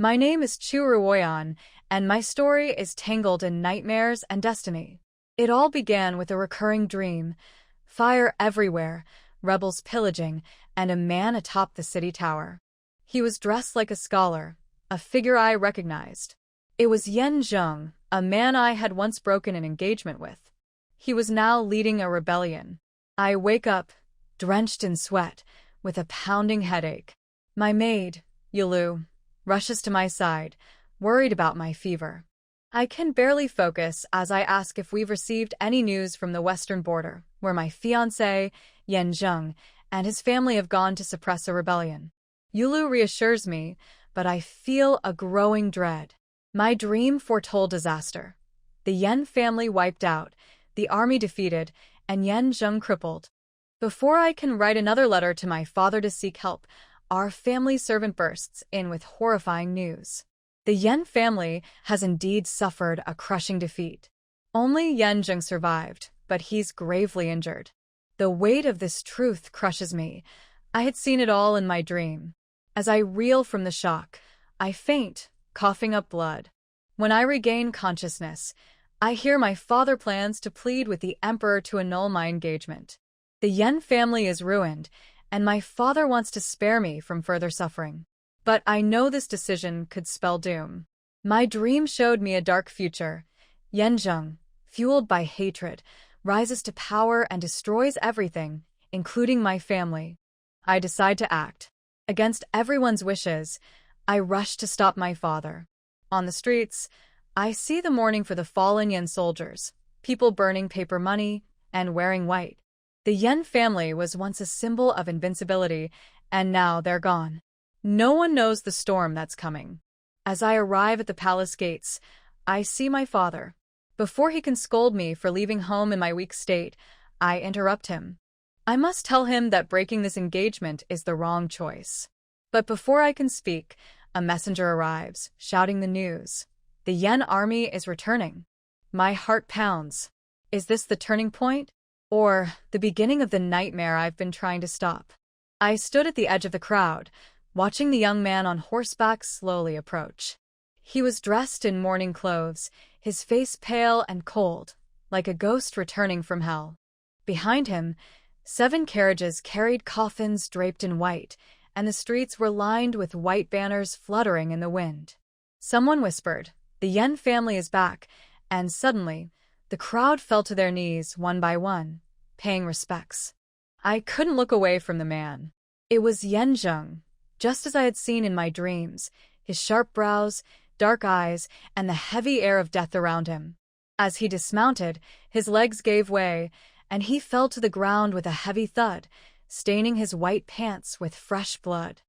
My name is Chu Ruoyan, and my story is tangled in nightmares and destiny. It all began with a recurring dream: fire everywhere, rebels pillaging, and a man atop the city tower. He was dressed like a scholar, a figure I recognized. It was Yan Zheng, a man I had once broken an engagement with. He was now leading a rebellion. I wake up, drenched in sweat, with a pounding headache. My maid, Yilu, rushes to my side, worried about my fever. I can barely focus as I ask if we've received any news from the western border, where my fiancé, Yan Zheng, and his family have gone to suppress a rebellion. Yilu reassures me, but I feel a growing dread. My dream foretold disaster. The Yan family wiped out, the army defeated, and Yan Zheng crippled. Before I can write another letter to my father to seek help, our family servant bursts in with horrifying news. The Yan family has indeed suffered a crushing defeat. Only Yan Zheng survived, but he's gravely injured. The weight of this truth crushes me. I had seen it all in my dream. As I reel from the shock, I faint, coughing up blood. When I regain consciousness, I hear my father plans to plead with the emperor to annul my engagement. The Yan family is ruined, and my father wants to spare me from further suffering. But I know this decision could spell doom. My dream showed me a dark future. Yan Zheng, fueled by hatred, rises to power and destroys everything, including my family. I decide to act. Against everyone's wishes, I rush to stop my father. On the streets, I see the mourning for the fallen Yan soldiers, people burning paper money and wearing white. The Yan family was once a symbol of invincibility, and now they're gone. No one knows the storm that's coming. As I arrive at the palace gates, I see my father. Before he can scold me for leaving home in my weak state, I interrupt him. I must tell him that breaking this engagement is the wrong choice. But before I can speak, a messenger arrives, shouting the news. The Yan army is returning. My heart pounds. Is this the turning point? Or the beginning of the nightmare I've been trying to stop? I stood at the edge of the crowd, watching the young man on horseback slowly approach. He was dressed in mourning clothes, his face pale and cold, like a ghost returning from hell. Behind him, 7 carriages carried coffins draped in white, and the streets were lined with white banners fluttering in the wind. Someone whispered, "The Yan family is back," and suddenly, the crowd fell to their knees one by one, paying respects. I couldn't look away from the man. It was Yan Zheng, just as I had seen in my dreams, his sharp brows, dark eyes, and the heavy air of death around him. As he dismounted, his legs gave way, and he fell to the ground with a heavy thud, staining his white pants with fresh blood.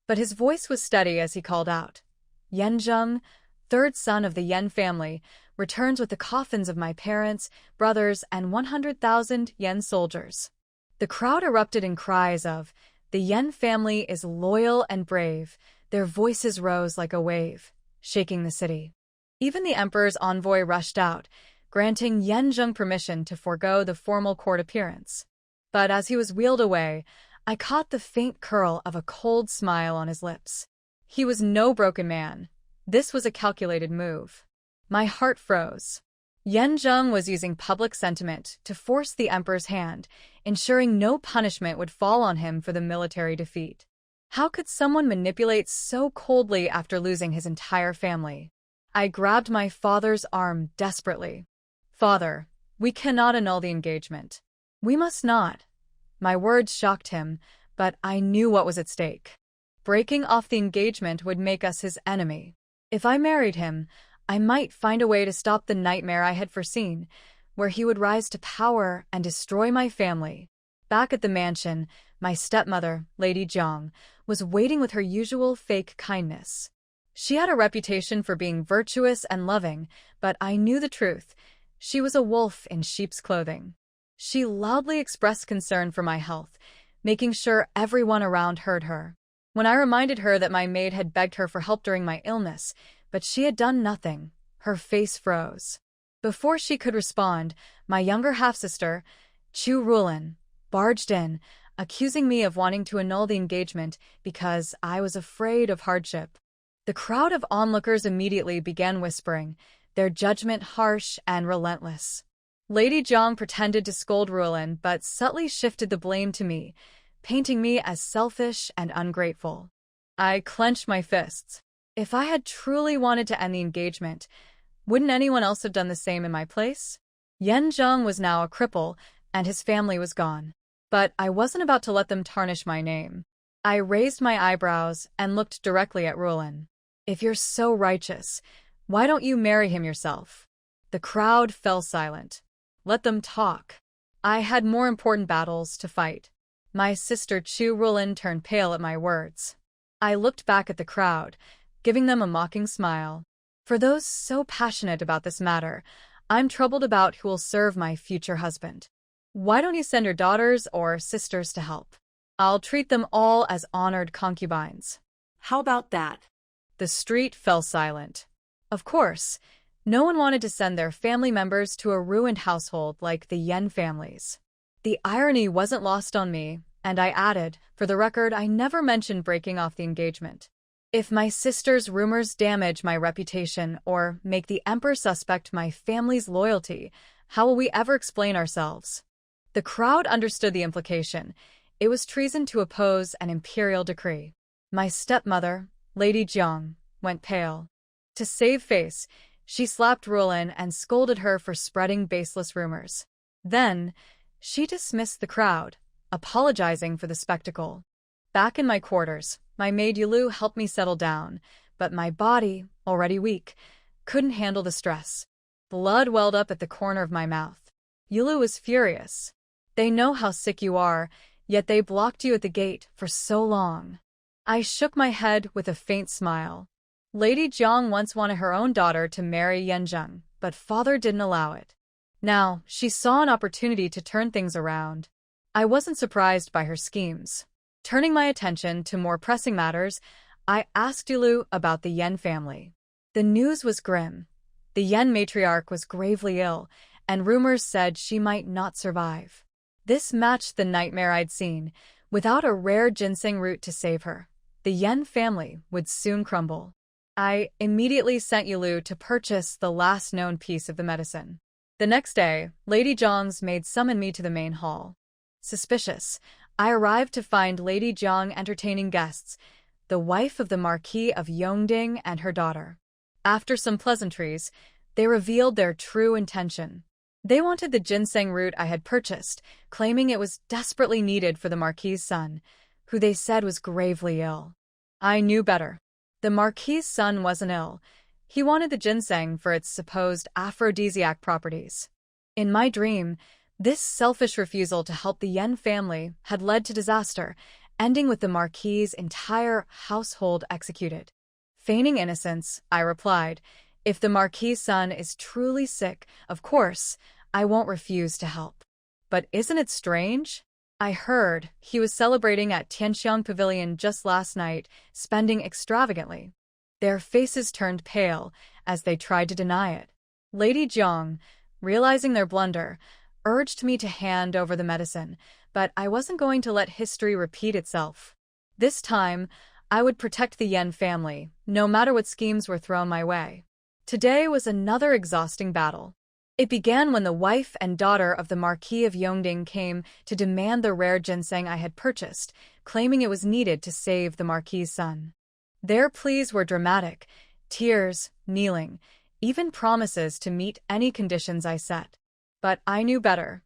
But his voice was steady as he called out, "Yan Zheng, third son of the Yan family, returns with the coffins of my parents, brothers, and 100,000 Yan soldiers." The crowd erupted in cries of, "The Yan family is loyal and brave." Their voices rose like a wave, shaking the city. Even the emperor's envoy rushed out, granting Yan Zheng permission to forego the formal court appearance. But as he was wheeled away, I caught the faint curl of a cold smile on his lips. He was no broken man. This was a calculated move. My heart froze. Yan Zheng was using public sentiment to force the emperor's hand, ensuring no punishment would fall on him for the military defeat. How could someone manipulate so coldly after losing his entire family? I grabbed my father's arm desperately. "Father, we cannot annul the engagement." "We must not." My words shocked him, but I knew what was at stake. Breaking off the engagement would make us his enemy. If I married him, I might find a way to stop the nightmare I had foreseen, where he would rise to power and destroy my family. Back at the mansion, my stepmother, Lady Jiang, was waiting with her usual fake kindness. She had a reputation for being virtuous and loving, but I knew the truth. She was a wolf in sheep's clothing. She loudly expressed concern for my health, making sure everyone around heard her. When I reminded her that my maid had begged her for help during my illness, but she had done nothing, her face froze. Before she could respond, my younger half-sister, Chu Ruoyan, barged in, accusing me of wanting to annul the engagement because I was afraid of hardship. The crowd of onlookers immediately began whispering, their judgment harsh and relentless. Lady Zhang pretended to scold Ruoyan but subtly shifted the blame to me, painting me as selfish and ungrateful. I clenched my fists. If I had truly wanted to end the engagement, wouldn't anyone else have done the same in my place? Yan Zheng was now a cripple, and his family was gone. But I wasn't about to let them tarnish my name. I raised my eyebrows and looked directly at Ruoyan. If you're so righteous, why don't you marry him yourself? The crowd fell silent. Let them talk. I had more important battles to fight. My sister Chu Ruoyan turned pale at my words. I looked back at the crowd, giving them a mocking smile. For those so passionate about this matter, I'm troubled about who will serve my future husband. Why don't you send your daughters or sisters to help? I'll treat them all as honored concubines. How about that? The street fell silent. Of course, no one wanted to send their family members to a ruined household like the Yan families. The irony wasn't lost on me, and I added, for the record, I never mentioned breaking off the engagement. If my sister's rumors damage my reputation or make the Emperor suspect my family's loyalty, how will we ever explain ourselves? The crowd understood the implication. It was treason to oppose an imperial decree. My stepmother, Lady Zhang, went pale. To save face, she slapped Ruoyan and scolded her for spreading baseless rumors. Then, she dismissed the crowd, apologizing for the spectacle. Back in my quarters, my maid Yulu helped me settle down, but my body, already weak, couldn't handle the stress. Blood welled up at the corner of my mouth. Yulu was furious. They know how sick you are, yet they blocked you at the gate for so long. I shook my head with a faint smile. Lady Zhang once wanted her own daughter to marry Yan Zheng, but father didn't allow it. Now, she saw an opportunity to turn things around. I wasn't surprised by her schemes. Turning my attention to more pressing matters, I asked Yulu about the Yan family. The news was grim. The Yan matriarch was gravely ill, and rumors said she might not survive. This matched the nightmare I'd seen. Without a rare ginseng root to save her, the Yan family would soon crumble. I immediately sent Yulu to purchase the last known piece of the medicine. The next day, Lady Zhang's maid summoned me to the main hall. Suspicious, I arrived to find Lady Zhang entertaining guests, the wife of the Marquis of Yongding and her daughter. After some pleasantries, they revealed their true intention. They wanted the ginseng root I had purchased, claiming it was desperately needed for the Marquis's son, who they said was gravely ill. I knew better. The Marquis's son wasn't ill. He wanted the ginseng for its supposed aphrodisiac properties. In my dream, this selfish refusal to help the Yan family had led to disaster, ending with the Marquis's entire household executed. Feigning innocence, I replied, if the Marquis's son is truly sick, of course, I won't refuse to help. But isn't it strange? I heard he was celebrating at Tianxiang Pavilion just last night, spending extravagantly. Their faces turned pale as they tried to deny it. Lady Zhang, realizing their blunder, urged me to hand over the medicine, but I wasn't going to let history repeat itself. This time, I would protect the Yan family, no matter what schemes were thrown my way. Today was another exhausting battle. It began when the wife and daughter of the Marquis of Yongding came to demand the rare ginseng I had purchased, claiming it was needed to save the Marquis's son. Their pleas were dramatic, tears, kneeling, even promises to meet any conditions I set. But I knew better.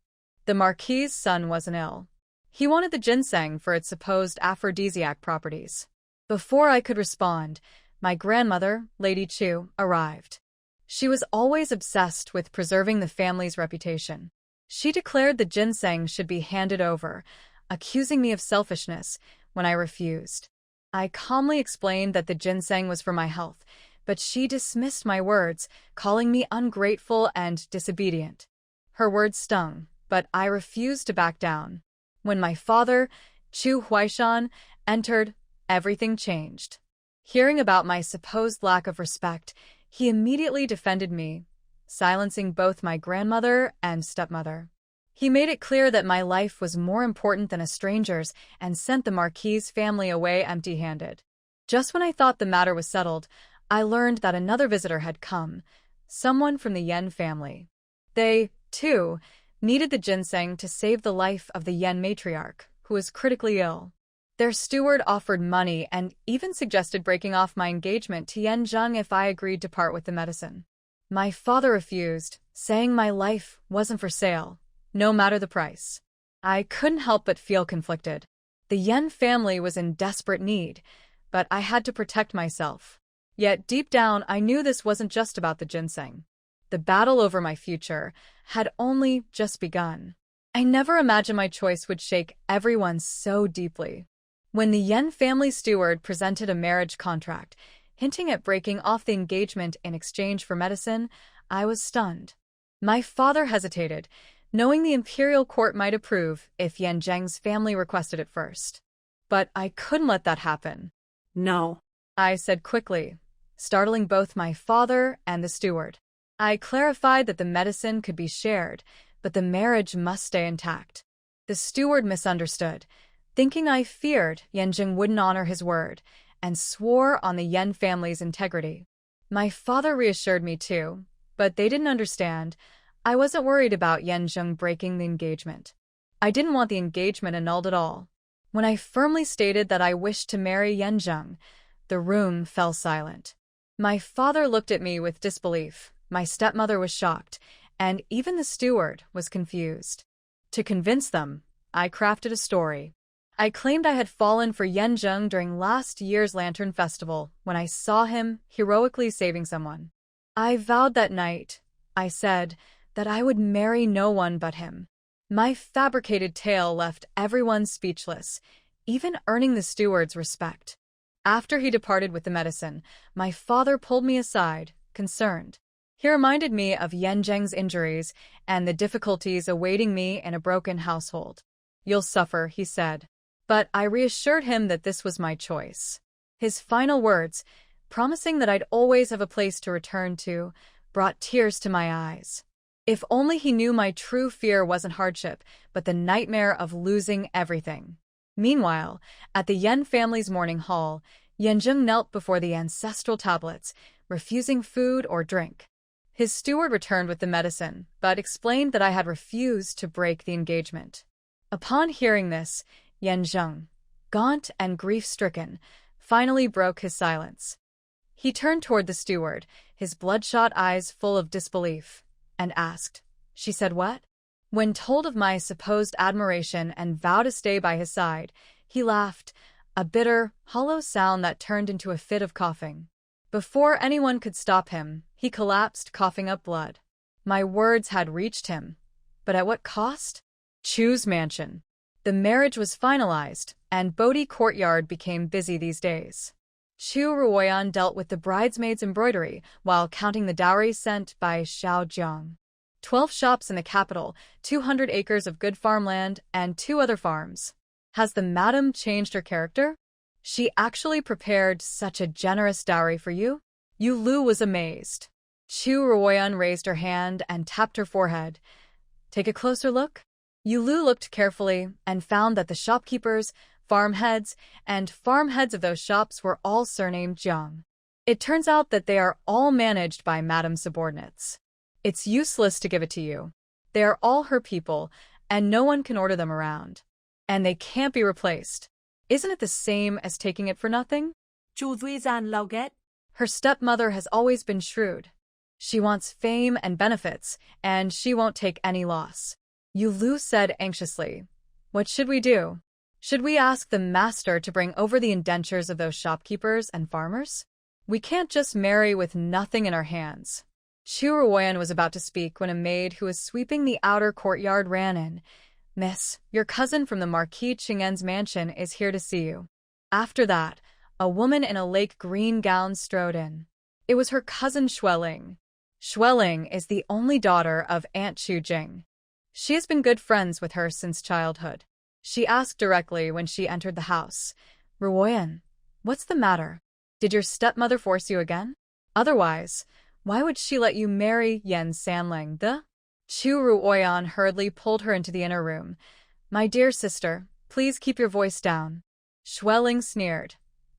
The Marquis's son wasn't ill. He wanted the ginseng for its supposed aphrodisiac properties. Before I could respond, my grandmother, Lady Chu, arrived. She was always obsessed with preserving the family's reputation. She declared the ginseng should be handed over, accusing me of selfishness when I refused. I calmly explained that the ginseng was for my health, but she dismissed my words, calling me ungrateful and disobedient. Her words stung, but I refused to back down. When my father, Chu Ruoyan, entered, everything changed. Hearing about my supposed lack of respect, he immediately defended me, silencing both my grandmother and stepmother. He made it clear that my life was more important than a stranger's and sent the Marquis's family away empty-handed. Just when I thought the matter was settled, I learned that another visitor had come, someone from the Yan family. They, too, needed the ginseng to save the life of the Yan matriarch, who was critically ill. Their steward offered money and even suggested breaking off my engagement to Yan Zheng if I agreed to part with the medicine. My father refused, saying my life wasn't for sale, no matter the price. I couldn't help but feel conflicted. The Yan family was in desperate need, but I had to protect myself. Yet deep down, I knew this wasn't just about the ginseng. The battle over my future had only just begun. I never imagined my choice would shake everyone so deeply. When the Yan family steward presented a marriage contract, hinting at breaking off the engagement in exchange for medicine, I was stunned. My father hesitated, knowing the Imperial court might approve if Yan Zheng's family requested it first. But I couldn't let that happen. No, I said quickly, startling both my father and the steward. I clarified that the medicine could be shared, but the marriage must stay intact. The steward misunderstood, thinking I feared Yan Zheng wouldn't honor his word, and swore on the Yan family's integrity. My father reassured me too, but they didn't understand. I wasn't worried about Yan Zheng breaking the engagement. I didn't want the engagement annulled at all. When I firmly stated that I wished to marry Yan Zheng, the room fell silent. My father looked at me with disbelief, my stepmother was shocked, and even the steward was confused. To convince them, I crafted a story. I claimed I had fallen for Yan Zheng during last year's Lantern Festival when I saw him heroically saving someone. I vowed that night, I said, that I would marry no one but him. My fabricated tale left everyone speechless, even earning the steward's respect. After he departed with the medicine, my father pulled me aside, concerned. He reminded me of Yan Zheng's injuries and the difficulties awaiting me in a broken household. "You'll suffer," he said. But I reassured him that this was my choice. His final words, promising that I'd always have a place to return to, brought tears to my eyes. If only he knew my true fear wasn't hardship, but the nightmare of losing everything. Meanwhile, at the Yan family's mourning hall, Yan Zheng knelt before the ancestral tablets, refusing food or drink. His steward returned with the medicine, but explained that I had refused to break the engagement. Upon hearing this, Yan Zheng, gaunt and grief-stricken, finally broke his silence. He turned toward the steward, his bloodshot eyes full of disbelief, and asked, "She said what?" When told of my supposed admiration and vow to stay by his side, he laughed, a bitter, hollow sound that turned into a fit of coughing. Before anyone could stop him, he collapsed, coughing up blood. My words had reached him, but at what cost? Chu's mansion. The marriage was finalized, and Bodhi Courtyard became busy these days. Chu Ruoyan dealt with the bridesmaids' embroidery while counting the dowry sent by Xiaojiang. 12 shops in the capital, 200 acres of good farmland, and 2 other farms. Has the madam changed her character? She actually prepared such a generous dowry for you? Yu Lu was amazed. Chu Ruoyan raised her hand and tapped her forehead. Take a closer look? Yu Lu looked carefully and found that the shopkeepers, farmheads of those shops were all surnamed Jiang. It turns out that they are all managed by Madam's subordinates. It's useless to give it to you. They are all her people, and no one can order them around. And they can't be replaced. Isn't it the same as taking it for nothing? Her stepmother has always been shrewd. She wants fame and benefits, and she won't take any loss. Yu Lu said anxiously, "What should we do? Should we ask the master to bring over the indentures of those shopkeepers and farmers? We can't just marry with nothing in our hands." Chu Ruoyan was about to speak when a maid who was sweeping the outer courtyard ran in. "Miss, your cousin from the Marquis Chingen's mansion is here to see you." After that, a woman in a lake green gown strode in. It was her cousin Xueling. Xueling is the only daughter of Aunt Chu Jing. She has been good friends with her since childhood. She asked directly when she entered the house, "Ruoyan, what's the matter? Did your stepmother force you again? Otherwise, why would she let you marry Yan Sanling the?" Chu Ruoyan hurriedly pulled her into the inner room. "My dear sister, please keep your voice down." Xueling sneered.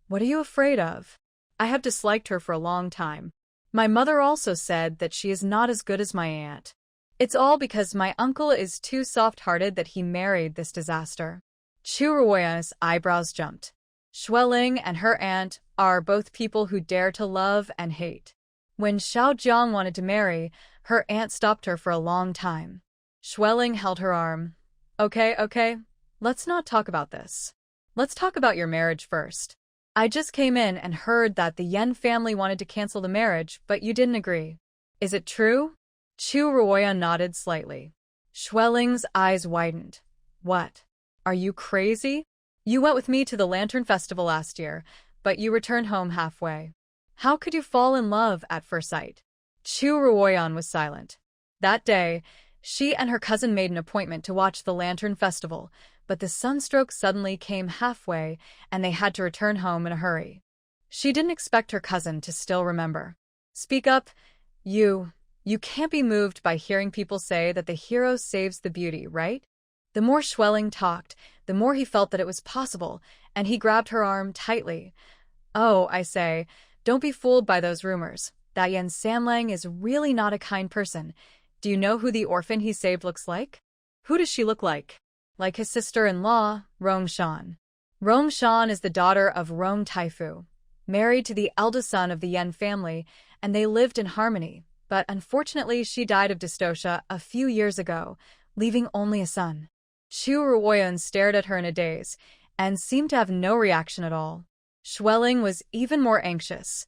What are you afraid of? I have disliked her for a long time. My mother also said that she is not as good as my aunt. It's all because my uncle is too soft-hearted that he married this disaster. Chu Ruoyan's eyebrows jumped. Xueling and her aunt are both people who dare to love and hate. When Xiaojiang wanted to marry, her aunt stopped her for a long time. Xueling held her arm. Okay, let's not talk about this. Let's talk about your marriage first. I just came in and heard that the Yan family wanted to cancel the marriage, but you didn't agree. Is it true? Chu Ruoyan nodded slightly. Xueling's eyes widened. What? Are you crazy? You went with me to the Lantern Festival last year, but you returned home halfway. How could you fall in love at first sight? Chu Ruoyan was silent. That day, she and her cousin made an appointment to watch the Lantern Festival, but the sunstroke suddenly came halfway and they had to return home in a hurry. She didn't expect her cousin to still remember. Speak up. You can't be moved by hearing people say that the hero saves the beauty, right? The more Xueling talked, the more he felt that it was possible, and he grabbed her arm tightly. Oh, I say, don't be fooled by those rumors. That Yan Samlang is really not a kind person. Do you know who the orphan he saved looks like? Who does she look like? Like his sister-in-law, Rongshan. Rongshan is the daughter of Rong Taifu, married to the eldest son of the Yan family, and they lived in harmony, but unfortunately she died of dystocia a few years ago, leaving only a son. Chu Ruoyan stared at her in a daze, and seemed to have no reaction at all. Xueling was even more anxious.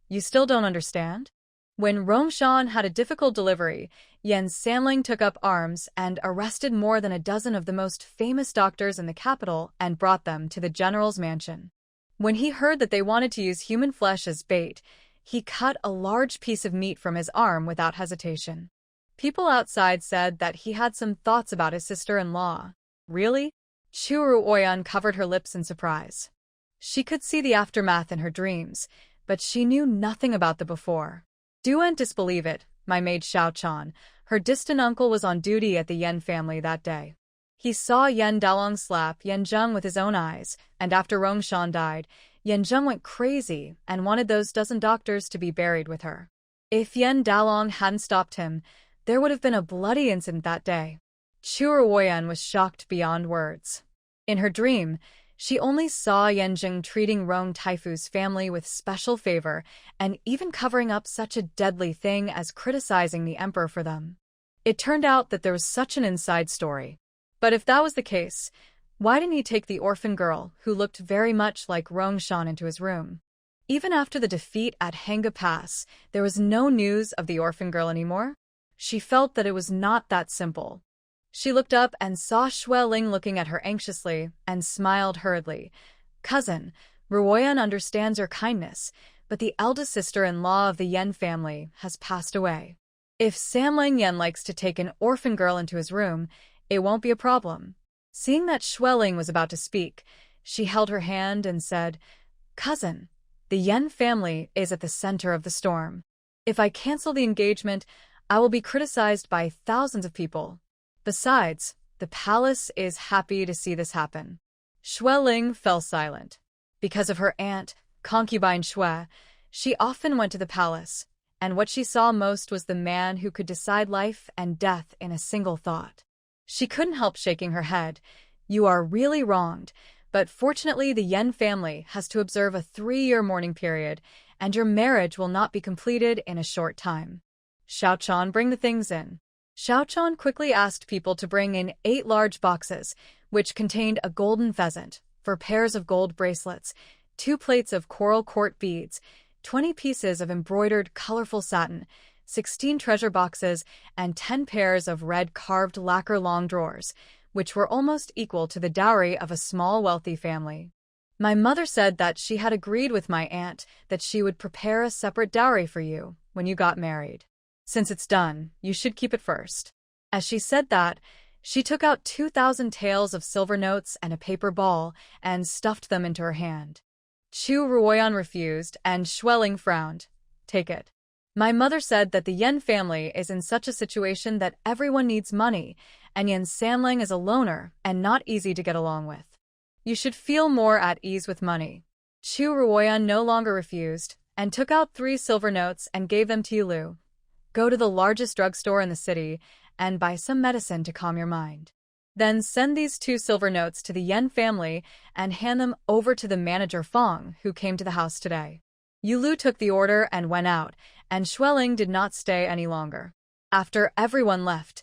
You still don't understand? When Rongshan had a difficult delivery, Yan Samling took up arms and arrested more than a dozen of the most famous doctors in the capital and brought them to the general's mansion. When he heard that they wanted to use human flesh as bait, he cut a large piece of meat from his arm without hesitation. People outside said that he had some thoughts about his sister-in-law. Really? Chu Ruoyan covered her lips in surprise. She could see the aftermath in her dreams, but she knew nothing about the before. Don't disbelieve it, my maid Xiaochan. Her distant uncle was on duty at the Yan family that day. He saw Yan Dalong slap Yan Zheng with his own eyes, and after Rongshan died, Yan Zheng went crazy and wanted those dozen doctors to be buried with her. If Yan Dalong hadn't stopped him, there would have been a bloody incident that day. Chu Ruoyan was shocked beyond words. In her dream, she only saw Yan Zheng treating Rong Taifu's family with special favor and even covering up such a deadly thing as criticizing the emperor for them. It turned out that there was such an inside story. But if that was the case, why didn't he take the orphan girl, who looked very much like Rongshan, into his room? Even after the defeat at Hanga Pass, there was no news of the orphan girl anymore. She felt that it was not that simple. She looked up and saw Xueling looking at her anxiously and smiled hurriedly. Cousin, Ruoyan understands your kindness, but the eldest sister-in-law of the Yan family has passed away. If Samling Yan likes to take an orphan girl into his room, it won't be a problem. Seeing that Xueling was about to speak, she held her hand and said, Cousin, the Yan family is at the center of the storm. If I cancel the engagement, I will be criticized by thousands of people. Besides, the palace is happy to see this happen. Xueling fell silent. Because of her aunt, concubine Xue, she often went to the palace, and what she saw most was the man who could decide life and death in a single thought. She couldn't help shaking her head. You are really wronged, but fortunately the Yan family has to observe a 3-year mourning period, and your marriage will not be completed in a short time. Xiaochan, bring the things in. Xiaochan quickly asked people to bring in 8 large boxes, which contained a golden pheasant, 4 pairs of gold bracelets, 2 plates of coral court beads, 20 pieces of embroidered colorful satin, 16 treasure boxes, and 10 pairs of red carved lacquer long drawers, which were almost equal to the dowry of a small wealthy family. My mother said that she had agreed with my aunt that she would prepare a separate dowry for you when you got married. Since it's done, you should keep it first. As she said that, she took out 2,000 taels of silver notes and a paper ball and stuffed them into her hand. Chu Ruoyan refused, and Xueling frowned. Take it. My mother said that the Yan family is in such a situation that everyone needs money, and Yan Samling is a loner and not easy to get along with. You should feel more at ease with money. Chu Ruoyan no longer refused, and took out 3 silver notes and gave them to Lu. Go to the largest drugstore in the city and buy some medicine to calm your mind. Then send these 2 silver notes to the Yan family and hand them over to the manager Fong, who came to the house today. Lu took the order and went out, and Xueling did not stay any longer. After everyone left,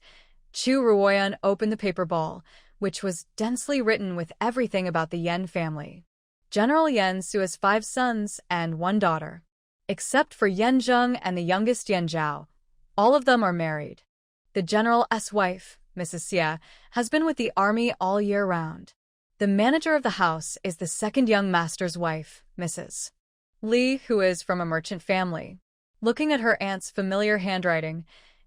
Chu Ruoyan opened the paper ball, which was densely written with everything about the Yan family. General Yan Su has 5 sons and 1 daughter. Except for Yan Zheng and the youngest Yan Zhao, all of them are married. The general's wife, Mrs. Xie, has been with the army all year round. The manager of the house is the second young master's wife, Mrs. Li, who is from a merchant family. Looking at her aunt's familiar handwriting,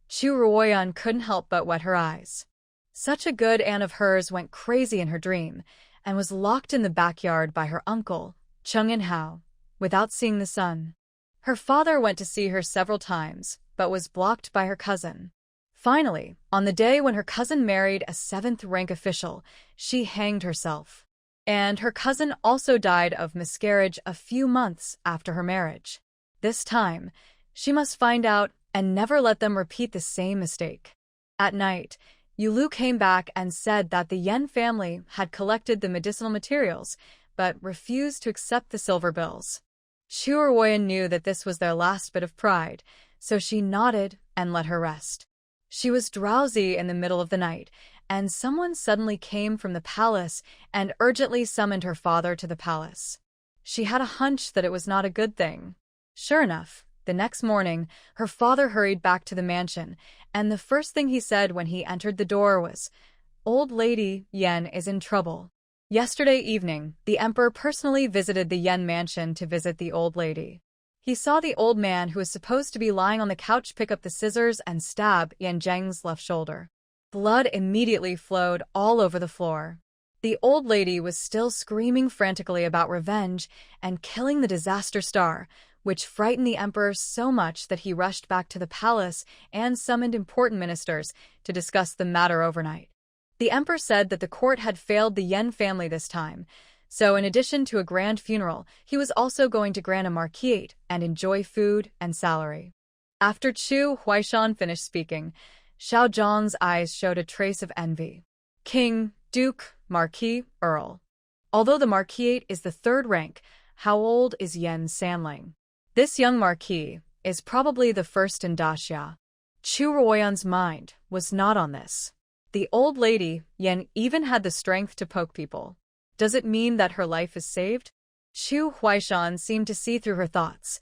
Chu Ruoyan couldn't help but wet her eyes. Such a good aunt of hers went crazy in her dream and was locked in the backyard by her uncle, Chung In-hao, without seeing the sun. Her father went to see her several times, but was blocked by her cousin. Finally, on the day when her cousin married a 7th-rank official, she hanged herself. And her cousin also died of miscarriage a few months after her marriage. This time, she must find out and never let them repeat the same mistake. At night, Lu came back and said that the Yan family had collected the medicinal materials, but refused to accept the silver bills. Chu Ruoyan knew that this was their last bit of pride, so she nodded and let her rest. She was drowsy in the middle of the night, and someone suddenly came from the palace and urgently summoned her father to the palace. She had a hunch that it was not a good thing. Sure enough, the next morning, her father hurried back to the mansion, and the first thing he said when he entered the door was, "Old lady Yan is in trouble." Yesterday evening, the emperor personally visited the Yan mansion to visit the old lady. He saw the old man who was supposed to be lying on the couch pick up the scissors and stab Yan Zheng's left shoulder. Blood immediately flowed all over the floor. The old lady was still screaming frantically about revenge and killing the disaster star, which frightened the emperor so much that he rushed back to the palace and summoned important ministers to discuss the matter overnight. The emperor said that the court had failed the Yan family this time, so in addition to a grand funeral, he was also going to grant a marquisate and enjoy food and salary. After Chu Huaishan finished speaking, Xiao Zhang's eyes showed a trace of envy. King, Duke, Marquis, Earl. Although the marquisate is the 3rd rank, how old is Yan Sanling? This young marquis is probably the first in Daxia. Chu Ruoyan's mind was not on this. The old lady, Yan, even had the strength to poke people. Does it mean that her life is saved? Chu Huaishan seemed to see through her thoughts.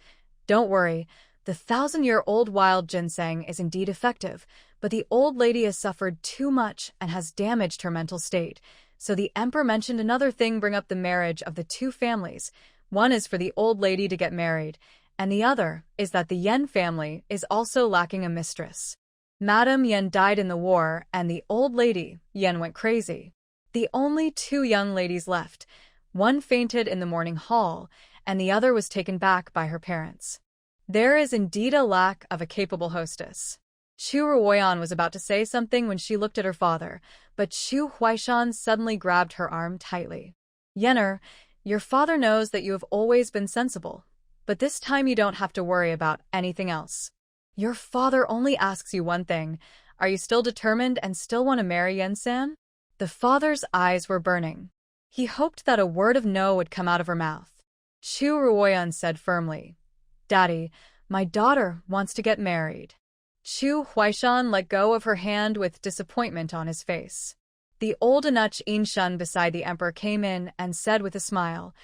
Don't worry, the 1,000-year-old wild ginseng is indeed effective, but the old lady has suffered too much and has damaged her mental state. So the emperor mentioned another thing bring up the marriage of the 2 families. One is for the old lady to get married, and the other is that the Yan family is also lacking a mistress. Madame Yan died in the war, and the old lady, Yan, went crazy. The only 2 young ladies left. One fainted in the morning hall, and the other was taken back by her parents. There is indeed a lack of a capable hostess. Chu Ruoyan was about to say something when she looked at her father, but Chu Huaishan suddenly grabbed her arm tightly. Yenner, your father knows that you have always been sensible, but this time you don't have to worry about anything else. Your father only asks you one thing. Are you still determined and still want to marry Yan-san? The father's eyes were burning. He hoped that a word of no would come out of her mouth. Chu Ruoyan said firmly, "Daddy, my daughter wants to get married." Chu Huaishan let go of her hand with disappointment on his face. The old eunuch Inshun beside the emperor came in and said with a smile,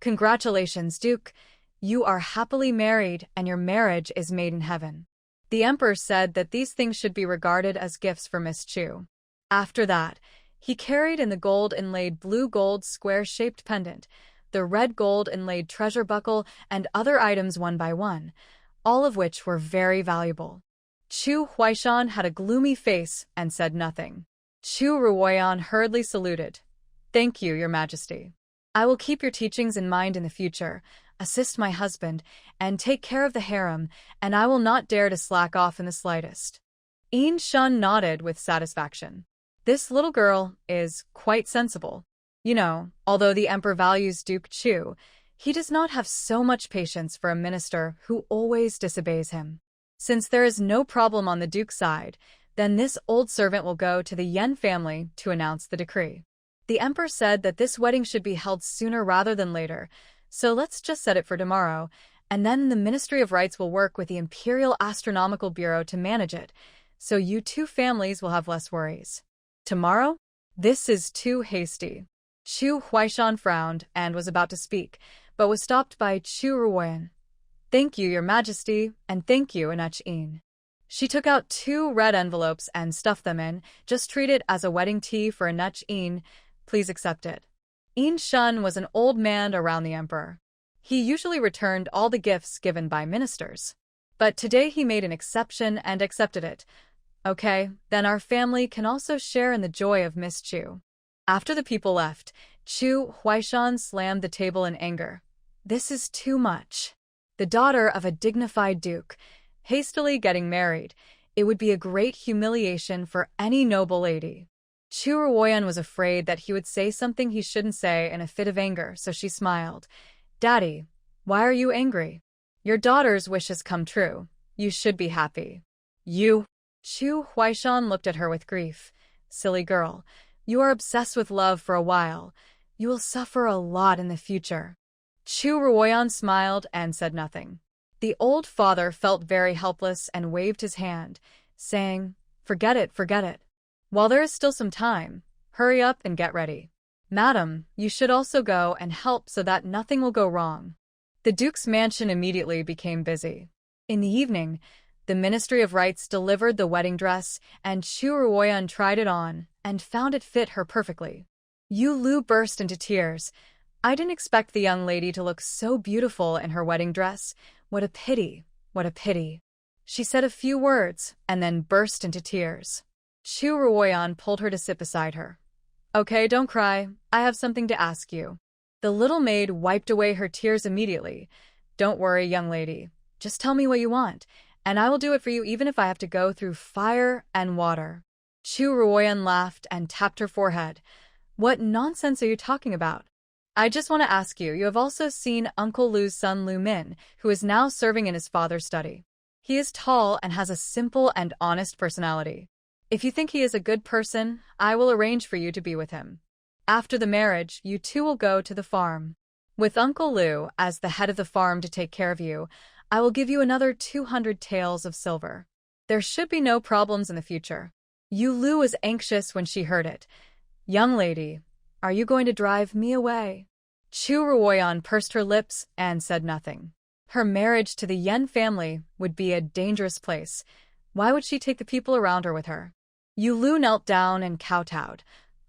"Congratulations, Duke. You are happily married and your marriage is made in heaven." The emperor said that these things should be regarded as gifts for Miss Chu. After that, he carried in the gold-inlaid blue gold square-shaped pendant, the red gold-inlaid treasure buckle, and other items one by one, all of which were very valuable. Chu Huaishan had a gloomy face and said nothing. Chu Ruoyan hurriedly saluted. "Thank you, Your Majesty. I will keep your teachings in mind in the future, assist my husband, and take care of the harem, and I will not dare to slack off in the slightest." In Shun nodded with satisfaction. This little girl is quite sensible. You know, although the emperor values Duke Chu, He does not have so much patience for a minister who always disobeys him. Since there is no problem on the duke's side, then this old servant will go to the Yan family to announce the decree. The emperor said that this wedding should be held sooner rather than later, so let's just set it for tomorrow, and then the Ministry of Rites will work with the Imperial Astronomical Bureau to manage it, so you two families will have less worries. Tomorrow? This is too hasty. Chu Ruoyan frowned and was about to speak, but was stopped by Chu Ruoyan. Thank you, Your Majesty, and thank you, Yan. She took out 2 red envelopes and stuffed them in. Just treat it as a wedding tea for Yan. Please accept it. Yan Zheng was an old man around the emperor. He usually returned all the gifts given by ministers. But today he made an exception and accepted it. Okay, then our family can also share in the joy of Miss Chu. After the people left, Chu Ruoyan slammed the table in anger. This is too much. The daughter of a dignified duke, hastily getting married, it would be a great humiliation for any noble lady. Chu Ruoyan was afraid that he would say something he shouldn't say in a fit of anger, so she smiled. Daddy, why are you angry? Your daughter's wish has come true. You should be happy. You? Chu Ruoyan looked at her with grief. Silly girl, you are obsessed with love for a while. You will suffer a lot in the future. Chu Ruoyan smiled and said nothing. The old father felt very helpless and waved his hand, saying, Forget it, forget it. While there is still some time, hurry up and get ready. Madam, you should also go and help so that nothing will go wrong. The duke's mansion immediately became busy. In the evening, the Ministry of Rites delivered the wedding dress, and Chu Ruoyan tried it on and found it fit her perfectly. Yu Lu burst into tears. I didn't expect the young lady to look so beautiful in her wedding dress. What a pity, what a pity. She said a few words and then burst into tears. Chu Ruoyan pulled her to sit beside her. Okay, don't cry. I have something to ask you. The little maid wiped away her tears immediately. Don't worry, young lady. Just tell me what you want, and I will do it for you even if I have to go through fire and water. Chu Ruoyan laughed and tapped her forehead. What nonsense are you talking about? I just want to ask you, you have also seen Uncle Lu's son Lu Min, who is now serving in his father's study. He is tall and has a simple and honest personality. If you think he is a good person, I will arrange for you to be with him. After the marriage, you two will go to the farm. With Uncle Lu as the head of the farm to take care of you, I will give you another 200 taels of silver. There should be no problems in the future. Yu Lu was anxious when she heard it. Young lady, are you going to drive me away? Chu Ruoyan pursed her lips and said nothing. Her marriage to the Yan family would be a dangerous place. Why would she take the people around her with her? Yu Lu knelt down and kowtowed.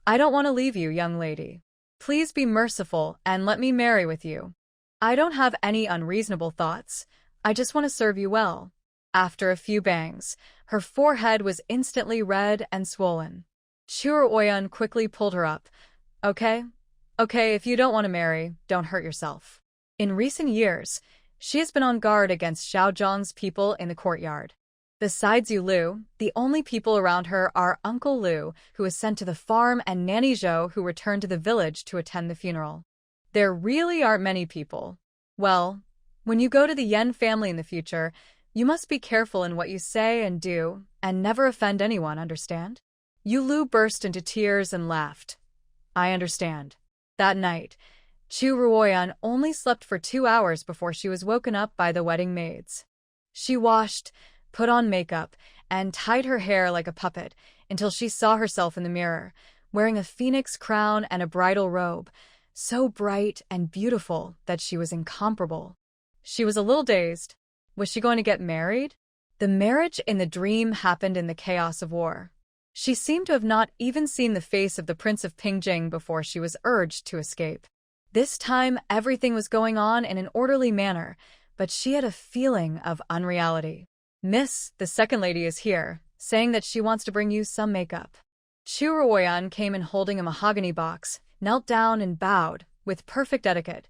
I don't want to leave you, young lady. Please be merciful and let me marry with you. I don't have any unreasonable thoughts. I just want to serve you well. After a few bangs, her forehead was instantly red and swollen. Chu Ruoyan quickly pulled her up. Okay, if you don't want to marry, don't hurt yourself. In recent years, she has been on guard against Xiaozhong's people in the courtyard. Besides Yu Lu, the only people around her are Uncle Lu, who was sent to the farm, and Nanny Zhou, who returned to the village to attend the funeral. There really aren't many people. Well, when you go to the Yan family in the future, you must be careful in what you say and do, and never offend anyone, understand? Yu Lu burst into tears and laughed. I understand. That night, Chu Ruoyan only slept for 2 hours before she was woken up by the wedding maids. She washed, put on makeup, and tied her hair like a puppet until she saw herself in the mirror, wearing a phoenix crown and a bridal robe, so bright and beautiful that she was incomparable. She was a little dazed. Was she going to get married? The marriage in the dream happened in the chaos of war. She seemed to have not even seen the face of the Prince of Pingjing before she was urged to escape. This time, everything was going on in an orderly manner, but she had a feeling of unreality. Miss, the second lady is here, saying that she wants to bring you some makeup. Chu Ruoyan came in holding a mahogany box, knelt down and bowed, with perfect etiquette.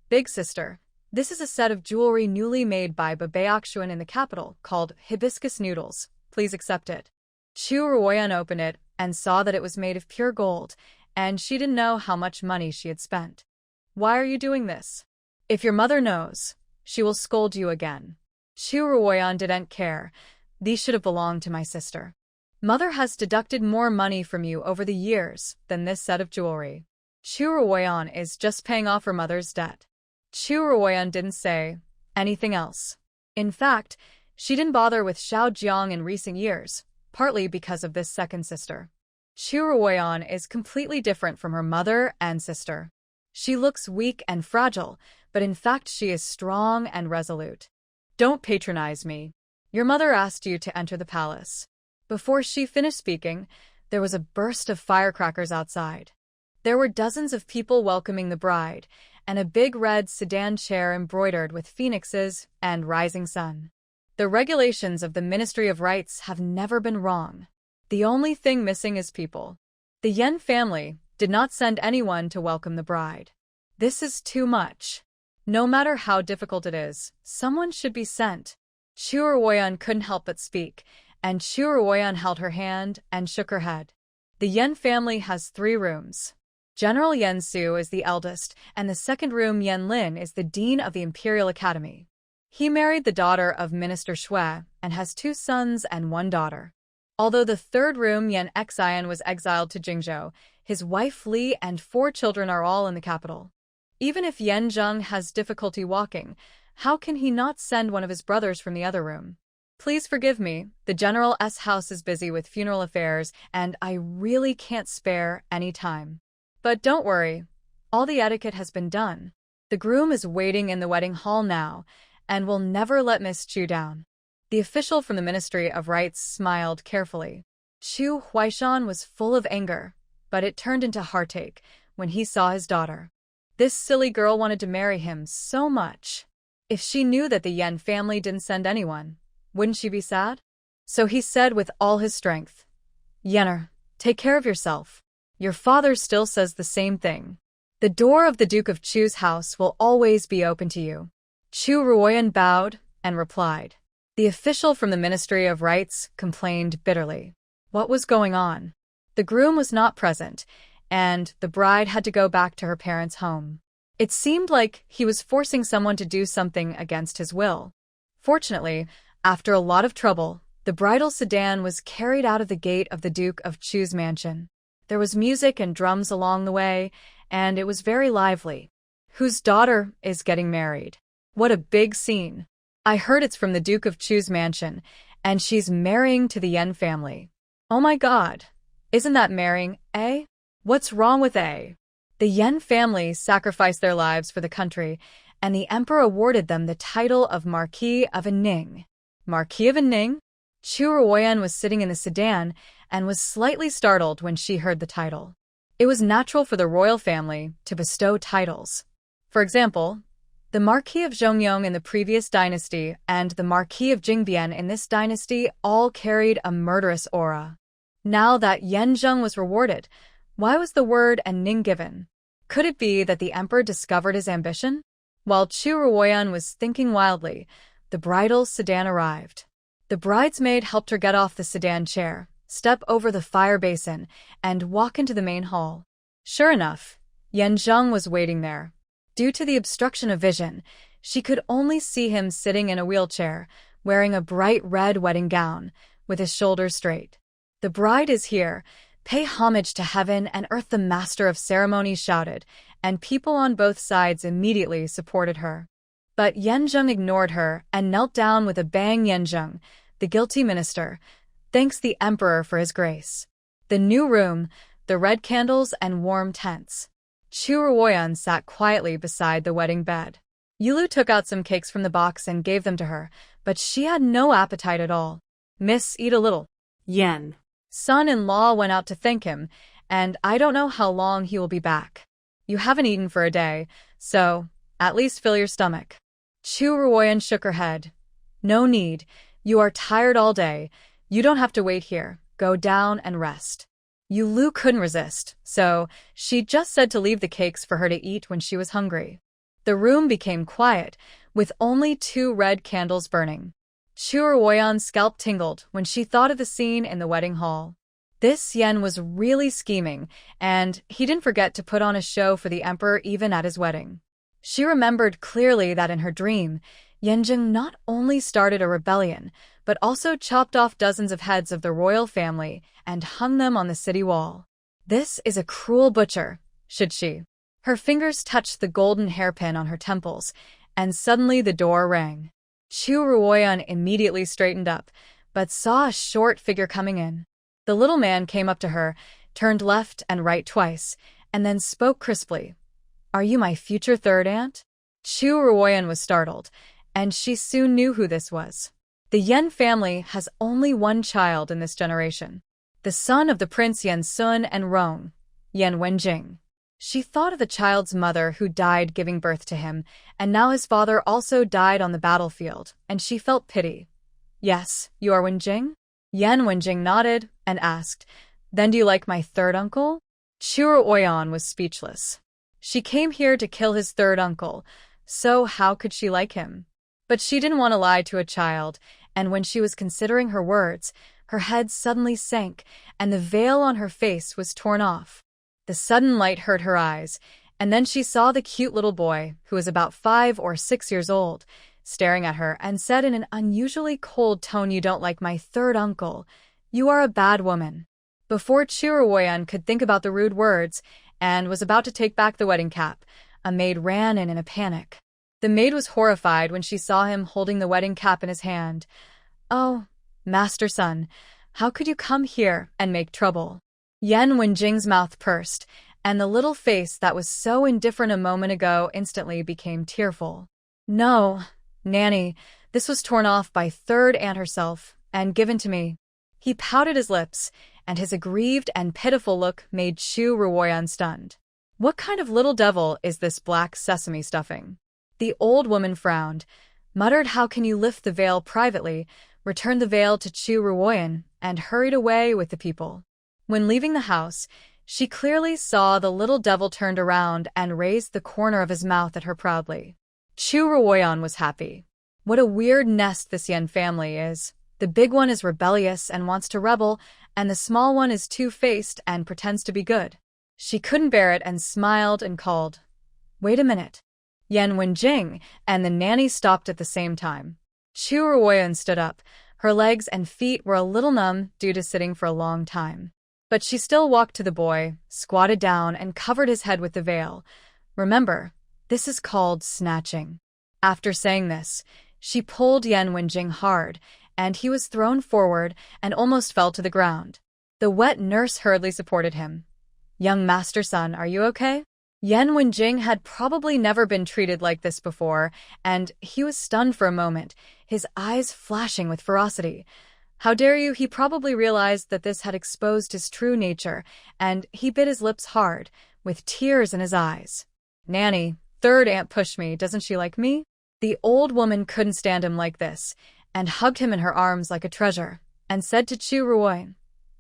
Big sister, this is a set of jewelry newly made by Babayakshuan in the capital, called hibiscus noodles. Please accept it. Chu Ruoyan opened it and saw that it was made of pure gold, and she didn't know how much money she had spent. Why are you doing this? If your mother knows, she will scold you again. Chu Ruoyan didn't care. These should have belonged to my sister. Mother has deducted more money from you over the years than this set of jewelry. Chu Ruoyan is just paying off her mother's debt. Chu Ruoyan didn't say anything else. In fact, she didn't bother with Xiao Jiang in recent years, partly because of this second sister. Chu Ruoyan is completely different from her mother and sister. She looks weak and fragile, but in fact she is strong and resolute. Don't patronize me. Your mother asked you to enter the palace. Before she finished speaking, there was a burst of firecrackers outside. There were dozens of people welcoming the bride, and a big red sedan chair embroidered with phoenixes and rising sun. The regulations of the Ministry of Rites have never been wrong. The only thing missing is people. The Yan family did not send anyone to welcome the bride. This is too much. No matter how difficult it is, someone should be sent. Chu Ruoyan couldn't help but speak, and Chu Ruoyan held her hand and shook her head. The Yan family has 3 rooms. General Yan Su is the eldest, and the second room Yan Lin is the dean of the Imperial Academy. He married the daughter of Minister Shui and has 2 sons and 1 daughter. Although the third room Yan Xian was exiled to Jingzhou, his wife Li and 4 children are all in the capital. Even if Yan Zheng has difficulty walking, how can he not send one of his brothers from the other room? Please forgive me, the general's house is busy with funeral affairs and I really can't spare any time. But don't worry, all the etiquette has been done. The groom is waiting in the wedding hall now and will never let Miss Chu down. The official from the Ministry of Rites smiled carefully. Chu Huaishan was full of anger, but it turned into heartache when he saw his daughter. This silly girl wanted to marry him so much. If she knew that the Yan family didn't send anyone, wouldn't she be sad? So he said with all his strength, "Yenner, take care of yourself. Your father still says the same thing. The door of the Duke of Chu's house will always be open to you." Chu Ruoyan bowed and replied. The official from the Ministry of Rites complained bitterly. What was going on? The groom was not present, and the bride had to go back to her parents' home. It seemed like he was forcing someone to do something against his will. Fortunately, after a lot of trouble, the bridal sedan was carried out of the gate of the Duke of Chu's mansion. There was music and drums along the way, and it was very lively. Whose daughter is getting married? What a big scene. I heard it's from the Duke of Chu's mansion, and she's marrying to the Yan family. Oh my god. Isn't that marrying, eh? What's wrong with A? The Yan family sacrificed their lives for the country, and the emperor awarded them the title of Marquis of Aning. Marquis of Aning? Chu Ruoyan was sitting in the sedan and was slightly startled when she heard the title. It was natural for the royal family to bestow titles. For example, the Marquis of Zhongyong in the previous dynasty and the Marquis of Jingbian in this dynasty all carried a murderous aura. Now that Yan Zheng was rewarded, why was the word Aning given? Could it be that the emperor discovered his ambition? While Chu Ruoyan was thinking wildly, the bridal sedan arrived. The bridesmaid helped her get off the sedan chair, step over the fire basin, and walk into the main hall. Sure enough, Yan Zheng was waiting there. Due to the obstruction of vision, she could only see him sitting in a wheelchair, wearing a bright red wedding gown, with his shoulders straight. The bride is here. Pay homage to heaven and earth, the master of ceremonies shouted, and people on both sides immediately supported her. But Yan Zheng ignored her and knelt down with a bang. Yan Zheng, the guilty minister, thanks the emperor for his grace. The new room, the red candles and warm tents. Chu Ruoyan sat quietly beside the wedding bed. Yulu took out some cakes from the box and gave them to her, but she had no appetite at all. "Miss, eat a little." Yan. Son-in-law went out to thank him, and I don't know how long he will be back. You haven't eaten for a day, so at least fill your stomach. Chu Ruoyan shook her head. No need. You are tired all day. You don't have to wait here. Go down and rest. Yulu couldn't resist, so she just said to leave the cakes for her to eat when she was hungry. The room became quiet, with only 2 red candles burning. Chu Ruoyan's scalp tingled when she thought of the scene in the wedding hall. This Yan was really scheming, and he didn't forget to put on a show for the emperor even at his wedding. She remembered clearly that in her dream, Yan Zheng not only started a rebellion, but also chopped off dozens of heads of the royal family and hung them on the city wall. This is a cruel butcher, should she? Her fingers touched the golden hairpin on her temples, and suddenly the door rang. Chu Ruoyan immediately straightened up, but saw a short figure coming in. The little man came up to her, turned left and right twice, and then spoke crisply. "Are you my future third aunt?" Chu Ruoyan was startled, and she soon knew who this was. The Yan family has only one child in this generation, the son of the Prince Yan Zheng and Rong, Yan Wenjing. She thought of the child's mother who died giving birth to him, and now his father also died on the battlefield, and she felt pity. "Yes, you are Wenjing?" Yan Wenjing nodded and asked, "Then do you like my third uncle?" Chu Ruoyan was speechless. She came here to kill his third uncle, so how could she like him? But she didn't want to lie to a child, and when she was considering her words, her head suddenly sank, and the veil on her face was torn off. The sudden light hurt her eyes, and then she saw the cute little boy, who was about 5 or 6 years old, staring at her and said in an unusually cold tone, "You don't like my third uncle. You are a bad woman." Before Chu Ruoyan could think about the rude words, and was about to take back the wedding cap, a maid ran in a panic. The maid was horrified when she saw him holding the wedding cap in his hand. "Oh, master son, how could you come here and make trouble?" Yan Wenjing's mouth pursed, and the little face that was so indifferent a moment ago instantly became tearful. "No, Nanny, this was torn off by third aunt herself and given to me." He pouted his lips, and his aggrieved and pitiful look made Chu Ruoyan stunned. "What kind of little devil is this black sesame stuffing?" The old woman frowned, muttered, "How can you lift the veil privately?" returned the veil to Chu Ruoyan, and hurried away with the people. When leaving the house, she clearly saw the little devil turned around and raised the corner of his mouth at her proudly. Chu Ruoyan was happy. What a weird nest this Yan family is. The big one is rebellious and wants to rebel, and the small one is two-faced and pretends to be good. She couldn't bear it and smiled and called, "Wait a minute." Yan Wenjing and the nanny stopped at the same time. Chu Ruoyan stood up. Her legs and feet were a little numb due to sitting for a long time. But she still walked to the boy, squatted down, and covered his head with the veil. "Remember, this is called snatching." After saying this, she pulled Yan Wenjing hard, and he was thrown forward and almost fell to the ground. The wet nurse hurriedly supported him. "Young master son, are you okay?" Yan Wenjing had probably never been treated like this before, and he was stunned for a moment, his eyes flashing with ferocity. How dare you? He probably realized that this had exposed his true nature, and he bit his lips hard, with tears in his eyes. "Nanny, third aunt pushed me. Doesn't she like me?" The old woman couldn't stand him like this, and hugged him in her arms like a treasure, and said to Chu Ruoyan,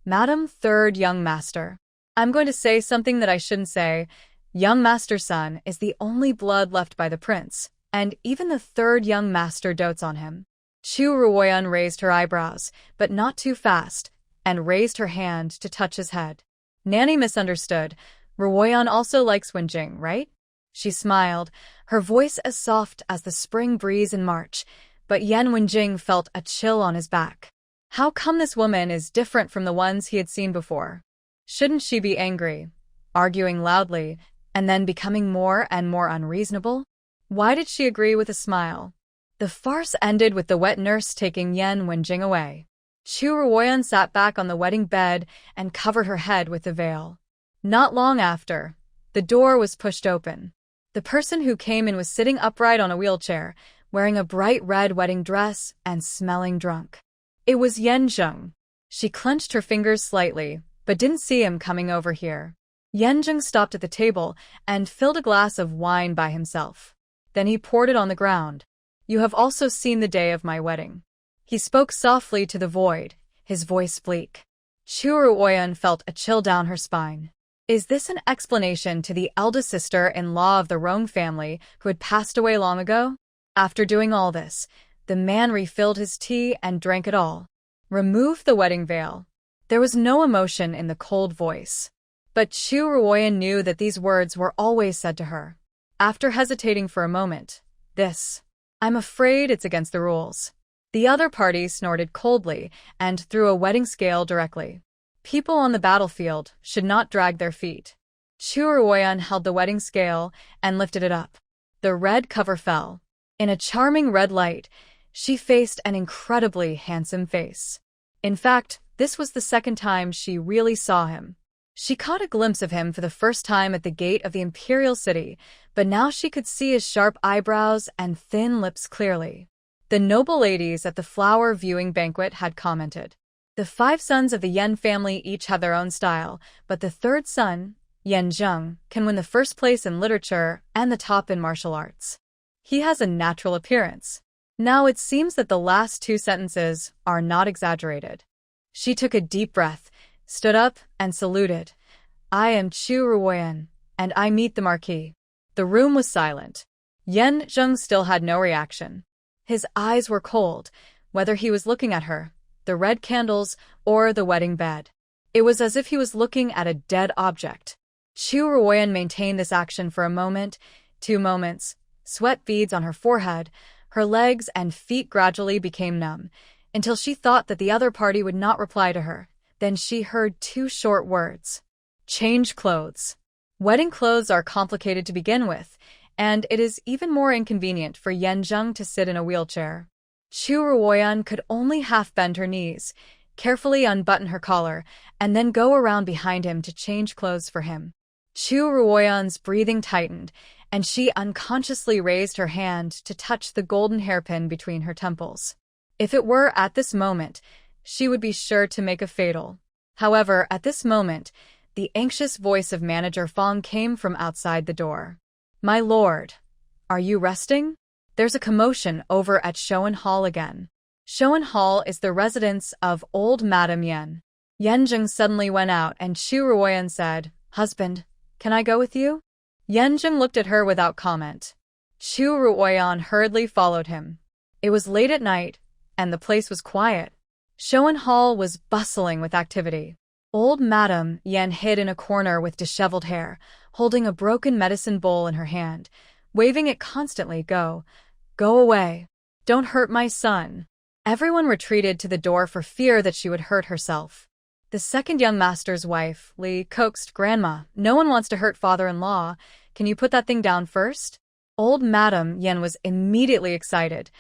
"Madam third young master, I'm going to say something that I shouldn't say. Young master's son is the only blood left by the prince, and even the third young master dotes on him." Chu Ruoyan raised her eyebrows, but not too fast, and raised her hand to touch his head. Nanny misunderstood. "Ruoyan also likes Wenjing, right?" She smiled, her voice as soft as the spring breeze in March, but Yan Wenjing felt a chill on his back. How come this woman is different from the ones he had seen before? Shouldn't she be angry, arguing loudly, and then becoming more and more unreasonable? Why did she agree with a smile? The farce ended with the wet nurse taking Yan Wenjing away. Chu Ruoyan sat back on the wedding bed and covered her head with the veil. Not long after, the door was pushed open. The person who came in was sitting upright on a wheelchair, wearing a bright red wedding dress and smelling drunk. It was Yan Zheng. She clenched her fingers slightly, but didn't see him coming over here. Yan Zheng stopped at the table and filled a glass of wine by himself. Then he poured it on the ground. "You have also seen the day of my wedding." He spoke softly to the void, his voice bleak. Chu Ruoyan felt a chill down her spine. Is this an explanation to the eldest sister-in-law of the Rong family who had passed away long ago? After doing all this, the man refilled his tea and drank it all. "Remove the wedding veil." There was no emotion in the cold voice. But Chu Ruoyan knew that these words were always said to her. After hesitating for a moment, I'm afraid it's against the rules. The other party snorted coldly and threw a wedding scale directly. People on the battlefield should not drag their feet. Chu Ruoyan held the wedding scale and lifted it up. The red cover fell. In a charming red light, she faced an incredibly handsome face. In fact, this was the second time she really saw him. She caught a glimpse of him for the first time at the gate of the Imperial city, but now she could see his sharp eyebrows and thin lips clearly. The noble ladies at the flower viewing banquet had commented. The 5 sons of the Yan family each have their own style, but the third son, Yan Zheng, can win the first place in literature and the top in martial arts. He has a natural appearance. Now it seems that the last 2 sentences are not exaggerated. She took a deep breath, stood up, and saluted. I am Chu Ruoyan, and I meet the Marquis. The room was silent. Yan Zheng still had no reaction. His eyes were cold, whether he was looking at her, the red candles, or the wedding bed. It was as if he was looking at a dead object. Chu Ruoyan maintained this action for a moment, 2 moments, sweat beads on her forehead, her legs and feet gradually became numb, until she thought that the other party would not reply to her. Then she heard 2 short words. Change clothes. Wedding clothes are complicated to begin with, and it is even more inconvenient for Yan Zheng to sit in a wheelchair. Chu Ruoyan could only half bend her knees, carefully unbutton her collar, and then go around behind him to change clothes for him. Chu Ruoyan's breathing tightened, and she unconsciously raised her hand to touch the golden hairpin between her temples. If it were at this moment, she would be sure to make a fatal. However, at this moment, the anxious voice of Manager Fong came from outside the door. My lord, are you resting? There's a commotion over at Showdown Hall again. Showdown Hall is the residence of old Madame Yan. Yan Zheng suddenly went out and Chu Ruoyan said, Husband, can I go with you? Yan Zheng looked at her without comment. Chu Ruoyan hurriedly followed him. It was late at night, and the place was quiet. Showdown Hall was bustling with activity. Old Madame Yan hid in a corner with disheveled hair, holding a broken medicine bowl in her hand, waving it constantly. Go away. Don't hurt my son. Everyone retreated to the door for fear that she would hurt herself. The second young master's wife, Li, coaxed Grandma. No one wants to hurt father-in-law. Can you put that thing down first? Old Madame Yan was immediately excited.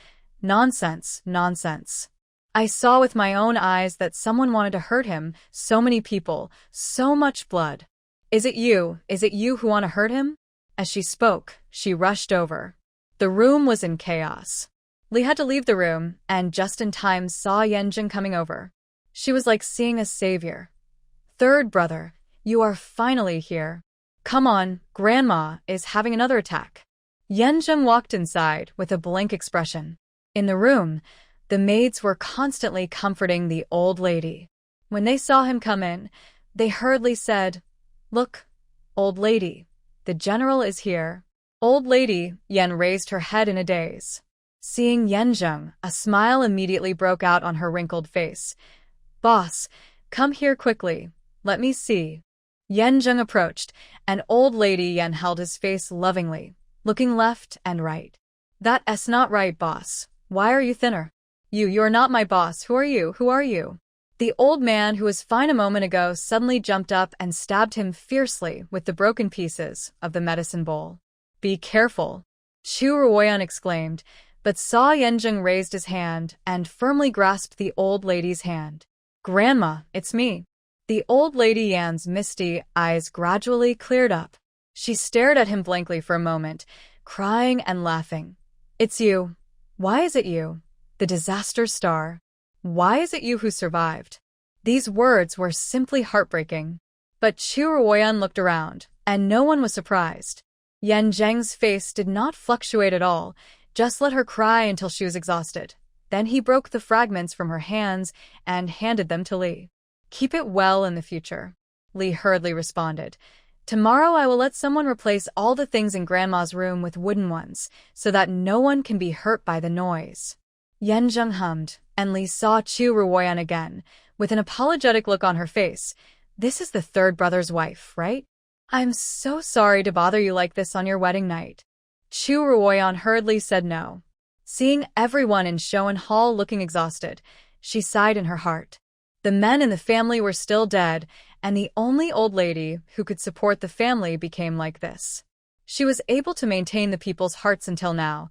Nonsense, nonsense. I saw with my own eyes that someone wanted to hurt him. So many people, so much blood. Is it you who want to hurt him? As she spoke, she rushed over. The room was in chaos. Li had to leave the room, and just in time saw Yan Zheng coming over. She was like seeing a savior. Third brother, you are finally here. Come on, Grandma is having another attack. Yan Zheng walked inside with a blank expression. In the room, the maids were constantly comforting the old lady. When they saw him come in, they hurriedly said, Look, old lady, the general is here. Old lady, Yan raised her head in a daze. Seeing Yan Zheng, a smile immediately broke out on her wrinkled face. Boss, come here quickly. Let me see. Yan Zheng approached, and old lady Yan held his face lovingly, looking left and right. That's not right, boss. Why are you thinner? You're not my boss. Who are you? Who are you? The old man who was fine a moment ago suddenly jumped up and stabbed him fiercely with the broken pieces of the medicine bowl. Be careful, Chu Ruoyan exclaimed, but saw Yan Zheng raised his hand and firmly grasped the old lady's hand. Grandma, it's me. The old lady Yan's misty eyes gradually cleared up. She stared at him blankly for a moment, crying and laughing. It's you. Why is it you? The disaster star. Why is it you who survived? These words were simply heartbreaking. But Chu Ruoyan looked around, and no one was surprised. Yan Zheng's face did not fluctuate at all, just let her cry until she was exhausted. Then he broke the fragments from her hands and handed them to Li. Keep it well in the future, Li hurriedly responded. Tomorrow I will let someone replace all the things in Grandma's room with wooden ones, so that no one can be hurt by the noise. Yan Zheng hummed, and Li saw Chu Ruoyan again, with an apologetic look on her face. This is the third brother's wife, right? I'm so sorry to bother you like this on your wedding night. Chu Ruoyan hurriedly said no. Seeing everyone in Showan Hall looking exhausted, she sighed in her heart. The men in the family were still dead, and the only old lady who could support the family became like this. She was able to maintain the people's hearts until now,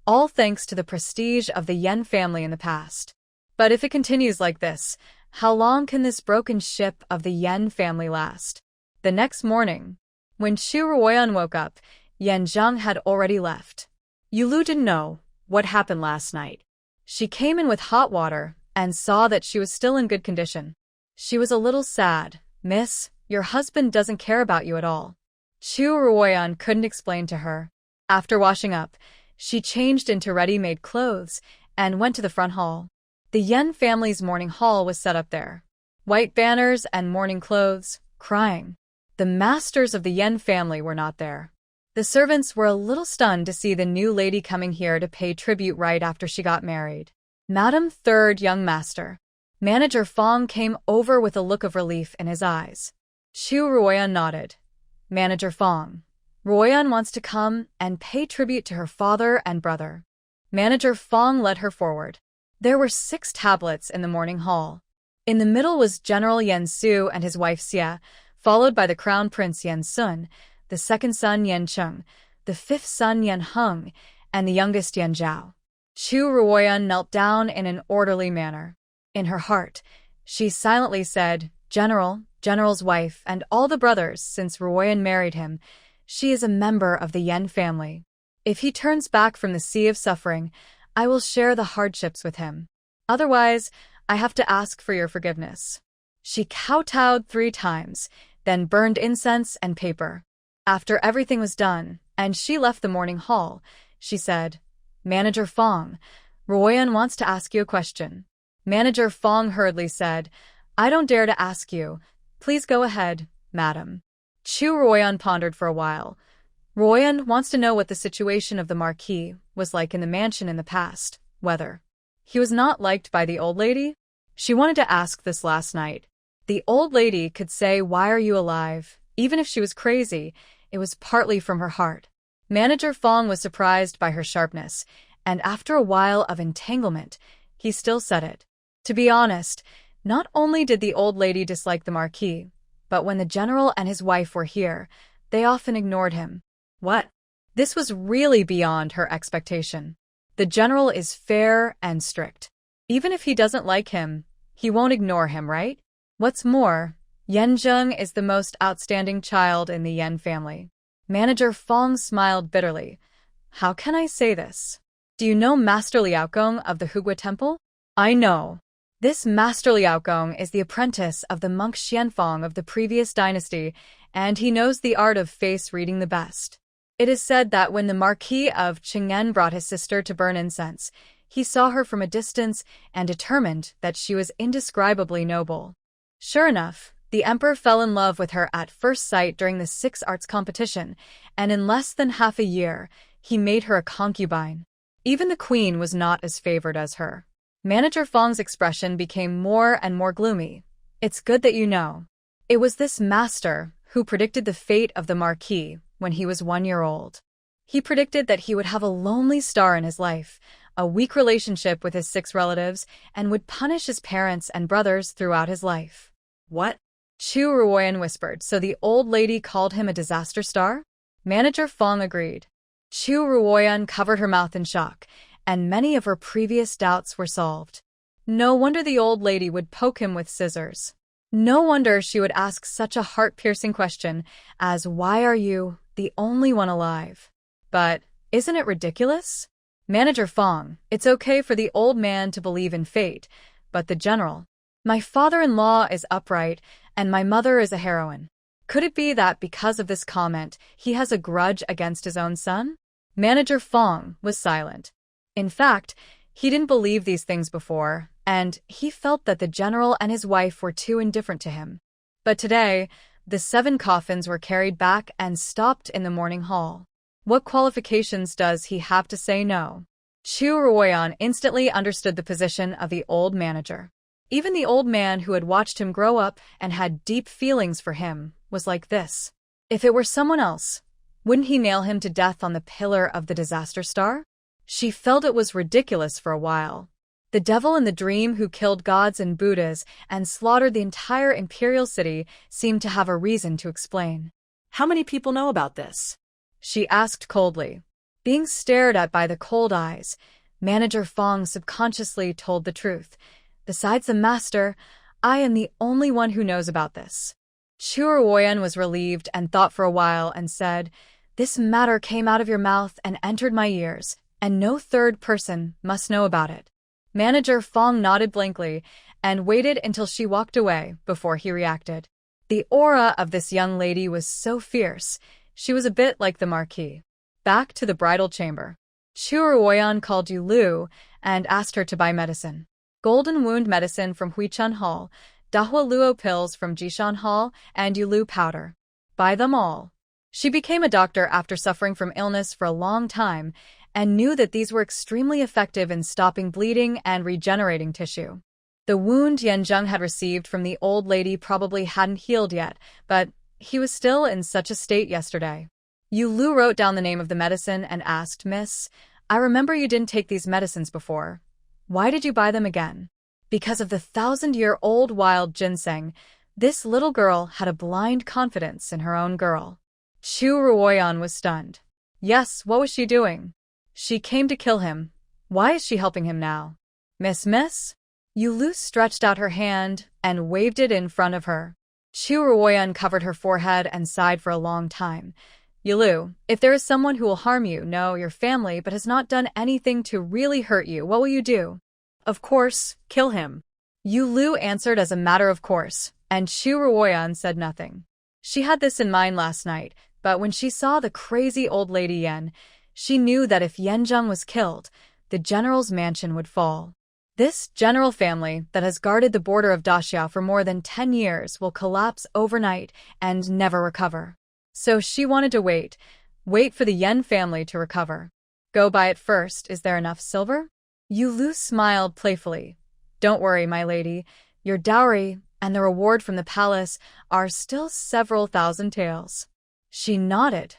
all thanks to the prestige of the Yan family in the past. But if it continues like this, how long can this broken ship of the Yan family last? The next morning, when Chu Ruoyan woke up, Yan Zheng had already left. Yulu didn't know what happened last night. She came in with hot water and saw that she was still in good condition. She was a little sad. Miss, your husband doesn't care about you at all. Chu Ruoyan couldn't explain to her. After washing up, she changed into ready-made clothes and went to the front hall. The Yan family's mourning hall was set up there. White banners and mourning clothes, crying. The masters of the Yan family were not there. The servants were a little stunned to see the new lady coming here to pay tribute right after she got married. Madam Third Young Master. Manager Fong came over with a look of relief in his eyes. Chu Ruoyan nodded. Manager Fong. Ruoyan wants to come and pay tribute to her father and brother. Manager Fong led her forward. There were 6 tablets in the mourning hall. In the middle was General Yan Su and his wife Xia, followed by the Crown Prince Yan Sun, the second son Yan Cheng, the 5th son Yan Heng, and the youngest Yan Zhao. Chu Ruoyan knelt down in an orderly manner. In her heart, she silently said, General's wife, and all the brothers since Ruoyan married him, she is a member of the Yan family. If he turns back from the sea of suffering, I will share the hardships with him. Otherwise, I have to ask for your forgiveness. She kowtowed 3 times, then burned incense and paper. After everything was done, and she left the mourning hall, she said, Manager Fong, Ruoyan wants to ask you a question. Manager Fong hurriedly said, I don't dare to ask you. Please go ahead, madam. Chu Ruoyan pondered for a while. Ruoyan wants to know what the situation of the Marquis was like in the mansion in the past, whether he was not liked by the old lady. She wanted to ask this last night. The old lady could say, why are you alive? Even if she was crazy, it was partly from her heart. Manager Fong was surprised by her sharpness, and after a while of entanglement, he still said it. To be honest, not only did the old lady dislike the Marquis, but when the general and his wife were here, they often ignored him. What? This was really beyond her expectation. The general is fair and strict. Even if he doesn't like him, he won't ignore him, right? What's more, Yan Zheng is the most outstanding child in the Yan family. Manager Fong smiled bitterly. How can I say this? Do you know Master Liao of the Hugua Temple? I know. This Master Liao is the apprentice of the monk Xianfang of the previous dynasty, and he knows the art of face reading the best. It is said that when the Marquis of Cheng'en brought his sister to burn incense, he saw her from a distance and determined that she was indescribably noble. Sure enough, the emperor fell in love with her at first sight during the 6 arts competition, and in less than half a year, he made her a concubine. Even the queen was not as favored as her. Manager Fong's expression became more and more gloomy. It's good that you know. It was this master who predicted the fate of the Marquis when he was 1 year old. He predicted that he would have a lonely star in his life, a weak relationship with his 6 relatives, and would punish his parents and brothers throughout his life. What? Chu Ruoyan whispered, so the old lady called him a disaster star? Manager Fong agreed. Chu Ruoyan covered her mouth in shock, and many of her previous doubts were solved. No wonder the old lady would poke him with scissors. No wonder she would ask such a heart-piercing question as, why are you the only one alive? But isn't it ridiculous? Manager Fong, it's okay for the old man to believe in fate, but the general. My father-in-law is upright, and my mother is a heroine. Could it be that because of this comment, he has a grudge against his own son? Manager Fong was silent. In fact, he didn't believe these things before, and he felt that the general and his wife were too indifferent to him. But today, the 7 coffins were carried back and stopped in the mourning hall. What qualifications does he have to say no? Chu Ruoyan instantly understood the position of the old manager. Even the old man who had watched him grow up and had deep feelings for him was like this. If it were someone else, Wouldn't he nail him to death on the pillar of the disaster star? She felt it was ridiculous for a while. The devil in the dream who killed gods and Buddhas and slaughtered the entire Imperial city seemed to have a reason to explain. How many people know about this? She asked coldly. Being stared at by the cold eyes, Manager Fong subconsciously told the truth. Besides the master, I am the only one who knows about this. Chu Ruoyan was relieved and thought for a while and said, "This matter came out of your mouth and entered my ears, and no third person must know about it." Manager Fong nodded blankly and waited until she walked away before he reacted. The aura of this young lady was so fierce, she was a bit like the Marquis. Back to the bridal chamber. Chu Ruoyan called Yu Lu and asked her to buy medicine. Golden wound medicine from Huichun Hall, Dahua Luo pills from Jishan Hall, and Yu Lu powder. Buy them all. She became a doctor after suffering from illness for a long time and knew that these were extremely effective in stopping bleeding and regenerating tissue. The wound Yan Zheng had received from the old lady probably hadn't healed yet, but he was still in such a state yesterday. Yu Lu wrote down the name of the medicine and asked, "Miss, I remember you didn't take these medicines before. Why did you buy them again?" Because of the 1,000-year-old wild ginseng, this little girl had a blind confidence in her own girl. Chu Ruoyan was stunned. Yes, what was she doing? She came to kill him. Why is she helping him now? Miss? Yu Lu stretched out her hand and waved it in front of her. Chu Ruoyan covered her forehead and sighed for a long time. Yu Lu, if there is someone who will harm you, no, your family, but has not done anything to really hurt you, what will you do? Of course, kill him. Yu Lu answered as a matter of course, and Chu Ruoyan said nothing. She had this in mind last night, but when she saw the crazy old lady Yan, she knew that if Yan Zheng was killed, the general's mansion would fall. This general family that has guarded the border of Daxia for more than 10 years will collapse overnight and never recover. So she wanted to wait for the Yan family to recover. Go buy it first. Is there enough silver? Yu Lu smiled playfully. Don't worry, my lady. Your dowry and the reward from the palace are still several thousand taels. She nodded,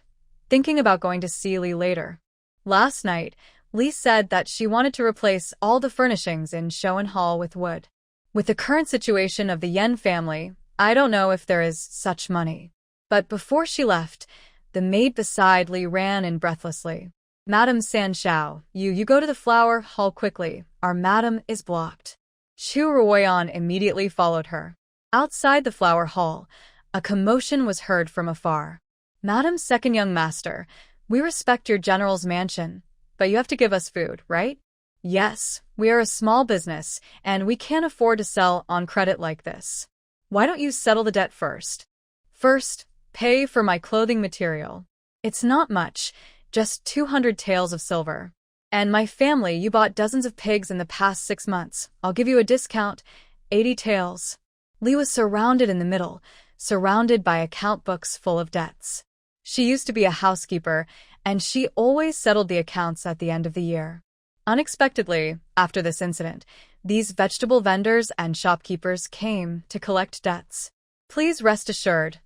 thinking about going to see Li later. Last night, Li said that she wanted to replace all the furnishings in Showdown Hall with wood. With the current situation of the Yan family, I don't know if there is such money. But before she left, the maid beside Li ran in breathlessly. Madam San Shao, you go to the flower hall quickly. Our madam is blocked. Chu Ruoyan immediately followed her. Outside the flower hall, a commotion was heard from afar. Madam Second Young Master, we respect your general's mansion, but you have to give us food, right? Yes, we are a small business, and we can't afford to sell on credit like this. Why don't you settle the debt first? First, pay for my clothing material. It's not much, just 200 taels of silver. And my family, you bought dozens of pigs in the past 6 months. I'll give you a discount, 80 taels. Li was surrounded in the middle, surrounded by account books full of debts. She used to be a housekeeper, and she always settled the accounts at the end of the year. Unexpectedly, after this incident, these vegetable vendors and shopkeepers came to collect debts. Please rest assured.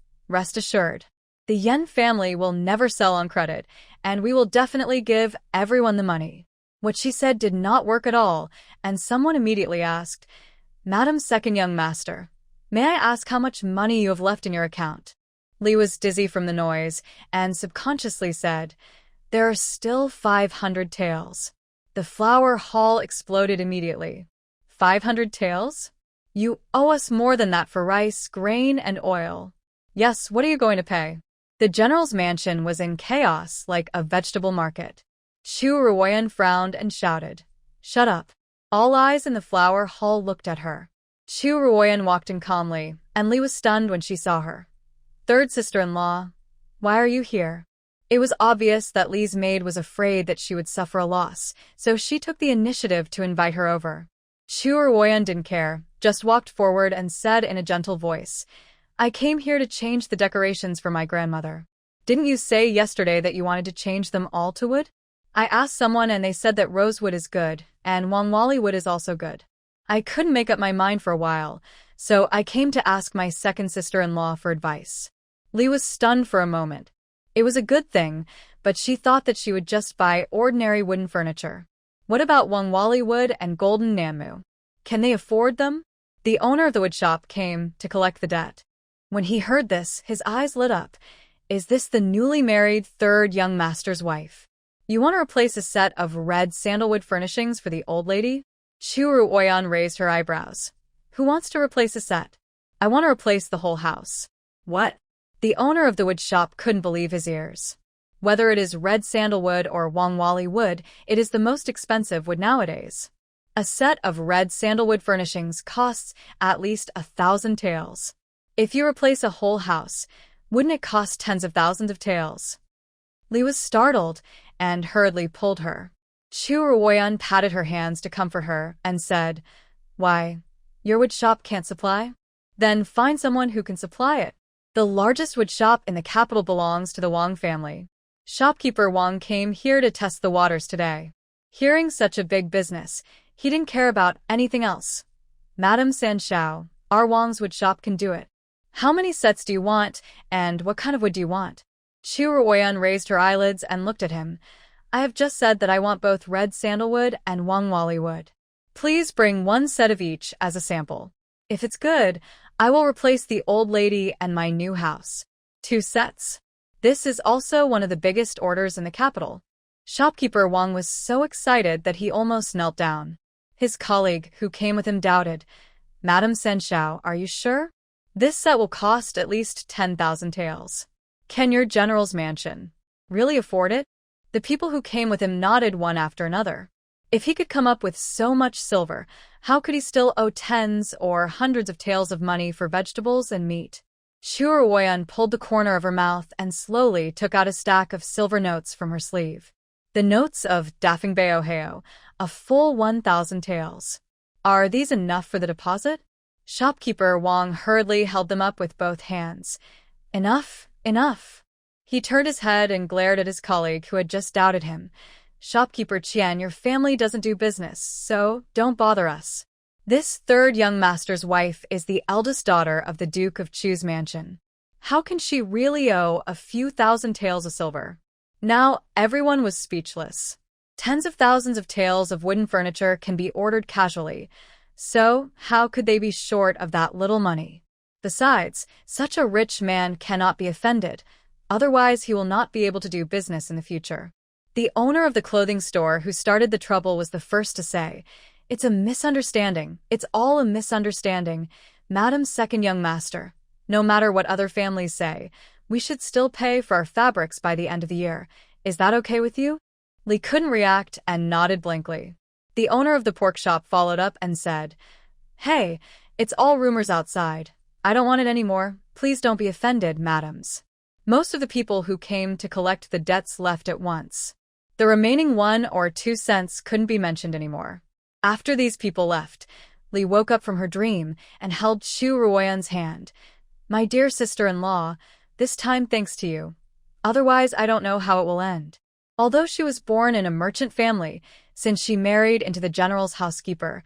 The Yan family will never sell on credit, and we will definitely give everyone the money. What she said did not work at all, and someone immediately asked, Madam Second Young Master, may I ask how much money you have left in your account? Li was dizzy from the noise and subconsciously said, there are still 500 taels. The flower hall exploded immediately. 500 taels? You owe us more than that for rice, grain, and oil. Yes, what are you going to pay? The general's mansion was in chaos like a vegetable market. Chu Ruoyan frowned and shouted, shut up. All eyes in the flower hall looked at her. Chu Ruoyan walked in calmly, and Li was stunned when she saw her. Third sister-in-law, why are you here? It was obvious that Li's maid was afraid that she would suffer a loss, so she took the initiative to invite her over. Chu Ruoyan didn't care, just walked forward and said in a gentle voice, I came here to change the decorations for my grandmother. Didn't you say yesterday that you wanted to change them all to wood? I asked someone and they said that rosewood is good, and Wangwali wood is also good. I couldn't make up my mind for a while, so I came to ask my second sister-in-law for advice. Li was stunned for a moment. It was a good thing, but she thought that she would just buy ordinary wooden furniture. What about Wangwali wood and golden Namu? Can they afford them? The owner of the woodshop came to collect the debt. When he heard this, his eyes lit up. Is this the newly married third young master's wife? You want to replace a set of red sandalwood furnishings for the old lady? Chu Ruoyan raised her eyebrows. Who wants to replace a set? I want to replace the whole house. What? The owner of the wood shop couldn't believe his ears. Whether it is red sandalwood or Wangwali wood, it is the most expensive wood nowadays. A set of red sandalwood furnishings costs at least 1,000 taels. If you replace a whole house, wouldn't it cost tens of thousands of taels? Li was startled and hurriedly pulled her. Chu Ruoyan patted her hands to comfort her and said, Why, your wood shop can't supply? Then find someone who can supply it. The largest wood shop in the capital belongs to the Wang family. Shopkeeper Wang came here to test the waters today. Hearing such a big business, he didn't care about anything else. Madam Sanshao, our Wang's wood shop can do it. How many sets do you want, and what kind of wood do you want? Chu Ruoyan raised her eyelids and looked at him. I have just said that I want both red sandalwood and Wangwali wood. Please bring one set of each as a sample. If it's good, I will replace the old lady and my new house. 2 sets. This is also one of the biggest orders in the capital. Shopkeeper Wang was so excited that he almost knelt down. His colleague, who came with him, doubted. Madam Sanshao, are you sure? This set will cost at least 10,000 taels. Can your general's mansion really afford it? The people who came with him nodded one after another. If he could come up with so much silver, how could he still owe tens or hundreds of taels of money for vegetables and meat? Chu Ruoyan pulled the corner of her mouth and slowly took out a stack of silver notes from her sleeve. The notes of Dafengbao Heo, a full 1,000 taels. Are these enough for the deposit? Shopkeeper Wang hurriedly held them up with both hands. Enough, enough. He turned his head and glared at his colleague who had just doubted him. Shopkeeper Qian, your family doesn't do business, so don't bother us. This third young master's wife is the eldest daughter of the Duke of Chu's mansion. How can she really owe a few thousand taels of silver? Now everyone was speechless. Tens of thousands of taels of wooden furniture can be ordered casually, so how could they be short of that little money? Besides, such a rich man cannot be offended, otherwise he will not be able to do business in the future. The owner of the clothing store who started the trouble was the first to say, It's a misunderstanding. It's all a misunderstanding. Madam's second young master. No matter what other families say, we should still pay for our fabrics by the end of the year. Is that okay with you? Li couldn't react and nodded blankly. The owner of the pork shop followed up and said, Hey, it's all rumors outside. I don't want it anymore. Please don't be offended, madams. Most of the people who came to collect the debts left at once. The remaining 1 or 2 cents couldn't be mentioned anymore. After these people left, Li woke up from her dream and held Chu Ruoyan's hand. My dear sister-in-law, this time thanks to you. Otherwise, I don't know how it will end. Although she was born in a merchant family, since she married into the general's housekeeper,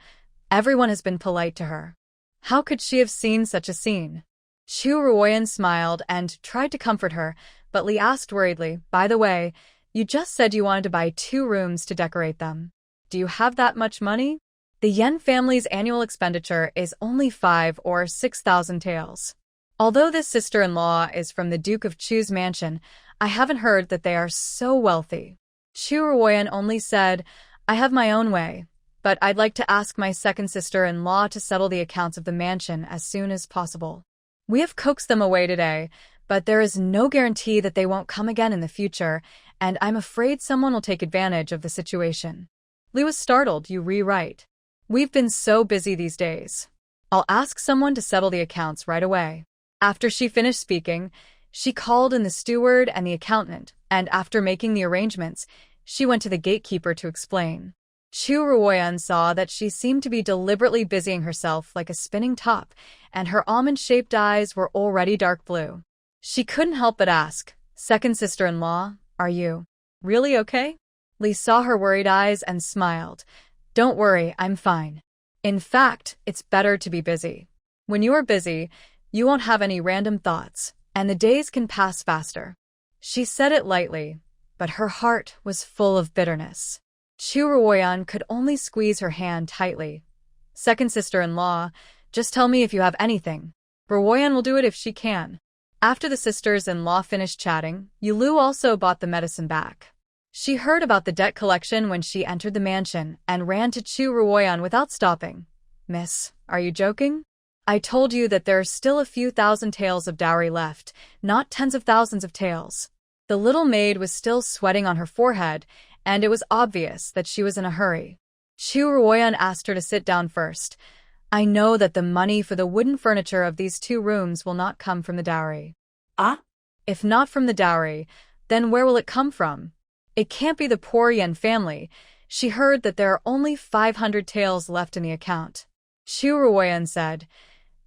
everyone has been polite to her. How could she have seen such a scene? Chu Ruoyan smiled and tried to comfort her, but Li asked worriedly, By the way, you just said you wanted to buy 2 rooms to decorate them. Do you have that much money? The Yan family's annual expenditure is only 5 or 6,000 taels. Although this sister-in-law is from the Duke of Chu's mansion, I haven't heard that they are so wealthy. Chu Ruoyan only said, I have my own way, but I'd like to ask my second sister-in-law to settle the accounts of the mansion as soon as possible. We have coaxed them away today, but there is no guarantee that they won't come again in the future, and I'm afraid someone will take advantage of the situation. Li was startled. You rewrite. We've been so busy these days. I'll ask someone to settle the accounts right away. After she finished speaking, she called in the steward and the accountant, and after making the arrangements, she went to the gatekeeper to explain. Chu Ruoyan saw that she seemed to be deliberately busying herself like a spinning top, and her almond-shaped eyes were already dark blue. She couldn't help but ask, Second sister-in-law, are you really okay? Li saw her worried eyes and smiled. Don't worry, I'm fine. In fact, it's better to be busy. When you are busy, you won't have any random thoughts, and the days can pass faster. She said it lightly, but her heart was full of bitterness. Chu Ruoyan could only squeeze her hand tightly. Second sister-in-law, just tell me if you have anything. Ruoyan will do it if she can. After the sisters-in-law finished chatting, Yulu also bought the medicine back. She heard about the debt collection when she entered the mansion and ran to Chu Ruoyan without stopping. Miss, are you joking? I told you that there are still a few thousand taels of dowry left, not tens of thousands of taels. The little maid was still sweating on her forehead, and it was obvious that she was in a hurry. Chu Ruoyan asked her to sit down first. I know that the money for the wooden furniture of these 2 rooms will not come from the dowry. Ah? If not from the dowry, then where will it come from? It can't be the poor Yan family. She heard that there are only 500 taels left in the account. Chu Ruoyan said,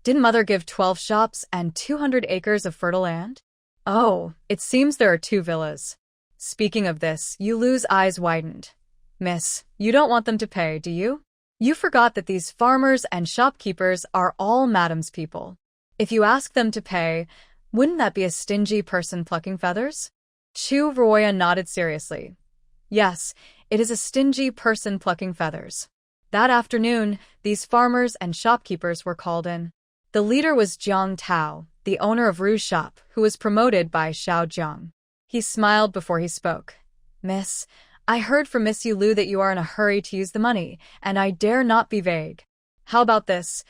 Didn't mother give 12 shops and 200 acres of fertile land? Oh, it seems there are 2 villas. Speaking of this, Yulu's eyes widened. Miss, you don't want them to pay, do you? You forgot that these farmers and shopkeepers are all madam's people. If you ask them to pay, wouldn't that be a stingy person plucking feathers? Chu Ruoyan nodded seriously. Yes, it is a stingy person plucking feathers. That afternoon, these farmers and shopkeepers were called in. The leader was Jiang Tao, the owner of Ru's shop, who was promoted by Xiao Jiang. He smiled before he spoke. Miss, I heard from Miss Yulu that you are in a hurry to use the money, and I dare not be vague. How about this?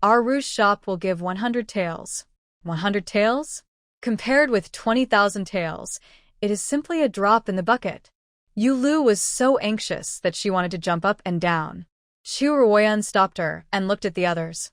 Our Ru's shop will give 100 taels. 100 taels? Compared with 20,000 taels, it is simply a drop in the bucket. Yulu was so anxious that she wanted to jump up and down. Chu Ruoyan stopped her and looked at the others.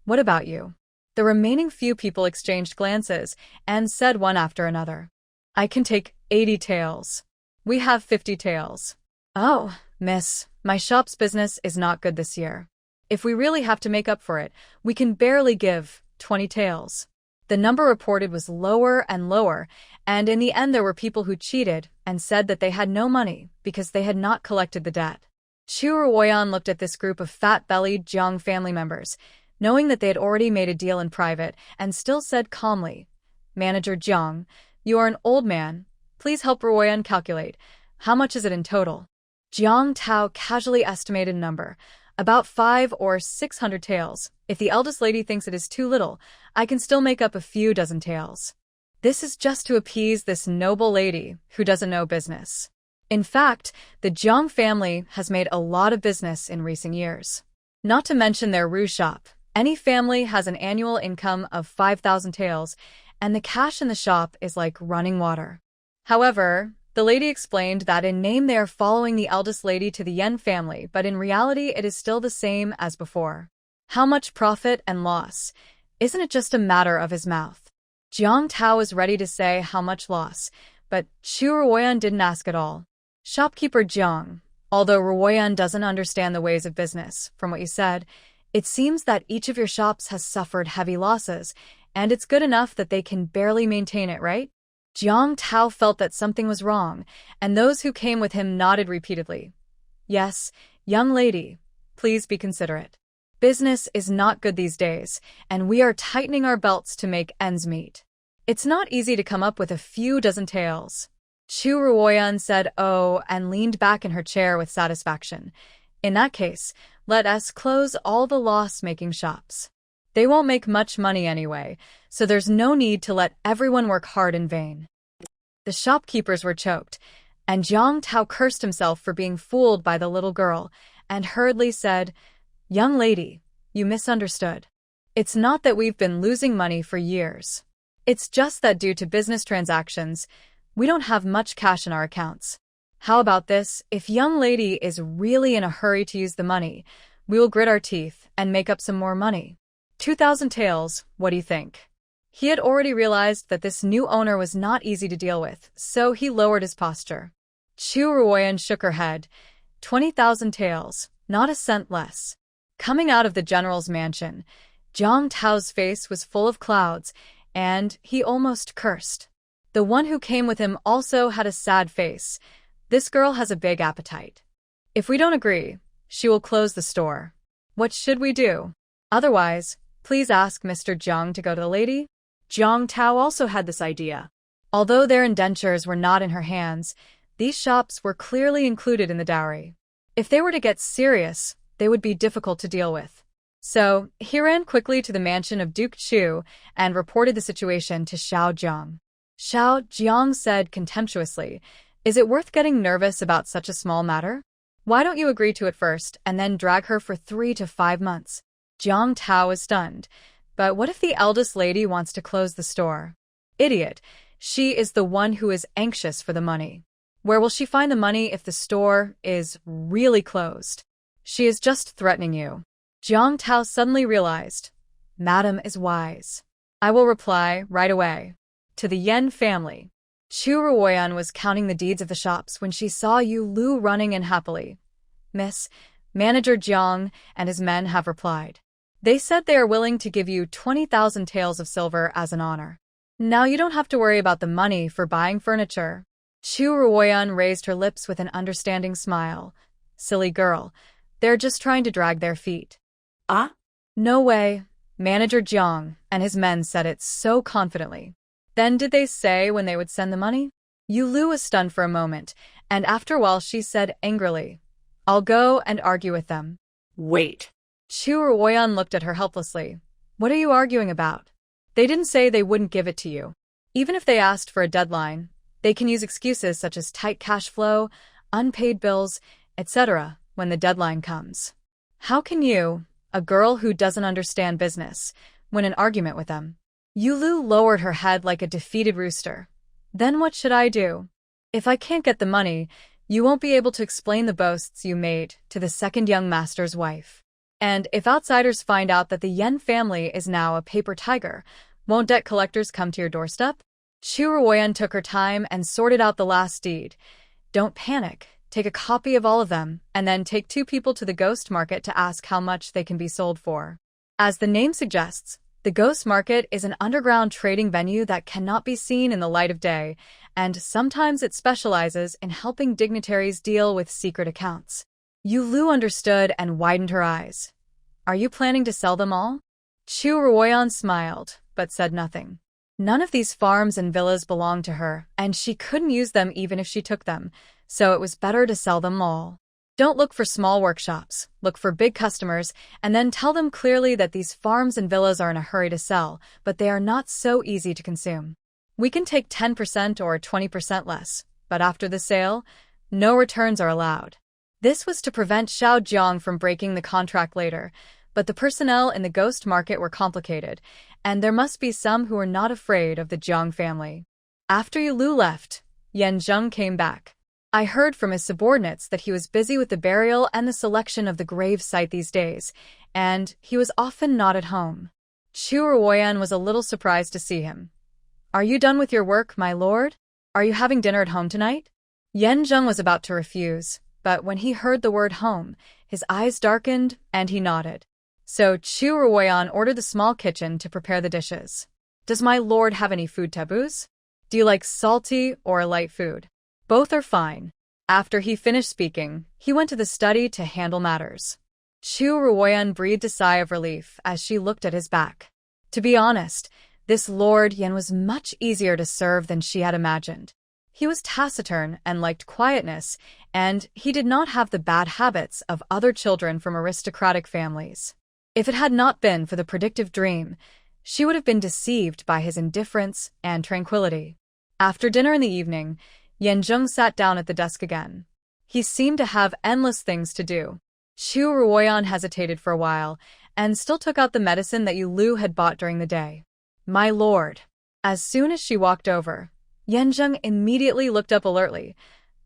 What about you? The remaining few people exchanged glances and said one after another. I can take 80 taels. We have 50 taels. Oh, miss, my shop's business is not good this year. If we really have to make up for it, we can barely give 20 taels. The number reported was lower and lower, and in the end there were people who cheated and said that they had no money because they had not collected the debt. Chu Ruoyan looked at this group of fat-bellied Jiang family members, knowing that they had already made a deal in private, and still said calmly, Manager Jiang, you are an old man. Please help Ruoyan calculate. How much is it in total? Jiang Tao casually estimated a number, about 500 or 600 taels. If the eldest lady thinks it is too little, I can still make up a few dozen taels. This is just to appease this noble lady who doesn't know business. In fact, the Jiang family has made a lot of business in recent years. Not to mention their Ru shop. Any family has an annual income of 5,000 taels, and the cash in the shop is like running water. However, the lady explained that in name they are following the eldest lady to the Yan family, but in reality it is still the same as before. How much profit and loss? Isn't it just a matter of his mouth? Jiang Tao was ready to say how much loss, but Chu Ruoyan didn't ask at all. Shopkeeper Jiang, although Ruoyan doesn't understand the ways of business, from what you said, it seems that each of your shops has suffered heavy losses, and it's good enough that they can barely maintain it, right? Jiang Tao felt that something was wrong, and those who came with him nodded repeatedly. Yes, young lady, please be considerate. Business is not good these days, and we are tightening our belts to make ends meet. It's not easy to come up with a few dozen taels. Chu Ruoyan said oh and leaned back in her chair with satisfaction. In that case, let us close all the loss-making shops. They won't make much money anyway, so there's no need to let everyone work hard in vain. The shopkeepers were choked, and Jiang Tao cursed himself for being fooled by the little girl, and hurriedly said, Young lady, you misunderstood. It's not that we've been losing money for years. It's just that due to business transactions, we don't have much cash in our accounts. How about this? If young lady is really in a hurry to use the money, we will grit our teeth and make up some more money. 2,000 taels, what do you think? He had already realized that this new owner was not easy to deal with, so he lowered his posture. Chu Ruoyan shook her head. 20,000 taels, not a cent less. Coming out of the general's mansion, Jiang Tao's face was full of clouds, and he almost cursed. The one who came with him also had a sad face. This girl has a big appetite. If we don't agree, she will close the store. What should we do? Otherwise, please ask Mr. Jiang to go to the lady. Jiang Tao also had this idea. Although their indentures were not in her hands, these shops were clearly included in the dowry. If they were to get serious, they would be difficult to deal with. So, he ran quickly to the mansion of Duke Chu and reported the situation to Xiao Zheng. Xiao Zheng said contemptuously, "Is it worth getting nervous about such a small matter? Why don't you agree to it first and then drag her for 3 to 5 months?" Jiang Tao is stunned. But what if the eldest lady wants to close the store? Idiot. She is the one who is anxious for the money. Where will she find the money if the store is really closed? She is just threatening you. Jiang Tao suddenly realized, Madam is wise. I will reply right away. To the Yan family. Chu Ruoyan was counting the deeds of the shops when she saw Yu Lu running in happily. Miss, Manager Jiang and his men have replied. They said they are willing to give you 20,000 taels of silver as an honor. Now you don't have to worry about the money for buying furniture. Chu Ruoyan raised her lips with an understanding smile. Silly girl. They're just trying to drag their feet. Ah? No way. Manager Jiang and his men said it so confidently. Then did they say when they would send the money? Yu Lu was stunned for a moment, and after a while she said angrily, I'll go and argue with them. Wait. Chu Ruoyan looked at her helplessly. What are you arguing about? They didn't say they wouldn't give it to you. Even if they asked for a deadline, they can use excuses such as tight cash flow, unpaid bills, etc. when the deadline comes. How can you, a girl who doesn't understand business, win an argument with them? Yu Lu lowered her head like a defeated rooster. Then what should I do? If I can't get the money, you won't be able to explain the boasts you made to the second young master's wife. And if outsiders find out that the Yan family is now a paper tiger, won't debt collectors come to your doorstep? Chu Ruoyan took her time and sorted out the last deed. Don't panic. Take a copy of all of them, and then take 2 people to the ghost market to ask how much they can be sold for. As the name suggests, the ghost market is an underground trading venue that cannot be seen in the light of day, and sometimes it specializes in helping dignitaries deal with secret accounts. Yu Lu understood and widened her eyes. Are you planning to sell them all? Chu Ruoyan smiled, but said nothing. None of these farms and villas belonged to her, and she couldn't use them even if she took them, so it was better to sell them all. Don't look for small workshops, look for big customers, and then tell them clearly that these farms and villas are in a hurry to sell, but they are not so easy to consume. We can take 10% or 20% less, but after the sale, no returns are allowed. This was to prevent Xiao Zheng from breaking the contract later, but the personnel in the ghost market were complicated, and there must be some who were not afraid of the Zheng family. After Yu Lu left, Yan Zheng came back. I heard from his subordinates that he was busy with the burial and the selection of the grave site these days, and he was often not at home. Chu Ruoyan was a little surprised to see him. Are you done with your work, my lord? Are you having dinner at home tonight? Yan Zheng was about to refuse, but when he heard the word home, his eyes darkened and he nodded. So Chu Ruoyan ordered the small kitchen to prepare the dishes. Does my lord have any food taboos? Do you like salty or light food? Both are fine. After he finished speaking, he went to the study to handle matters. Chu Ruoyan breathed a sigh of relief as she looked at his back. To be honest, this Lord Yan was much easier to serve than she had imagined. He was taciturn and liked quietness, and he did not have the bad habits of other children from aristocratic families. If it had not been for the predictive dream, she would have been deceived by his indifference and tranquility. After dinner in the evening, Yan Zheng sat down at the desk again. He seemed to have endless things to do. Chu Ruoyan hesitated for a while, and still took out the medicine that Yu Lu had bought during the day. My lord. As soon as she walked over, Yan Zheng immediately looked up alertly.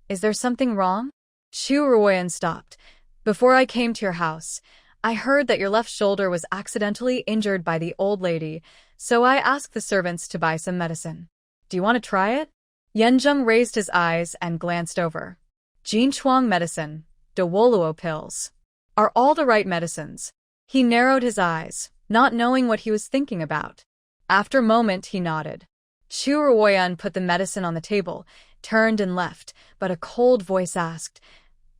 Is there something wrong? Chu Ruoyan stopped. Before I came to your house, I heard that your left shoulder was accidentally injured by the old lady, so I asked the servants to buy some medicine. Do you want to try it? Yan Zheng raised his eyes and glanced over. Jinchuang medicine, Dowoluo pills. Are all the right medicines? He narrowed his eyes, not knowing what he was thinking about. After a moment, he nodded. Chu Ruoyan put the medicine on the table, turned and left, but a cold voice asked,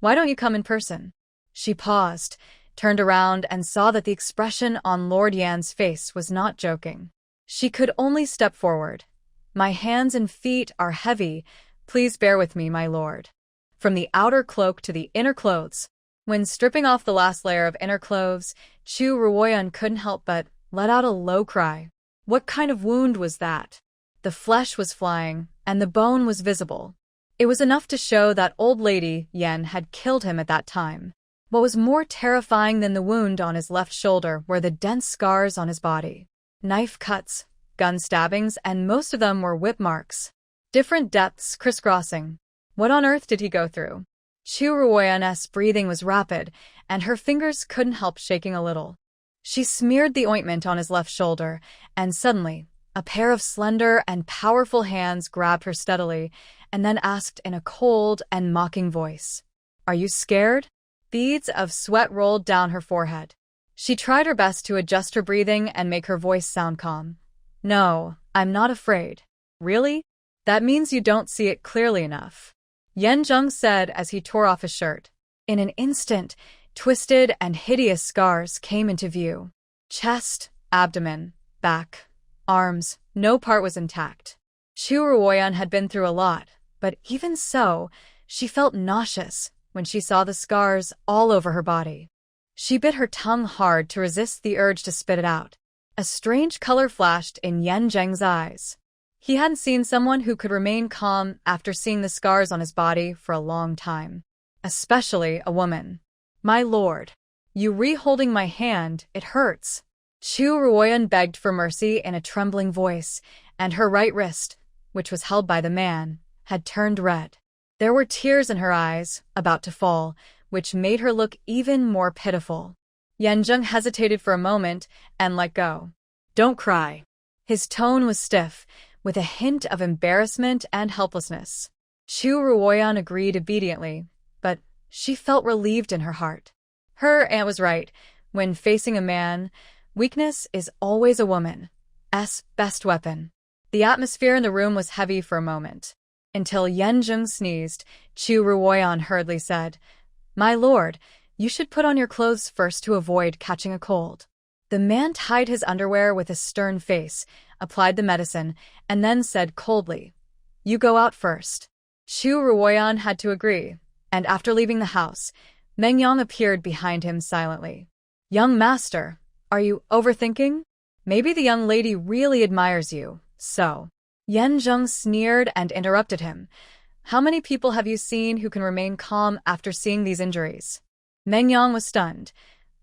Why don't you come in person? She paused, turned around and saw that the expression on Lord Yan's face was not joking. She could only step forward. My hands and feet are heavy. Please bear with me, my lord. From the outer cloak to the inner clothes. When stripping off the last layer of inner clothes, Chu Ruoyan couldn't help but let out a low cry. What kind of wound was that? The flesh was flying, and the bone was visible. It was enough to show that old lady Yan had killed him at that time. What was more terrifying than the wound on his left shoulder were the dense scars on his body. Knife cuts, gun stabbings, and most of them were whip marks. Different depths crisscrossing. What on earth did he go through? Chu Ruoyan's breathing was rapid, and her fingers couldn't help shaking a little. She smeared the ointment on his left shoulder, and suddenly, a pair of slender and powerful hands grabbed her steadily, and then asked in a cold and mocking voice, "Are you scared?" Beads of sweat rolled down her forehead. She tried her best to adjust her breathing and make her voice sound calm. "No, I'm not afraid." "Really? That means you don't see it clearly enough," Yan Zheng said as he tore off his shirt. In an instant, twisted and hideous scars came into view. Chest, abdomen, back, arms, no part was intact. Chu Ruoyan had been through a lot, but even so, she felt nauseous when she saw the scars all over her body. She bit her tongue hard to resist the urge to spit it out. A strange color flashed in Yan Zheng's eyes. He hadn't seen someone who could remain calm after seeing the scars on his body for a long time. Especially a woman. "My lord, you re-holding my hand, it hurts." Chu Ruoyan begged for mercy in a trembling voice, and her right wrist, which was held by the man, had turned red. There were tears in her eyes, about to fall, which made her look even more pitiful. Yan Zheng hesitated for a moment and let go. "Don't cry." His tone was stiff, with a hint of embarrassment and helplessness. Chu Ruoyan agreed obediently, but she felt relieved in her heart. Her aunt was right. When facing a man, weakness is always a woman's best weapon. The atmosphere in the room was heavy for a moment. Until Yan Zheng sneezed, Chu Ruoyan hurriedly said, "My lord, you should put on your clothes first to avoid catching a cold." The man tied his underwear with a stern face, applied the medicine, and then said coldly, "You go out first." Chu Ruoyan had to agree, and after leaving the house, Mengyang appeared behind him silently. "Young master, are you overthinking? Maybe the young lady really admires you, so." Yan Zheng sneered and interrupted him. "How many people have you seen who can remain calm after seeing these injuries?" Mengyang was stunned.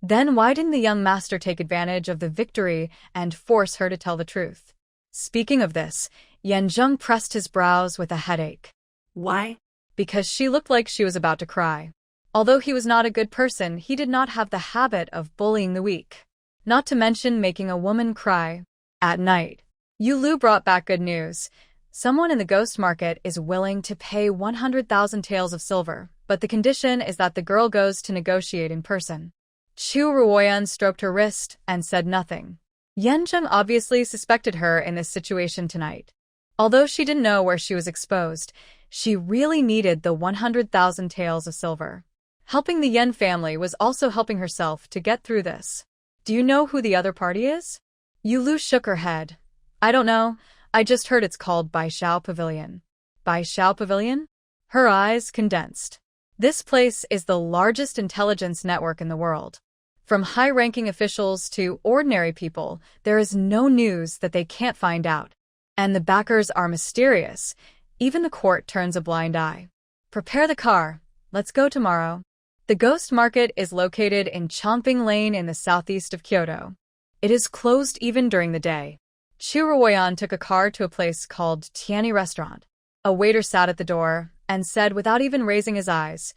Then why didn't the young master take advantage of the victory and force her to tell the truth? Speaking of this, Yan Zheng pressed his brows with a headache. Why? Because she looked like she was about to cry. Although he was not a good person, he did not have the habit of bullying the weak. Not to mention making a woman cry. At night, Yu Lu brought back good news. Someone in the ghost market is willing to pay 100,000 taels of silver, but the condition is that the girl goes to negotiate in person. Chu Ruoyan stroked her wrist and said nothing. Yan Zheng obviously suspected her in this situation tonight. Although she didn't know where she was exposed, she really needed the 100,000 taels of silver. Helping the Yan family was also helping herself to get through this. "Do you know who the other party is?" Yu Lu shook her head. "I don't know. I just heard it's called Baishao Pavilion." Baishao Pavilion? Her eyes condensed. This place is the largest intelligence network in the world. From high-ranking officials to ordinary people, there is no news that they can't find out. And the backers are mysterious. Even the court turns a blind eye. "Prepare the car. Let's go tomorrow." The ghost market is located in Chongping Lane in the southeast of Kyoto. It is closed even during the day. Chu Ruoyan took a car to a place called Tianyi Restaurant. A waiter sat at the door and said without even raising his eyes,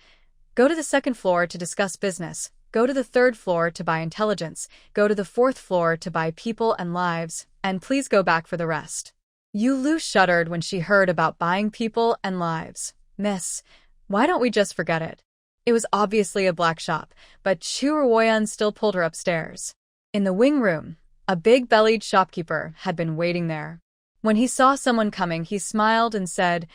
"Go to the second floor to discuss business. Go to the third floor to buy intelligence. Go to the fourth floor to buy people and lives. And please go back for the rest." Yu Lu shuddered when she heard about buying people and lives. "Miss, why don't we just forget it?" It was obviously a black shop, but Chu Ruoyan still pulled her upstairs. In the wing room, a big-bellied shopkeeper had been waiting there. When he saw someone coming, he smiled and said,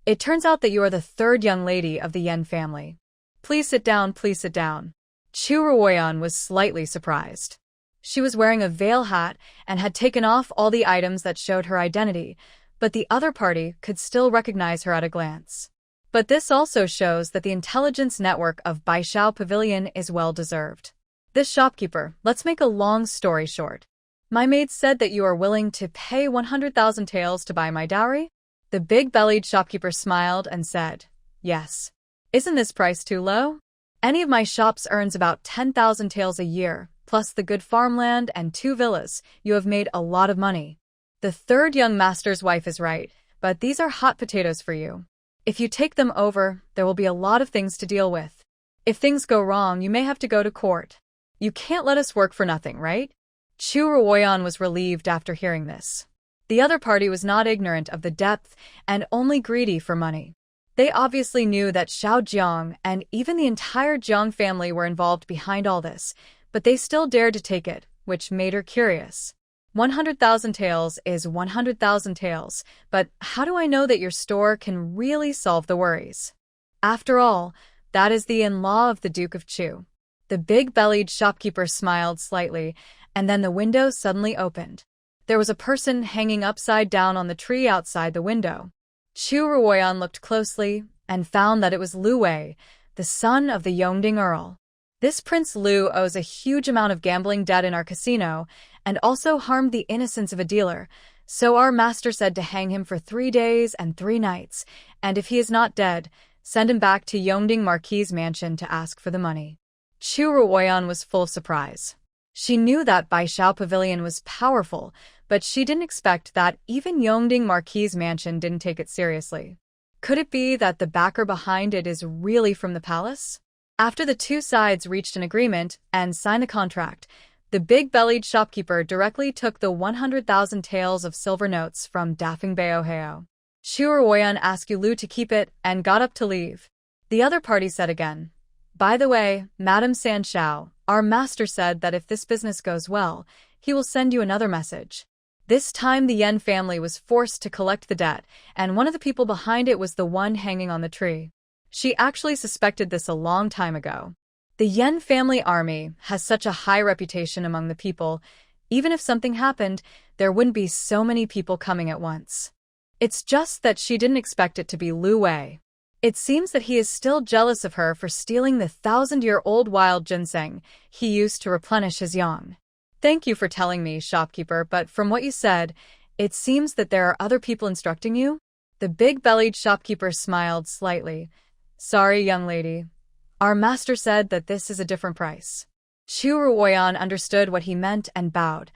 "It turns out that you are the third young lady of the Yan family. Please sit down, please sit down." Chu Ruoyan was slightly surprised. She was wearing a veil hat and had taken off all the items that showed her identity, but the other party could still recognize her at a glance. But this also shows that the intelligence network of Baishao Pavilion is well-deserved. This shopkeeper, let's make a long story short. My maid said that you are willing to pay 100,000 taels to buy my dowry? The big-bellied shopkeeper smiled and said, yes. Isn't this price too low? Any of my shops earns about 10,000 taels a year, plus the good farmland and 2 villas. You have made a lot of money. The third young master's wife is right, but these are hot potatoes for you. If you take them over, there will be a lot of things to deal with. If things go wrong, you may have to go to court. You can't let us work for nothing, right? Chu Ruoyan was relieved after hearing this. The other party was not ignorant of the depth and only greedy for money. They obviously knew that Xiao Jiang and even the entire Jiang family were involved behind all this, but they still dared to take it, which made her curious. 100,000 taels is 100,000 taels, but how do I know that your store can really solve the worries? After all, that is the in-law of the Duke of Chu. The big-bellied shopkeeper smiled slightly, and then the window suddenly opened. There was a person hanging upside down on the tree outside the window. Chu Ruoyan looked closely and found that it was Lu Wei, the son of the Yongding Earl. This Prince Liu owes a huge amount of gambling debt in our casino and also harmed the innocence of a dealer, so our master said to hang him for 3 days and 3 nights, and if he is not dead, send him back to Yongding Marquis' mansion to ask for the money. Chu Ruoyan was full of surprise. She knew that Baishao Pavilion was powerful, but she didn't expect that even Yongding Marquis' mansion didn't take it seriously. Could it be that the backer behind it is really from the palace? After the two sides reached an agreement and signed the contract, the big-bellied shopkeeper directly took the 100,000 taels of silver notes from Dafeng Baoheo. Chu Ruoyan asked Lu to keep it and got up to leave. The other party said again, by the way, Madame Sanshao, our master said that if this business goes well, he will send you another message. This time the Yan family was forced to collect the debt, and one of the people behind it was the one hanging on the tree. She actually suspected this a long time ago. The Yan family army has such a high reputation among the people. Even if something happened, there wouldn't be so many people coming at once. It's just that she didn't expect it to be Lu Wei. It seems that he is still jealous of her for stealing the 1,000-year-old wild ginseng he used to replenish his yang. Thank you for telling me, shopkeeper, but from what you said, it seems that there are other people instructing you? The big-bellied shopkeeper smiled slightly. Sorry, young lady. Our master said that this is a different price. Chu Ruoyan understood what he meant and bowed.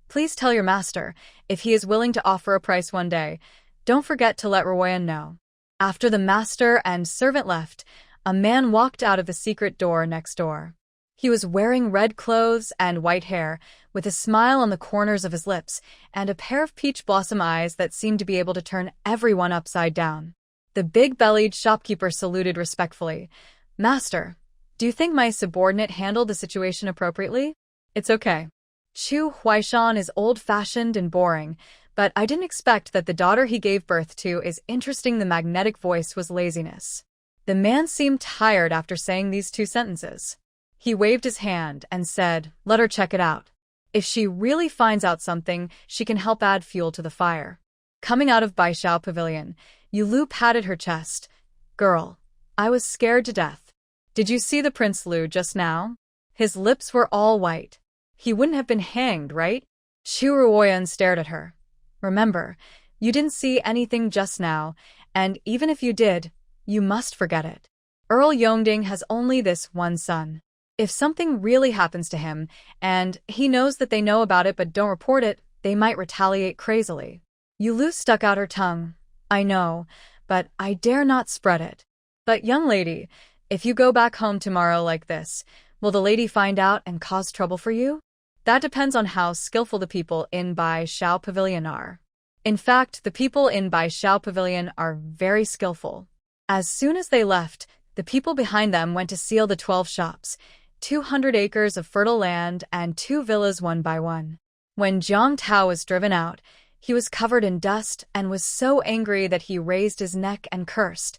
Please tell your master, if he is willing to offer a price one day, don't forget to let Ruoyan know. After the master and servant left, a man walked out of the secret door next door. He was wearing red clothes and white hair, with a smile on the corners of his lips and a pair of peach blossom eyes that seemed to be able to turn everyone upside down. The big-bellied shopkeeper saluted respectfully. Master, do you think my subordinate handled the situation appropriately? It's okay. Chu Huaishan is old-fashioned and boring, but I didn't expect that the daughter he gave birth to is interesting. The magnetic voice was laziness. The man seemed tired after saying these 2 sentences. He waved his hand and said, let her check it out. If she really finds out something, she can help add fuel to the fire. Coming out of Baishao Pavilion, Lu patted her chest. Girl, I was scared to death. Did you see the Prince Liu just now? His lips were all white. He wouldn't have been hanged, right? Chu Ruoyan stared at her. Remember, you didn't see anything just now, and even if you did, you must forget it. Earl Yongding has only this one son. If something really happens to him, and he knows that they know about it but don't report it, they might retaliate crazily. Lu stuck out her tongue. I know, but I dare not spread it. But young lady, if you go back home tomorrow like this, will the lady find out and cause trouble for you? That depends on how skillful the people in Baishao Pavilion are. In fact, the people in Baishao Pavilion are very skillful. As soon as they left, the people behind them went to seal the 12 shops, 200 acres of fertile land and 2 villas one by one. When Jiang Tao was driven out, he was covered in dust and was so angry that he raised his neck and cursed.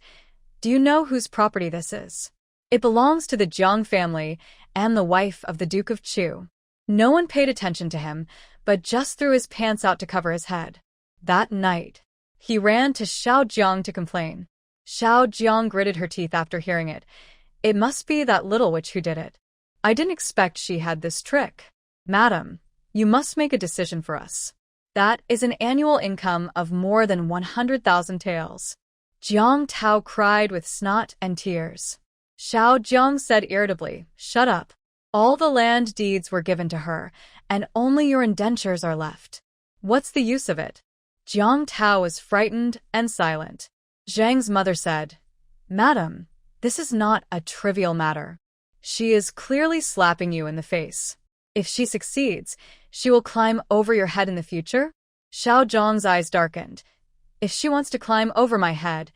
Do you know whose property this is? It belongs to the Jiang family and the wife of the Duke of Chu. No one paid attention to him, but just threw his pants out to cover his head. That night, He ran to Xiao Jiang to complain. Xiao Jiang gritted her teeth after hearing it. It must be that little witch who did it. I didn't expect she had this trick. Madam, you must make a decision for us. That is an annual income of more than 100,000 taels. Jiang Tao cried with snot and tears. Xiao Jiang said irritably, "Shut up. All the land deeds were given to her, and only your indentures are left. What's the use of it?" Jiang Tao was frightened and silent. Zhang's mother said, "Madam, this is not a trivial matter. She is clearly slapping you in the face. If she succeeds, she will climb over your head in the future?" Xiao Zhang's eyes darkened. "If she wants to climb over my head,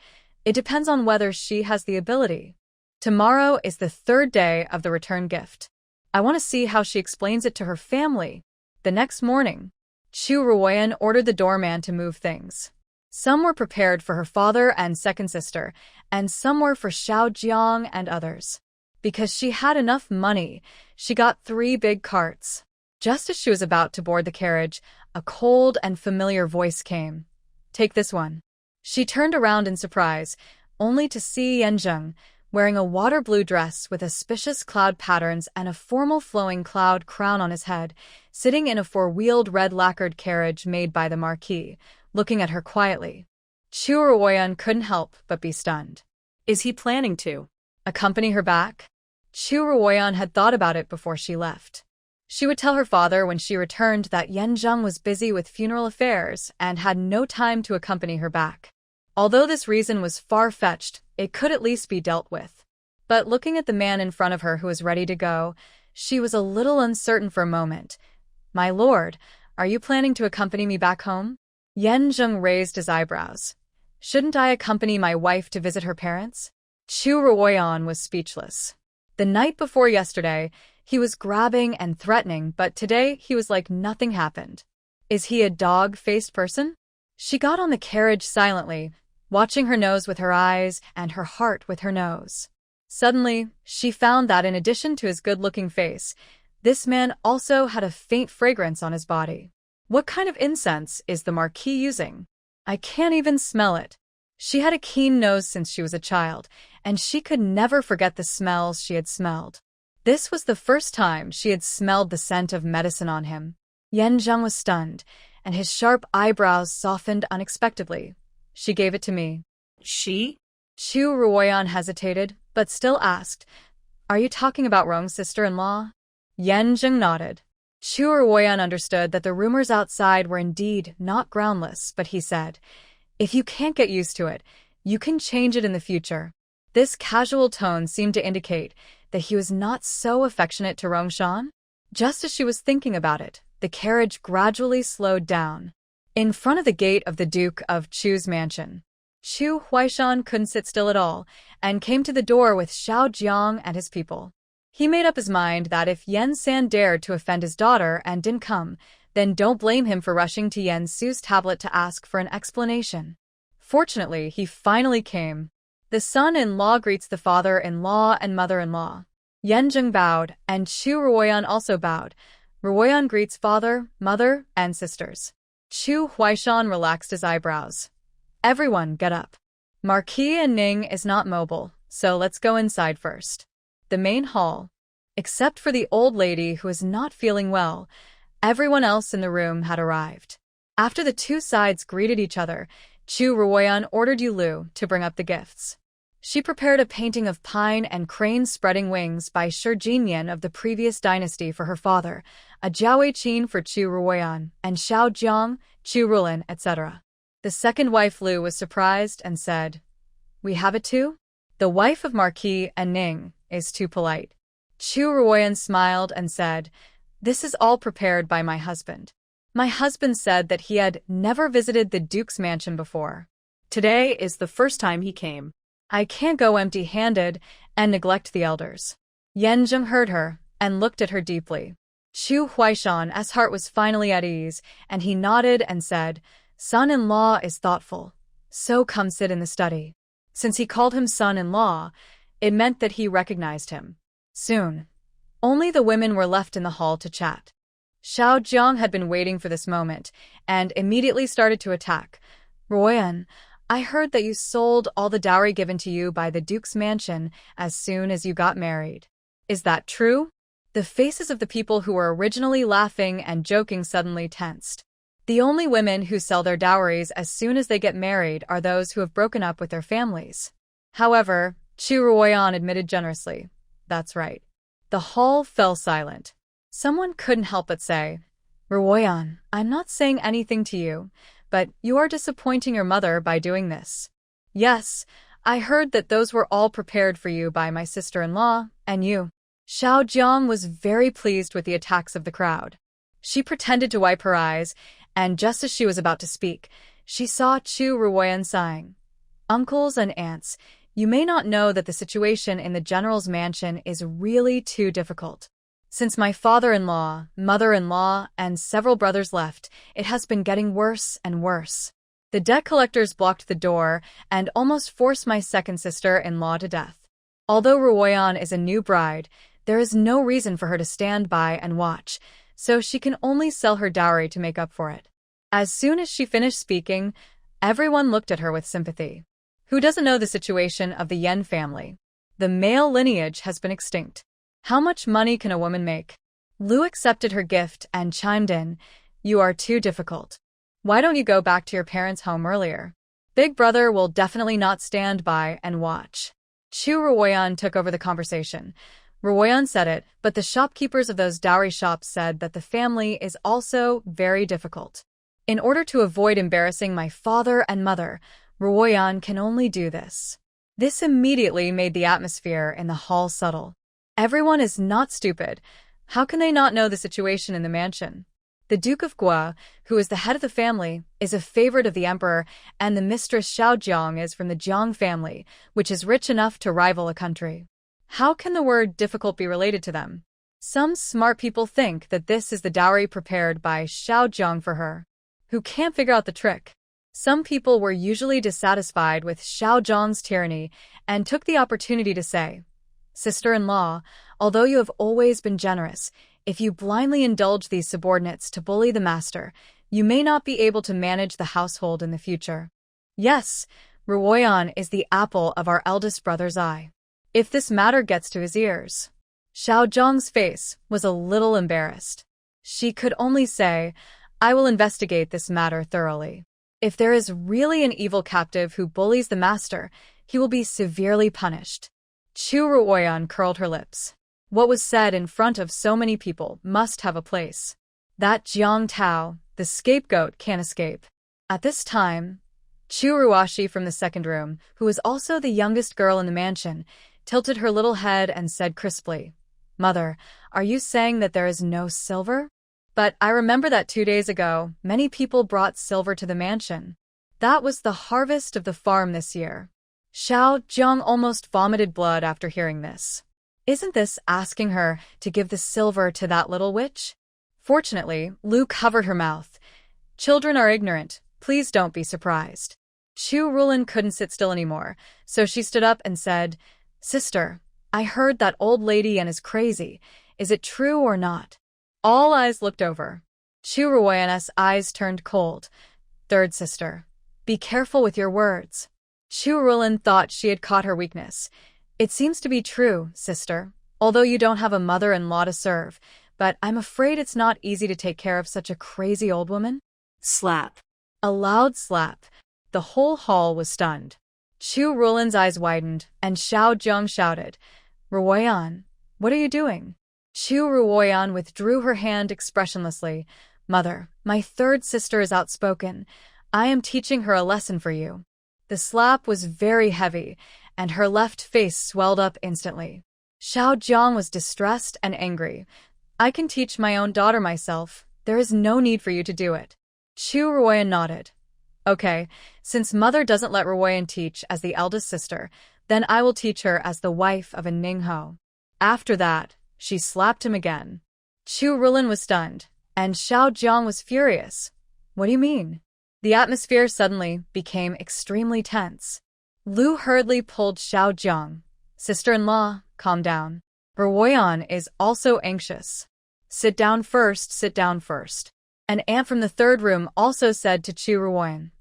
it depends on whether she has the ability. Tomorrow is the third day of the return gift. I want to see how she explains it to her family." The next morning, Chu Ruoyan ordered the doorman to move things. Some were prepared for her father and second sister, and some were for Xiao Jiang and others. Because she had enough money, she got 3 big carts. Just as she was about to board the carriage, a cold and familiar voice came. "Take this one." She turned around in surprise, only to see Yan Zheng, wearing a water blue dress with auspicious cloud patterns and a formal flowing cloud crown on his head, sitting in a 4-wheeled red lacquered carriage made by the Marquis, looking at her quietly. Chu Ruoyan couldn't help but be stunned. Is he planning to accompany her back? Chu Ruoyan had thought about it before she left. She would tell her father when she returned that Yan Zheng was busy with funeral affairs and had no time to accompany her back. Although this reason was far-fetched, it could at least be dealt with. But looking at the man in front of her who was ready to go, she was a little uncertain for a moment. "My lord, are you planning to accompany me back home?" Yan Zheng raised his eyebrows. "Shouldn't I accompany my wife to visit her parents?" Chu Ruoyan was speechless. The night before yesterday, he was grabbing and threatening, but today he was like nothing happened. Is he a dog-faced person? She got on the carriage silently, watching her nose with her eyes and her heart with her nose. Suddenly, she found that in addition to his good-looking face, this man also had a faint fragrance on his body. What kind of incense is the Marquis using? I can't even smell it. She had a keen nose since she was a child, and she could never forget the smells she had smelled. This was the first time she had smelled the scent of medicine on him. Yan Zheng was stunned, and his sharp eyebrows softened unexpectedly. "She gave it to me." She? Chu Ruoyan hesitated, but still asked, "Are you talking about Rong's sister-in-law?" Yan Zheng nodded. Chu Ruoyan understood that the rumors outside were indeed not groundless, but he said, "If you can't get used to it, you can change it in the future." This casual tone seemed to indicate that he was not so affectionate to Rongshan. Just as she was thinking about it, the carriage gradually slowed down. In front of the gate of the Duke of Chu's mansion, Chu Huaishan couldn't sit still at all, and came to the door with Xiao Jiang and his people. He made up his mind that if Yan San dared to offend his daughter and didn't come, then don't blame him for rushing to Yan Su's tablet to ask for an explanation. Fortunately, he finally came. The son-in-law greets the father-in-law and mother-in-law. Yan Zheng bowed, and Chu Ruoyan also bowed. Ruoyan greets father, mother, and sisters. Chu Huaishan relaxed his eyebrows. "Everyone, get up. Marquis and Ning is not mobile, so let's go inside first." The main hall. Except for the old lady who was not feeling well, everyone else in the room had arrived. After the two sides greeted each other, Chu Ruoyan ordered Yu Lu to bring up the gifts. She prepared a painting of pine and crane spreading wings by Shi Jinyan of the previous dynasty for her father, a Jiaowei Qin for Chu Ruoyan, and Xiao Jiang, Chu Ruoyan, etc. The second wife Lu was surprised and said, "We have it too?" The wife of Marquis and Ning is too polite. Chu Ruoyan smiled and said, "This is all prepared by my husband. My husband said that he had never visited the Duke's mansion before. Today is the first time he came. I can't go empty-handed and neglect the elders." Yan Zheng heard her and looked at her deeply. Chu Huaishan's heart was finally at ease, and he nodded and said, "Son-in-law is thoughtful, so come sit in the study." Since he called him son-in-law, it meant that he recognized him. Soon, only the women were left in the hall to chat. Xiao Jiang had been waiting for this moment, and immediately started to attack. Ruoyan, I heard that you sold all the dowry given to you by the Duke's mansion as soon as you got married. Is that true? The faces of the people who were originally laughing and joking suddenly tensed. The only women who sell their dowries as soon as they get married are those who have broken up with their families. However, Chu Ruoyan admitted generously, "That's right." The hall fell silent. Someone couldn't help but say, "Ruoyan, I'm not saying anything to you, but you are disappointing your mother by doing this." "Yes, I heard that those were all prepared for you by my sister-in-law, and you." Xiao Jiang was very pleased with the attacks of the crowd. She pretended to wipe her eyes, and just as she was about to speak, she saw Chu Ruoyan sighing. "Uncles and aunts, you may not know that the situation in the general's mansion is really too difficult. Since my father-in-law, mother-in-law, and several brothers left, it has been getting worse and worse. The debt collectors blocked the door and almost forced my second sister-in-law to death. Although Ruoyan is a new bride, there is no reason for her to stand by and watch, so she can only sell her dowry to make up for it." As soon as she finished speaking, everyone looked at her with sympathy. Who doesn't know the situation of the Yan family? The male lineage has been extinct. How much money can a woman make? Liu accepted her gift and chimed in, "You are too difficult. Why don't you go back to your parents' home earlier? Big brother will definitely not stand by and watch." Chu Ruoyan took over the conversation. Ruoyan said it, but the shopkeepers of those dowry shops said that the family is also very difficult. In order to avoid embarrassing my father and mother, Ruoyan can only do this. This immediately made the atmosphere in the hall subtle. Everyone is not stupid. How can they not know the situation in the mansion? The Duke of Gua, who is the head of the family, is a favorite of the emperor, and the mistress Xiao Jiang is from the Jiang family, which is rich enough to rival a country. How can the word difficult be related to them? Some smart people think that this is the dowry prepared by Xiao Jiang for her. Who can't figure out the trick? Some people were usually dissatisfied with Xiao Jiang's tyranny and took the opportunity to say, "Sister-in-law, although you have always been generous, if you blindly indulge these subordinates to bully the master, you may not be able to manage the household in the future." Yes, Ruoyan is the apple of our eldest brother's eye. If this matter gets to his ears. Xiao Zhang's face was a little embarrassed. She could only say, "I will investigate this matter thoroughly. If there is really an evil captive who bullies the master, he will be severely punished." Chu Ruoyan curled her lips. What was said in front of so many people must have a place. That Jiang Tao, the scapegoat, can't escape. At this time, Chu Ruoshi from the second room, who was also the youngest girl in the mansion, tilted her little head and said crisply, "Mother, are you saying that there is no silver? But I remember that 2 days ago, many people brought silver to the mansion. That was the harvest of the farm this year." Xiao Jiang almost vomited blood after hearing this. Isn't this asking her to give the silver to that little witch? Fortunately, Liu covered her mouth. "Children are ignorant. Please don't be surprised." Chu Ruoyan couldn't sit still anymore, so she stood up and said, "Sister, I heard that old lady and is crazy. Is it true or not?" All eyes looked over. Chu Ruoyan's eyes turned cold. "Third sister, be careful with your words." Chu Ruoyan thought she had caught her weakness. "It seems to be true, sister, although you don't have a mother-in-law to serve, but I'm afraid it's not easy to take care of such a crazy old woman." Slap. A loud slap. The whole hall was stunned. Chu Ruoyan's eyes widened, and Xiao Jiang shouted, "Ruoyan, what are you doing?" Chu Ruoyan withdrew her hand expressionlessly. "Mother, my third sister is outspoken. I am teaching her a lesson for you." The slap was very heavy, and her left face swelled up instantly. Xiao Jiang was distressed and angry. "I can teach my own daughter myself. There is no need for you to do it." Chu Ruoyan nodded. "Okay, since mother doesn't let Ruoyan teach as the eldest sister, then I will teach her as the wife of a Ningho." After that, she slapped him again. Chu Ruoyan was stunned, and Xiao Jiang was furious. "What do you mean?" The atmosphere suddenly became extremely tense. Liu hurriedly pulled Xiao Jiang. "Sister-in-law, calm down. Ruoyan is also anxious. Sit down first, sit down first." An aunt from the third room also said to Chu Ruoyan,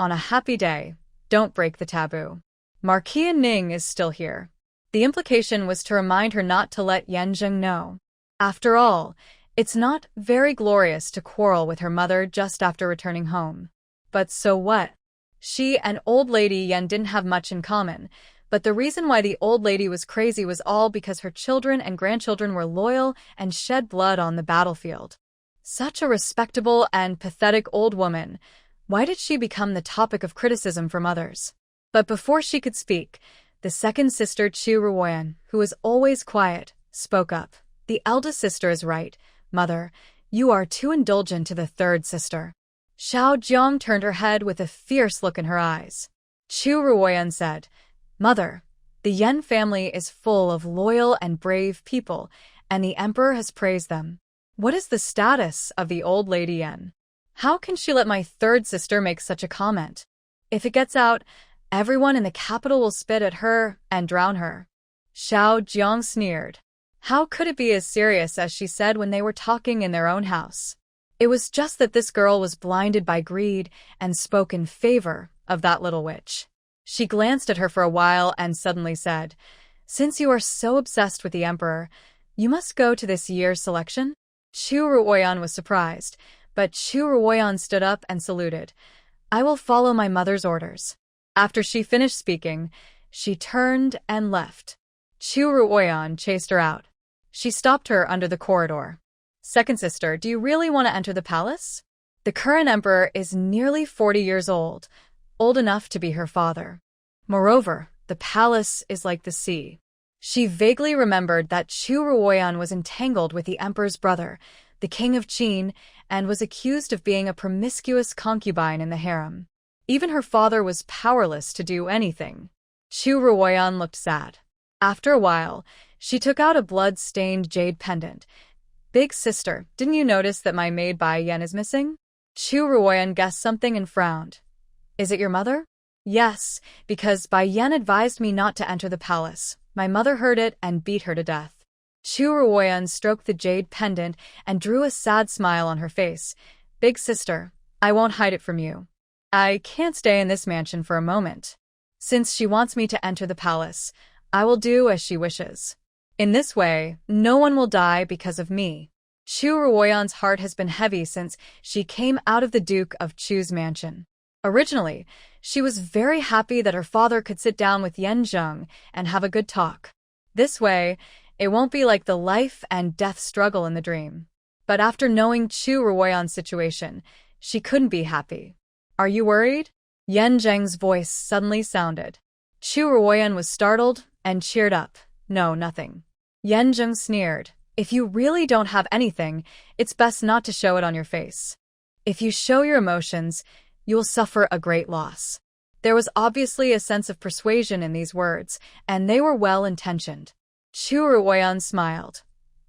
on a happy day, don't break the taboo. Marquis Ning is still here. The implication was to remind her not to let Yan Zheng know. After all, it's not very glorious to quarrel with her mother just after returning home. But so what? She and old lady Yan didn't have much in common, but the reason why the old lady was crazy was all because her children and grandchildren were loyal and shed blood on the battlefield. Such a respectable and pathetic old woman. Why did she become the topic of criticism from others? But before she could speak, the second sister, Chu Ruoyan, who was always quiet, spoke up. The eldest sister is right, mother. You are too indulgent to the third sister. Xiao Jiang turned her head with a fierce look in her eyes. Chu Ruoyan said, Mother, the Yan family is full of loyal and brave people, and the emperor has praised them. What is the status of the old lady Yan? How can she let my third sister make such a comment? If it gets out, everyone in the capital will spit at her and drown her. Xiao Jiang sneered. How could it be as serious as she said when they were talking in their own house? It was just that this girl was blinded by greed and spoke in favor of that little witch. She glanced at her for a while and suddenly said, Since you are so obsessed with the emperor, you must go to this year's selection? Chu Ruoyan was surprised, but Chu Ruoyan stood up and saluted. I will follow my mother's orders. After she finished speaking, she turned and left. Chu Ruoyan chased her out. She stopped her under the corridor. Second sister, do you really want to enter the palace? The current emperor is nearly 40 years old enough to be her father. Moreover, the palace is like the sea. She vaguely remembered that Chu Ruoyan was entangled with the emperor's brother, the king of Qin, and was accused of being a promiscuous concubine in the harem. Even her father was powerless to do anything. Chu Ruoyan looked sad. After a while, she took out a blood-stained jade pendant. Big sister, didn't you notice that my maid Bai Yan is missing? Chu Ruoyan guessed something and frowned. Is it your mother? Yes, because Bai Yan advised me not to enter the palace. My mother heard it and beat her to death. Chu Ruoyan stroked the jade pendant and drew a sad smile on her face. Big sister, I won't hide it from you. I can't stay in this mansion for a moment. Since she wants me to enter the palace, I will do as she wishes. In this way, no one will die because of me. Chu Ruoyan's heart has been heavy since she came out of the Duke of Chu's mansion. Originally, she was very happy that her father could sit down with Yan Zheng and have a good talk. This way, it won't be like the life and death struggle in the dream. But after knowing Chu Ruoyan's situation, she couldn't be happy. Are you worried? Yan Zheng's voice suddenly sounded. Chu Ruoyan was startled and cheered up. No, nothing. Yan Zheng sneered. If you really don't have anything, it's best not to show it on your face. If you show your emotions, you will suffer a great loss. There was obviously a sense of persuasion in these words, and they were well-intentioned. Chu Ruoyan smiled.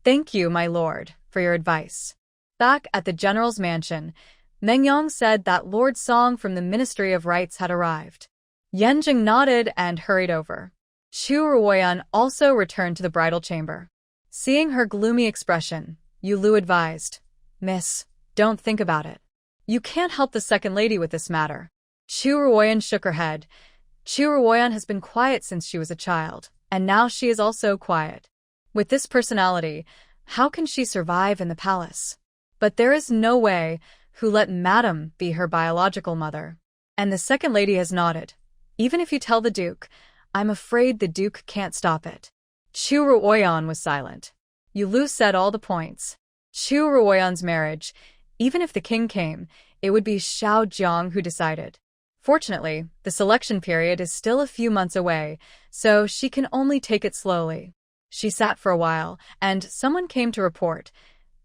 Thank you, my lord, for your advice. Back at the general's mansion, Mengyang said that Lord Song from the Ministry of Rights had arrived. Yan Zheng nodded and hurried over. Chu Ruoyan also returned to the bridal chamber. Seeing her gloomy expression, Yu Lu advised, Miss, don't think about it. You can't help the second lady with this matter. Chu Ruoyan shook her head. Chu Ruoyan has been quiet since she was a child, and now she is also quiet. With this personality, how can she survive in the palace? But there is no way who let Madam be her biological mother. And the second lady has nodded. Even if you tell the Duke, I'm afraid the Duke can't stop it. Chu Ruoyan was silent. Yu Lu said all the points. Chu Ruoyan's marriage, even if the king came, it would be Xiao Jiang who decided. Fortunately, the selection period is still a few months away, so she can only take it slowly. She sat for a while, and someone came to report.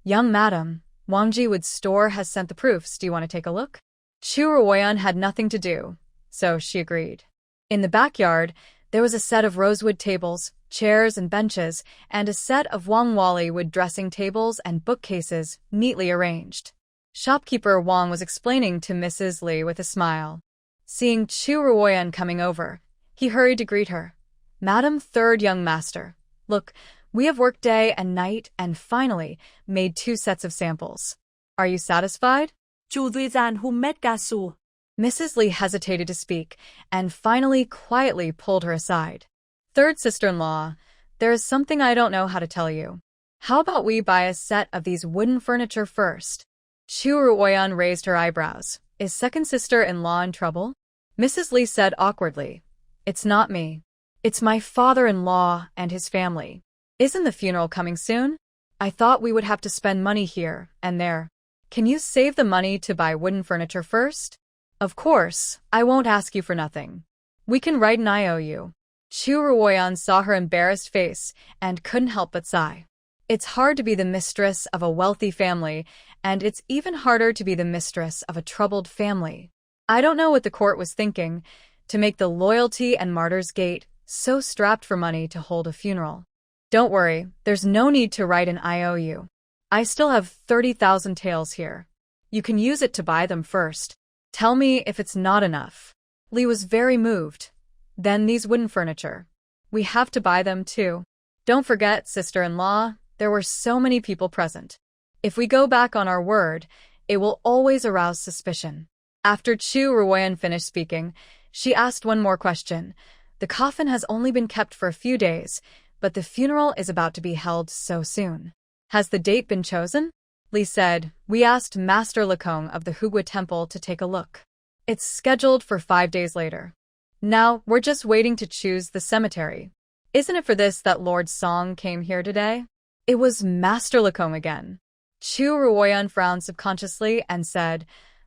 Young madam, Wangji Wood's store has sent the proofs. Do you want to take a look? Chu Ruoyan had nothing to do, so she agreed. In the backyard, there was a set of rosewood tables, chairs and benches, and a set of Wang Wali wood dressing tables and bookcases neatly arranged. Shopkeeper Wang was explaining to Mrs. Li with a smile. Seeing Chu Ruoyan coming over, he hurried to greet her. Madam, third young master. Look, we have worked day and night and finally made 2 sets of samples. Are you satisfied? Chu Duy Gian hum mét ca su. Mrs. Li hesitated to speak, and finally quietly pulled her aside. Third sister-in-law, there is something I don't know how to tell you. How about we buy a set of these wooden furniture first? Chu Ruoyan raised her eyebrows. Is second sister-in-law in trouble? Mrs. Li said awkwardly. It's not me. It's my father-in-law and his family. Isn't the funeral coming soon? I thought we would have to spend money here and there. Can you save the money to buy wooden furniture first? Of course, I won't ask you for nothing. We can write an IOU. Chu Ruoyan saw her embarrassed face and couldn't help but sigh. It's hard to be the mistress of a wealthy family, and it's even harder to be the mistress of a troubled family. I don't know what the court was thinking, to make the loyalty and martyrs gate so strapped for money to hold a funeral. Don't worry, there's no need to write an IOU. I still have 30,000 taels here. You can use it to buy them first. Tell me if it's not enough. Li was very moved. Then these wooden furniture. We have to buy them too. Don't forget, sister-in-law, there were so many people present. If we go back on our word, it will always arouse suspicion. After Chu Ruoyan finished speaking, she asked one more question. The coffin has only been kept for a few days, but the funeral is about to be held so soon. Has the date been chosen? Li said. We asked Master Lekong of the Hugua Temple to take a look. It's scheduled for 5 days later. Now, we're just waiting to choose the cemetery. Isn't it for this that Lord Song came here today? It was Master Lekong again. Chu Ruoyan frowned subconsciously and said,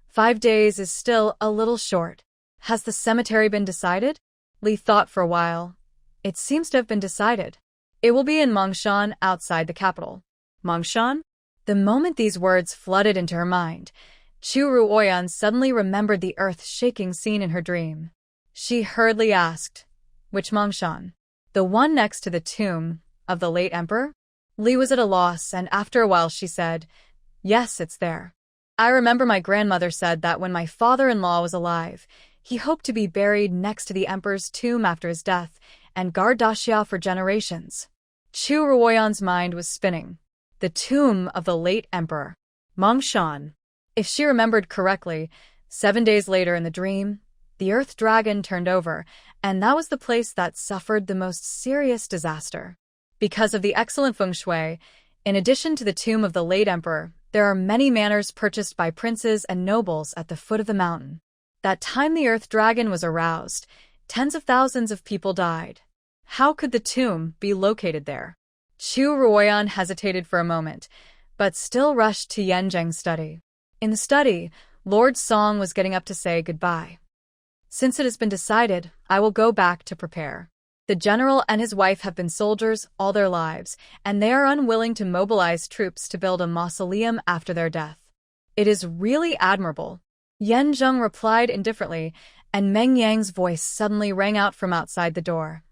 5 days is still a little short. Has the cemetery been decided? Li thought for a while. It seems to have been decided. It will be in Mongshan outside the capital. Mongshan? The moment these words flooded into her mind, Chu Ruoyan suddenly remembered the earth-shaking scene in her dream. She hurriedly asked, which Mongshan? The one next to the tomb of the late emperor? Li was at a loss, and after a while she said, yes, it's there. I remember my grandmother said that when my father-in-law was alive, he hoped to be buried next to the emperor's tomb after his death and guard Daxia for generations. Chu Ruoyan's mind was spinning. The tomb of the late emperor. Mongshan. If she remembered correctly, 7 days later in the dream, the earth dragon turned over, and that was the place that suffered the most serious disaster. Because of the excellent feng shui, in addition to the tomb of the late emperor, there are many manors purchased by princes and nobles at the foot of the mountain. That time the earth dragon was aroused, tens of thousands of people died. How could the tomb be located there? Chu Ruoyan hesitated for a moment, but still rushed to Yan Zheng's study. In the study, Lord Song was getting up to say goodbye. Since it has been decided, I will go back to prepare. The general and his wife have been soldiers all their lives, and they are unwilling to mobilize troops to build a mausoleum after their death. It is really admirable. Yan Zheng replied indifferently, and Meng Yang's voice suddenly rang out from outside the door.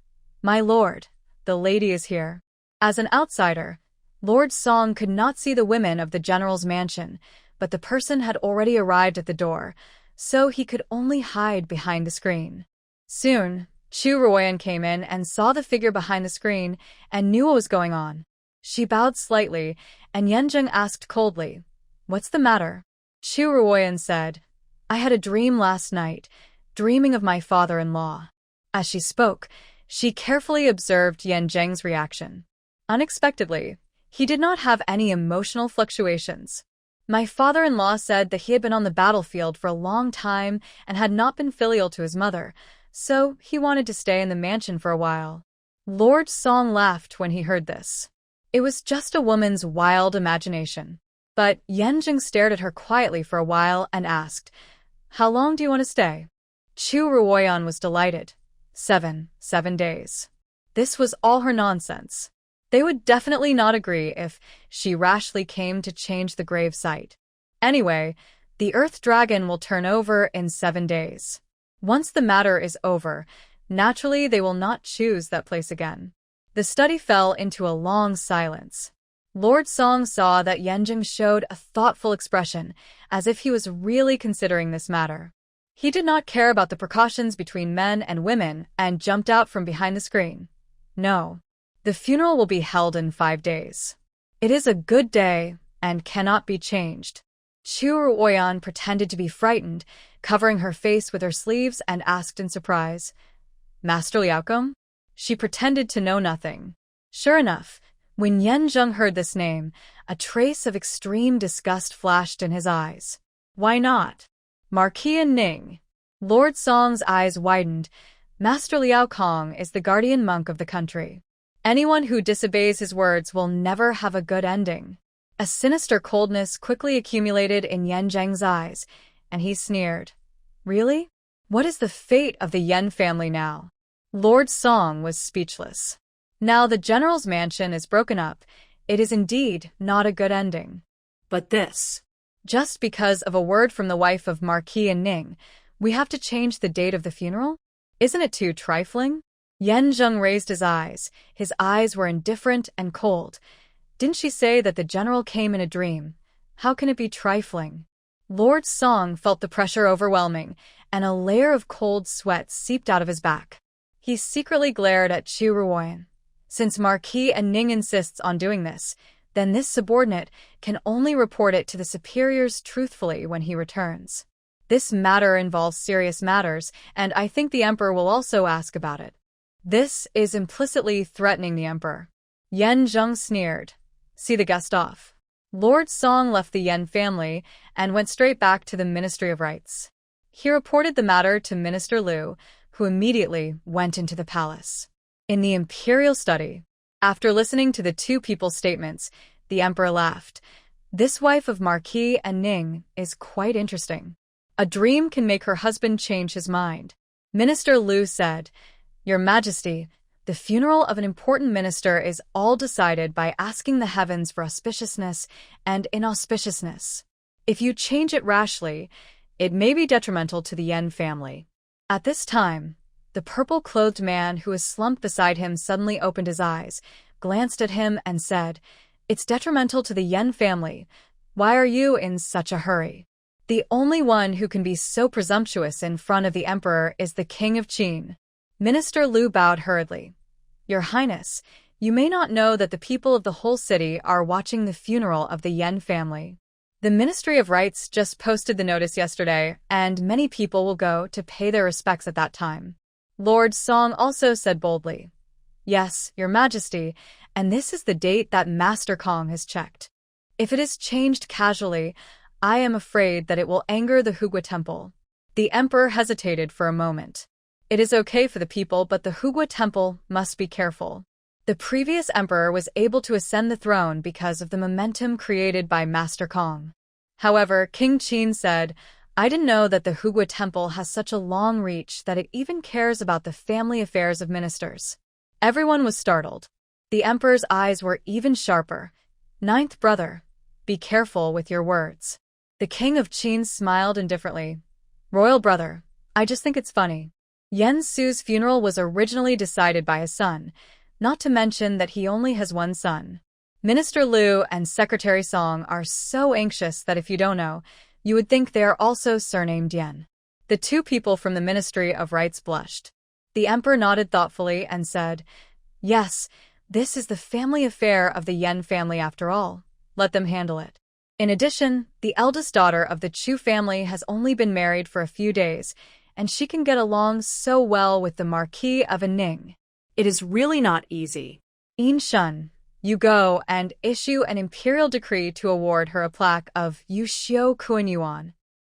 My lord, the lady is here. As an outsider, Lord Song could not see the women of the general's mansion, but the person had already arrived at the door, so he could only hide behind the screen. Soon, Chu Ruoyan came in and saw the figure behind the screen and knew what was going on. She bowed slightly, and Yan Zheng asked coldly, What's the matter? Chu Ruoyan said, I had a dream last night, dreaming of my father-in-law. As she spoke, she carefully observed Yan Zheng's reaction. Unexpectedly, he did not have any emotional fluctuations. My father-in-law said that he had been on the battlefield for a long time and had not been filial to his mother, so he wanted to stay in the mansion for a while. Lord Song laughed when he heard this. It was just a woman's wild imagination. But Yan Zheng stared at her quietly for a while and asked, How long do you want to stay? Chu Ruoyan was delighted. 7 days. This was all her nonsense. They would definitely not agree if she rashly came to change the grave site. Anyway, the earth dragon will turn over in 7 days. Once the matter is over, naturally they will not choose that place again. The study fell into a long silence. Lord Song saw that Yan Zheng showed a thoughtful expression, as if he was really considering this matter. He did not care about the precautions between men and women and jumped out from behind the screen. No. The funeral will be held in 5 days. It is a good day and cannot be changed. Chu Ruoyan pretended to be frightened, covering her face with her sleeves, and asked in surprise, "Master Liao?" She pretended to know nothing. Sure enough, when Yan Zheng heard this name, a trace of extreme disgust flashed in his eyes. "Why not? Marquis Ning." Lord Song's eyes widened. "Master Liao Kong is the guardian monk of the country. Anyone who disobeys his words will never have a good ending." A sinister coldness quickly accumulated in Yan Zheng's eyes, and he sneered. "Really? What is the fate of the Yan family now?" Lord Song was speechless. Now the general's mansion is broken up. It is indeed not a good ending. But this. Just because of a word from the wife of Marquis Ning, we have to change the date of the funeral? Isn't it too trifling? Yan Zheng raised his eyes. His eyes were indifferent and cold. Didn't she say that the general came in a dream? How can it be trifling? Lord Song felt the pressure overwhelming, and a layer of cold sweat seeped out of his back. He secretly glared at Chu Ruoyan. Since Marquis Ning insists on doing this, then this subordinate can only report it to the superiors truthfully when he returns. This matter involves serious matters, and I think the emperor will also ask about it. This is implicitly threatening the emperor. Yan Zheng sneered. "See the guest off." Lord Song left the Yan family and went straight back to the Ministry of Rites. He reported the matter to Minister Liu, who immediately went into the palace. In the Imperial study, after listening to the two people's statements, the emperor laughed. "This wife of Marquis Ning is quite interesting. A dream can make her husband change his mind." Minister Liu said, "Your Majesty, the funeral of an important minister is all decided by asking the heavens for auspiciousness and inauspiciousness. If you change it rashly, it may be detrimental to the Yan family." At this time, the purple-clothed man who was slumped beside him suddenly opened his eyes, glanced at him, and said, "It's detrimental to the Yan family. Why are you in such a hurry?" The only one who can be so presumptuous in front of the emperor is the King of Qin. Minister Liu bowed hurriedly. "Your Highness, you may not know that the people of the whole city are watching the funeral of the Yan family. The Ministry of Rites just posted the notice yesterday, and many people will go to pay their respects at that time." Lord Song also said boldly, "Yes, Your Majesty, and this is the date that Master Kong has checked. If it is changed casually, I am afraid that it will anger the Hugua Temple." The emperor hesitated for a moment. It is okay for the people, but the Hugua Temple must be careful. The previous emperor was able to ascend the throne because of the momentum created by Master Kong. However, King Qin said, "I didn't know that the Hugua Temple has such a long reach that it even cares about the family affairs of ministers." Everyone was startled. The emperor's eyes were even sharper. "Ninth brother, be careful with your words." The King of Qin smiled indifferently. "Royal brother, I just think it's funny. Yan Su's funeral was originally decided by his son, not to mention that he only has one son. Minister Liu and Secretary Song are so anxious that if you don't know, you would think they are also surnamed Yan." The two people from the Ministry of Rites blushed. The emperor nodded thoughtfully and said, "Yes, this is the family affair of the Yan family after all. Let them handle it." In addition, the eldest daughter of the Chu family has only been married for a few days, and she can get along so well with the Marquis of Ning. It is really not easy. Yin Shun, you go and issue an imperial decree to award her a plaque of Yuxiu Kuan Yuan.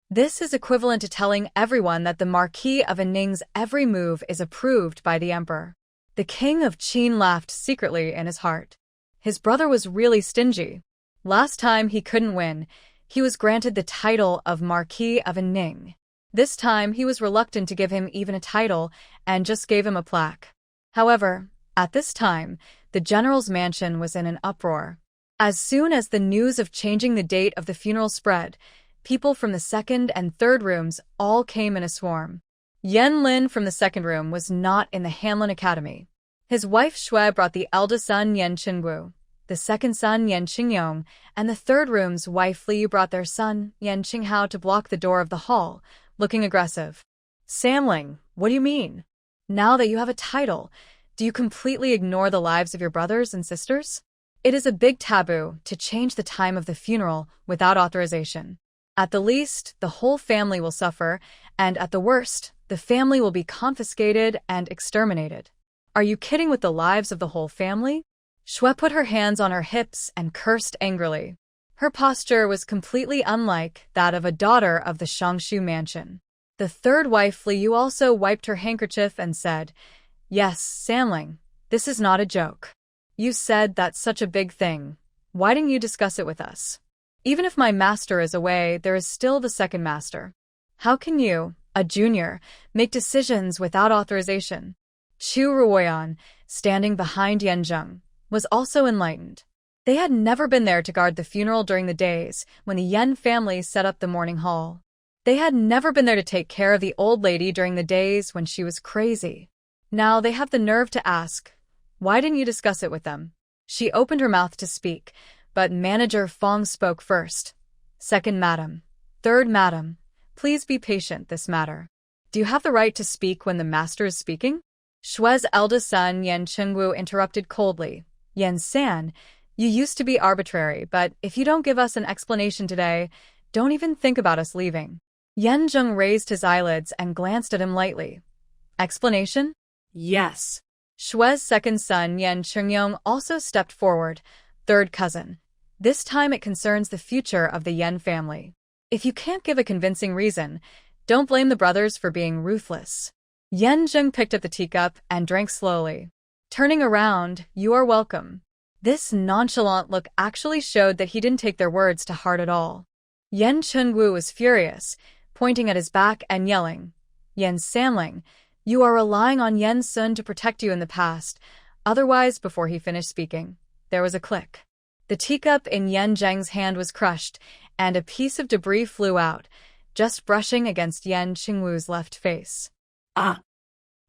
This is equivalent to telling everyone that the Marquis of Ning's every move is approved by the emperor. The King of Qin laughed secretly in his heart. His brother was really stingy. Last time he couldn't win, he was granted the title of Marquis of Ning. This time he was reluctant to give him even a title and just gave him a plaque. However, at this time, the general's mansion was in an uproar. As soon as the news of changing the date of the funeral spread, people from the second and third rooms all came in a swarm. Yan Lin from the second room was not in the Hanlin Academy. His wife Shui brought the eldest son Yan Qingwu, the second son Yan Qingyong, and the third room's wife Liu brought their son Yan Qinghao to block the door of the hall, looking aggressive. "Samling, what do you mean? Now that you have a title, do you completely ignore the lives of your brothers and sisters? It is a big taboo to change the time of the funeral without authorization. At the least, the whole family will suffer, and at the worst, the family will be confiscated and exterminated. Are you kidding with the lives of the whole family? Shui put her hands on her hips and cursed angrily. Her posture was completely unlike that of a daughter of the Chu Mansion. The third wife Liu also wiped her handkerchief and said, "Yes, Sanling, this is not a joke. You said that's such a big thing. Why didn't you discuss it with us? Even if my master is away, there is still the second master. How can you, a junior, make decisions without authorization?" Chu Ruoyan, standing behind Yan Zheng, was also enlightened. They had never been there to guard the funeral during the days when the Yan family set up the mourning hall. They had never been there to take care of the old lady during the days when she was crazy. Now they have the nerve to ask, "Why didn't you discuss it with them?" She opened her mouth to speak, but Manager Fong spoke first. "Second madam. Third madam. Please be patient this matter. Do you have the right to speak when the master is speaking?" Shui's eldest son Yan Chengwu interrupted coldly. "Yan San, you used to be arbitrary, but if you don't give us an explanation today, don't even think about us leaving." Yan Zheng raised his eyelids and glanced at him lightly. "Explanation?" Yes. Shui's second son Yan Chengyong also stepped forward. "Third cousin. This time it concerns the future of the Yan family. If you can't give a convincing reason, don't blame the brothers for being ruthless." Yan Zheng picked up the teacup and drank slowly. Turning around, "You are welcome." This nonchalant look actually showed that he didn't take their words to heart at all. Yan Chengwu was furious, pointing at his back and yelling, "Yan Sanling, you are relying on Yan Sun to protect you in the past." Otherwise, before he finished speaking, there was a click. The teacup in Yan Zheng's hand was crushed, and a piece of debris flew out, just brushing against Yan Chengwu's left face. Ah!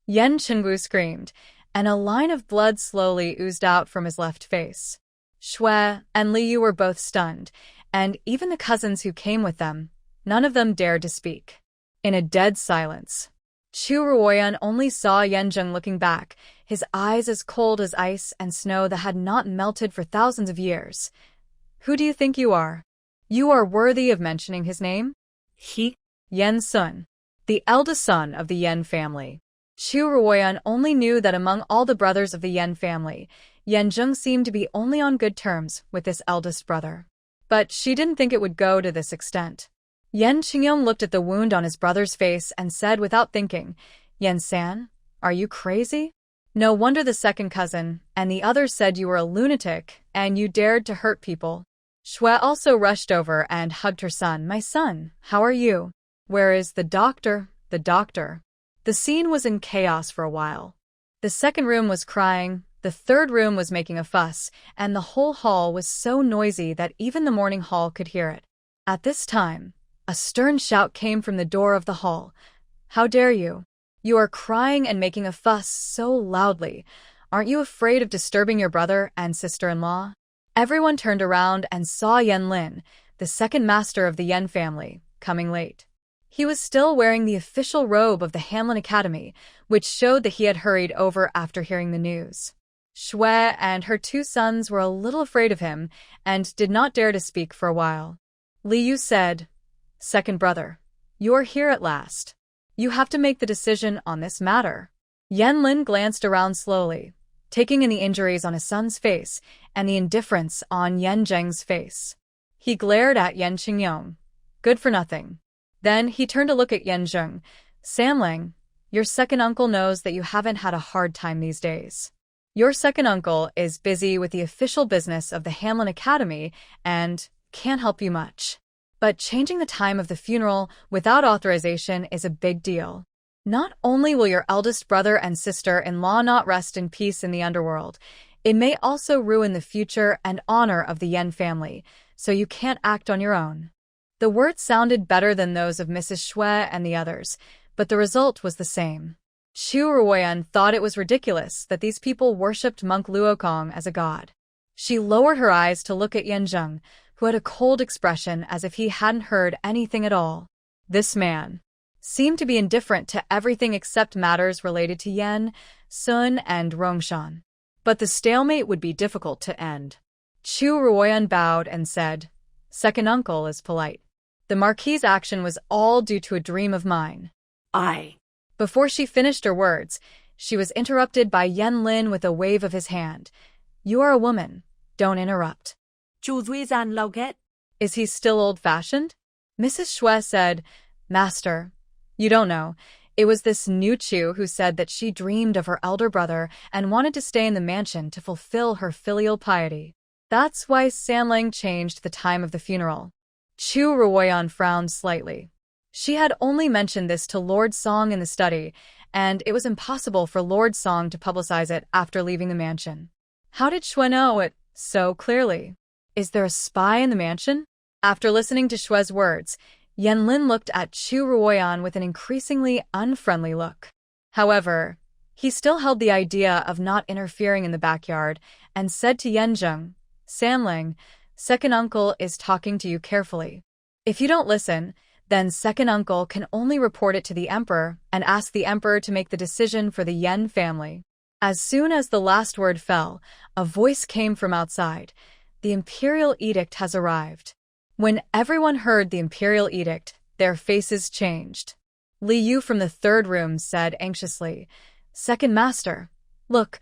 Yan Chengwu screamed, and a line of blood slowly oozed out from his left face. Shui and Liu were both stunned, and even the cousins who came with them, none of them dared to speak. In a dead silence, Chu Ruoyan only saw Yan Zheng looking back, his eyes as cold as ice and snow that had not melted for thousands of years. "Who do you think you are? You are worthy of mentioning his name?" He? Yan Sun, the eldest son of the Yan family. Chu Ruoyan only knew that among all the brothers of the Yan family, Yan Zheng seemed to be only on good terms with this eldest brother. But she didn't think it would go to this extent. Yan Qingyong looked at the wound on his brother's face and said without thinking, "Yan San, are you crazy? No wonder the second cousin and the others said you were a lunatic and you dared to hurt people." Shui also rushed over and hugged her son. "My son, how are you? Where is the doctor? The doctor." The scene was in chaos for a while. The second room was crying, the third room was making a fuss, and the whole hall was so noisy that even the mourning hall could hear it. At this time, a stern shout came from the door of the hall. "How dare you? You are crying and making a fuss so loudly. Aren't you afraid of disturbing your brother and sister-in-law?" Everyone turned around and saw Yan Lin, the second master of the Yan family, coming late. He was still wearing the official robe of the Hamlin Academy, which showed that he had hurried over after hearing the news. Shui and her two sons were a little afraid of him and did not dare to speak for a while. Liu said, "Second brother, you are here at last. You have to make the decision on this matter." Yan Lin glanced around slowly, taking in the injuries on his son's face and the indifference on Yan Zheng's face. He glared at Yan Qingyong. "Good for nothing." Then he turned to look at Yan Zheng. "Sanling, your second uncle knows that you haven't had a hard time these days. Your second uncle is busy with the official business of the Hamlin Academy and can't help you much. But changing the time of the funeral without authorization is a big deal. Not only will your eldest brother and sister-in-law not rest in peace in the underworld, it may also ruin the future and honor of the Yan family, so you can't act on your own." The words sounded better than those of Mrs. Shui and the others, but the result was the same. Chu Ruoyan thought it was ridiculous that these people worshipped monk Luokong as a god. She lowered her eyes to look at Yan Zheng, who had a cold expression as if he hadn't heard anything at all. This man seemed to be indifferent to everything except matters related to Yan, Sun, and Rongshan. But the stalemate would be difficult to end. Chu Ruoyan bowed and said, "Second uncle is polite." The Marquis's action was all due to a dream of mine. Before she finished her words, she was interrupted by Yan Lin with a wave of his hand. You are a woman. Don't interrupt. Chu Ruoyan lao ghét. Is he still old-fashioned? Mrs. Shui said, Master, you don't know. It was this new Chu who said that she dreamed of her elder brother and wanted to stay in the mansion to fulfill her filial piety. That's why Sanlang changed the time of the funeral. Chu Ruoyan frowned slightly. She had only mentioned this to Lord Song in the study, and it was impossible for Lord Song to publicize it after leaving the mansion. How did Shui know it so clearly? Is there a spy in the mansion? After listening to Shui's words, Yan Lin looked at Chu Ruoyan with an increasingly unfriendly look. However, he still held the idea of not interfering in the backyard and said to Yan Zheng, Sanlang, second uncle is talking to you carefully. If you don't listen, then second uncle can only report it to the emperor and ask the emperor to make the decision for the Yan family. As soon as the last word fell, a voice came from outside. The Imperial edict has arrived. When everyone heard the Imperial edict, their faces changed. Liao from the third room said anxiously, Second Master, look,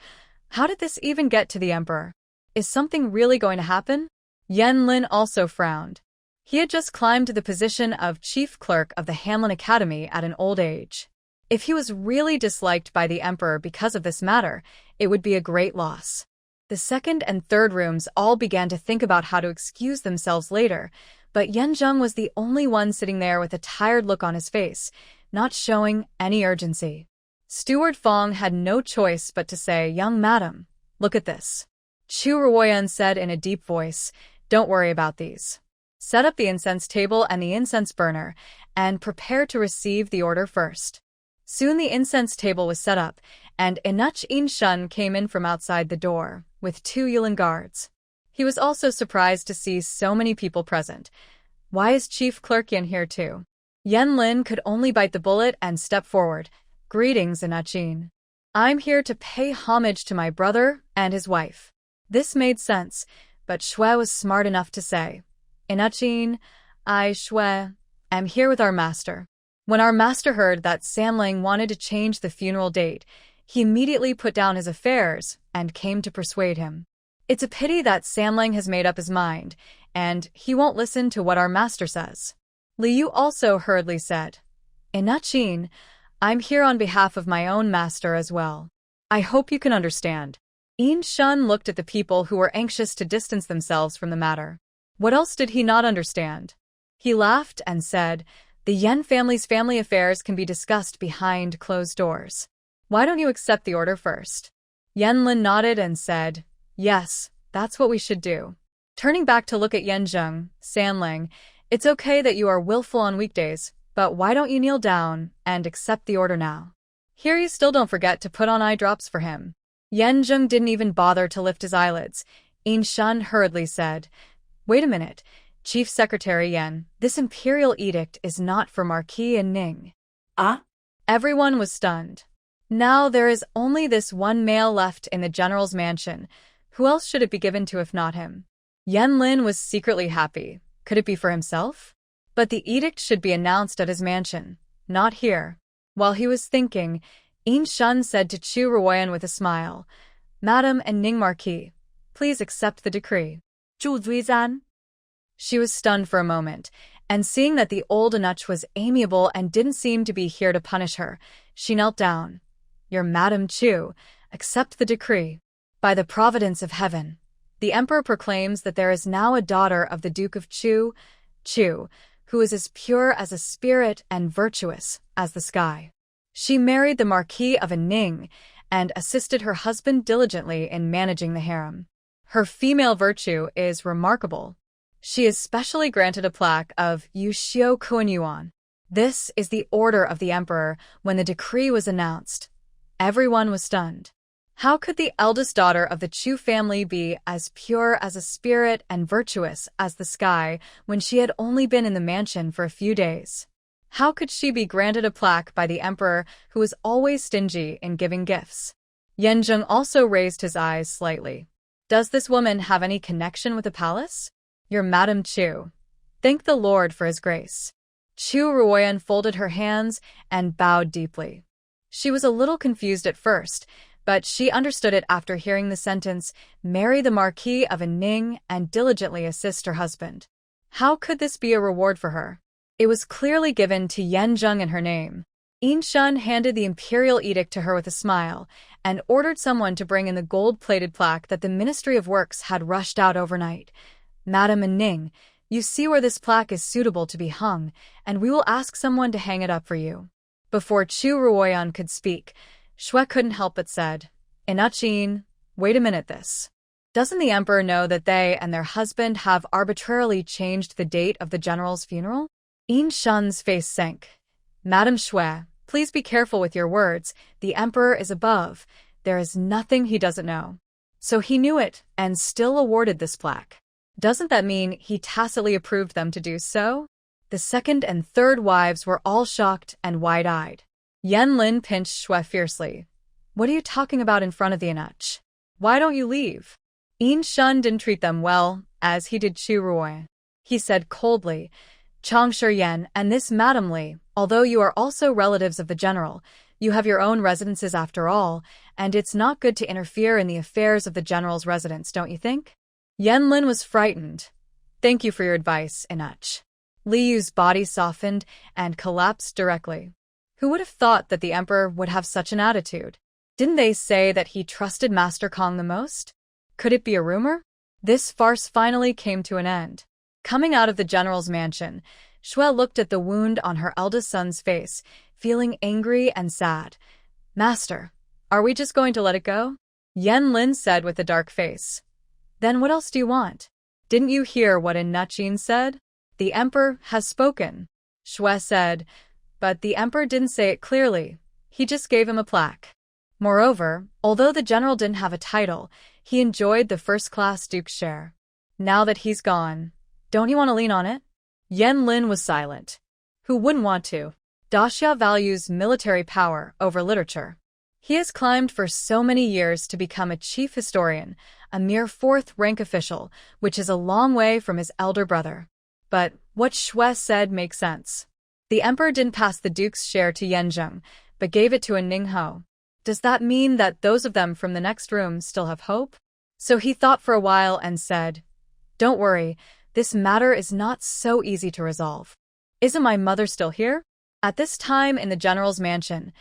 how did this even get to the emperor? Is something really going to happen? Yan Lin also frowned. He had just climbed to the position of chief clerk of the Hanlin Academy at an old age. If he was really disliked by the emperor because of this matter, it would be a great loss. The second and third rooms all began to think about how to excuse themselves later, but Yan Zheng was the only one sitting there with a tired look on his face, not showing any urgency. Steward Fong had no choice but to say, Young madam, look at this. Chu Ruoyan said in a deep voice, Don't worry about these. Set up the incense table and the incense burner, and prepare to receive the order first. Soon the incense table was set up, and Inuch Shun came in from outside the door, with 2 Yulin guards. He was also surprised to see so many people present. Why is Chief Clerk Yan here too? Yan Lin could only bite the bullet and step forward. Greetings, Inuch. I'm here to pay homage to my brother and his wife. This made sense, but Shui was smart enough to say, Inuch, I, Shui, am here with our master. When our master heard that Sanlang wanted to change the funeral date, he immediately put down his affairs and came to persuade him. It's a pity that Sanlang has made up his mind, and he won't listen to what our master says. Liao also hurriedly said, Inuch, I'm here on behalf of my own master as well. I hope you can understand. Shun looked at the people who were anxious to distance themselves from the matter. What else did he not understand? He laughed and said, The Yan family's family affairs can be discussed behind closed doors. Why don't you accept the order first? Yan Lin nodded and said, Yes, that's what we should do. Turning back to look at Yan Zheng, Sanlang, it's okay that you are willful on weekdays, but why don't you kneel down and accept the order now? Here you still don't forget to put on eye drops for him. Yan Zheng didn't even bother to lift his eyelids. Shun hurriedly said, Wait a minute, Chief Secretary Yan, this Imperial edict is not for Marquis and Ning. Everyone was stunned. Now there is only this one male left in the general's mansion. Who else should it be given to if not him? Yan Lin was secretly happy. Could it be for himself? But the edict should be announced at his mansion, not here. While he was thinking, Shun said to Chu Ruoyan with a smile, Madam and Ning Marquis, please accept the decree. Chu Ruoyan. She was stunned for a moment, and seeing that the old Inuch was amiable and didn't seem to be here to punish her, she knelt down. Your Madam Chu, accept the decree. By the providence of heaven, the emperor proclaims that there is now a daughter of the Duke of Chu, who is as pure as a spirit and virtuous as the sky. She married the Marquis of Ning and assisted her husband diligently in managing the harem. Her female virtue is remarkable. She is specially granted a plaque of Yuxiu Kuanyuan. This is the order of the emperor when the decree was announced. Everyone was stunned. How could the eldest daughter of the Chu family be as pure as a spirit and virtuous as the sky when she had only been in the mansion for a few days? How could she be granted a plaque by the emperor who was always stingy in giving gifts? Yan Zheng also raised his eyes slightly. Does this woman have any connection with the palace? Your Madam Chu. Thank the Lord for his grace. Chu Ruoyan folded her hands and bowed deeply. She was a little confused at first, but she understood it after hearing the sentence, marry the Marquis of Ning and diligently assist her husband. How could this be a reward for her? It was clearly given to Yan Zheng in her name. Yan Zheng handed the Imperial edict to her with a smile and ordered someone to bring in the gold-plated plaque that the Ministry of Works had rushed out overnight. Madam Ning, you see where this plaque is suitable to be hung, and we will ask someone to hang it up for you. Before Chu Ruoyan could speak, Shui couldn't help but said, Inachin, wait a minute this. Doesn't the emperor know that they and their husband have arbitrarily changed the date of the general's funeral? Yan Zheng's face sank. Madam Shui, please be careful with your words. The emperor is above. There is nothing he doesn't know. So he knew it and still awarded this plaque. Doesn't that mean he tacitly approved them to do so? The second and third wives were all shocked and wide-eyed. Yan Lin pinched Shui fiercely. What are you talking about in front of the Inach? Why don't you leave? Yan Zheng didn't treat them well, as he did Chu Ruoyan. He said coldly, Changshe Yan and this Madam Li, although you are also relatives of the general, you have your own residences after all, and it's not good to interfere in the affairs of the general's residence, don't you think? Yan Lin was frightened. Thank you for your advice, Inach. Li Yu's body softened and collapsed directly. Who would have thought that the emperor would have such an attitude? Didn't they say that he trusted Master Kong the most? Could it be a rumor? This farce finally came to an end. Coming out of the general's mansion, Shui looked at the wound on her eldest son's face, feeling angry and sad. Master, are we just going to let it go? Yan Lin said with a dark face. Then what else do you want? Didn't you hear what Inachin said? The emperor has spoken. Shui said, but the emperor didn't say it clearly. He just gave him a plaque. Moreover, although the general didn't have a title, he enjoyed the first-class duke's share. Now that he's gone, don't you want to lean on it? Yan Lin was silent. Who wouldn't want to? Daxia values military power over literature. He has climbed for so many years to become a chief historian, a mere fourth-rank official, which is a long way from his elder brother. But what Shui said makes sense. The emperor didn't pass the duke's share to Yan Zheng, but gave it to a Ningho. Does that mean that those of them from the next room still have hope? So he thought for a while and said, Don't worry, this matter is not so easy to resolve. Isn't my mother still here? At this time in the general's mansion,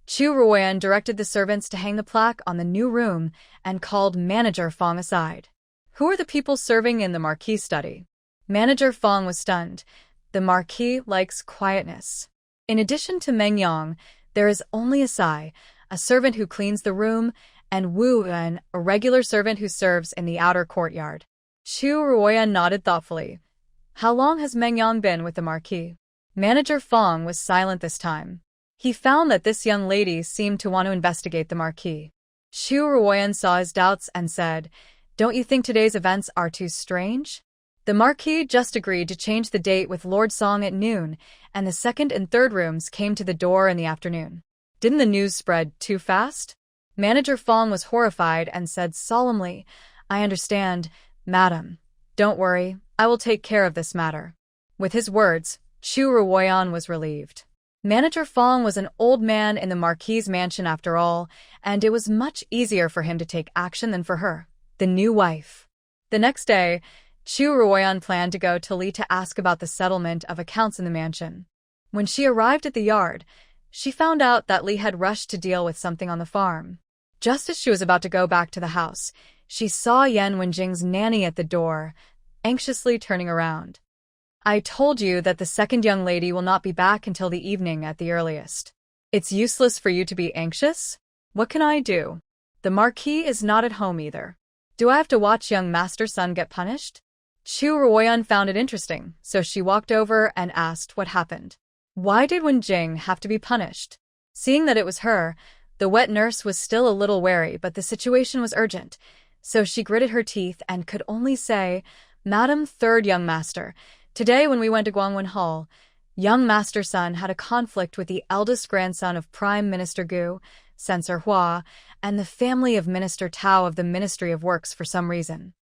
Chu Ruoyan directed the servants to hang the plaque on the new room and called Manager Fong aside. Who are the people serving in the Marquis study? Manager Fong was stunned. The Marquis likes quietness. In addition to Meng Yang, there is only Asai, a servant who cleans the room, and Wu Ren, a regular servant who serves in the outer courtyard. Chu Ruoyan nodded thoughtfully. How long has Meng Yang been with the Marquis? Manager Fong was silent this time. He found that this young lady seemed to want to investigate the Marquis. Chu Ruoyan saw his doubts and said, Don't you think today's events are too strange? The Marquis just agreed to change the date with Lord Song at noon, and the second and third rooms came to the door in the afternoon. Didn't the news spread too fast? Manager Fong was horrified and said solemnly, I understand, madam. Don't worry, I will take care of this matter. With his words, Chu Ruoyan was relieved. Manager Fong was an old man in the Marquis's mansion after all, and it was much easier for him to take action than for her, the new wife. The next day, Chu Ruoyan planned to go to Li to ask about the settlement of accounts in the mansion. When she arrived at the yard, she found out that Li had rushed to deal with something on the farm. Just as she was about to go back to the house, she saw Yan Wenjing's nanny at the door, anxiously turning around. I told you that the second young lady will not be back until the evening at the earliest. It's useless for you to be anxious? What can I do? The Marquis is not at home either. Do I have to watch young Master Sun get punished? Chu Ruoyan found it interesting, so she walked over and asked what happened. Why did Wenjing have to be punished? Seeing that it was her, the wet nurse was still a little wary, but the situation was urgent, so she gritted her teeth and could only say, Madam Third Young Master, today when we went to Guangwen Hall, young Master Sun had a conflict with the eldest grandson of Prime Minister Gu, Censor Hua, and the family of Minister Tao of the Ministry of Works for some reason.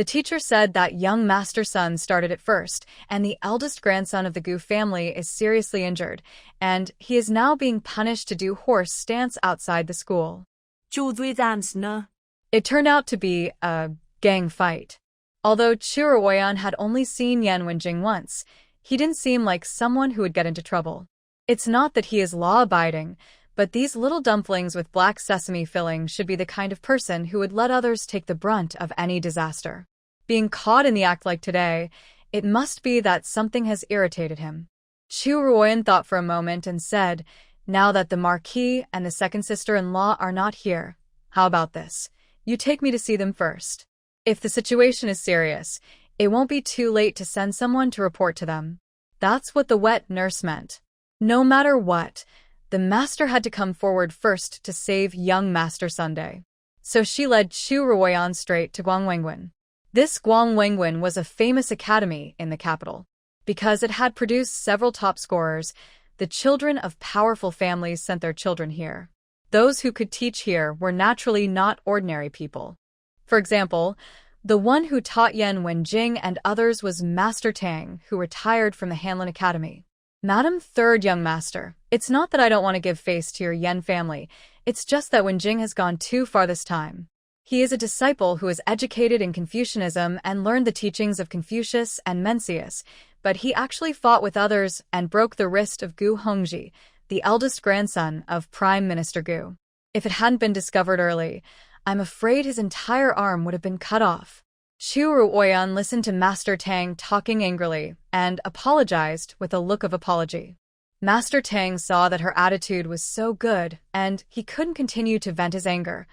The teacher said that young master son started it first, and the eldest grandson of the Gu family is seriously injured, and he is now being punished to do horse stance outside the school. Chu Ruoyan's ne. It turned out to be a gang fight. Although Chu Ruoyan had only seen Yan Zheng once, he didn't seem like someone who would get into trouble. It's not that he is law-abiding, but these little dumplings with black sesame filling should be the kind of person who would let others take the brunt of any disaster. Being caught in the act like today, it must be that something has irritated him. Chu Ruoyan thought for a moment and said, "Now that the Marquis and the second sister-in-law are not here, how about this? You take me to see them first. If the situation is serious, it won't be too late to send someone to report to them." That's what the wet nurse meant. No matter what, the master had to come forward first to save young Master Sunday. So she led Chu Ruoyan straight to Guangwenguan. This Guangwenguan was a famous academy in the capital. Because it had produced several top scorers, the children of powerful families sent their children here. Those who could teach here were naturally not ordinary people. For example, the one who taught Yan Zheng and others was Master Tang, who retired from the Hanlin Academy. "Madam Third Young Master, it's not that I don't want to give face to your Yan family, it's just that Wenjing has gone too far this time. He is a disciple who is educated in Confucianism and learned the teachings of Confucius and Mencius, but he actually fought with others and broke the wrist of Gu Hongji, the eldest grandson of Prime Minister Gu. If it hadn't been discovered early, I'm afraid his entire arm would have been cut off." Chu Ruoyan listened to Master Tang talking angrily and apologized with a look of apology. Master Tang saw that her attitude was so good and he couldn't continue to vent his anger.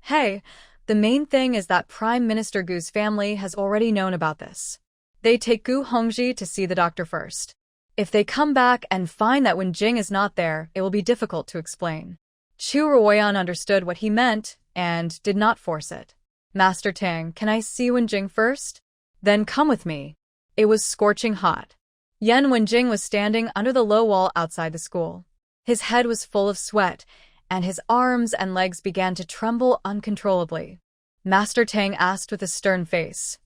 "Hey, the main thing is that Prime Minister Gu's family has already known about this. They take Gu Hongji to see the doctor first. If they come back and find that Wenjing is not there, it will be difficult to explain." Chu Ruoyan understood what he meant and did not force it. "Master Tang, can I see Wenjing first?" "Then come with me." It was scorching hot. Yan Wenjing was standing under the low wall outside the school. His head was full of sweat, and his arms and legs began to tremble uncontrollably. Master Tang asked with a stern face,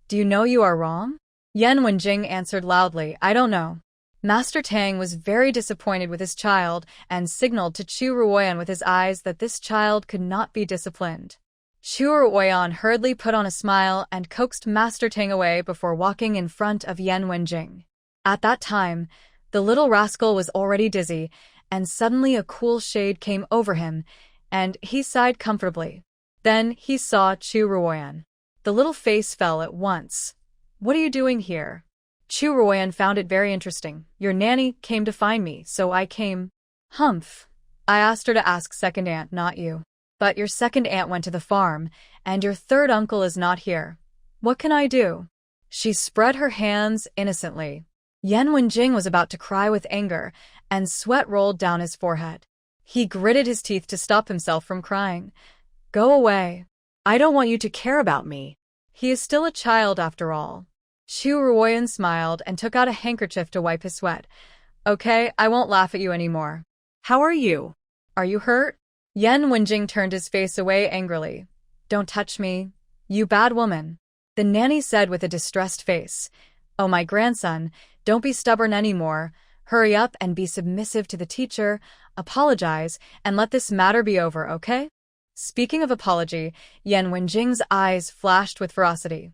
"Do you know you are wrong?" Yan Wenjing answered loudly, "I don't know." Master Tang was very disappointed with his child and signaled to Chu Ruoyan with his eyes that this child could not be disciplined. Chu Ruoyan hurriedly put on a smile and coaxed Master Tang away before walking in front of Yan Wenjing. At that time, the little rascal was already dizzy, and suddenly a cool shade came over him, and he sighed comfortably. Then he saw Chu Ruoyan. The little face fell at once. "What are you doing here?" Chu Ruoyan found it very interesting. "Your nanny came to find me, so I came." "Humph. I asked her to ask second aunt, not you. But your second aunt went to the farm, and your third uncle is not here. What can I do?" She spread her hands innocently. Yan Wenjing was about to cry with anger, and sweat rolled down his forehead. He gritted his teeth to stop himself from crying. "Go away. I don't want you to care about me. He is still a child after all." Chu Ruoyan smiled and took out a handkerchief to wipe his sweat. "Okay, I won't laugh at you anymore. How are you? Are you hurt?" Yan Wenjing turned his face away angrily. "Don't touch me, you bad woman." The nanny said with a distressed face, "Oh, my grandson, don't be stubborn anymore. Hurry up and be submissive to the teacher, apologize, and let this matter be over, okay?" Speaking of apology, Yan Wenjing's eyes flashed with ferocity.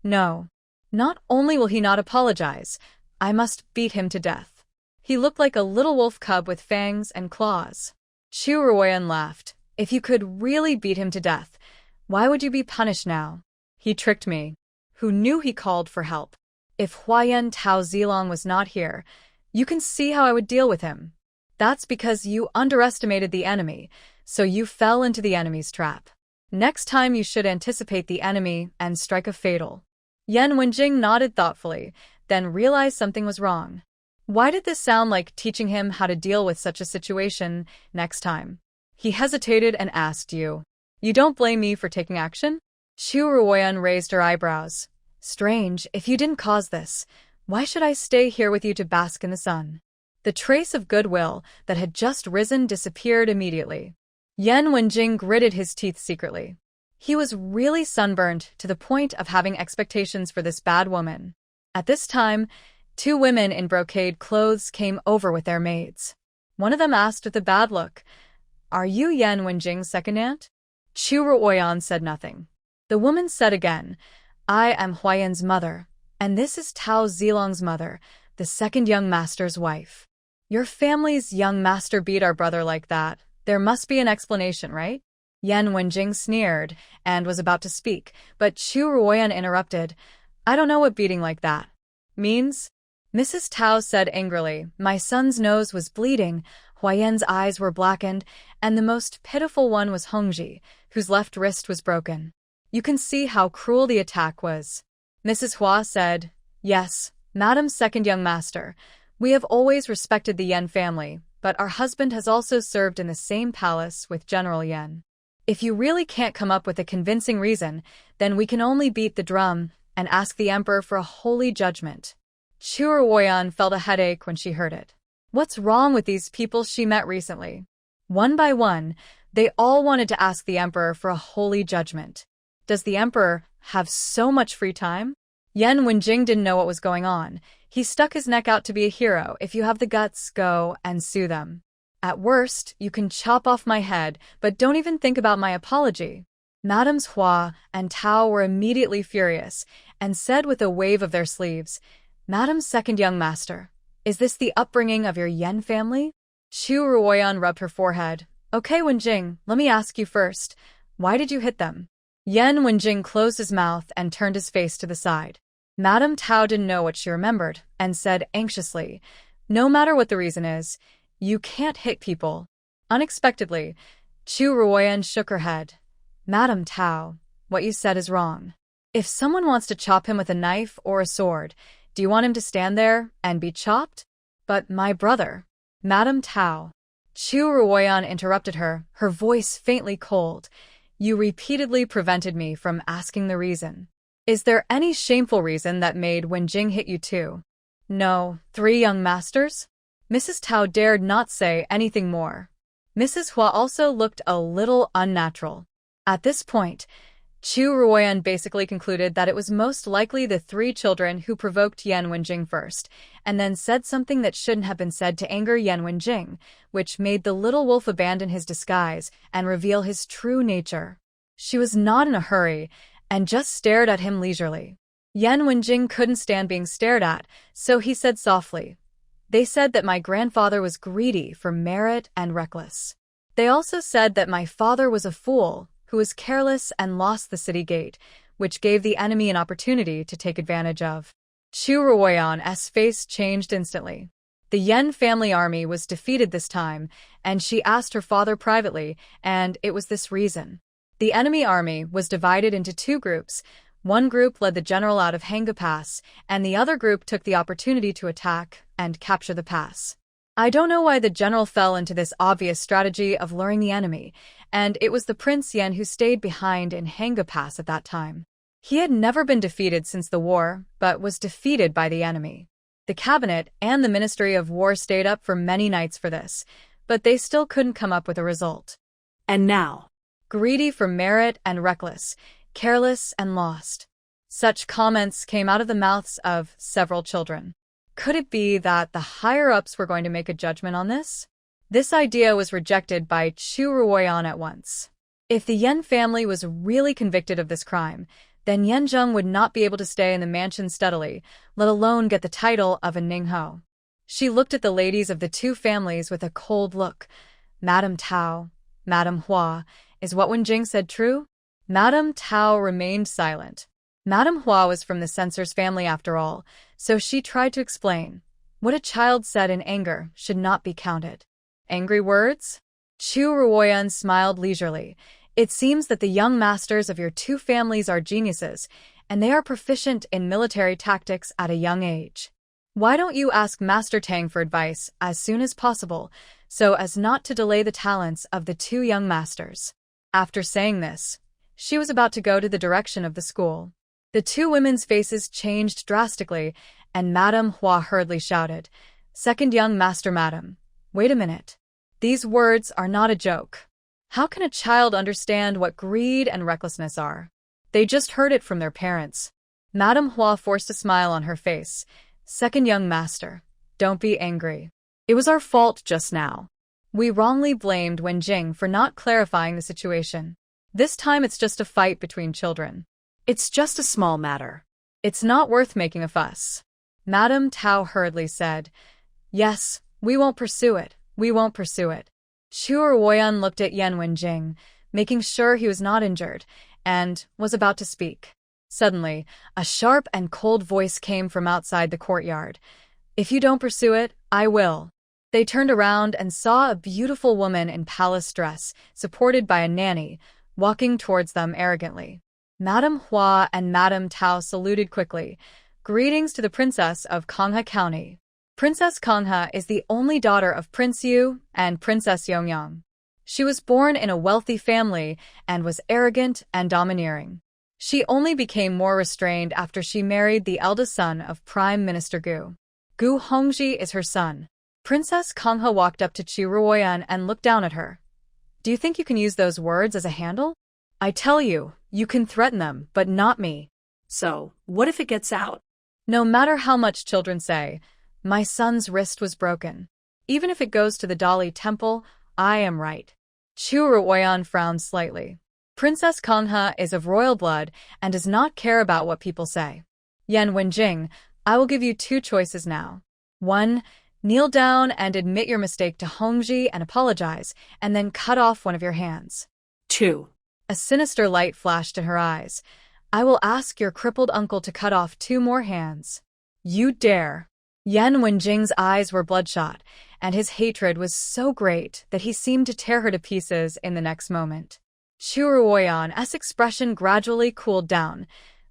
"No. Not only will he not apologize, I must beat him to death." He looked like a little wolf cub with fangs and claws. Chu Ruoyan laughed. "If you could really beat him to death, why would you be punished now? He tricked me. Who knew he called for help? If Huayan Tao Zilong was not here, you can see how I would deal with him. That's because you underestimated the enemy, so you fell into the enemy's trap. Next time you should anticipate the enemy and strike a fatal." Yan Wenjing nodded thoughtfully, then realized something was wrong. Why did this sound like teaching him how to deal with such a situation next time? He hesitated and asked, "You don't blame me for taking action?" Chu Ruoyan raised her eyebrows. "Strange, if you didn't cause this, why should I stay here with you to bask in the sun?" The trace of goodwill that had just risen disappeared immediately. Yan Wenjing gritted his teeth secretly. He was really sunburned to the point of having expectations for this bad woman. At this time, two women in brocade clothes came over with their maids. One of them asked with a bad look, "Are you Yan Wenjing's second aunt?" Chu Ruoyan said nothing. The woman said again, "I am Huayan's mother, and this is Tao Zilong's mother, the second young master's wife. Your family's young master beat our brother like that. There must be an explanation, right?" Yan Wenjing sneered and was about to speak, but Chu Ruoyan interrupted. "I don't know what beating like that means." Mrs. Tao said angrily, "My son's nose was bleeding, Huayan's eyes were blackened, and the most pitiful one was Hongji, whose left wrist was broken. You can see how cruel the attack was." Mrs. Hua said, "Yes, Madam's second young master. We have always respected the Yan family, but our husband has also served in the same palace with General Yan. If you really can't come up with a convincing reason, then we can only beat the drum and ask the emperor for a holy judgment." Chu Ruoyan felt a headache when she heard it. What's wrong with these people she met recently? One by one, they all wanted to ask the emperor for a holy judgment. Does the emperor have so much free time? Yan Wenjing didn't know what was going on. He stuck his neck out to be a hero. "If you have the guts, go and sue them. At worst, you can chop off my head, but don't even think about my apology." Madams Hua and Tao were immediately furious and said with a wave of their sleeves, "Madam's second young master, is this the upbringing of your Yan family?" Chu Ruoyan rubbed her forehead. "Okay, Wenjing, let me ask you first. Why did you hit them?" Yan Wenjing closed his mouth and turned his face to the side. Madame Tao didn't know what she remembered and said anxiously, "No matter what the reason is, you can't hit people." Unexpectedly, Chu Ruoyan shook her head. "Madame Tao, what you said is wrong. If someone wants to chop him with a knife or a sword, do you want him to stand there and be chopped? But my brother." "Madame Tao." Chu Ruoyan interrupted her, her voice faintly cold. "You repeatedly prevented me from asking the reason. Is there any shameful reason that made Wenjing hit you too?" "No, 3 young masters?" Mrs. Tao dared not say anything more. Mrs. Hua also looked a little unnatural. At this point, Chu Ruoyan basically concluded that it was most likely the 3 children who provoked Yan Wenjing first, and then said something that shouldn't have been said to anger Yan Wenjing, which made the little wolf abandon his disguise and reveal his true nature. She was not in a hurry, and just stared at him leisurely. Yan Wenjing couldn't stand being stared at, so he said softly, "They said that my grandfather was greedy for merit and reckless. They also said that my father was a fool, who was careless and lost the city gate, which gave the enemy an opportunity to take advantage of." Chu Ruoyan's face changed instantly. The Yan family army was defeated this time, and she asked her father privately, and it was this reason. The enemy army was divided into 2 groups. One group led the general out of Hanga Pass, and the other group took the opportunity to attack and capture the pass. I don't know why the general fell into this obvious strategy of luring the enemy, and it was the Prince Yan who stayed behind in Hanga Pass at that time. He had never been defeated since the war, but was defeated by the enemy. The cabinet and the Ministry of War stayed up for many nights for this, but they still couldn't come up with a result. And now, Greedy for merit and reckless, careless and lost. Such comments came out of the mouths of several children. Could it be that the higher-ups were going to make a judgment on this? This idea was rejected by Chu Ruoyan at once. If the Yan family was really convicted of this crime, then Yan Zheng would not be able to stay in the mansion steadily, let alone get the title of a Ningho. She looked at the ladies of the 2 families with a cold look. "Madame Tao, Madame Hua, is what Wenjing said true?" Madame Tao remained silent. Madame Hua was from the censor's family after all, so she tried to explain. What a child said in anger should not be counted. Angry words? Chu Ruoyan smiled leisurely. "It seems that the young masters of your 2 families are geniuses, and they are proficient in military tactics at a young age. Why don't you ask Master Tang for advice as soon as possible, so as not to delay the talents of the 2 young masters?" After saying this, she was about to go to the direction of the school. The 2 women's faces changed drastically, and Madame Hua hurriedly shouted, "Second young master, madam, wait a minute. These words are not a joke." How can a child understand what greed and recklessness are? They just heard it from their parents. Madame Hua forced a smile on her face. Second young master, don't be angry. It was our fault just now. We wrongly blamed Wen Jing for not clarifying the situation. This time it's just a fight between children. It's just a small matter. It's not worth making a fuss. Madame Tao hurriedly said, Yes, we won't pursue it. We won't pursue it. Chu Ruoyan looked at Yan Wenjing, making sure he was not injured, and was about to speak. Suddenly, a sharp and cold voice came from outside the courtyard. If you don't pursue it, I will. They turned around and saw a beautiful woman in palace dress, supported by a nanny, walking towards them arrogantly. Madame Hua and Madame Tao saluted quickly. Greetings to the princess of Konghe County. Princess Konghe is the only daughter of Prince Yu and Princess Yongyang. She was born in a wealthy family and was arrogant and domineering. She only became more restrained after she married the eldest son of Prime Minister Gu. Gu Hongji is her son. Princess Konghe walked up to Chu Ruoyan and looked down at her. Do you think you can use those words as a handle? I tell you, you can threaten them, but not me. So, what if it gets out? No matter how much children say, my son's wrist was broken. Even if it goes to the Dali temple, I am right. Chu Ruoyan frowned slightly. Princess Konghe is of royal blood and does not care about what people say. Yan Wenjing, I will give you two choices now. 1. Kneel down and admit your mistake to Hongji and apologize, and then cut off one of your hands. 2. A sinister light flashed in her eyes. I will ask your crippled uncle to cut off 2 more hands. You dare. Yan Wenjing's eyes were bloodshot, and his hatred was so great that he seemed to tear her to pieces in the next moment. Chu Ruoyan's expression gradually cooled down.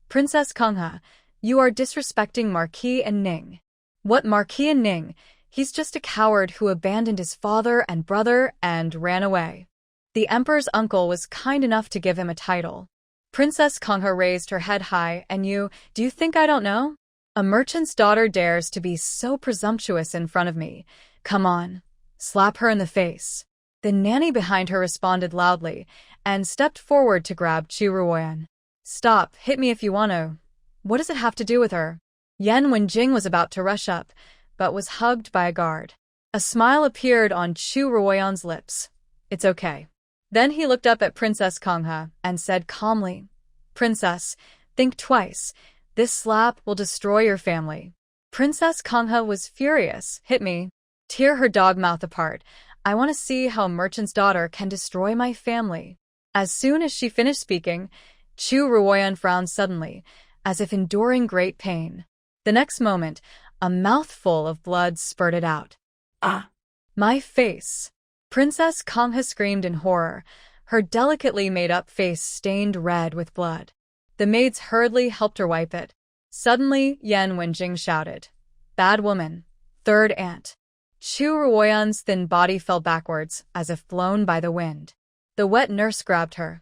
Princess Konghe, you are disrespecting Marquis and Ning. What Marquis and Ning? He's just a coward who abandoned his father and brother and ran away. The emperor's uncle was kind enough to give him a title. Princess Konghe raised her head high, and do you think I don't know? A merchant's daughter dares to be so presumptuous in front of me. Come on, slap her in the face. The nanny behind her responded loudly, and stepped forward to grab Chu Ruoyan. Stop, hit me if you want to. What does it have to do with her? Yan Wenjing was about to rush up, but was hugged by a guard. A smile appeared on Chu Ruoyan's lips. It's okay. Then he looked up at Princess Konghe and said calmly, Princess, think twice. This slap will destroy your family. Princess Konghe was furious. Hit me. Tear her dog mouth apart. I want to see how a merchant's daughter can destroy my family. As soon as she finished speaking, Chu Ruoyan frowned suddenly, as if enduring great pain. The next moment, a mouthful of blood spurted out. Ah! My face! Princess Konghe screamed in horror, her delicately made-up face stained red with blood. The maids hurriedly helped her wipe it. Suddenly, Yan Wenjing shouted, Bad woman! Third aunt! Chu Ruoyan's thin body fell backwards, as if blown by the wind. The wet nurse grabbed her.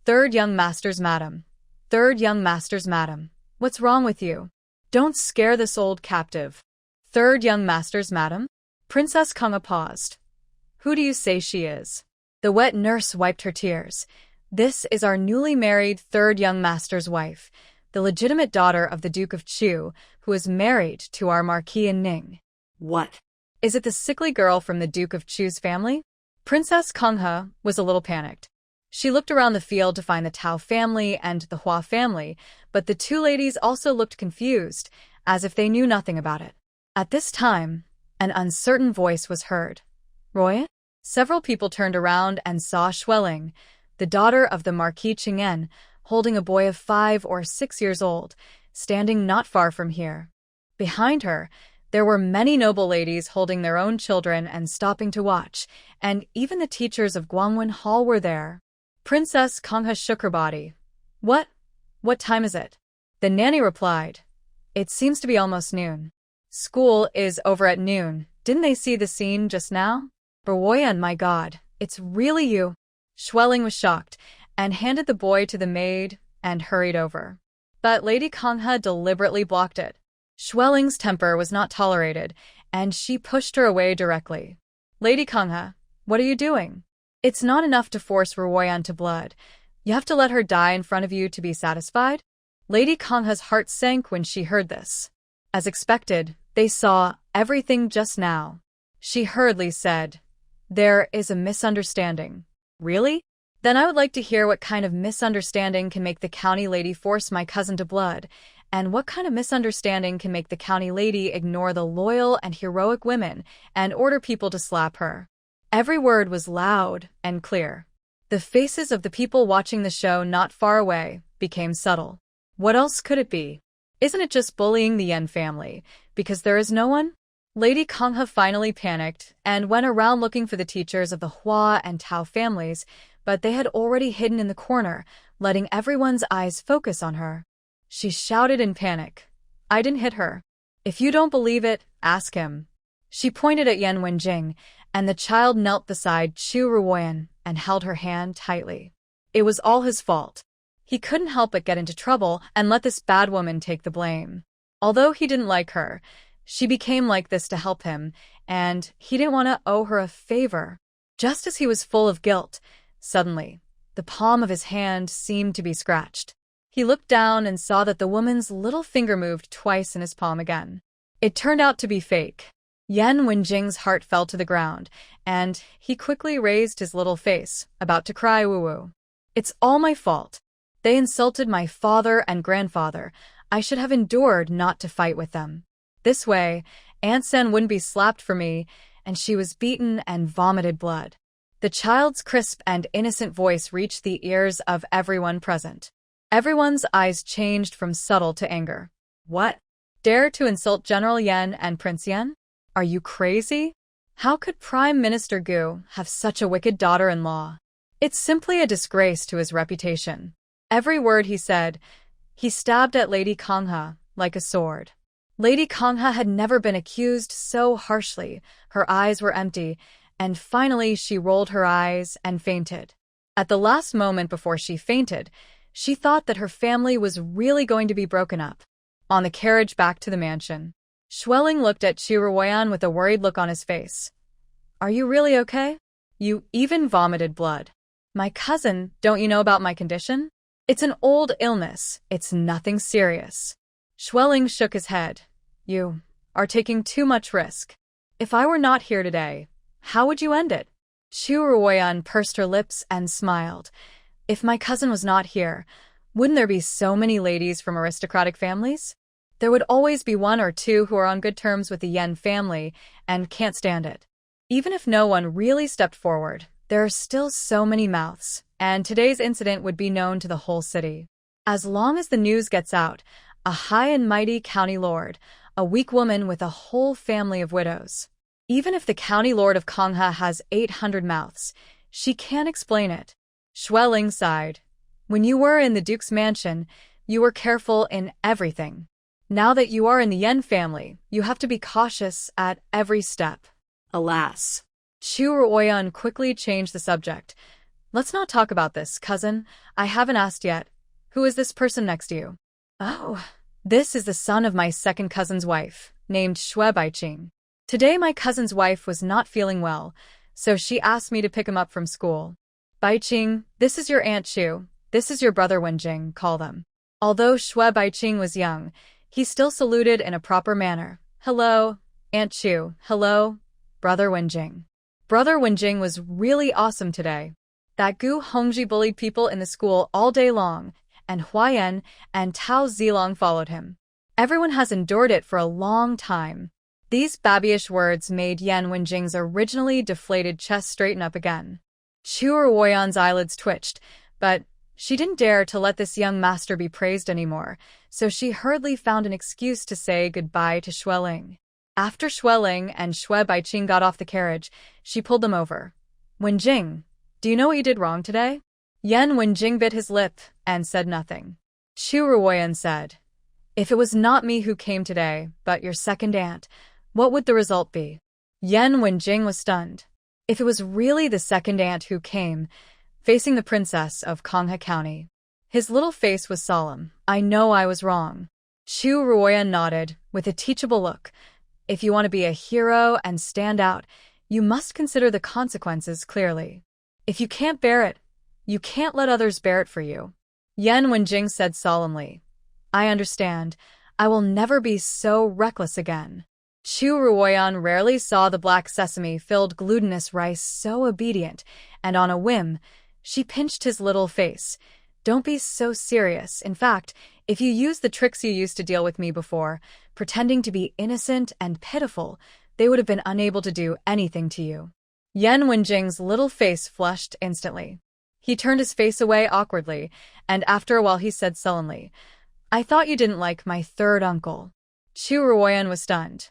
Third young master's madam. Third young master's madam. What's wrong with you? Don't scare this old captive. Third young master's madam? Princess Konghe paused. Who do you say she is? The wet nurse wiped her tears. This is our newly married third young master's wife, the legitimate daughter of the Duke of Chu, who is married to our Marquis in Ning. What? Is it the sickly girl from the Duke of Chu's family? Princess Konghe was a little panicked. She looked around the field to find the Tao family and the Hua family, but the two ladies also looked confused, as if they knew nothing about it. At this time, an uncertain voice was heard. Roy? Several people turned around and saw Xueling, the daughter of the Marquis Qing'en, holding a boy of 5 or 6 years old, standing not far from here. Behind her, there were many noble ladies holding their own children and stopping to watch, and even the teachers of Guangwen Hall were there. Princess Konghe shook her body. What time is it? The nanny replied. It seems to be almost noon. School is over at noon. Didn't they see the scene just now? Ruoyan, my God, it's really you. Xueling was shocked, and handed the boy to the maid and hurried over. But Lady Konghe deliberately blocked it. Xueling's temper was not tolerated, and she pushed her away directly. Lady Konghe, what are you doing? It's not enough to force Ruoyan to blood. You have to let her die in front of you to be satisfied? Lady Kongha's heart sank when she heard this. As expected, they saw everything just now. She hurriedly said, "There is a misunderstanding." "Really? Then I would like to hear what kind of misunderstanding can make the county lady force my cousin to blood, and what kind of misunderstanding can make the county lady ignore the loyal and heroic women and order people to slap her." Every word was loud and clear. The faces of the people watching the show not far away became subtle. What else could it be? Isn't it just bullying the Yan family, because there is no one? Lady Kongha finally panicked and went around looking for the teachers of the Hua and Tao families, but they had already hidden in the corner, letting everyone's eyes focus on her. She shouted in panic, "I didn't hit her. If you don't believe it, ask him." She pointed at Yan Zheng, and the child knelt beside Chu Ruoyan and held her hand tightly. It was all his fault. He couldn't help but get into trouble and let this bad woman take the blame. Although he didn't like her, she became like this to help him, and he didn't want to owe her a favor. Just as he was full of guilt, suddenly, the palm of his hand seemed to be scratched. He looked down and saw that the woman's little finger moved twice in his palm again. It turned out to be fake. Yan Zheng's heart fell to the ground, and he quickly raised his little face, about to cry woo-woo. "It's all my fault. They insulted my father and grandfather. I should have endured not to fight with them. This way, Aunt Sen wouldn't be slapped for me," and she was beaten and vomited blood. The child's crisp and innocent voice reached the ears of everyone present. Everyone's eyes changed from subtle to anger. "What? Dare to insult General Yan and Prince Yan? Are you crazy? How could Prime Minister Gu have such a wicked daughter-in-law? It's simply a disgrace to his reputation." Every word he said, he stabbed at Lady Kongha like a sword. Lady Kongha had never been accused so harshly. Her eyes were empty, and finally she rolled her eyes and fainted. At the last moment before she fainted, she thought that her family was really going to be broken up. On the carriage back to the mansion, Schwelling looked at Chu Ruoyan with a worried look on his face. "Are you really okay? You even vomited blood." "My cousin, don't you know about my condition? It's an old illness. It's nothing serious." Schwelling shook his head. "You are taking too much risk. If I were not here today, how would you end it?" Chu Ruoyan pursed her lips and smiled. "If my cousin was not here, wouldn't there be so many ladies from aristocratic families? There would always be one or two who are on good terms with the Yan family and can't stand it. Even if no one really stepped forward, there are still so many mouths, and today's incident would be known to the whole city. As long as the news gets out, a high and mighty county lord, a weak woman with a whole family of widows. Even if the county lord of Kongha has 800 mouths, she can't explain it." Schwelling sighed. "When you were in the Duke's mansion, you were careful in everything. Now that you are in the Yan family, you have to be cautious at every step." Alas. Chu Ruoyan quickly changed the subject. "Let's not talk about this, cousin. I haven't asked yet. Who is this person next to you?" "Oh, this is the son of my second cousin's wife, named Shui Baiqing. Today my cousin's wife was not feeling well, so she asked me to pick him up from school. Baiqing, this is your Aunt Chu, this is your brother Wenjing, call them." Although Shui Baiqing was young, he still saluted in a proper manner. "Hello, Aunt Chu. Hello, Brother Wenjing." Brother Wenjing was really awesome today. That Gu Hongji bullied people in the school all day long, and Huayan and Tao Zilong followed him. Everyone has endured it for a long time. These babyish words made Yan Wenjing's originally deflated chest straighten up again. Chu Ruoyan's eyelids twitched, but she didn't dare to let this young master be praised anymore, so she hurriedly found an excuse to say goodbye to Schwelling. After Schwelling and Shui Baiqing got off the carriage, she pulled them over. "Wenjing, do you know what you did wrong today?" Yan Wenjing bit his lip and said nothing. Chu Ruoyan said, "If it was not me who came today, but your second aunt, what would the result be?" Yan Wenjing was stunned. If it was really the second aunt who came, facing the princess of Kongha County. His little face was solemn. "I know I was wrong." Chu Ruoyan nodded, with a teachable look. "If you want to be a hero and stand out, you must consider the consequences clearly. If you can't bear it, you can't let others bear it for you. Yan Wenjing said solemnly. I understand. I will never be so reckless again. Chu Ruoyan rarely saw the black sesame-filled glutinous rice so obedient, and on a whim, she pinched his little face. Don't be so serious. In fact, if you use the tricks you used to deal with me before, pretending to be innocent and pitiful, they would have been unable to do anything to you. Yan Wenjing's little face flushed instantly. He turned his face away awkwardly, and after a while he said sullenly, I thought you didn't like my third uncle. Chu Ruoyan was stunned.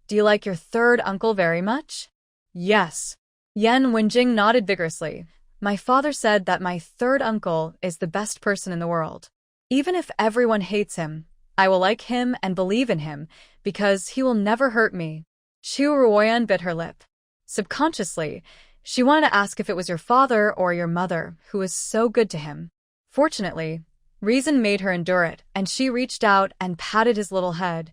Do you like your third uncle very much? Yes. Yan Wenjing nodded vigorously. My father said that my third uncle is the best person in the world. Even if everyone hates him, I will like him and believe in him, because he will never hurt me. Chu Ruoyan bit her lip. Subconsciously, she wanted to ask if it was your father or your mother who was so good to him. Fortunately, reason made her endure it, and she reached out and patted his little head.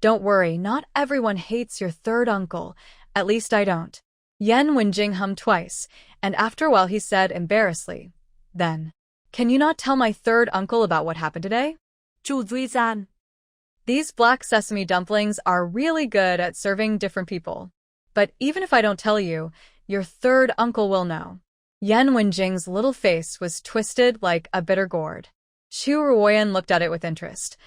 Don't worry, not everyone hates your third uncle. At least I don't. Yan Wenjing hummed twice, and after a while he said embarrassedly, Then, can you not tell my third uncle about what happened today? 主罪赞. These black sesame dumplings are really good at serving different people. But even if I don't tell you, your third uncle will know. Yan Wenjing's little face was twisted like a bitter gourd. Chu Ruoyan looked at it with interest.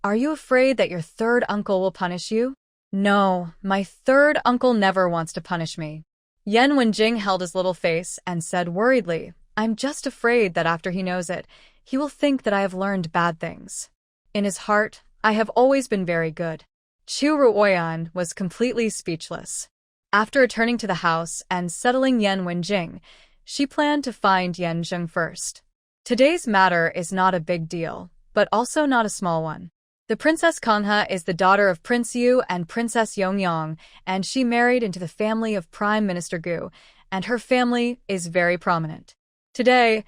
Are you afraid that your third uncle will punish you? No, my third uncle never wants to punish me. Yan Wenjing held his little face and said worriedly, I'm just afraid that after he knows it, he will think that I have learned bad things. In his heart, I have always been very good. Chu Ruoyan was completely speechless. After returning to the house and settling Yan Wenjing, she planned to find Yan Zheng first. Today's matter is not a big deal, but also not a small one. The Princess Kanghe is the daughter of Prince Yu and Princess Yongyang, and she married into the family of Prime Minister Gu, and her family is very prominent. Today,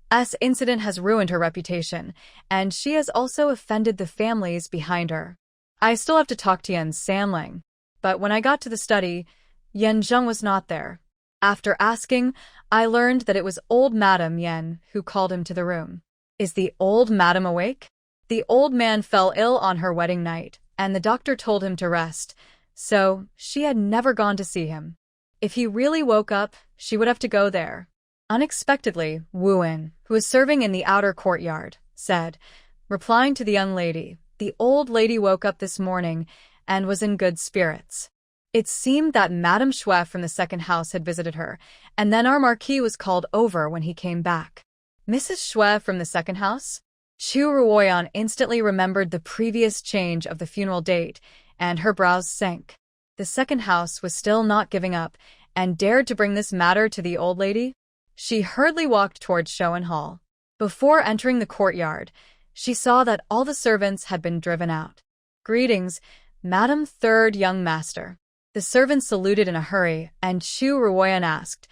this incident has ruined her reputation, and she has also offended the families behind her. I still have to talk to Yan Sanling, but when I got to the study, Yan Zheng was not there. After asking, I learned that it was old Madame Yan who called him to the room. Is the old madam awake? The old man fell ill on her wedding night, and the doctor told him to rest, so she had never gone to see him. If he really woke up, she would have to go there. Unexpectedly, Wu En, who was serving in the outer courtyard, said, replying to the young lady, the old lady woke up this morning and was in good spirits. It seemed that Madame Xue from the second house had visited her, and then our marquis was called over when he came back. Mrs. Xue from the second house? Chu Ruoyan instantly remembered the previous change of the funeral date, and her brows sank. The second house was still not giving up, and dared to bring this matter to the old lady? She hurriedly walked towards Showen Hall. Before entering the courtyard, she saw that all the servants had been driven out. Greetings, Madam Third Young Master. The servants saluted in a hurry, and Chu Ruoyan asked,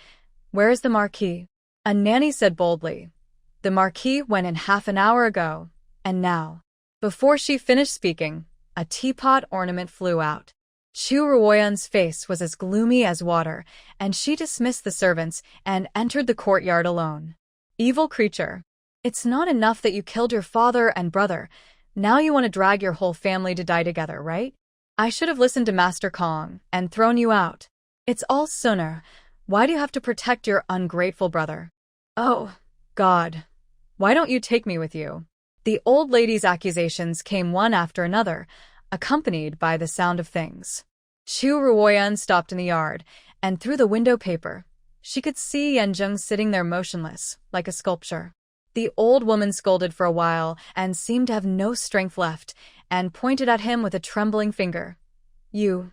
Where is the Marquis? A nanny said boldly, The Marquis went in half an hour ago, and now. Before she finished speaking, a teapot ornament flew out. Chu Ruoyan's face was as gloomy as water, and she dismissed the servants and entered the courtyard alone. Evil creature. It's not enough that you killed your father and brother. Now you want to drag your whole family to die together, right? I should have listened to Master Kong and thrown you out. It's all sooner. Why do you have to protect your ungrateful brother? Oh, God. Why don't you take me with you? The old lady's accusations came one after another, accompanied by the sound of things. Chu Ruoyan stopped in the yard, and through the window paper, she could see Yan Zheng sitting there motionless, like a sculpture. The old woman scolded for a while and seemed to have no strength left, and pointed at him with a trembling finger. You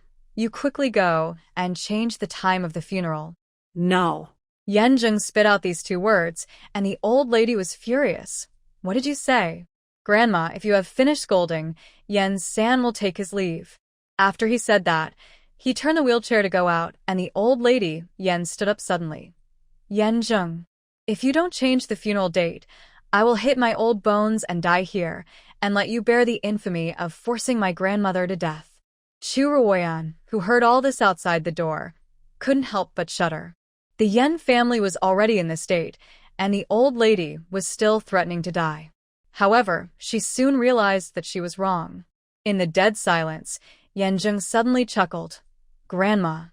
quickly go and change the time of the funeral. No. Yan Zheng spit out these two words, and the old lady was furious. What did you say? Grandma, if you have finished scolding, Yan San will take his leave. After he said that, he turned the wheelchair to go out, and the old lady, Yan, stood up suddenly. Yan Zheng, if you don't change the funeral date, I will hit my old bones and die here, and let you bear the infamy of forcing my grandmother to death. Chu Ruoyan, who heard all this outside the door, couldn't help but shudder. The Yan family was already in this state, and the old lady was still threatening to die. However, she soon realized that she was wrong. In the dead silence, Yan Zheng suddenly chuckled. "Grandma,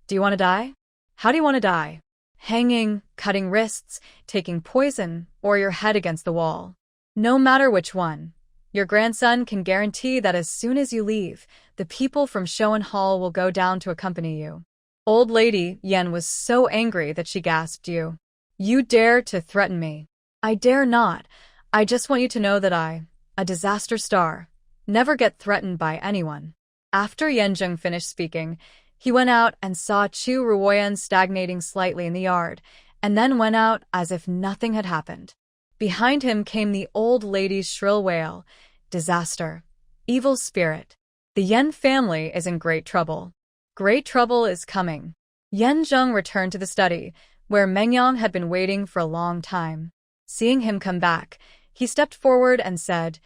do you want to die? How do you want to die? Hanging, cutting wrists, taking poison, or your head against the wall? No matter which one, your grandson can guarantee that as soon as you leave, the people from Showen Hall will go down to accompany you." Old lady Yan was so angry that she gasped, You dare to threaten me? "I dare not. I just want you to know that I, a disaster star, never get threatened by anyone." After Yan Zheng finished speaking, he went out and saw Chu Ruoyan stagnating slightly in the yard, and then went out as if nothing had happened. Behind him came the old lady's shrill wail, "Disaster. Evil spirit. The Yan family is in great trouble. Great trouble is coming." Yan Zheng returned to the study, where Mengyang had been waiting for a long time. Seeing him come back, he stepped forward and said,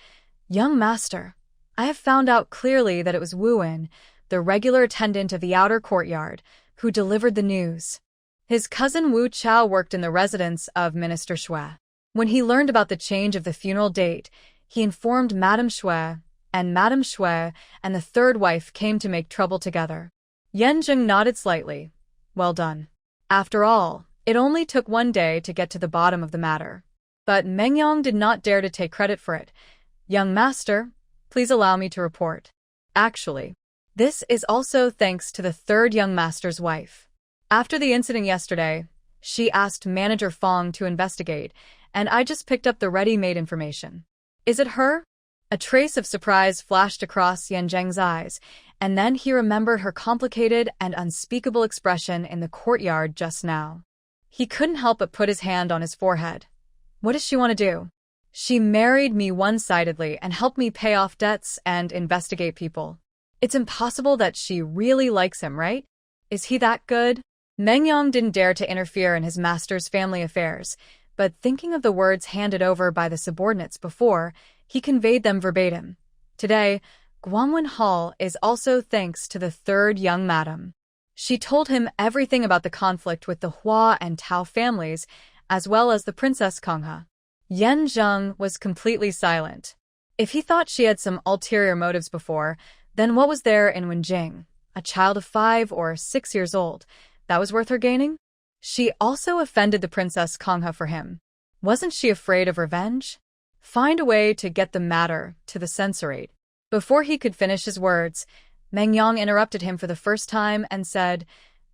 "Young master, I have found out clearly that it was Wu Wen, the regular attendant of the outer courtyard, who delivered the news. His cousin Wu Chao worked in the residence of Minister Xue. When he learned about the change of the funeral date, he informed Madame Xue, and Madame Xue and the third wife came to make trouble together." Yan Zheng nodded slightly. "Well done. After all, it only took one day to get to the bottom of the matter." But Mengyang did not dare to take credit for it. "Young master, please allow me to report. Actually, this is also thanks to the third young master's wife. After the incident yesterday, she asked Manager Fong to investigate, and I just picked up the ready-made information." "Is it her?" A trace of surprise flashed across Yan Zheng's eyes, and then he remembered her complicated and unspeakable expression in the courtyard just now. He couldn't help but put his hand on his forehead. What does she want to do? "She married me one-sidedly and helped me pay off debts and investigate people. It's impossible that she really likes him, right? Is he that good?" Mengyang didn't dare to interfere in his master's family affairs, but thinking of the words handed over by the subordinates before, he conveyed them verbatim. "Today, Guangwen Hall is also thanks to the third young madam. She told him everything about the conflict with the Hua and Tao families, as well as the Princess Konghe." Yan Zheng was completely silent. If he thought she had some ulterior motives before, then what was there in Wenjing, a child of 5 or 6 years old, that was worth her gaining? She also offended the Princess Konghe for him. Wasn't she afraid of revenge? Find a way to get the matter to the censorate. Before he could finish his words, Mengyang interrupted him for the first time and said,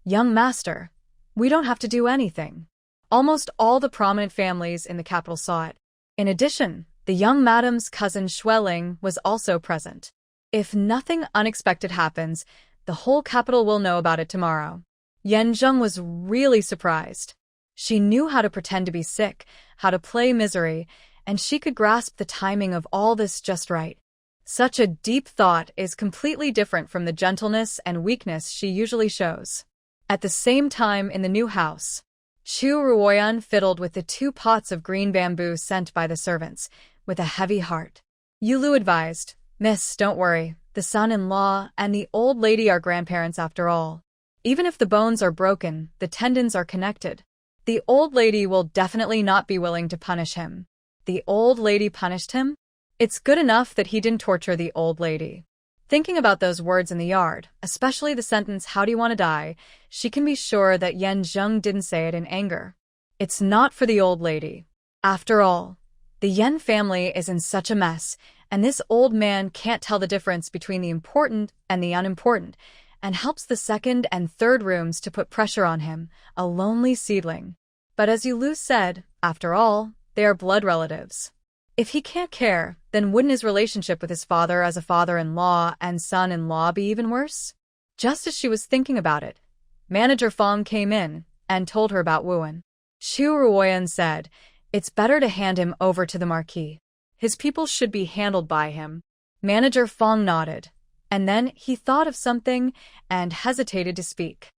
"Young master, we don't have to do anything." Almost all the prominent families in the capital saw it. In addition, the young madam's cousin Xueling was also present. If nothing unexpected happens, the whole capital will know about it tomorrow. Yan Zheng was really surprised. She knew how to pretend to be sick, how to play misery, and she could grasp the timing of all this just right. Such a deep thought is completely different from the gentleness and weakness she usually shows. At the same time in the new house, Chu Ruoyan fiddled with the 2 pots of green bamboo sent by the servants, with a heavy heart. Yulu advised, "Miss, don't worry. The son-in-law and the old lady are grandparents after all. Even if the bones are broken, the tendons are connected. The old lady will definitely not be willing to punish him." The old lady punished him? It's good enough that he didn't torture the old lady. Thinking about those words in the yard, especially the sentence, "How do you want to die?" she can be sure that Yan Zheng didn't say it in anger. It's not for the old lady. After all, the Yan family is in such a mess, and this old man can't tell the difference between the important and the unimportant, and helps the second and third rooms to put pressure on him, a lonely seedling. But as Yulu said, after all, they are blood relatives. If he can't care, then wouldn't his relationship with his father as a father-in-law and son-in-law be even worse? Just as she was thinking about it, Manager Fong came in and told her about Wu Wen. Chu Ruoyan said, "It's better to hand him over to the Marquis. His people should be handled by him." Manager Fong nodded, and then he thought of something and hesitated to speak.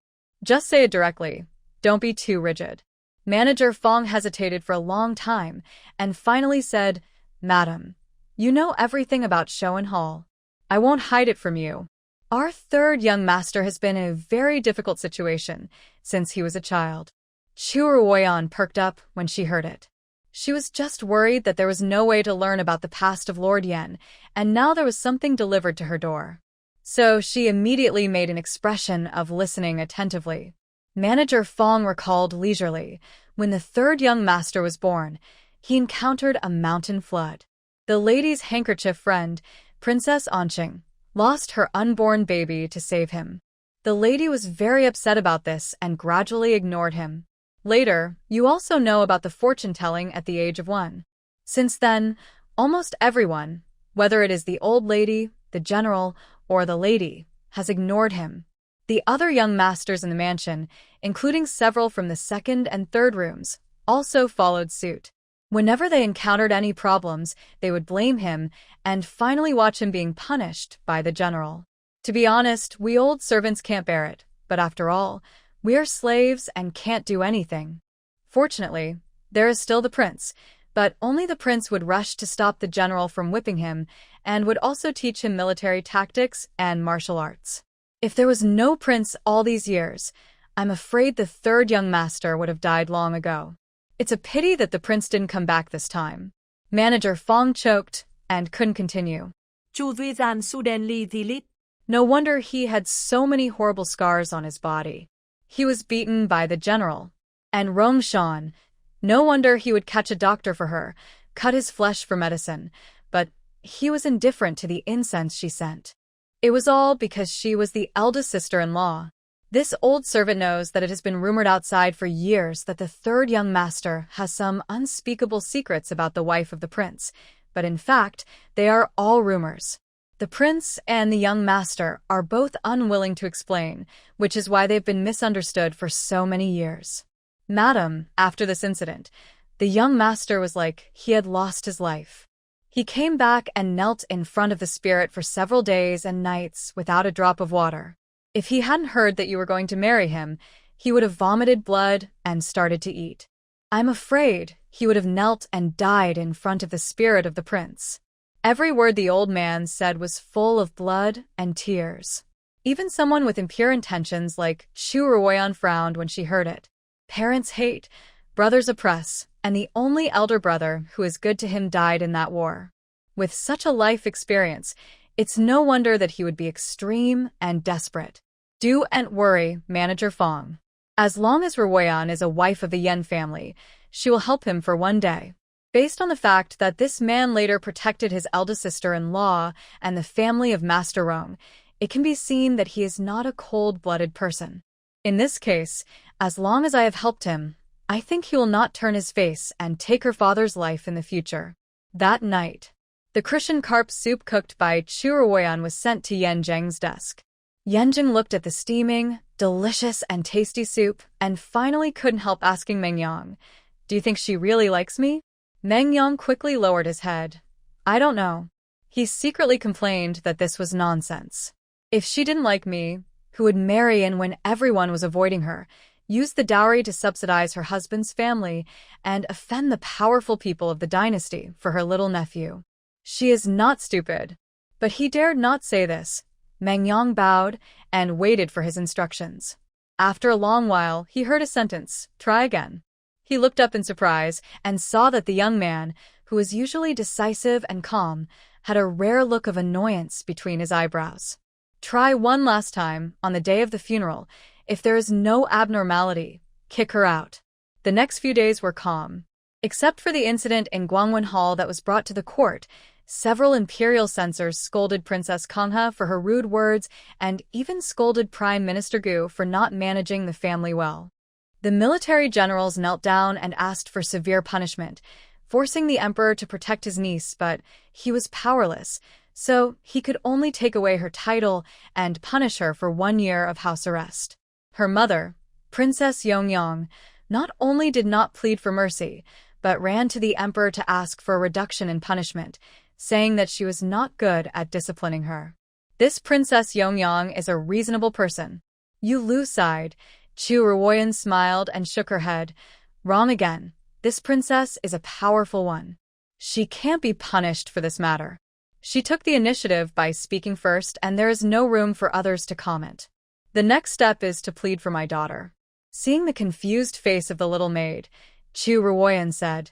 "Just say it directly. Don't be too rigid." Manager Fong hesitated for a long time and finally said, "Madam, you know everything about Showen Hall. I won't hide it from you. Our third young master has been in a very difficult situation since he was a child. Chu Ruoyan perked up when she heard it. She was just worried that there was no way to learn about the past of Lord Yan, and now there was something delivered to her door. So she immediately made an expression of listening attentively. Manager Fong recalled leisurely, when the third young master was born, he encountered a mountain flood. The lady's handkerchief friend, Princess Anqing, lost her unborn baby to save him. The lady was very upset about this and gradually ignored him. Later, you also know about the fortune-telling at the age of 1. Since then, almost everyone, whether it is the old lady, the general, or the lady, has ignored him. The other young masters in the mansion, including several from the second and third rooms, also followed suit. Whenever they encountered any problems, they would blame him and finally watch him being punished by the general. To be honest, we old servants can't bear it, but after all, we are slaves and can't do anything. Fortunately, there is still the prince, but only the prince would rush to stop the general from whipping him and would also teach him military tactics and martial arts. If there was no prince all these years, I'm afraid the third young master would have died long ago. It's a pity that the prince didn't come back this time. Manager Fong choked and couldn't continue. Chu Ruoyan su đen li thi lít. No wonder he had so many horrible scars on his body. He was beaten by the general. And Rong Shan, no wonder he would catch a doctor for her, cut his flesh for medicine, but he was indifferent to the incense she sent. It was all because she was the eldest sister-in-law. This old servant knows that it has been rumored outside for years that the third young master has some unspeakable secrets about the wife of the prince, but in fact, they are all rumors. The prince and the young master are both unwilling to explain, which is why they've been misunderstood for so many years. Madam, after this incident, the young master was like he had lost his life. He came back and knelt in front of the spirit for several days and nights without a drop of water. If he hadn't heard that you were going to marry him, he would have vomited blood and started to eat. I'm afraid he would have knelt and died in front of the spirit of the prince. Every word the old man said was full of blood and tears. Even someone with impure intentions like Chu Ruoyan frowned when she heard it. Parents hate, brothers oppress, and the only elder brother who is good to him died in that war. With such a life experience, it's no wonder that he would be extreme and desperate. Don't worry, Manager Fong. As long as Ruoyan is a wife of the Yan family, she will help him for one day. Based on the fact that this man later protected his eldest sister-in-law and the family of Master Rong, it can be seen that he is not a cold-blooded person. In this case, as long as I have helped him, I think he will not turn his face and take her father's life in the future. That night, the Christian carp soup cooked by Chu Ruoyan was sent to Yan Zheng's desk. Yan Zheng looked at the steaming, delicious and tasty soup and finally couldn't help asking Meng Yang, "Do you think she really likes me?" Meng Yang quickly lowered his head. "I don't know." He secretly complained that this was nonsense. If she didn't like me, who would marry and when everyone was avoiding her, use the dowry to subsidize her husband's family, and offend the powerful people of the dynasty for her little nephew. She is not stupid. But he dared not say this. Meng Yang bowed and waited for his instructions. After a long while, he heard a sentence, "Try again." He looked up in surprise and saw that the young man, who was usually decisive and calm, had a rare look of annoyance between his eyebrows. "Try one last time, on the day of the funeral. If there is no abnormality, kick her out." The next few days were calm. Except for the incident in Guangwen Hall that was brought to the court, several Imperial censors scolded Princess Konghe for her rude words and even scolded Prime Minister Gu for not managing the family well. The military generals knelt down and asked for severe punishment, forcing the emperor to protect his niece, but he was powerless, so he could only take away her title and punish her for 1 year of house arrest. Her mother, Princess Yongyang, not only did not plead for mercy, but ran to the emperor to ask for a reduction in punishment, saying that she was not good at disciplining her. This Princess Yongyang is a reasonable person. Yu Lu sighed. Chu Ruoyan smiled and shook her head. Wrong again. This princess is a powerful one. She can't be punished for this matter. She took the initiative by speaking first, and there is no room for others to comment. The next step is to plead for my daughter. Seeing the confused face of the little maid, Chu Ruoyan said,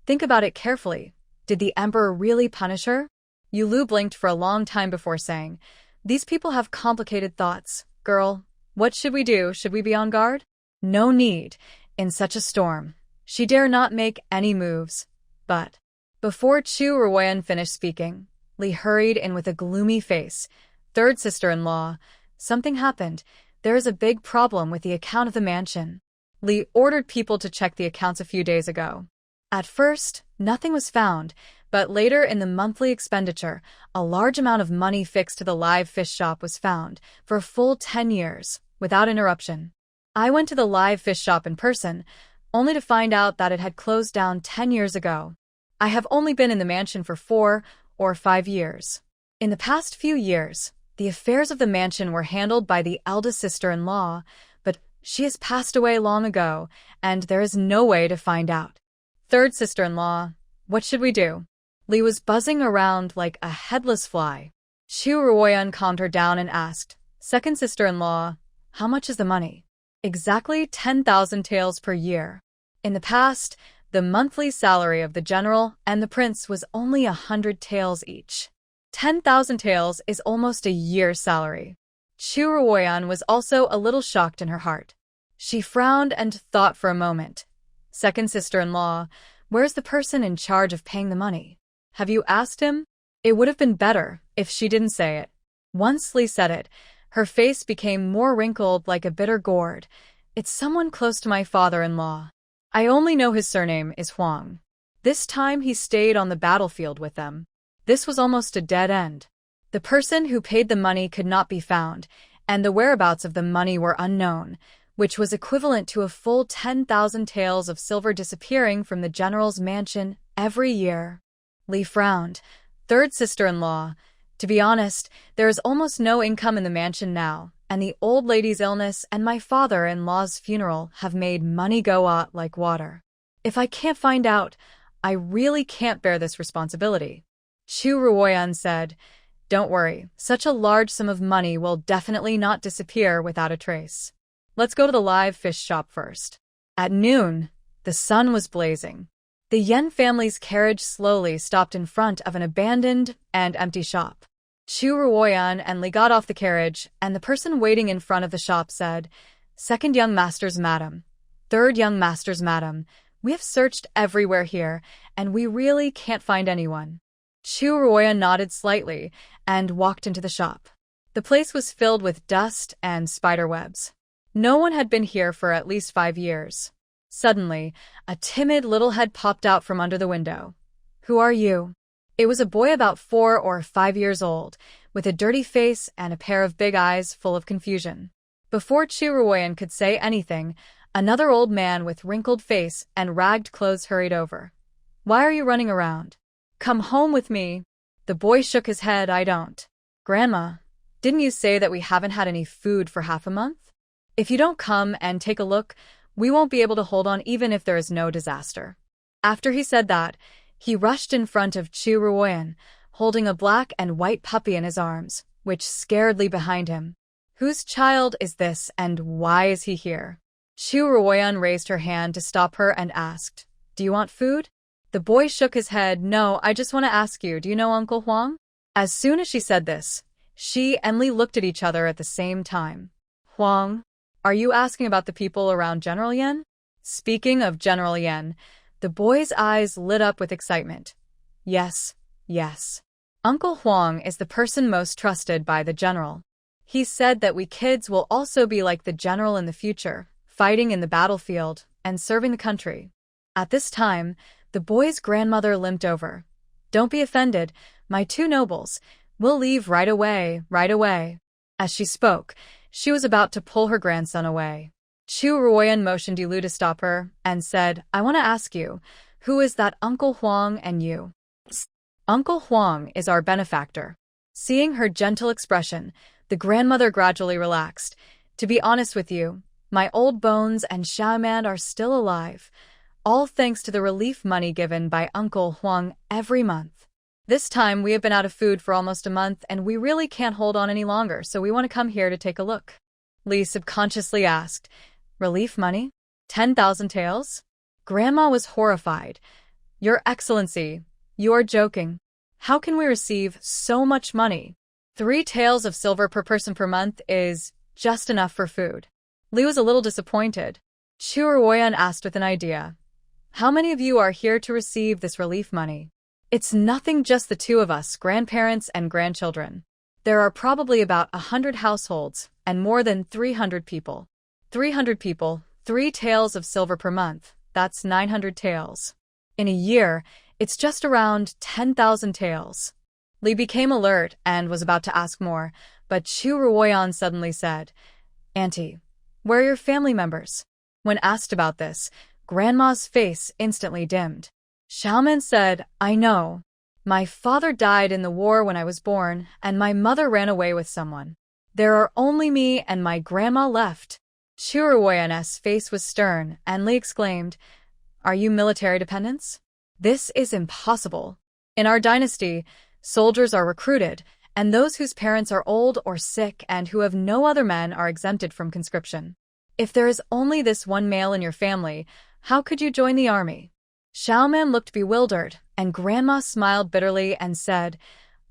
"Think about it carefully. Did the emperor really punish her?" Yulu blinked for a long time before saying, "These people have complicated thoughts. Girl, what should we do? Should we be on guard?" No need. In such a storm, she dare not make any moves. But before Chu Ruoyan finished speaking, Li hurried in with a gloomy face. "Third sister-in-law, something happened. There is a big problem with the account of the mansion." Li ordered people to check the accounts a few days ago. At first, nothing was found, but later in the monthly expenditure, a large amount of money fixed to the live fish shop was found for a full 10 years, without interruption. I went to the live fish shop in person, only to find out that it had closed down 10 years ago. I have only been in the mansion for 4 or 5 years. In the past few years, the affairs of the mansion were handled by the eldest sister-in-law, but she has passed away long ago, and there is no way to find out. Third sister-in-law, what should we do? Li was buzzing around like a headless fly. Chu Ruoyan calmed her down and asked, "Second sister-in-law, how much is the money?" "Exactly 10,000 taels per year. In the past, the monthly salary of the general and the prince was only 100 taels each. 10,000 taels is almost a year's salary." Chu Ruoyan was also a little shocked in her heart. She frowned and thought for a moment. "Second sister-in-law, where's the person in charge of paying the money? Have you asked him?" It would have been better if she didn't say it. Once Li said it, her face became more wrinkled like a bitter gourd. "It's someone close to my father-in-law. I only know his surname is Huang. This time he stayed on the battlefield with them. This was almost a dead end. The person who paid the money could not be found, and the whereabouts of the money were unknown, which was equivalent to a full 10,000 taels of silver disappearing from the general's mansion every year." Li frowned. "Third sister-in-law, to be honest, there is almost no income in the mansion now, and the old lady's illness and my father-in-law's funeral have made money go out like water. If I can't find out, I really can't bear this responsibility." Chu Ruoyan said, "Don't worry, such a large sum of money will definitely not disappear without a trace. Let's go to the live fish shop first." At noon, the sun was blazing. The Yan family's carriage slowly stopped in front of an abandoned and empty shop. Chu Ruoyan and Li got off the carriage, and the person waiting in front of the shop said, "Second young masters, madam. Third young masters, madam. We have searched everywhere here, and we really can't find anyone." Chu Ruoyan nodded slightly and walked into the shop. The place was filled with dust and spiderwebs. No one had been here for at least 5 years. Suddenly, a timid little head popped out from under the window. "Who are you?" It was a boy about 4 or 5 years old, with a dirty face and a pair of big eyes full of confusion. Before Chu Ruoyan could say anything, another old man with wrinkled face and ragged clothes hurried over. "Why are you running around? Come home with me." The boy shook his head. "I don't." "Grandma, didn't you say that we haven't had any food for half a month? If you don't come and take a look, we won't be able to hold on even if there is no disaster." After he said that, he rushed in front of Chu Ruoyan, holding a black and white puppy in his arms, which scared Li behind him. "Whose child is this and why is he here?" Chu Ruoyan raised her hand to stop her and asked, "Do you want food?" The boy shook his head. "No, I just want to ask you, do you know Uncle Huang?" As soon as she said this, she and Li looked at each other at the same time. "Huang? Are you asking about the people around General Yan?" Speaking of General Yan, the boy's eyes lit up with excitement. Yes. Uncle Huang is the person most trusted by the general. He said that we kids will also be like the general in the future, fighting in the battlefield and serving the country. At this time, the boy's grandmother limped over. "Don't be offended, my 2 nobles. We'll leave right away. As she spoke, she was about to pull her grandson away. Chu Ruoyan motioned Yulu to stop her and said, "I want to ask you, who is that Uncle Huang and you?" "Uncle Huang is our benefactor." Seeing her gentle expression, the grandmother gradually relaxed. "To be honest with you, my old bones and Xiaoman are still alive, all thanks to the relief money given by Uncle Huang every month. This time we have been out of food for almost a month and we really can't hold on any longer, so we want to come here to take a look." Li subconsciously asked, Relief money? 10,000 taels? Grandma was horrified. Your Excellency, you are joking. How can we receive so much money? 3 taels of silver per person per month is just enough for food. Li was a little disappointed. Chu Ruoyan asked with an idea. How many of you are here to receive this relief money? It's nothing, just the 2 of us, grandparents and grandchildren. There are probably about 100 households and more than 300 people. 300 people, 3 taels of silver per month, that's 900 taels. In a year, it's just around 10,000 taels. Li became alert and was about to ask more, but Chu Ruoyan suddenly said, Auntie, where are your family members? When asked about this, Grandma's face instantly dimmed. Xiaoman said, I know. My father died in the war when I was born, and my mother ran away with someone. There are only me and my grandma left. Chu Ruoyan's face was stern, and Li exclaimed, Are you military dependents? This is impossible. In our dynasty, soldiers are recruited, and those whose parents are old or sick and who have no other men are exempted from conscription. If there is only this one male in your family, how could you join the army? Xiaoman looked bewildered, and Grandma smiled bitterly and said,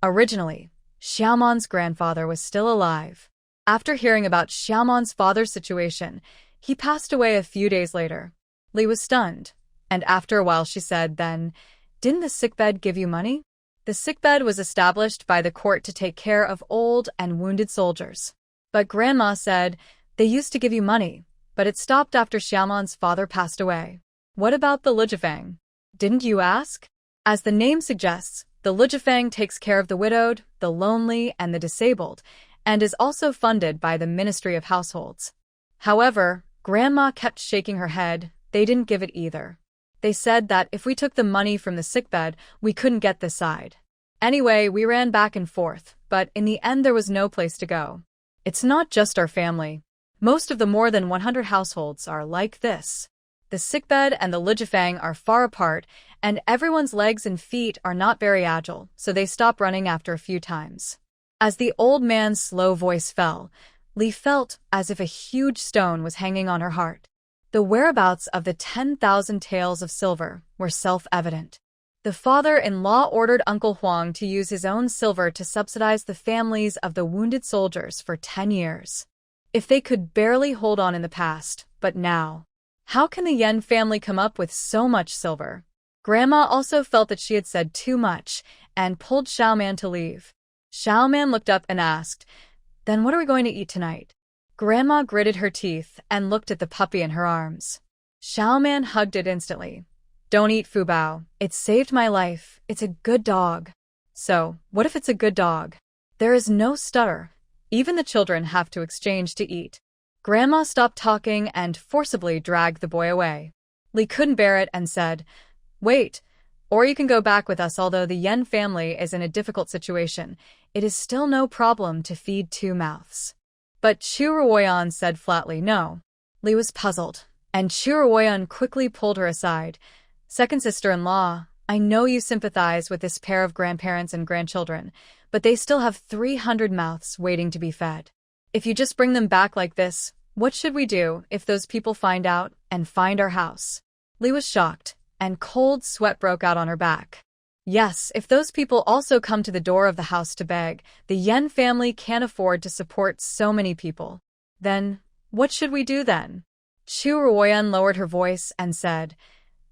Originally, Xiaoman's grandfather was still alive. After hearing about Xiaoman's father's situation, he passed away a few days later. Li was stunned, and after a while she said, Then, didn't the sickbed give you money? The sickbed was established by the court to take care of old and wounded soldiers. But Grandma said, They used to give you money, but it stopped after Xiaoman's father passed away. What about the Lujifang? Didn't you ask? As the name suggests, the Lujifang takes care of the widowed, the lonely, and the disabled, and is also funded by the Ministry of Households. However, Grandma kept shaking her head. They didn't give it either. They said that if we took the money from the sickbed, we couldn't get this side. Anyway, we ran back and forth, but in the end there was no place to go. It's not just our family. Most of the more than 100 households are like this. The sickbed and the Lujifang are far apart, and everyone's legs and feet are not very agile, so they stop running after a few times. As the old man's slow voice fell, Li felt as if a huge stone was hanging on her heart. The whereabouts of the 10,000 taels of silver were self-evident. The father-in-law ordered Uncle Huang to use his own silver to subsidize the families of the wounded soldiers for 10 years. If they could barely hold on in the past, but now, how can the Yan family come up with so much silver? Grandma also felt that she had said too much and pulled Xiaoman to leave. Xiaoman looked up and asked, Then what are we going to eat tonight? Grandma gritted her teeth and looked at the puppy in her arms. Xiaoman hugged it instantly. Don't eat Fubao. It saved my life. It's a good dog. So, what if it's a good dog? There is no stutter. Even the children have to exchange to eat. Grandma stopped talking and forcibly dragged the boy away. Li couldn't bear it and said, Wait, or you can go back with us. Although the Yan family is in a difficult situation, it is still no problem to feed 2 mouths. But Chu Ruoyan said flatly no. Li was puzzled, and Chu Ruoyan quickly pulled her aside. Second sister-in-law, I know you sympathize with this pair of grandparents and grandchildren, but they still have 300 mouths waiting to be fed. If you just bring them back like this, what should we do if those people find out and find our house? Li was shocked, and cold sweat broke out on her back. Yes, if those people also come to the door of the house to beg, the Yan family can't afford to support so many people. Then, what should we do then? Chu Ruoyan lowered her voice and said,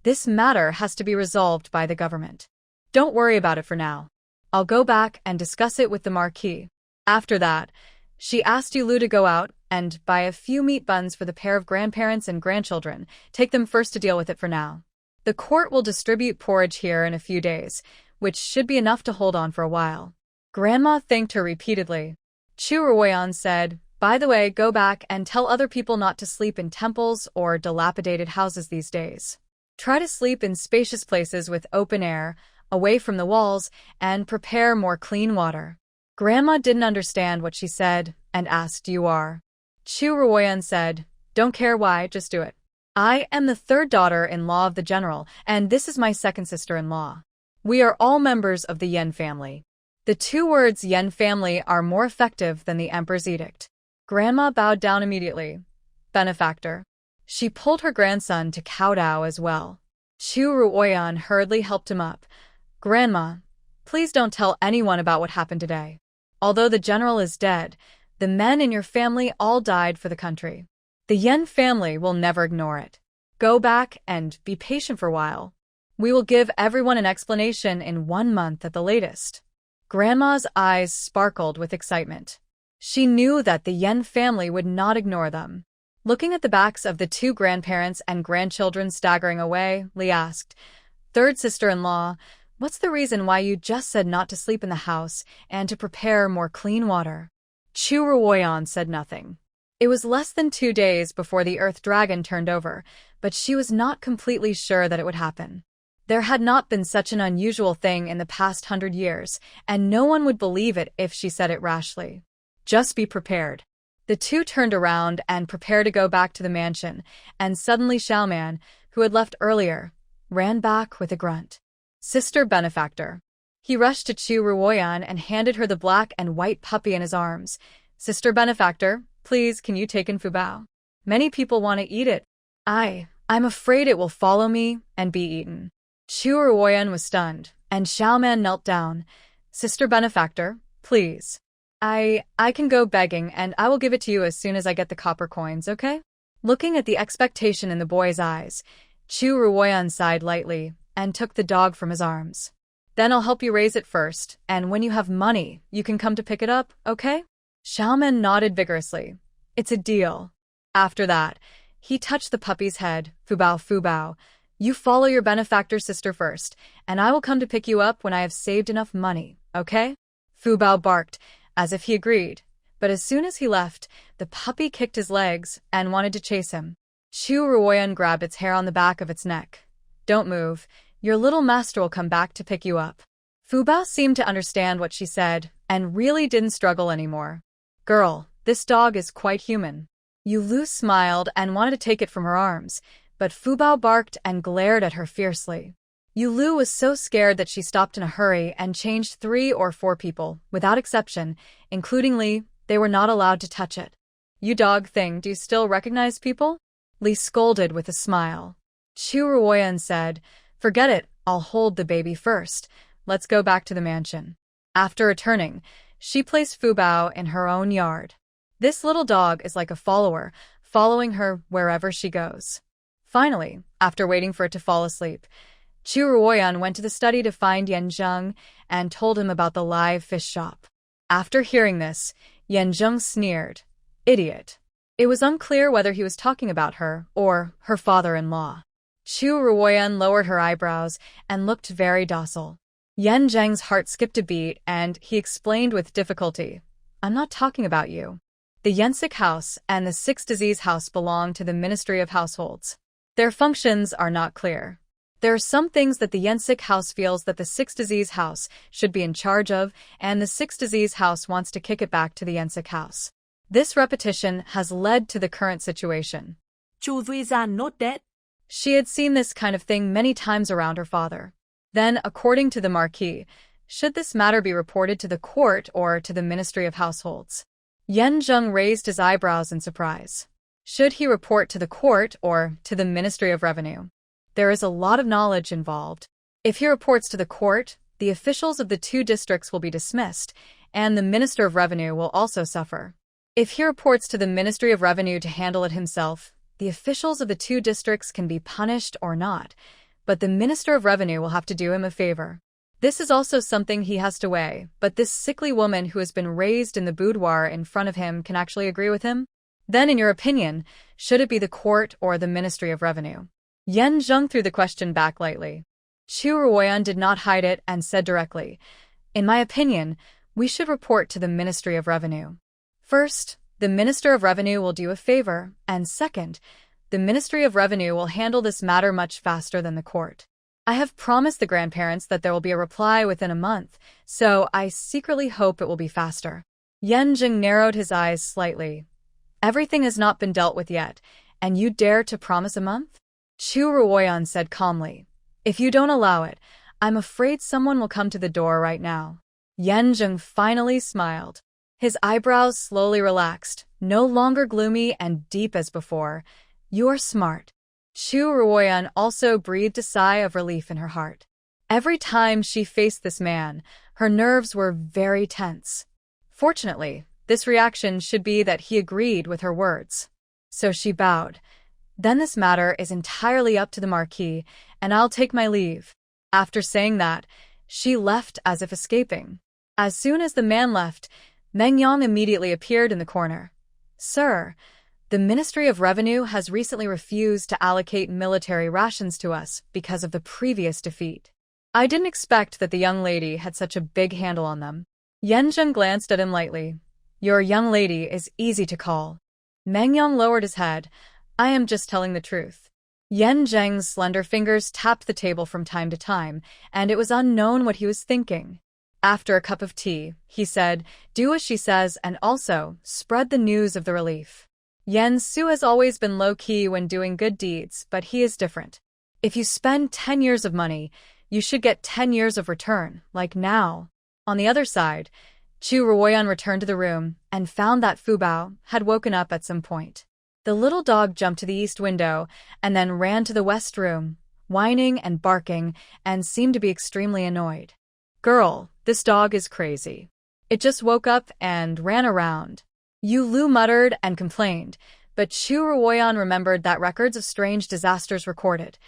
This matter has to be resolved by the government. Don't worry about it for now. I'll go back and discuss it with the Marquis. After that, she asked Yulu to go out and buy a few meat buns for the pair of grandparents and grandchildren. Take them first to deal with it for now. The court will distribute porridge here in a few days, which should be enough to hold on for a while. Grandma thanked her repeatedly. Chu Ruoyan said, By the way, go back and tell other people not to sleep in temples or dilapidated houses these days. Try to sleep in spacious places with open air, away from the walls, and prepare more clean water. Grandma didn't understand what she said and asked, You are? Chu Ruoyan said, Don't care why, just do it. I am the 3rd daughter-in-law of the general, and this is my 2nd sister-in-law. We are all members of the Yan family. The 2 words Yan family are more effective than the emperor's edict. Grandma bowed down immediately. Benefactor. She pulled her grandson to kowtow as well. Chu Ruoyan hurriedly helped him up. Grandma, please don't tell anyone about what happened today. Although the general is dead, the men in your family all died for the country. The Yan family will never ignore it. Go back and be patient for a while. We will give everyone an explanation in 1 month at the latest. Grandma's eyes sparkled with excitement. She knew that the Yan family would not ignore them. Looking at the backs of the 2 grandparents and grandchildren staggering away, Li asked, "Third sister-in-law, what's the reason why you just said not to sleep in the house and to prepare more clean water?" Chu Ruoyan said nothing. It was less than 2 days before the Earth Dragon turned over, but she was not completely sure that it would happen. There had not been such an unusual thing in the past 100 years, and no one would believe it if she said it rashly. Just be prepared. The 2 turned around and prepared to go back to the mansion, and suddenly Xiaoman, who had left earlier, ran back with a grunt. "Sister benefactor." He rushed to Chu Ruoyan and handed her the black and white puppy in his arms. "Sister benefactor, please can you take in Fubao? Many people want to eat it. I'm afraid it will follow me and be eaten." Chu Ruoyan was stunned, and Xiaoman knelt down. "Sister benefactor, please. I can go begging and I will give it to you as soon as I get the copper coins, okay?" Looking at the expectation in the boy's eyes, Chu Ruoyan sighed lightly and took the dog from his arms. "Then I'll help you raise it first, and when you have money, you can come to pick it up, okay?" Xiaoman nodded vigorously. "It's a deal." After that, he touched the puppy's head. "Fubao, Fubao, you follow your benefactor sister first, and I will come to pick you up when I have saved enough money, okay?" Fubao barked, as if he agreed, but as soon as he left, the puppy kicked his legs and wanted to chase him. Chu Ruoyan grabbed its hair on the back of its neck. "Don't move. Your little master will come back to pick you up." Fubao seemed to understand what she said and really didn't struggle anymore. "Girl, this dog is quite human." Yulu smiled and wanted to take it from her arms, but Fubao barked and glared at her fiercely. Yulu was so scared that she stopped in a hurry and changed 3 or 4 people, without exception, including Li. They were not allowed to touch it. "You dog thing, do you still recognize people?" Li scolded with a smile. Chu Ruoyan said, "Forget it, I'll hold the baby first. Let's go back to the mansion." After returning, she placed Fubao in her own yard. This little dog is like a follower, following her wherever she goes. Finally, after waiting for it to fall asleep, Chu Ruoyan went to the study to find Yan Zheng and told him about the live fish shop. After hearing this, Yan Zheng sneered. "Idiot." It was unclear whether he was talking about her or her father-in-law. Chu Ruoyan lowered her eyebrows and looked very docile. Yan Zheng's heart skipped a beat and he explained with difficulty, "I'm not talking about you. The Yensic House and the 6 Disease House belong to the Ministry of Households. Their functions are not clear. There are some things that the Yensic House feels that the 6 Disease House should be in charge of, and the 6 Disease House wants to kick it back to the Yensic House. This repetition has led to the current situation." Chu Ruoyan noted that. She had seen this kind of thing many times around her father. Then, according to the Marquis, should this matter be reported to the court or to the Ministry of Households? Yan Zheng raised his eyebrows in surprise. Should he report to the court or to the Ministry of Revenue? There is a lot of knowledge involved. If he reports to the court, the officials of the 2 districts will be dismissed, and the Minister of Revenue will also suffer. If he reports to the Ministry of Revenue to handle it himself, the officials of the 2 districts can be punished or not, but the Minister of Revenue will have to do him a favor. This is also something he has to weigh, but this sickly woman who has been raised in the boudoir in front of him can actually agree with him? Then, in your opinion, should it be the court or the Ministry of Revenue? Yan Zheng threw the question back lightly. Chu Ruoyan did not hide it and said directly, "In my opinion, we should report to the Ministry of Revenue. First, the Minister of Revenue will do a favor, and second, the Ministry of Revenue will handle this matter much faster than the court. I have promised the grandparents that there will be a reply within a month, so I secretly hope it will be faster." Yan Zheng narrowed his eyes slightly. "Everything has not been dealt with yet, and you dare to promise a month?" Chu Ruoyan said calmly, "If you don't allow it, I'm afraid someone will come to the door right now." Yan Zheng finally smiled. His eyebrows slowly relaxed, no longer gloomy and deep as before. You're smart. Chu Ruoyan also breathed a sigh of relief in her heart. Every time she faced this man, her nerves were very tense. Fortunately, this reaction should be that he agreed with her words. So she bowed. Then this matter is entirely up to the Marquis, and I'll take my leave. After saying that, she left as if escaping. As soon as the man left, Meng Yang immediately appeared in the corner. Sir, the Ministry of Revenue has recently refused to allocate military rations to us because of the previous defeat. I didn't expect that the young lady had such a big handle on them. Yan Zheng glanced at him lightly. Your young lady is easy to call. Meng Yang lowered his head. I am just telling the truth. Yan Zheng's slender fingers tapped the table from time to time, and it was unknown what he was thinking. After a cup of tea, he said, do as she says and also spread the news of the relief. Yan Su has always been low-key when doing good deeds, but he is different. If you spend 10 years of money, you should get 10 years of return, like now. On the other side, Chu Ruoyan returned to the room and found that Fu Bao had woken up at some point. The little dog jumped to the east window and then ran to the west room, whining and barking, and seemed to be extremely annoyed. Girl, this dog is crazy. It just woke up and ran around. Yu Lu muttered and complained, but Chu Ruoyan remembered that records of strange disasters recorded.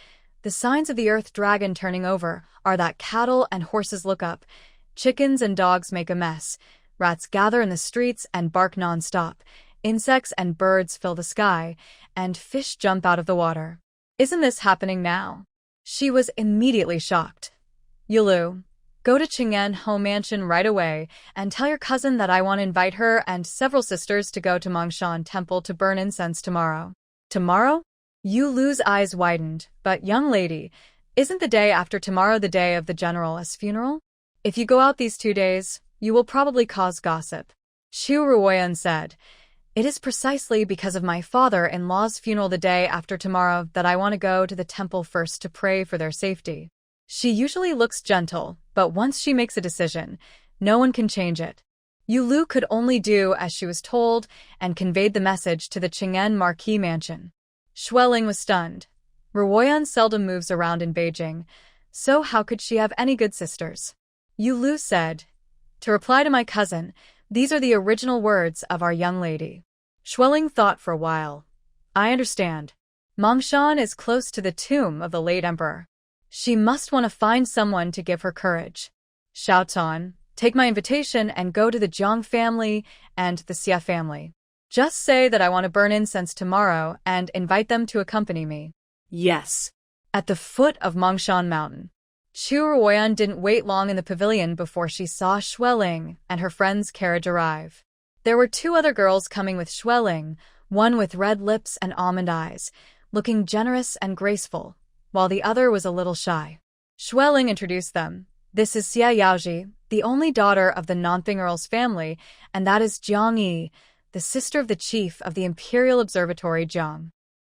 The signs of the earth dragon turning over are that cattle and horses look up, chickens and dogs make a mess, rats gather in the streets and bark non-stop, insects and birds fill the sky, and fish jump out of the water. Isn't this happening now? She was immediately shocked. Yulu, go to Cheng'an Home Mansion right away and tell your cousin that I want to invite her and several sisters to go to Mongshan Temple to burn incense tomorrow. Tomorrow? Yulu's eyes widened, but young lady, isn't the day after tomorrow the day of the general's funeral? If you go out these 2 days, you will probably cause gossip. Chu Ruoyan said, it is precisely because of my father-in-law's funeral the day after tomorrow that I want to go to the temple first to pray for their safety. She usually looks gentle, but once she makes a decision, no one can change it. Yu Lu could only do as she was told and conveyed the message to the Cheng'an Marquis mansion. Xueling was stunned. Ruoyan seldom moves around in Beijing, so how could she have any good sisters? Yu Lu said, to reply to my cousin, these are the original words of our young lady. Xueling thought for a while. I understand. Mongshan is close to the tomb of the late emperor. She must want to find someone to give her courage. Xiaotan, take my invitation and go to the Jiang family and the Xia family. Just say that I want to burn incense tomorrow and invite them to accompany me. Yes. At the foot of Mongshan Mountain. Chu Ruoyan didn't wait long in the pavilion before she saw Xueling and her friend's carriage arrive. There were 2 other girls coming with Xueling, one with red lips and almond eyes, looking generous and graceful, while the other was a little shy. Xueling introduced them. This is Xia Yaoji, the only daughter of the Nanping Earl's family, and that is Jiang Yi, the sister of the chief of the Imperial Observatory Jiang.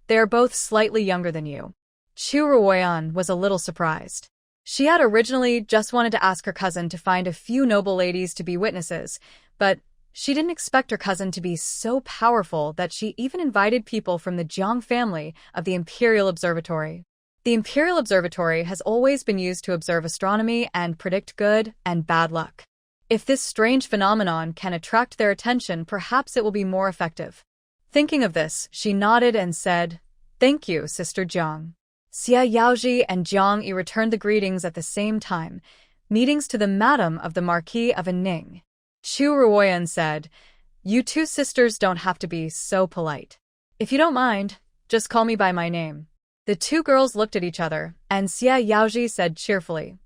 They are both slightly younger than you. Chu Ruoyan was a little surprised. She had originally just wanted to ask her cousin to find a few noble ladies to be witnesses, but she didn't expect her cousin to be so powerful that she even invited people from the Jiang family of the Imperial Observatory. The Imperial Observatory has always been used to observe astronomy and predict good and bad luck. If this strange phenomenon can attract their attention, perhaps it will be more effective. Thinking of this, she nodded and said, Thank you, Sister Jiang. Xia Yaoji and Jiang Yi returned the greetings at the same time, meetings to the Madam of the Marquis of Ning. Chu Ruoyan said, You 2 sisters don't have to be so polite. If you don't mind, just call me by my name. The 2 girls looked at each other, and Xia Yaoji said cheerfully,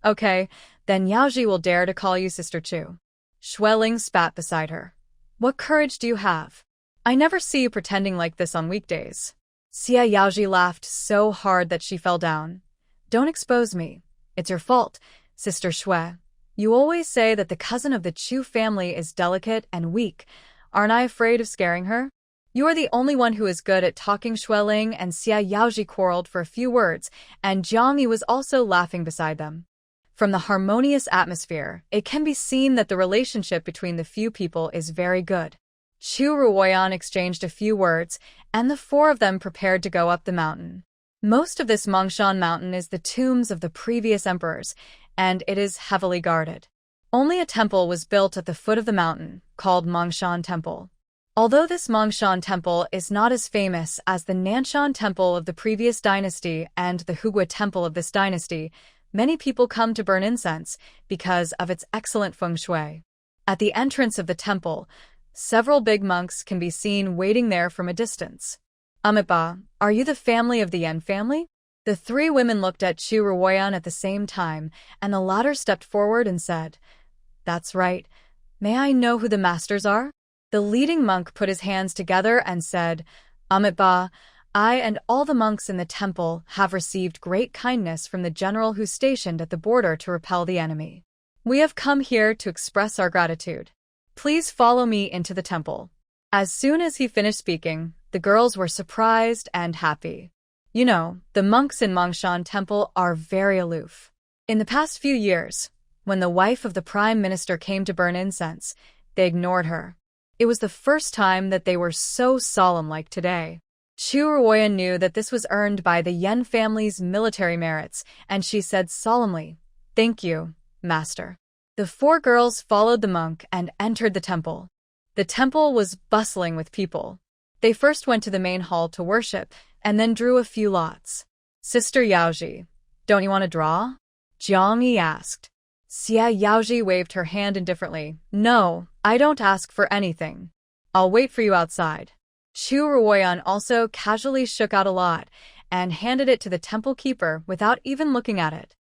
Okay, then Yaoji will dare to call you Sister Chu. Xueling spat beside her. What courage do you have? I never see you pretending like this on weekdays. Xia Yaoji laughed so hard that she fell down. Don't expose me. It's your fault, Sister Xue. You always say that the cousin of the Chu family is delicate and weak. Aren't I afraid of scaring her? You are the only one who is good at talking. Xueling and Xia Yaoji quarreled for a few words, and Jiang Yi was also laughing beside them. From the harmonious atmosphere, it can be seen that the relationship between the few people is very good. Chu Ruoyan exchanged a few words, and the four of them prepared to go up the mountain. Most of this Mongshan mountain is the tombs of the previous emperors, and it is heavily guarded. Only a temple was built at the foot of the mountain, called Mongshan Temple. Although this Mongshan Temple is not as famous as the Nanshan Temple of the previous dynasty and the Hugua Temple of this dynasty, many people come to burn incense because of its excellent feng shui. At the entrance of the temple, several big monks can be seen waiting there from a distance. Amipa, are you the family of the Yan family? The three women looked at Chu Ruoyan at the same time, and the latter stepped forward and said, "That's right. May I know who the masters are?" The leading monk put his hands together and said, "Amipa, I and all the monks in the temple have received great kindness from the general who's stationed at the border to repel the enemy. We have come here to express our gratitude. Please follow me into the temple." As soon as he finished speaking, the girls were surprised and happy. You know, the monks in Mongshan Temple are very aloof. In the past few years, when the wife of the prime minister came to burn incense, they ignored her. It was the first time that they were so solemn like today. Chu Ruoyan knew that this was earned by the Yan family's military merits, and she said solemnly, "Thank you, master." The four girls followed the monk and entered the temple. The temple was bustling with people. They first went to the main hall to worship, and then drew a few lots. "Sister Yaoji, don't you want to draw?" Jiang Yi asked. Xia Yaoji waved her hand indifferently. "No, I don't ask for anything. I'll wait for you outside." Chu Ruoyan also casually shook out a lot and handed it to the temple keeper without even looking at it.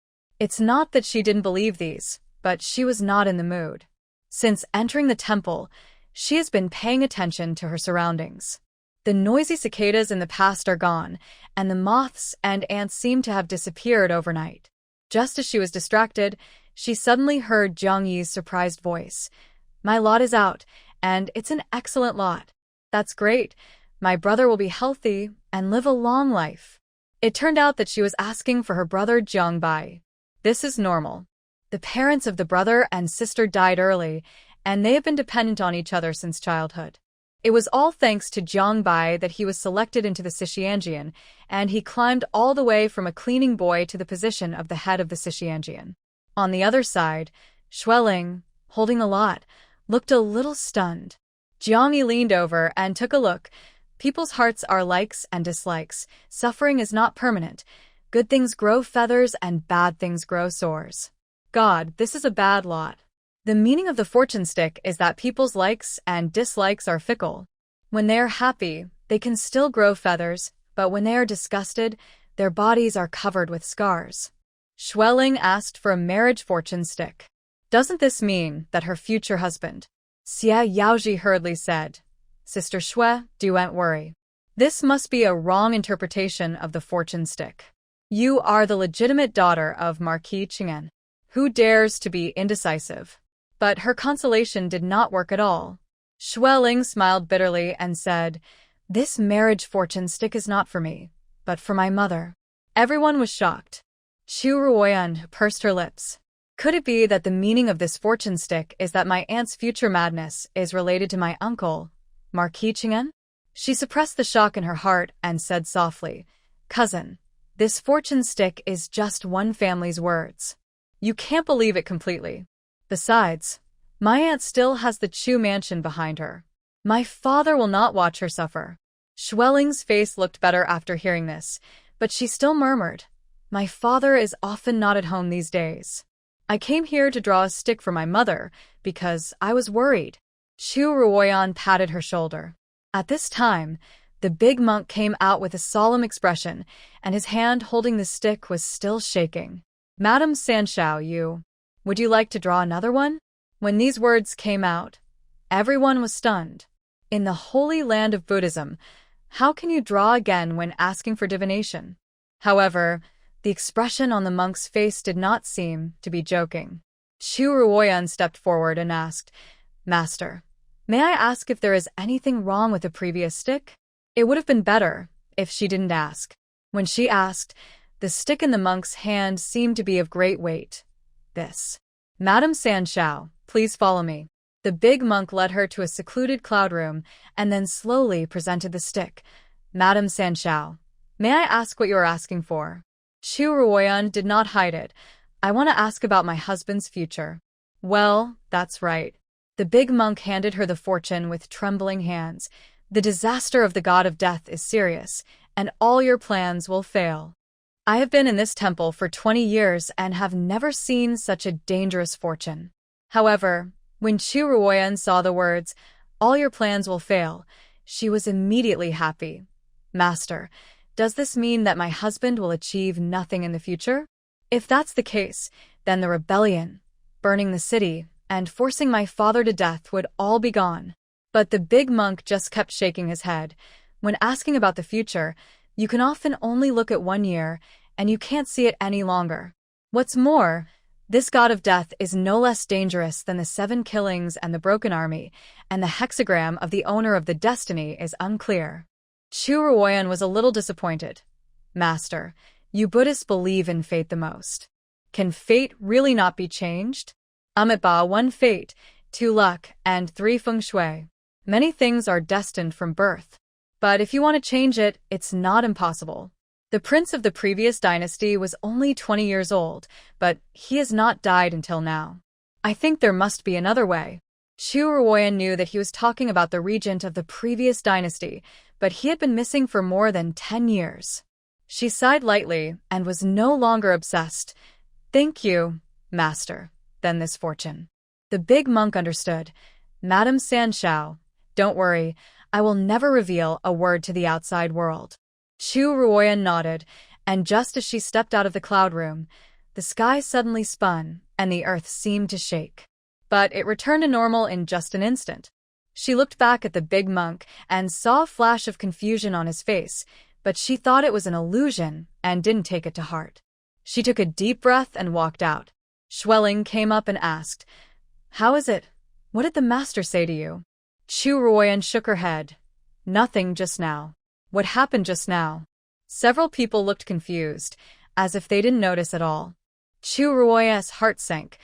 It's not that she didn't believe these, but she was not in the mood. Since entering the temple, she has been paying attention to her surroundings. The noisy cicadas in the past are gone, and the moths and ants seem to have disappeared overnight. Just as she was distracted, she suddenly heard Jiang Yi's surprised voice. "My lot is out, and it's an excellent lot." "That's great. My brother will be healthy and live a long life." It turned out that she was asking for her brother Jiang Bai. This is normal. The parents of the brother and sister died early, and they have been dependent on each other since childhood. It was all thanks to Jiang Bai that he was selected into the Sishianjian, and he climbed all the way from a cleaning boy to the position of the head of the Sishianjian. On the other side, Xueling, holding the lot, looked a little stunned. Jiang Yi leaned over and took a look. People's hearts are likes and dislikes. Suffering is not permanent. Good things grow feathers and bad things grow sores. God, this is a bad lot. The meaning of the fortune stick is that people's likes and dislikes are fickle. When they are happy, they can still grow feathers, but when they are disgusted, their bodies are covered with scars. Xueling asked for a marriage fortune stick. Doesn't this mean that her future husband? Xia Yaoji hurriedly said, "Sister Xue, don't worry. This must be a wrong interpretation of the fortune stick. You are the legitimate daughter of Marquis Qing'an, who dares to be indecisive." But her consolation did not work at all. Xueling smiled bitterly and said, "This marriage fortune stick is not for me, but for my mother." Everyone was shocked. Chu Ruoyan pursed her lips. Could it be that the meaning of this fortune stick is that my aunt's future madness is related to my uncle, Marquis Qing'an? She suppressed the shock in her heart and said softly, "Cousin, this fortune stick is just one family's words. You can't believe it completely. Besides, my aunt still has the Chu Mansion behind her. My father will not watch her suffer." Xueling's face looked better after hearing this, but she still murmured, "My father is often not at home these days. I came here to draw a stick for my mother because I was worried." Chu Ruoyan patted her shoulder. At this time, the big monk came out with a solemn expression, and his hand holding the stick was still shaking. "Madam Sanshao, would you like to draw another one?" When these words came out, everyone was stunned. In the holy land of Buddhism, how can you draw again when asking for divination? However, the expression on the monk's face did not seem to be joking. Chu Ruoyan stepped forward and asked, "Master, may I ask if there is anything wrong with the previous stick?" It would have been better if she didn't ask. When she asked, the stick in the monk's hand seemed to be of great weight. "This. Madam Sanshao, please follow me." The The big monk led her to a secluded cloud room and then slowly presented the stick. Madame Sanshao, may I ask what you are asking for? Chu Ruoyan did not hide it. I want to ask about my husband's future. Well, that's right. The big monk handed her the fortune with trembling hands. The disaster of the god of death is serious, and all your plans will fail. I have been in this temple for 20 years and have never seen such a dangerous fortune. However, when Chu Ruoyan saw the words, all your plans will fail, she was immediately happy. Master, does this mean that my husband will achieve nothing in the future? If that's the case, then the rebellion, burning the city, and forcing my father to death would all be gone. But the big monk just kept shaking his head. When asking about the future, you can often only look at 1 year, and you can't see it any longer. What's more, this god of death is no less dangerous than the 7 killings and the broken army, and the hexagram of the owner of the destiny is unclear. Chu Ruoyan was a little disappointed. Master, you Buddhists believe in fate the most. Can fate really not be changed? Amitabha, 1 fate, 2 luck, and 3 feng shui. Many things are destined from birth. But if you want to change it, it's not impossible. The prince of the previous dynasty was only 20 years old, but he has not died until now. I think there must be another way. Chu Ruoyan knew that he was talking about the regent of the previous dynasty, but he had been missing for more than 10 years. She sighed lightly and was no longer obsessed. Thank you, master, then this fortune. The big monk understood. Madame Sanshao, don't worry, I will never reveal a word to the outside world. Chu Ruoyan nodded, and just as she stepped out of the cloud room, the sky suddenly spun and the earth seemed to shake. But it returned to normal in just an instant. She looked back at the big monk and saw a flash of confusion on his face, but she thought it was an illusion and didn't take it to heart. She took a deep breath and walked out. Schwelling came up and asked, How is it? What did the master say to you? Chu Ruoyan shook her head. Nothing just now. What happened just now? Several people looked confused, as if they didn't notice at all. Chu Ruoyan's heart sank.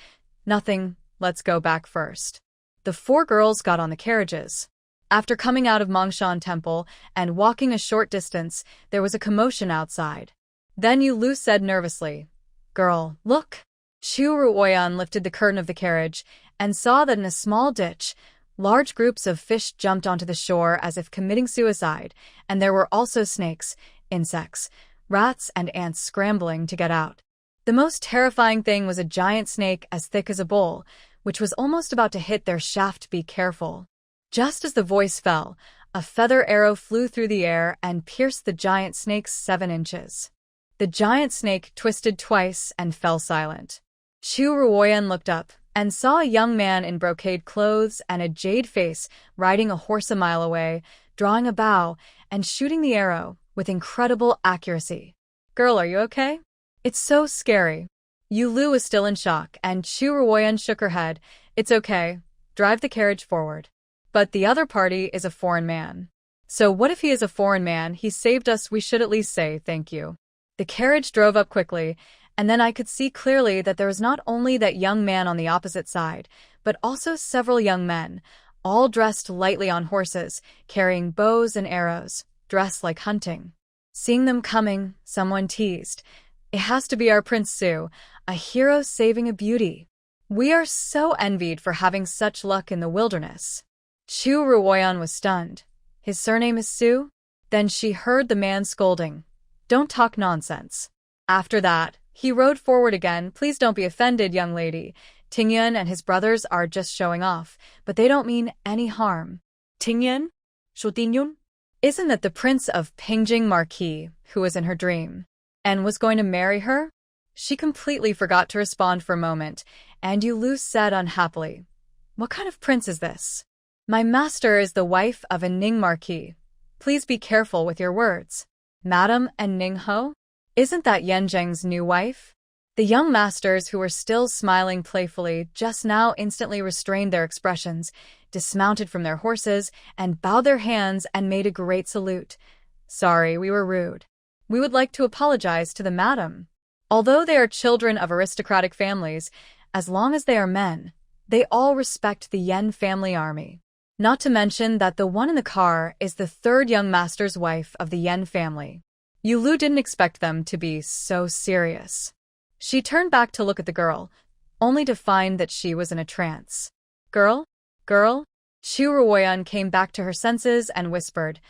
Nothing, let's go back first. The 4 girls got on the carriages. After coming out of Mongshan Temple and walking a short distance, there was a commotion outside. Then Yu Lu said nervously, Girl, look. Chu Ruoyan lifted the curtain of the carriage and saw that in a small ditch, large groups of fish jumped onto the shore as if committing suicide, and there were also snakes, insects, rats, and ants scrambling to get out. The most terrifying thing was a giant snake as thick as a bowl, which was almost about to hit their shaft. Be careful. Just as the voice fell, a feather arrow flew through the air and pierced the giant snake's 7 inches. The giant snake twisted twice and fell silent. Chu Ruoyan looked up and saw a young man in brocade clothes and a jade face riding a horse a mile away, drawing a bow and shooting the arrow with incredible accuracy. Girl, are you okay? It's so scary. Yu Lu was still in shock, and Chu Ruoyan shook her head. It's okay. Drive the carriage forward. But the other party is a foreign man. So what if he is a foreign man? He saved us. We should at least say thank you. The carriage drove up quickly, and then I could see clearly that there was not only that young man on the opposite side, but also several young men, all dressed lightly on horses, carrying bows and arrows, dressed like hunting. Seeing them coming, someone teased, It has to be our Prince Su, a hero saving a beauty. We are so envied for having such luck in the wilderness. Chu Ruoyan was stunned. His surname is Su? Then she heard the man scolding, Don't talk nonsense. After that, he rode forward again. Please don't be offended, young lady. Tingyun and his brothers are just showing off, but they don't mean any harm. Tingyun? Shotinyun? Isn't that the prince of Pingjing Marquis who was in her dream and was going to marry her? She completely forgot to respond for a moment, and Yu Lu said unhappily, What kind of prince is this? My master is the wife of a Ning Marquis. Please be careful with your words. Madam and Ning Ho? Isn't that Yan Zheng's new wife? The young masters, who were still smiling playfully, just now instantly restrained their expressions, dismounted from their horses, and bowed their hands and made a great salute. Sorry, we were rude. We would like to apologize to the madam. Although they are children of aristocratic families, as long as they are men, They all respect the Yan family army. Not to mention that the one in the car is the third young master's wife of the Yan family. Lu didn't expect them to be so serious. She turned back to look at the girl, only to find that she was in a trance. Girl? Girl? Chu Ruoyan came back to her senses and whispered,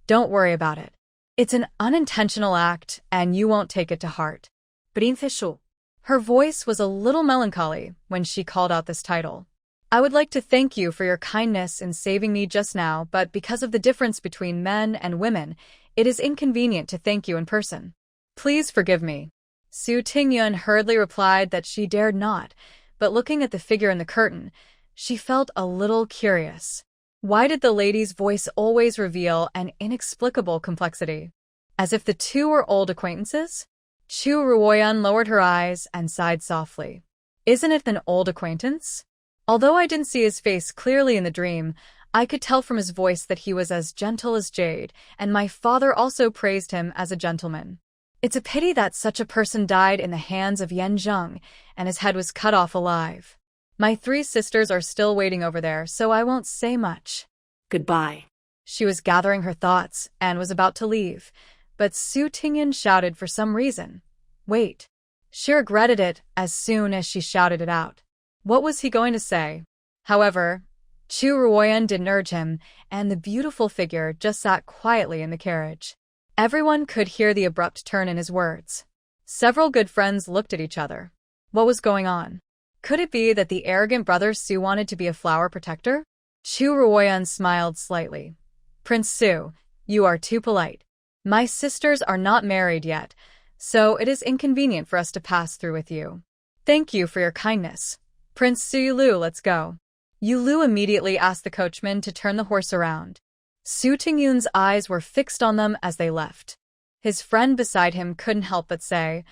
"Don't worry about it. It's an unintentional act, and you won't take it to heart." Princessu. Her voice was a little melancholy when she called out this title. "I would like to thank you for your kindness in saving me just now, but because of the difference between men and women, it is inconvenient to thank you in person. Please forgive me." Su Tingyun hurriedly replied that she dared not, but looking at the figure in the curtain, she felt a little curious. Why did the lady's voice always reveal an inexplicable complexity? As if the two were old acquaintances? Chu Ruoyan lowered her eyes and sighed softly. "Isn't it an old acquaintance?" Although I didn't see his face clearly in the dream, I could tell from his voice that he was as gentle as jade, and my father also praised him as a gentleman. It's a pity that such a person died in the hands of Yan Zheng, and his head was cut off alive. My 3 sisters are still waiting over there, so I won't say much. Goodbye. She was gathering her thoughts and was about to leave, but Su Tingyun shouted for some reason. "Wait." She regretted it as soon as she shouted it out. What was he going to say? However, Chu Ruoyan didn't urge him, and the beautiful figure just sat quietly in the carriage. Everyone could hear the abrupt turn in his words. Several good friends looked at each other. What was going on? Could it be that the arrogant brother Su wanted to be a flower protector? Chu Ruoyan smiled slightly. "Prince Su, you are too polite. My sisters are not married yet, so it is inconvenient for us to pass through with you. Thank you for your kindness. Prince Su Yulu, let's go." Yulu immediately asked the coachman to turn the horse around. Su Tingyun's eyes were fixed on them as they left. His friend beside him couldn't help but say,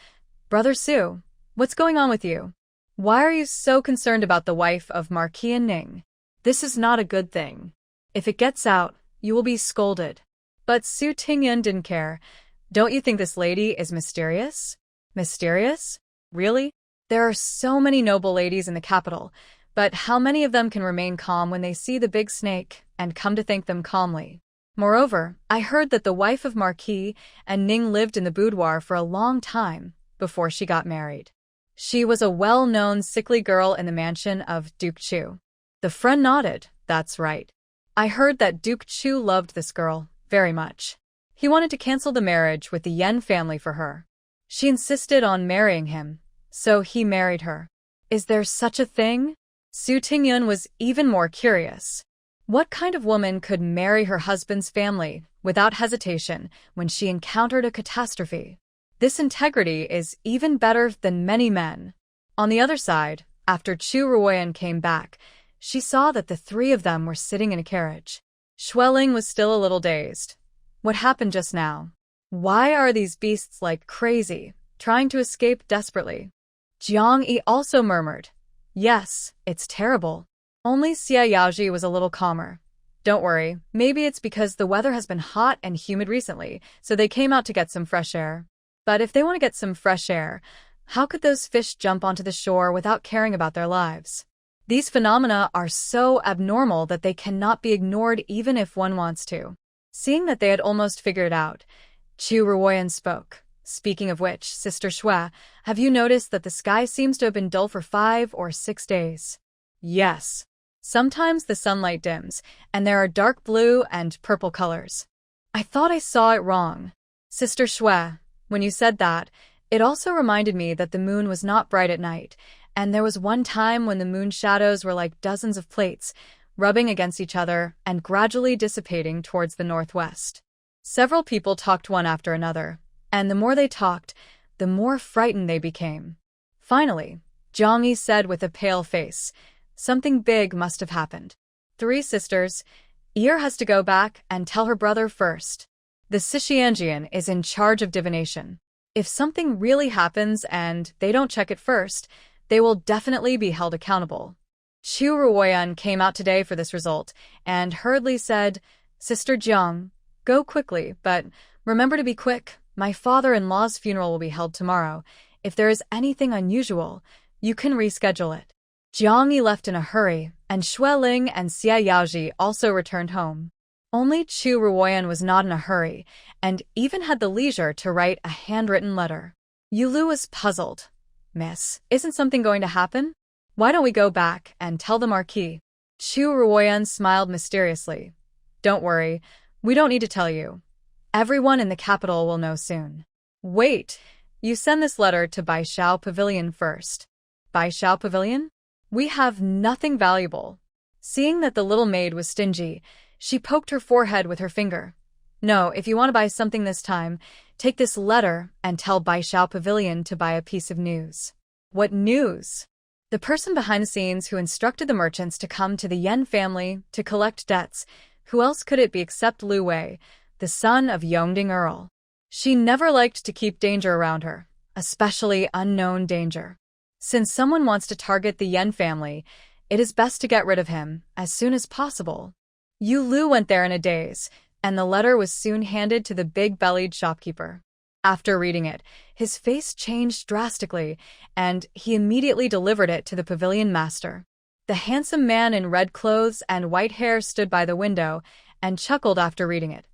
"Brother Su, what's going on with you? Why are you so concerned about the wife of Marquis Ning? This is not a good thing. If it gets out, you will be scolded." But Su Tingyun didn't care. "Don't you think this lady is mysterious?" "Mysterious? Really? There are so many noble ladies in the capital, but how many of them can remain calm when they see the big snake and come to thank them calmly? Moreover, I heard that the wife of Marquis and Ning lived in the boudoir for a long time before she got married. She was a well-known sickly girl in the mansion of Duke Chu." The friend nodded. "That's right. I heard that Duke Chu loved this girl very much. He wanted to cancel the marriage with the Yan family for her. She insisted on marrying him, so he married her. Is there such a thing?" Su Tingyun was even more curious. What kind of woman could marry her husband's family without hesitation when she encountered a catastrophe? This integrity is even better than many men. On the other side, after Chu Ruoyan came back, she saw that the 3 of them were sitting in a carriage. Xueling was still a little dazed. What happened just now? Why are these beasts like crazy, trying to escape desperately? Jiang Yi also murmured, "Yes, it's terrible." Only Xie Yaoji was a little calmer. "Don't worry, maybe it's because the weather has been hot and humid recently, so they came out to get some fresh air. But if they want to get some fresh air, how could those fish jump onto the shore without caring about their lives? These phenomena are so abnormal that they cannot be ignored even if one wants to." Seeing that they had almost figured it out, Chu Ruoyan spoke. "Speaking of which, Sister Xue, have you noticed that the sky seems to have been dull for 5 or 6 days? "Yes. Sometimes the sunlight dims, and there are dark blue and purple colors. I thought I saw it wrong. Sister Xue, when you said that, it also reminded me that the moon was not bright at night, and there was one time when the moon shadows were like dozens of plates, rubbing against each other and gradually dissipating towards the northwest." Several people talked one after another, and the more they talked, the more frightened they became. Finally, Jiang Yi said with a pale face, "Something big must have happened." 3 sisters, Ear has to go back and tell her brother first. The Sishianjian is in charge of divination. If something really happens and they don't check it first, they will definitely be held accountable. Chu Ruoyan came out today for this result and hurriedly said, "Sister Jiang, go quickly, but remember to be quick. My father-in-law's funeral will be held tomorrow. If there is anything unusual, you can reschedule it." Jiang Yi left in a hurry, and Xue Ling and Xia Yaoji also returned home. Only Chu Ruoyan was not in a hurry, and even had the leisure to write a handwritten letter. Yulu was puzzled. "Miss, isn't something going to happen? Why don't we go back and tell the Marquis?" Chu Ruoyan smiled mysteriously. "Don't worry, we don't need to tell you. Everyone in the capital will know soon." "Wait, you send this letter to Baishao Pavilion first." "Baishao Pavilion? We have nothing valuable." Seeing that the little maid was stingy, she poked her forehead with her finger. "No, if you want to buy something this time, take this letter and tell Baishao Pavilion to buy a piece of news." "What news?" "The person behind the scenes who instructed the merchants to come to the Yan family to collect debts. Who else could it be except Lu Wei, the son of Yongding Earl? She never liked to keep danger around her, especially unknown danger. Since someone wants to target the Yan family, it is best to get rid of him as soon as possible." Yu Lu went there in a daze, and the letter was soon handed to the big-bellied shopkeeper. After reading it, his face changed drastically, and he immediately delivered it to the pavilion master. The handsome man in red clothes and white hair stood by the window and chuckled after reading it.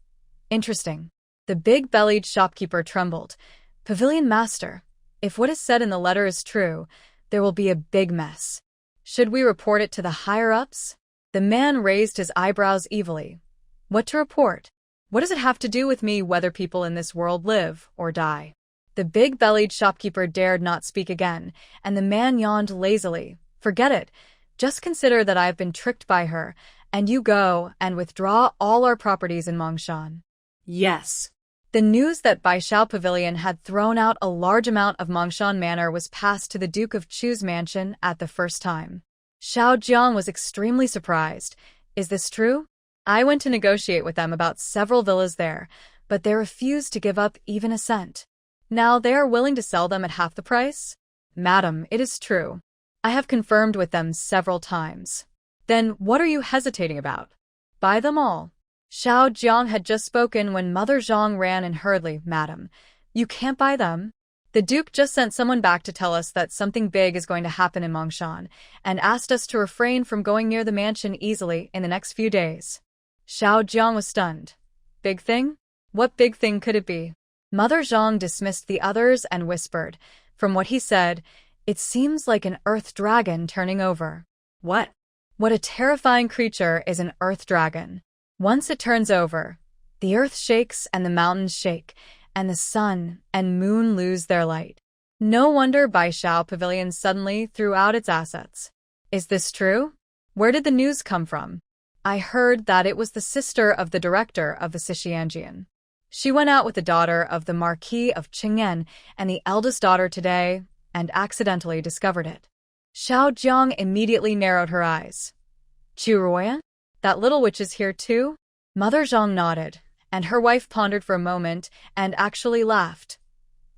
"Interesting." The big-bellied shopkeeper trembled. "Pavilion master, if what is said in the letter is true, there will be a big mess. Should we report it to the higher-ups?" The man raised his eyebrows evilly. "What to report? What does it have to do with me whether people in this world live or die?" The big-bellied shopkeeper dared not speak again, and the man yawned lazily. "Forget it. Just consider that I have been tricked by her, and you go and withdraw all our properties in Mongshan." Yes. The news that Baishao Pavilion had thrown out a large amount of Mongshan Manor was passed to the Duke of Chu's mansion at the first time. Xiao Jiang was extremely surprised. "Is this true? I went to negotiate with them about several villas there, but they refused to give up even a cent. Now they are willing to sell them at half the price?" "Madam, it is true. I have confirmed with them several times." "Then what are you hesitating about? Buy them all." Xiao Jiang had just spoken when Mother Zhang ran in hurriedly. "Madam, you can't buy them. The Duke just sent someone back to tell us that something big is going to happen in Mongshan, and asked us to refrain from going near the mansion easily in the next few days." Xiao Jiang was stunned. "Big thing? What big thing could it be?" Mother Zhang dismissed the others and whispered, "From what he said, it seems like an earth dragon turning over." What? "What a terrifying creature is an earth dragon. Once it turns over, the earth shakes and the mountains shake, and the sun and moon lose their light. No wonder Baishao Pavilion suddenly threw out its assets." "Is this true? Where did the news come from?" "I heard that it was the sister of the director of the Xixianjian. She went out with the daughter of the Marquis of Qingyan and the eldest daughter today, and accidentally discovered it." Xiao Jiang immediately narrowed her eyes. "Chu Ruoyan? That little witch is here too?" Mother Zhang nodded, and her wife pondered for a moment and actually laughed.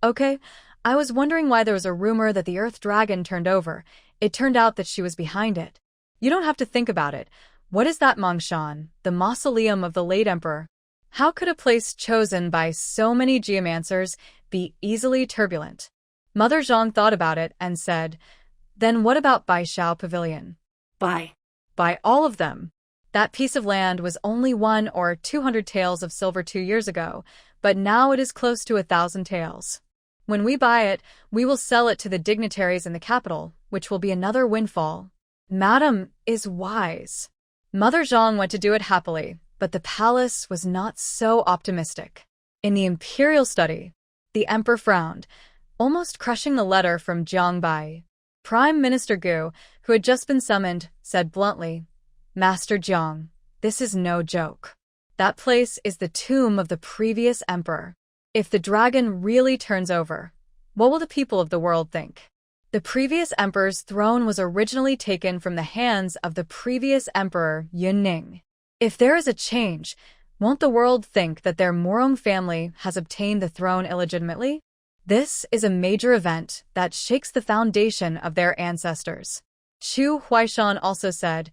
"Okay, I was wondering why there was a rumor that the earth dragon turned over. It turned out that she was behind it. You don't have to think about it. What is that Mongshan, the mausoleum of the late emperor? How could a place chosen by so many geomancers be easily turbulent?" Mother Zhang thought about it and said, "Then what about Baishao Pavilion?" Buy. "Buy all of them. That piece of land was only 1 or 200 taels of silver 2 years ago, but now it is close to 1,000 taels. When we buy it, we will sell it to the dignitaries in the capital, which will be another windfall." Madam is wise. Mother Zhang went to do it happily, but the palace was not so optimistic. In the Imperial study, the emperor frowned, almost crushing the letter from Jiang Bai. Prime Minister Gu, who had just been summoned, said bluntly, "Master Jiang, this is no joke. That place is the tomb of the previous emperor. If the dragon really turns over, what will the people of the world think? The previous emperor's throne was originally taken from the hands of the previous emperor Yunning. If there is a change, won't the world think that their Morong family has obtained the throne illegitimately? This is a major event that shakes the foundation of their ancestors." Chu Huaishan also said,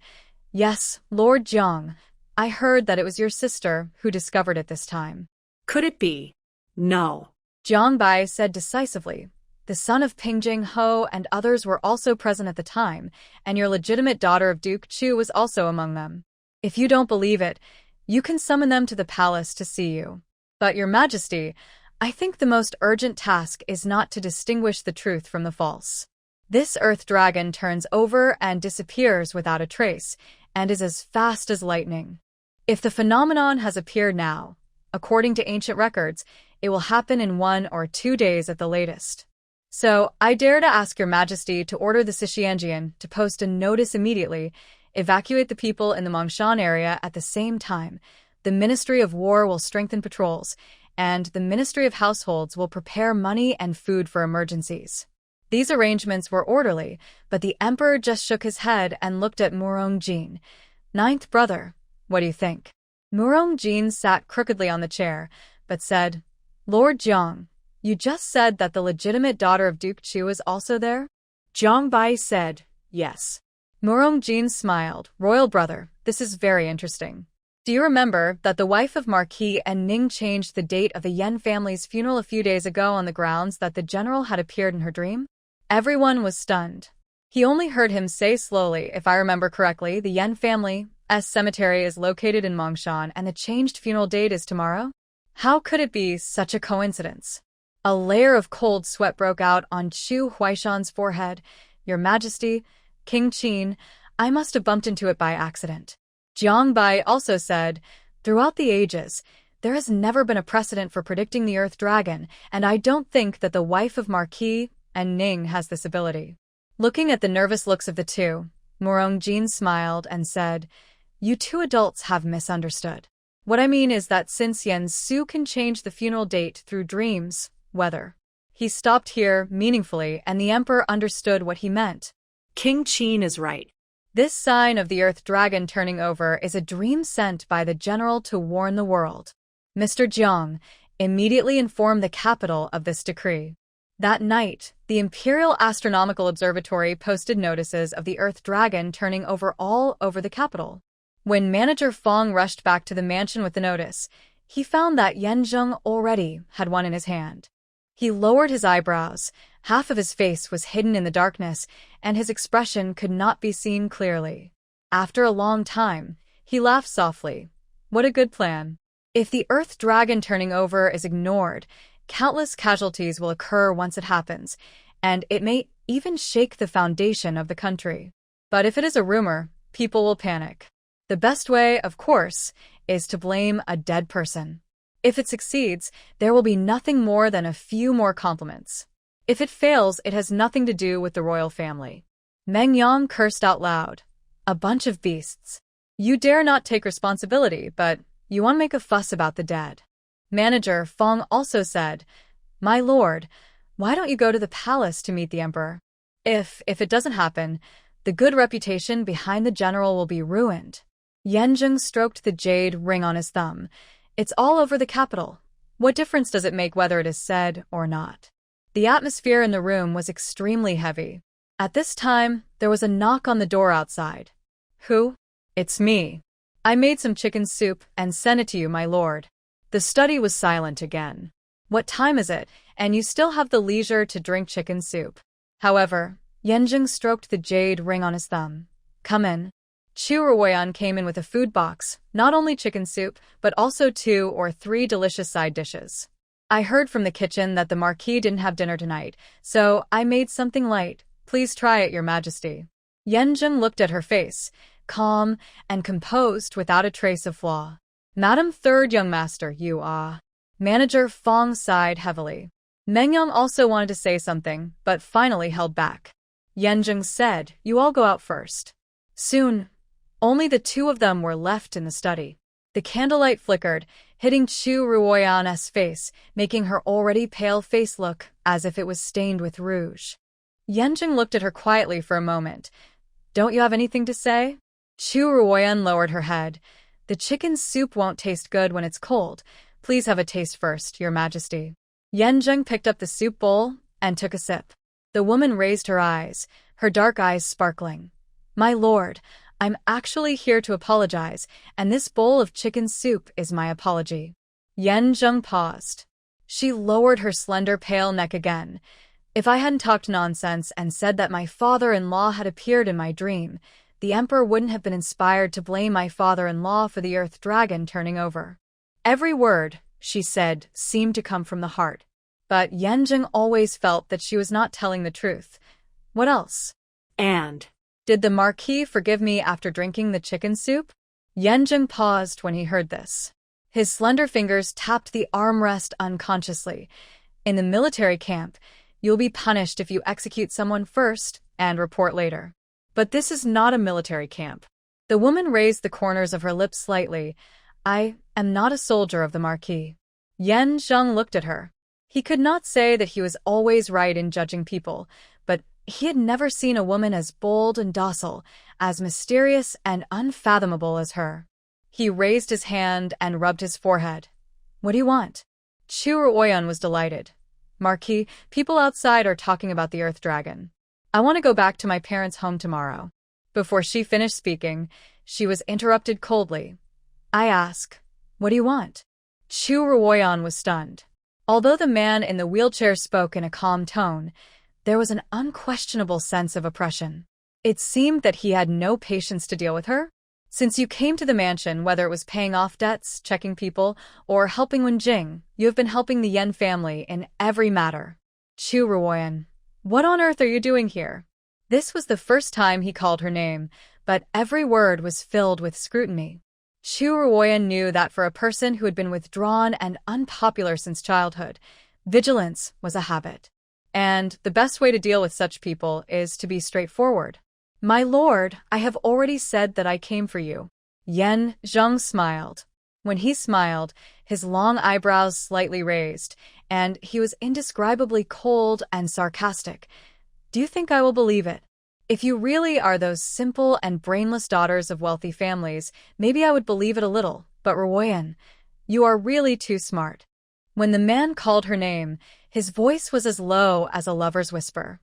"Yes, Lord Jiang, I heard that it was your sister who discovered it this time." Could it be? No. Jiang Bai said decisively, The son of Pingjing Ho and others were also present at the time, and your legitimate daughter of Duke Chu was also among them. If you don't believe it, you can summon them to the palace to see you. But, Your Majesty, I think the most urgent task is not to distinguish the truth from the false. This earth dragon turns over and disappears without a trace, and is as fast as lightning. If the phenomenon has appeared now, according to ancient records, it will happen in 1 or 2 days at the latest. So, I dare to ask Your Majesty to order the Xixianjian to post a notice immediately, evacuate the people in the Mongshan area at the same time. The Ministry of War will strengthen patrols, and the Ministry of Households will prepare money and food for emergencies. These arrangements were orderly, but the emperor just shook his head and looked at Murongjin. Ninth brother, what do you think? Murongjin sat crookedly on the chair, but said, Lord Jiang, you just said that the legitimate daughter of Duke Chu is also there? Jiang Bai said, yes. Murongjin smiled. Royal brother, this is very interesting. Do you remember that the wife of Marquis and Ning changed the date of the Yan family's funeral a few days ago on the grounds that the general had appeared in her dream? Everyone was stunned. He only heard him say slowly, if I remember correctly, the Yan family's cemetery is located in Mongshan and the changed funeral date is tomorrow? How could it be such a coincidence? A layer of cold sweat broke out on Chu Huaishan's forehead. Your Majesty, King Qin, I must have bumped into it by accident. Jiang Bai also said, throughout the ages, there has never been a precedent for predicting the Earth Dragon, and I don't think that the wife of Marquis and Ning has this ability. Looking at the nervous looks of the two, Murongjin smiled and said, you two adults have misunderstood. What I mean is that since Yan Su can change the funeral date through dreams, whether. He stopped here meaningfully, and the emperor understood what he meant. King Qin is right. This sign of the Earth Dragon turning over is a dream sent by the general to warn the world. Mr. Jiang, immediately inform the capital of this decree. That night, the Imperial Astronomical Observatory posted notices of the Earth Dragon turning over all over the capital. When Manager Fong rushed back to the mansion with the notice, he found that Yan Zheng already had one in his hand. He lowered his eyebrows, half of his face was hidden in the darkness, and his expression could not be seen clearly. After a long time, he laughed softly. What a good plan. If the Earth Dragon turning over is ignored, countless casualties will occur once it happens, and it may even shake the foundation of the country. But if it is a rumor, people will panic. The best way, of course, is to blame a dead person. If it succeeds, there will be nothing more than a few more compliments. If it fails, it has nothing to do with the royal family. Meng Yang cursed out loud. A bunch of beasts. You dare not take responsibility, but you want to make a fuss about the dead. Manager Fong also said, My lord, why don't you go to the palace to meet the emperor? If it doesn't happen, the good reputation behind the general will be ruined. Yan Zheng stroked the jade ring on his thumb. It's all over the capital. What difference does it make whether it is said or not? The atmosphere in the room was extremely heavy. At this time, there was a knock on the door outside. Who? It's me. I made some chicken soup and sent it to you, my lord. The study was silent again. What time is it, and you still have the leisure to drink chicken soup? However, Yan Zheng stroked the jade ring on his thumb. Come in. Chu Ruoyan came in with a food box, not only chicken soup, but also 2 or 3 delicious side dishes. I heard from the kitchen that the Marquis didn't have dinner tonight, so I made something light. Please try it, Your Majesty. Yan Zheng looked at her face, calm and composed without a trace of flaw. Madam Third Young Master, you are. Manager Fong sighed heavily. Meng Yang also wanted to say something, but finally held back. Yan Zheng said, You all go out first. Soon, only the 2 of them were left in the study. The candlelight flickered, hitting Chu Ruoyan's face, making her already pale face look as if it was stained with rouge. Yan Zheng looked at her quietly for a moment. Don't you have anything to say? Chu Ruoyan lowered her head. The chicken soup won't taste good when it's cold. Please have a taste first, Your Majesty. Yan Zheng picked up the soup bowl and took a sip. The woman raised her eyes, her dark eyes sparkling. My lord, I'm actually here to apologize, and this bowl of chicken soup is my apology. Yan Zheng paused. She lowered her slender pale neck again. If I hadn't talked nonsense and said that my father-in-law had appeared in my dream, the emperor wouldn't have been inspired to blame my father-in-law for the earth dragon turning over. Every word she said seemed to come from the heart. But Yan Zheng always felt that she was not telling the truth. What else? And Did the Marquis forgive me after drinking the chicken soup? Yan Zheng paused when he heard this. His slender fingers tapped the armrest unconsciously. In the military camp, you'll be punished if you execute someone first and report later. But this is not a military camp. The woman raised the corners of her lips slightly. I am not a soldier of the Marquis. Yan Zheng looked at her. He could not say that he was always right in judging people, but he had never seen a woman as bold and docile, as mysterious and unfathomable as her. He raised his hand and rubbed his forehead. What do you want? Chu Ruoyan was delighted. Marquis, people outside are talking about the earth dragon. I want to go back to my parents' home tomorrow. Before she finished speaking, she was interrupted coldly. I ask, what do you want? Chu Ruoyan was stunned. Although the man in the wheelchair spoke in a calm tone, there was an unquestionable sense of oppression. It seemed that he had no patience to deal with her. Since you came to the mansion, whether it was paying off debts, checking people, or helping Wenjing, you have been helping the Yan family in every matter. Chu Ruoyan, what on earth are you doing here? This was the first time he called her name, but every word was filled with scrutiny. Chu Ruoyan knew that for a person who had been withdrawn and unpopular since childhood, vigilance was a habit. And the best way to deal with such people is to be straightforward. My lord, I have already said that I came for you. Yan Zheng smiled. When he smiled, his long eyebrows slightly raised, and he was indescribably cold and sarcastic. Do you think I will believe it? If you really are those simple and brainless daughters of wealthy families, maybe I would believe it a little, but Ruoyan, you are really too smart. When the man called her name, his voice was as low as a lover's whisper.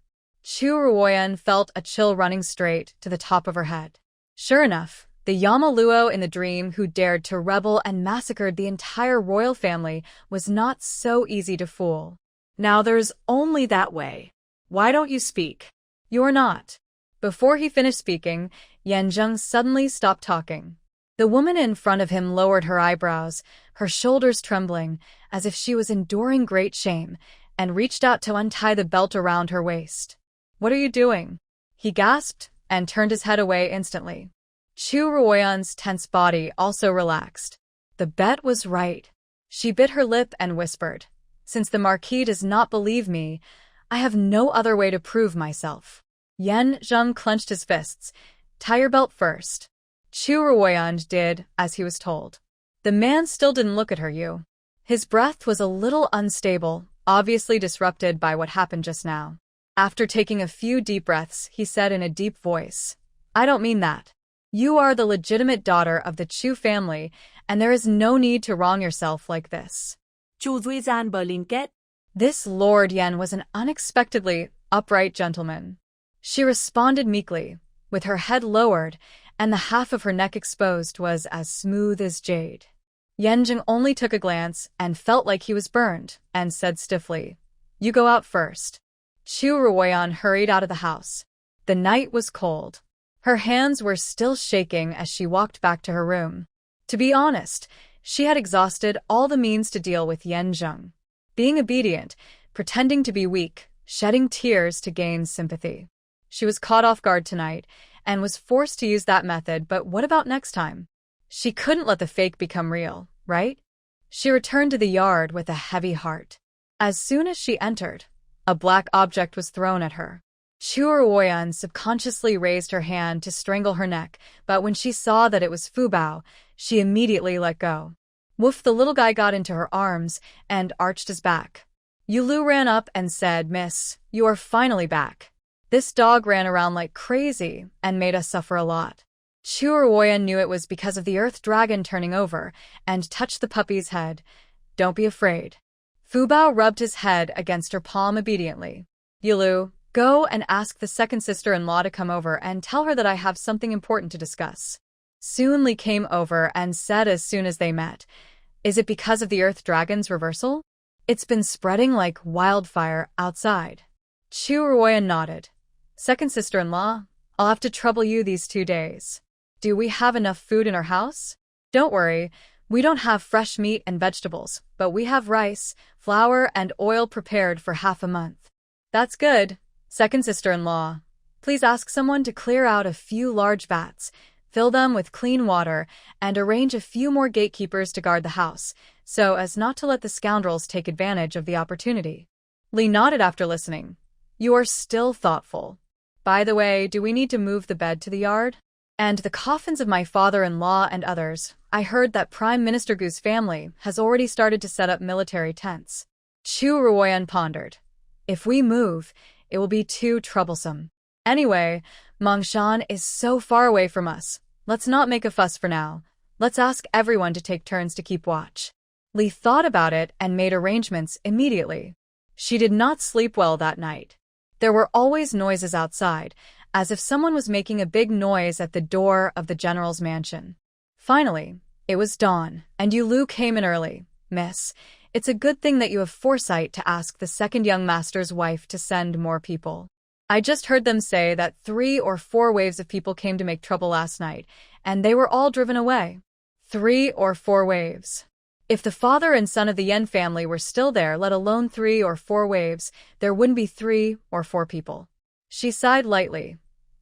Chu Ruoyan felt a chill running straight to the top of her head. Sure enough, the Yamaluo in the dream who dared to rebel and massacred the entire royal family was not so easy to fool. now there's only that way. Why don't you speak? You're not. Before he finished speaking, Yan Zheng suddenly stopped talking. The woman in front of him lowered her eyebrows, her shoulders trembling, as if she was enduring great shame, and reached out to untie the belt around her waist. What are you doing? He gasped and turned his head away instantly. Chu Ruoyan's tense body also relaxed. The bet was right. She bit her lip and whispered, "Since the Marquis does not believe me, I have no other way to prove myself." Yan Zheng clenched his fists. "Tie your belt first." Chu Ruoyan did as he was told. The man still didn't look at her. His breath was a little unstable, obviously disrupted by what happened just now. After taking a few deep breaths, he said in a deep voice, "I don't mean that. You are the legitimate daughter of the Chu family, and there is no need to wrong yourself like this." This Lord Yan was an unexpectedly upright gentleman. She responded meekly, with her head lowered, and the half of her neck exposed was as smooth as jade. Yan Zheng only took a glance and felt like he was burned, and said stiffly, "You go out first." Chu Ruoyan hurried out of the house. The night was cold. Her hands were still shaking as she walked back to her room. To be honest, she had exhausted all the means to deal with Yan Zheng. Being obedient, pretending to be weak, shedding tears to gain sympathy. She was caught off guard tonight, and was forced to use that method, but what about next time? She couldn't let the fake become real, right? She returned to the yard with a heavy heart. As soon as she entered, a black object was thrown at her. Chu Ruoyan subconsciously raised her hand to strangle her neck, but when she saw that it was Fu Bao, she immediately let go. Woof, the little guy got into her arms and arched his back. Yulu ran up and said, "Miss, you are finally back. This dog ran around like crazy and made us suffer a lot." Chu Ruoyan knew it was because of the earth dragon turning over and touched the puppy's head. "Don't be afraid." Fu Bao rubbed his head against her palm obediently. "Yulu, go and ask the second sister-in-law to come over and tell her that I have something important to discuss." Soon Li came over and said as soon as they met, "Is it because of the earth dragon's reversal? It's been spreading like wildfire outside." Chu Ruoyan nodded. Second sister-in-law, I'll have to trouble you these 2 days. Do we have enough food in our house? Don't worry, we don't have fresh meat and vegetables, but we have rice, flour, and oil prepared for half a month. That's good. Second sister-in-law, please ask someone to clear out a few large vats, fill them with clean water, and arrange a few more gatekeepers to guard the house, so as not to let the scoundrels take advantage of the opportunity. Li nodded after listening. You are still thoughtful. By the way, do we need to move the bed to the yard? And the coffins of my father-in-law and others. I heard that Prime Minister Gu's family has already started to set up military tents. Chu Ruoyan pondered. If we move, it will be too troublesome. Anyway, Mongshan is so far away from us. Let's not make a fuss for now. Let's ask everyone to take turns to keep watch. Li thought about it and made arrangements immediately. She did not sleep well that night. There were always noises outside, as if someone was making a big noise at the door of the general's mansion. Finally, it was dawn, and Yulu came in early. Miss, it's a good thing that you have foresight to ask the second young master's wife to send more people. I just heard them say that 3 or 4 waves of people came to make trouble last night, and they were all driven away. 3 or 4 waves. If the father and son of the Yan family were still there, let alone 3 or 4 waves, there wouldn't be 3 or 4 people. She sighed lightly.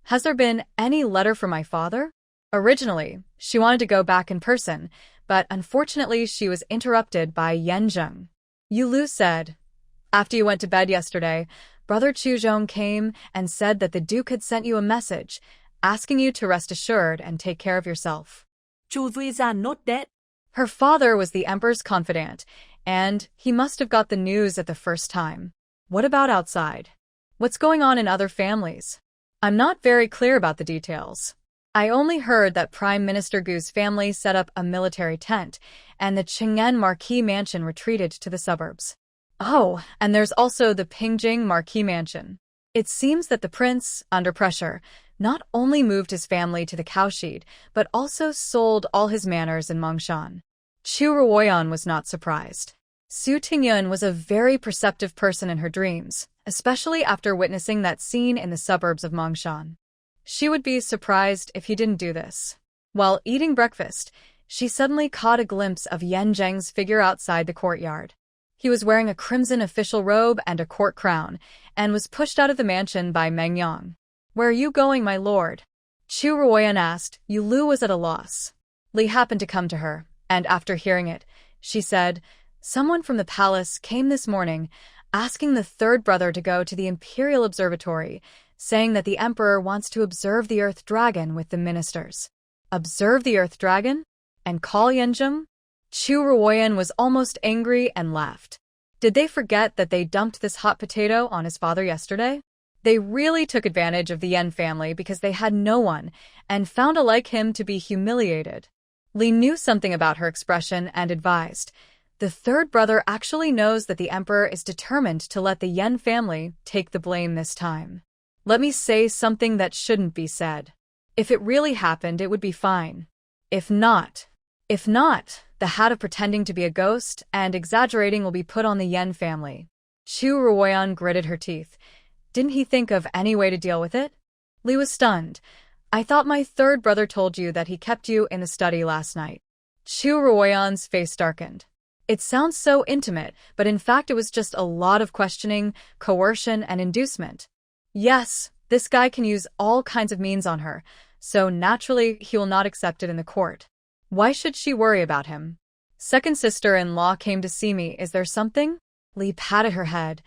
Has there been any letter from my father? Originally, she wanted to go back in person, but unfortunately she was interrupted by Yan Zheng. Yulu said, after you went to bed yesterday, Brother Chu Zhong came and said that the Duke had sent you a message, asking you to rest assured and take care of yourself. Chu Ruoyan not dead. Her father was the Emperor's confidant, and he must have got the news at the first time. What about outside? What's going on in other families? I'm not very clear about the details. I only heard that Prime Minister Gu's family set up a military tent, and the Cheng'an Marquis Mansion retreated to the suburbs. Oh, and there's also the Pingjing Marquis Mansion. It seems that the prince, under pressure, not only moved his family to the cowshed, but also sold all his manors in Mongshan. Chu Ruoyan was not surprised. Su Tingyun was a very perceptive person in her dreams, especially after witnessing that scene in the suburbs of Mongshan. She would be surprised if he didn't do this. While eating breakfast, she suddenly caught a glimpse of Yan Zheng's figure outside the courtyard. He was wearing a crimson official robe and a court crown, and was pushed out of the mansion by Meng Yang. Where are you going, my lord? Chu Ruoyan asked. Yulu was at a loss. Li happened to come to her, and after hearing it, she said, someone from the palace came this morning, asking the third brother to go to the Imperial Observatory, saying that the Emperor wants to observe the Earth Dragon with the ministers. Observe the Earth Dragon? And call Yan Zheng? Chu Ruoyan was almost angry and laughed. Did they forget that they dumped this hot potato on his father yesterday? They really took advantage of the Yan family because they had no one, and found a like him to be humiliated. Li knew something about her expression and advised, the third brother actually knows that the Emperor is determined to let the Yan family take the blame this time. Let me say something that shouldn't be said. If it really happened, it would be fine. If not, the hat of pretending to be a ghost and exaggerating will be put on the Yan family. Chu Ruoyan gritted her teeth. Didn't he think of any way to deal with it? Li was stunned. I thought my third brother told you that he kept you in the study last night. Chu Ruoyan's face darkened. It sounds so intimate, but in fact it was just a lot of questioning, coercion, and inducement. Yes, this guy can use all kinds of means on her, so naturally he will not accept it in the court. Why should she worry about him? Second sister-in-law came to see me. Is there something? Li patted her head.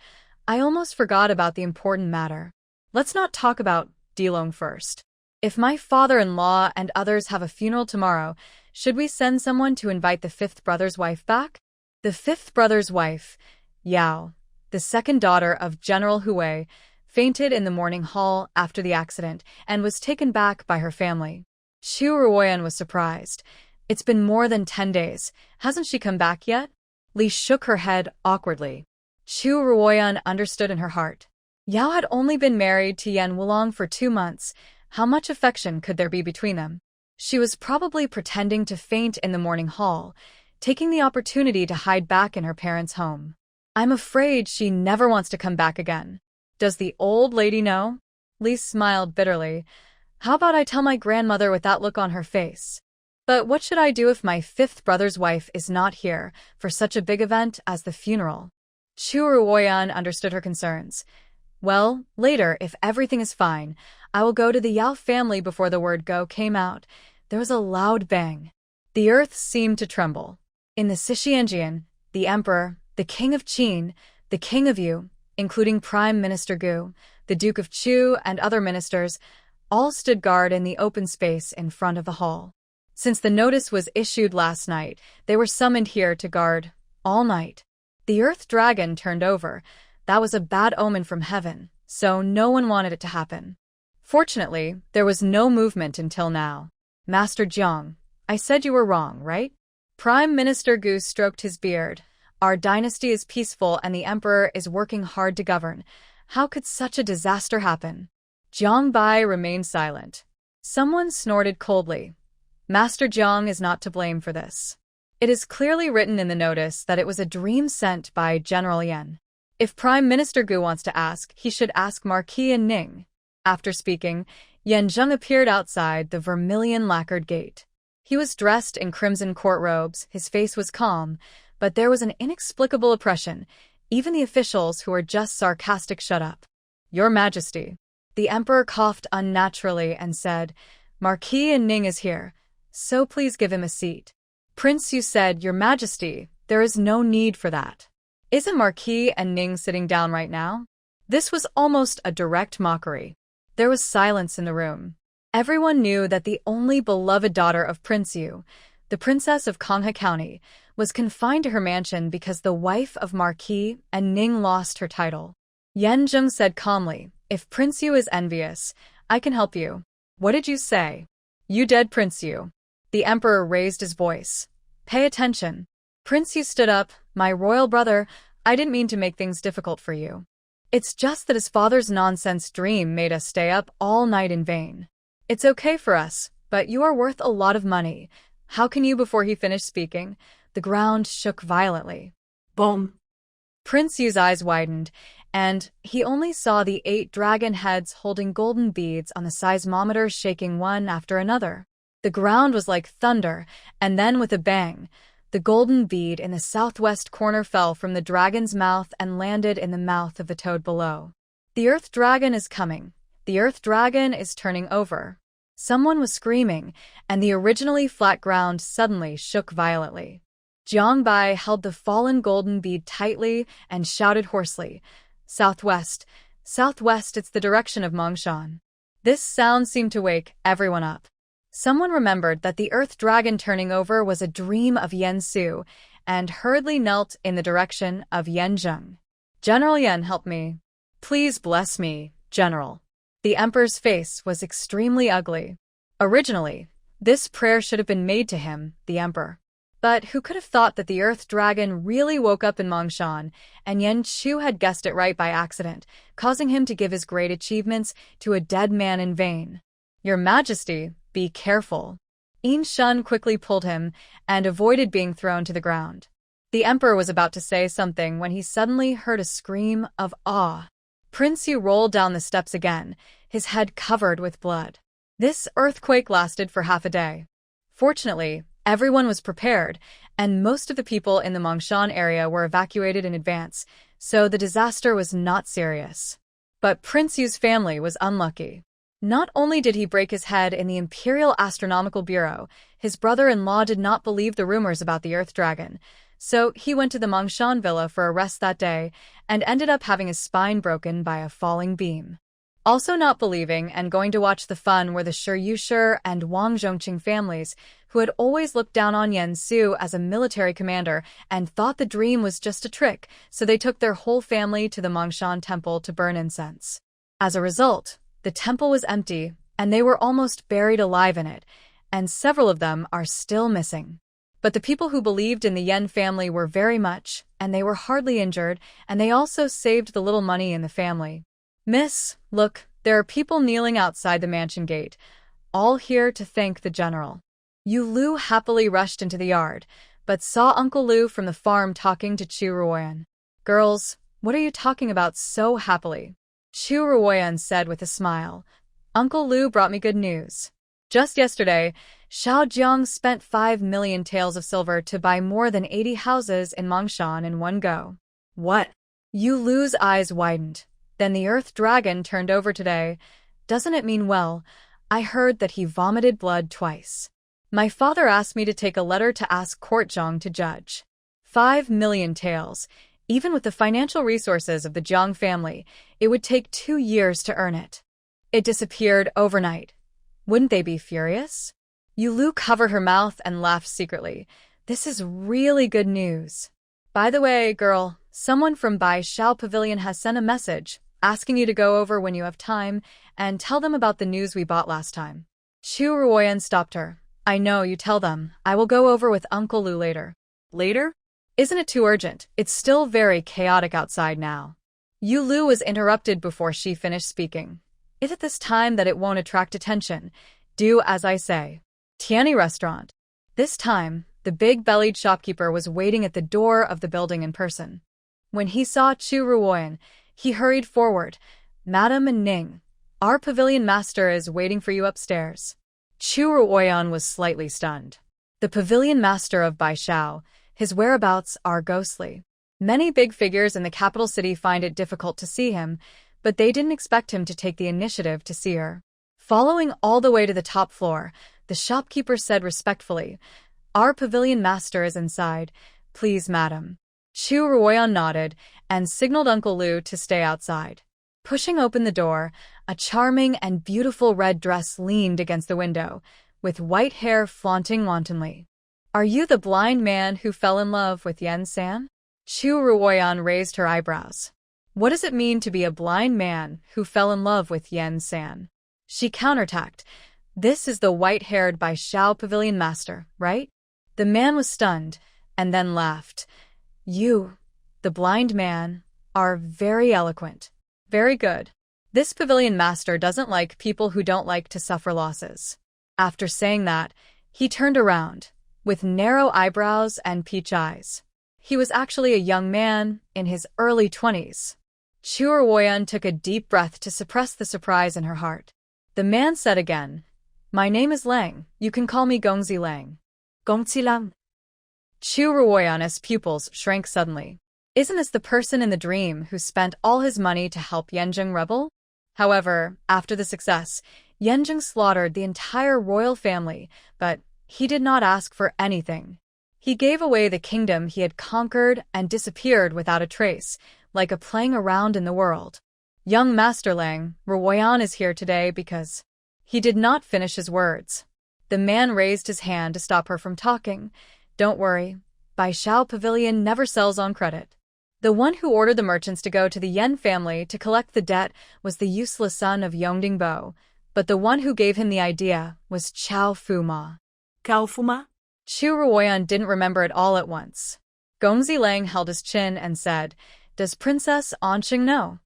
I almost forgot about the important matter. Let's not talk about Dilong first. If my father-in-law and others have a funeral tomorrow, should we send someone to invite the fifth brother's wife back? The fifth brother's wife, Liao, the second daughter of General Hui, fainted in the morning hall after the accident and was taken back by her family. Chu Ruoyan was surprised. It's been more than 10 days. Hasn't she come back yet? Li shook her head awkwardly. Chu Ruoyan understood in her heart. Yao had only been married to Yan Wulong for 2 months. How much affection could there be between them? She was probably pretending to faint in the morning hall, taking the opportunity to hide back in her parents' home. I'm afraid she never wants to come back again. Does the old lady know? Li smiled bitterly. How about I tell my grandmother with that look on her face? But what should I do if my fifth brother's wife is not here for such a big event as the funeral? Chu Ruoyan understood her concerns. Well, later, if everything is fine, I will go to the Liao family. Before the word go came out, there was a loud bang. The earth seemed to tremble. In the Xixianjian, the emperor, the king of Qin, the king of Yu, including Prime Minister Gu, the Duke of Chu, and other ministers, all stood guard in the open space in front of the hall. Since the notice was issued last night, they were summoned here to guard all night. The earth dragon turned over. That was a bad omen from heaven, so no one wanted it to happen. Fortunately, there was no movement until now. Master Jiang, I said you were wrong, right? Prime Minister Gu stroked his beard. Our dynasty is peaceful and the emperor is working hard to govern. How could such a disaster happen? Jiang Bai remained silent. Someone snorted coldly. Master Jiang is not to blame for this. It is clearly written in the notice that it was a dream sent by General Yan. If Prime Minister Gu wants to ask, he should ask Marquis and Ning. After speaking, Yan Zheng appeared outside the vermilion lacquered gate. He was dressed in crimson court robes, his face was calm, but there was an inexplicable oppression. Even the officials who were just sarcastic shut up. Your Majesty. The emperor coughed unnaturally and said, Marquis and Ning is here, so please give him a seat. Prince Yu said, Your Majesty, there is no need for that. Isn't Marquis and Ning sitting down right now? This was almost a direct mockery. There was silence in the room. Everyone knew that the only beloved daughter of Prince Yu, the princess of Konghe County, was confined to her mansion because the wife of Marquis and Ning lost her title. Yan Zheng said calmly, If Prince Yu is envious, I can help you. What did you say? You dead Prince Yu. The emperor raised his voice. Pay attention. Prince Yu stood up. My royal brother, I didn't mean to make things difficult for you. It's just that his father's nonsense dream made us stay up all night in vain. It's okay for us, but you are worth a lot of money. How can you? Before he finished speaking, the ground shook violently. Boom. Prince Yu's eyes widened, and he only saw the 8 dragon heads holding golden beads on the seismometer shaking one after another. The ground was like thunder, and then with a bang, the golden bead in the southwest corner fell from the dragon's mouth and landed in the mouth of the toad below. The earth dragon is coming. The earth dragon is turning over. Someone was screaming, and the originally flat ground suddenly shook violently. Jiang Bai held the fallen golden bead tightly and shouted hoarsely, Southwest, southwest, it's the direction of Mongshan. This sound seemed to wake everyone up. Someone remembered that the earth dragon turning over was a dream of Yan Su, and hurriedly knelt in the direction of Yan Zheng. General Yan, help me. Please bless me, General. The emperor's face was extremely ugly. Originally, this prayer should have been made to him, the emperor. But who could have thought that the earth dragon really woke up in Mongshan, and Yan Chu had guessed it right by accident, causing him to give his great achievements to a dead man in vain. Your Majesty, be careful. Yin Shun quickly pulled him and avoided being thrown to the ground. The emperor was about to say something when he suddenly heard a scream of awe. Prince Yu rolled down the steps again, his head covered with blood. This earthquake lasted for half a day. Fortunately, everyone was prepared, and most of the people in the Mongshan area were evacuated in advance, so the disaster was not serious. But Prince Yu's family was unlucky. Not only did he break his head in the Imperial Astronomical Bureau, his brother-in-law did not believe the rumors about the Earth Dragon, so he went to the Mongshan villa for a rest that day and ended up having his spine broken by a falling beam. Also not believing and going to watch the fun were the Shi Yushi and Wang Zhongqing families, who had always looked down on Yan Su as a military commander and thought the dream was just a trick, so they took their whole family to the Mongshan temple to burn incense. As a result, the temple was empty, and they were almost buried alive in it, and several of them are still missing. But the people who believed in the Yan family were very much, and they were hardly injured, and they also saved the little money in the family. Miss, look, there are people kneeling outside the mansion gate, all here to thank the general. Yu Lu happily rushed into the yard, but saw Uncle Lu from the farm talking to Chu Ruoyan. Girls, what are you talking about so happily? Chu Ruoyan said with a smile. Uncle Liu brought me good news. Just yesterday, Xiaojiang spent 5 million taels of silver to buy more than 80 houses in Mongshan in one go. What? Yu Lu's eyes widened. Then the Earth Dragon turned over today. Doesn't it mean well? I heard that he vomited blood twice. My father asked me to take a letter to ask Court Zhang to judge. 5 million taels. Even with the financial resources of the Jiang family, it would take 2 years to earn it. It disappeared overnight. Wouldn't they be furious? Yu Lu covered her mouth and laughed secretly. This is really good news. By the way, girl, someone from Bai Shao Pavilion has sent a message, asking you to go over when you have time and tell them about the news we bought last time. Chu Ruoyan stopped her. I know, you tell them. I will go over with Uncle Liu later. Later? Isn't it too urgent? It's still very chaotic outside now. Yu Lu was interrupted before she finished speaking. It's at this time that it won't attract attention. Do as I say. Tiani Restaurant. This time, the big-bellied shopkeeper was waiting at the door of the building in person. When he saw Chu Ruoyan, he hurried forward. Madam and Ning, our pavilion master is waiting for you upstairs. Chu Ruoyan was slightly stunned. The pavilion master of Baishao, his whereabouts are ghostly. Many big figures in the capital city find it difficult to see him, but they didn't expect him to take the initiative to see her. Following all the way to the top floor, the shopkeeper said respectfully, Our pavilion master is inside. Please, madam. Chu Ruoyan nodded and signaled Uncle Liu to stay outside. Pushing open the door, a charming and beautiful red dress leaned against the window, with white hair flaunting wantonly. Are you the blind man who fell in love with Yan Zheng? Chu Ruoyan raised her eyebrows. What does it mean to be a blind man who fell in love with Yan Zheng? She counterattacked. This is the white-haired Baishao pavilion master, right? The man was stunned, and then laughed. You, the blind man, are very eloquent. Very good. This pavilion master doesn't like people who don't like to suffer losses. After saying that, he turned around, with narrow eyebrows and peach eyes. He was actually a young man, in his early 20s. Chu Ruoyan took a deep breath to suppress the surprise in her heart. The man said again, My name is Lang. You can call me Gongzi Lang. Gongzi Lang. Chu Ruoyan's pupils shrank suddenly. Isn't this the person in the dream who spent all his money to help Yan Zheng rebel? However, after the success, Yan Zheng slaughtered the entire royal family, but he did not ask for anything. He gave away the kingdom he had conquered and disappeared without a trace, like a playing around in the world. Young Master Lang, Ruoyan is here today because... He did not finish his words. The man raised his hand to stop her from talking. Don't worry, Baishao Pavilion never sells on credit. The one who ordered the merchants to go to the Yan family to collect the debt was the useless son of Yongding Bo, but the one who gave him the idea was Cao Fuma. Cao Fuma? Chu Ruoyan didn't remember it all at once. Gongzi Lang held his chin and said, Does Princess Anqing know?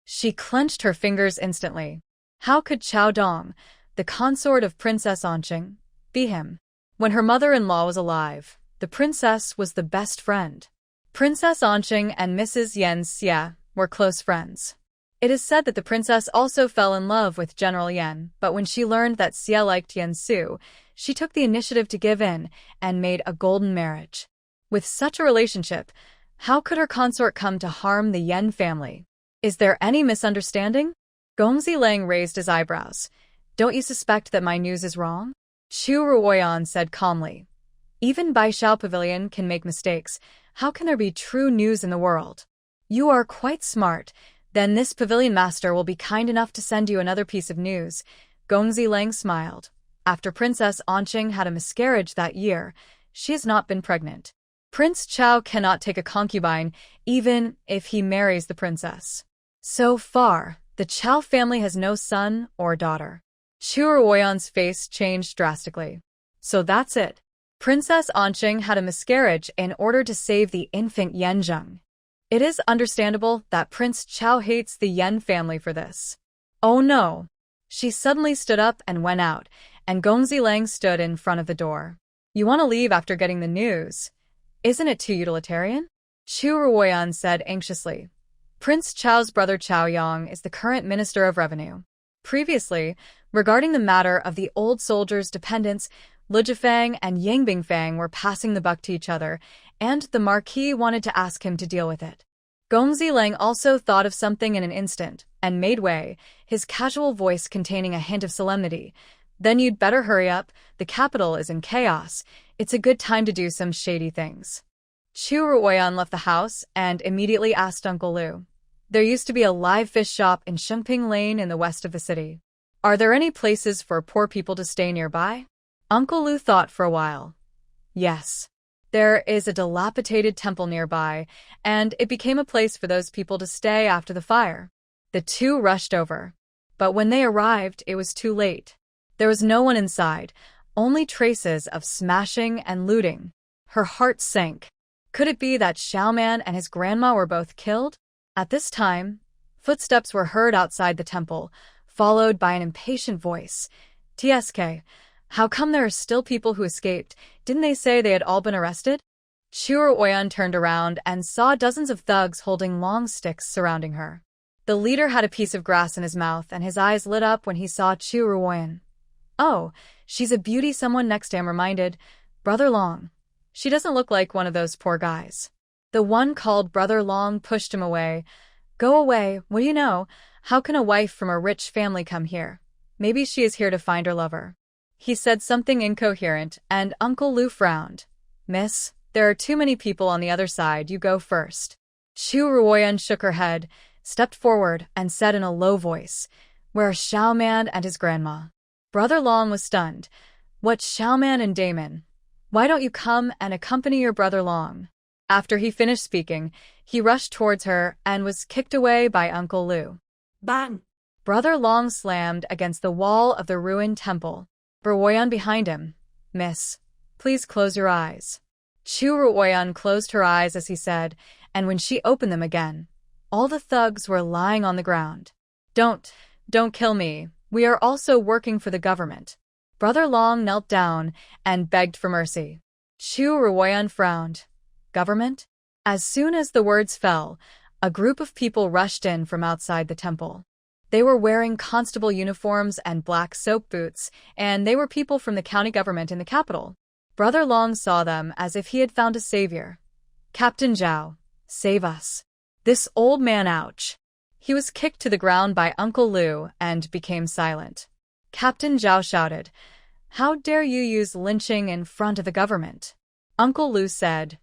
She clenched her fingers instantly. How could Cao Dong, the consort of Princess Anqing, be him? When her mother-in-law was alive, the princess was the best friend. Princess Anqing and Mrs. Yan Xie were close friends. It is said that the princess also fell in love with General Yan, but when she learned that Xie liked Yan Su, she took the initiative to give in and made a golden marriage. With such a relationship, how could her consort come to harm the Yan family? Is there any misunderstanding? Gongzi Lang raised his eyebrows. Don't you suspect that my news is wrong? Chu Ruoyan said calmly. Even Baishao Pavilion can make mistakes. How can there be true news in the world? You are quite smart. Then this pavilion master will be kind enough to send you another piece of news. Gongzi Lang smiled. After Princess Anqing had a miscarriage that year, she has not been pregnant. Prince Chao cannot take a concubine, even if he marries the princess. So far, the Chao family has no son or daughter. Chu Ruoyan's face changed drastically. So that's it. Princess Anqing had a miscarriage in order to save the infant Yan Zheng. It is understandable that Prince Chao hates the Yan family for this. Oh no! She suddenly stood up and went out, and Gongzi Lang stood in front of the door. You want to leave after getting the news? Isn't it too utilitarian? Chu Ruoyan said anxiously. Prince Chao's brother Chao Yang is the current Minister of Revenue. Previously, regarding the matter of the old soldiers' dependents, Lu Jifang and Yang Bingfang were passing the buck to each other, and the Marquis wanted to ask him to deal with it. Gong Zilang also thought of something in an instant, and made way, his casual voice containing a hint of solemnity. Then you'd better hurry up, the capital is in chaos. It's a good time to do some shady things. Chu Ruoyan left the house and immediately asked Uncle Lu. There used to be a live fish shop in Shengping Lane in the west of the city. Are there any places for poor people to stay nearby? Uncle Lu thought for a while. Yes. There is a dilapidated temple nearby, and it became a place for those people to stay after the fire. The two rushed over. But when they arrived, it was too late. There was no one inside, only traces of smashing and looting. Her heart sank. Could it be that Xiaoman and his grandma were both killed? At this time, footsteps were heard outside the temple, followed by an impatient voice. TSK, how come there are still people who escaped? Didn't they say they had all been arrested? Chu Ruoyan turned around and saw dozens of thugs holding long sticks surrounding her. The leader had a piece of grass in his mouth, and his eyes lit up when he saw Chu Ruoyan. Oh, she's a beauty, someone next to him reminded. Brother Long. She doesn't look like one of those poor guys. The one called Brother Long pushed him away. Go away, what do you know? How can a wife from a rich family come here? Maybe she is here to find her lover. He said something incoherent, and Uncle Lu frowned. Miss, there are too many people on the other side, you go first. Chu Ruoyan shook her head, stepped forward, and said in a low voice, Where are Xiaoman and his grandma? Brother Long was stunned. What Xiaoman and Damon? Why don't you come and accompany your brother Long? After he finished speaking, he rushed towards her and was kicked away by Uncle Lu. Bang! Brother Long slammed against the wall of the ruined temple. Ruoyan behind him. Miss, please close your eyes. Chu Ruoyan closed her eyes as he said, and when she opened them again, all the thugs were lying on the ground. Don't kill me. We are also working for the government. Brother Long knelt down and begged for mercy. Chu Ruoyan frowned. Government? As soon as the words fell, a group of people rushed in from outside the temple. They were wearing constable uniforms and black soap boots, and they were people from the county government in the capital. Brother Long saw them as if he had found a savior. Captain Zhao, save us. This old man, ouch. He was kicked to the ground by Uncle Lu and became silent. Captain Zhao shouted, How dare you use lynching in front of the government? Uncle Lu said,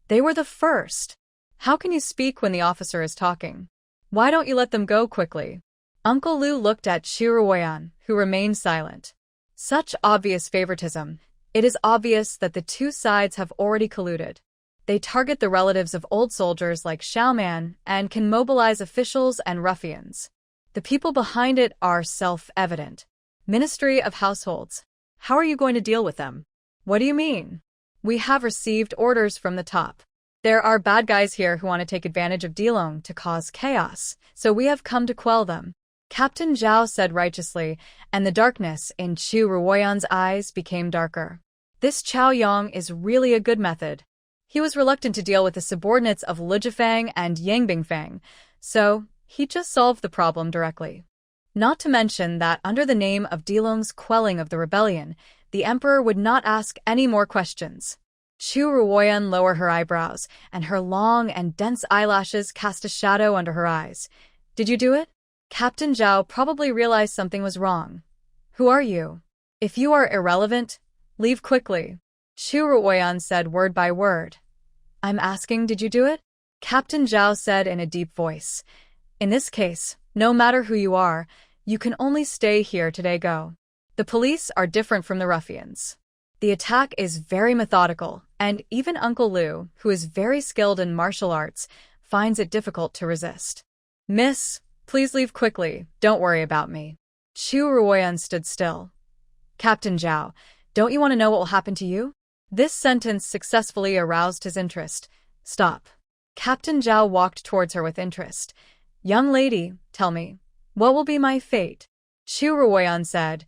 They were the first. How can you speak when the officer is talking? Why don't you let them go quickly? Uncle Lu looked at Chu Ruoyan, who remained silent. Such obvious favoritism. It is obvious that the two sides have already colluded. They target the relatives of old soldiers like Xiaoman and can mobilize officials and ruffians. The people behind it are self-evident. Ministry of Households. How are you going to deal with them? What do you mean? We have received orders from the top. There are bad guys here who want to take advantage of Dilong to cause chaos, so we have come to quell them. Captain Zhao said righteously, and the darkness in Chu Ruoyan's eyes became darker. This Chao Yang is really a good method. He was reluctant to deal with the subordinates of Lu Jifang and Yang Bingfang, so he just solved the problem directly. Not to mention that under the name of Dilong's quelling of the rebellion, the emperor would not ask any more questions. Chu Ruoyan lowered her eyebrows, and her long and dense eyelashes cast a shadow under her eyes. Did you do it? Captain Zhao probably realized something was wrong. Who are you? If you are irrelevant, leave quickly. Chu Ruoyan said word by word. I'm asking, did you do it? Captain Zhao said in a deep voice. In this case, no matter who you are, you can only stay here today. Go. The police are different from the ruffians. The attack is very methodical, and even Uncle Lu, who is very skilled in martial arts, finds it difficult to resist. Miss, please leave quickly, don't worry about me. Chu Ruoyan stood still. Captain Zhao, don't you want to know what will happen to you? This sentence successfully aroused his interest. Stop. Captain Zhao walked towards her with interest. Young lady, tell me, what will be my fate? Chu Ruoyan said,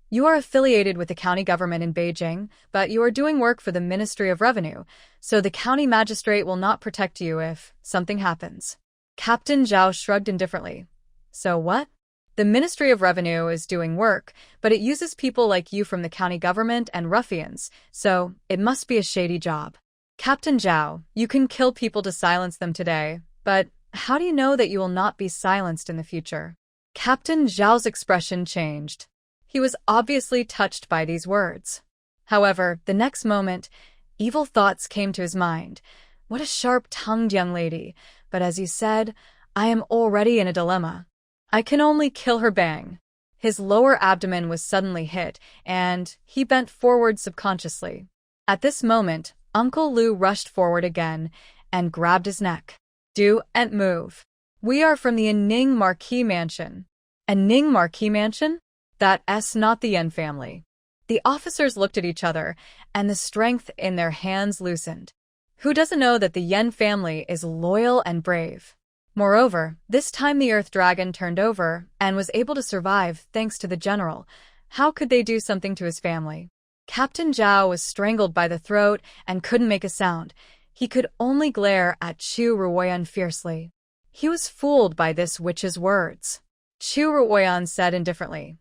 You are affiliated with the county government in Beijing, but you are doing work for the Ministry of Revenue, so the county magistrate will not protect you if something happens. Captain Zhao shrugged indifferently. So what? The Ministry of Revenue is doing work, but it uses people like you from the county government and ruffians, so it must be a shady job. Captain Zhao, you can kill people to silence them today, but how do you know that you will not be silenced in the future? Captain Zhao's expression changed. He was obviously touched by these words. However, the next moment, evil thoughts came to his mind. What a sharp-tongued young lady, but as you said, I am already in a dilemma. I can only kill her. Bang. His lower abdomen was suddenly hit, and he bent forward subconsciously. At this moment, Uncle Liu rushed forward again and grabbed his neck. Do and move. We are from the Ning Marquis Mansion. A Ning Marquis Mansion? That's not the Yan family. The officers looked at each other, and the strength in their hands loosened. Who doesn't know that the Yan family is loyal and brave? Moreover, this time the Earth Dragon turned over and was able to survive thanks to the general. How could they do something to his family? Captain Zhao was strangled by the throat and couldn't make a sound. He could only glare at Chu Ruoyan fiercely. He was fooled by this witch's words. Chu Ruoyan said indifferently,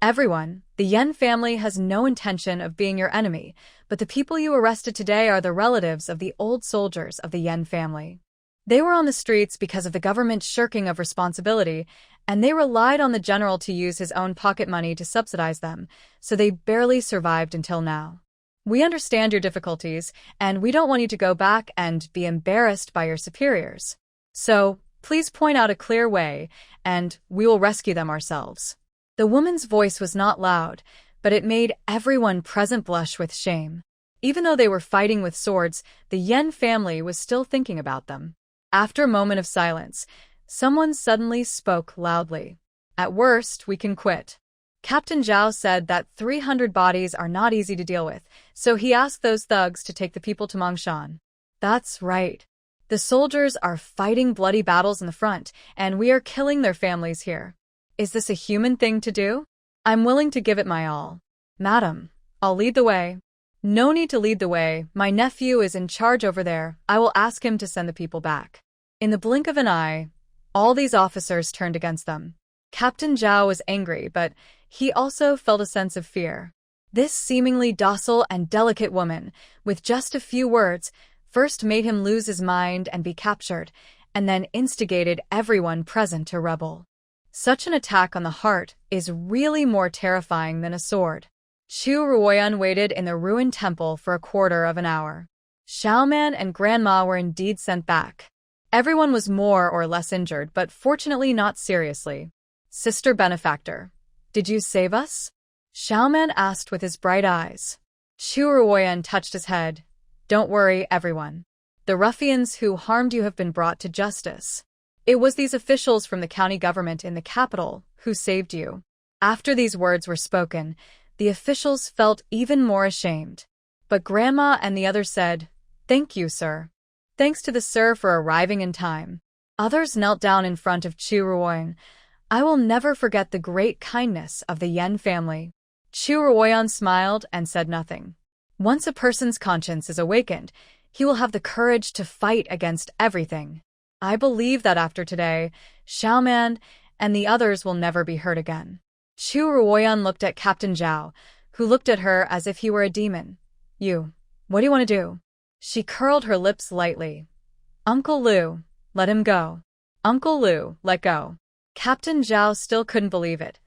Everyone, the Yan family has no intention of being your enemy, but the people you arrested today are the relatives of the old soldiers of the Yan family. They were on the streets because of the government's shirking of responsibility, and they relied on the general to use his own pocket money to subsidize them, so they barely survived until now. We understand your difficulties, and we don't want you to go back and be embarrassed by your superiors. So, please point out a clear way, and we will rescue them ourselves. The woman's voice was not loud, but it made everyone present blush with shame. Even though they were fighting with swords, the Yan family was still thinking about them. After a moment of silence, someone suddenly spoke loudly. At worst, we can quit. Captain Zhao said that 300 bodies are not easy to deal with, so he asked those thugs to take the people to Mongshan. That's right. The soldiers are fighting bloody battles in the front, and we are killing their families here. Is this a human thing to do? I'm willing to give it my all. Madam, I'll lead the way. No need to lead the way. My nephew is in charge over there. I will ask him to send the people back. In the blink of an eye, all these officers turned against them. Captain Zhao was angry, but he also felt a sense of fear. This seemingly docile and delicate woman, with just a few words, first made him lose his mind and be captured, and then instigated everyone present to rebel. Such an attack on the heart is really more terrifying than a sword. Chu Ruoyan waited in the ruined temple for a quarter of an hour. Xiaoman and Grandma were indeed sent back. Everyone was more or less injured, but fortunately not seriously. Sister Benefactor, did you save us? Xiaoman asked with his bright eyes. Chu Ruoyan touched his head. Don't worry, everyone. The ruffians who harmed you have been brought to justice. It was these officials from the county government in the capital who saved you. After these words were spoken, the officials felt even more ashamed. But Grandma and the others said, Thank you, sir. Thanks to the sir for arriving in time. Others knelt down in front of Chu Ruoyan. I will never forget the great kindness of the Yan family. Chu Ruoyan smiled and said nothing. Once a person's conscience is awakened, he will have the courage to fight against everything. I believe that after today, Xiaoman and the others will never be hurt again. Chu Ruoyan looked at Captain Zhao, who looked at her as if he were a demon. What do you want to do? She curled her lips lightly. Uncle Liu, let him go. Uncle Liu, let go. Captain Zhao still couldn't believe it.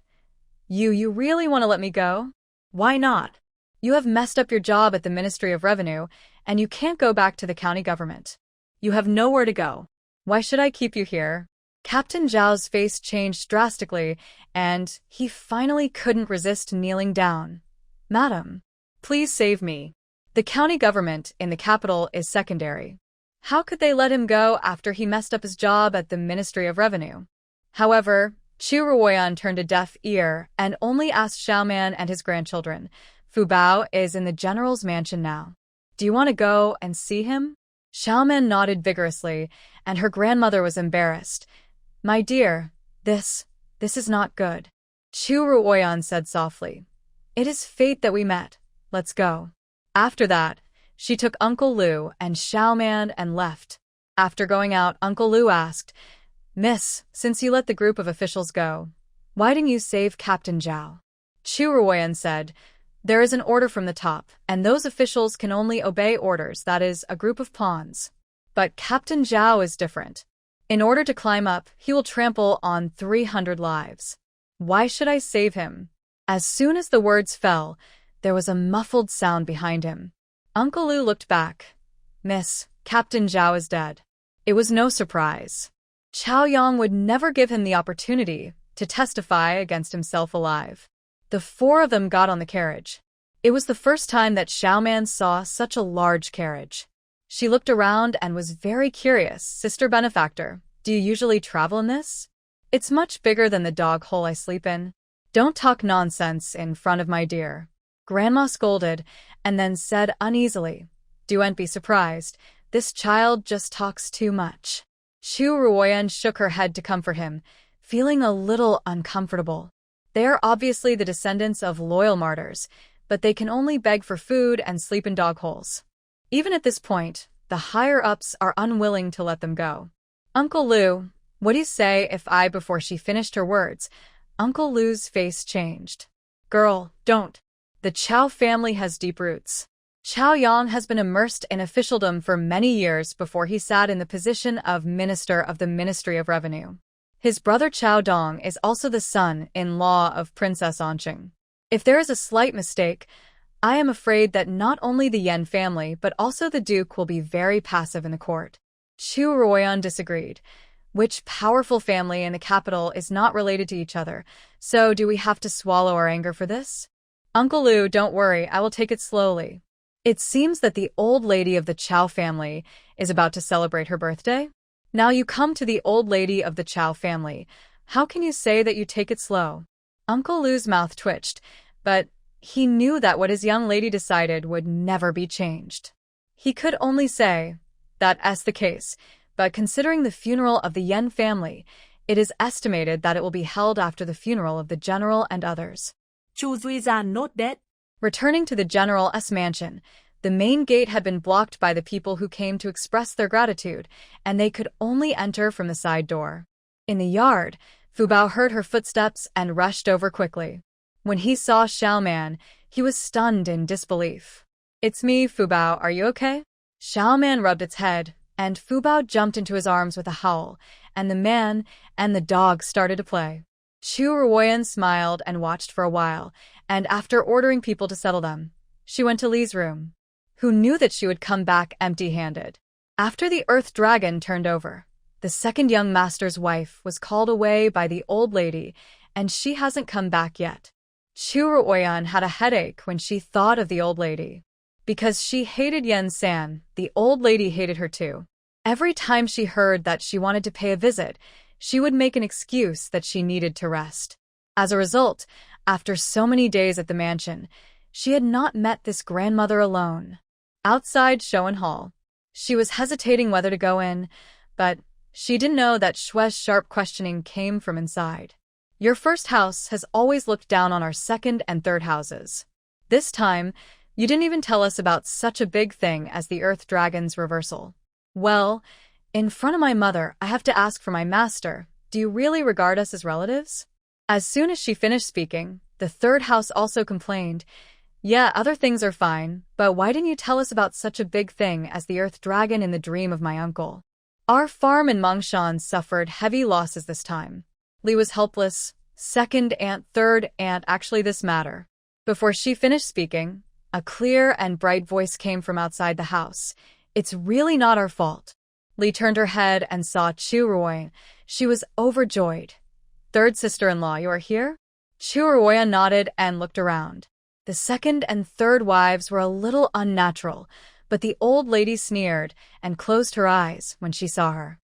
You really want to let me go? Why not? You have messed up your job at the Ministry of Revenue, and you can't go back to the county government. You have nowhere to go. Why should I keep you here? Captain Zhao's face changed drastically, and he finally couldn't resist kneeling down. Madam, please save me. The county government in the capital is secondary. How could they let him go after he messed up his job at the Ministry of Revenue? However, Chu Ruoyan turned a deaf ear and only asked Xiaoman and his grandchildren. Fu Bao is in the general's mansion now. Do you want to go and see him? Xiaoman nodded vigorously, and her grandmother was embarrassed. My dear, this is not good. Chu Ruoyan said softly. It is fate that we met. Let's go. After that, she took Uncle Liu and Xiaoman and left. After going out, Uncle Liu asked, Miss, since you let the group of officials go, why didn't you save Captain Zhao? Chu Ruoyan said, there is an order from the top, and those officials can only obey orders, that is, a group of pawns. But Captain Zhao is different. In order to climb up, he will trample on 300 lives. Why should I save him? As soon as the words fell, there was a muffled sound behind him. Uncle Lu looked back. Miss, Captain Zhao is dead. It was no surprise. Chao Yang would never give him the opportunity to testify against himself alive. The four of them got on the carriage. It was the first time that Xiaoman saw such a large carriage. She looked around and was very curious. Sister Benefactor, do you usually travel in this? It's much bigger than the dog hole I sleep in. Don't talk nonsense in front of my dear. Grandma scolded and then said uneasily, Don't be surprised. This child just talks too much. Chu Ruoyan shook her head to comfort him, feeling a little uncomfortable. They are obviously the descendants of loyal martyrs, but they can only beg for food and sleep in dog holes. Even at this point, the higher-ups are unwilling to let them go. Uncle Lu, what do you say if I, before she finished her words, Uncle Lu's face changed. Girl, don't. The Chao family has deep roots. Chao Yang has been immersed in officialdom for many years before he sat in the position of Minister of the Ministry of Revenue. His brother Chao Dong is also the son-in-law of Princess Anqing. If there is a slight mistake, I am afraid that not only the Yan family but also the Duke will be very passive in the court. Chu Ruoyan disagreed. Which powerful family in the capital is not related to each other, so do we have to swallow our anger for this? Uncle Lu, don't worry, I will take it slowly. It seems that the old lady of the Chao family is about to celebrate her birthday. Now you come to the old lady of the Chao family. How can you say that you take it slow? Uncle Lu's mouth twitched, but he knew that what his young lady decided would never be changed. He could only say, that's the case, but considering the funeral of the Yan family, it is estimated that it will be held after the funeral of the general and others. Chu Ruoyan not dead. Returning to the general's mansion, the main gate had been blocked by the people who came to express their gratitude, and they could only enter from the side door. In the yard, Fu Bao heard her footsteps and rushed over quickly. When he saw Xiaoman, he was stunned in disbelief. It's me, Fu Bao, are you okay? Xiaoman rubbed its head, and Fu Bao jumped into his arms with a howl, and the man and the dog started to play. Chu Ruoyan smiled and watched for a while, and after ordering people to settle them, she went to Li's room. Who knew that she would come back empty-handed? After the Earth Dragon turned over, the second young master's wife was called away by the old lady, and she hasn't come back yet. Chu Ruoyan had a headache when she thought of the old lady. Because she hated Yan Zheng, the old lady hated her too. Every time she heard that she wanted to pay a visit, she would make an excuse that she needed to rest. As a result, after so many days at the mansion, she had not met this grandmother alone. Outside Showen Hall, she was hesitating whether to go in, but she didn't know that Shue's sharp questioning came from inside. Your first house has always looked down on our second and third houses. This time, you didn't even tell us about such a big thing as the Earth Dragon's reversal. Well, in front of my mother, I have to ask for my master, do you really regard us as relatives? As soon as she finished speaking, the third house also complained, yeah, other things are fine, but why didn't you tell us about such a big thing as the Earth Dragon in the dream of my uncle? Our farm in Mongshan suffered heavy losses this time. Li was helpless, second aunt, third aunt, actually this matter. Before she finished speaking, a clear and bright voice came from outside the house. It's really not our fault. Li turned her head and saw Chu Ruoyan. She was overjoyed. Third sister-in-law, you are here? Chu Ruoyan nodded and looked around. The second and third wives were a little unnatural, but the old lady sneered and closed her eyes when she saw her.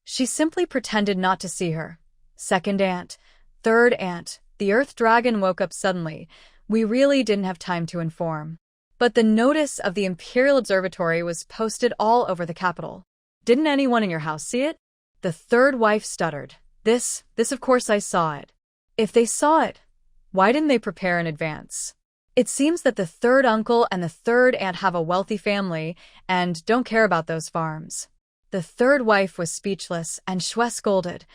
She simply pretended not to see her. Second aunt, third aunt, the Earth Dragon woke up suddenly. We really didn't have time to inform. But the notice of the Imperial Observatory was posted all over the capital. Didn't anyone in your house see it? The third wife stuttered. This of course I saw it. If they saw it, why didn't they prepare in advance? It seems that the third uncle and the third aunt have a wealthy family and don't care about those farms. The third wife was speechless, and Shui scolded.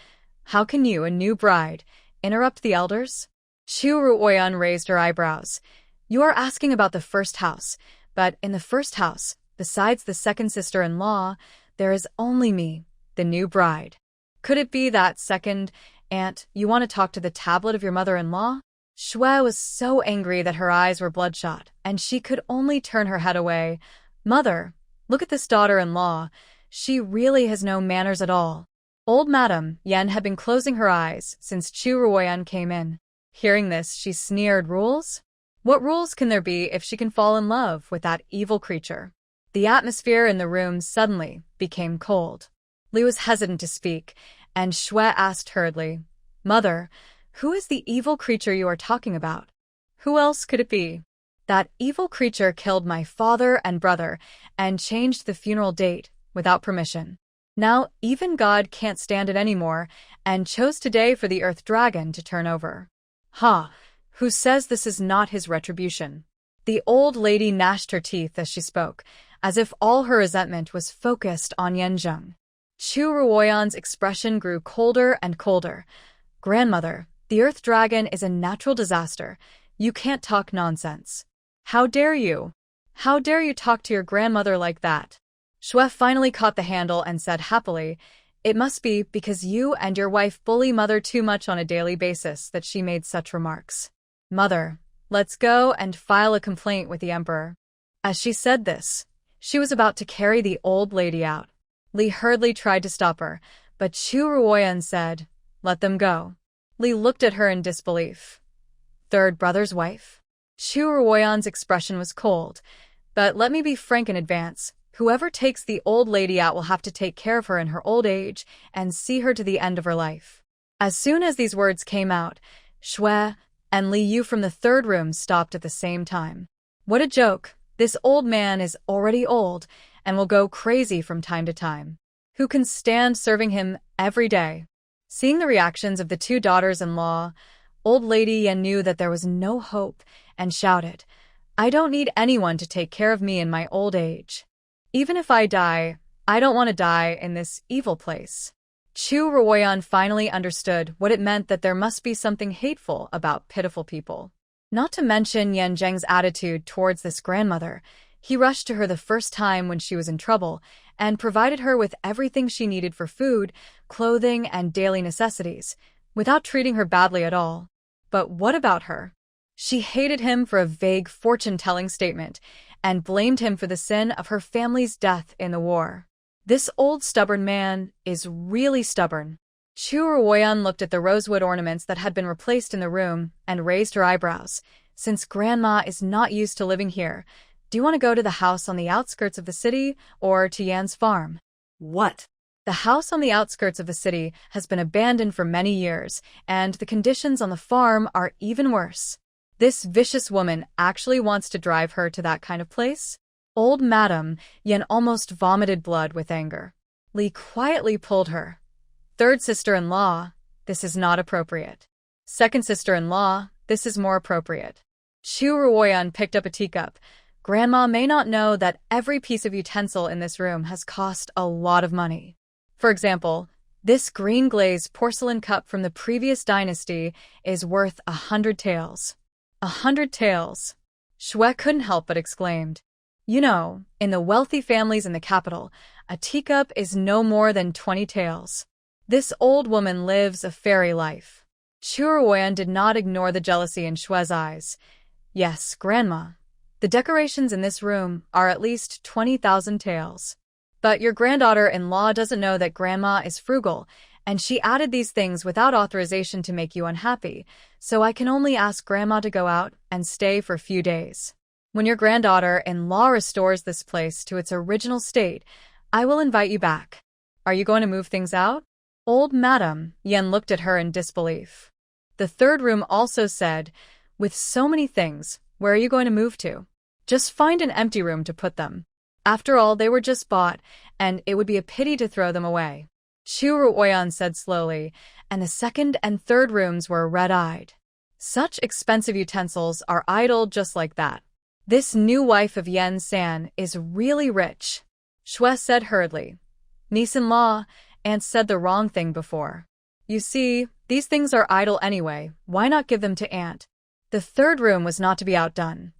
How can you, a new bride, interrupt the elders? Chu Ruoyan raised her eyebrows. You are asking about the first house, but in the first house, besides the second sister-in-law, there is only me, the new bride. Could it be that second aunt, you want to talk to the tablet of your mother-in-law? Shui was so angry that her eyes were bloodshot, and she could only turn her head away. Mother, look at this daughter-in-law. She really has no manners at all. Old Madam Yan had been closing her eyes since Chu Ruoyan came in. Hearing this, she sneered. Rules? What rules can there be if she can fall in love with that evil creature? The atmosphere in the room suddenly became cold. Li was hesitant to speak, and Shui asked hurriedly, Mother, who is the evil creature you are talking about? Who else could it be? That evil creature killed my father and brother and changed the funeral date without permission. Now even God can't stand it anymore and chose today for the Earth Dragon to turn over. Who says this is not his retribution? The old lady gnashed her teeth as she spoke, as if all her resentment was focused on Yan Zheng. Chu Ruoyan's expression grew colder and colder. Grandmother, the Earth Dragon is a natural disaster. You can't talk nonsense. How dare you? How dare you talk to your grandmother like that? Shui finally caught the handle and said happily, It must be because you and your wife bully Mother too much on a daily basis that she made such remarks. Mother, let's go and file a complaint with the Emperor. As she said this, she was about to carry the old lady out. Li hurriedly tried to stop her, but Chu Ruoyan said, Let them go. Li looked at her in disbelief. Third brother's wife? Chu Ruoyan's expression was cold, but let me be frank in advance. Whoever takes the old lady out will have to take care of her in her old age and see her to the end of her life. As soon as these words came out, Shui and Li Yu from the third room stopped at the same time. What a joke! This old man is already old and will go crazy from time to time. Who can stand serving him every day? Seeing the reactions of the two daughters-in-law, old lady Yan knew that there was no hope and shouted, I don't need anyone to take care of me in my old age. Even if I die, I don't want to die in this evil place. Chu Ruoyan finally understood what it meant that there must be something hateful about pitiful people. Not to mention Yan Zheng's attitude towards this grandmother. He rushed to her the first time when she was in trouble and provided her with everything she needed for food, clothing, and daily necessities, without treating her badly at all. But what about her? She hated him for a vague fortune-telling statement and blamed him for the sin of her family's death in the war. This old stubborn man is really stubborn. Chu Ruoyan looked at the rosewood ornaments that had been replaced in the room and raised her eyebrows. Since Grandma is not used to living here, do you want to go to the house on the outskirts of the city or to Yan's farm? What? The house on the outskirts of the city has been abandoned for many years, and the conditions on the farm are even worse. This vicious woman actually wants to drive her to that kind of place? Old Madam Yan almost vomited blood with anger. Li quietly pulled her. Third sister-in-law, this is not appropriate. Second sister-in-law, this is more appropriate. Chu Ruoyan picked up a teacup. Grandma may not know that every piece of utensil in this room has cost a lot of money. For example, this green glazed porcelain cup from the previous dynasty is worth 100 taels. 100 taels. Shui couldn't help but exclaimed. You know, in the wealthy families in the capital, a teacup is no more than 20 taels. This old woman lives a fairy life. Chu Ruoyan did not ignore the jealousy in Shui's eyes. Yes, Grandma. The decorations in this room are at least 20,000 taels. But your granddaughter-in-law doesn't know that Grandma is frugal, and she added these things without authorization to make you unhappy, so I can only ask Grandma to go out and stay for a few days. When your granddaughter-in-law restores this place to its original state, I will invite you back. Are you going to move things out? Old Madam Yan looked at her in disbelief. The third room also said, With so many things, where are you going to move to? Just find an empty room to put them. After all, they were just bought, and it would be a pity to throw them away. Chu Ruoyan said slowly, and the second and third rooms were red-eyed. Such expensive utensils are idle just like that. This new wife of Yan San is really rich. Shui said hurriedly. Niece-in-law, Aunt said the wrong thing before. You see, these things are idle anyway, why not give them to Aunt? The third room was not to be outdone.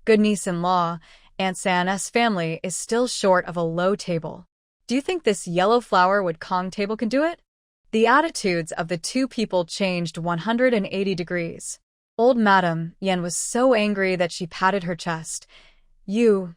Good niece-in-law, Aunt San's family is still short of a low table. Do you think this yellow flower wood Kong table can do it? The attitudes of the two people changed 180 degrees. Old Madam Yan was so angry that she patted her chest. You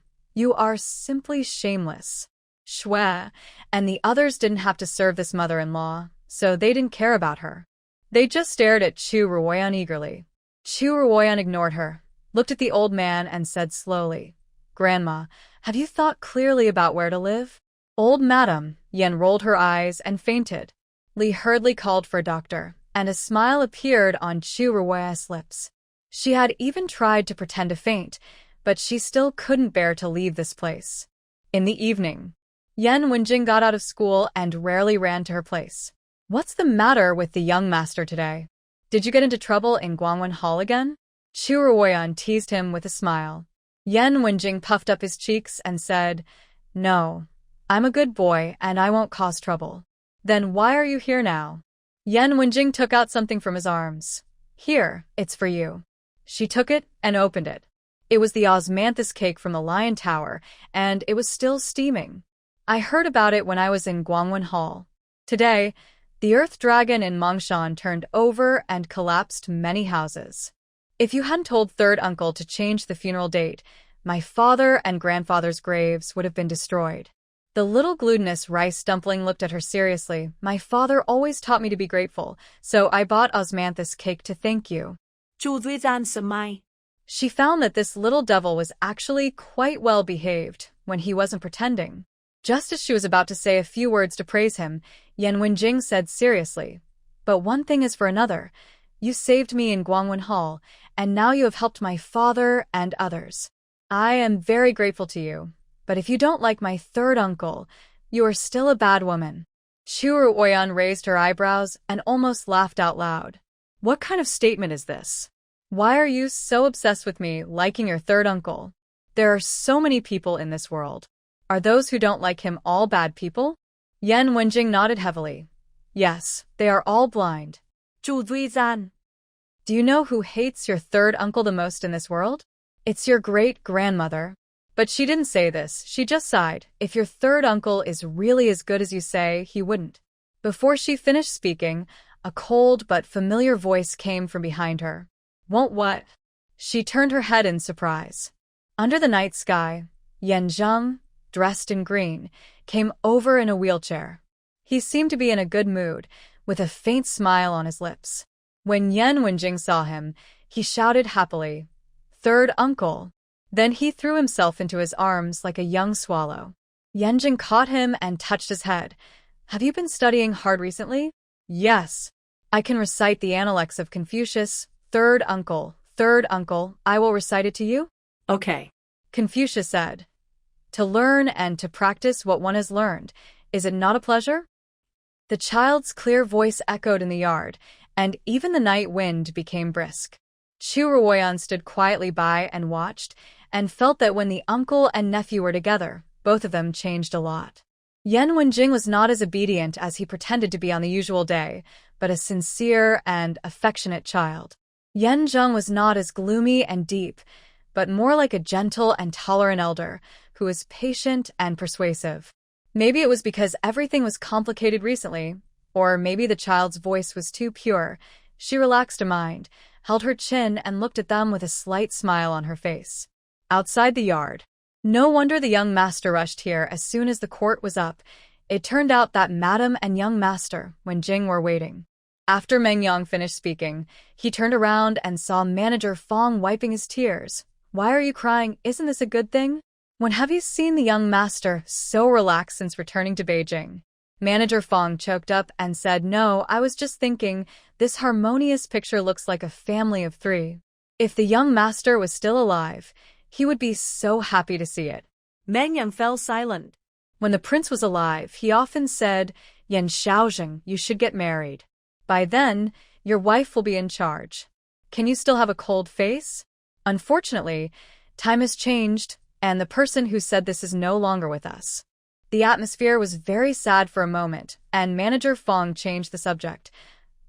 are simply shameless. Shwe, and the others didn't have to serve this mother-in-law, so they didn't care about her. They just stared at Chu Ruoyan eagerly. Chu Ruoyan ignored her, looked at the old man and said slowly, Grandma, have you thought clearly about where to live? Old Madam Yan rolled her eyes and fainted. Li hurriedly called for a doctor, and a smile appeared on Chu Ruoyan's lips. She had even tried to pretend to faint, but she still couldn't bear to leave this place. In the evening, Yan Wenjing got out of school and rarely ran to her place. What's the matter with the young master today? Did you get into trouble in Guangwen Hall again? Chu Ruoyan teased him with a smile. Yan Wenjing puffed up his cheeks and said, No, I'm a good boy and I won't cause trouble. Then why are you here now? Yan Wenjing took out something from his arms. Here, it's for you. She took it and opened it. It was the osmanthus cake from the Lion Tower, and it was still steaming. I heard about it when I was in Guangwen Hall. Today, the earth dragon in Mongshan turned over and collapsed many houses. If you hadn't told third uncle to change the funeral date, my father and grandfather's graves would have been destroyed. The little glutinous rice dumpling looked at her seriously. My father always taught me to be grateful, so I bought osmanthus cake to thank you. She found that this little devil was actually quite well behaved when he wasn't pretending. Just as she was about to say a few words to praise him, Yan Wenjing said seriously, But one thing is for another. You saved me in Guangwen Hall, and now you have helped my father and others. I am very grateful to you, but if you don't like my third uncle, you are still a bad woman. Chu Ruoyan raised her eyebrows and almost laughed out loud. What kind of statement is this? Why are you so obsessed with me liking your third uncle? There are so many people in this world. Are those who don't like him all bad people? Yan Wenjing nodded heavily. Yes, they are all blind. Do you know who hates your third uncle the most in this world? It's your great-grandmother. But she didn't say this, she just sighed. If your third uncle is really as good as you say, he wouldn't. Before she finished speaking, a cold but familiar voice came from behind her. Won't what? She turned her head in surprise. Under the night sky, Yan Zheng, dressed in green, came over in a wheelchair. He seemed to be in a good mood, with a faint smile on his lips. When Yan Wenjing saw him, he shouted happily, Third uncle! Then he threw himself into his arms like a young swallow. Yan Zheng caught him and touched his head. Have you been studying hard recently? Yes. I can recite the Analects of Confucius. Third uncle, I will recite it to you? Okay. Confucius said, To learn and to practice what one has learned, is it not a pleasure? The child's clear voice echoed in the yard, and even the night wind became brisk. Chu Ruoyan stood quietly by and watched, and felt that when the uncle and nephew were together, both of them changed a lot. Yan Wenjing was not as obedient as he pretended to be on the usual day, but a sincere and affectionate child. Yan Zheng was not as gloomy and deep, but more like a gentle and tolerant elder, who was patient and persuasive. Maybe it was because everything was complicated recently, or maybe the child's voice was too pure. She relaxed a mind, held her chin and looked at them with a slight smile on her face. Outside the yard. No wonder the young master rushed here as soon as the court was up. It turned out that Madam and young master, Wenjing, were waiting. After Meng Yang finished speaking, he turned around and saw Manager Fong wiping his tears. Why are you crying? Isn't this a good thing? When have you seen the young master so relaxed since returning to Beijing? Manager Fong choked up and said, No, I was just thinking, this harmonious picture looks like a family of three. If the young master was still alive, he would be so happy to see it. Meng Yang fell silent. When the prince was alive, he often said, Yan Shaozheng, you should get married. By then, your wife will be in charge. Can you still have a cold face? Unfortunately, time has changed, and the person who said this is no longer with us. The atmosphere was very sad for a moment, and Manager Fong changed the subject.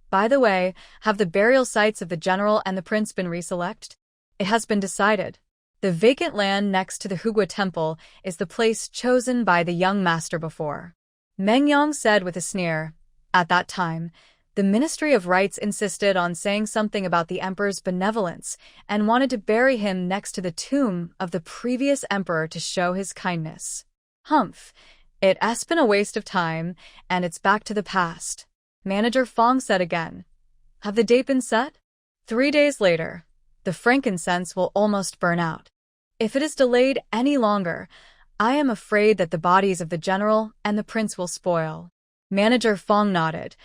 By the way, have the burial sites of the general and the prince been reselected? It has been decided. The vacant land next to the Hugua Temple is the place chosen by the young master before. Meng Yang said with a sneer. At that time, the Ministry of Rights insisted on saying something about the emperor's benevolence and wanted to bury him next to the tomb of the previous emperor to show his kindness. Humph, it has been a waste of time, and it's back to the past. Manager Fong said again. Have the date been set? 3 days later. The frankincense will almost burn out. If it is delayed any longer, I am afraid that the bodies of the general and the prince will spoil. Manager Fong nodded.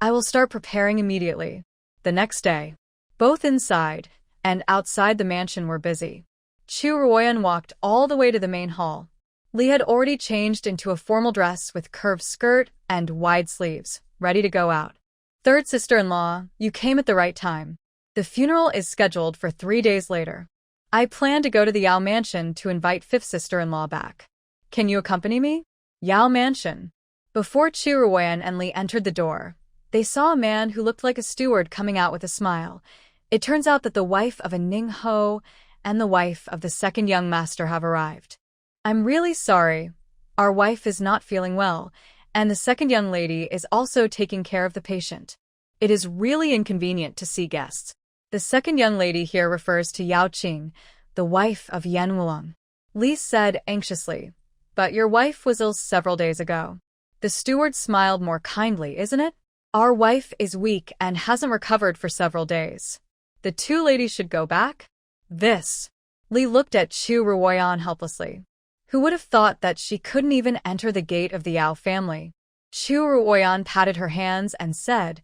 I will start preparing immediately. The next day, both inside and outside the mansion were busy. Chu Ruoyan walked all the way to the main hall. Li had already changed into a formal dress with curved skirt and wide sleeves, ready to go out. Third sister-in-law, you came at the right time. The funeral is scheduled for 3 days later. I plan to go to the Yao Mansion to invite fifth sister-in-law back. Can you accompany me? Yao Mansion. Before Chu Ruoyan and Li entered the door, they saw a man who looked like a steward coming out with a smile. It turns out that the wife of a Ning Ho and the wife of the second young master have arrived. I'm really sorry. Our wife is not feeling well, and the second young lady is also taking care of the patient. It is really inconvenient to see guests. The second young lady here refers to Yao Qing, the wife of Yan Wulong. Li said anxiously, but your wife was ill several days ago. The steward smiled more kindly, isn't it? Our wife is weak and hasn't recovered for several days. The two ladies should go back? Li looked at Chu Ruoyan helplessly. Who would have thought that she couldn't even enter the gate of the Yao family? Chu Ruoyan patted her hands and said,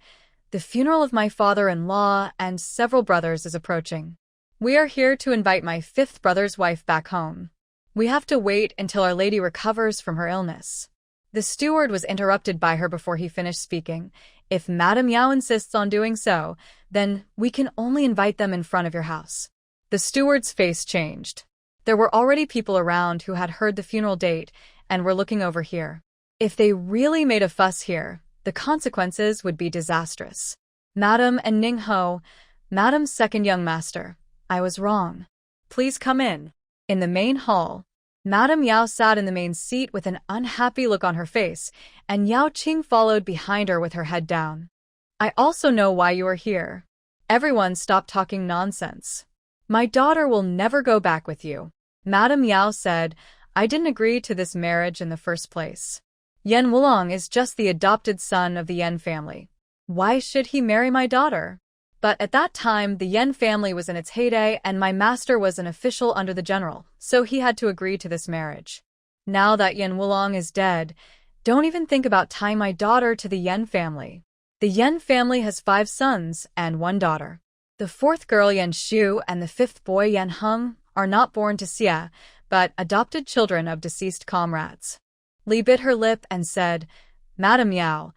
the funeral of my father-in-law and several brothers is approaching. We are here to invite my fifth brother's wife back home. We have to wait until Our Lady recovers from her illness. The steward was interrupted by her before he finished speaking. If Madame Yao insists on doing so, then we can only invite them in front of your house. The steward's face changed. There were already people around who had heard the funeral date and were looking over here. If they really made a fuss here, the consequences would be disastrous. Madam and Ning Ho, Madam's second young master, I was wrong. Please come in. In the main hall, Madame Yao sat in the main seat with an unhappy look on her face, and Yao Qing followed behind her with her head down. I also know why you are here. Everyone stop talking nonsense. My daughter will never go back with you. Madame Yao said, I didn't agree to this marriage in the first place. Yan Wulong is just the adopted son of the Yan family. Why should he marry my daughter? But at that time, the Yan family was in its heyday and my master was an official under the general, so he had to agree to this marriage. Now that Yan Wulong is dead, don't even think about tying my daughter to the Yan family. The Yan family has 5 sons and 1 daughter. The 4th girl Yan Shu and the 5th boy Yan Heng are not born to Xia, but adopted children of deceased comrades. Li bit her lip and said, Madame Yao,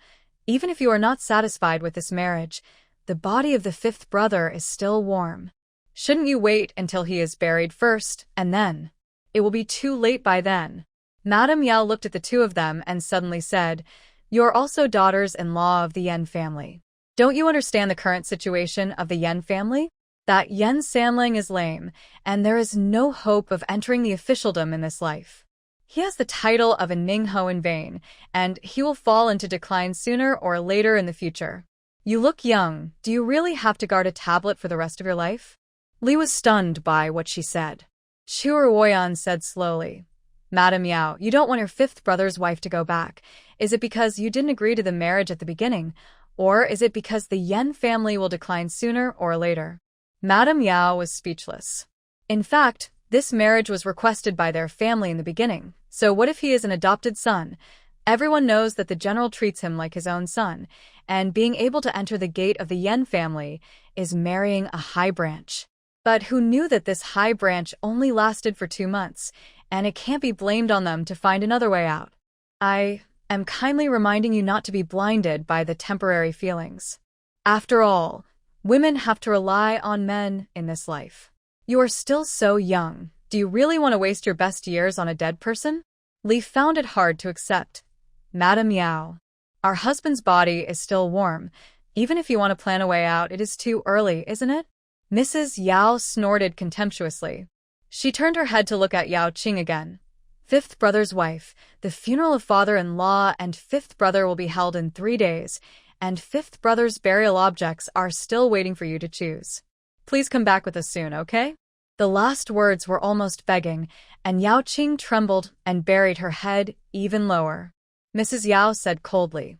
even if you are not satisfied with this marriage, the body of the 5th brother is still warm. Shouldn't you wait until he is buried first, and then? It will be too late by then. Madame Yao looked at the two of them and suddenly said, You are also daughters-in-law of the Yan family. Don't you understand the current situation of the Yan family? That Yan Sanlang is lame, and there is no hope of entering the officialdom in this life. He has the title of a Ning Ho in vain, and he will fall into decline sooner or later in the future. You look young. Do you really have to guard a tablet for the rest of your life? Li was stunned by what she said. Chu Ruoyan said slowly, Madame Yao, you don't want your 5th brother's wife to go back. Is it because you didn't agree to the marriage at the beginning, or is it because the Yan family will decline sooner or later? Madame Yao was speechless. In fact, this marriage was requested by their family in the beginning, so what if he is an adopted son? Everyone knows that the general treats him like his own son, and being able to enter the gate of the Yan family is marrying a high branch. But who knew that this high branch only lasted for 2 months, and it can't be blamed on them to find another way out. I am kindly reminding you not to be blinded by the temporary feelings. After all, women have to rely on men in this life. You are still so young. Do you really want to waste your best years on a dead person? Li found it hard to accept. Madam Yao, our husband's body is still warm. Even if you want to plan a way out, it is too early, isn't it? Mrs. Yao snorted contemptuously. She turned her head to look at Yao Qing again. Fifth brother's wife, the funeral of father-in-law and fifth brother will be held in 3 days, and fifth brother's burial objects are still waiting for you to choose. Please come back with us soon, okay? The last words were almost begging, and Yao Qing trembled and buried her head even lower. Mrs. Yao said coldly,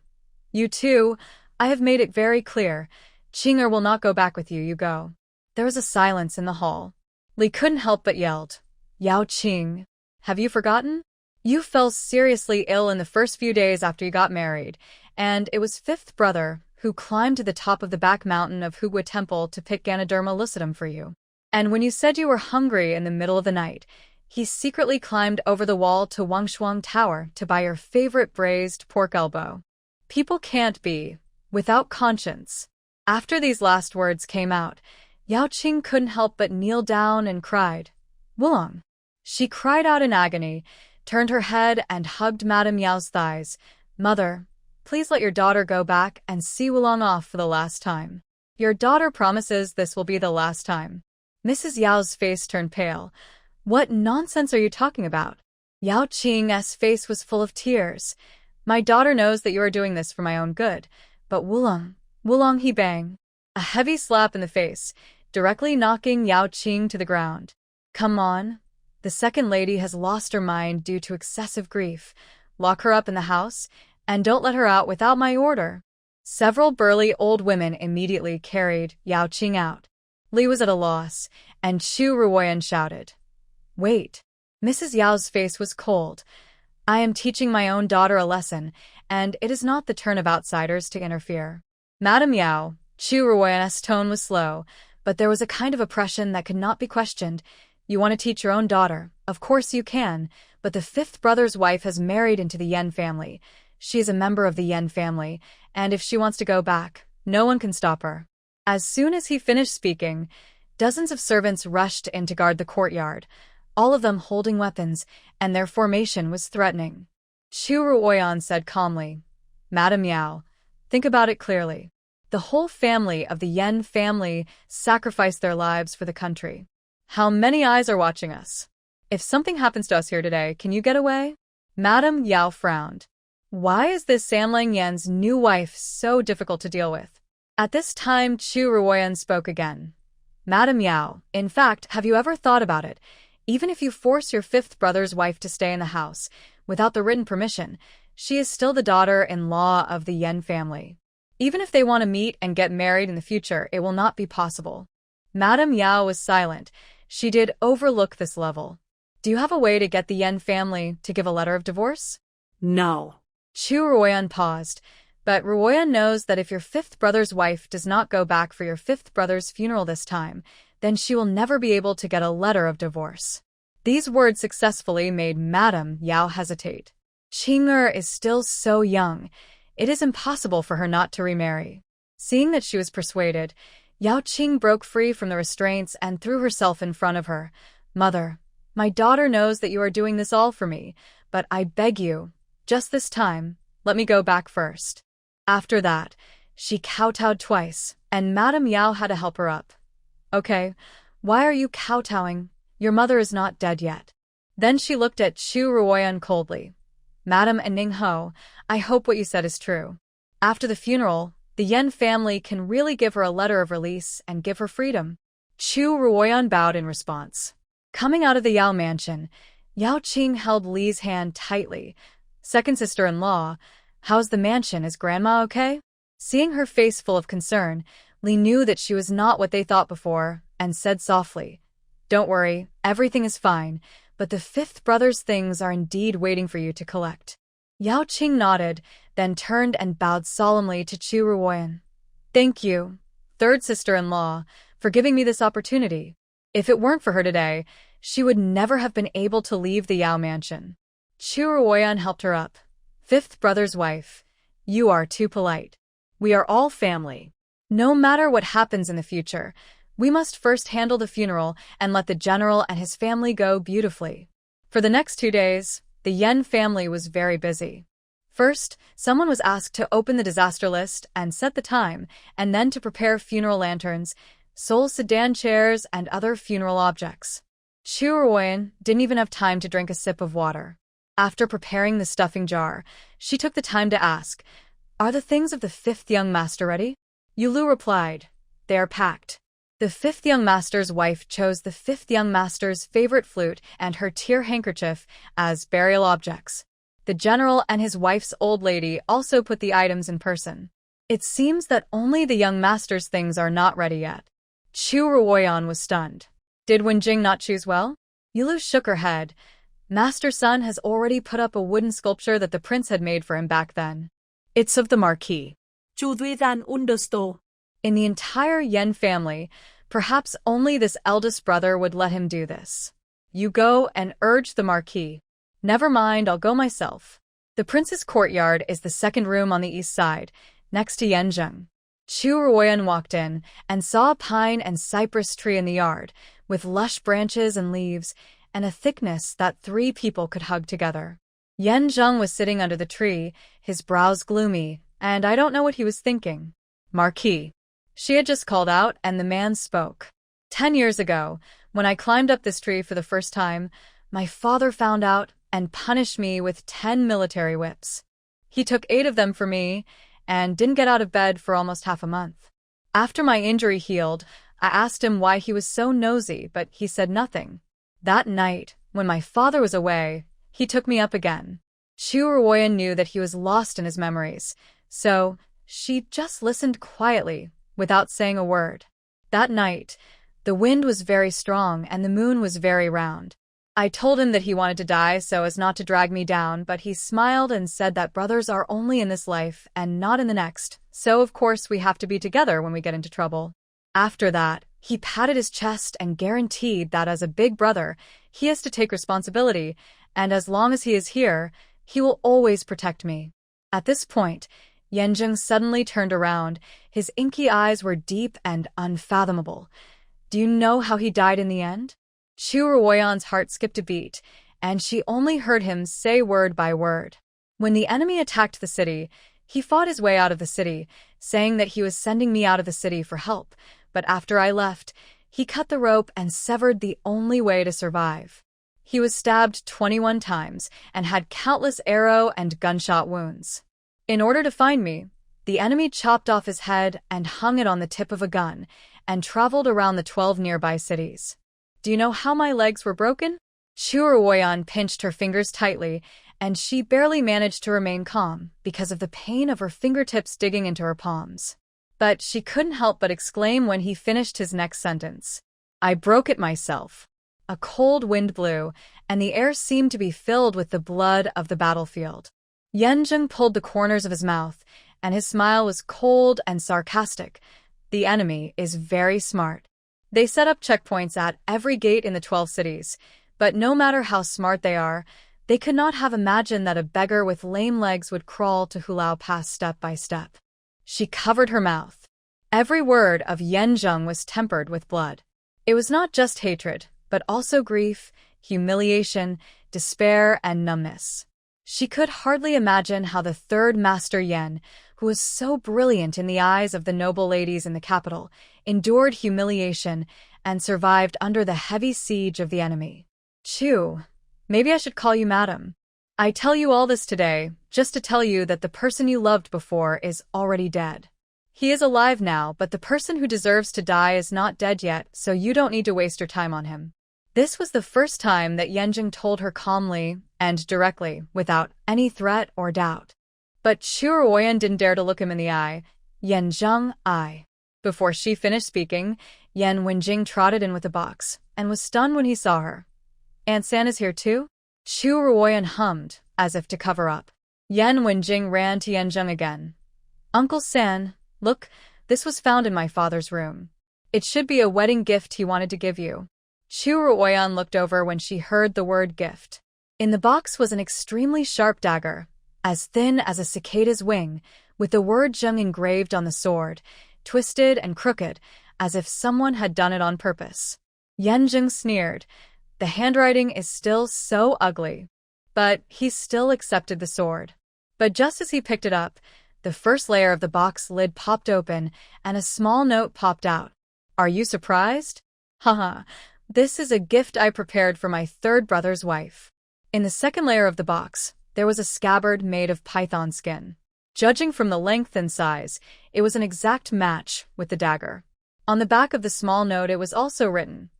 "You too, I have made it very clear. Qing'er will not go back with you, you go." There was a silence in the hall. Li couldn't help but yelled, "Yao Qing, have you forgotten? You fell seriously ill in the first few days after you got married, and it was fifth brother who climbed to the top of the back mountain of Hugua Temple to pick Ganoderma lucidum for you. And when you said you were hungry in the middle of the night, he secretly climbed over the wall to Wangshuang Tower to buy your favorite braised pork elbow. People can't be without conscience." After these last words came out, Yao Qing couldn't help but kneel down and cried, "Wulong." She cried out in agony, turned her head and hugged Madame Yao's thighs. "Mother, please let your daughter go back and see Wulong off for the last time. Your daughter promises this will be the last time." Mrs. Yao's face turned pale. "What nonsense are you talking about?" Yao Qing's face was full of tears. "My daughter knows that you are doing this for my own good, but Wulong, he bang." A heavy slap in the face, directly knocking Yao Qing to the ground. "Come on. The second lady has lost her mind due to excessive grief. Lock her up in the house, and don't let her out without my order." Several burly old women immediately carried Yao Qing out. Li was at a loss, and Chu Ruoyan shouted, "Wait." Mrs. Yao's face was cold. "I am teaching my own daughter a lesson, and it is not the turn of outsiders to interfere." Madam Yao, Chu Ruoyan's tone was slow, but there was a kind of oppression that could not be questioned. "You want to teach your own daughter, of course you can, but the fifth brother's wife has married into the Yan family. She is a member of the Yan family, and if she wants to go back, no one can stop her." As soon as he finished speaking, dozens of servants rushed in to guard the courtyard, all of them holding weapons, and their formation was threatening. Chu Ruoyan said calmly, "Madam Yao, think about it clearly. The whole family of the Yan family sacrificed their lives for the country. How many eyes are watching us? If something happens to us here today, can you get away?" Madam Yao frowned. Why is this Samlang Yan's new wife so difficult to deal with? At this time, Chu Ruoyan spoke again. "Madam Yao, in fact, have you ever thought about it? Even if you force your fifth brother's wife to stay in the house, without the written permission, she is still the daughter-in-law of the Yan family. Even if they want to meet and get married in the future, it will not be possible." Madam Yao was silent. She did overlook this level. "Do you have a way to get the Yan family to give a letter of divorce?" "No." Chu Ruoyan paused. "But Ruoyan knows that if your fifth brother's wife does not go back for your fifth brother's funeral this time, then she will never be able to get a letter of divorce." These words successfully made Madame Yao hesitate. Qing'er is still so young. It is impossible for her not to remarry. Seeing that she was persuaded, Yao Qing broke free from the restraints and threw herself in front of her. "Mother, my daughter knows that you are doing this all for me, but I beg you, just this time, let me go back first." After that, she kowtowed twice, and Madame Yao had to help her up. "Okay, why are you kowtowing? Your mother is not dead yet." Then she looked at Chu Ruoyan coldly. "Madame Ning Ho, I hope what you said is true. After the funeral, the Yan family can really give her a letter of release and give her freedom." Chu Ruoyan bowed in response. Coming out of the Yao mansion, Yao Qing held Li's hand tightly. "Second sister-in-law, how's the mansion? Is Grandma okay?" Seeing her face full of concern, Li knew that she was not what they thought before, and said softly, "Don't worry, everything is fine, but the fifth brother's things are indeed waiting for you to collect." Yao Qing nodded, then turned and bowed solemnly to Chu Ruoyan. "Thank you, third sister-in-law, for giving me this opportunity. If it weren't for her today, she would never have been able to leave the Yao mansion." Chu Ruoyan helped her up. "Fifth brother's wife, you are too polite. We are all family. No matter what happens in the future, we must first handle the funeral and let the general and his family go beautifully." For the next 2 days, the Yan family was very busy. First, someone was asked to open the disaster list and set the time, and then to prepare funeral lanterns, soul sedan chairs, and other funeral objects. Chu Ruoyan didn't even have time to drink a sip of water. After preparing the stuffing jar, she took the time to ask, "Are the things of the fifth young master ready?" Yulu replied, "They are packed." The fifth young master's wife chose the fifth young master's favorite flute and her tear handkerchief as burial objects. The general and his wife's old lady also put the items in person. It seems that only the young master's things are not ready yet. Chu Ruoyan was stunned. Did Wenjing not choose well? Yulu shook her head. Master Sun has already put up a wooden sculpture that the prince had made for him back then. It's of the marquis. Chu Ruoyan understood. In the entire Yan family, perhaps only this eldest brother would let him do this. You go and urge the marquis. Never mind, I'll go myself. The prince's courtyard is the second room on the east side, next to Yan Zheng. Chu Ruoyan walked in and saw a pine and cypress tree in the yard, with lush branches and leaves, and a thickness that 3 people could hug together. Yan Zheng was sitting under the tree, his brows gloomy, and I don't know what he was thinking. Marquis. She had just called out, and the man spoke. 10 years ago, when I climbed up this tree for the first time, my father found out and punished me with 10 military whips. He took 8 of them for me and didn't get out of bed for almost half a month. After my injury healed, I asked him why he was so nosy, but he said nothing. That night, when my father was away, he took me up again. Chu Ruoyan knew that he was lost in his memories, so she just listened quietly, without saying a word. That night, the wind was very strong and the moon was very round. I told him that he wanted to die so as not to drag me down, but he smiled and said that brothers are only in this life and not in the next, so of course we have to be together when we get into trouble. After that, he patted his chest and guaranteed that as a big brother, he has to take responsibility, and as long as he is here, he will always protect me. At this point, Yan Zheng suddenly turned around. His inky eyes were deep and unfathomable. Do you know how he died in the end? Chu Ruoyan's heart skipped a beat, and she only heard him say word by word. When the enemy attacked the city, he fought his way out of the city, saying that he was sending me out of the city for help, but after I left, he cut the rope and severed the only way to survive. He was stabbed 21 times and had countless arrow and gunshot wounds. In order to find me, the enemy chopped off his head and hung it on the tip of a gun and traveled around the 12 nearby cities. Do you know how my legs were broken? Chu Ruoyan pinched her fingers tightly, and she barely managed to remain calm because of the pain of her fingertips digging into her palms. But she couldn't help but exclaim when he finished his next sentence. I broke it myself. A cold wind blew, and the air seemed to be filled with the blood of the battlefield. Yan Zheng pulled the corners of his mouth, and his smile was cold and sarcastic. The enemy is very smart. They set up checkpoints at every gate in the 12 cities, but no matter how smart they are, they could not have imagined that a beggar with lame legs would crawl to Hulao Pass step by step. She covered her mouth. Every word of Yan Zheng was tempered with blood. It was not just hatred, but also grief, humiliation, despair, and numbness. She could hardly imagine how the third Master Yan, who was so brilliant in the eyes of the noble ladies in the capital, endured humiliation and survived under the heavy siege of the enemy. Chu, maybe I should call you madam. I tell you all this today, just to tell you that the person you loved before is already dead. He is alive now, but the person who deserves to die is not dead yet, so you don't need to waste your time on him. This was the first time that Yan Zheng told her calmly and directly, without any threat or doubt. But Chu Ruoyan didn't dare to look him in the eye. Yan Zheng, I. Before she finished speaking, Yan Wenjing trotted in with a box, and was stunned when he saw her. Aunt San is here too? Chu Ruoyan hummed, as if to cover up. Yan Wenjing ran to Yan Zheng again. Uncle San, look, this was found in my father's room. It should be a wedding gift he wanted to give you. Chu Ruoyan looked over when she heard the word gift. In the box was an extremely sharp dagger, as thin as a cicada's wing, with the word Zheng engraved on the sword, twisted and crooked, as if someone had done it on purpose. Yan Zheng sneered. The handwriting is still so ugly. but he still accepted the sword. But just as he picked it up, the first layer of the box lid popped open and a small note popped out. "Are you surprised? Haha, this is a gift I prepared for my third brother's wife." In the second layer of the box, there was a scabbard made of python skin. Judging from the length and size, it was an exact match with the dagger. On the back of the small note it was also written,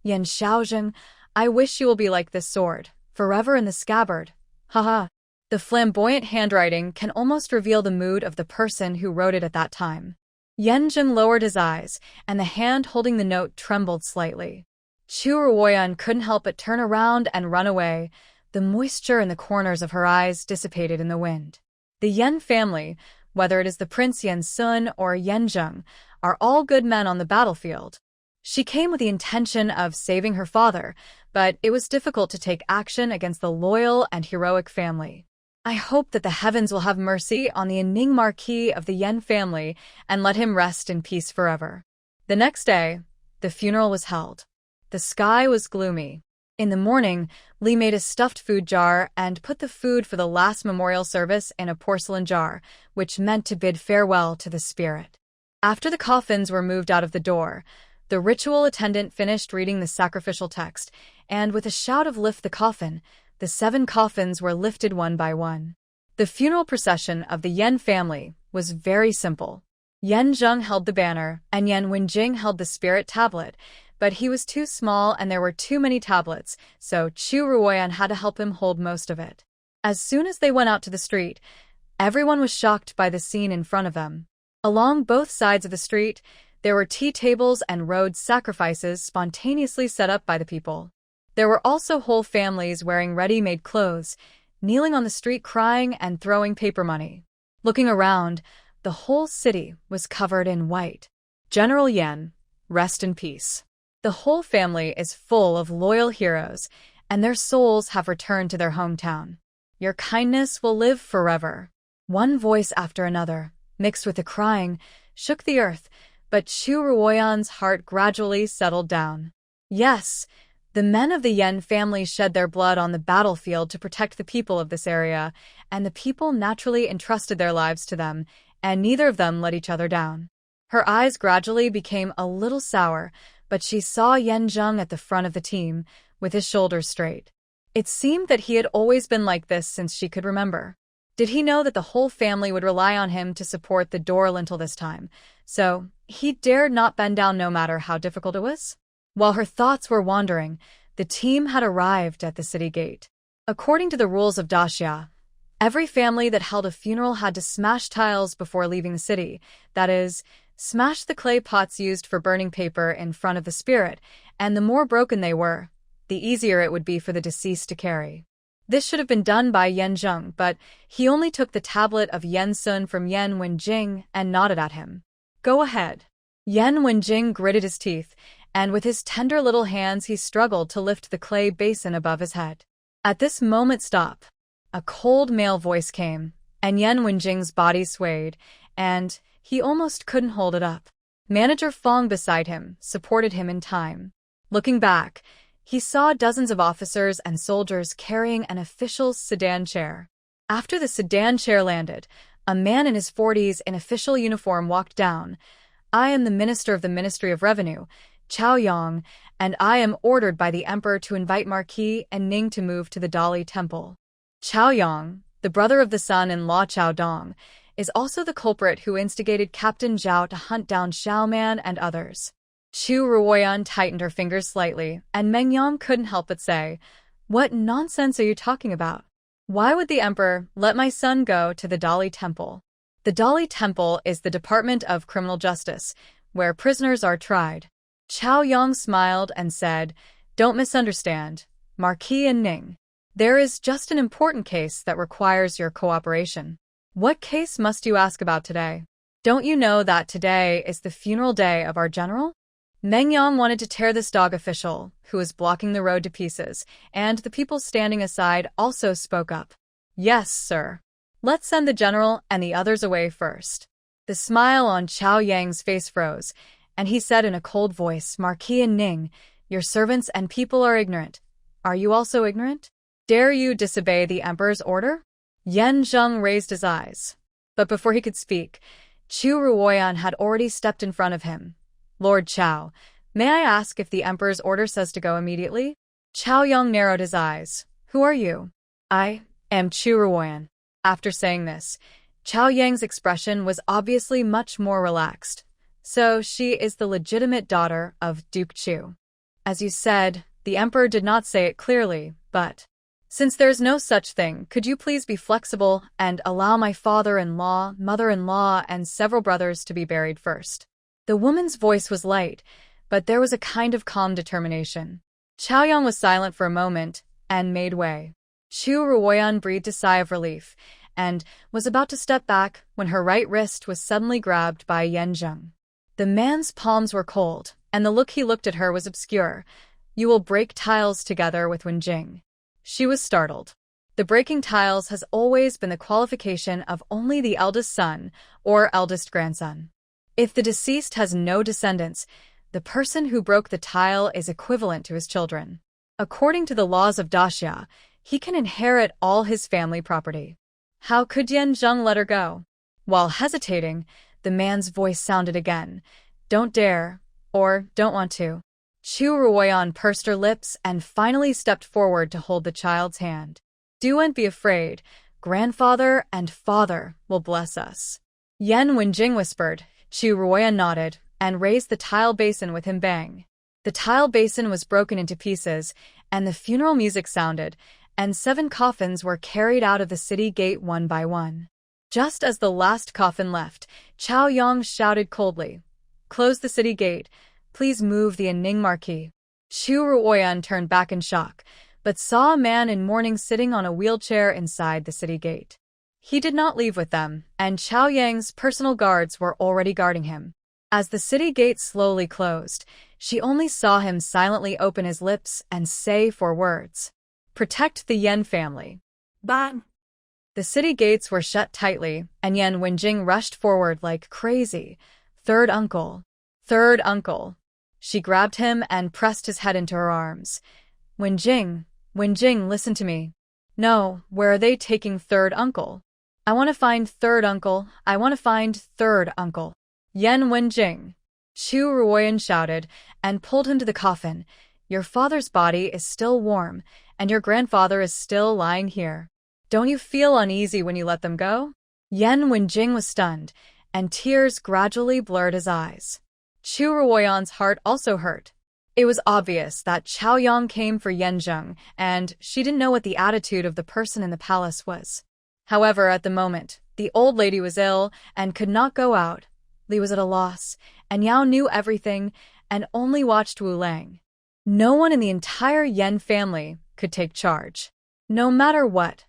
"Yan Zheng, I wish you will be like this sword, forever in the scabbard. Haha." The flamboyant handwriting can almost reveal the mood of the person who wrote it at that time. Yan Zheng lowered his eyes, and the hand holding the note trembled slightly. Chu Ruoyan couldn't help but turn around and run away. The moisture in the corners of her eyes dissipated in the wind. The Yan family, whether it is the Prince Yan Zheng or Yan Zheng, are all good men on the battlefield. She came with the intention of saving her father, but it was difficult to take action against the loyal and heroic family. "I hope that the heavens will have mercy on the Ning Marquis of the Yan family and let him rest in peace forever." The next day, the funeral was held. The sky was gloomy. In the morning, Li made a stuffed food jar and put the food for the last memorial service in a porcelain jar, which meant to bid farewell to the spirit. After the coffins were moved out of the door, the ritual attendant finished reading the sacrificial text, and with a shout of "lift the coffin," the 7 coffins were lifted one by one. The funeral procession of the Yan family was very simple. Yan Zheng held the banner, and Yan Wenjing held the spirit tablet, but he was too small and there were too many tablets, so Chu Ruoyan had to help him hold most of it. As soon as they went out to the street, everyone was shocked by the scene in front of them. Along both sides of the street, there were tea tables and road sacrifices spontaneously set up by the people. There were also whole families wearing ready-made clothes, kneeling on the street crying and throwing paper money. Looking around, the whole city was covered in white. "General Yan, rest in peace. The whole family is full of loyal heroes, and their souls have returned to their hometown. Your kindness will live forever." One voice after another, mixed with the crying, shook the earth, but Chu Ruoyan's heart gradually settled down. Yes, the men of the Yan family shed their blood on the battlefield to protect the people of this area, and the people naturally entrusted their lives to them, and neither of them let each other down. Her eyes gradually became a little sour, but she saw Yan Zheng at the front of the team, with his shoulders straight. It seemed that he had always been like this since she could remember. Did he know that the whole family would rely on him to support the door lintel this time? So he dared not bend down no matter how difficult it was? While her thoughts were wandering, the team had arrived at the city gate. According to the rules of Daxia, every family that held a funeral had to smash tiles before leaving the city, that is, smash the clay pots used for burning paper in front of the spirit, and the more broken they were, the easier it would be for the deceased to carry. This should have been done by Yan Zheng, but he only took the tablet of Yan Zheng from Yan Wenjing and nodded at him. "Go ahead." Yan Wenjing gritted his teeth, and with his tender little hands he struggled to lift the clay basin above his head. At this moment stop, a cold male voice came, and Yan Wenjing's body swayed, and he almost couldn't hold it up. Manager Fong beside him supported him in time. Looking back, he saw dozens of officers and soldiers carrying an official's sedan chair. After the sedan chair landed, a man in his 40s in official uniform walked down. "I am the Minister of the Ministry of Revenue, Chao Yang, and I am ordered by the Emperor to invite Marquis and Ning to move to the Dowry Temple." Chao Yang, the brother of the son-in-law Chao Dong, is also the culprit who instigated Captain Zhao to hunt down Xiaoman and others. Chu Ruoyan tightened her fingers slightly, and Meng Yang couldn't help but say, "What nonsense are you talking about? Why would the Emperor let my son go to the Dowry Temple?" The Dowry Temple is the Department of Criminal Justice, where prisoners are tried. Chao Yang smiled and said, "Don't misunderstand, Marquis and Ning. There is just an important case that requires your cooperation." "What case must you ask about today? Don't you know that today is the funeral day of our general?" Meng Yang wanted to tear this dog official, who was blocking the road, to pieces, and the people standing aside also spoke up. "Yes, sir. Let's send the general and the others away first." The smile on Chao Yang's face froze, and he said in a cold voice, "Marquis and Ning, your servants and people are ignorant. Are you also ignorant?" Dare you disobey the emperor's order? Yan Zheng raised his eyes. But before he could speak, Chu Ruoyan had already stepped in front of him. Lord Chao, may I ask if the emperor's order says to go immediately? Chao Yang narrowed his eyes. Who are you? I am Chu Ruoyan. After saying this, Chao Yang's expression was obviously much more relaxed. So she is the legitimate daughter of Duke Chu. As you said, the emperor did not say it clearly, but since there's no such thing, could you please be flexible and allow my father-in-law, mother-in-law, and several brothers to be buried first? The woman's voice was light, but there was a kind of calm determination. Chao Yang was silent for a moment and made way. Chu Ruoyan breathed a sigh of relief and was about to step back when her right wrist was suddenly grabbed by Yan Zheng. The man's palms were cold, and the look he looked at her was obscure. You will break tiles together with Wenjing. She was startled. The breaking tiles has always been the qualification of only the eldest son or eldest grandson. If the deceased has no descendants, the person who broke the tile is equivalent to his children. According to the laws of Daxia, he can inherit all his family property. How could Yan Zheng let her go? While hesitating, the man's voice sounded again. Don't dare, or don't want to. Chu Ruoyan pursed her lips and finally stepped forward to hold the child's hand. Don't be afraid. Grandfather and father will bless us. Yan Wenjing whispered. Chu Ruoyan nodded and raised the tile basin with him. Bang. The tile basin was broken into pieces, and the funeral music sounded, and 7 coffins were carried out of the city gate one by one. Just as the last coffin left, Chao Yang shouted coldly, "Close the city gate. Please move the Ning marquee." Chu Ruoyan turned back in shock, but saw a man in mourning sitting on a wheelchair inside the city gate. He did not leave with them, and Chao Yang's personal guards were already guarding him. As the city gate slowly closed, she only saw him silently open his lips and say 4 words. Protect the Yan family. Bang! The city gates were shut tightly, and Yan Wenjing rushed forward like crazy. Third uncle. Third uncle. She grabbed him and pressed his head into her arms. Wenjing, listen to me. No, where are they taking third uncle? I want to find third uncle. I want to find third uncle. Yan Wenjing. Chu Ruoyan shouted and pulled him to the coffin. Your father's body is still warm, and your grandfather is still lying here. Don't you feel uneasy when you let them go? Yan Wenjing was stunned, and tears gradually blurred his eyes. Chu Ruoyan's heart also hurt. It was obvious that Chao Yang came for Yan Zheng, and she didn't know what the attitude of the person in the palace was. However, at the moment, the old lady was ill and could not go out. Li was at a loss, and Yao knew everything and only watched Wu Lang. No one in the entire Yan family could take charge. No matter what,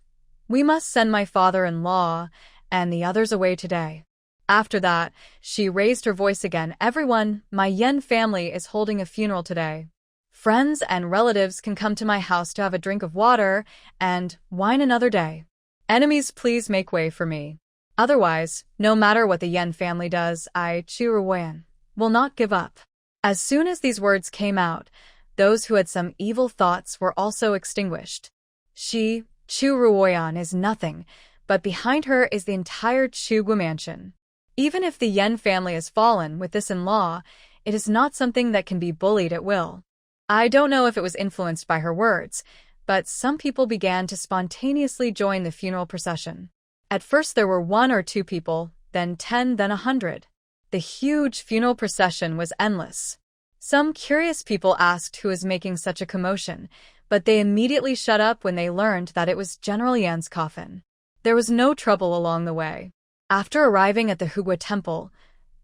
we must send my father-in-law and the others away today. After that, she raised her voice again. Everyone, my Yan family is holding a funeral today. Friends and relatives can come to my house to have a drink of water and wine another day. Enemies, please make way for me. Otherwise, no matter what the Yan family does, I, Chu Ruoyan, will not give up. As soon as these words came out, those who had some evil thoughts were also extinguished. She, Chu Ruoyan, is nothing, but behind her is the entire Chu Mansion. Even if the Yan family has fallen with this in law, it is not something that can be bullied at will. I don't know if it was influenced by her words, but some people began to spontaneously join the funeral procession. At first there were 1 or 2 people, then 10, then 100. The huge funeral procession was endless. Some curious people asked who was making such a commotion, but they immediately shut up when they learned that it was General Yan's coffin. There was no trouble along the way. After arriving at the Hugua temple,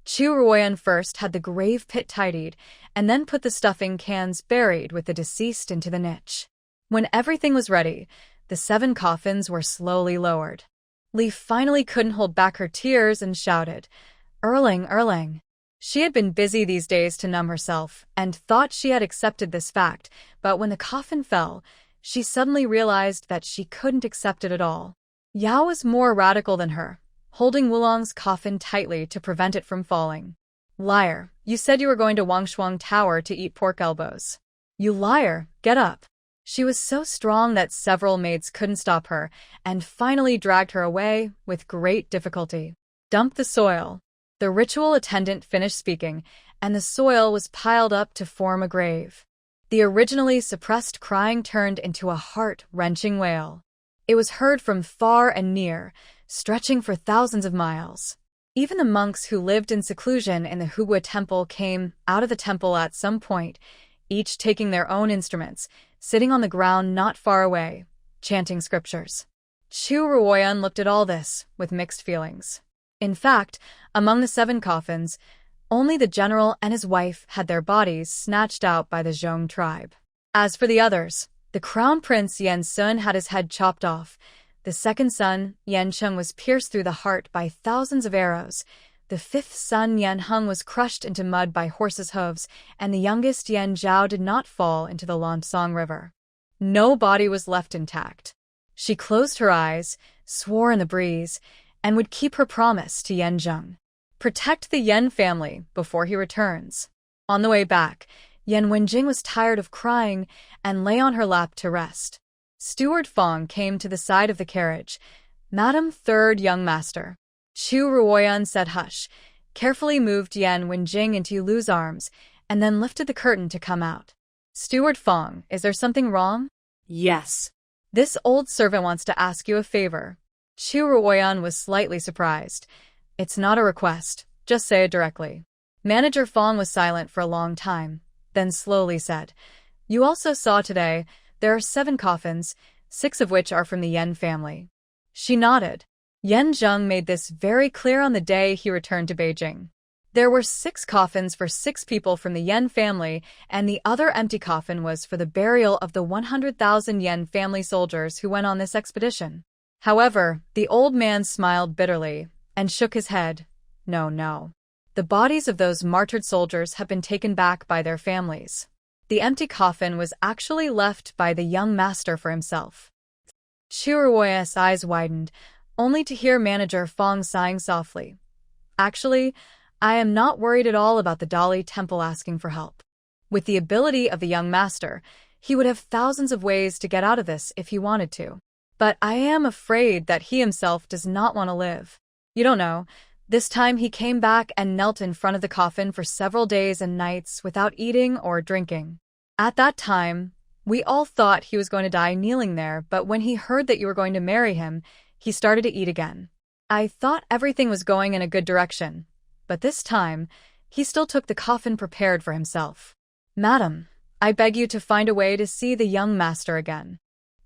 Chu Ruoyan first had the grave pit tidied and then put the stuffing cans buried with the deceased into the niche. When everything was ready, the 7 coffins were slowly lowered. Li finally couldn't hold back her tears and shouted, "Erlang, Erlang." She had been busy these days to numb herself and thought she had accepted this fact, but when the coffin fell, she suddenly realized that she couldn't accept it at all. Yao was more radical than her, holding Wulong's coffin tightly to prevent it from falling. "Liar, you said you were going to Wangshuang Tower to eat pork elbows. You liar, get up." She was so strong that several maids couldn't stop her and finally dragged her away with great difficulty. Dump the soil. The ritual attendant finished speaking, and the soil was piled up to form a grave. The originally suppressed crying turned into a heart-wrenching wail. It was heard from far and near, stretching for thousands of miles. Even the monks who lived in seclusion in the Hugua temple came out of the temple at some point, each taking their own instruments, sitting on the ground not far away, chanting scriptures. Chu Ruoyan looked at all this with mixed feelings. In fact, among the 7 coffins, only the general and his wife had their bodies snatched out by the Zheng tribe. As for the others, the crown prince Yan Zheng had his head chopped off. The second son, Yan Zheng, was pierced through the heart by thousands of arrows. The 5th son, Yan Heng, was crushed into mud by horses' hooves, and the youngest, Yan Zhao, did not fall into the Lansong River. No body was left intact. She closed her eyes, swore in the breeze, and would keep her promise to Yan Zheng. Protect the Yan family before he returns. On the way back, Yan Wenjing was tired of crying and lay on her lap to rest. Steward Fong came to the side of the carriage. "Madam, 3rd young master." Chu Ruoyan said hush, carefully moved Yan Wenjing into Lu's arms, and then lifted the curtain to come out. "Steward Fong, is there something wrong?" Yes. "This old servant wants to ask you a favor." Chu Ruoyan was slightly surprised. "It's not a request, just say it directly." Manager Fong was silent for a long time, then slowly said, "You also saw today, there are 7 coffins, 6 of which are from the Yan family." She nodded. Yan Zheng made this very clear on the day he returned to Beijing. There were 6 coffins for 6 people from the Yan family, and the other empty coffin was for the burial of the 100,000 Yan family soldiers who went on this expedition. However, the old man smiled bitterly and shook his head. "No, no. The bodies of those martyred soldiers have been taken back by their families. The empty coffin was actually left by the young master for himself." Chu Ruoyan's eyes widened, only to hear Manager Fong sighing softly. "Actually, I am not worried at all about the Dowry temple asking for help. With the ability of the young master, he would have thousands of ways to get out of this if he wanted to. But I am afraid that he himself does not want to live. You don't know, this time he came back and knelt in front of the coffin for several days and nights without eating or drinking. At that time, we all thought he was going to die kneeling there, but when he heard that you were going to marry him, he started to eat again. I thought everything was going in a good direction, but this time, he still took the coffin prepared for himself. Madam, I beg you to find a way to see the young master again.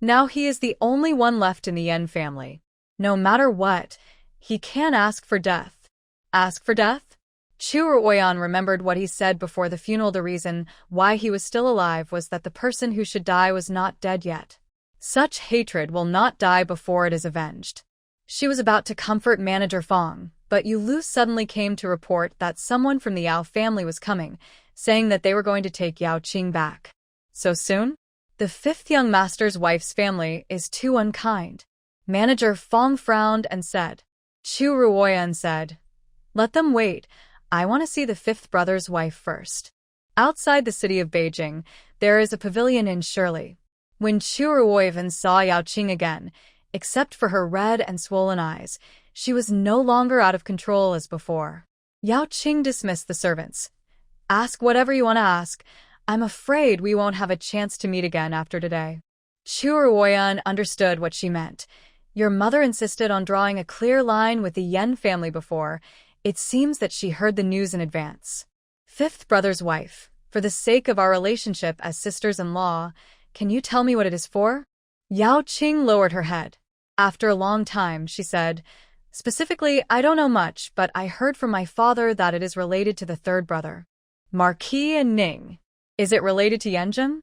Now he is the only one left in the Yan family. No matter what, he can ask for death." "Ask for death?" Chu Ruoyan remembered what he said before the funeral. The reason why he was still alive was that the person who should die was not dead yet. Such hatred will not die before it is avenged. She was about to comfort Manager Fong, but Lu suddenly came to report that someone from the Yao family was coming, saying that they were going to take Yao Qing back. So soon? The 5th young master's wife's family is too unkind. Manager Fong frowned and said. Chu Ruoyan said, "Let them wait. I want to see the 5th brother's wife first." Outside the city of Beijing, there is a pavilion in Shirley. When Chu Ruoyan saw Yao Qing again, except for her red and swollen eyes, she was no longer out of control as before. Yao Qing dismissed the servants. "Ask whatever you want to ask. I'm afraid we won't have a chance to meet again after today." Chu Ruoyan understood what she meant. Your mother insisted on drawing a clear line with the Yan family before. It seems that she heard the news in advance. 5th brother's wife, for the sake of our relationship as sisters-in-law, can you tell me what it is for? Yao Qing lowered her head. After a long time, she said, "Specifically, I don't know much, but I heard from my father that it is related to the 3rd brother. Marquis and Ning. Is it related to Yan Zheng?"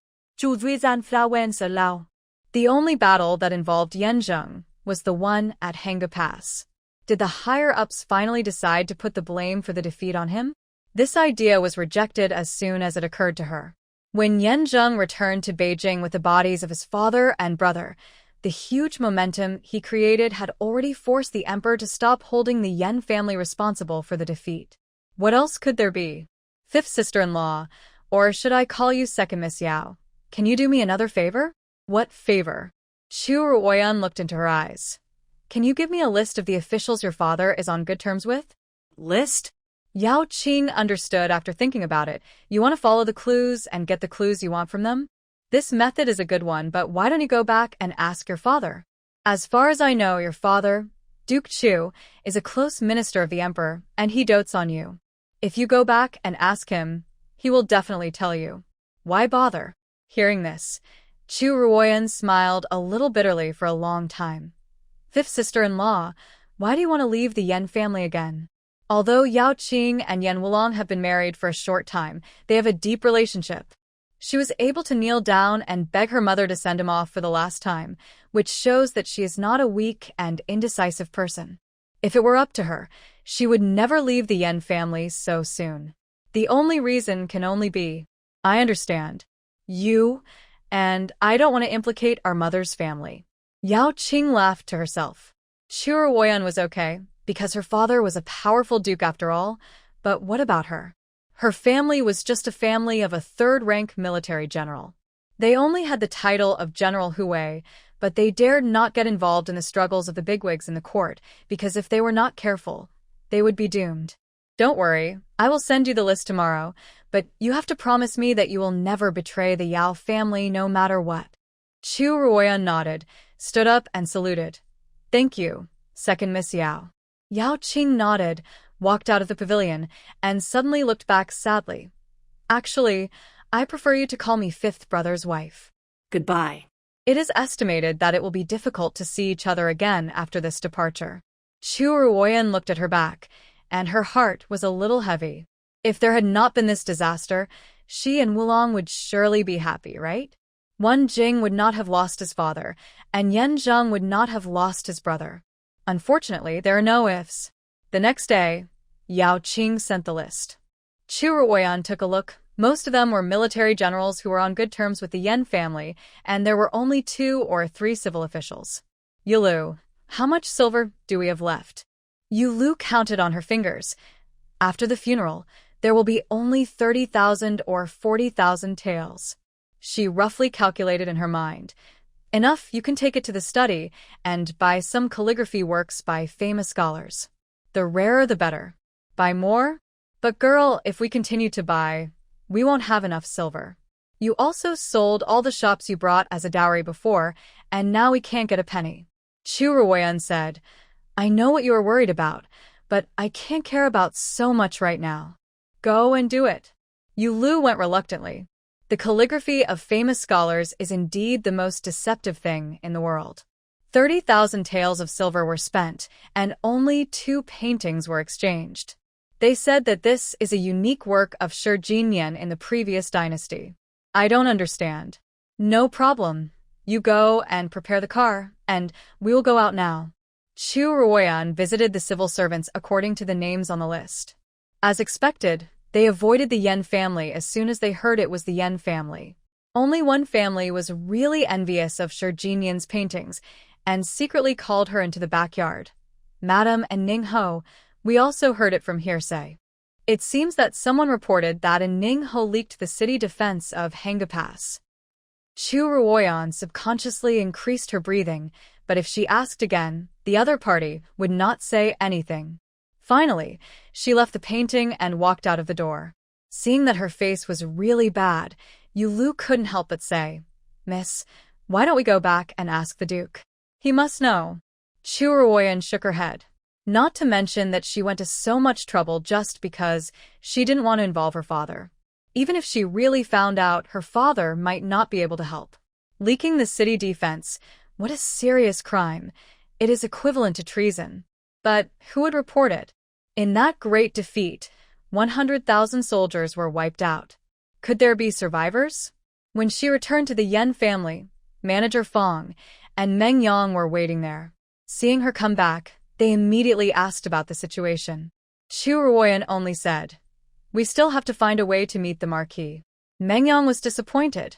The only battle that involved Yan Zheng was the one at Hanga Pass. Did the higher-ups finally decide to put the blame for the defeat on him? This idea was rejected as soon as it occurred to her. When Yan Zheng returned to Beijing with the bodies of his father and brother, the huge momentum he created had already forced the emperor to stop holding the Yan family responsible for the defeat. What else could there be? 5th sister-in-law, or should I call you second Miss Yao? Can you do me another favor? What favor? Chu Ruoyan looked into her eyes. Can you give me a list of the officials your father is on good terms with? List? Yao Qing understood after thinking about it. You want to follow the clues and get the clues you want from them? This method is a good one, but why don't you go back and ask your father? As far as I know, your father, Duke Chu, is a close minister of the emperor, and he dotes on you. If you go back and ask him, he will definitely tell you. Why bother? Hearing this, Chu Ruoyan smiled a little bitterly for a long time. Fifth sister-in-law, why do you want to leave the Yan family again? Although Yao Qing and Yan Wulong have been married for a short time, they have a deep relationship. She was able to kneel down and beg her mother to send him off for the last time, which shows that she is not a weak and indecisive person. If it were up to her, she would never leave the Yan family so soon. The only reason can only be, I understand. You, and I don't want to implicate our mother's family. Yao Qing laughed to herself. Chu Ruoyan was okay, because her father was a powerful duke after all, but what about her? Her family was just a family of a third-rank military general. They only had the title of General Hui, but they dared not get involved in the struggles of the bigwigs in the court, because if they were not careful, they would be doomed. Don't worry, I will send you the list tomorrow, but you have to promise me that you will never betray the Yao family no matter what. Chu Ruoyan nodded, stood up and saluted. Thank you, second Miss Yao. Yao Qing nodded, walked out of the pavilion, and suddenly looked back sadly. Actually, I prefer you to call me fifth brother's wife. Goodbye. It is estimated that it will be difficult to see each other again after this departure. Chu Ruoyan looked at her back, and her heart was a little heavy. If there had not been this disaster, she and Wulong would surely be happy, right? Wan Jing would not have lost his father, and Yan Zheng would not have lost his brother. Unfortunately, there are no ifs. The next day, Yao Qing sent the list. Chu Ruoyan took a look. Most of them were military generals who were on good terms with the Yan family, and there were only 2 or 3 civil officials. Yulu, how much silver do we have left? Yulu counted on her fingers. After the funeral, there will be only 30,000 or 40,000 taels. She roughly calculated in her mind. Enough, you can take it to the study and buy some calligraphy works by famous scholars. The rarer the better. Buy more? But girl, if we continue to buy, we won't have enough silver. You also sold all the shops you brought as a dowry before, and now we can't get a penny. Chu Ruoyan said, I know what you are worried about, but I can't care about so much right now. Go and do it. Yulu went reluctantly. The calligraphy of famous scholars is indeed the most deceptive thing in the world. 30,000 taels of silver were spent, and only 2 paintings were exchanged. They said that this is a unique work of Shi Jinyan in the previous dynasty. I don't understand. No problem. You go and prepare the car, and we will go out now. Chu Ruoyan visited the civil servants according to the names on the list. As expected, they avoided the Yan family as soon as they heard it was the Yan family. Only one family was really envious of Shi Jinyan's paintings and secretly called her into the backyard. Madam and Ning Ho, we also heard it from hearsay. It seems that someone reported that a Ning Ho leaked the city defense of Hanga Pass. Chu Ruoyan subconsciously increased her breathing, but if she asked again, the other party would not say anything. Finally, she left the painting and walked out of the door. Seeing that her face was really bad, Yulu couldn't help but say, Miss, why don't we go back and ask the Duke? He must know. Chu Ruoyan shook her head. Not to mention that she went to so much trouble just because she didn't want to involve her father. Even if she really found out, her father might not be able to help. Leaking the city defense, what a serious crime. It is equivalent to treason. But who would report it? In that great defeat, 100,000 soldiers were wiped out. Could there be survivors? When she returned to the Yan family, Manager Fong and Meng Yang were waiting there. Seeing her come back, they immediately asked about the situation. Chu Ruoyan only said, We still have to find a way to meet the Marquis. Meng Yang was disappointed.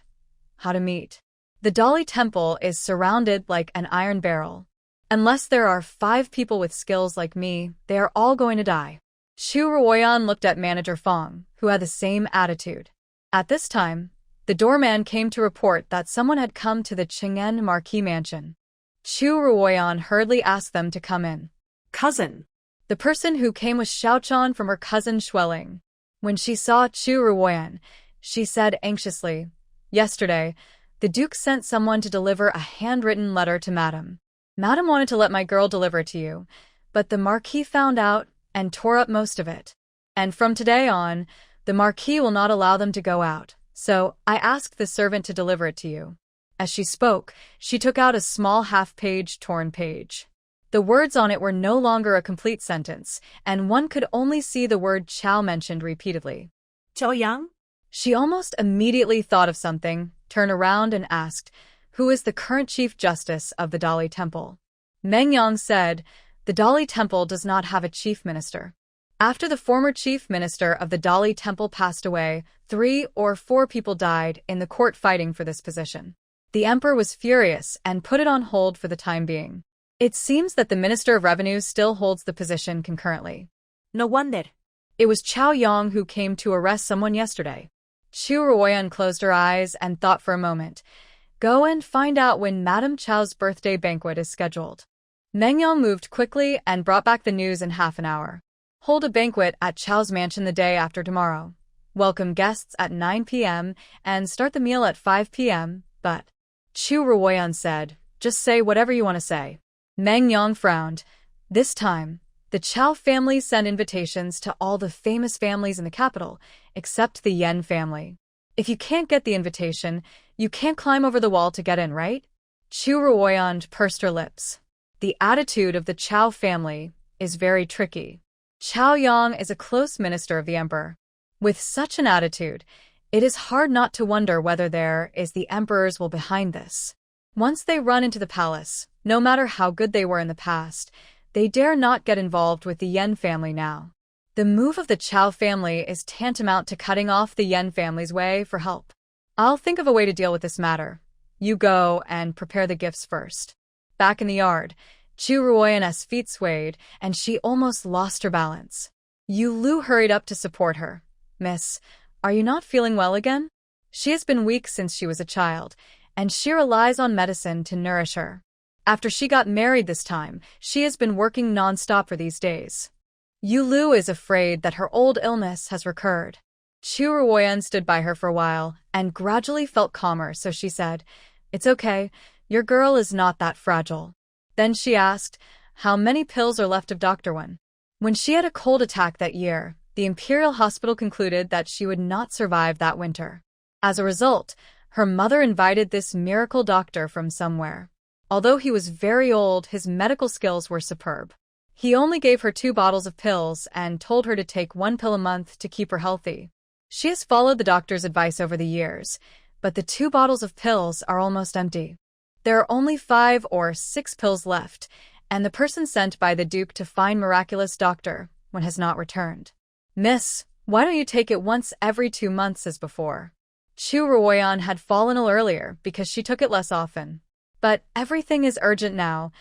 How to meet? The Dali Temple is surrounded like an iron barrel. Unless there are 5 people with skills like me, they are all going to die. Chu Ruoyan looked at Manager Fong, who had the same attitude. At this time, The doorman came to report that someone had come to the Cheng'en Marquis mansion. Chu Ruoyan hurriedly asked them to come in. Cousin. The person who came was Xiaochan from her cousin Xueling. When she saw Chu Ruoyan, she said anxiously, "Yesterday, the Duke sent someone to deliver a handwritten letter to Madame. Madame wanted to let my girl deliver it to you, but the Marquis found out and tore up most of it. And from today on, the Marquis will not allow them to go out, so I asked the servant to deliver it to you." As she spoke, she took out a small half-page torn page. The words on it were no longer a complete sentence, and one could only see the word Chao mentioned repeatedly. Zhou Yang? She almost immediately thought of something, turned around and asked, "Who is the current Chief Justice of the Dowry Temple?" Meng Yang said, "The Dowry Temple does not have a chief minister. After the former chief minister of the Dowry Temple passed away, 3 or 4 people died in the court fighting for this position. The emperor was furious and put it on hold for the time being. It seems that the Minister of Revenue still holds the position concurrently." No wonder. It was Chao Yang who came to arrest someone yesterday. Chu Ruoyan closed her eyes and thought for a moment. "Go and find out when Madame Chao's birthday banquet is scheduled." Meng Yang moved quickly and brought back the news in half an hour. "Hold a banquet at Chao's mansion the day after tomorrow. Welcome guests at 9 p.m. and start the meal at 5 p.m. But," Chu Ruoyan said, "just say whatever you want to say." Meng Yang frowned. This time, the Chao family sent invitations to all the famous families in the capital, except the Yan family. If you can't get the invitation, you can't climb over the wall to get in, right? Chu Ruoyan pursed her lips. The attitude of the Chao family is very tricky. Chao Yang is a close minister of the emperor. With such an attitude, it is hard not to wonder whether there is the emperor's will behind this. Once they run into the palace, no matter how good they were in the past, they dare not get involved with the Yan family now. The move of the Chao family is tantamount to cutting off the Yan family's way for help. "I'll think of a way to deal with this matter. You go and prepare the gifts first." Back in the yard, Chu Ruoyan's feet swayed, and she almost lost her balance. Yu Lu hurried up to support her. "Miss, are you not feeling well again?" She has been weak since she was a child, and she relies on medicine to nourish her. After she got married this time, she has been working non-stop for these days. Yu Lu is afraid that her old illness has recurred. Chu Ruoyan stood by her for a while and gradually felt calmer, so she said, "It's okay, your girl is not that fragile." Then she asked, "How many pills are left of Dr. Wen?" When she had a cold attack that year, the Imperial Hospital concluded that she would not survive that winter. As a result, her mother invited this miracle doctor from somewhere. Although he was very old, his medical skills were superb. He only gave her 2 bottles of pills and told her to take 1 pill a month to keep her healthy. She has followed the doctor's advice over the years, but the 2 bottles of pills are almost empty. There are only 5 or 6 pills left, and the person sent by the Duke to find miraculous doctor one has not returned. "Miss, why don't you take it once every 2 months as before?" Chu Ruoyan had fallen ill earlier because she took it less often. But everything is urgent now.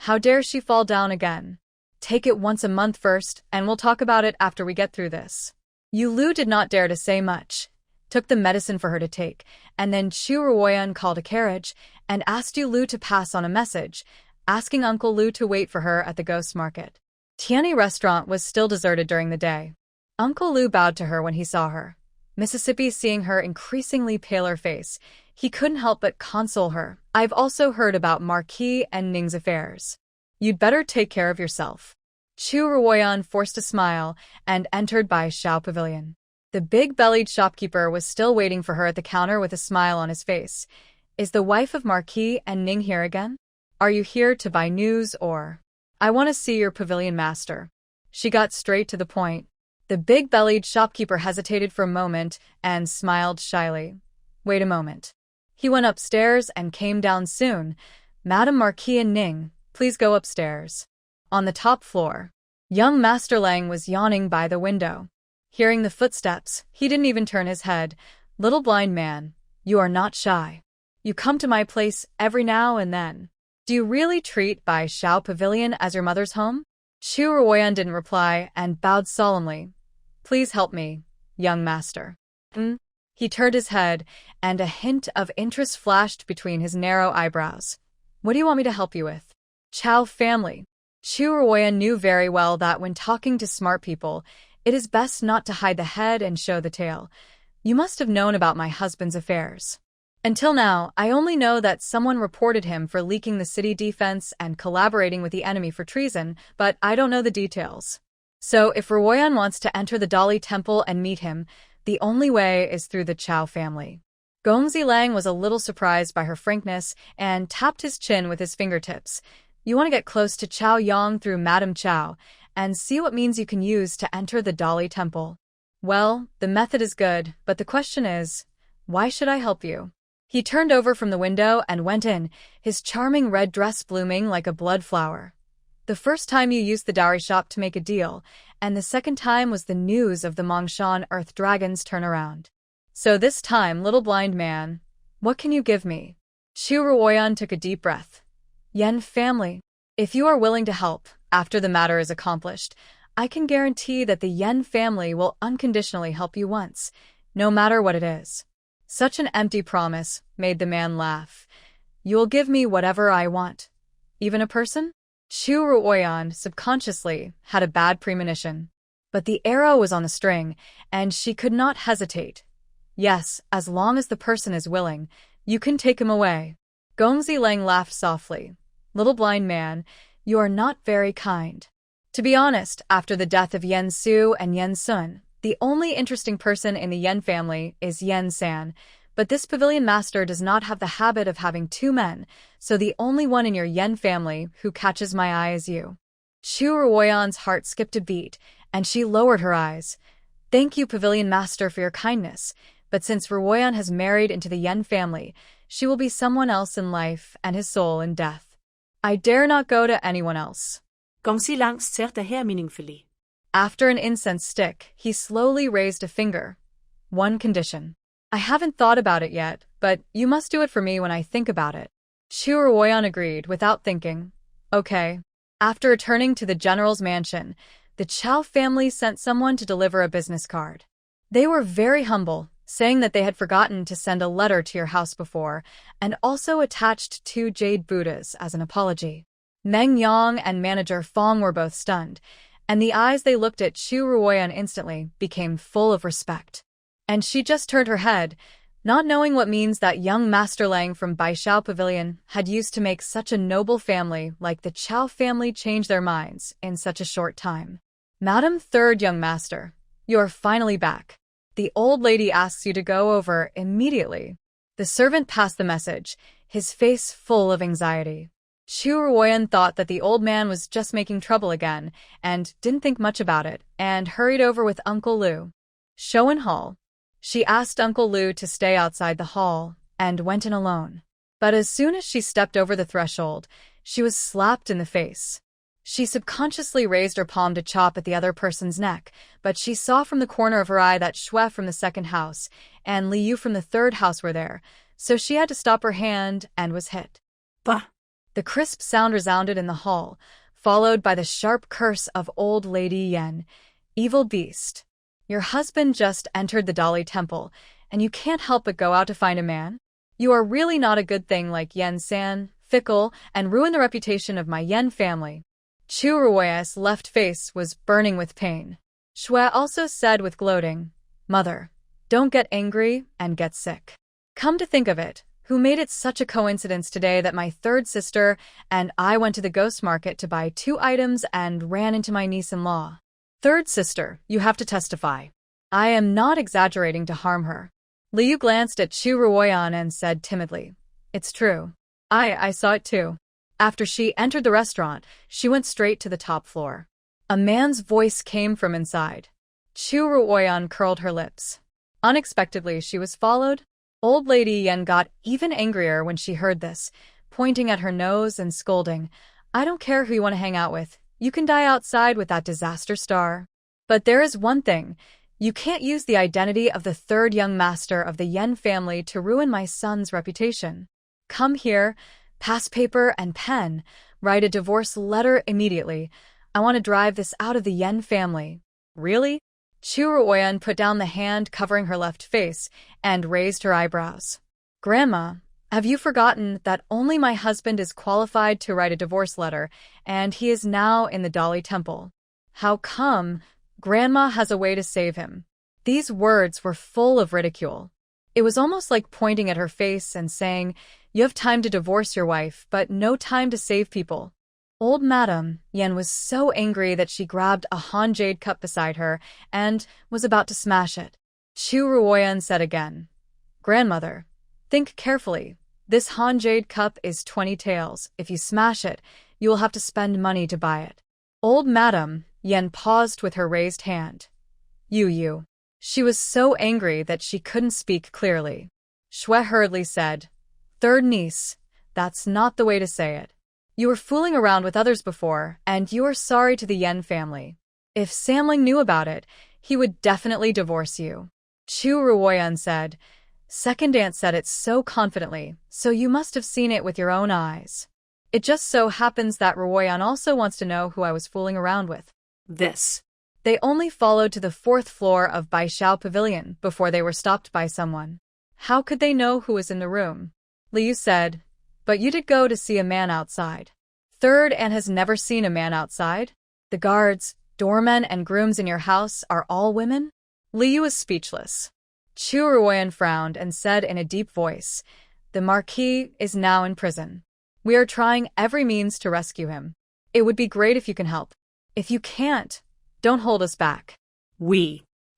How dare she fall down again? "Take it once a month first, and we'll talk about it after we get through this." Yu Lu did not dare to say much, took the medicine for her to take, and then Chu Ruoyan called a carriage and asked Yu Lu to pass on a message, asking Uncle Lu to wait for her at the ghost market. Tianyi restaurant was still deserted during the day. Uncle Lu bowed to her when he saw her. Mississippi, seeing her increasingly paler face, he couldn't help but console her. "I've also heard about Marquis and Ning's affairs. You'd better take care of yourself." Chu Ruoyan forced a smile and entered by Shao Pavilion. The big-bellied shopkeeper was still waiting for her at the counter with a smile on his face. "Is the wife of Marquis and Ning here again? Are you here to buy news or—" "I want to see your pavilion master." She got straight to the point. The big-bellied shopkeeper hesitated for a moment and smiled shyly. "Wait a moment." He went upstairs and came down soon. "Madame Marquis and Ning, please go upstairs." On the top floor, young Master Lang was yawning by the window. Hearing the footsteps, he didn't even turn his head. "Little blind man, you are not shy. You come to my place every now and then. Do you really treat Bai Shao Pavilion as your mother's home?" Chu Ruoyan didn't reply and bowed solemnly. "Please help me, young master." He turned his head, and a hint of interest flashed between his narrow eyebrows. What do you want me to help you with? Chow family. Chu Ruoyan knew very well that when talking to smart people, it is best not to hide the head and show the tail. You must have known about my husband's affairs. Until now, I only know that someone reported him for leaking the city defense and collaborating with the enemy for treason, but I don't know the details. So if Ruoyan wants to enter the Dowry temple and meet him, the only way is through the Chow family. Gongzi Lang was a little surprised by her frankness and tapped his chin with his fingertips. You want to get close to Chow Yang through Madame Chow and see what means you can use to enter the Dowry temple. Well, the method is good, but the question is, why should I help you? He turned over from the window and went in, his charming red dress blooming like a blood flower. The first time you used the dowry shop to make a deal, and the second time was the news of the Mongshan Earth Dragon's turnaround. So this time, little blind man, what can you give me? Chu Ruoyan took a deep breath. Yan family. If you are willing to help, after the matter is accomplished, I can guarantee that the Yan family will unconditionally help you once, no matter what it is. Such an empty promise made the man laugh. You will give me whatever I want. Even a person? Chu Ruoyan subconsciously had a bad premonition. But the arrow was on the string, and she could not hesitate. Yes, as long as the person is willing, you can take him away. Gongzi Lang laughed softly. Little blind man, you are not very kind. To be honest, after the death of Yan Su and Yan Sun, the only interesting person in the Yan family is Yan San, but this pavilion master does not have the habit of having two men, so the only one in your Yan family who catches my eye is you. Chu Ruoyan's heart skipped a beat, and she lowered her eyes. Thank you, pavilion master, for your kindness, but since Ruoyan has married into the Yan family, she will be someone else in life and his soul in death. I dare not go to anyone else. Gongzi Lang stared at her meaningfully. After an incense stick, he slowly raised a finger. One condition. I haven't thought about it yet, but you must do it for me when I think about it. Chu Ruoyan agreed without thinking. Okay. After returning to the general's mansion, the Chow family sent someone to deliver a business card. They were very humble, saying that they had forgotten to send a letter to your house before, and also attached 2 jade Buddhas as an apology. Meng Yang and manager Fong were both stunned, and the eyes they looked at Chu Ruoyan instantly became full of respect. And she just turned her head, not knowing what means that young Master Lang from Baishao Pavilion had used to make such a noble family like the Chow family change their minds in such a short time. Madam Third Young Master, you are finally back. The old lady asks you to go over immediately. The servant passed the message, his face full of anxiety. Chu Ruoyan thought that the old man was just making trouble again, and didn't think much about it, and hurried over with Uncle Liu. Show in hall. She asked Uncle Liu to stay outside the hall, and went in alone. But as soon as she stepped over the threshold, she was slapped in the face. She subconsciously raised her palm to chop at the other person's neck, but she saw from the corner of her eye that Xue from the second house and Liu from the third house were there, so she had to stop her hand and was hit. Bah! The crisp sound resounded in the hall, followed by the sharp curse of old Lady Yan. Evil beast. Your husband just entered the Dowry temple, and you can't help but go out to find a man? You are really not a good thing like Yan San, fickle, and ruin the reputation of my Yan family. Chu Ruoyan's left face was burning with pain. Xue also said with gloating, Mother, don't get angry and get sick. Come to think of it, who made it such a coincidence today that my third sister and I went to the ghost market to buy 2 items and ran into my niece-in-law. Third sister, you have to testify. I am not exaggerating to harm her. Liu glanced at Chu Ruoyan and said timidly, It's true. I saw it too. After she entered the restaurant, she went straight to the top floor. A man's voice came from inside. Chu Ruoyan curled her lips. Unexpectedly, she was followed. Old Lady Yan got even angrier when she heard this, pointing at her nose and scolding, I don't care who you want to hang out with. You can die outside with that disaster star. But there is one thing. You can't use the identity of the third young master of the Yan family to ruin my son's reputation. Come here, pass paper and pen, write a divorce letter immediately. I want to drive this out of the Yan family. Really? Chu Ruoyan put down the hand covering her left face and raised her eyebrows. Grandma, have you forgotten that only my husband is qualified to write a divorce letter, and he is now in the Dowry temple? How come? Grandma has a way to save him. These words were full of ridicule. It was almost like pointing at her face and saying, you have time to divorce your wife, but no time to save people. Old Madam Yan was so angry that she grabbed a Han jade cup beside her and was about to smash it. Chu Ruoyan said again, Grandmother, think carefully. This Han jade cup is 20 taels. If you smash it, you will have to spend money to buy it. Old Madam Yan paused with her raised hand. You. She was so angry that she couldn't speak clearly. Shui hurriedly said, Third niece, that's not the way to say it. You were fooling around with others before, and you are sorry to the Yan family. If Samling knew about it, he would definitely divorce you. Chu Ruoyan said. Second aunt said it so confidently, so you must have seen it with your own eyes. It just so happens that Ruoyan also wants to know who I was fooling around with. They only followed to the 4th floor of Baishao Pavilion before they were stopped by someone. How could they know who was in the room? Liu said, But you did go to see a man outside. Third aunt has never seen a man outside? The guards, doormen, and grooms in your house are all women? Liu was speechless. Chu Ruoyan frowned and said in a deep voice, The Marquis is now in prison. We are trying every means to rescue him. It would be great if you can help. If you can't, don't hold us back.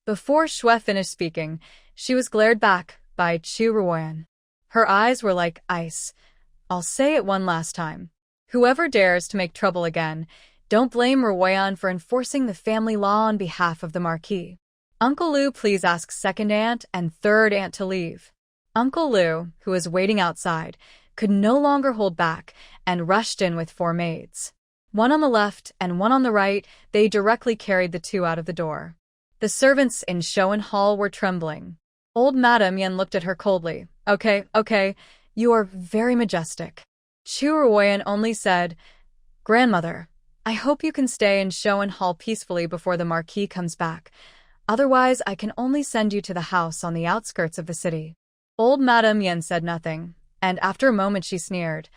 Before Shui finished speaking, she was glared back by Chu Ruoyan. Her eyes were like ice. I'll say it one last time. Whoever dares to make trouble again, don't blame Ruoyan for enforcing the family law on behalf of the Marquis. Uncle Liu, please ask second aunt and third aunt to leave. Uncle Liu, who was waiting outside, could no longer hold back and rushed in with 4 maids. One on the left and one on the right, they directly carried the 2 out of the door. The servants in Showan Hall were trembling. Old Madam Yan looked at her coldly. Okay, you are very majestic. Chu Ruoyan only said, Grandmother, I hope you can stay in Showan Hall peacefully before the Marquis comes back. Otherwise, I can only send you to the house on the outskirts of the city. Old Madam Yan said nothing, and after a moment she sneered.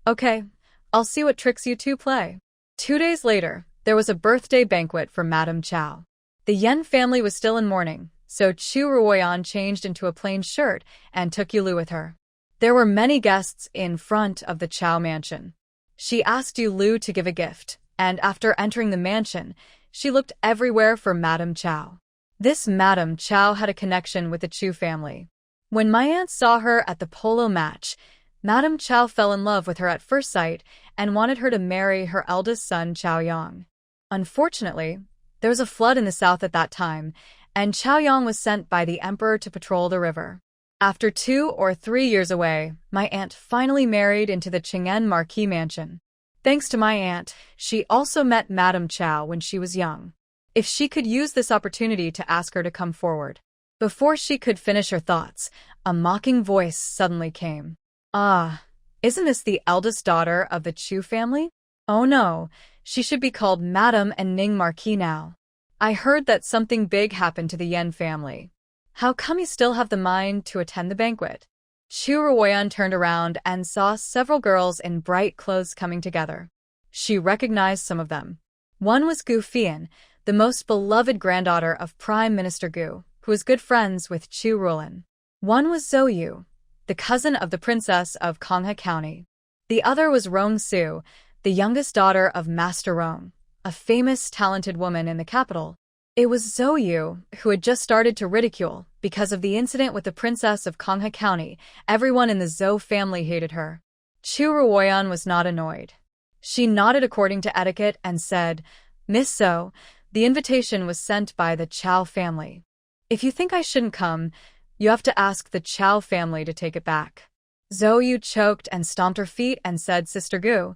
Okay, I'll see what tricks you 2 play. 2 days later, there was a birthday banquet for Madame Chow. The Yan family was still in mourning, so Chu Ruoyan changed into a plain shirt and took Yulu with her. There were many guests in front of the Chow mansion. She asked Yulu to give a gift, and after entering the mansion, she looked everywhere for Madame Chow. This Madame Chow had a connection with the Chu family. When my aunt saw her at the polo match, Madame Chow fell in love with her at first sight and wanted her to marry her eldest son Chow Yang. Unfortunately, there was a flood in the south at that time, and Chow Yang was sent by the emperor to patrol the river. After 2 or 3 years away, my aunt finally married into the Cheng'en Marquis mansion. Thanks to my aunt, she also met Madame Chow when she was young. If she could use this opportunity to ask her to come forward. Before she could finish her thoughts, a mocking voice suddenly came. Isn't this the eldest daughter of the Chu family? Oh no, she should be called Madame and Ning Marquis now. I heard that something big happened to the Yan family. How come you still have the mind to attend the banquet? Chu Ruoyan turned around and saw several girls in bright clothes coming together. She recognized some of them. One was Gu Fian, the most beloved granddaughter of Prime Minister Gu, who was good friends with Chu Ruoyan. One was Zhou Yu, the cousin of the princess of Konghe County. The other was Rong Su, the youngest daughter of Master Rong, a famous, talented woman in the capital. It was Zhou Yu who had just started to ridicule because of the incident with the princess of Konghe County. Everyone in the Zhou family hated her. Chu Ruoyan was not annoyed. She nodded according to etiquette and said, Miss Zhou, the invitation was sent by the Chow family. If you think I shouldn't come, you have to ask the Chow family to take it back. Zhou Yu choked and stomped her feet and said, Sister Gu,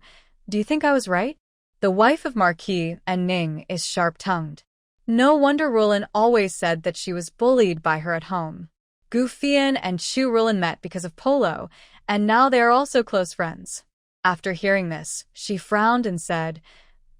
do you think I was right? The wife of Marquis and Ning is sharp-tongued. No wonder Ruoyan always said that she was bullied by her at home. Gu Fian and Chu Ruoyan met because of polo, and now they are also close friends. After hearing this, she frowned and said,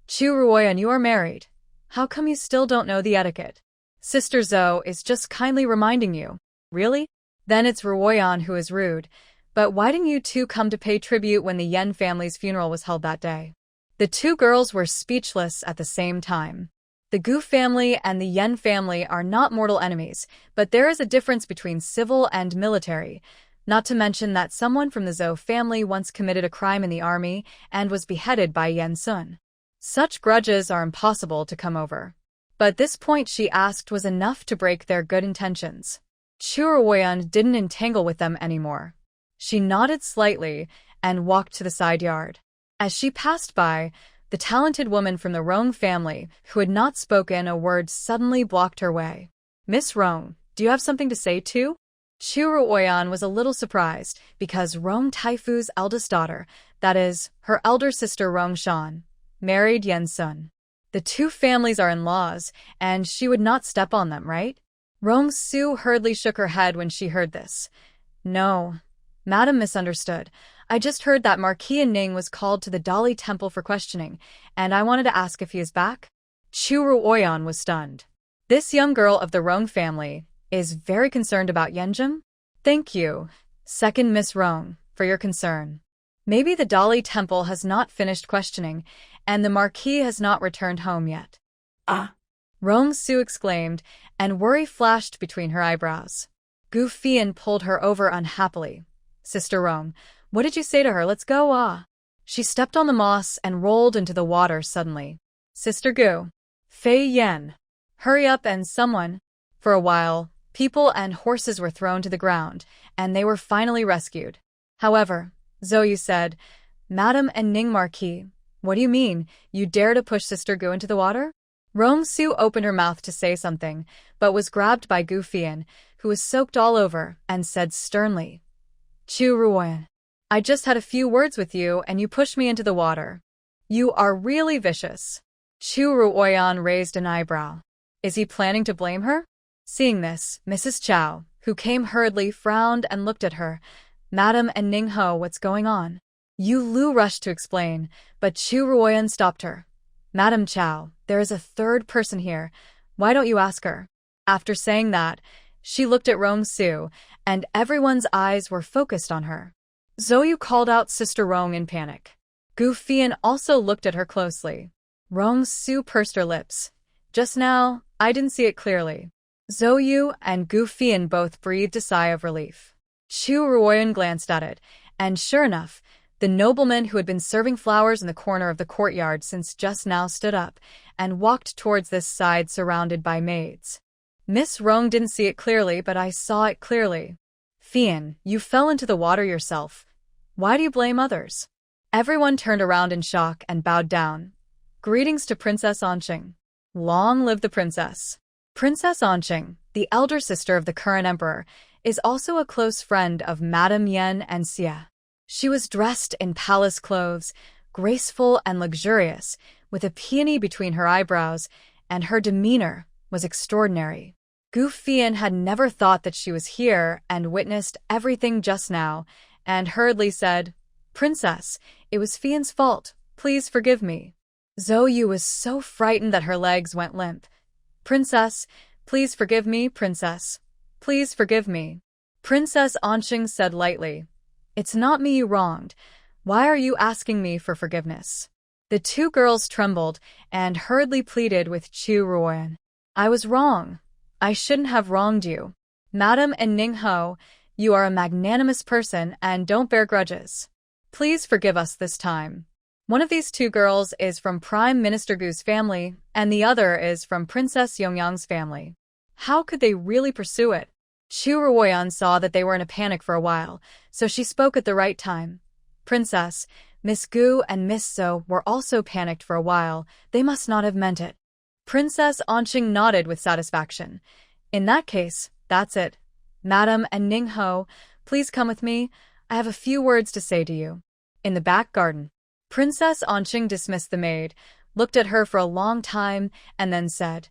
Chu Ruoyan, you are married. How come you still don't know the etiquette? Sister Zhou is just kindly reminding you. Really? Then it's Ruoyan who is rude. But why didn't you two come to pay tribute when the Yan family's funeral was held that day? The two girls were speechless at the same time. The Gu family and the Yan family are not mortal enemies, but there is a difference between civil and military, not to mention that someone from the Zhou family once committed a crime in the army and was beheaded by Yan Zheng. Such grudges are impossible to come over. But this point she asked was enough to break their good intentions. Chu Ruoyan didn't entangle with them anymore. She nodded slightly and walked to the side yard. As she passed by, the talented woman from the Rong family, who had not spoken a word, suddenly blocked her way. Miss Rong, do you have something to say too? Chu Ruoyan was a little surprised because Rong Taifu's eldest daughter, that is, her elder sister Rong Shan, married Yan Zheng. The two families are in-laws, and she would not step on them, right? Rong Su hurriedly shook her head when she heard this. No, Madam misunderstood. I just heard that Marquis Ning was called to the Dowry temple for questioning, and I wanted to ask if he is back. Chu Ruoyan was stunned. This young girl of the Rong family is very concerned about Yan Zheng? Thank you, second Miss Rong, for your concern. Maybe the Dowry temple has not finished questioning, and the Marquis has not returned home yet. Ah! Rong Su exclaimed, and worry flashed between her eyebrows. Gu Fian pulled her over unhappily. Sister Rong, what did you say to her? Let's go, ah. She stepped on the moss and rolled into the water suddenly. Sister Gu. Fei Yan. Hurry up and someone. For a while, people and horses were thrown to the ground, and they were finally rescued. However, Zhou said, Madam and Ning Marquis, what do you mean? You dare to push Sister Gu into the water? Rong Su opened her mouth to say something, but was grabbed by Gu Fian, who was soaked all over, and said sternly, Chu Ruoyan, I just had a few words with you and you pushed me into the water. You are really vicious. Chu Ruoyan raised an eyebrow. Is he planning to blame her? Seeing this, Mrs. Chow, who came hurriedly, frowned and looked at her. Madam and Ning Ho, what's going on? Yu Lu rushed to explain, but Chu Ruoyan stopped her. Madam Chow, there is a third person here. Why don't you ask her? After saying that, she looked at Rong Su, and everyone's eyes were focused on her. Zhou called out Sister Rong in panic. Gu Fian also looked at her closely. Rong Su pursed her lips. Just now, I didn't see it clearly. Zhou and Gu Fian both breathed a sigh of relief. Chu Ruoyan glanced at it, and sure enough, the nobleman who had been serving flowers in the corner of the courtyard since just now stood up and walked towards this side surrounded by maids. Miss Rong didn't see it clearly, but I saw it clearly. Fian, you fell into the water yourself. Why do you blame others? Everyone turned around in shock and bowed down. Greetings to Princess Anqing. Long live the princess. Princess Anqing, the elder sister of the current emperor, is also a close friend of Madame Yan and Xia. She was dressed in palace clothes, graceful and luxurious, with a peony between her eyebrows, and her demeanor was extraordinary. Gu Fian had never thought that she was here and witnessed everything just now, and hurriedly said, Princess, it was Fian's fault. Please forgive me. Zhou was so frightened that her legs went limp. Princess, please forgive me, Princess. Please forgive me. Princess Anqing said lightly, It's not me you wronged. Why are you asking me for forgiveness? The two girls trembled and hurriedly pleaded with Chu Ruoyan. I was wrong. I shouldn't have wronged you. Madam and Ning Ho, you are a magnanimous person and don't bear grudges. Please forgive us this time. One of these two girls is from Prime Minister Gu's family, and the other is from Princess Yongyang's family. How could they really pursue it? Chu Ruoyan saw that they were in a panic for a while, so she spoke at the right time. Princess, Miss Gu and Miss Zhou were also panicked for a while. They must not have meant it. Princess Anqing nodded with satisfaction. In that case, that's it. Madam and Ning Ho, please come with me. I have a few words to say to you. In the back garden. Princess Anqing dismissed the maid, looked at her for a long time, and then said,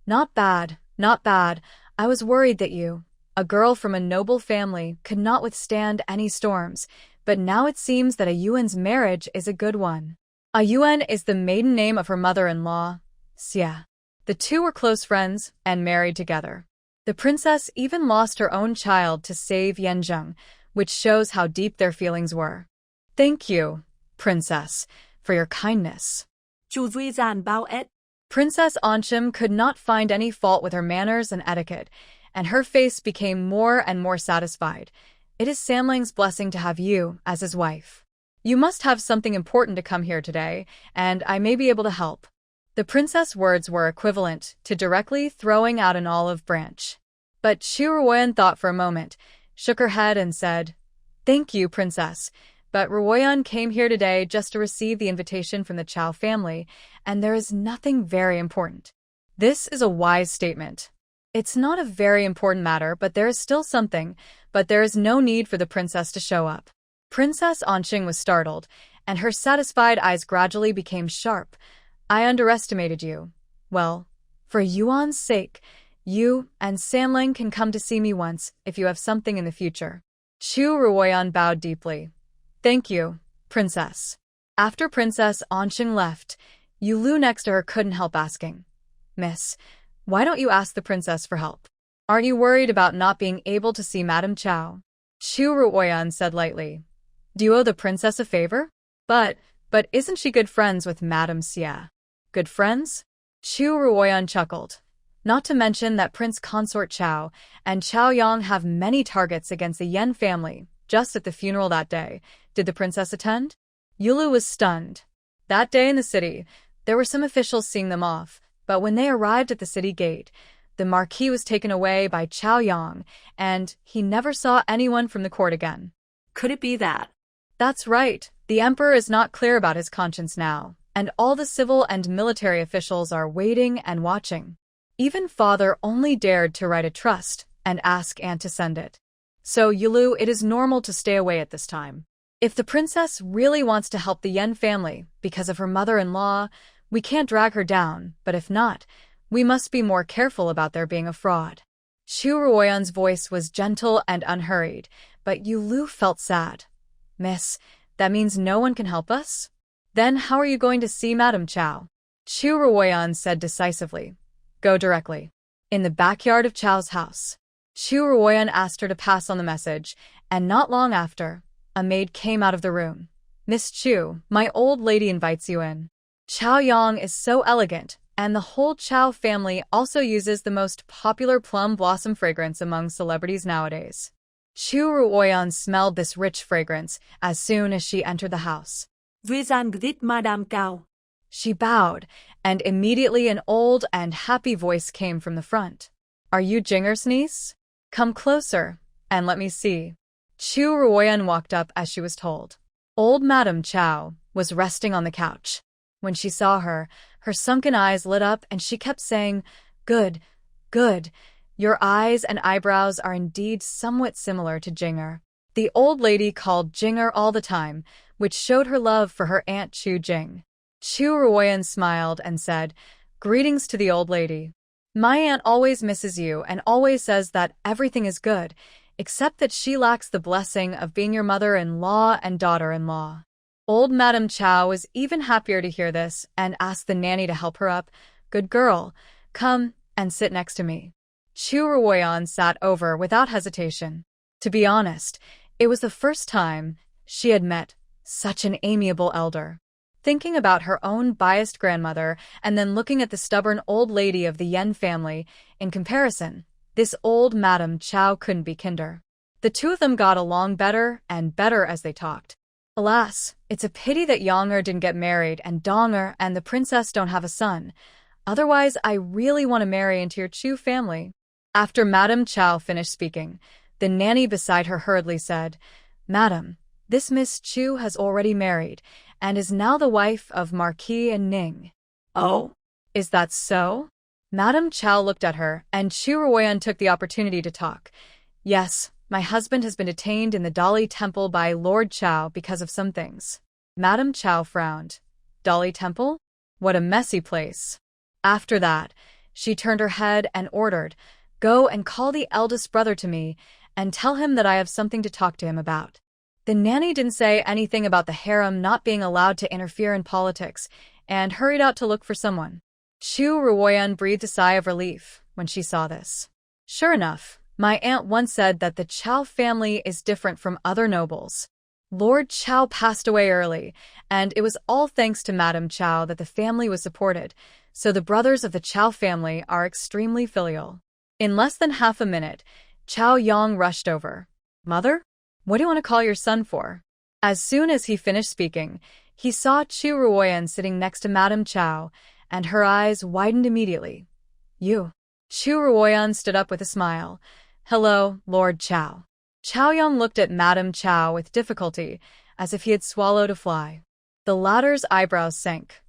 Not bad, not bad. I was worried that you, a girl from a noble family, could not withstand any storms, but now it seems that a Yuan's marriage is a good one. A Yuan is the maiden name of her mother-in-law, Xia. The two were close friends and married together. The princess even lost her own child to save Yan Zheng, which shows how deep their feelings were. Thank you, princess, for your kindness. Chu Ruoyan bao et. Princess Anshim could not find any fault with her manners and etiquette, and her face became more and more satisfied. It is Samling's blessing to have you as his wife. You must have something important to come here today, and I may be able to help. The princess' words were equivalent to directly throwing out an olive branch. But Chu Ruoyan thought for a moment, shook her head and said, Thank you, princess, but Ruoyan came here today just to receive the invitation from the Chao family, and there is nothing very important. This is a wise statement. It's not a very important matter, but there is still something, but there is no need for the princess to show up. Princess Anshing was startled, and her satisfied eyes gradually became sharp. I underestimated you. Well, for Yuan's sake, you and Samling can come to see me once if you have something in the future. Chu Ruoyan bowed deeply. Thank you, princess. After Princess Anshing left, Yulu next to her couldn't help asking, Miss, why don't you ask the princess for help? Aren't you worried about not being able to see Madame Chao? Chu Ruoyan said lightly. Do you owe the princess a favor? But isn't she good friends with Madame Xia? Good friends? Chu Ruoyan chuckled. Not to mention that Prince Consort Chao and Chao Yang have many targets against the Yan family. Just at the funeral that day, did the princess attend? Yulu was stunned. That day in the city, there were some officials seeing them off, but when they arrived at the city gate, the marquis was taken away by Chao Yang, and he never saw anyone from the court again. Could it be that? That's right. The emperor is not clear about his conscience now, and all the civil and military officials are waiting and watching. Even father only dared to write a trust and ask aunt to send it. So, Yulu, it is normal to stay away at this time. If the princess really wants to help the Yan family because of her mother-in-law, we can't drag her down, but if not, we must be more careful about there being a fraud. Chu Ruoyan's voice was gentle and unhurried, but Yulu felt sad. Miss, that means no one can help us? Then how are you going to see Madame Chao? Chu Ruoyan said decisively. Go directly. In the backyard of Chao's house. Chu Ruoyan asked her to pass on the message, and not long after, a maid came out of the room. Miss Chu, my old lady invites you in. Chao Yang is so elegant, and the whole Chao family also uses the most popular plum blossom fragrance among celebrities nowadays. Chu Ruoyan smelled this rich fragrance as soon as she entered the house. Ruoyan greet Madame Cao. She bowed, and immediately an old and happy voice came from the front. Are you Jinger's niece? Come closer, and let me see. Chu Ruoyan walked up as she was told. Old Madame Chao was resting on the couch. When she saw her, her sunken eyes lit up and she kept saying, Good, good. Your eyes and eyebrows are indeed somewhat similar to Jinger. The old lady called Jinger all the time, which showed her love for her aunt Chu Jing. Chu Ruoyan smiled and said, Greetings to the old lady. My aunt always misses you and always says that everything is good, except that she lacks the blessing of being your mother-in-law and daughter-in-law. Old Madame Chao was even happier to hear this and asked the nanny to help her up. Good girl, come and sit next to me. Chu Ruoyan sat over without hesitation. To be honest, it was the first time she had met such an amiable elder. Thinking about her own biased grandmother and then looking at the stubborn old lady of the Yan family, in comparison, this old Madame Chao couldn't be kinder. The two of them got along better and better as they talked. Alas, it's a pity that Yonger didn't get married and Donger and the princess don't have a son. Otherwise, I really want to marry into your Chu family. After Madame Chao finished speaking, the nanny beside her hurriedly said, Madam, this Miss Chu has already married and is now the wife of Marquis and Ning. Oh? Is that so? Madame Chao looked at her, and Chu Ruoyan took the opportunity to talk. Yes, my husband has been detained in the Dowry temple by Lord Chao because of some things. Madame Chao frowned. Dowry temple? What a messy place. After that, she turned her head and ordered, Go and call the eldest brother to me and tell him that I have something to talk to him about. The nanny didn't say anything about the harem not being allowed to interfere in politics and hurried out to look for someone. Chu Ruoyan breathed a sigh of relief when she saw this. Sure enough, my aunt once said that the Chao family is different from other nobles. Lord Chao passed away early, and it was all thanks to Madame Chao that the family was supported, so the brothers of the Chao family are extremely filial. In less than half a minute, Chao Yang rushed over. Mother? What do you want to call your son for? As soon as he finished speaking, he saw Chu Ruoyan sitting next to Madame Chao, and her eyes widened immediately. You. Chu Ruoyan stood up with a smile. Hello, Lord Chao. Chao Yang looked at Madame Chao with difficulty, as if he had swallowed a fly. The latter's eyebrows sank.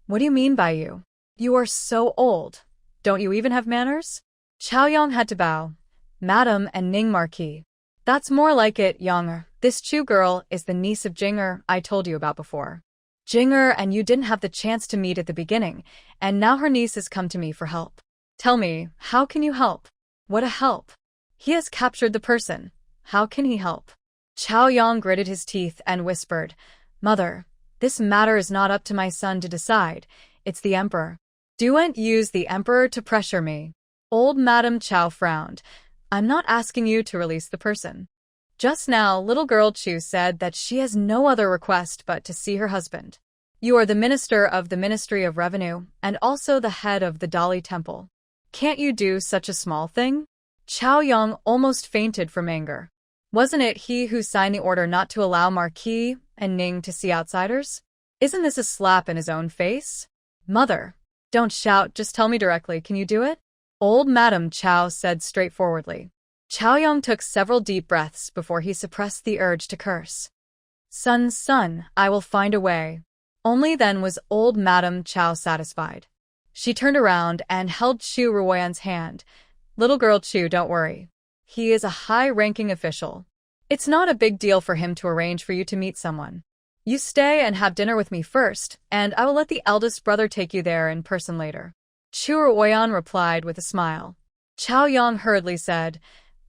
What do you mean by you? You are so old. Don't you even have manners? Chao Yang had to bow. Madam and Ning Marquis. That's more like it, Yang. This Chu girl is the niece of Jinger I told you about before. Jinger and you didn't have the chance to meet at the beginning, and now her niece has come to me for help. Tell me, how can you help? What a help. He has captured the person. How can he help? Chao Yang gritted his teeth and whispered, Mother, this matter is not up to my son to decide. It's the Emperor. Don't use the Emperor to pressure me. Old Madame Chao frowned. I'm not asking you to release the person. Just now, little girl Chu said that she has no other request but to see her husband. You are the minister of the Ministry of Revenue and also the head of the Dowry Temple. Can't you do such a small thing? Chao Yang almost fainted from anger. Wasn't it he who signed the order not to allow Marquis and Ning to see outsiders? Isn't this a slap in his own face? Mother, don't shout, just tell me directly, can you do it? Old Madame Chao said straightforwardly. Chao Yang took several deep breaths before he suppressed the urge to curse. Son, I will find a way. Only then was old Madame Chao satisfied. She turned around and held Chu Ruoyan's hand. Little girl Chu, don't worry. He is a high-ranking official. It's not a big deal for him to arrange for you to meet someone. You stay and have dinner with me first, and I will let the eldest brother take you there in person later. Chu Ruoyan replied with a smile. Chao Yang hurriedly said,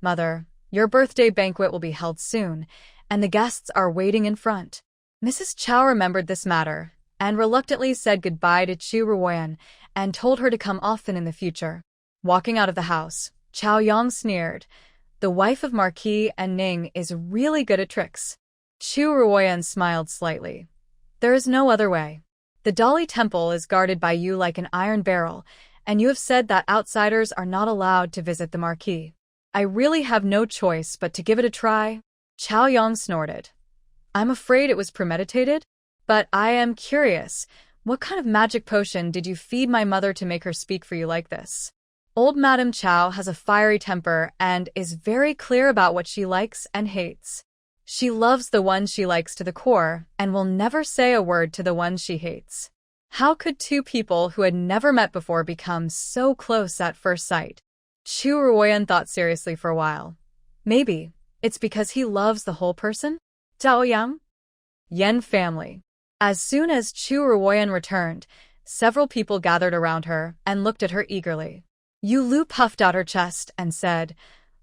Mother, your birthday banquet will be held soon, and the guests are waiting in front. Mrs. Chao remembered this matter, and reluctantly said goodbye to Chu Ruoyan, and told her to come often in the future. Walking out of the house, Chao Yang sneered. The wife of Marquis and Ning is really good at tricks. Chu Ruoyan smiled slightly. There is no other way. The Dowry Temple is guarded by you like an iron barrel, and you have said that outsiders are not allowed to visit the Marquis. I really have no choice but to give it a try. Chao Yang snorted. I'm afraid it was premeditated, but I am curious. What kind of magic potion did you feed my mother to make her speak for you like this? Old Madame Chao has a fiery temper and is very clear about what she likes and hates. She loves the one she likes to the core and will never say a word to the one she hates. How could two people who had never met before become so close at first sight? Chu Ruoyan thought seriously for a while. Maybe it's because he loves the whole person? Zhao Yang? Yan family. As soon as Chu Ruoyan returned, several people gathered around her and looked at her eagerly. Yu Lu puffed out her chest and said,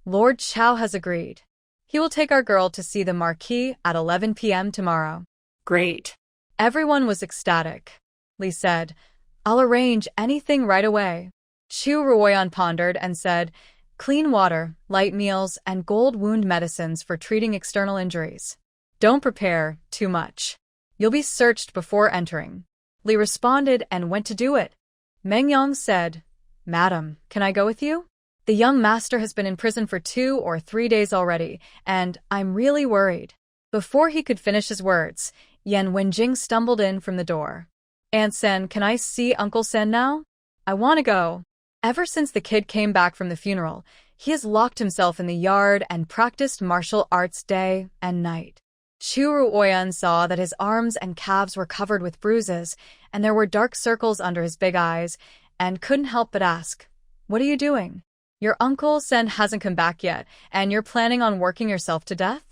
Lord Chao has agreed. He will take our girl to see the Marquis at 11 p.m. tomorrow. Great. Everyone was ecstatic. Li said, I'll arrange anything right away. Chu Ruoyan pondered and said, clean water, light meals, and gold wound medicines for treating external injuries. Don't prepare too much. You'll be searched before entering. Li responded and went to do it. Meng Yang said, Madam, can I go with you? The young master has been in prison for 2 or 3 days already, and I'm really worried. Before he could finish his words, Yan Wenjing stumbled in from the door. Aunt Sen, can I see Uncle Sen now? I want to go. Ever since the kid came back from the funeral, he has locked himself in the yard and practiced martial arts day and night. Chu Ruoyan saw that his arms and calves were covered with bruises, and there were dark circles under his big eyes, and couldn't help but ask, What are you doing? Your Uncle Sen hasn't come back yet, and you're planning on working yourself to death?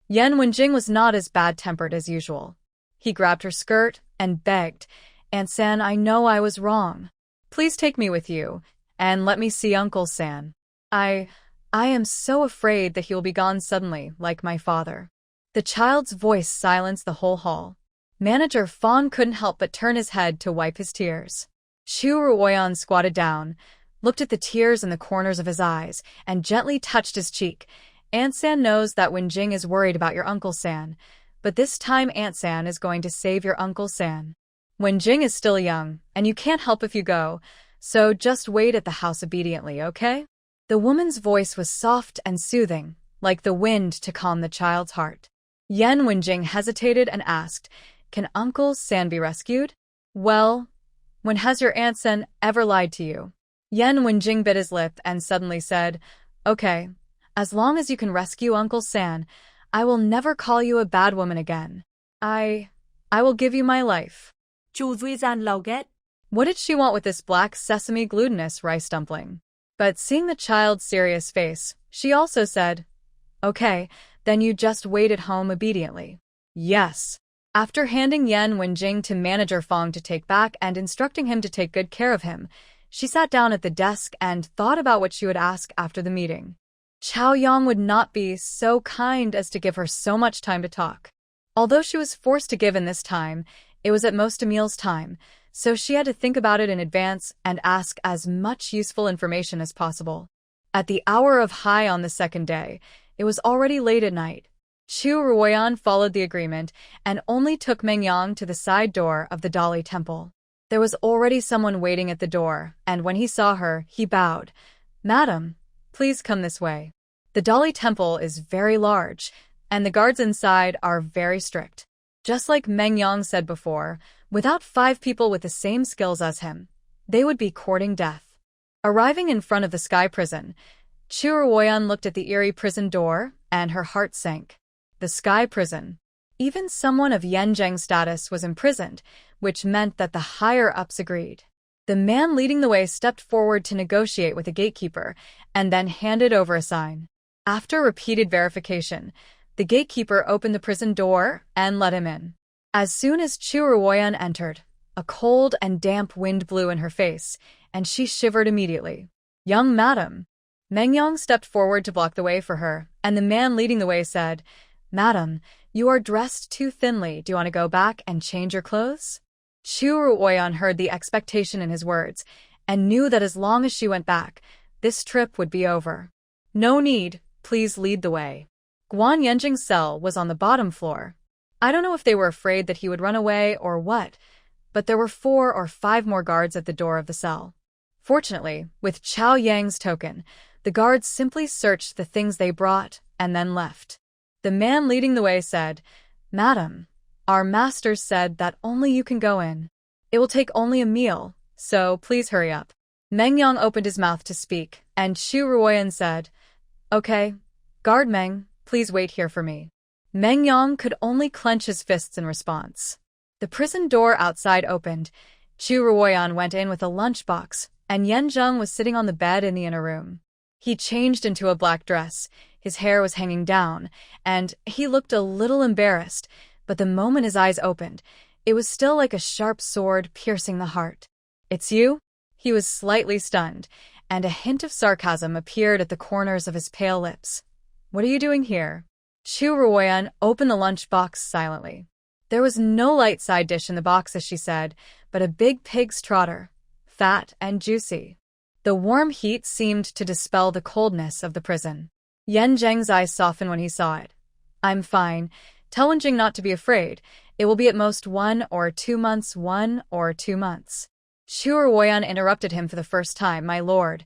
Yan Wenjing was not as bad-tempered as usual. He grabbed her skirt and begged, Aunt Sen, I know I was wrong. Please take me with you, and let me see Uncle Sen. I am so afraid that he will be gone suddenly, like my father. The child's voice silenced the whole hall. Manager Fawn couldn't help but turn his head to wipe his tears. Chu Ruoyan squatted down, looked at the tears in the corners of his eyes, and gently touched his cheek. Aunt San knows that Wen Jing is worried about your Uncle San, but this time Aunt San is going to save your Uncle San. Wen Jing is still young, and you can't help if you go, so just wait at the house obediently, okay? The woman's voice was soft and soothing, like the wind to calm the child's heart. Yen Wenjing hesitated and asked, "Can Uncle San be rescued?" "Well, when has your Aunt San ever lied to you?" Yen Wenjing bit his lip and suddenly said, "Okay, as long as you can rescue Uncle San, I will never call you a bad woman again. I will give you my life." Chu Ruoyan lau ghét. What did she want with this black sesame glutinous rice dumpling? But seeing the child's serious face, she also said, "Okay, then you just wait at home obediently." "Yes." After handing Yan Wenjing to Manager Fong to take back and instructing him to take good care of him, she sat down at the desk and thought about what she would ask after the meeting. Chao Yang would not be so kind as to give her so much time to talk. Although she was forced to give in this time, it was at most Emil's time, so she had to think about it in advance and ask as much useful information as possible. At the hour of high on the second day, it was already late at night. Chu Ruoyan followed the agreement and only took Meng Yang to the side door of the Dowry temple. There was already someone waiting at the door, and when he saw her, he bowed. "Madam, please come this way." The Dowry temple is very large, and the guards inside are very strict. Just like Meng Yang said before, without 5 people with the same skills as him, they would be courting death. Arriving in front of the sky prison, Chu Ruoyan looked at the eerie prison door, and her heart sank. The sky prison. Even someone of Yan Zheng's status was imprisoned, which meant that the higher-ups agreed. The man leading the way stepped forward to negotiate with the gatekeeper, and then handed over a sign. After repeated verification, the gatekeeper opened the prison door and let him in. As soon as Chu Ruoyan entered, a cold and damp wind blew in her face, and she shivered immediately. "Young madam." Meng Yang stepped forward to block the way for her, and the man leading the way said, "Madam, you are dressed too thinly. Do you want to go back and change your clothes?" Chu Ruoyan heard the expectation in his words, and knew that as long as she went back, this trip would be over. "No need, please lead the way." Guan Yanjing's cell was on the bottom floor. I don't know if they were afraid that he would run away or what, but there were 4 or 5 more guards at the door of the cell. Fortunately, with Chao Yang's token, the guards simply searched the things they brought and then left. The man leading the way said, "Madam, our masters said that only you can go in. It will take only a meal, so please hurry up." Meng Yang opened his mouth to speak, and Chu Ruoyan said, "Okay, guard Meng, please wait here for me." Meng Yang could only clench his fists in response. The prison door outside opened. Chu Ruoyan went in with a lunchbox, and Yan Zheng was sitting on the bed in the inner room. He changed into a black dress, his hair was hanging down, and he looked a little embarrassed, but the moment his eyes opened, it was still like a sharp sword piercing the heart. "It's you?" He was slightly stunned, and a hint of sarcasm appeared at the corners of his pale lips. "What are you doing here?" Chu Ruoyan opened the lunchbox silently. There was no light side dish in the box, as she said, but a big pig's trotter, fat and juicy. The warm heat seemed to dispel the coldness of the prison. Yan Zheng's eyes softened when he saw it. "I'm fine. Tell Wenjing not to be afraid. It will be at most 1 or 2 months, 1 or 2 months. Chu Ruoyan interrupted him for the first time. "My lord,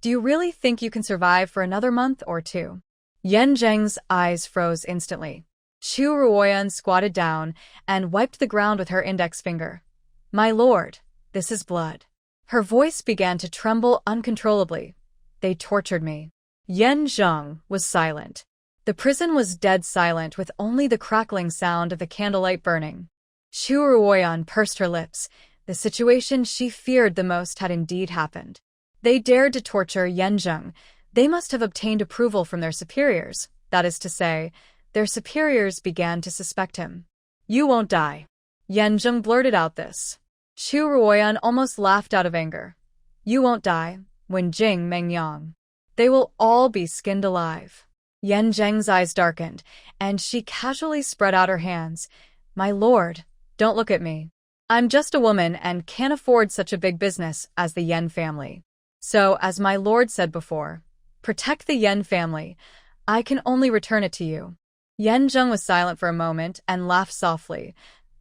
do you really think you can survive for another month or 2? Yan Zheng's eyes froze instantly. Chu Ruoyan squatted down and wiped the ground with her index finger. "My lord, this is blood." Her voice began to tremble uncontrollably. "They tortured me." Yan Zheng was silent. The prison was dead silent, with only the crackling sound of the candlelight burning. Chu Ruoyan pursed her lips. The situation she feared the most had indeed happened. They dared to torture Yan Zheng. They must have obtained approval from their superiors. That is to say, their superiors began to suspect him. "You won't die." Yan Zheng blurted out this. Chu Ruoyan almost laughed out of anger. "You won't die, Wenjing Meng Yang. They will all be skinned alive." Yan Zheng's eyes darkened, and she casually spread out her hands. "My lord, don't look at me. I'm just a woman and can't afford such a big business as the Yan family. So, as my lord said before, protect the Yan family. I can only return it to you. Yan Zheng was silent for a moment and laughed softly.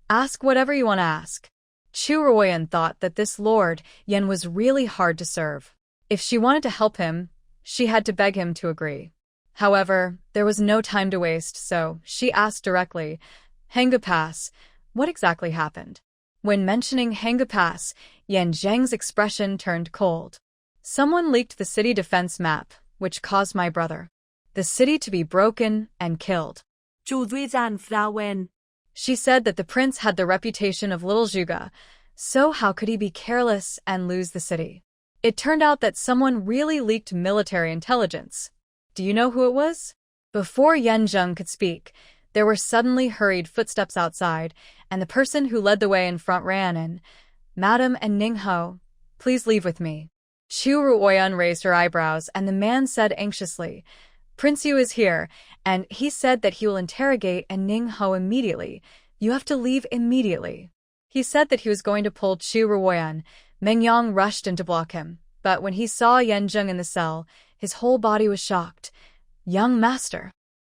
Ask whatever you want to ask. Chu Ruoyan thought that this Lord Yan was really hard to serve. If she wanted to help him, she had to beg him to agree. However, there was no time to waste, so she asked directly, Hanga Pass, what exactly happened? When mentioning Hanga Pass, Yan Zheng's expression turned cold. Someone leaked the city defense map, which caused my brother, the city, to be broken and killed. Chu Ruoyan. She said that the prince had the reputation of little Zhuge, so how could he be careless and lose the city? It turned out that someone really leaked military intelligence. Do you know who it was? Before Yan Zheng could speak, there were suddenly hurried footsteps outside, and the person who led the way in front ran in. Madam and Ning Ho, please leave with me. Chu Ruoyan raised her eyebrows, and the man said anxiously, Prince Yu is here, and he said that he will interrogate Ning Ho immediately. You have to leave immediately. He said that he was going to pull Chu Ruoyan. Meng Yang rushed in to block him, but when he saw Yan Zheng in the cell, his whole body was shocked. Young master.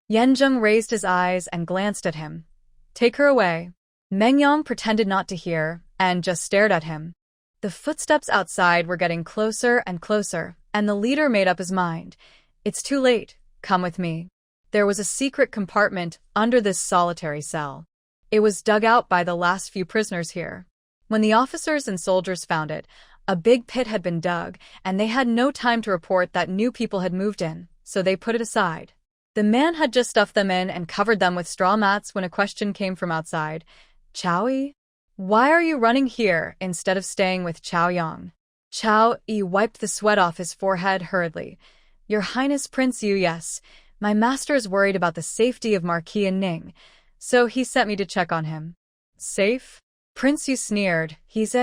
Yan Zheng raised his eyes and glanced at him. Take her away. Meng Yang pretended not to hear and just stared at him. The footsteps outside were getting closer and closer, and the leader made up his mind. It's too late. Come with me. There was a secret compartment under this solitary cell. It was dug out by the last few prisoners here. When the officers and soldiers found it, a big pit had been dug, and they had no time to report that new people had moved in, so they put it aside. The man had just stuffed them in and covered them with straw mats when a question came from outside. Chao Yi? Why are you running here instead of staying with Chao Yang? Chao Yi wiped the sweat off his forehead hurriedly. Your Highness Prince Yu, yes. My master is worried about the safety of Marquis and Ning, so he sent me to check on him. Safe? Prince Yu sneered. He's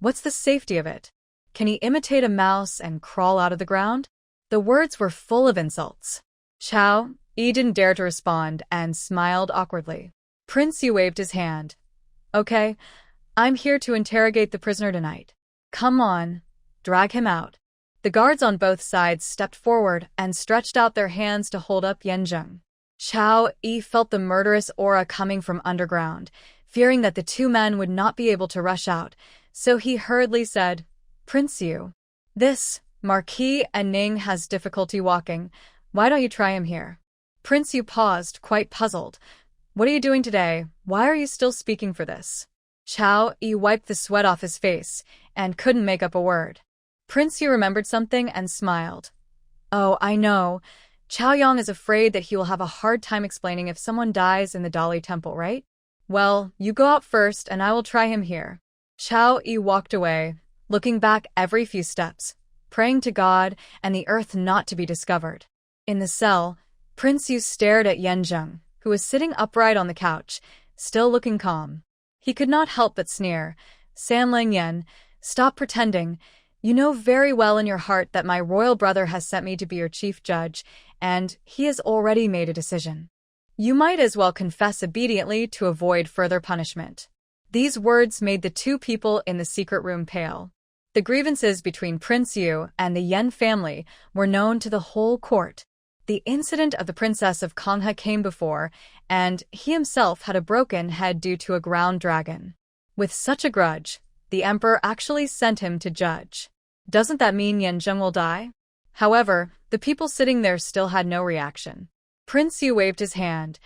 what's the safety of it? Can he imitate a mouse and crawl out of the ground? The words were full of insults. Chao Yi didn't dare to respond and smiled awkwardly. Prince Yu waved his hand. Okay, I'm here to interrogate the prisoner tonight. Come on, drag him out. The guards on both sides stepped forward and stretched out their hands to hold up Yan Zheng. Chao Yi felt the murderous aura coming from underground, fearing that the two men would not be able to rush out, so he hurriedly said, Prince Yu, this Marquis and Ning has difficulty walking. Why don't you try him here? Prince Yu paused, quite puzzled. What are you doing today? Why are you still speaking for this? Chao Yi wiped the sweat off his face and couldn't make up a word. Prince Yu remembered something and smiled. Oh, I know. Chao Yang is afraid that he will have a hard time explaining if someone dies in the Dowry temple, right? Well, you go out first and I will try him here. Chao Yi walked away, looking back every few steps, praying to God and the earth not to be discovered. In the cell, Prince Yu stared at Yan Zheng, who was sitting upright on the couch, still looking calm. He could not help but sneer. San Lang Yan, stop pretending. You know very well in your heart that my royal brother has sent me to be your chief judge, and he has already made a decision. You might as well confess obediently to avoid further punishment. These words made the two people in the secret room pale. The grievances between Prince Yu and the Yan family were known to the whole court. The incident of the Princess of Kongha came before, and he himself had a broken head due to a ground dragon. With such a grudge, the emperor actually sent him to judge. Doesn't that mean Yan Zheng will die? However, the people sitting there still had no reaction. Prince Yu waved his hand.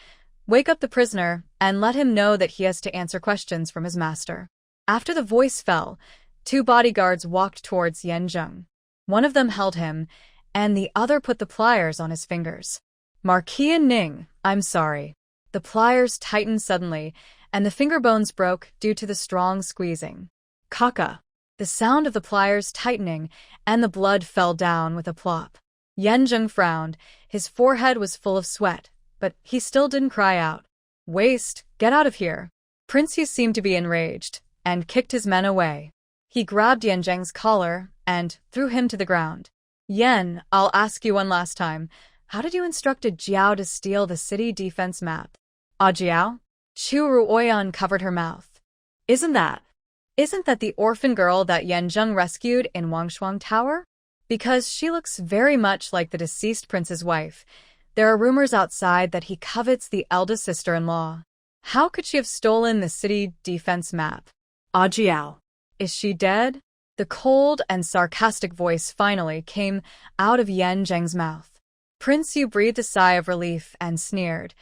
Wake up the prisoner and let him know that he has to answer questions from his master. After the voice fell, two bodyguards walked towards Yan Zheng. One of them held him, and the other put the pliers on his fingers. Marquis and Ning, I'm sorry. The pliers tightened suddenly, and the finger bones broke due to the strong squeezing. Kaka. The sound of the pliers tightening, and the blood fell down with a plop. Yan Zheng frowned. His forehead was full of sweat, but he still didn't cry out. Waste, get out of here. Prince Yu seemed to be enraged, and kicked his men away. He grabbed Yan Zheng's collar and threw him to the ground. Yan, I'll ask you one last time. How did you instruct a Jiao to steal the city defense map? A Jiao? Chu Ruoyan covered her mouth. Isn't that Isn't that the orphan girl that Yan Zheng rescued in Wangshuang Tower? Because she looks very much like the deceased prince's wife. There are rumors outside that he covets the eldest sister-in-law. How could she have stolen the city defense map? Jiao. Is she dead? The cold and sarcastic voice finally came out of Yan Zheng's mouth. Prince Yu breathed a sigh of relief and sneered.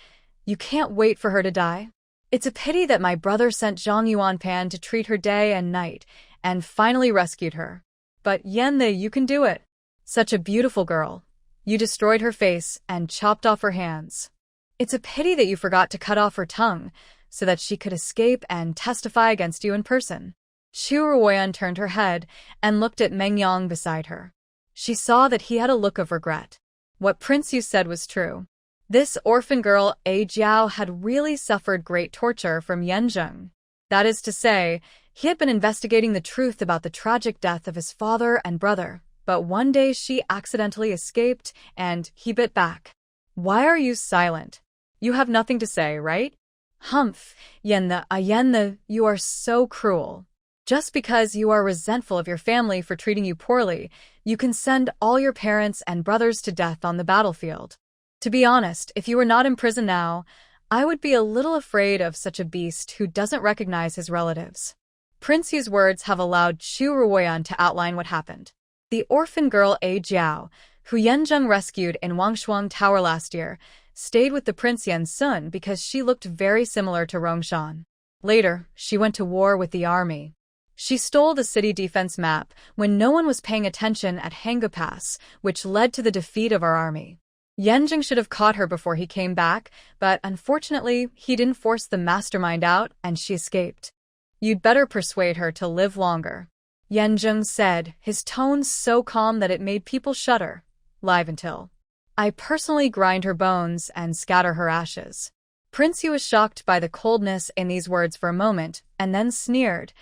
You can't wait for her to die? It's a pity that my brother sent Zhang Yuanpan to treat her day and night, and finally rescued her. But Yan Zheng, you can do it. Such a beautiful girl. You destroyed her face and chopped off her hands. It's a pity that you forgot to cut off her tongue, so that she could escape and testify against you in person. Chu Ruoyan turned her head and looked at Meng Yang beside her. She saw that he had a look of regret. What Prince Yu said was true. This orphan girl, Jiao, had really suffered great torture from Yan Zheng. That is to say, he had been investigating the truth about the tragic death of his father and brother, but one day she accidentally escaped, and he bit back. Why are you silent? You have nothing to say, right? Humph, Yan Zheng, you are so cruel. Just because you are resentful of your family for treating you poorly, you can send all your parents and brothers to death on the battlefield. To be honest, if you were not in prison now, I would be a little afraid of such a beast who doesn't recognize his relatives. Prince Yu's words have allowed Chu Ruoyan to outline what happened. The orphan girl Jiao, who Yan Zheng rescued in Wangshuang Tower last year, stayed with the Prince Yan Sun because she looked very similar to Rongshan. Later, she went to war with the army. She stole the city defense map when no one was paying attention at Hanga Pass, which led to the defeat of our army. Yan Zheng should have caught her before he came back, but unfortunately, he didn't force the mastermind out and she escaped. You'd better persuade her to live longer. Yan Zheng said, his tone so calm that it made people shudder. Live until I personally grind her bones and scatter her ashes. Prince Yu was shocked by the coldness in these words for a moment, and then sneered.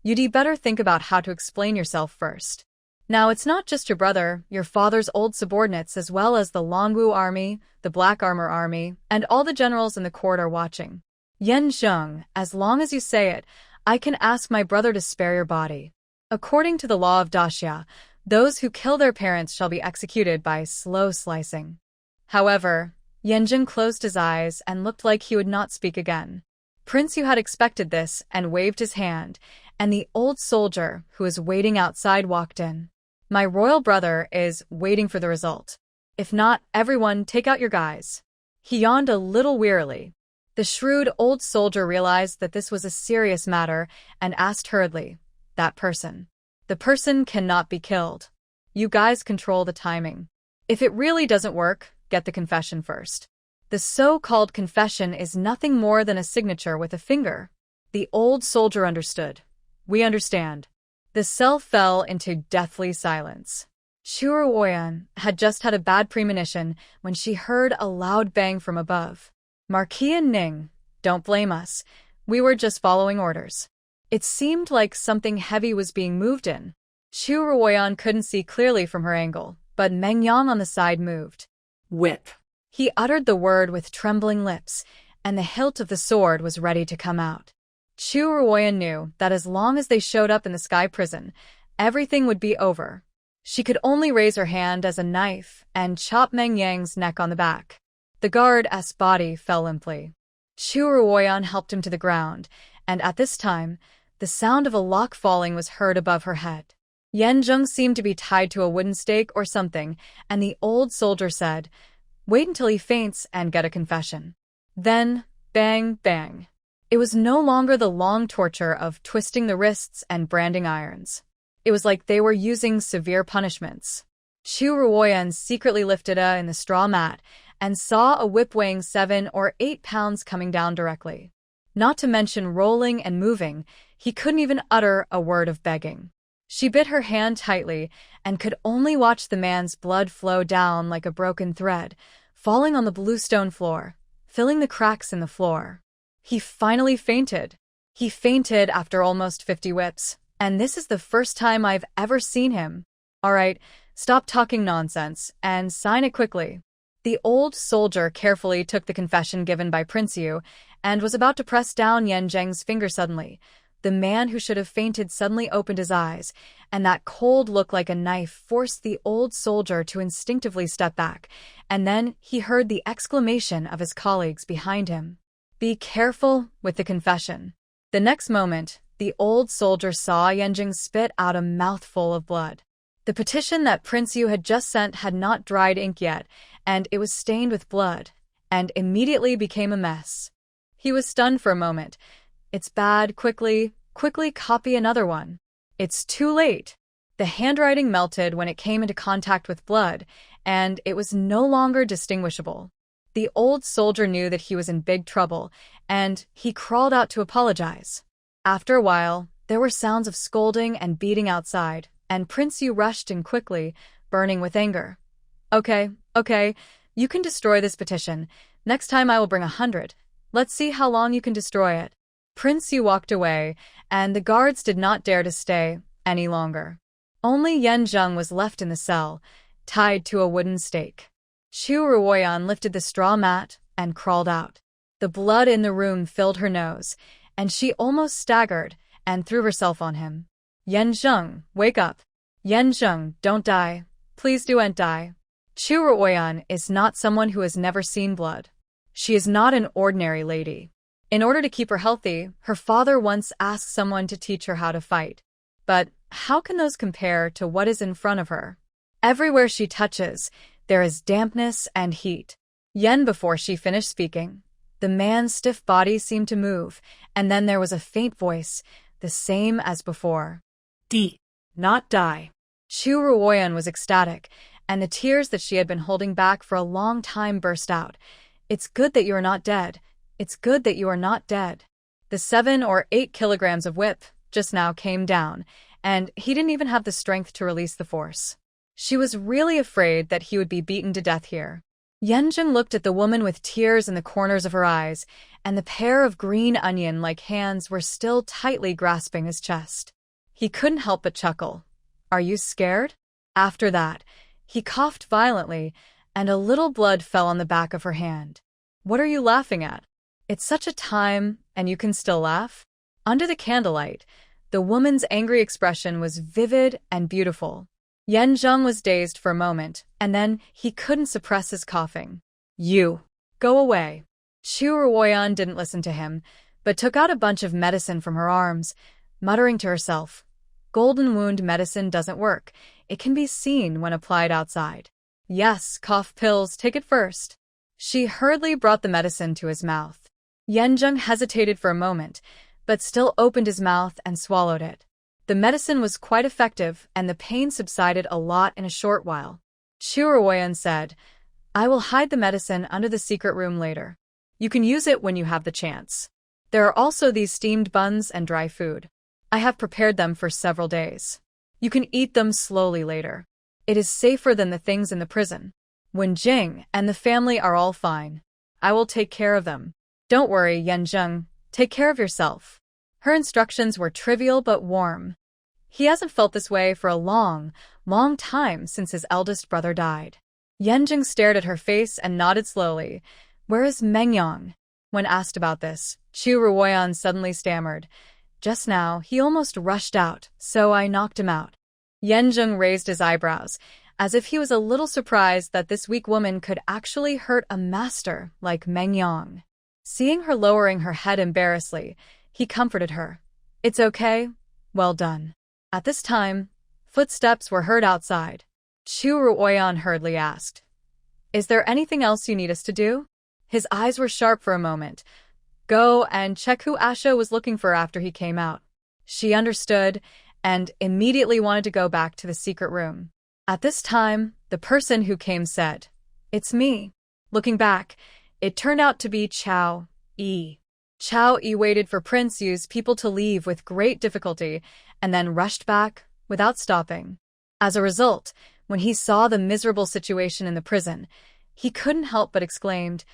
You'd better think about how to explain yourself first. Now, it's not just your brother, your father's old subordinates, as well as the Longwu army, the Black Armor army, and all the generals in the court are watching. Yan Zheng, as long as you say it, I can ask my brother to spare your body. According to the law of Daxia, those who kill their parents shall be executed by slow slicing. However, Yan Zheng closed his eyes and looked like he would not speak again. Prince Yu had expected this and waved his hand, and the old soldier who was waiting outside walked in. My royal brother is waiting for the result. If not, everyone take out your guys. He yawned a little wearily. The shrewd old soldier realized that this was a serious matter and asked hurriedly, that person. The person cannot be killed. You guys control the timing. If it really doesn't work, get the confession first. The so-called confession is nothing more than a signature with a finger. The old soldier understood. We understand. The cell fell into deathly silence. Chu Ruoyan had just had a bad premonition when she heard a loud bang from above. Marquis and Ning, don't blame us. We were just following orders. It seemed like something heavy was being moved in. Chu Ruoyan couldn't see clearly from her angle, but Meng Yang on the side moved. Whip. He uttered the word with trembling lips, and the hilt of the sword was ready to come out. Chu Ruoyan knew that as long as they showed up in the sky prison, everything would be over. She could only raise her hand as a knife and chop Meng Yang's neck on the back. The guard's body fell limply. Chu Ruoyan helped him to the ground, and at this time, the sound of a lock falling was heard above her head. Yan Zheng seemed to be tied to a wooden stake or something, and the old soldier said, "Wait until he faints and get a confession." Then, bang, bang. It was no longer the long torture of twisting the wrists and branding irons. It was like they were using severe punishments. Chu Ruoyan secretly lifted in the straw mat and saw a whip weighing 7 or 8 pounds coming down directly. Not to mention rolling and moving, he couldn't even utter a word of begging. She bit her hand tightly and could only watch the man's blood flow down like a broken thread, falling on the bluestone floor, filling the cracks in the floor. He finally fainted. He fainted after almost 50 whips, and this is the first time I've ever seen him. All right, stop talking nonsense and sign it quickly. The old soldier carefully took the confession given by Prince Yu and was about to press down Yan Zheng's finger suddenly. The The man who should have fainted suddenly opened his eyes, and that cold look like a knife forced the old soldier to instinctively step back, and then he heard the exclamation of his colleagues behind him. "Be careful with the confession." The next moment, the old soldier saw Yan Zheng spit out a mouthful of blood. The petition that Prince Yu had just sent had not dried ink yet, and it was stained with blood, and immediately became a mess. He was stunned for a moment. "It's bad, quickly copy another one." "It's too late." The handwriting melted when it came into contact with blood, and it was no longer distinguishable. The old soldier knew that he was in big trouble, and he crawled out to apologize. After a while, there were sounds of scolding and beating outside, and Prince Yu rushed in quickly, burning with anger. Okay, you can destroy this petition. Next time I will bring 100. Let's see how long you can destroy it." Prince Yu walked away, and the guards did not dare to stay any longer. Only Yan Zheng was left in the cell, tied to a wooden stake. Chu Ruoyan lifted the straw mat and crawled out. The blood in the room filled her nose, and she almost staggered and threw herself on him. "Yan Zheng, wake up. Yan Zheng, don't die. Please don't die." Chu Ruoyan is not someone who has never seen blood. She is not an ordinary lady. In order to keep her healthy, her father once asked someone to teach her how to fight. But how can those compare to what is in front of her? Everywhere she touches, there is dampness and heat. Before she finished speaking, the man's stiff body seemed to move, and then there was a faint voice, the same as before. Not die. Chu Ruoyan was ecstatic, and the tears that she had been holding back for a long time burst out. "It's good that you are not dead. It's good that you are not dead." The 7 or 8 kilograms of whip just now came down, and he didn't even have the strength to release the force. She was really afraid that he would be beaten to death here. Yan Zheng looked at the woman with tears in the corners of her eyes, and the pair of green onion-like hands were still tightly grasping his chest. He couldn't help but chuckle. "Are you scared?" After that, he coughed violently, and a little blood fell on the back of her hand. "What are you laughing at? It's such a time, and you can still laugh?" Under the candlelight, the woman's angry expression was vivid and beautiful. Yan Zheng was dazed for a moment, and then he couldn't suppress his coughing. "You, go away." Chu Ruoyan didn't listen to him, but took out a bunch of medicine from her arms, muttering to herself, "Golden wound medicine doesn't work. It can be seen when applied outside." "Yes, cough pills, take it first." She hurriedly brought the medicine to his mouth. Yan Zheng hesitated for a moment, but still opened his mouth and swallowed it. The medicine was quite effective, and the pain subsided a lot in a short while. Chu Ruoyan said, "I will hide the medicine under the secret room later. You can use it when you have the chance. There are also these steamed buns and dry food. I have prepared them for several days. You can eat them slowly later. It is safer than the things in the prison. When Jing and the family are all fine, I will take care of them. Don't worry, Yan Zheng, take care of yourself." Her instructions were trivial but warm. He hasn't felt this way for a long time since his eldest brother died. Yan Zheng stared at her face and nodded slowly. "Where is Mengyang?" When asked about this, Chu Ruoyan suddenly stammered. "Just now, he almost rushed out, so I knocked him out." Yan Zheng raised his eyebrows, as if he was a little surprised that this weak woman could actually hurt a master like Mengyang. Seeing her lowering her head embarrassedly, he comforted her. "It's okay. Well done." At this time, footsteps were heard outside. Chu Ruoyan hurriedly asked, "Is there anything else you need us to do?" His eyes were sharp for a moment. "Go and check who Asha was looking for after he came out." She understood and immediately wanted to go back to the secret room. At this time, the person who came said, "It's me." Looking back, it turned out to be Chao Yi. Chao Yi waited for Prince Yu's people to leave with great difficulty and then rushed back without stopping. As a result, when he saw the miserable situation in the prison, he couldn't help but exclaimed,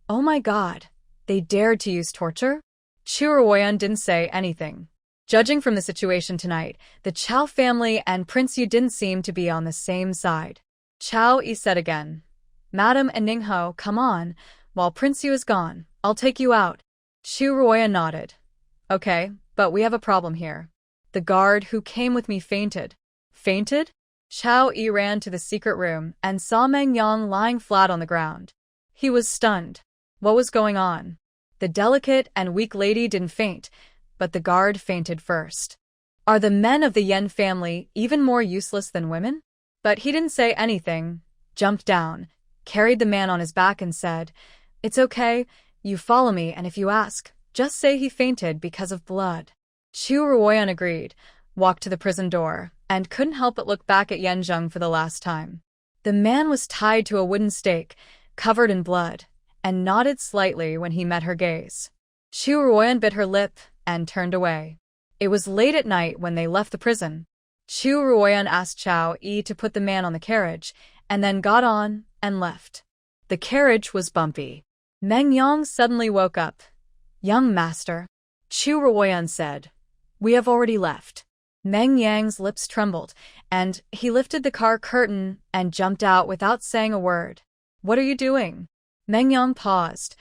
"Oh my God, they dared to use torture?" Chu Ruoyan didn't say anything. Judging from the situation tonight, the Chao family and Prince Yu didn't seem to be on the same side. Chao Yi said again, "Madam and Ningho, come on. While Prince Yu is gone, I'll take you out." Chu Ruoyan nodded. "Okay, But we have a problem here. The guard who came with me fainted. Fainted? Chao Yi ran to the secret room and saw Meng Yang lying flat on the ground. He was stunned. What was going on? The delicate and weak lady didn't faint, but the guard fainted first. Are the men of the Yan family even more useless than women? But he didn't say anything, jumped down, carried the man on his back and said, "It's okay, you follow me, and if you ask, just say he fainted because of blood." Chu Ruoyan agreed, walked to the prison door, and couldn't help but look back at Yan Zheng for the last time. The man was tied to a wooden stake, covered in blood, and nodded slightly when he met her gaze. Chu Ruoyan bit her lip and turned away. It was late at night when they left the prison. Chu Ruoyan asked Chao Yi to put the man on the carriage, and then got on and left. The carriage was bumpy. Meng Yang suddenly woke up. "Young master," Chu Ruoyan said, "we have already left." Meng Yang's lips trembled, and he lifted the car curtain and jumped out without saying a word. "What are you doing?" Meng Yang paused.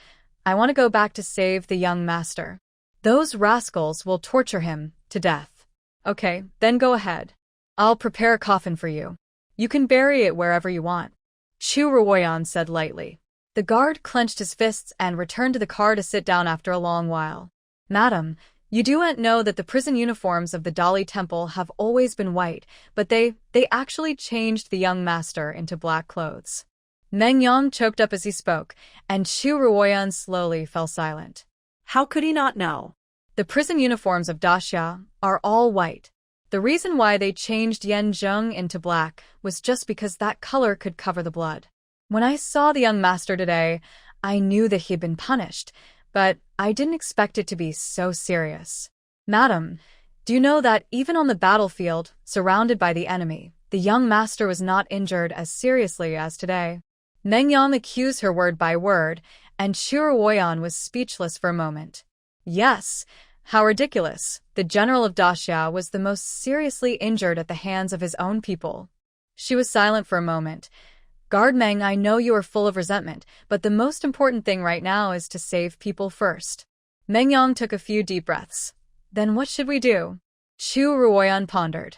"I want to go back to save the young master. Those rascals will torture him to death." "Okay, then go ahead. I'll prepare a coffin for you. You can bury it wherever you want," Chu Ruoyan said lightly. The guard clenched his fists and returned to the car to sit down after a long while. "Madam, you do know that the prison uniforms of the Dowry temple have always been white, but they actually changed the young master into black clothes." Meng Yang choked up as he spoke, and Chu Ruoyan slowly fell silent. How could he not know? The prison uniforms of Daxia are all white. The reason why they changed Yan Zheng into black was just because that color could cover the blood. When I saw the young master today, I knew that he had been punished, but I didn't expect it to be so serious. "Madam, do you know that even on the battlefield, surrounded by the enemy, the young master was not injured as seriously as today?" Meng Yang accused her word by word, and Chu Ruoyan was speechless for a moment. Yes, how ridiculous. The general of Daxia was the most seriously injured at the hands of his own people. She was silent for a moment. "Guard Meng, I know you are full of resentment, but the most important thing right now is to save people first." Meng Yang took a few deep breaths. "Then what should we do?" Chu Ruoyan pondered.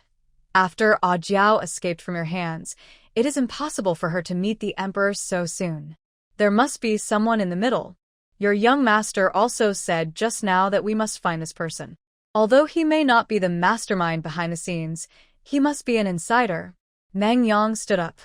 "After Jiao escaped from your hands, it is impossible for her to meet the emperor so soon. There must be someone in the middle. Your young master also said just now that we must find this person. Although he may not be the mastermind behind the scenes, he must be an insider." Meng Yang stood up.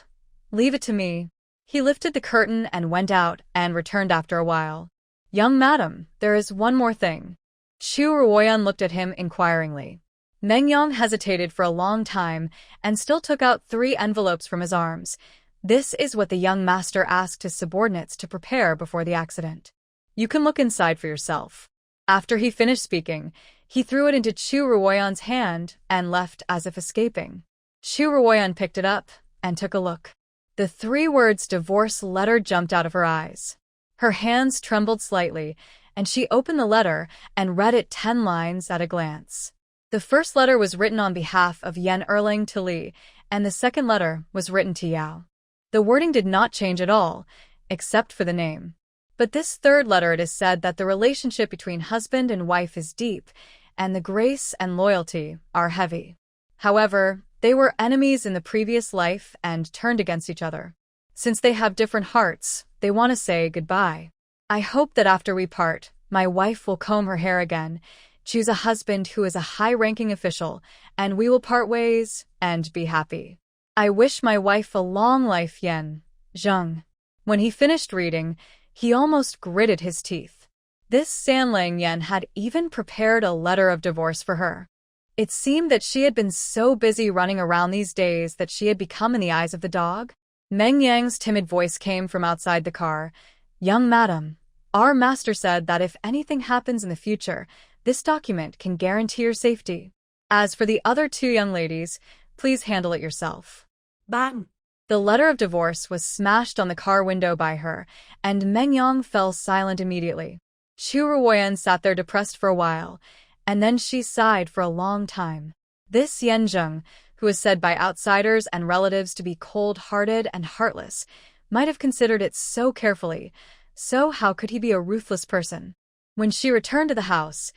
"Leave it to me." He lifted the curtain and went out and returned after a while. "Young madam, there is one more thing." Chu Ruoyan looked at him inquiringly. Meng Yang hesitated for a long time and still took out 3 envelopes from his arms. This is what the young master asked his subordinates to prepare before the accident. You can look inside for yourself. After he finished speaking, he threw it into Chu Ruoyan's hand and left as if escaping. Chu Ruoyan picked it up and took a look. The 3 words divorce letter jumped out of her eyes. Her hands trembled slightly, and she opened the letter and read it 10 lines at a glance. The first letter was written on behalf of Yan Erling to Li, and the second letter was written to Yao. The wording did not change at all, except for the name. But this third letter, it is said that the relationship between husband and wife is deep, and the grace and loyalty are heavy. However, they were enemies in the previous life and turned against each other. Since they have different hearts, they want to say goodbye. I hope that after we part, my wife will comb her hair again, choose a husband who is a high-ranking official, and we will part ways and be happy. I wish my wife a long life, Yan Zheng. When he finished reading, he almost gritted his teeth. This Sanlang Yan had even prepared a letter of divorce for her. It seemed that she had been so busy running around these days that she had become in the eyes of the dog. Meng Yang's timid voice came from outside the car. "Young madam, our master said that if anything happens in the future, this document can guarantee your safety. As for the other 2 young ladies, please handle it yourself." Bang! The letter of divorce was smashed on the car window by her, and Meng Yang fell silent immediately. Chu Ruoyan sat there depressed for a while, and then she sighed for a long time. This Yan Zheng, who is said by outsiders and relatives to be cold-hearted and heartless, might have considered it so carefully, so how could he be a ruthless person? When she returned to the house,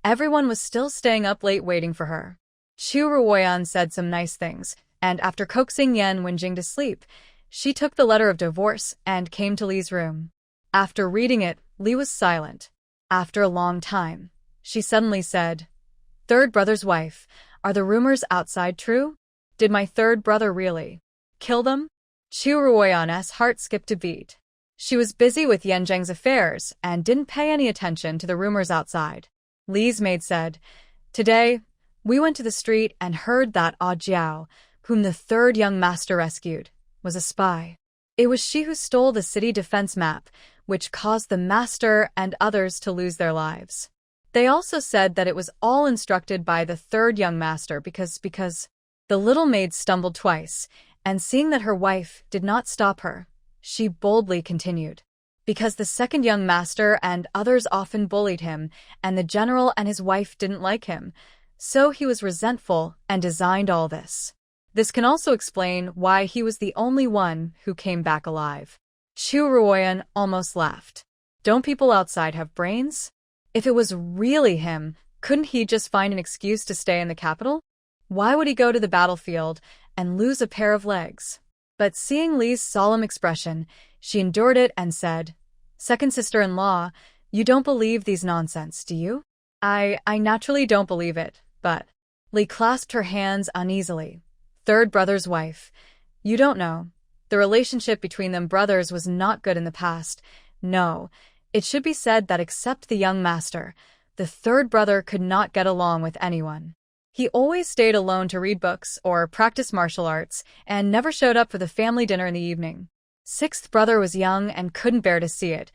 everyone was still staying up late waiting for her. Chu Ruoyan said some nice things, and after coaxing Yan Zheng to sleep, she took the letter of divorce and came to Li's room. After reading it, Li was silent. After a long time, she suddenly said, "Third brother's wife, are the rumors outside true? Did my third brother really kill them?" Chu Ruoyan's heart skipped a beat. She was busy with Yan Zheng's affairs and didn't pay any attention to the rumors outside. Li's maid said, "Today, we went to the street and heard that Jiao, whom the third young master rescued, was a spy. It was she who stole the city defense map, which caused the master and others to lose their lives. They also said that it was all instructed by the third young master because the little maid stumbled twice, and seeing that her wife did not stop her, she boldly continued. Because the second young master and others often bullied him, and the general and his wife didn't like him, so he was resentful and designed all this. This can also explain why he was the only one who came back alive." Chu Ruoyan almost laughed. "Don't people outside have brains? If it was really him, couldn't he just find an excuse to stay in the capital? Why would he go to the battlefield and lose a pair of legs?" But seeing Li's solemn expression, she endured it and said, "Second sister-in-law, you don't believe these nonsense, do you?" I naturally don't believe it, but..." Li clasped her hands uneasily. "Third brother's wife. You don't know. The relationship between them brothers was not good in the past. No, it should be said that except the young master, the third brother could not get along with anyone. He always stayed alone to read books or practice martial arts and never showed up for the family dinner in the evening. Sixth brother was young and couldn't bear to see it,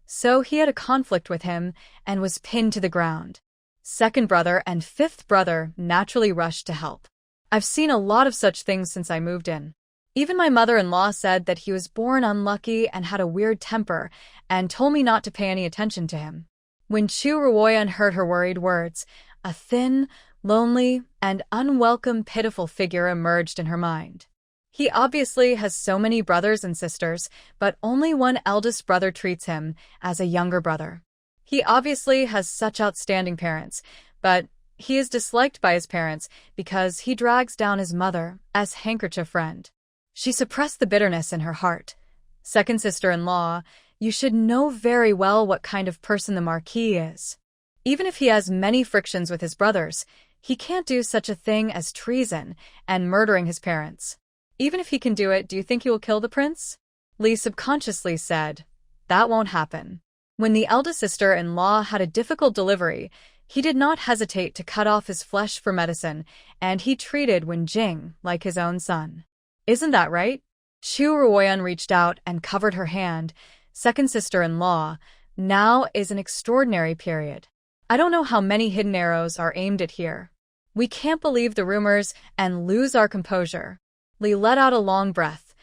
so he had a conflict with him and was pinned to the ground. Second brother and fifth brother naturally rushed to help. I've seen a lot of such things since I moved in. Even my mother-in-law said that he was born unlucky and had a weird temper and told me not to pay any attention to him." When Chu Ruoyan heard her worried words, a thin, lonely, and unwelcome pitiful figure emerged in her mind. He obviously has so many brothers and sisters, but only one eldest brother treats him as a younger brother. He obviously has such outstanding parents, but he is disliked by his parents because he drags down his mother as handkerchief friend. She suppressed the bitterness in her heart. "Second sister-in-law, you should know very well what kind of person the Marquis is. Even if he has many frictions with his brothers, he can't do such a thing as treason and murdering his parents. Even if he can do it, do you think he will kill the prince?" Li subconsciously said, "That won't happen." When the eldest sister-in-law had a difficult delivery, he did not hesitate to cut off his flesh for medicine, and he treated Yan Zheng like his own son. Isn't that right? Chu Ruoyan reached out and covered her hand. "Second sister-in-law, now is an extraordinary period. I don't know how many hidden arrows are aimed at here. We can't believe the rumors and lose our composure." Li let out a long breath.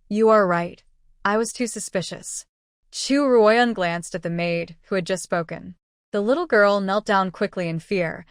"You are right. I was too suspicious." Chu Ruoyan glanced at the maid who had just spoken. The little girl knelt down quickly in fear.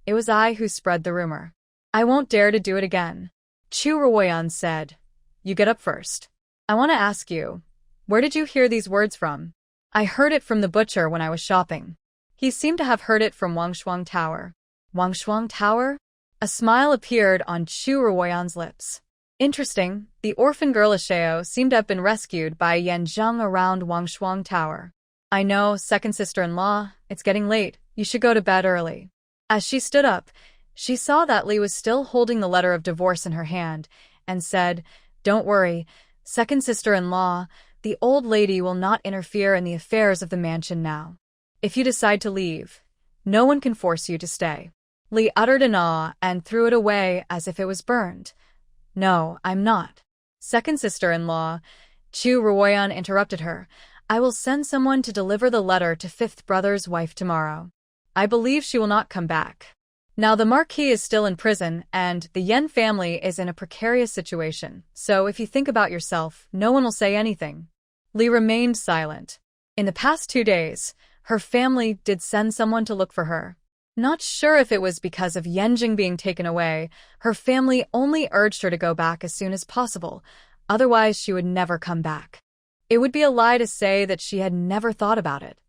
"It was I who spread the rumor. I won't dare to do it again." Chu Ruoyan said, "You get up first. I want to ask you, where did you hear these words from?" "I heard it from the butcher when I was shopping. He seemed to have heard it from Wangshuang Tower." "Wangshuang Tower?" A smile appeared on Chu Ruoyan's lips. "Interesting. The orphan girl Liao seemed to have been rescued by Yan Zheng around Wangshuang Tower." "I know, second sister-in-law, it's getting late. You should go to bed early." As she stood up, she saw that Li was still holding the letter of divorce in her hand and said, "Don't worry, second sister-in-law, the old lady will not interfere in the affairs of the mansion now. If you decide to leave, no one can force you to stay." Li uttered an awe and threw it away as if it was burned. "No, I'm not." "Second sister-in-law," Chu Ruoyan interrupted her, "I will send someone to deliver the letter to fifth brother's wife tomorrow. I believe she will not come back. Now the Marquis is still in prison and the Yan family is in a precarious situation, so if you think about yourself, no one will say anything." Li remained silent. In the past 2 days, her family did send someone to look for her. Not sure if it was because of Yan Zheng being taken away, her family only urged her to go back as soon as possible, otherwise she would never come back. It would be a lie to say that she had never thought about it.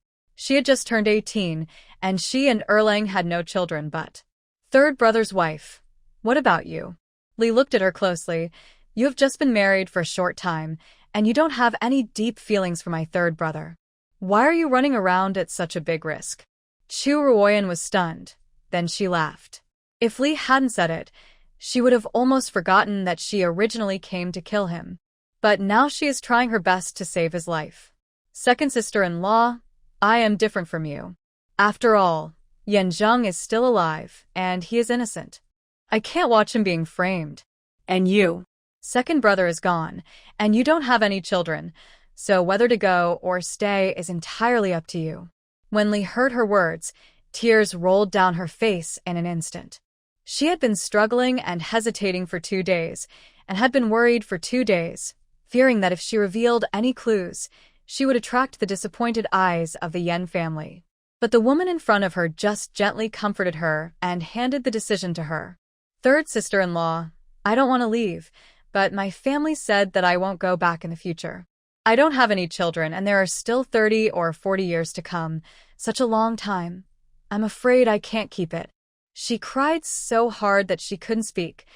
She had just turned 18, and she and Erlang had no children but third brother's wife. What about you? Li looked at her closely. You have just been married for a short time, and you don't have any deep feelings for my third brother. Why are you running around at such a big risk? Chu Ruoyan was stunned. Then she laughed. If Li hadn't said it, she would have almost forgotten that she originally came to kill him. But now she is trying her best to save his life. Second sister-in-law, I am different from you. After all, Yan Zheng is still alive, and he is innocent. I can't watch him being framed. And you? Second brother is gone, and you don't have any children, so whether to go or stay is entirely up to you. When Li heard her words, tears rolled down her face in an instant. She had been struggling and hesitating for 2 days, and had been worried for 2 days, fearing that if she revealed any clues, she would attract the disappointed eyes of the Yan family. But the woman in front of her just gently comforted her and handed the decision to her. Third sister-in-law, I don't want to leave, but my family said that I won't go back in the future. I don't have any children, and there are still 30 or 40 years to come, such a long time. I'm afraid I can't keep it. She cried so hard that she couldn't speak.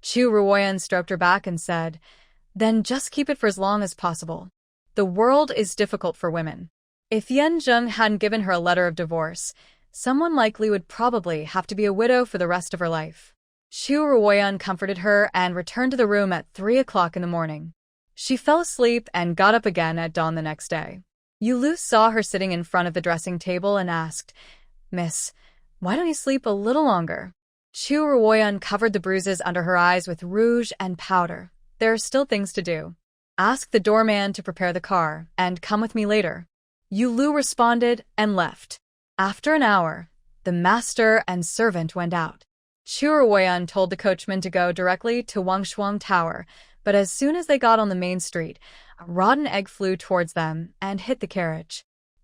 Chu Ruoyan stroked her back and said, Then just keep it for as long as possible. The world is difficult for women. If Yan Zheng hadn't given her a letter of divorce, someone likely would probably have to be a widow for the rest of her life. Chu Ruoyan comforted her and returned to the room at 3 o'clock in the morning. She fell asleep and got up again at dawn the next day. Yulu saw her sitting in front of the dressing table and asked, Miss, why don't you sleep a little longer? Chu Ruoyan covered the bruises under her eyes with rouge and powder. There are still things to do. Ask the doorman to prepare the car, and come with me later. Yulu responded and left. After an hour, the master and servant went out. Chu Ruoyan told the coachman to go directly to Wangshuang Tower, but as soon as they got on the main street, a rotten egg flew towards them and hit the carriage.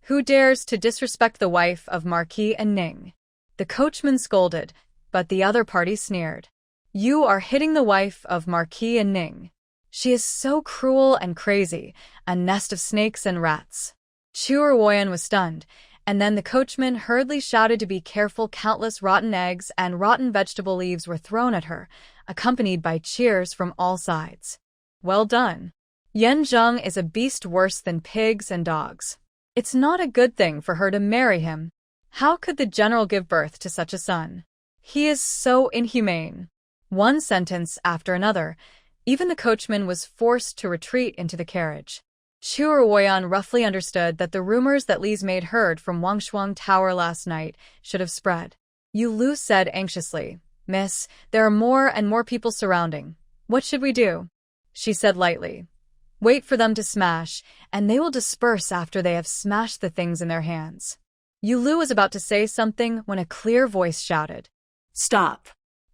Who dares to disrespect the wife of Marquis and Ning? The coachman scolded, but the other party sneered. You are hitting the wife of Marquis and Ning. She is so cruel and crazy, a nest of snakes and rats. Chu Ruoyan was stunned, and then the coachman hurriedly shouted to be careful. Countless rotten eggs and rotten vegetable leaves were thrown at her, accompanied by cheers from all sides. Well done. Yan Zheng is a beast worse than pigs and dogs. It's not a good thing for her to marry him. How could the general give birth to such a son? He is so inhumane. One sentence after another, even the coachman was forced to retreat into the carriage. Chu Ruoyan roughly understood that the rumors that Li's maid heard from Wangshuang Tower last night should have spread. Yulu said anxiously, Miss, there are more and more people surrounding. What should we do? She said lightly, Wait for them to smash, and they will disperse after they have smashed the things in their hands. Yulu was about to say something when a clear voice shouted, Stop!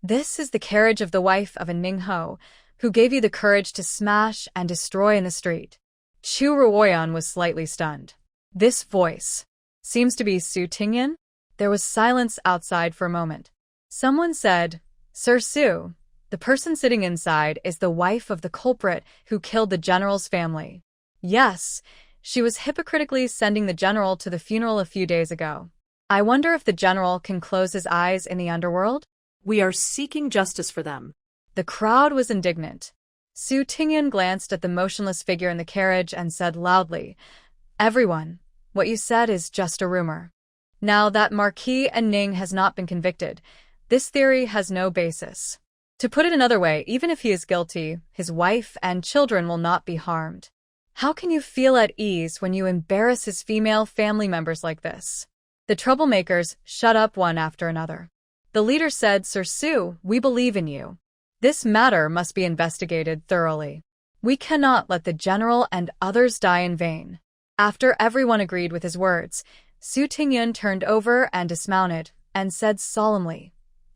This is the carriage of the wife of a Ningho, who gave you the courage to smash and destroy in the street. Chu Ruoyan was slightly stunned. This voice seems to be Su Tingyan? There was silence outside for a moment. Someone said, Sir Su, the person sitting inside is the wife of the culprit who killed the general's family. Yes, she was hypocritically sending the general to the funeral a few days ago. I wonder if the general can close his eyes in the underworld? We are seeking justice for them. The crowd was indignant. Su Tingyan glanced at the motionless figure in the carriage and said loudly, Everyone, what you said is just a rumor. Now that Marquis and Ning has not been convicted, this theory has no basis. To put it another way, even if he is guilty, his wife and children will not be harmed. How can you feel at ease when you embarrass his female family members like this? The troublemakers shut up one after another. The leader said, Sir Su, we believe in you. This matter must be investigated thoroughly. We cannot let the general and others die in vain. After everyone agreed with his words, Su Tingyan turned over and dismounted, and said solemnly,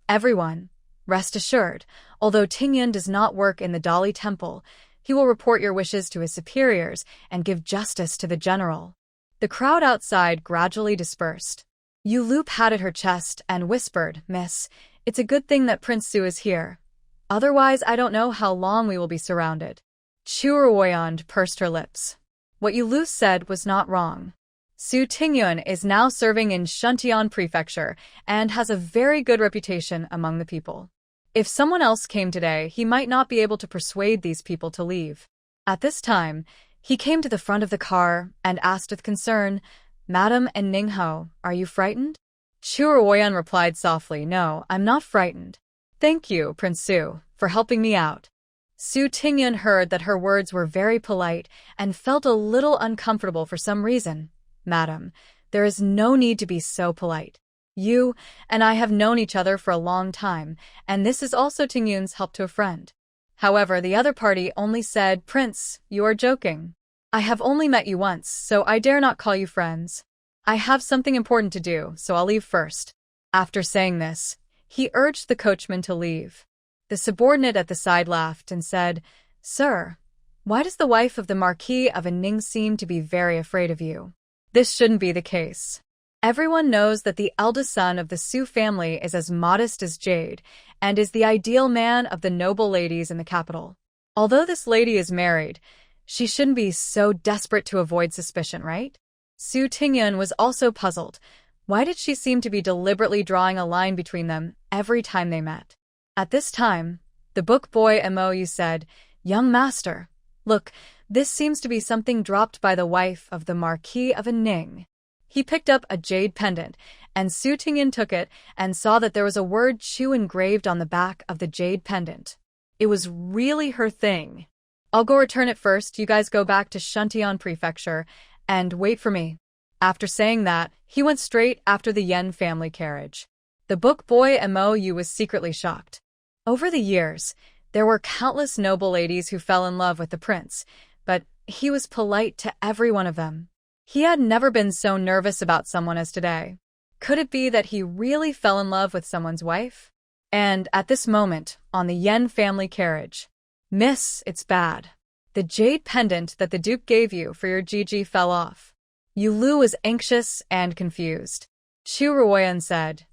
Everyone, rest assured, although Tingyan does not work in the Dali Temple, he will report your wishes to his superiors and give justice to the general. The crowd outside gradually dispersed. Yulu patted her chest and whispered, Miss, it's a good thing that Prince Su is here. Otherwise, I don't know how long we will be surrounded. Chu Ruoyan pursed her lips. What Yulu said was not wrong. Su Tingyun is now serving in Shuntian Prefecture and has a very good reputation among the people. If someone else came today, he might not be able to persuade these people to leave. At this time, he came to the front of the car and asked with concern, "Madam and Ningho, are you frightened?" Chu Ruoyan replied softly, "No, I'm not frightened. Thank you, Prince Su, for helping me out." Su Tingyun heard that her words were very polite and felt a little uncomfortable for some reason. "Madam, there is no need to be so polite. You and I have known each other for a long time, and this is also Tingyun's help to a friend." However, the other party only said, "Prince, you are joking. I have only met you once, so I dare not call you friends. I have something important to do, so I'll leave first." After saying this, he urged the coachman to leave. The subordinate at the side laughed and said, "Sir, why does the wife of the Marquis of Ning seem to be very afraid of you? This shouldn't be the case. Everyone knows that the eldest son of the Su family is as modest as jade and is the ideal man of the noble ladies in the capital. Although this lady is married, she shouldn't be so desperate to avoid suspicion, right?" Su Tingyun was also puzzled. Why did she seem to be deliberately drawing a line between them every time they met? At this time, the book boy Mou said, "Young master, look, this seems to be something dropped by the wife of the Marquis of Ning." He picked up a jade pendant, and Su Tingyun took it and saw that there was a word Chu engraved on the back of the jade pendant. It was really her thing. "I'll go return it first, you guys go back to Shuntian Prefecture, and wait for me." After saying that, he went straight after the Yan family carriage. The book boy Mou was secretly shocked. Over the years, there were countless noble ladies who fell in love with the prince, but he was polite to every one of them. He had never been so nervous about someone as today. Could it be that he really fell in love with someone's wife? And at this moment, on the Yan family carriage, "Miss, it's bad. The jade pendant that the Duke gave you for your Gigi fell off." Yu Lu was anxious and confused. Chu Ruoyan said,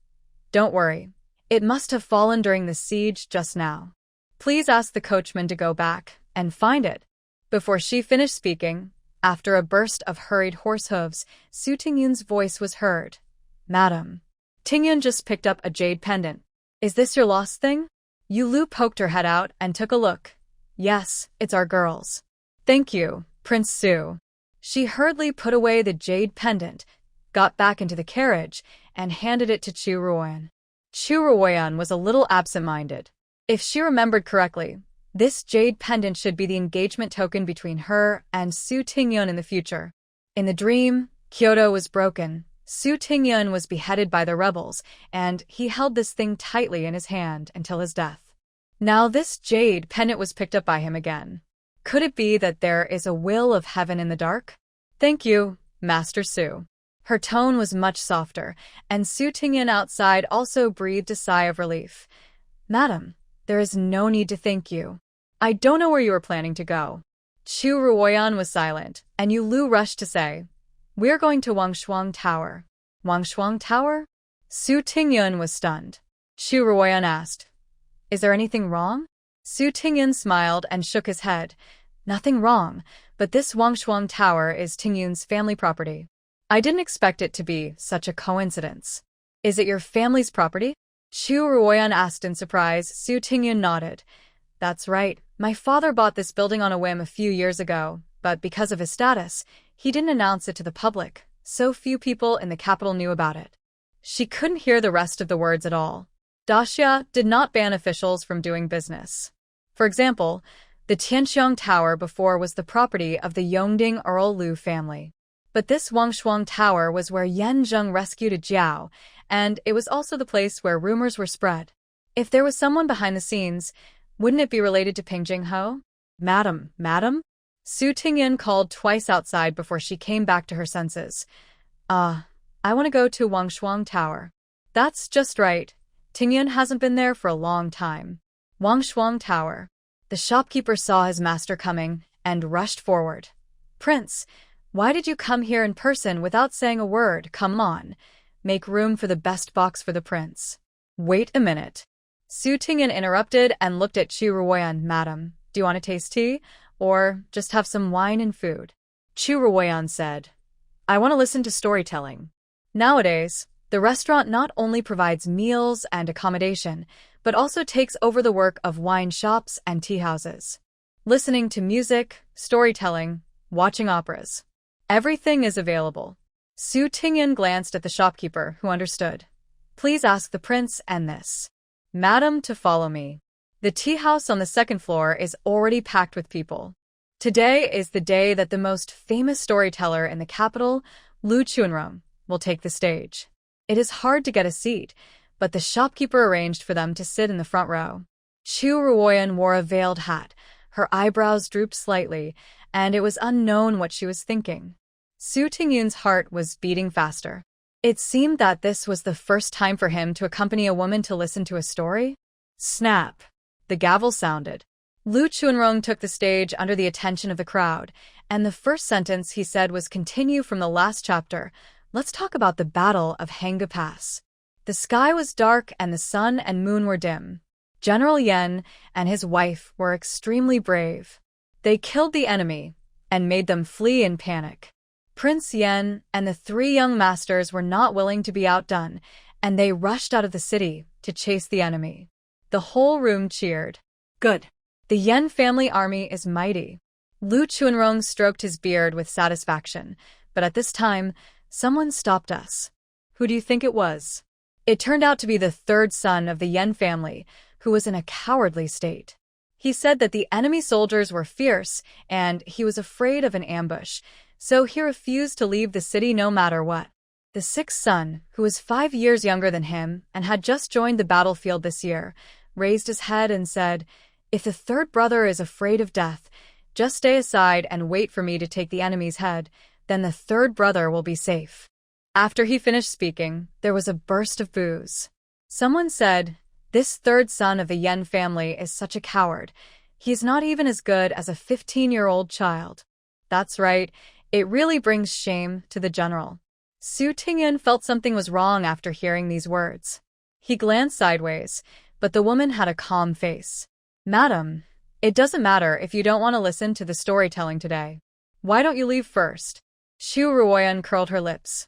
"Don't worry. It must have fallen during the siege just now. Please ask the coachman to go back and find it." Before she finished speaking, after a burst of hurried horse hooves, Su Tingyun's voice was heard. "Madam, Tingyun just picked up a jade pendant. Is this your lost thing?" Yu Lu poked her head out and took a look. "Yes, it's our girl's." "Thank you, Prince Su." She hurriedly put away the jade pendant, got back into the carriage, and handed it to Chu Ruoyan. Chu Ruoyan was a little absent-minded. If she remembered correctly, this jade pendant should be the engagement token between her and Su Tingyun in the future. In the dream, Kyoto was broken, Su Tingyun was beheaded by the rebels, and he held this thing tightly in his hand until his death. Now this jade pendant was picked up by him again. Could it be that there is a will of heaven in the dark? "Thank you, Master Su." Her tone was much softer, and Su Tingyun outside also breathed a sigh of relief. "Madam, there is no need to thank you. I don't know where you are planning to go." Chu Ruoyan was silent, and Yu Lu rushed to say, "We're going to Wangshuang Tower." "Wangshuang Tower?" Su Tingyun was stunned. Chu Ruoyan asked, "Is there anything wrong?" Su Tingyun smiled and shook his head. "Nothing wrong, but this Wangshuang Tower is Tingyun's family property. I didn't expect it to be such a coincidence." "Is it your family's property?" Chu Ruoyan asked in surprise. Su Tingyun nodded. "That's right. My father bought this building on a whim a few years ago, but because of his status, he didn't announce it to the public, so few people in the capital knew about it." She couldn't hear the rest of the words at all. Daxia did not ban officials from doing business. For example, the Tianxiang Tower before was the property of the Yongding Earl Lu family. But this Wangshuang Tower was where Yan Zheng rescued a Jiao, and it was also the place where rumors were spread. If there was someone behind the scenes, wouldn't it be related to Ping Jingho? Madam? Su Tingyun called twice outside before she came back to her senses. I want to go to Wangshuang Tower." "That's just right. Tingyun hasn't been there for a long time." Wangshuang Tower. The shopkeeper saw his master coming and rushed forward. "Prince, why did you come here in person without saying a word? Come on. Make room for the best box for the prince." "Wait a minute." Su Tingyun interrupted and looked at Chu Ruoyan. "Madam, do you want to taste tea, or just have some wine and food?" Chu Ruoyan said, I want to listen to storytelling. Nowadays, the restaurant not only provides meals and accommodation, but also takes over the work of wine shops and tea houses. Listening to music, storytelling, watching operas. Everything is available. Su Tingyan glanced at the shopkeeper, who understood. Please ask the prince and this madam to follow me. The tea house on the second floor is already packed with people. Today is the day that the most famous storyteller in the capital, Lu Chunrong, will take the stage. It is hard to get a seat, but the shopkeeper arranged for them to sit in the front row. Chu Ruoyan wore a veiled hat, her eyebrows drooped slightly, and it was unknown what she was thinking. Su Tingyun's heart was beating faster. It seemed that this was the first time for him to accompany a woman to listen to a story. Snap! The gavel sounded. Lu Chunrong took the stage under the attention of the crowd, and the first sentence he said was continue from the last chapter. Let's talk about the Battle of Hanga Pass. The sky was dark and the sun and moon were dim. General Yan and his wife were extremely brave. They killed the enemy and made them flee in panic. Prince Yan and the three young masters were not willing to be outdone, and they rushed out of the city to chase the enemy. The whole room cheered. Good. The Yan family army is mighty. Lu Chunrong stroked his beard with satisfaction, but at this time, someone stopped us. Who do you think it was? It turned out to be the third son of the Yan family, who was in a cowardly state. He said that the enemy soldiers were fierce, and he was afraid of an ambush, so he refused to leave the city no matter what. The sixth son, who was 5 years younger than him and had just joined the battlefield this year, raised his head and said, "If the third brother is afraid of death, just stay aside and wait for me to take the enemy's head, then the third brother will be safe." After he finished speaking, there was a burst of boos. Someone said, "This third son of the Yan family is such a coward. He's not even as good as a 15-year-old child." That's right, it really brings shame to the general. Su Tingyan felt something was wrong after hearing these words. He glanced sideways, but the woman had a calm face. "Madam, it doesn't matter if you don't want to listen to the storytelling today. Why don't you leave first?" Chu Ruoyan curled her lips.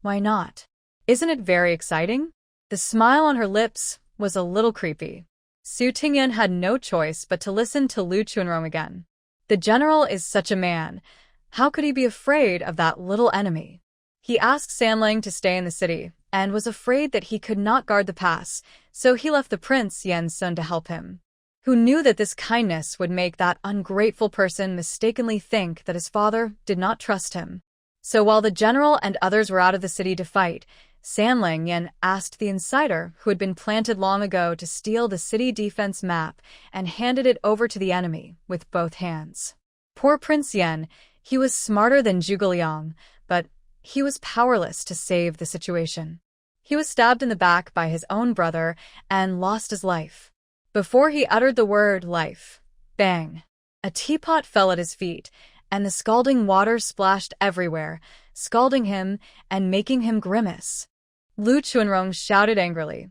"Why not? Isn't it very exciting?" The smile on her lips was a little creepy. Su Tingyan had no choice but to listen to Lu Chunrong again. The general is such a man. How could he be afraid of that little enemy? He asked Sanlang to stay in the city and was afraid that he could not guard the pass, so he left the prince Yan Zheng to help him. Who knew that this kindness would make that ungrateful person mistakenly think that his father did not trust him. So while the general and others were out of the city to fight, Sanlang Yan asked the insider who had been planted long ago to steal the city defense map and handed it over to the enemy with both hands. Poor Prince Yan, he was smarter than Zhuge Liang, but he was powerless to save the situation. He was stabbed in the back by his own brother and lost his life. Before he uttered the word life, bang! A teapot fell at his feet, and the scalding water splashed everywhere, scalding him and making him grimace. Lu Chunrong shouted angrily,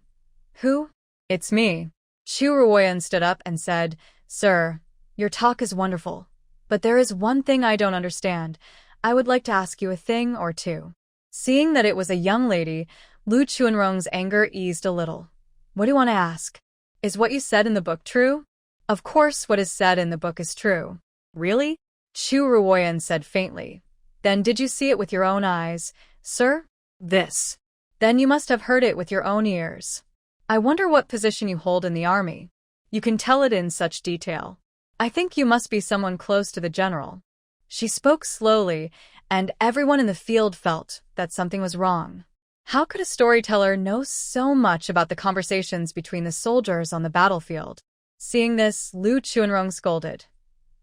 "Who?" "It's me." Chu Ruoyan stood up and said, "Sir, your talk is wonderful, but there is one thing I don't understand. I would like to ask you a thing or two." Seeing that it was a young lady, Lu Chunrong's anger eased a little. "What do you want to ask? Is what you said in the book true?" "Of course what is said in the book is true." "Really?" Chu Ruoyan said faintly. "Then did you see it with your own eyes, sir?" "This." "Then you must have heard it with your own ears. I wonder what position you hold in the army. You can tell it in such detail. I think you must be someone close to the general." She spoke slowly, and everyone in the field felt that something was wrong. How could a storyteller know so much about the conversations between the soldiers on the battlefield? Seeing this, Lu Chunrong scolded.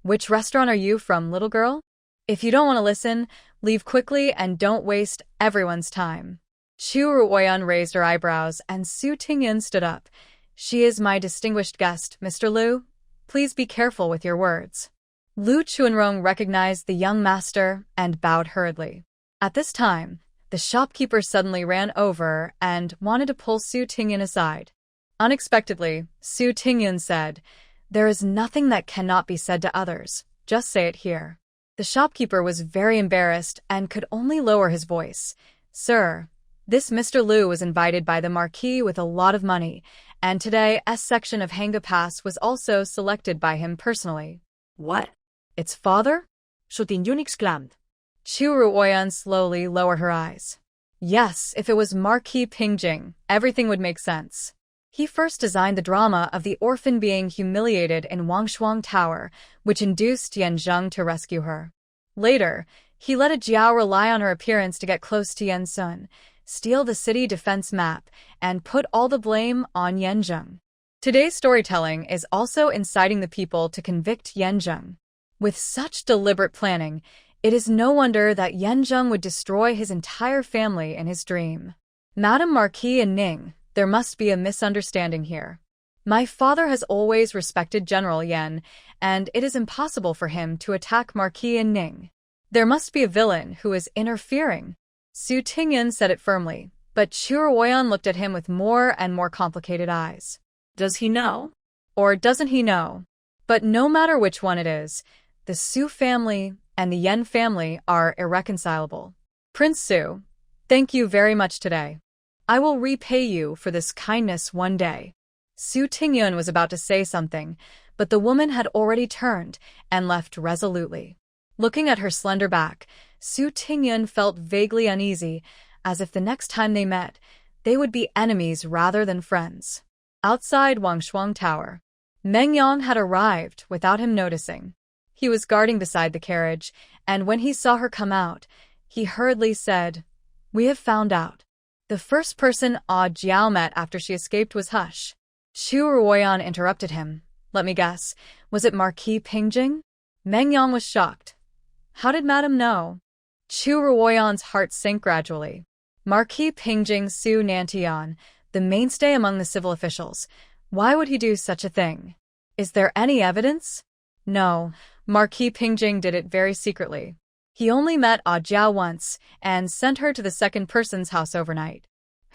"Which restaurant are you from, little girl? If you don't want to listen, leave quickly and don't waste everyone's time." Chu Ruoyan raised her eyebrows and Su Tingyan stood up. "She is my distinguished guest, Mr. Lu. Please be careful with your words." Lu Chunrong recognized the young master and bowed hurriedly. At this time, the shopkeeper suddenly ran over and wanted to pull Su Tingyan aside. Unexpectedly, Su Tingyan said, "There is nothing that cannot be said to others. Just say it here." The shopkeeper was very embarrassed and could only lower his voice. Sir, this Mr. Liu was invited by the Marquis with a lot of money, and today's section of Hanga Pass was also selected by him personally. What? Its father? Shu Tinyun exclaimed. Chu Ruoyan slowly lowered her eyes. Yes, if it was Marquis Pingjing, everything would make sense. He first designed the drama of the orphan being humiliated in Wangshuang Tower, which induced Yan Zheng to rescue her. Later, he let a Jiao rely on her appearance to get close to Yan Zheng, steal the city defense map, and put all the blame on Yan Zheng. Today's storytelling is also inciting the people to convict Yan Zheng. With such deliberate planning, it is no wonder that Yan Zheng would destroy his entire family in his dream. Madame Marquis and Ning, there must be a misunderstanding here. My father has always respected General Yan, and it is impossible for him to attack Marquis and Ning. There must be a villain who is interfering. Su Tingyan said it firmly, but Chu Ruoyan looked at him with more and more complicated eyes. Does he know? Or doesn't he know? But no matter which one it is, the Su family and the Yan family are irreconcilable. Prince Su, thank you very much today. I will repay you for this kindness one day. Su Tingyun was about to say something, but the woman had already turned and left resolutely. Looking at her slender back, Su Tingyun felt vaguely uneasy, as if the next time they met, they would be enemies rather than friends. Outside Wangshuang Tower, Meng Yang had arrived without him noticing. He was guarding beside the carriage, and when he saw her come out, he hurriedly said, "We have found out." The first person Jiao met after she escaped was Hush. Chu Ruoyan interrupted him. Let me guess, was it Marquis Pingjing? Meng Yang was shocked. How did Madame know? Chu Ruoyan's heart sank gradually. Marquis Pingjing Su Nantian, the mainstay among the civil officials. Why would he do such a thing? Is there any evidence? No, Marquis Pingjing did it very secretly. He only met Jiao once and sent her to the second person's house overnight.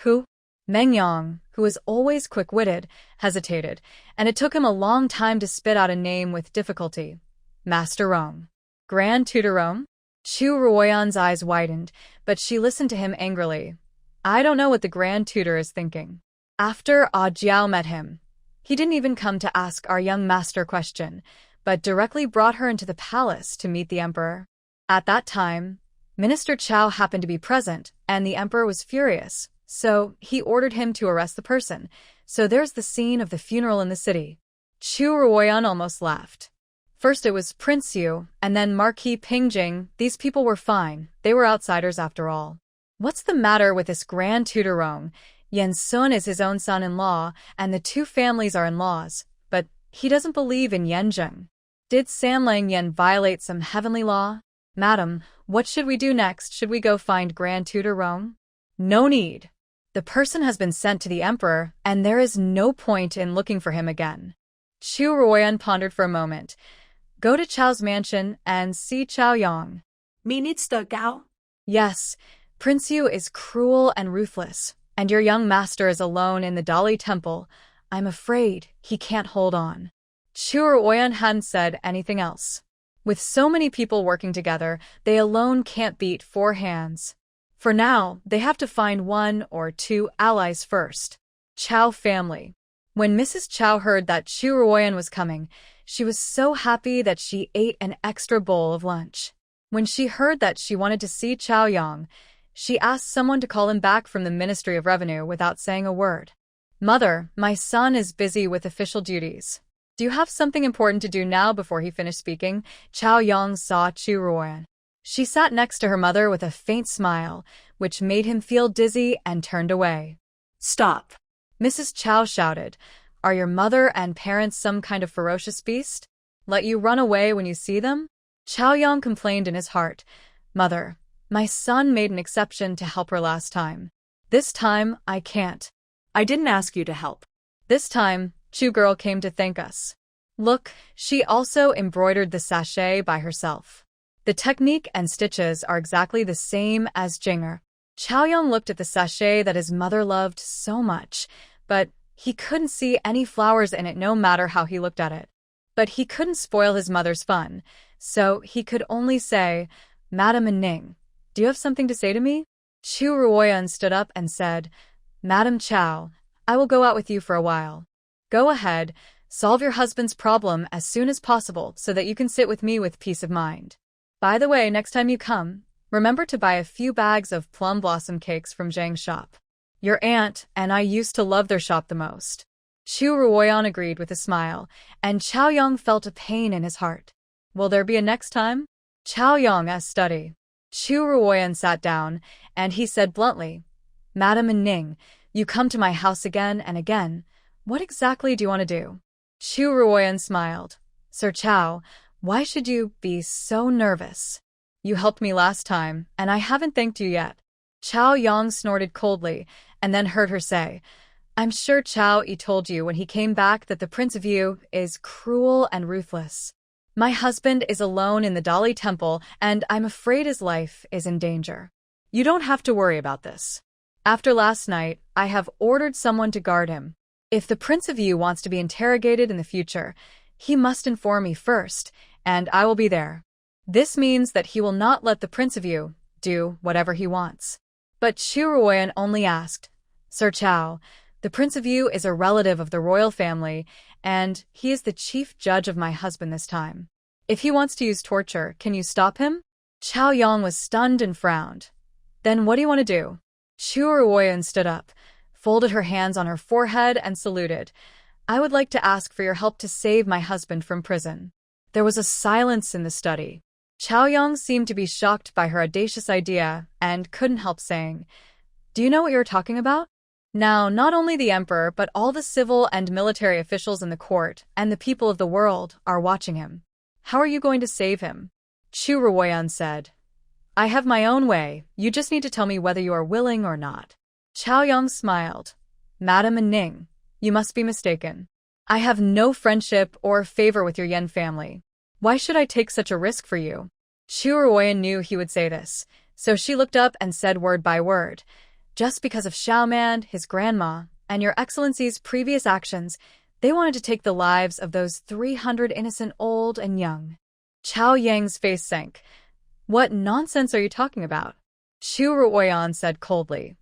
Who? Meng Yang, who was always quick-witted, hesitated, and it took him a long time to spit out a name with difficulty. Master Rong. Grand Tutor Rong? Chu Ruoyan's eyes widened, but she listened to him angrily. I don't know what the Grand Tutor is thinking. After Jiao met him, he didn't even come to ask our young master a question, but directly brought her into the palace to meet the emperor. At that time, Minister Chao happened to be present, and the emperor was furious, so he ordered him to arrest the person. So there's the scene of the funeral in the city. Chu Ruoyan almost laughed. First it was Prince Yu, and then Marquis Pingjing. These people were fine. They were outsiders after all. What's the matter with this Grand Tutor Rong? Yan Sun is his own son-in-law, and the two families are in-laws, but he doesn't believe in Yan Zheng. Did Sanlang Yan violate some heavenly law? Madam, what should we do next? Should we go find Grand Tutor Rong? No need. The person has been sent to the emperor, and there is no point in looking for him again. Chu Ruoyan pondered for a moment. Go to Chao's mansion and see Chao Yang. Minister Gao? Yes, Prince Yu is cruel and ruthless, and your young master is alone in the Dali temple. I'm afraid he can't hold on. Chu Ruoyan hadn't said anything else. With so many people working together, they alone can't beat four hands. For now, they have to find one or two allies first. Chao family. When Mrs. Chao heard that Chu Ruoyan was coming, she was so happy that she ate an extra bowl of lunch. When she heard that she wanted to see Chao Yang, she asked someone to call him back from the Ministry of Revenue without saying a word. Mother, my son is busy with official duties. Do you have something important to do now? Before he finished speaking, Chao Yang saw Chu Ruoyan. She sat next to her mother with a faint smile, which made him feel dizzy and turned away. Stop. Mrs. Chao shouted, Are your mother and parents some kind of ferocious beast? Let you run away when you see them? Chao Yang complained in his heart, Mother, my son made an exception to help her last time. This time, I can't. I didn't ask you to help. This time, Chu girl came to thank us. Look, she also embroidered the sachet by herself. The technique and stitches are exactly the same as Jinger. Chao Yang looked at the sachet that his mother loved so much, but he couldn't see any flowers in it no matter how he looked at it. But he couldn't spoil his mother's fun, so he could only say, "Madam and Ning, do you have something to say to me?" Chu Ruoyan stood up and said, "Madam Chow, I will go out with you for a while. Go ahead, solve your husband's problem as soon as possible so that you can sit with me with peace of mind. By the way, next time you come, remember to buy a few bags of plum blossom cakes from Zheng's shop. Your aunt and I used to love their shop the most." Chu Ruoyan agreed with a smile, and Chao Yong felt a pain in his heart. Will there be a next time? Chao Yong asked study. Chu Ruoyan sat down, and he said bluntly, "Madam and Ning, you come to my house again and again. What exactly do you want to do?" Chu Ruoyan smiled. "Sir Chao, why should you be so nervous? You helped me last time, and I haven't thanked you yet." Chao Yong snorted coldly, and then heard her say, "I'm sure Chao Yi told you when he came back that the Prince of Yu is cruel and ruthless. My husband is alone in the Dowry temple, and I'm afraid his life is in danger. You don't have to worry about this. After last night, I have ordered someone to guard him. If the Prince of Yu wants to be interrogated in the future, he must inform me first, and I will be there. This means that he will not let the Prince of Yu do whatever he wants." But Chu Ruoyan only asked, "Sir Chao, the Prince of Yu is a relative of the royal family, and he is the chief judge of my husband this time. If he wants to use torture, can you stop him?" Chao Yong was stunned and frowned. "Then what do you want to do?" Chu Ruoyan stood up, folded her hands on her forehead, and saluted. "I would like to ask for your help to save my husband from prison." There was a silence in the study. Chao Yong seemed to be shocked by her audacious idea and couldn't help saying, "Do you know what you're talking about?" Now, not only the emperor, but all the civil and military officials in the court and the people of the world are watching him. How are you going to save him? Chu Ruoyan said, "I have my own way. You just need to tell me whether you are willing or not." Chao Yong smiled. "Madam and Ning, you must be mistaken. I have no friendship or favor with your Yan family. Why should I take such a risk for you?" Chu Ruoyan knew he would say this, so she looked up and said word by word, "Just because of Xiaoman, his grandma, and your excellency's previous actions, they wanted to take the lives of those 300 innocent old and young." Chao Yang's face sank. "What nonsense are you talking about?" Chu Ruoyan said coldly,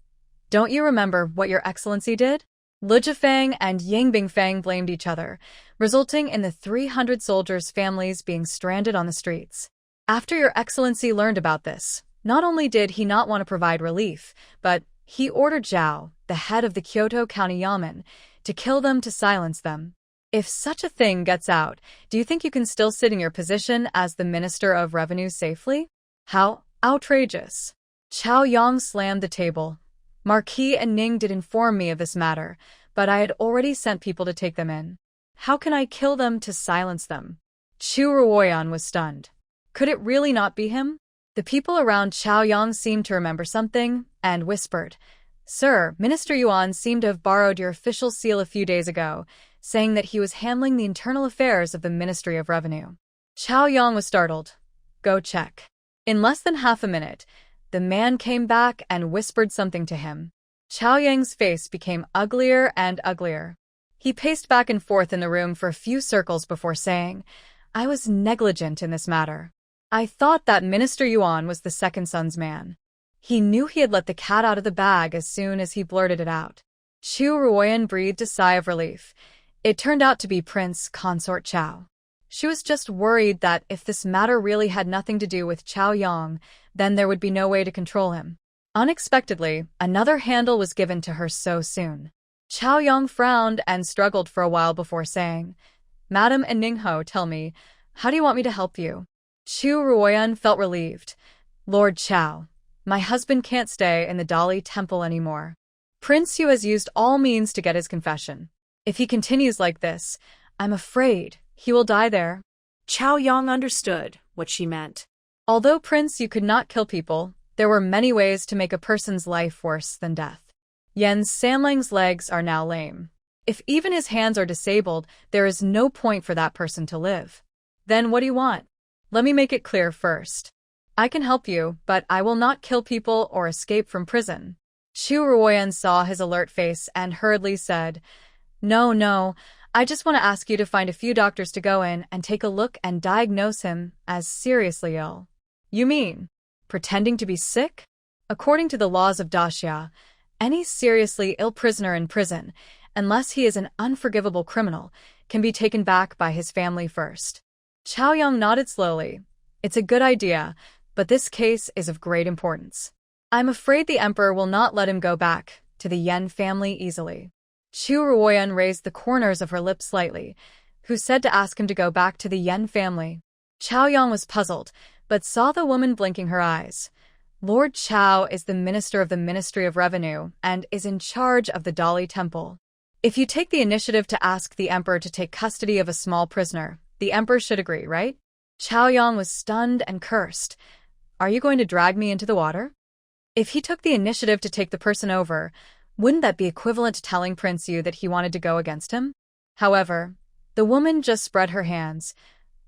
"Don't you remember what your excellency did?" Lu Jifang and Yang Bingfang blamed each other, resulting in the 300 soldiers' families being stranded on the streets. After your excellency learned about this, not only did he not want to provide relief, but he ordered Zhao, the head of the Kyoto County Yamen, to kill them to silence them. If such a thing gets out, do you think you can still sit in your position as the Minister of Revenue safely? How outrageous. Chao Yong slammed the table. Marquis and Ning did inform me of this matter, but I had already sent people to take them in. How can I kill them to silence them? Chu Ruoyan was stunned. Could it really not be him? The people around Chao Yong seemed to remember something, and whispered, "Sir, Minister Yuan seemed to have borrowed your official seal a few days ago, saying that he was handling the internal affairs of the Ministry of Revenue." Chao Yong was startled. "Go check." In less than half a minute, the man came back and whispered something to him. Chao Yang's face became uglier and uglier. He paced back and forth in the room for a few circles before saying, "I was negligent in this matter. I thought that Minister Yuan was the second son's man." He knew he had let the cat out of the bag as soon as he blurted it out. Chu Ruoyan breathed a sigh of relief. It turned out to be Prince Consort Chao. She was just worried that if this matter really had nothing to do with Chao Yong, then there would be no way to control him. Unexpectedly, another handle was given to her so soon. Chao Yong frowned and struggled for a while before saying, "Madam and Ningho, tell me, how do you want me to help you?" Chu Ruoyan felt relieved. "Lord Chao, my husband can't stay in the Dowry temple anymore. Prince Yu has used all means to get his confession. If he continues like this, I'm afraid he will die there." Chao Yong understood what she meant. Although Prince Yu could not kill people, there were many ways to make a person's life worse than death. Yan Sanlang's legs are now lame. If even his hands are disabled, there is no point for that person to live. Then what do you want? Let me make it clear first. I can help you, but I will not kill people or escape from prison. Chu Ruoyan saw his alert face and hurriedly said, No, I just want to ask you to find a few doctors to go in and take a look and diagnose him as seriously ill. You mean pretending to be sick? According to the laws of Daxia, any seriously ill prisoner in prison, unless he is an unforgivable criminal, can be taken back by his family first. Chaoyang nodded slowly. It's a good idea, but this case is of great importance. I'm afraid the emperor will not let him go back to the Yan family easily. Chu Ruoyan raised the corners of her lips slightly. Who said to ask him to go back to the Yan family? Chaoyang was puzzled, but saw the woman blinking her eyes. Lord Chao is the minister of the Ministry of Revenue and is in charge of the Dowry temple. If you take the initiative to ask the emperor to take custody of a small prisoner, the emperor should agree, right? Chaoyang was stunned and cursed. Are you going to drag me into the water? If he took the initiative to take the person over, wouldn't that be equivalent to telling Prince Yu that he wanted to go against him? However, the woman just spread her hands.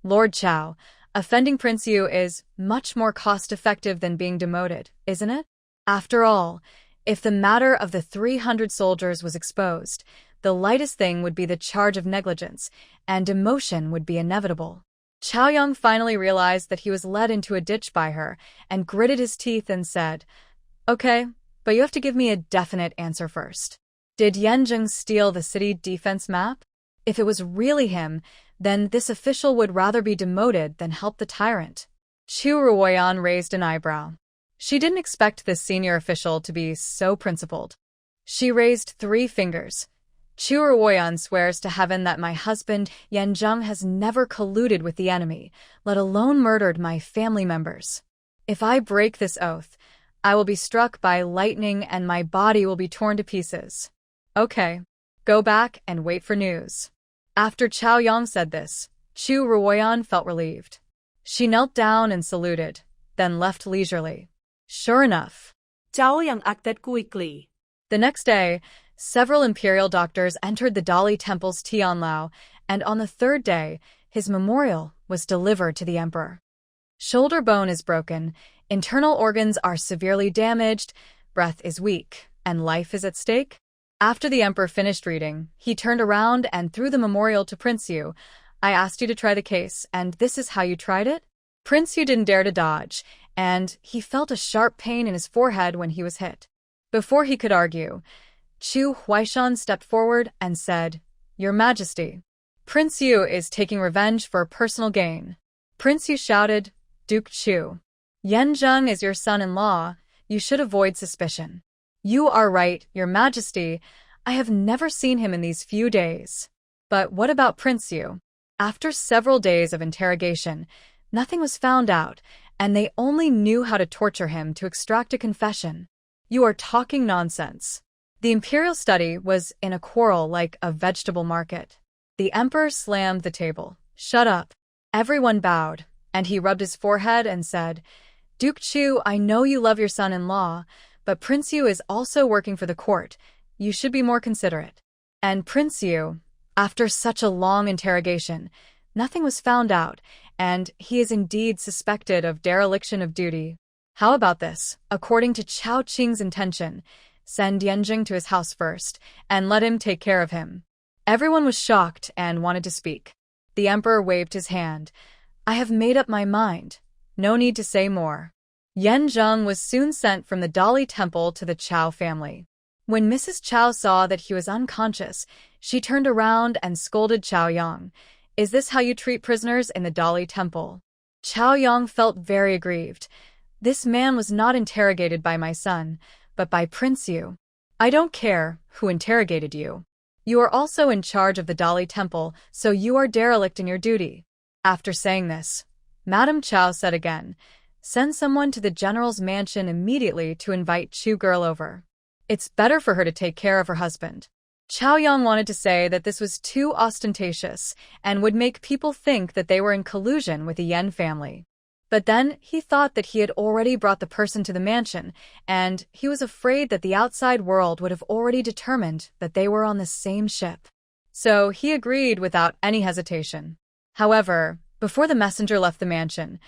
Lord Chao, offending Prince Yu is much more cost-effective than being demoted, isn't it? After all, if the matter of the 300 soldiers was exposed, the lightest thing would be the charge of negligence, and demotion would be inevitable. Chaoyang finally realized that he was led into a ditch by her, and gritted his teeth and said, Okay, but you have to give me a definite answer first. Did Yan Zheng steal the city defense map? If it was really him, then this official would rather be demoted than help the tyrant. Chu Ruoyan raised an eyebrow. She didn't expect this senior official to be so principled. She raised 3 fingers. Chu Ruoyan swears to heaven that my husband, Yan Zheng, has never colluded with the enemy, let alone murdered my family members. If I break this oath, I will be struck by lightning and my body will be torn to pieces. Okay, go back and wait for news. After Chaoyang said this, Chu Ruoyan felt relieved. She knelt down and saluted, then left leisurely. Sure enough, Chaoyang acted quickly. The next day, several imperial doctors entered the Dowry temple's Tianlao, and on the 3rd day, his memorial was delivered to the emperor. Shoulder bone is broken, internal organs are severely damaged, breath is weak, and life is at stake. After the emperor finished reading, he turned around and threw the memorial to Prince Yu. I asked you to try the case, and this is how you tried it? Prince Yu didn't dare to dodge, and he felt a sharp pain in his forehead when he was hit. Before he could argue, Chu Huaishan stepped forward and said, Your Majesty, Prince Yu is taking revenge for personal gain. Prince Yu shouted, Duke Chu, Yan Zheng is your son-in-law. You should avoid suspicion. You are right, Your Majesty. I have never seen him in these few days. But what about Prince Yu? After several days of interrogation, nothing was found out, and they only knew how to torture him to extract a confession. You are talking nonsense. The imperial study was in a quarrel like a vegetable market. The emperor slammed the table. Shut up. Everyone bowed, and he rubbed his forehead and said, Duke Chu, I know you love your son-in-law, but Prince Yu is also working for the court. You should be more considerate. And Prince Yu, after such a long interrogation, nothing was found out, and he is indeed suspected of dereliction of duty. How about this? According to Chao Qing's intention, send Yan Zheng to his house first, and let him take care of him. Everyone was shocked and wanted to speak. The emperor waved his hand. I have made up my mind. No need to say more. Yan Zheng was soon sent from the Dowry temple to the Chao family. When Mrs. Chao saw that he was unconscious, she turned around and scolded Chaoyang. Is this how you treat prisoners in the Dowry temple? Chaoyang felt very aggrieved. This man was not interrogated by my son, but by Prince Yu. I don't care who interrogated you. You are also in charge of the Dowry temple, so you are derelict in your duty. After saying this, Madame Chao said again, Send someone to the general's mansion immediately to invite Chu girl over. It's better for her to take care of her husband. Chaoyang wanted to say that this was too ostentatious and would make people think that they were in collusion with the Yan family. But then he thought that he had already brought the person to the mansion, and he was afraid that the outside world would have already determined that they were on the same ship. So he agreed without any hesitation. However, before the messenger left the mansion,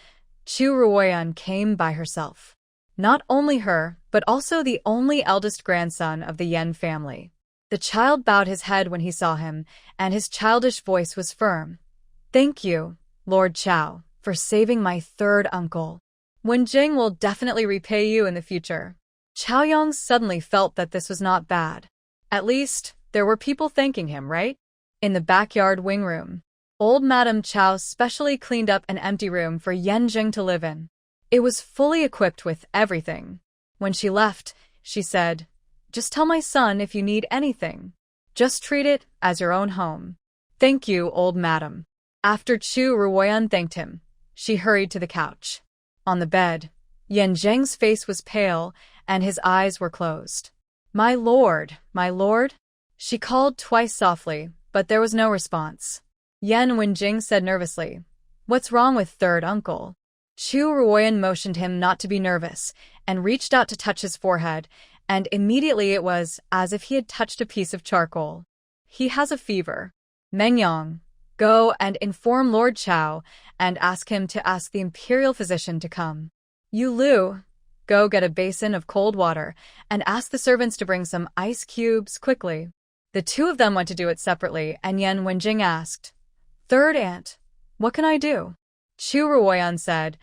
Chu Ruoyan came by herself. Not only her, but also the only eldest grandson of the Yan family. The child bowed his head when he saw him, and his childish voice was firm. "Thank you, Lord Chao, for saving my third uncle. Wenjing will definitely repay you in the future." Chaoyang suddenly felt that this was not bad. At least, there were people thanking him, right? In the backyard wing room, old Madame Chao specially cleaned up an empty room for Yan Zheng to live in. It was fully equipped with everything. When she left, she said, "Just tell my son if you need anything. Just treat it as your own home." "Thank you, old madam." After Chu Ruoyan thanked him, she hurried to the couch. On the bed, Yan Zheng's face was pale, and his eyes were closed. My lord," she called twice softly, but there was no response. Yan Wenjing said nervously, "What's wrong with third uncle?" Chu Ruoyan motioned him not to be nervous, and reached out to touch his forehead, and immediately it was as if he had touched a piece of charcoal. "He has a fever. Mengyang, go and inform Lord Chao, and ask him to ask the Imperial physician to come. You Lu, go get a basin of cold water, and ask the servants to bring some ice cubes quickly." The two of them went to do it separately, and Yan Wenjing asked, "Third aunt, what can I do?" Chu Ruoyan said,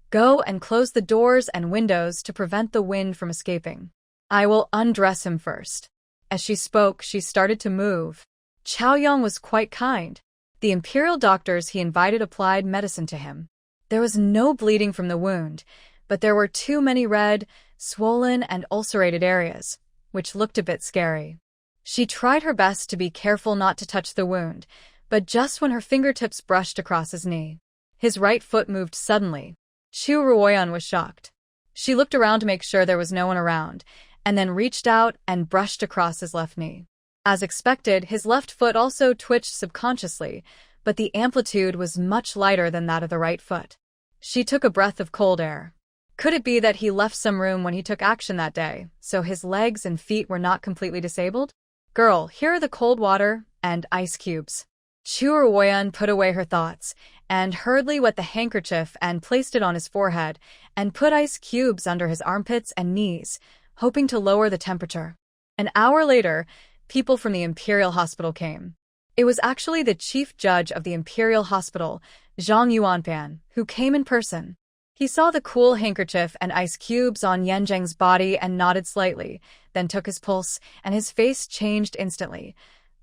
"Go and close the doors and windows to prevent the wind from escaping. I will undress him first." As she spoke, she started to move. Chaoyang was quite kind. The Imperial doctors he invited applied medicine to him. There was no bleeding from the wound, but there were too many red, swollen, and ulcerated areas, which looked a bit scary. She tried her best to be careful not to touch the wound, but just when her fingertips brushed across his knee, his right foot moved suddenly. Chu Ruoyan was shocked. She looked around to make sure there was no one around, and then reached out and brushed across his left knee. As expected, his left foot also twitched subconsciously, but the amplitude was much lighter than that of the right foot. She took a breath of cold air. Could it be that he left some room when he took action that day, so his legs and feet were not completely disabled? "Girl, here are the cold water and ice cubes." Chu Ruoyan put away her thoughts, and hurriedly wet the handkerchief and placed it on his forehead, and put ice cubes under his armpits and knees, hoping to lower the temperature. An hour later, people from the Imperial Hospital came. It was actually the chief judge of the Imperial Hospital, Zhang Yuanpan, who came in person. He saw the cool handkerchief and ice cubes on Yan Zheng's body and nodded slightly, then took his pulse, and his face changed instantly.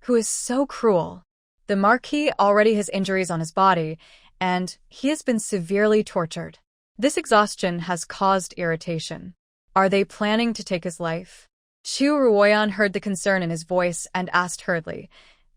Who is so cruel? The Marquis already has injuries on his body, and he has been severely tortured. This exhaustion has caused irritation. Are they planning to take his life? Chu Ruoyan heard the concern in his voice and asked hurriedly,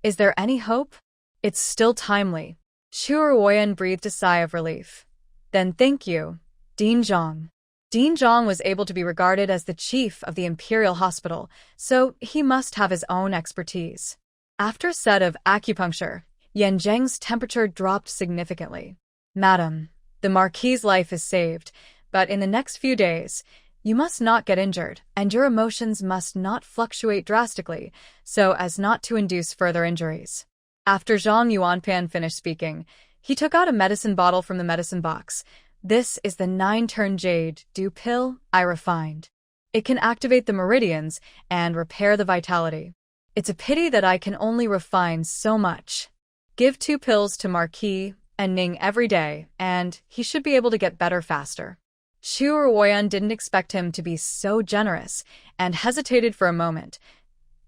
"Is there any hope?" "It's still timely." Chu Ruoyan breathed a sigh of relief. "Then thank you, Dean Zhang." Dean Zhang was able to be regarded as the chief of the Imperial Hospital, so he must have his own expertise. After a set of acupuncture, Yan Zheng's temperature dropped significantly. "Madam, the Marquis's life is saved, but in the next few days, you must not get injured, and your emotions must not fluctuate drastically, so as not to induce further injuries." After Zhang Yuanpan finished speaking, he took out a medicine bottle from the medicine box. "This is the 9-turn jade dew pill I refined. It can activate the meridians and repair the vitality. It's a pity that I can only refine so much. Give 2 pills to Marquis and Ning every day, and he should be able to get better faster." Chu Ruoyan didn't expect him to be so generous, and hesitated for a moment.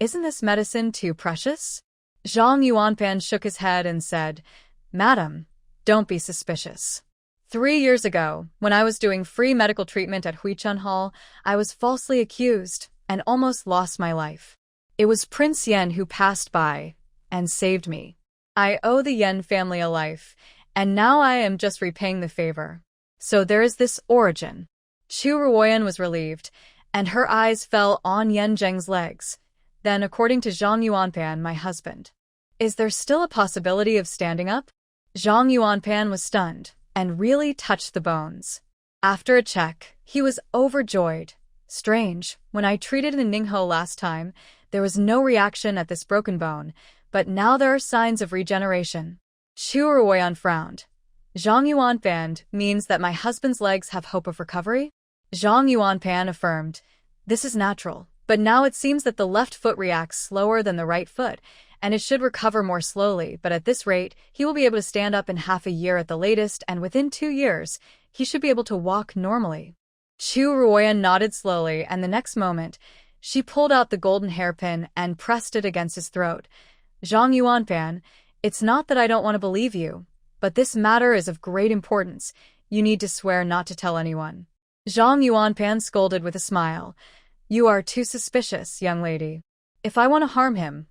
"Isn't this medicine too precious?" Zhang Yuanpan shook his head and said, "Madam, don't be suspicious. 3 years ago, when I was doing free medical treatment at Huichun Hall, I was falsely accused and almost lost my life. It was Prince Yan who passed by and saved me. I owe the Yan family a life, and now I am just repaying the favor. So there is this origin." Chu Ruoyan was relieved, and her eyes fell on Yan Zheng's legs. "Then, according to Zhang Yuanpan, my husband, is there still a possibility of standing up?" Zhang Yuanpan was stunned and really touched the bones. After a check, he was overjoyed. "Strange, when I treated in Ningho last time, there was no reaction at this broken bone, but now there are signs of regeneration." Chu Ruoyan frowned. "Zhang Yuanpan means that my husband's legs have hope of recovery?" Zhang Yuanpan affirmed, "This is natural, But now it seems that the left foot reacts slower than the right foot, and it should recover more slowly, but at this rate, he will be able to stand up in half a year at the latest, and within 2 years, he should be able to walk normally. Chu Ruoyan nodded slowly, and the next moment, she pulled out the golden hairpin and pressed it against his throat. Zhang Yuanpan, it's not that I don't want to believe you, but this matter is of great importance. You need to swear not to tell anyone. Zhang Yuanpan scolded with a smile. You are too suspicious, young lady. If I want to harm him,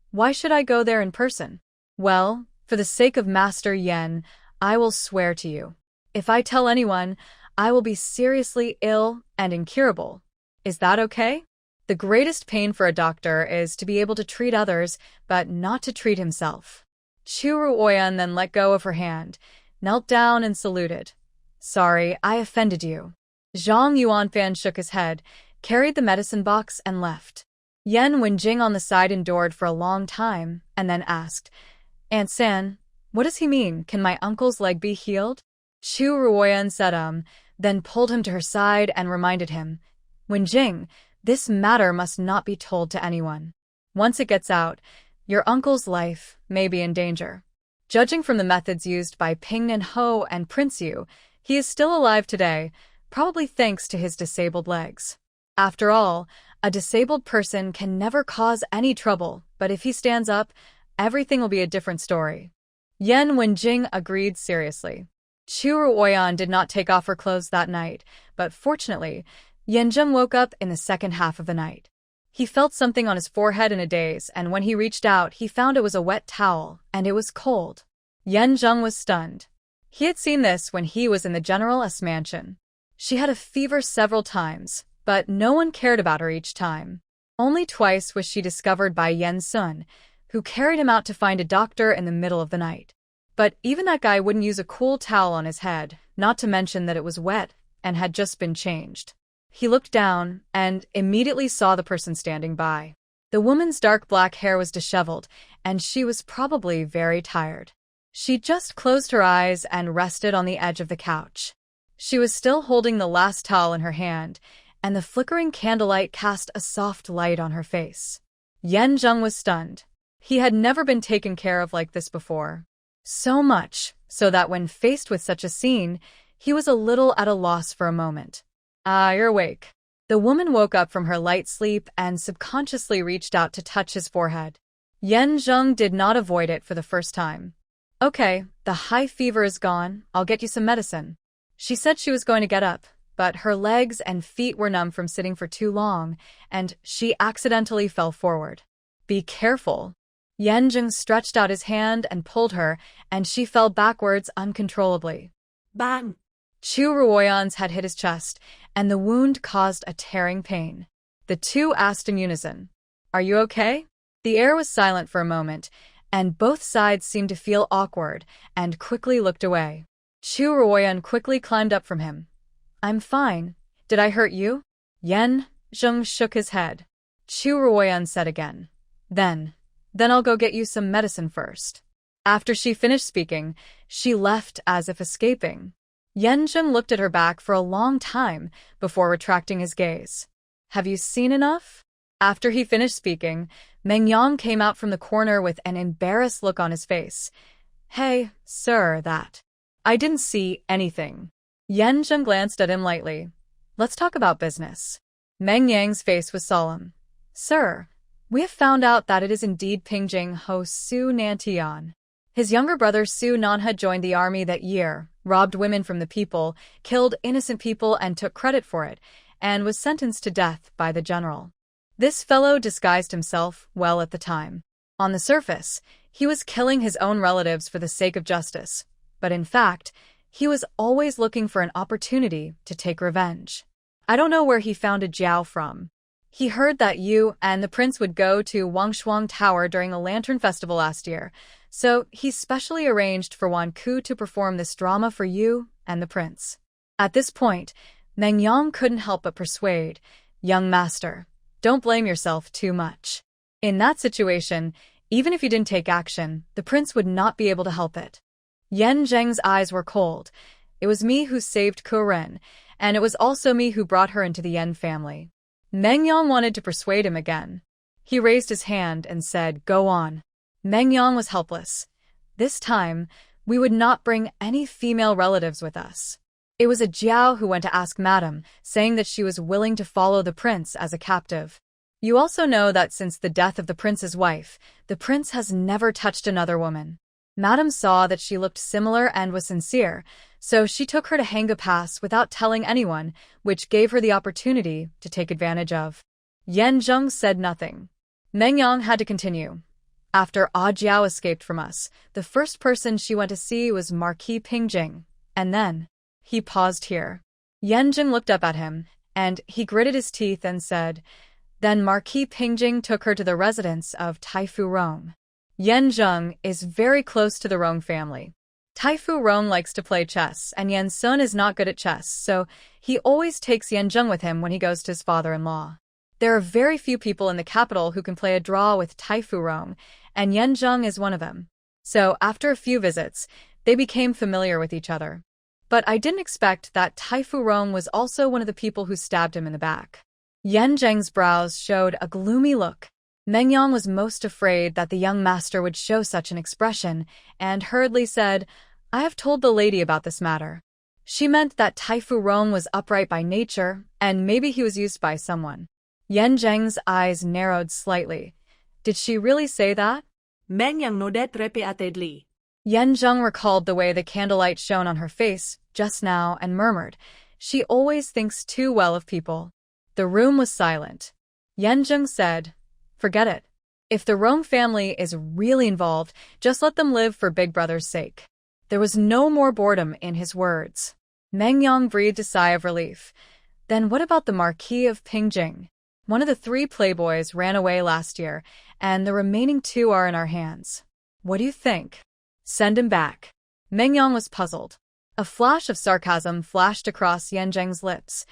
why should I go there in person? Well, for the sake of Master Yan, I will swear to you. If I tell anyone, I will be seriously ill and incurable. Is that okay? The greatest pain for a doctor is to be able to treat others, but not to treat himself. Chu Ruoyan then let go of her hand, knelt down and saluted. Sorry, I offended you. Zhang Yuanfan shook his head, carried the medicine box and left. Yan Wenjing on the side endured for a long time, and then asked, Aunt San, what does he mean? Can my uncle's leg be healed? Chu Ruoyan said then pulled him to her side and reminded him, Wenjing, this matter must not be told to anyone. Once it gets out, your uncle's life may be in danger. Judging from the methods used by Pingnan Ho and Prince Yu, he is still alive today, probably thanks to his disabled legs. After all, a disabled person can never cause any trouble, but if he stands up, everything will be a different story. Yan Wenjing agreed seriously. Chu Ruoyan did not take off her clothes that night, but fortunately, Yan Zheng woke up in the second half of the night. He felt something on his forehead in a daze, and when he reached out, he found it was a wet towel, and it was cold. Yan Zheng was stunned. He had seen this when he was in the General S mansion. She had a fever several times, but no one cared about her each time. Only twice was she discovered by Yan Sun, who carried him out to find a doctor in the middle of the night. But even that guy wouldn't use a cool towel on his head, not to mention that it was wet and had just been changed. He looked down and immediately saw the person standing by. The woman's dark black hair was disheveled, and she was probably very tired. She just closed her eyes and rested on the edge of the couch. She was still holding the last towel in her hand, and the flickering candlelight cast a soft light on her face. Yan Zheng was stunned. He had never been taken care of like this before. So much, so that when faced with such a scene, he was a little at a loss for a moment. Ah, you're awake. The woman woke up from her light sleep and subconsciously reached out to touch his forehead. Yan Zheng did not avoid it for the first time. Okay, the high fever is gone. I'll get you some medicine. She said she was going to get up, but her legs and feet were numb from sitting for too long, and she accidentally fell forward. Be careful. Yan Zheng stretched out his hand and pulled her, and she fell backwards uncontrollably. Bang! Chu Ruoyan's had hit his chest, and the wound caused a tearing pain. The two asked in unison, Are you okay? The air was silent for a moment, and both sides seemed to feel awkward and quickly looked away. Chu Ruoyan quickly climbed up from him. I'm fine. Did I hurt you? Yan Zheng shook his head. Chu Ruoyan said again. Then I'll go get you some medicine first. After she finished speaking, she left as if escaping. Yan Zheng looked at her back for a long time before retracting his gaze. Have you seen enough? After he finished speaking, Meng Yang came out from the corner with an embarrassed look on his face. Hey, sir, that. I didn't see anything. Yan Zheng glanced at him lightly. Let's talk about business. Meng Yang's face was solemn. Sir, we have found out that it is indeed Pingjing Ho Su Nantian. His younger brother Su Nan had joined the army that year, robbed women from the people, killed innocent people and took credit for it, and was sentenced to death by the general. This fellow disguised himself well at the time. On the surface, he was killing his own relatives for the sake of justice, but in fact, he was always looking for an opportunity to take revenge. I don't know where he found a Jiao from. He heard that you and the prince would go to Wangshuang Tower during the Lantern Festival last year, so he specially arranged for Wan Ku to perform this drama for you and the prince. At this point, Meng Yang couldn't help but persuade, Young master, don't blame yourself too much. In that situation, even if you didn't take action, the prince would not be able to help it. Yan Zheng's eyes were cold. It was me who saved Kuren, and it was also me who brought her into the Yan family. Meng Yang wanted to persuade him again. He raised his hand and said, "Go on." Meng Yang was helpless. This time, we would not bring any female relatives with us. It was a Jiao who went to ask Madame, saying that she was willing to follow the prince as a captive. You also know that since the death of the prince's wife, the prince has never touched another woman. Madame saw that she looked similar and was sincere, so she took her to hang a pass without telling anyone, which gave her the opportunity to take advantage of. Yan Zheng said nothing. Meng Yang had to continue. After Ah Jiao escaped from us, the first person she went to see was Marquis Pingjing, and then... He paused here. Yan Zheng looked up at him, and he gritted his teeth and said, "Then Marquis Pingjing took her to the residence of Taifu Rong." Yan Zheng is very close to the Rong family. Taifu Rong likes to play chess, and Yan Sun is not good at chess, so he always takes Yan Zheng with him when he goes to his father-in-law. There are very few people in the capital who can play a draw with Taifu Rong, and Yan Zheng is one of them. So, after a few visits, they became familiar with each other. But I didn't expect that Taifu Rong was also one of the people who stabbed him in the back. Yan Zheng's brows showed a gloomy look. Meng Yang was most afraid that the young master would show such an expression, and hurriedly said, "I have told the lady about this matter." She meant that Taifu Rong was upright by nature, and maybe he was used by someone. Yan Zheng's eyes narrowed slightly. Did she really say that? Meng Yang nodded repeatedly. Yan Zheng recalled the way the candlelight shone on her face just now and murmured, "She always thinks too well of people." The room was silent. Yan Zheng said, "Forget it. If the Rong family is really involved, just let them live for Big Brother's sake." There was no more boredom in his words. Meng Yang breathed a sigh of relief. Then what about the Marquis of Pingjing? One of the 3 playboys ran away last year, and the remaining 2 are in our hands. What do you think? Send him back. Meng Yang was puzzled. A flash of sarcasm flashed across Yan Zheng's lips.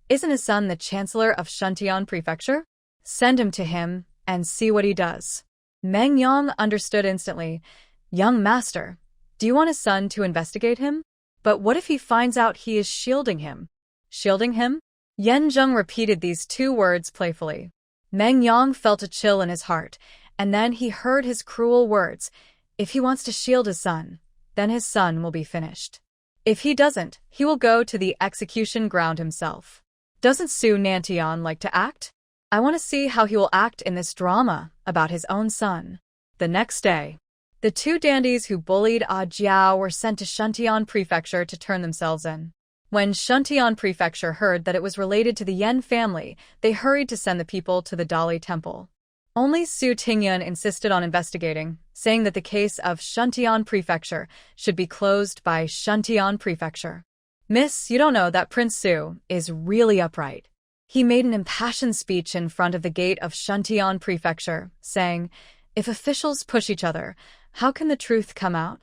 Isn't his son the Chancellor of Shuntian Prefecture? Send him to him and see what he does. Meng Yang understood instantly. Young master, do you want his son to investigate him? But what if he finds out he is shielding him? Shielding him? Yan Zheng repeated these 2 words playfully. Meng Yang felt a chill in his heart, and then he heard his cruel words. If he wants to shield his son, then his son will be finished. If he doesn't, he will go to the execution ground himself. Doesn't Su Nantian like to act? I want to see how he will act in this drama about his own son. The next day, the 2 dandies who bullied Ah Jiao were sent to Shuntian Prefecture to turn themselves in. When Shuntian Prefecture heard that it was related to the Yan family, they hurried to send the people to the Dali Temple. Only Su Tingyun insisted on investigating, saying that the case of Shuntian Prefecture should be closed by Shuntian Prefecture. "Miss, you don't know that Prince Su is really upright." He made an impassioned speech in front of the gate of Shuntian Prefecture, saying, "If officials push each other, how can the truth come out?"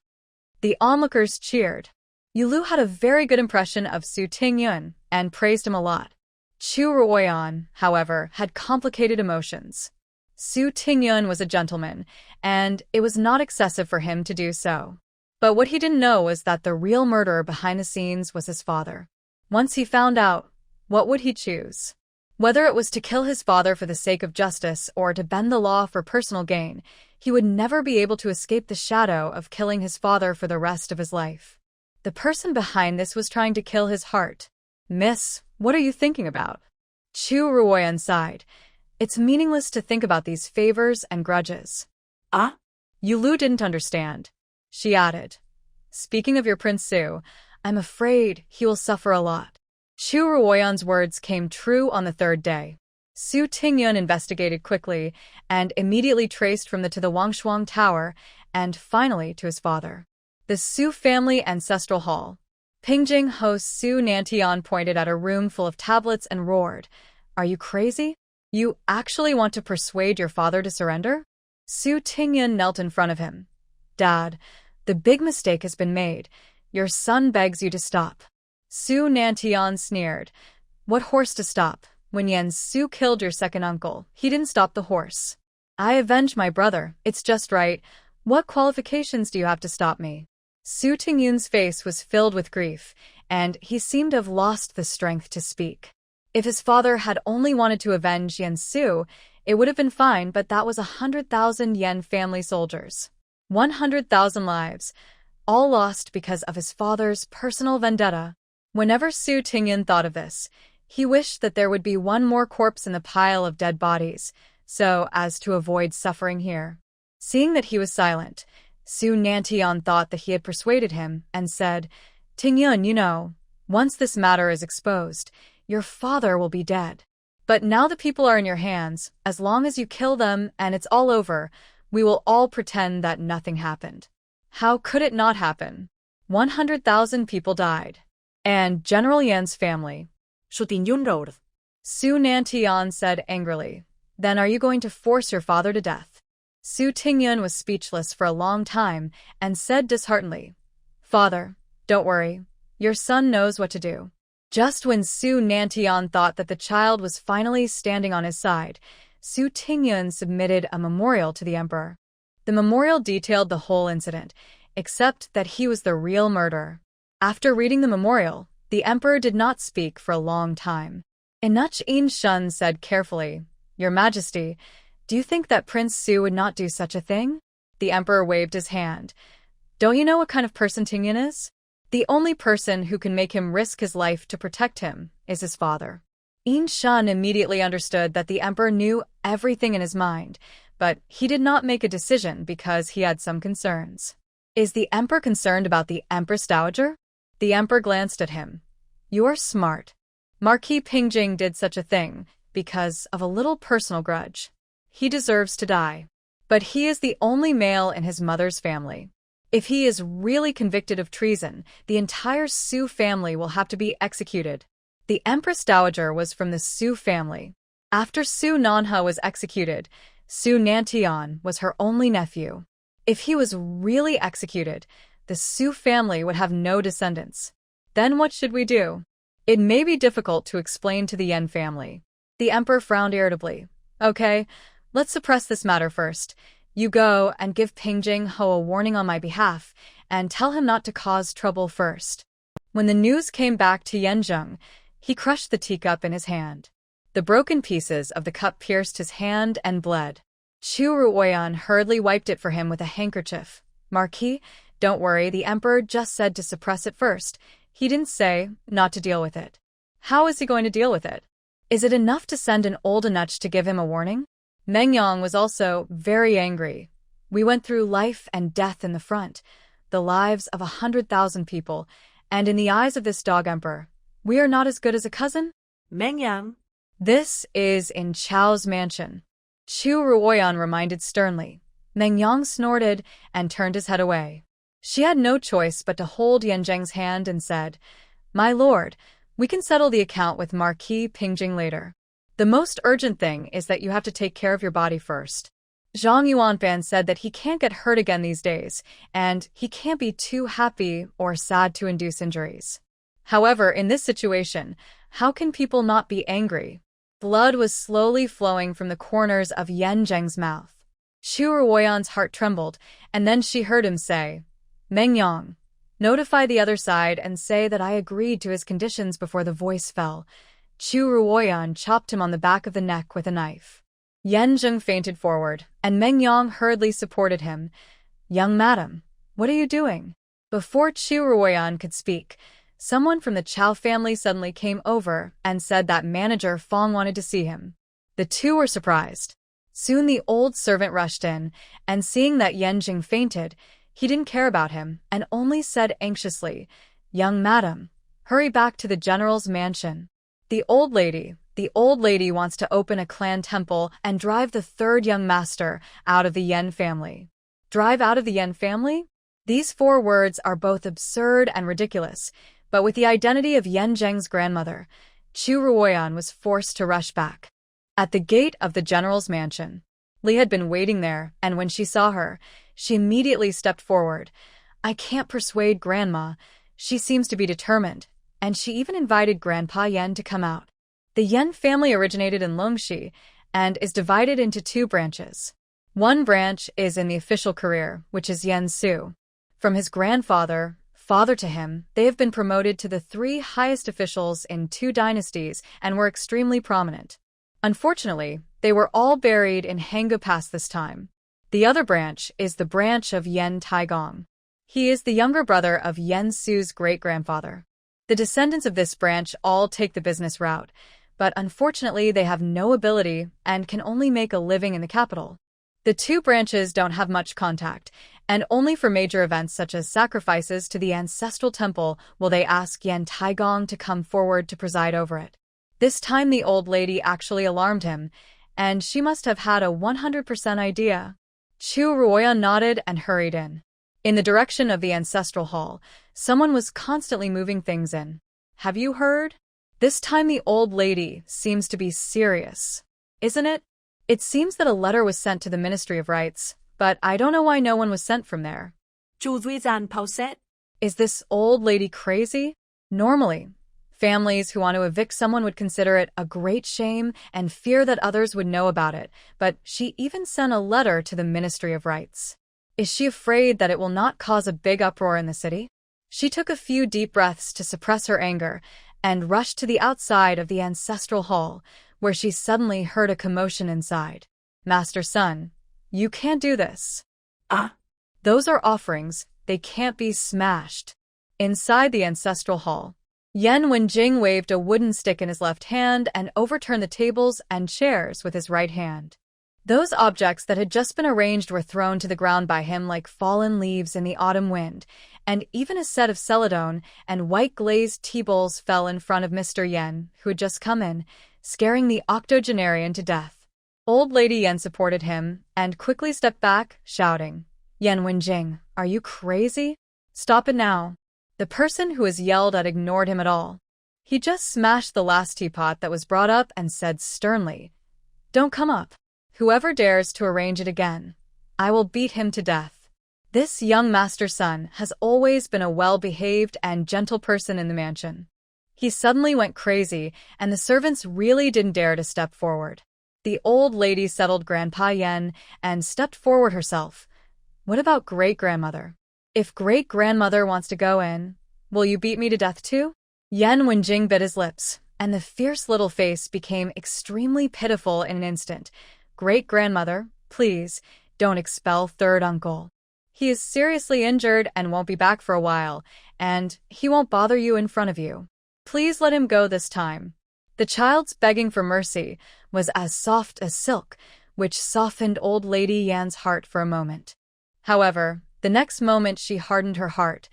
The onlookers cheered. Yulu had a very good impression of Su Tingyun and praised him a lot. Chu Ruoyan, however, had complicated emotions. Su Tingyun was a gentleman, and it was not excessive for him to do so. But what he didn't know was that the real murderer behind the scenes was his father. Once he found out, what would he choose? Whether it was to kill his father for the sake of justice or to bend the law for personal gain, he would never be able to escape the shadow of killing his father for the rest of his life. The person behind this was trying to kill his heart. "Miss, what are you thinking about?" Chu Ruoyan sighed. "It's meaningless to think about these favors and grudges." Ah? Yulu didn't understand. She added, "Speaking of your Prince Su, I'm afraid he will suffer a lot." Chu Ruoyan's words came true on the 3rd day. Su Tingyun investigated quickly and immediately traced from to the Wangshuang Tower and finally to his father. The Su family ancestral hall. Pingjing host Su Nantian pointed at a room full of tablets and roared, "Are you crazy? You actually want to persuade your father to surrender?" Su Tingyun knelt in front of him. "Dad, the big mistake has been made. Your son begs you to stop." Su Nantian sneered. "What horse to stop? When Yan Su killed your second uncle, he didn't stop the horse. I avenged my brother, it's just right. What qualifications do you have to stop me?" Su Tingyun's face was filled with grief, and he seemed to have lost the strength to speak. If his father had only wanted to avenge Yan Su, it would have been fine, but that was 100,000 Yan family soldiers. 100,000 lives, all lost because of his father's personal vendetta. Whenever Su Tingyan thought of this, he wished that there would be one more corpse in the pile of dead bodies, so as to avoid suffering here. Seeing that he was silent, Su Nantian thought that he had persuaded him and said, Tingyun, you know, once this matter is exposed, your father will be dead. But now the people are in your hands. As long as you kill them and it's all over, we will all pretend that nothing happened. How could it not happen? 100,000 people died. And General Yan's family. Su Nantian said angrily. Then are you going to force your father to death? Su Tingyun was speechless for a long time and said disheartenedly, Father, don't worry. Your son knows what to do. Just when Su Nantian thought that the child was finally standing on his side, Su Tingyun submitted a memorial to the emperor. The memorial detailed the whole incident, except that he was the real murderer. After reading the memorial, the emperor did not speak for a long time. Inuch In Shun said carefully, Your Majesty, do you think that Prince Su would not do such a thing? The emperor waved his hand. Don't you know what kind of person Tingyun is? The only person who can make him risk his life to protect him is his father. In Shun immediately understood that the emperor knew everything in his mind, but he did not make a decision because he had some concerns. Is the emperor concerned about the Empress Dowager? The emperor glanced at him. You're smart. Marquis Pingjing did such a thing because of a little personal grudge. He deserves to die. But he is the only male in his mother's family. If he is really convicted of treason, the entire Su family will have to be executed. The Empress Dowager was from the Su family. After Su Nanha was executed, Su Nantian was her only nephew. If he was really executed, the Su family would have no descendants. Then what should we do? It may be difficult to explain to the Yan family. The emperor frowned irritably. Okay, let's suppress this matter first. You go and give Pingjing Ho a warning on my behalf, and tell him not to cause trouble first. When the news came back to Yan Zheng, he crushed the teacup in his hand. The broken pieces of the cup pierced his hand and bled. Chu Ruoyan hurriedly wiped it for him with a handkerchief. Marquis, don't worry, the emperor just said to suppress it first. He didn't say not to deal with it. How is he going to deal with it? Is it enough to send an old Anuch to give him a warning? Mengyang was also very angry. We went through life and death in the front, the lives of 100,000 people, and in the eyes of this dog emperor, we are not as good as a cousin? Mengyang. This is in Chao's mansion. Chu Ruoyan reminded sternly. Mengyang snorted and turned his head away. She had no choice but to hold Yan Zheng's hand and said, My lord, we can settle the account with Marquis Pingjing later. The most urgent thing is that you have to take care of your body first. Zhang Yuanfan said that he can't get hurt again these days, and he can't be too happy or sad to induce injuries. However, in this situation, how can people not be angry? Blood was slowly flowing from the corners of Yan Zheng's mouth. Chu Ruoyan's heart trembled, and then she heard him say, Mengyang, notify the other side and say that I agreed to his conditions before the voice fell. Chu Ruoyan chopped him on the back of the neck with a knife. Yan Zheng fainted forward, and Mengyang hurriedly supported him. Young madam, what are you doing? Before Chu Ruoyan could speak, someone from the Chao family suddenly came over and said that manager Fong wanted to see him. The two were surprised. Soon the old servant rushed in, and seeing that Yan Zheng fainted, he didn't care about him and only said anxiously, Young madam, hurry back to the general's mansion. The old lady wants to open a clan temple and drive the third young master out of the Yan family. Drive out of the Yan family? These 4 words are both absurd and ridiculous, but with the identity of Yan Zheng's grandmother, Chu Ruoyan was forced to rush back. At the gate of the general's mansion, Li had been waiting there, and when she saw her, she immediately stepped forward. I can't persuade Grandma. She seems to be determined, and she even invited Grandpa Yan to come out. The Yan family originated in Longxi and is divided into 2 branches. One branch is in the official career, which is Yan Su. From his grandfather, father to him. They have been promoted to the 3 highest officials in 2 dynasties and were extremely prominent. Unfortunately, they were all buried in Hanga Pass this time. The other branch is the branch of Yan Taigong. He is the younger brother of Yan Su's great-grandfather. The descendants of this branch all take the business route, but unfortunately they have no ability and can only make a living in the capital. The 2 branches don't have much contact, and only for major events such as sacrifices to the ancestral temple will they ask Yan Taigong to come forward to preside over it. This time the old lady actually alarmed him, and she must have had a 100% idea. Chu Ruoyan nodded and hurried in. In the direction of the ancestral hall, someone was constantly moving things in. Have you heard? This time the old lady seems to be serious. Isn't it? It seems that a letter was sent to the Ministry of Rights, but I don't know why no one was sent from there. Is this old lady crazy? Normally, families who want to evict someone would consider it a great shame and fear that others would know about it, but she even sent a letter to the Ministry of Rights. Is she afraid that it will not cause a big uproar in the city? She took a few deep breaths to suppress her anger and rushed to the outside of the ancestral hall, where she suddenly heard a commotion inside. Master Sun, you can't do this. Those are offerings, they can't be smashed. Inside the ancestral hall, Yan Wenjing waved a wooden stick in his left hand and overturned the tables and chairs with his right hand. Those objects that had just been arranged were thrown to the ground by him like fallen leaves in the autumn wind, and even a set of celadon and white glazed tea bowls fell in front of Mr. Yan, who had just come in, scaring the octogenarian to death. Old Lady Yan supported him and quickly stepped back, shouting, "Yan Wenjing, are you crazy? Stop it now." The person who was yelled at ignored him at all. He just smashed the last teapot that was brought up and said sternly, "Don't come up. Whoever dares to arrange it again, I will beat him to death." This young Master Sun has always been a well-behaved and gentle person in the mansion. He suddenly went crazy, and the servants really didn't dare to step forward. The old lady settled Grandpa Yan and stepped forward herself. "What about great-grandmother? If great-grandmother wants to go in, will you beat me to death too?" Yan Wenjing bit his lips, and the fierce little face became extremely pitiful in an instant. "Great-grandmother, please, don't expel third uncle. He is seriously injured and won't be back for a while, and he won't bother you in front of you. Please let him go this time." The child's begging for mercy was as soft as silk, which softened old Lady Yan's heart for a moment. However, the next moment she hardened her heart.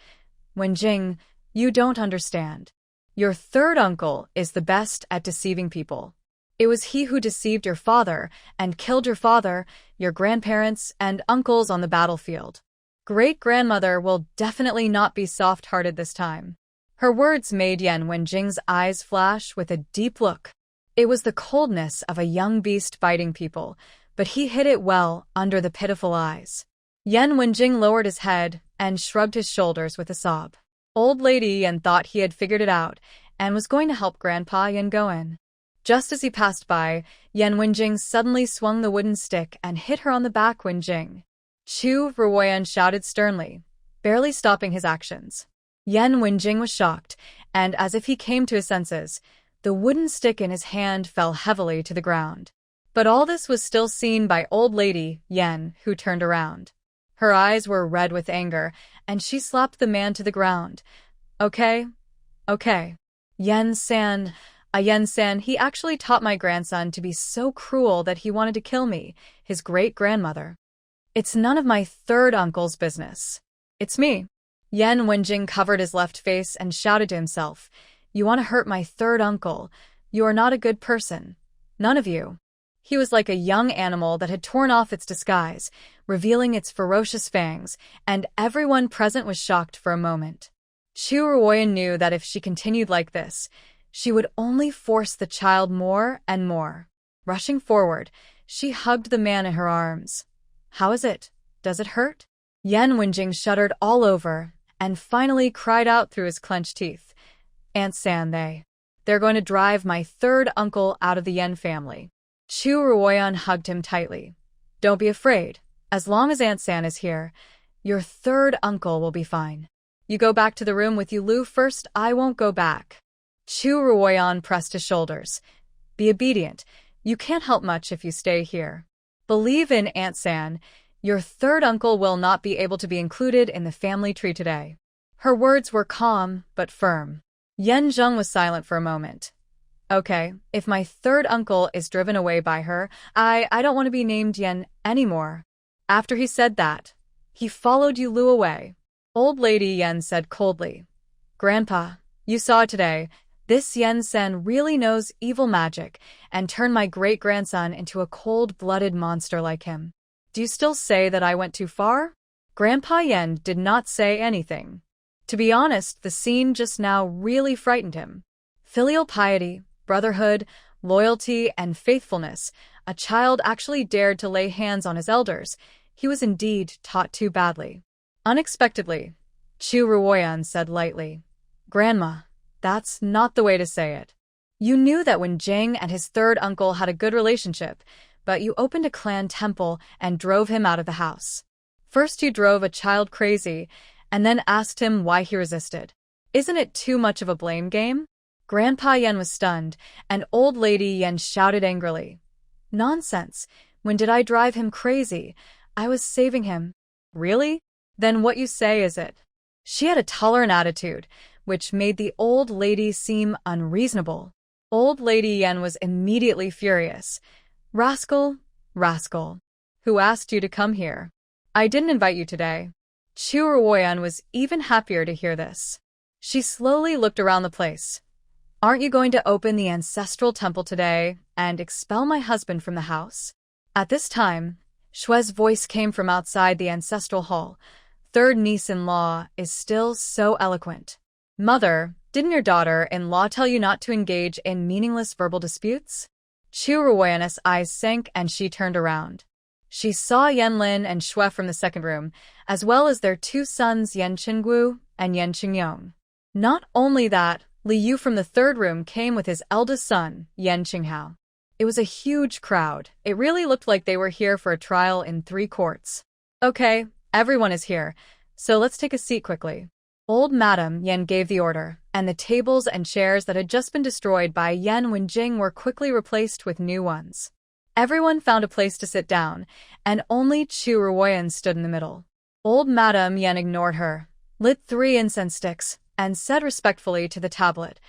"Wenjing, you don't understand. Your third uncle is the best at deceiving people. It was he who deceived your father and killed your father, your grandparents, and uncles on the battlefield. Great-grandmother will definitely not be soft-hearted this time." Her words made Yan Wenjing's eyes flash with a deep look. It was the coldness of a young beast biting people, but he hid it well under the pitiful eyes. Yan Wenjing lowered his head and shrugged his shoulders with a sob. Old Lady Yan thought he had figured it out and was going to help Grandpa Yan go in. Just as he passed by, Yan Wenjing suddenly swung the wooden stick and hit her on the back. Wenjing. Chu Ruoyan shouted sternly, barely stopping his actions. Yan Wenjing was shocked, and as if he came to his senses, the wooden stick in his hand fell heavily to the ground. But all this was still seen by Old Lady Yan, who turned around. Her eyes were red with anger, and she slapped the man to the ground. Okay. Yan San, he actually taught my grandson to be so cruel that he wanted to kill me, his great-grandmother. It's none of my third uncle's business. It's me." Yan Wenjing covered his left face and shouted to himself, "You want to hurt my third uncle. You are not a good person. None of you." He was like a young animal that had torn off its disguise, revealing its ferocious fangs, and everyone present was shocked for a moment. Chu Ruoyan knew that if she continued like this, she would only force the child more and more. Rushing forward, she hugged the man in her arms. "How is it? Does it hurt?" Yan Wenjing shuddered all over and finally cried out through his clenched teeth, "Aunt San, they're going to drive my third uncle out of the Yan family." Chu Ruoyan hugged him tightly. "Don't be afraid. As long as Aunt San is here, your third uncle will be fine." You go back to the room with Lu first, I won't go back. Chu Ruoyan pressed his shoulders. Be obedient. You can't help much if you stay here. Believe in Aunt San. Your third uncle will not be able to be included in the family tree today. Her words were calm but firm. Yan Zheng was silent for a moment. Okay, if my third uncle is driven away by her, I don't want to be named Yan anymore. After he said that, he followed Lu away. Old Lady Yan said coldly, Grandpa, you saw today, this Yan Sen really knows evil magic and turned my great-grandson into a cold-blooded monster like him. Do you still say that I went too far? Grandpa Yan did not say anything. To be honest, the scene just now really frightened him. Filial piety, brotherhood, loyalty, and faithfulness, a child actually dared to lay hands on his elders. He was indeed taught too badly. Unexpectedly, Chu Ruoyan said lightly, Grandma, that's not the way to say it. You knew that when Zheng and his third uncle had a good relationship, but you opened a clan temple and drove him out of the house. First you drove a child crazy, and then asked him why he resisted. Isn't it too much of a blame game? Grandpa Yan was stunned, and Old Lady Yan shouted angrily. Nonsense. When did I drive him crazy? I was saving him. Really? Then what you say is it? She had a tolerant attitude, which made the old lady seem unreasonable. Old Lady Yan was immediately furious. Rascal, rascal. Who asked you to come here? I didn't invite you today. Chu Ruoyan was even happier to hear this. She slowly looked around the place. Aren't you going to open the ancestral temple today and expel my husband from the house? At this time, Shue's voice came from outside the ancestral hall. Third niece-in-law is still so eloquent. Mother, didn't your daughter-in-law tell you not to engage in meaningless verbal disputes? Chu Ruoyan's eyes sank and she turned around. She saw Yanlin and Shui from the second room, as well as their two sons Yan Qinggu and Yan Qingyong. Not only that, Liao from the third room came with his eldest son, Yan Qinghao. It was a huge crowd. It really looked like they were here for a trial in 3 courts. Okay, everyone is here, so let's take a seat quickly. Old Madam Yan gave the order, and the tables and chairs that had just been destroyed by Yan Wenjing were quickly replaced with new ones. Everyone found a place to sit down, and only Chu Ruoyan stood in the middle. Old Madam Yan ignored her, lit 3 incense sticks, and said respectfully to the tablet,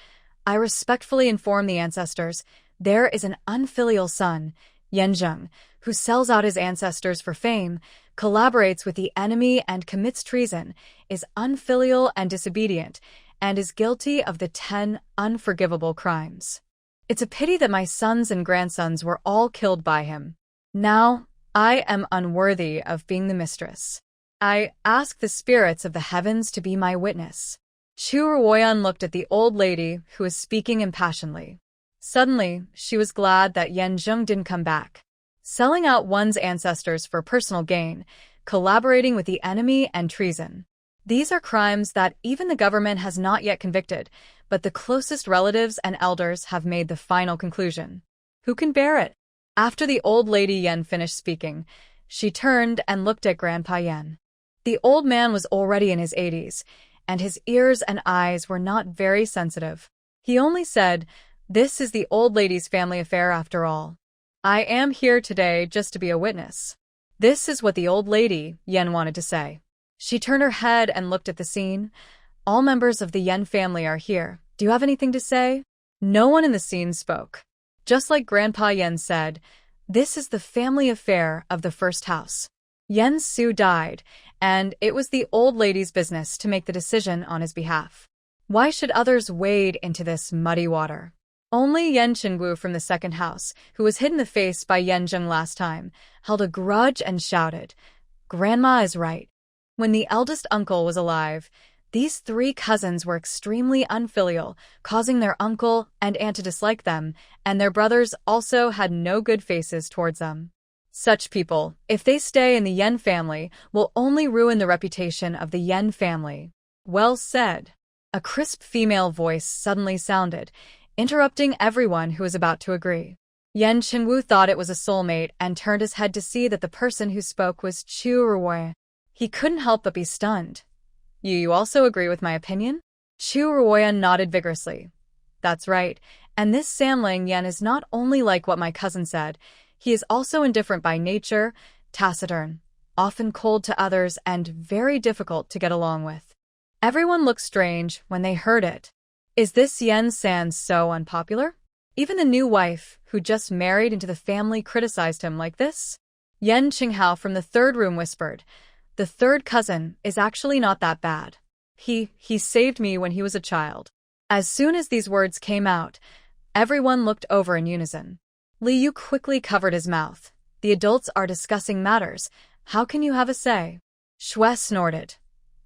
I respectfully inform the ancestors, there is an unfilial son, Yan Zheng, who sells out his ancestors for fame, collaborates with the enemy and commits treason, is unfilial and disobedient, and is guilty of the 10 unforgivable crimes. It's a pity that my sons and grandsons were all killed by him. Now, I am unworthy of being the mistress. I ask the spirits of the heavens to be my witness. Chu Ruoyan looked at the old lady who was speaking impassionedly. Suddenly, she was glad that Yan Zheng didn't come back. Selling out one's ancestors for personal gain, collaborating with the enemy, and treason. These are crimes that even the government has not yet convicted, but the closest relatives and elders have made the final conclusion. Who can bear it? After the old lady Yan finished speaking, she turned and looked at Grandpa Yan. The old man was already in his 80s, and his ears and eyes were not very sensitive. He only said, This is the old lady's family affair after all. I am here today just to be a witness. This is what the old lady, Yan, wanted to say. She turned her head and looked at the scene. All members of the Yan family are here. Do you have anything to say? No one in the scene spoke. Just like Grandpa Yan said, this is the family affair of the first house. Yan Su died, and it was the old lady's business to make the decision on his behalf. Why should others wade into this muddy water? Only Yan Qinggu from the second house, who was hit in the face by Yan Zheng last time, held a grudge and shouted, Grandma is right. When the eldest uncle was alive, these 3 cousins were extremely unfilial, causing their uncle and aunt to dislike them, and their brothers also had no good faces towards them. Such people, if they stay in the Yan family, will only ruin the reputation of the Yan family. Well said. A crisp female voice suddenly sounded, interrupting everyone who was about to agree. Yan Qingwu thought it was a soulmate and turned his head to see that the person who spoke was Chu Ruoyan. He couldn't help but be stunned. You also agree with my opinion? Chu Ruoyan nodded vigorously. That's right, and this Samlang Yan is not only like what my cousin said, he is also indifferent by nature, taciturn, often cold to others, and very difficult to get along with. Everyone looked strange when they heard it. Is this Yan San so unpopular? Even the new wife, who just married into the family, criticized him like this? Yan Qinghao from the third room whispered, "The third cousin is actually not that bad. He saved me when he was a child." As soon as these words came out, everyone looked over in unison. Liao quickly covered his mouth. The adults are discussing matters. How can you have a say? Shui snorted.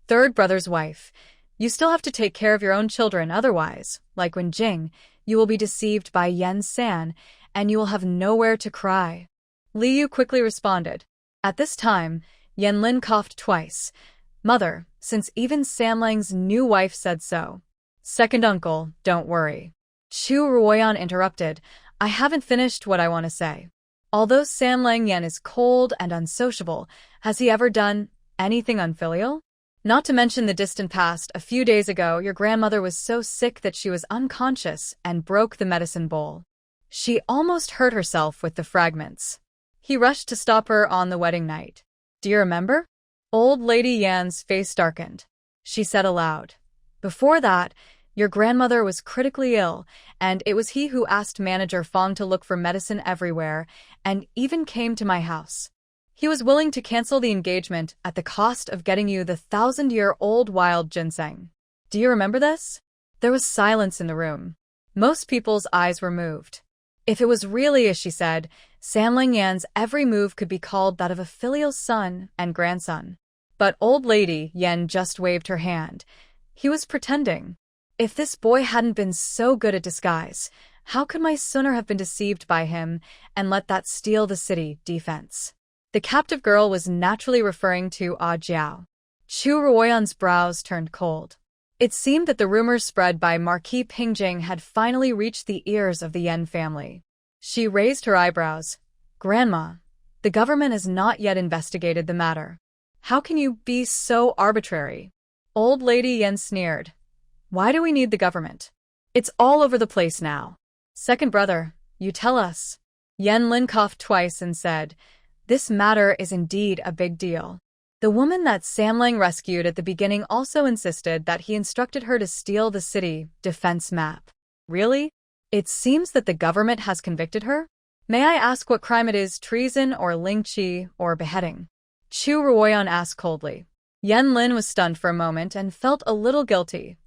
Third brother's wife. You still have to take care of your own children, otherwise, like when Jing, you will be deceived by Yan San, and you will have nowhere to cry. Liao quickly responded. At this time, Yan Lin coughed twice. Mother, since even Samlang's new wife said so. Second uncle, don't worry. Chu Ruoyan interrupted. I haven't finished what I want to say. Although Samlang Yan is cold and unsociable, has he ever done anything unfilial? Not to mention the distant past, a few days ago your grandmother was so sick that she was unconscious and broke the medicine bowl. She almost hurt herself with the fragments. He rushed to stop her on the wedding night. Do you remember? Old Lady Yan's face darkened. She said aloud. Before that, your grandmother was critically ill, and it was he who asked Manager Fong to look for medicine everywhere, and even came to my house. He was willing to cancel the engagement at the cost of getting you the 1,000-year-old wild ginseng. Do you remember this? There was silence in the room. Most people's eyes were moved. If it was really as she said, Samlang Yan's every move could be called that of a filial son and grandson. But old lady Yan just waved her hand. He was pretending. If this boy hadn't been so good at disguise, how could my sooner have been deceived by him and let that steal the city defense? The captive girl was naturally referring to Jiao. Chu Ruoyan's brows turned cold. It seemed that the rumors spread by Marquis Pingjing had finally reached the ears of the Yan family. She raised her eyebrows. Grandma, the government has not yet investigated the matter. How can you be so arbitrary? Old Lady Yan sneered. Why do we need the government? It's all over the place now. Second brother, you tell us. Yan Lin coughed twice and said, this matter is indeed a big deal. The woman that Samlang rescued at the beginning also insisted that he instructed her to steal the city defense map. Really? It seems that the government has convicted her? May I ask what crime it is, treason or lingqi or beheading? Chu Ruoyan asked coldly. Yan Lin was stunned for a moment and felt a little guilty.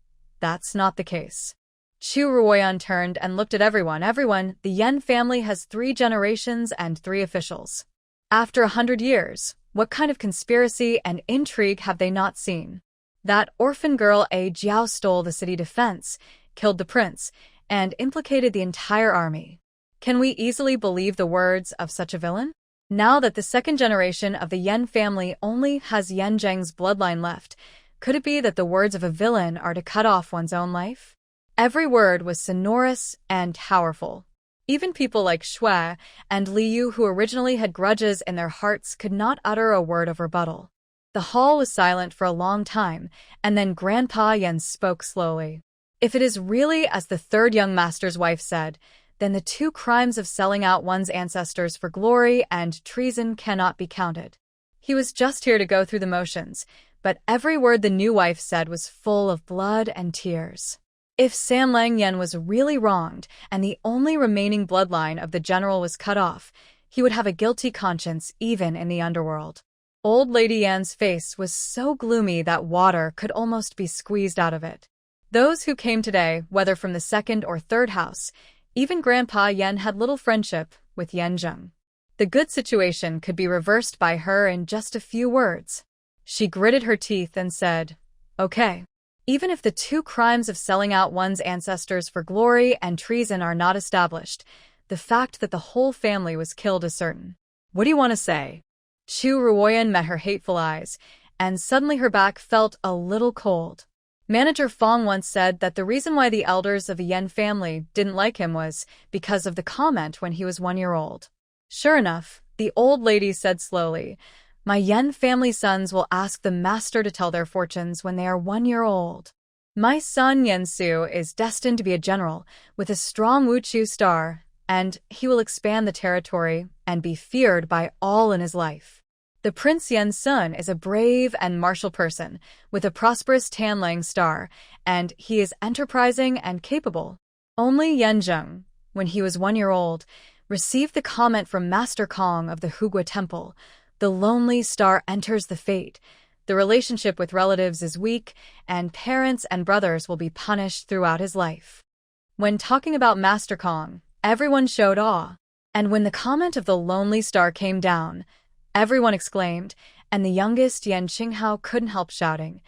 That's not the case. Chu Ruoyan turned and looked at everyone. Everyone, the Yan family has 3 generations and 3 officials. After 100 years, what kind of conspiracy and intrigue have they not seen? That orphan girl Jiao stole the city defense, killed the prince, and implicated the entire army. Can we easily believe the words of such a villain? Now that the second generation of the Yan family only has Yan Zheng's bloodline left, could it be that the words of a villain are to cut off one's own life? Every word was sonorous and powerful. Even people like Shui and Liao, who originally had grudges in their hearts, could not utter a word of rebuttal. The hall was silent for a long time, and then Grandpa Yan spoke slowly. If it is really as the third young master's wife said, then the 2 crimes of selling out one's ancestors for glory and treason cannot be counted. He was just here to go through the motions, but every word the new wife said was full of blood and tears. If Samlang Yan was really wronged and the only remaining bloodline of the general was cut off, he would have a guilty conscience even in the underworld. Old Lady Yan's face was so gloomy that water could almost be squeezed out of it. Those who came today, whether from the second or third house, even Grandpa Yan had little friendship with Yan Zheng. The good situation could be reversed by her in just a few words. She gritted her teeth and said, okay. Even if the 2 crimes of selling out one's ancestors for glory and treason are not established, the fact that the whole family was killed is certain. What do you want to say? Chu Ruoyan met her hateful eyes, and suddenly her back felt a little cold. Manager Fong once said that the reason why the elders of the Yan family didn't like him was because of the comment when he was 1 year old. Sure enough, the old lady said slowly, My Yan family sons will ask the master to tell their fortunes when they are 1 year old. My son Yan Su is destined to be a general with a strong Wuchu star, and he will expand the territory and be feared by all in his life. The Prince Yan Zheng is a brave and martial person with a prosperous Tanlang star, and he is enterprising and capable. Only Yan Zheng, when he was 1 year old, received the comment from Master Kong of the Hugua Temple, "The lonely star enters the fate. The relationship with relatives is weak, and parents and brothers will be punished throughout his life." When talking about Master Kong, everyone showed awe, and when the comment of the lonely star came down, everyone exclaimed, and the youngest Yan Qinghao couldn't help shouting,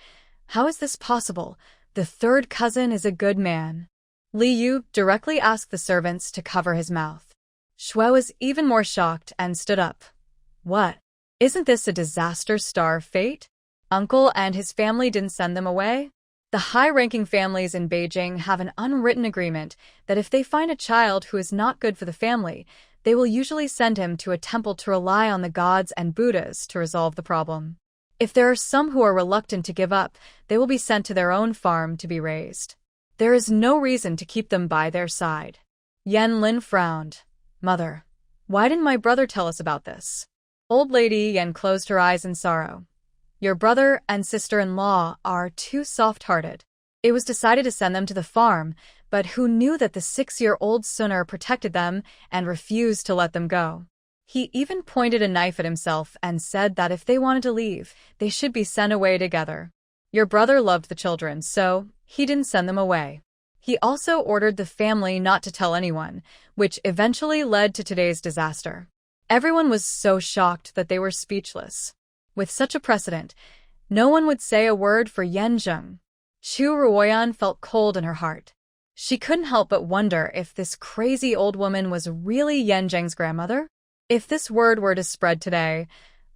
"How is this possible? The third cousin is a good man." Li Yu directly asked the servants to cover his mouth. Shui was even more shocked and stood up. "What? Isn't this a disaster star fate? Uncle and his family didn't send them away?" The high-ranking families in Beijing have an unwritten agreement that if they find a child who is not good for the family, they will usually send him to a temple to rely on the gods and Buddhas to resolve the problem. If there are some who are reluctant to give up, they will be sent to their own farm to be raised. There is no reason to keep them by their side. Yan Lin frowned. "Mother, why didn't my brother tell us about this?" Old lady Yan closed her eyes in sorrow. "Your brother and sister-in-law are too soft-hearted. It was decided to send them to the farm, but who knew that the 6-year-old Sunner protected them and refused to let them go? He even pointed a knife at himself and said that if they wanted to leave, they should be sent away together. Your brother loved the children, so he didn't send them away. He also ordered the family not to tell anyone, which eventually led to today's disaster." Everyone was so shocked that they were speechless. With such a precedent, no one would say a word for Yan Zheng. Chu Ruoyan felt cold in her heart. She couldn't help but wonder if this crazy old woman was really Yan Zheng's grandmother. If this word were to spread today,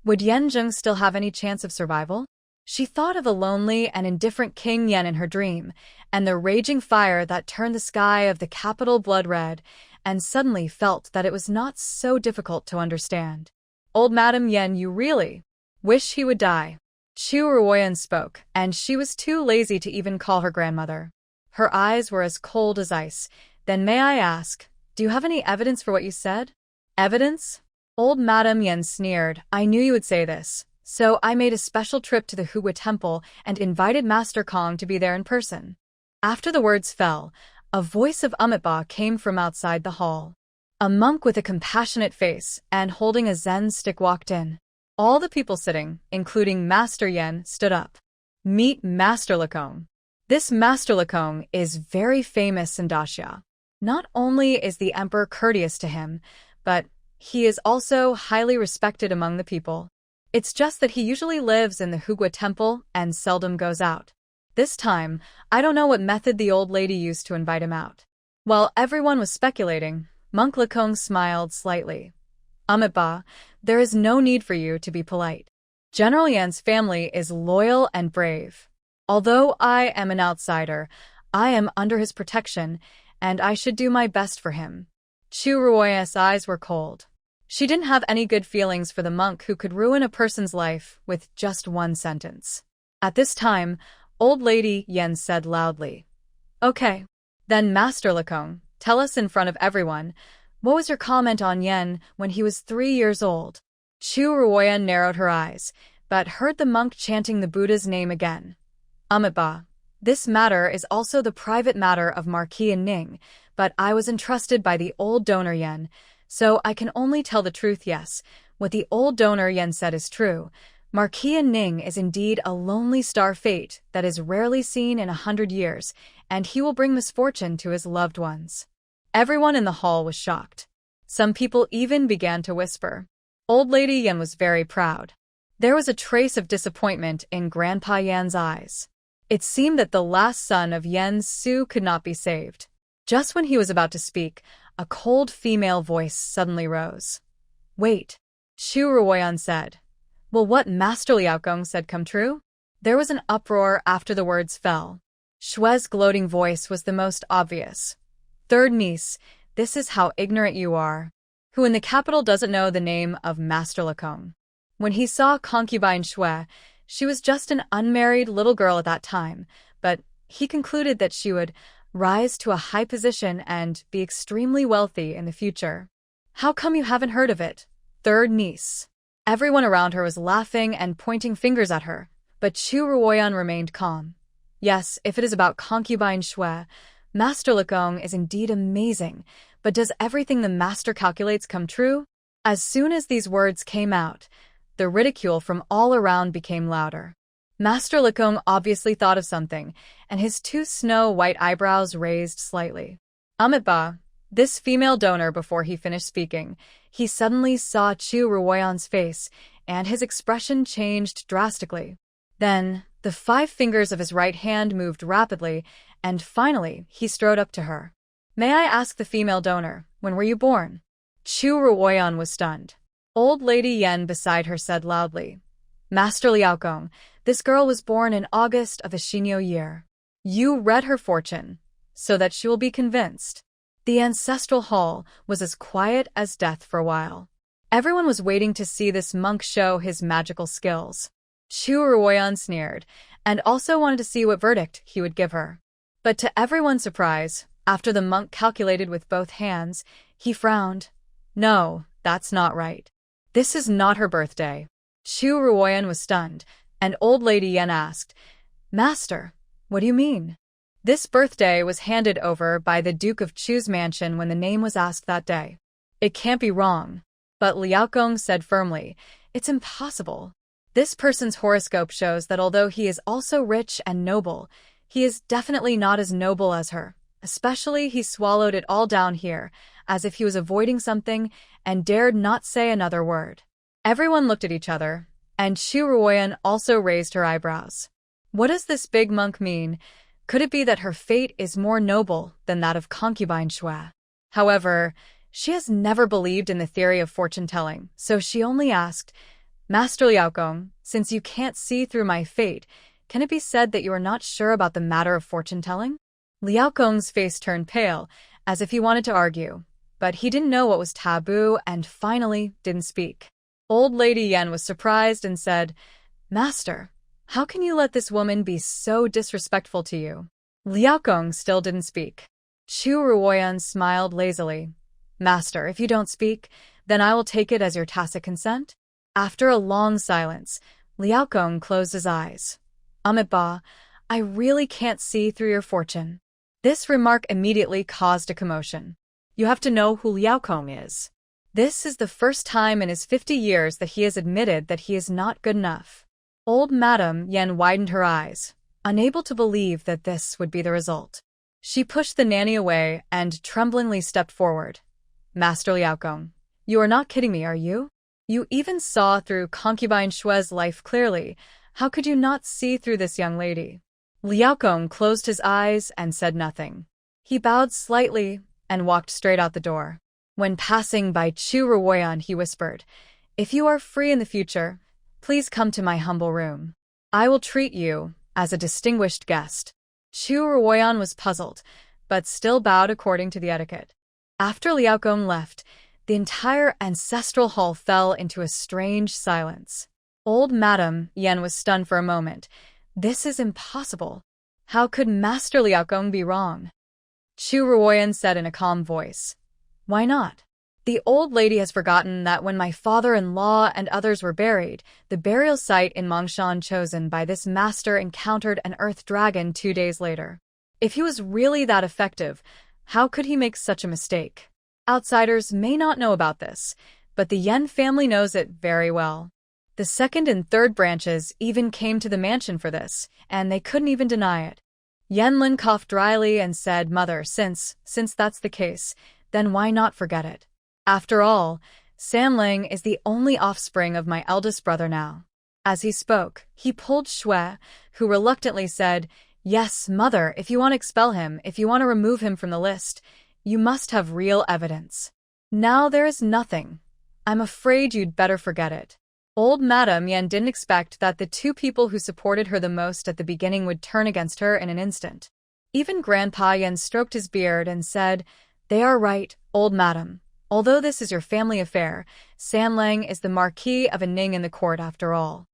would Yan Zheng still have any chance of survival? She thought of the lonely and indifferent King Yan in her dream, and the raging fire that turned the sky of the capital blood red, and suddenly felt that it was not so difficult to understand. "Old Madam Yan, you really wish he would die?" Chu Ruoyan spoke, and she was too lazy to even call her grandmother. Her eyes were as cold as ice. "Then may I ask, do you have any evidence for what you said?" "Evidence?" Old Madam Yan sneered. "I knew you would say this, so I made a special trip to the Hugua Temple and invited Master Kong to be there in person." After the words fell, a voice of Amitabha came from outside the hall. A monk with a compassionate face and holding a Zen stick walked in. All the people sitting, including Master Yan, stood up. "Meet Master Lekong. This Master Lekong is very famous in Daxia. Not only is the emperor courteous to him, but he is also highly respected among the people. It's just that he usually lives in the Hugua Temple and seldom goes out. This time, I don't know what method the old lady used to invite him out." While everyone was speculating, Monk Lekong smiled slightly. "Amitabha, there is no need for you to be polite. General Yan's family is loyal and brave. Although I am an outsider, I am under his protection, and I should do my best for him." Chu Ruoyan's eyes were cold. She didn't have any good feelings for the monk who could ruin a person's life with just one sentence. At this time, Old Lady Yan said loudly, "Okay, then Master Lekong, tell us in front of everyone, what was your comment on Yan when he was 3 years old?" Chu Ruoyan narrowed her eyes, but heard the monk chanting the Buddha's name again. "Amitabha, this matter is also the private matter of Marquis and Ning, but I was entrusted by the old donor Yan, so I can only tell the truth. Yes, what the old donor Yan said is true. Marquis and Ning is indeed a lonely star fate that is rarely seen in 100 years, and he will bring misfortune to his loved ones." Everyone in the hall was shocked. Some people even began to whisper. Old Lady Yan was very proud. There was a trace of disappointment in Grandpa Yan's eyes. It seemed that the last son of Yan Su could not be saved. Just when he was about to speak, a cold female voice suddenly rose. "Wait," Chu Ruoyan said. "Will what Master Liao said come true?" There was an uproar after the words fell. Shui's gloating voice was the most obvious. "Third niece, this is how ignorant you are. Who in the capital doesn't know the name of Master Lekong?" When he saw concubine Shui, she was just an unmarried little girl at that time, but he concluded that she would rise to a high position and be extremely wealthy in the future. How come you haven't heard of it? Third niece. Everyone around her was laughing and pointing fingers at her, but Chu Ruoyan remained calm. Yes, if it is about concubine Shui, Master Lekong is indeed amazing, but does everything the master calculates come true? As soon as these words came out, the ridicule from all around became louder. Master Lekong obviously thought of something, and his two snow-white eyebrows raised slightly. Ba, this female donor, before he finished speaking, he suddenly saw Chu Ruoyan's face, and his expression changed drastically. Then, the 5 fingers of his right hand moved rapidly, and finally, he strode up to her. May I ask the female donor, when were you born? Chu Ruoyan was stunned. Old Lady Yan beside her said loudly, Master Liao, this girl was born in August of the Xinyo year. You read her fortune, so that she will be convinced. The ancestral hall was as quiet as death for a while. Everyone was waiting to see this monk show his magical skills. Chu Ruoyan sneered, and also wanted to see what verdict he would give her. But to everyone's surprise, after the monk calculated with both hands, he frowned. No, that's not right. This is not her birthday. Chu Ruoyan was stunned, and Old Lady Yan asked, Master, what do you mean? This birthday was handed over by the Duke of Chu's mansion when the name was asked that day. It can't be wrong. But Liao said firmly, it's impossible. This person's horoscope shows that although he is also rich and noble, he is definitely not as noble as her. Especially he swallowed it all down here, as if he was avoiding something, and dared not say another word. Everyone looked at each other, and Chu Ruoyan also raised her eyebrows. What does this big monk mean? Could it be that her fate is more noble than that of concubine Shui? However, she has never believed in the theory of fortune-telling, so she only asked, Master Liao, since you can't see through my fate, can it be said that you are not sure about the matter of fortune-telling? Liao's face turned pale, as if he wanted to argue, but he didn't know what was taboo and finally didn't speak. Old Lady Yan was surprised and said, Master, how can you let this woman be so disrespectful to you? Liao still didn't speak. Chu Ruoyan smiled lazily. Master, if you don't speak, then I will take it as your tacit consent. After a long silence, Liao closed his eyes. Ba, I really can't see through your fortune. This remark immediately caused a commotion. You have to know who Liao is. This is the first time in his 50 years that he has admitted that he is not good enough. Old Madame Yan widened her eyes, unable to believe that this would be the result. She pushed the nanny away and tremblingly stepped forward. Master Liao, you are not kidding me, are you? You even saw through concubine Shui's life clearly. How could you not see through this young lady? Liao closed his eyes and said nothing. He bowed slightly and walked straight out the door. When passing by Chu Ruoyan, he whispered, If you are free in the future, please come to my humble room. I will treat you as a distinguished guest. Chu Ruoyan was puzzled, but still bowed according to the etiquette. After Liao left, the entire ancestral hall fell into a strange silence. Old Madame Yan was stunned for a moment. This is impossible. How could Master Liao be wrong? Chu Ruoyan said in a calm voice. Why not? The old lady has forgotten that when my father-in-law and others were buried, the burial site in Mongshan chosen by this master encountered an earth dragon 2 days later. If he was really that effective, how could he make such a mistake? Outsiders may not know about this, but the Yan family knows it very well. The second and third branches even came to the mansion for this, and they couldn't even deny it. Yanlin coughed dryly and said, Mother, since that's the case, then why not forget it? After all, Sanling is the only offspring of my eldest brother now. As he spoke, he pulled Shui, who reluctantly said, Yes, Mother, if you want to expel him, if you want to remove him from the list, you must have real evidence. Now there is nothing. I'm afraid you'd better forget it. Old Madame Yan didn't expect that the 2 people who supported her the most at the beginning would turn against her in an instant. Even Grandpa Yan stroked his beard and said, They are right, old madam. Although this is your family affair, Sanlang is the Marquis of Ning in the court after all.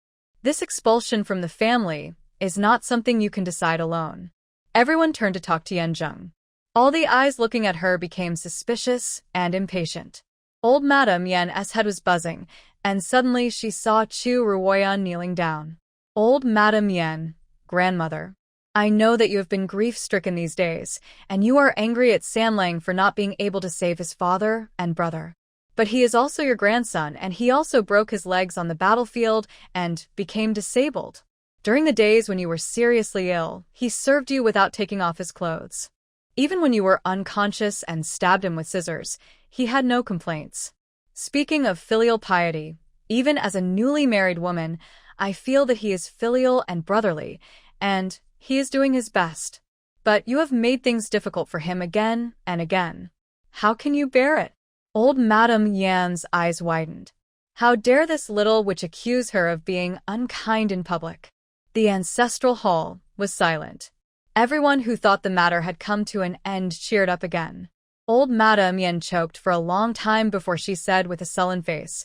This expulsion from the family is not something you can decide alone. Everyone turned to talk to Yan Zheng. All the eyes looking at her became suspicious and impatient. Old Madame Yan's head was buzzing, and suddenly she saw Chu Ruoyan kneeling down. Old Madame Yan, grandmother. I know that you have been grief-stricken these days, and you are angry at Sanlang for not being able to save his father and brother. But he is also your grandson, and he also broke his legs on the battlefield and became disabled. During the days when you were seriously ill, he served you without taking off his clothes. Even when you were unconscious and stabbed him with scissors, he had no complaints. Speaking of filial piety, even as a newly married woman, I feel that he is filial and brotherly, and he is doing his best. But you have made things difficult for him again and again. How can you bear it? Old Madame Yan's eyes widened. How dare this little witch accuse her of being unkind in public? The ancestral hall was silent. Everyone who thought the matter had come to an end cheered up again. Old Madame Yan choked for a long time before she said with a sullen face,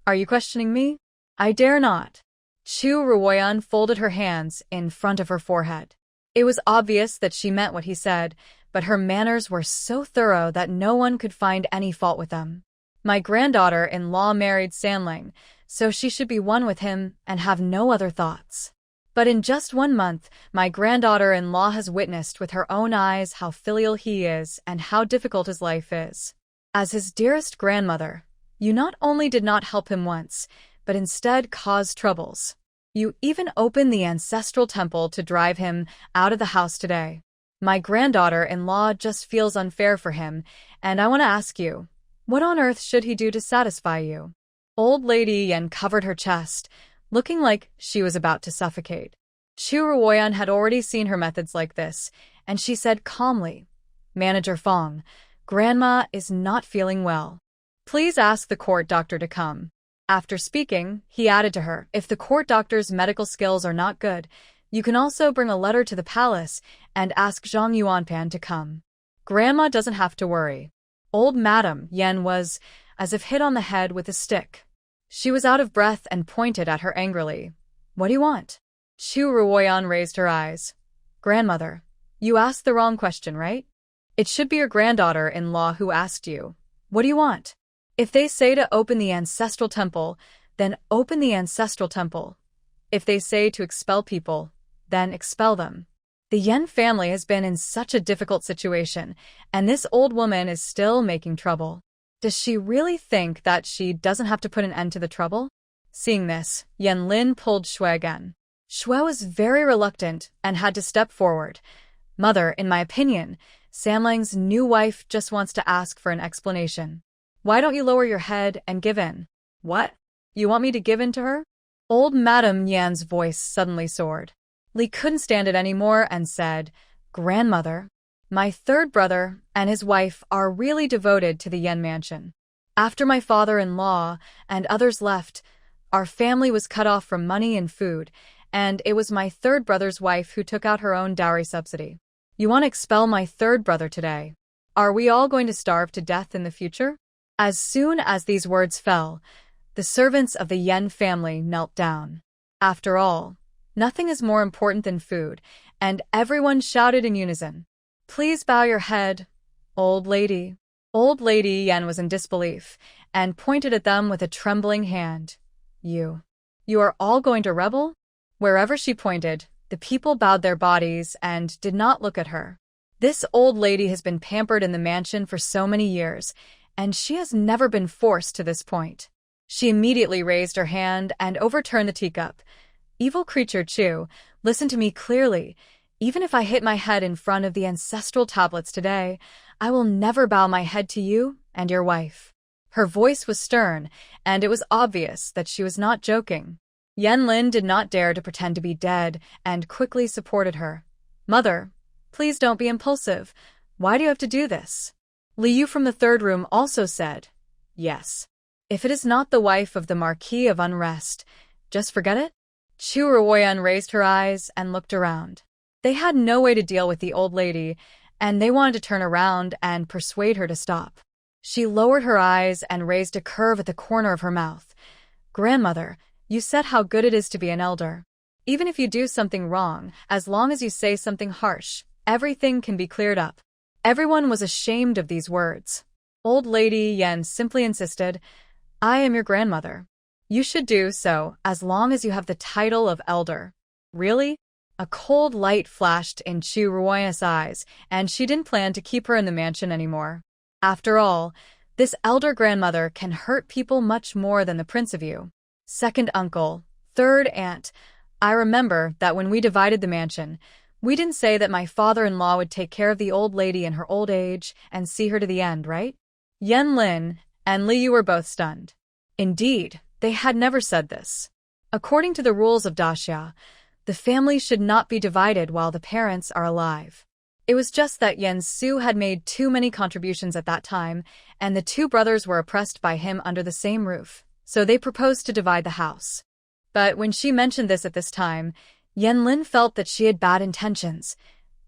"Are you questioning me? I dare not." Chu Ruoyan folded her hands in front of her forehead. It was obvious that she meant what he said, but her manners were so thorough that no one could find any fault with them. My granddaughter-in-law married Sanlang, so she should be one with him and have no other thoughts. But in just 1 month, my granddaughter-in-law has witnessed with her own eyes how filial he is and how difficult his life is. As his dearest grandmother, you not only did not help him once, but instead caused troubles. You even opened the ancestral temple to drive him out of the house today. My granddaughter-in-law just feels unfair for him, and I want to ask you, what on earth should he do to satisfy you? Old Lady Yan covered her chest, looking like she was about to suffocate. Chu Ruoyan had already seen her methods like this, and she said calmly, "Manager Fong, Grandma is not feeling well. Please ask the court doctor to come." After speaking, he added to her, "If the court doctor's medical skills are not good, you can also bring a letter to the palace and ask Zhang Yuanpan to come. Grandma doesn't have to worry." Old Madame Yan was as if hit on the head with a stick. She was out of breath and pointed at her angrily. "What do you want?" Chu Ruoyan raised her eyes. "Grandmother, you asked the wrong question, right? It should be your granddaughter-in-law who asked you. What do you want? If they say to open the ancestral temple, then open the ancestral temple. If they say to expel people, then expel them. The Yan family has been in such a difficult situation, and this old woman is still making trouble. Does she really think that she doesn't have to put an end to the trouble?" Seeing this, Yan Lin pulled Shui again. Shui was very reluctant and had to step forward. "Mother, in my opinion, Sanlang's new wife just wants to ask for an explanation. Why don't you lower your head and give in?" "What? You want me to give in to her?" Old Madame Yan's voice suddenly soared. Li couldn't stand it anymore and said, "Grandmother, my third brother and his wife are really devoted to the Yan mansion. After my father-in-law and others left, our family was cut off from money and food, and it was my third brother's wife who took out her own dowry subsidy. You want to expel my third brother today? Are we all going to starve to death in the future?" As soon as these words fell, the servants of the Yan family knelt down. After all, nothing is more important than food, and everyone shouted in unison, "Please bow your head, old lady." Old Lady Yan was in disbelief and pointed at them with a trembling hand. You are all going to rebel?" Wherever she pointed, the people bowed their bodies and did not look at her. This old lady has been pampered in the mansion for so many years, and she has never been forced to this point. She immediately raised her hand and overturned the teacup. "Evil creature Chu, listen to me clearly. Even if I hit my head in front of the ancestral tablets today, I will never bow my head to you and your wife." Her voice was stern, and it was obvious that she was not joking. Yan Lin did not dare to pretend to be dead and quickly supported her. "Mother, please don't be impulsive. Why do you have to do this?" Liu from the third room also said, "Yes. If it is not the wife of the Marquis of Unrest, just forget it." Chu Ruoyan raised her eyes and looked around. They had no way to deal with the old lady, and they wanted to turn around and persuade her to stop. She lowered her eyes and raised a curve at the corner of her mouth. "Grandmother, you said how good it is to be an elder. Even if you do something wrong, as long as you say something harsh, everything can be cleared up." Everyone was ashamed of these words. Old Lady Yan simply insisted, "I am your grandmother. You should do so as long as you have the title of elder." "Really?" A cold light flashed in Chu Ruoyan's eyes, and she didn't plan to keep her in the mansion anymore. After all, this elder grandmother can hurt people much more than the prince of you. Second uncle, third aunt. I remember that when we divided the mansion, we didn't say that my father-in-law would take care of the old lady in her old age and see her to the end, right? Yan Lin and Liu were both stunned. Indeed, they had never said this. According to the rules of Daxia, the family should not be divided while the parents are alive. It was just that Yan Su had made too many contributions at that time, and the two brothers were oppressed by him under the same roof, so they proposed to divide the house. But when she mentioned this at this time, Yan Lin felt that she had bad intentions.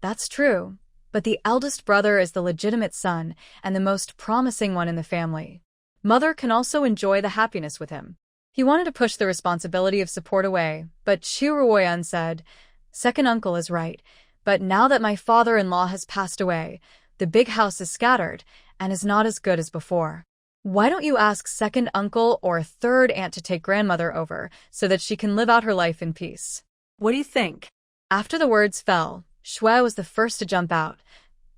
That's true, but the eldest brother is the legitimate son and the most promising one in the family. Mother can also enjoy the happiness with him. He wanted to push the responsibility of support away, but Chu Ruoyan said, "Second uncle is right, but now that my father-in-law has passed away, the big house is scattered and is not as good as before. Why don't you ask second uncle or third aunt to take grandmother over so that she can live out her life in peace?" What do you think? After the words fell, Shui was the first to jump out.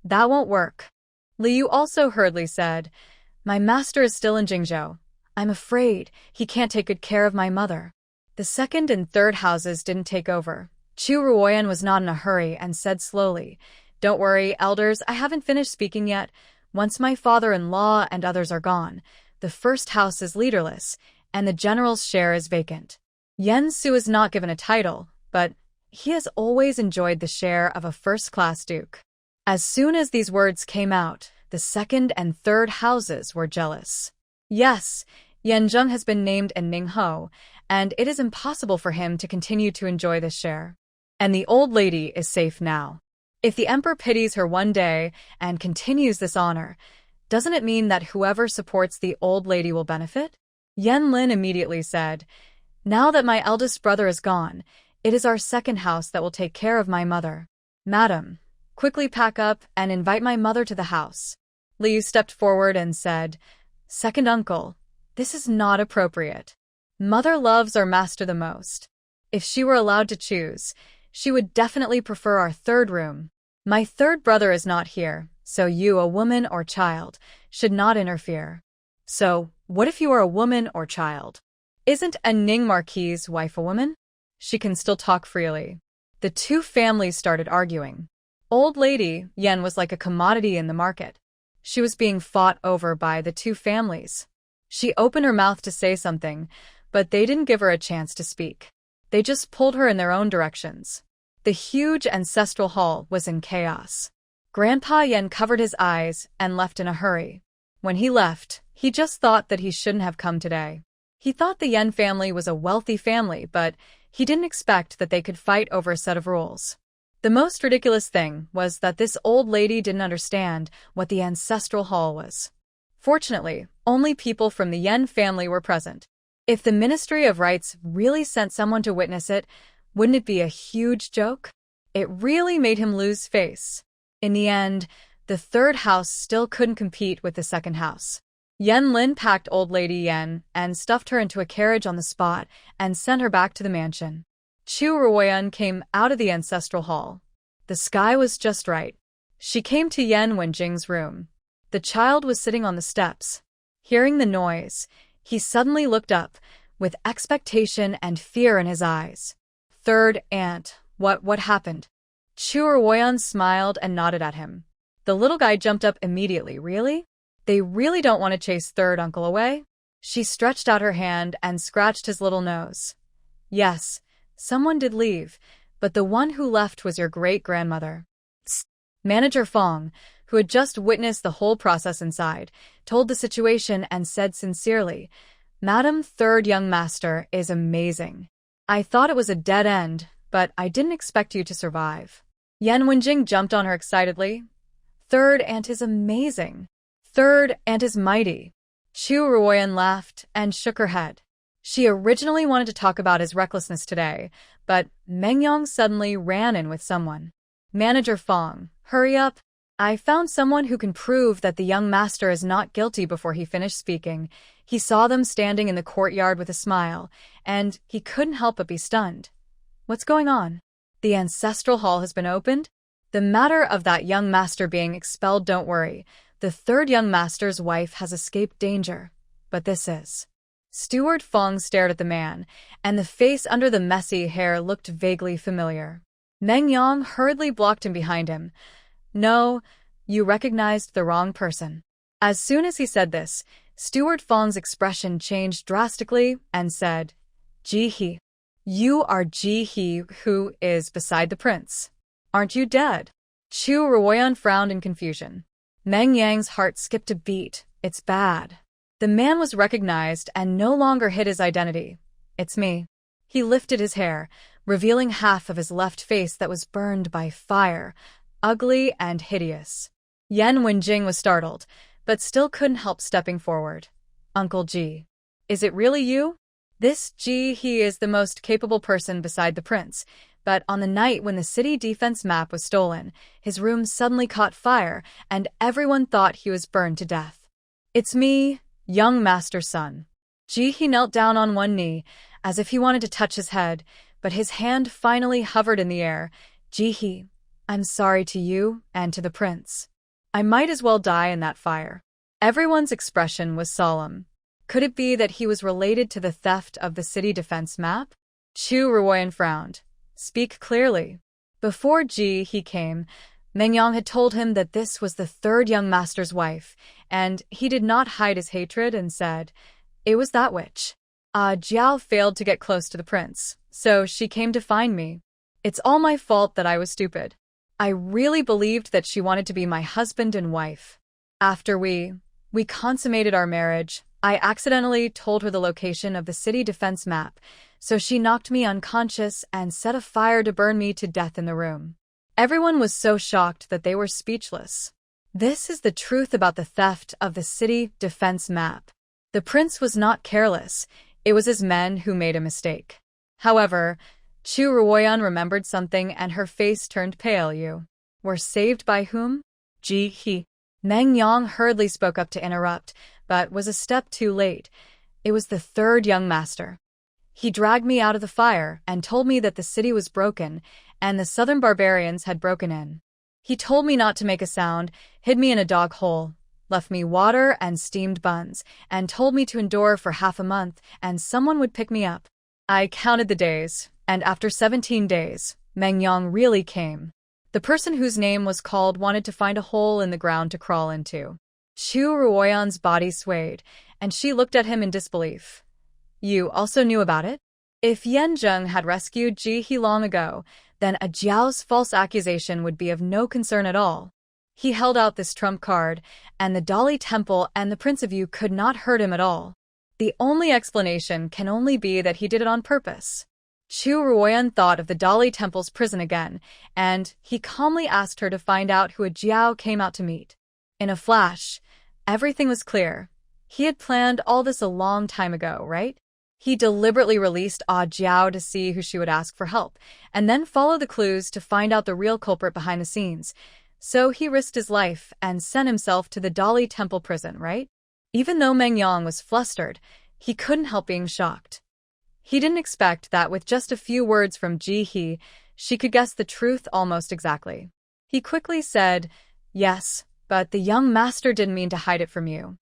"That won't work." Liu also hurriedly said, "My master is still in Jingzhou. I'm afraid he can't take good care of my mother." The second and third houses didn't take over. Chu Ruoyan was not in a hurry and said slowly, "Don't worry, elders, I haven't finished speaking yet. Once my father-in-law and others are gone, the first house is leaderless, and the general's share is vacant. Yan Su is not given a title, but he has always enjoyed the share of a first-class duke." As soon as these words came out, the second and third houses were jealous. Yes, Yan Zheng has been named in Ningho, and it is impossible for him to continue to enjoy this share. And the old lady is safe now. If the emperor pities her one day and continues this honor, doesn't it mean that whoever supports the old lady will benefit? Yan Lin immediately said, "Now that my eldest brother is gone, it is our second house that will take care of my mother. Madam, quickly pack up and invite my mother to the house." Liu stepped forward and said, "Second uncle, this is not appropriate. Mother loves our master the most. If she were allowed to choose, she would definitely prefer our third room. My third brother is not here, so you, a woman or child, should not interfere." "So, what if you are a woman or child? Isn't a Ning Marquis's wife a woman? She can still talk freely." The two families started arguing. Old Lady Yan was like a commodity in the market. She was being fought over by the two families. She opened her mouth to say something, but they didn't give her a chance to speak. They just pulled her in their own directions. The huge ancestral hall was in chaos. Grandpa Yan covered his eyes and left in a hurry. When he left, he just thought that he shouldn't have come today. He thought the Yan family was a wealthy family, but he didn't expect that they could fight over a set of rules. The most ridiculous thing was that this old lady didn't understand what the ancestral hall was. Fortunately, only people from the Yan family were present. If the Ministry of Rights really sent someone to witness it, wouldn't it be a huge joke? It really made him lose face. In the end, the third house still couldn't compete with the second house. Yan Lin packed old lady Yan and stuffed her into a carriage on the spot and sent her back to the mansion. Chu Ruoyan came out of the ancestral hall. The sky was just right. She came to Yan Wenjing's room. The child was sitting on the steps. Hearing the noise, he suddenly looked up, with expectation and fear in his eyes. "Third aunt, what happened?" Chu Ruoyan smiled and nodded at him. The little guy jumped up immediately. "Really? They really don't want to chase third uncle away?" She stretched out her hand and scratched his little nose. "Yes, someone did leave, but the one who left was your great-grandmother." Manager Fong, who had just witnessed the whole process inside, told the situation and said sincerely, "Madam, third young master is amazing. I thought it was a dead end, but I didn't expect you to survive." Yan Wenjing jumped on her excitedly. "Third aunt is amazing. third and is mighty. Chu Ruoyan laughed and shook her head. She originally wanted to talk about his recklessness today, but Mengyang suddenly ran in with someone. Manager Fong, hurry up. I found someone who can prove that the young master is not guilty. Before he finished speaking, he saw them standing in the courtyard with a smile, and he couldn't help but be stunned. What's going on? The ancestral hall has been opened? The matter of that young master being expelled, don't worry. The third young master's wife has escaped danger. But this is... Steward Fong stared at the man, and the face under the messy hair looked vaguely familiar. Mengyang hurriedly blocked him behind him. No, you recognized the wrong person. As soon as he said this, Steward Fong's expression changed drastically and said, Ji He. You are Ji He who is beside the prince. Aren't you dead? Chu Ruoyan frowned in confusion. Mengyang's heart skipped a beat. It's bad. The man was recognized and no longer hid his identity. It's me. He lifted his hair, revealing half of his left face that was burned by fire, ugly and hideous. Yan Zheng was startled, but still couldn't help stepping forward. Uncle Ji. Is it really you? This Ji He is the most capable person beside the prince, but on the night when the city defense map was stolen, his room suddenly caught fire and everyone thought he was burned to death. It's me, young master's son. Ji He knelt down on one knee, as if he wanted to touch his head, but his hand finally hovered in the air. Ji He, I'm sorry to you and to the prince. I might as well die in that fire. Everyone's expression was solemn. Could it be that he was related to the theft of the city defense map? Chu Ruoyan frowned. Speak clearly. Before Ji He came, Mengyang had told him that this was the third young master's wife, and he did not hide his hatred and said, it was that witch. Jiao failed to get close to the prince, so she came to find me. It's all my fault that I was stupid. I really believed that she wanted to be my husband and wife. After we consummated our marriage, I accidentally told her the location of the city defense map, so she knocked me unconscious and set a fire to burn me to death in the room. Everyone was so shocked that they were speechless. This is the truth about the theft of the city defense map. The prince was not careless. It was his men who made a mistake. However, Chu Ruoyan remembered something and her face turned pale. You were saved by whom? Ji He. Mengyang hurriedly spoke up to interrupt, but was a step too late. It was the third young master. He dragged me out of the fire and told me that the city was broken and the southern barbarians had broken in. He told me not to make a sound, hid me in a dog hole, left me water and steamed buns, and told me to endure for half a month and someone would pick me up. I counted the days, and after 17 days, Mengyang really came. The person whose name was called wanted to find a hole in the ground to crawl into. Chu Ruoyan's body swayed, and she looked at him in disbelief. You also knew about it? If Yan Zheng had rescued Ji He long ago, then a Jiao's false accusation would be of no concern at all. He held out this trump card, and the Dowry temple and the Prince of Yu could not hurt him at all. The only explanation can only be that he did it on purpose. Chu Ruoyan thought of the Dowry temple's prison again, and he calmly asked her to find out who a Jiao came out to meet. In a flash, everything was clear. He had planned all this a long time ago, right? He deliberately released Jiao to see who she would ask for help, and then follow the clues to find out the real culprit behind the scenes. So he risked his life and sent himself to the Dowry temple prison, right? Even though Mengyang was flustered, he couldn't help being shocked. He didn't expect that with just a few words from Ji He, she could guess the truth almost exactly. He quickly said, yes, but the young master didn't mean to hide it from you.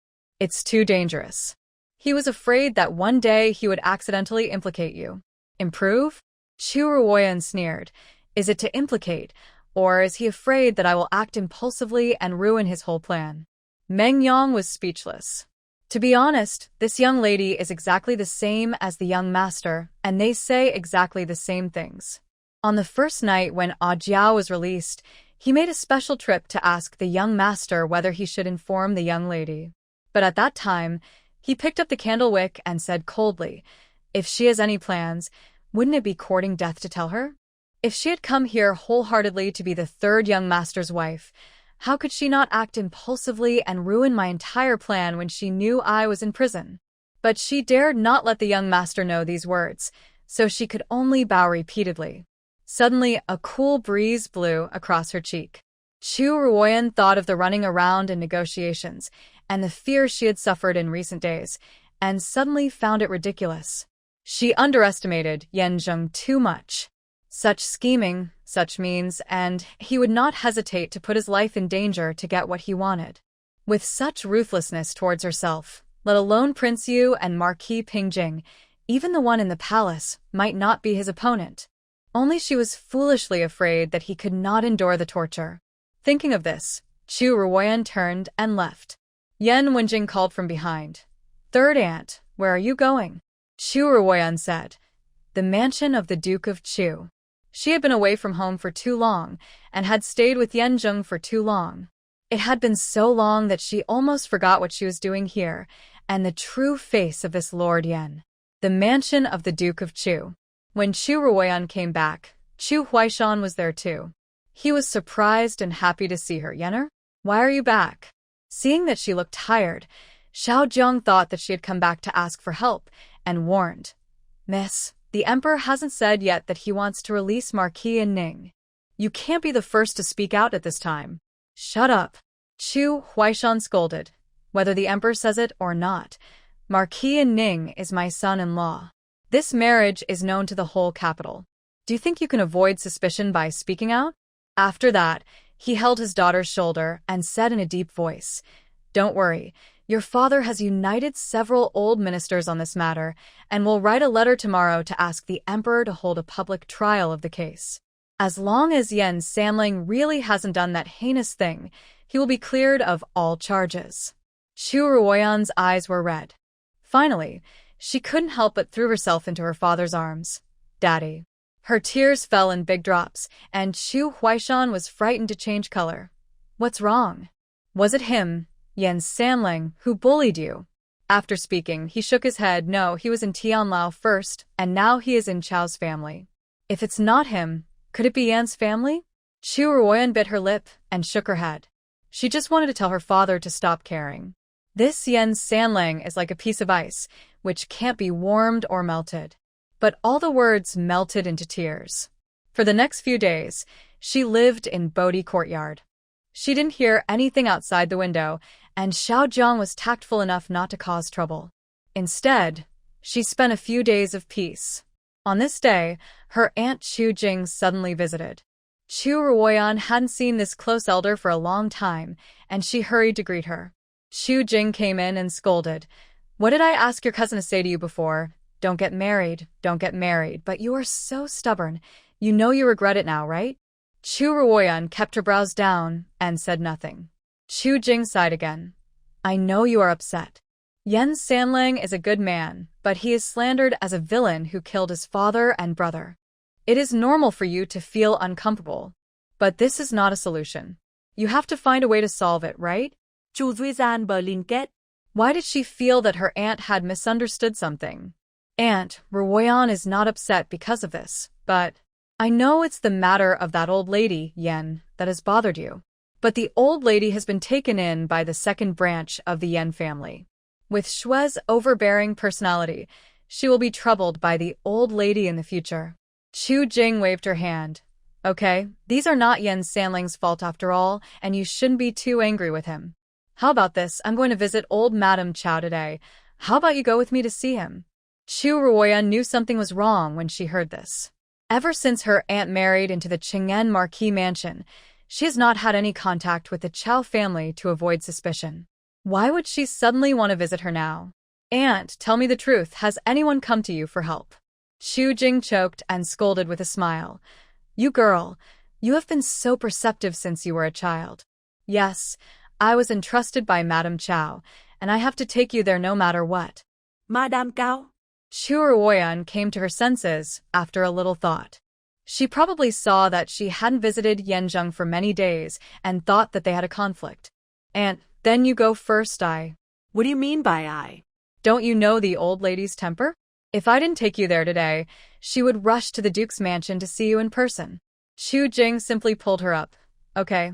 It's too dangerous. He was afraid that one day he would accidentally implicate you. Improve? Chu Ruoyan sneered. Is it to implicate, or is he afraid that I will act impulsively and ruin his whole plan? Mengyang was speechless. To be honest, this young lady is exactly the same as the young master, and they say exactly the same things. On the first night when Jiao was released, he made a special trip to ask the young master whether he should inform the young lady. But at that time, he picked up the candle wick and said coldly, if she has any plans, wouldn't it be courting death to tell her? If she had come here wholeheartedly to be the third young master's wife, How could she not act impulsively and ruin my entire plan when she knew I was in prison? But she dared not let the young master know these words, so she could only bow repeatedly. Suddenly, a cool breeze blew across her cheek. Chu Ruoyan thought of the running around and negotiations, and the fear she had suffered in recent days, and suddenly found it ridiculous. She underestimated Yan Zheng too much. Such scheming, such means, and he would not hesitate to put his life in danger to get what he wanted. With such ruthlessness towards herself, let alone Prince Yu and Marquis Pingjing, even the one in the palace might not be his opponent. Only she was foolishly afraid that he could not endure the torture. Thinking of this, Chu Ruoyan turned and left. Yan Wenjing called from behind. "Third aunt, where are you going?" Chu Ruoyan said. "The mansion of the Duke of Chu." She had been away from home for too long, and had stayed with Yan Zheng for too long. It had been so long that she almost forgot what she was doing here, and the true face of this Lord Yan. The mansion of the Duke of Chu. When Chu Ruoyan came back, Chu Huaishan was there too. He was surprised and happy to see her. "Yener, why are you back?" Seeing that she looked tired, Xiao Jiang thought that she had come back to ask for help, and warned, "Miss, the Emperor hasn't said yet that he wants to release Marquis and Ning. You can't be the first to speak out at this time." "Shut up," Chu Huaishan scolded. "Whether the Emperor says it or not, Marquis and Ning is my son-in-law. This marriage is known to the whole capital. Do you think you can avoid suspicion by speaking out?" After that, he held his daughter's shoulder and said in a deep voice, "Don't worry. Your father has united several old ministers on this matter, and will write a letter tomorrow to ask the Emperor to hold a public trial of the case. As long as Yan Sanling really hasn't done that heinous thing, he will be cleared of all charges." Chu Ruoyan's eyes were red. Finally, she couldn't help but threw herself into her father's arms. "Daddy." Her tears fell in big drops, and Chu Huaishan was frightened to change color. "What's wrong? Was it him, Yan Sanling, who bullied you?" After speaking, he shook his head. "No, he was in Tianlao first, and now he is in Chao's family." "If it's not him, could it be Yan's family?" Chu Ruoyan bit her lip and shook her head. She just wanted to tell her father to stop caring. This Yan Sanling is like a piece of ice, which can't be warmed or melted. But all the words melted into tears. For the next few days, she lived in Bodhi Courtyard. She didn't hear anything outside the window, and Xiao Jiang was tactful enough not to cause trouble. Instead, she spent a few days of peace. On this day, her aunt Chu Jing suddenly visited. Chu Ruoyan hadn't seen this close elder for a long time, and she hurried to greet her. Chu Jing came in and scolded. "What did I ask your cousin to say to you before? Don't get married, don't get married, but you are so stubborn. You know you regret it now, right?" Chu Ruoyan kept her brows down and said nothing. Chu Jing sighed again. "I know you are upset. Yan Sanling is a good man, but he is slandered as a villain who killed his father and brother. It is normal for you to feel uncomfortable, but this is not a solution. You have to find a way to solve it, right?" Chu Ruoyan bờ liên kết. Why did she feel that her aunt had misunderstood something? "Aunt, Ruoyan is not upset because of this, but I know it's the matter of that old lady, Yan, that has bothered you. But the old lady has been taken in by the second branch of the Yan family. With Shue's overbearing personality, she will be troubled by the old lady in the future." Chu Jing waved her hand. "Okay, these are not Yan Sanling's fault after all, and you shouldn't be too angry with him. How about this? I'm going to visit old Madame Chow today. How about you go with me to see him?" Chu Ruoyan knew something was wrong when she heard this. Ever since her aunt married into the Qing'an Marquis mansion, she has not had any contact with the Chow family to avoid suspicion. Why would she suddenly want to visit her now? "Aunt, tell me the truth. Has anyone come to you for help?" Chu Jing choked and scolded with a smile. "You girl, you have been so perceptive since you were a child." "Yes, I was entrusted by Madame Chow, and I have to take you there no matter what." Madame Cao. Chu Ruoyan came to her senses after a little thought. She probably saw that she hadn't visited Yan Zheng for many days and thought that they had a conflict. "Aunt, then you go first. What do you mean by I? Don't you know the old lady's temper? If I didn't take you there today, she would rush to the Duke's mansion to see you in person." Chu Jing simply pulled her up. Okay,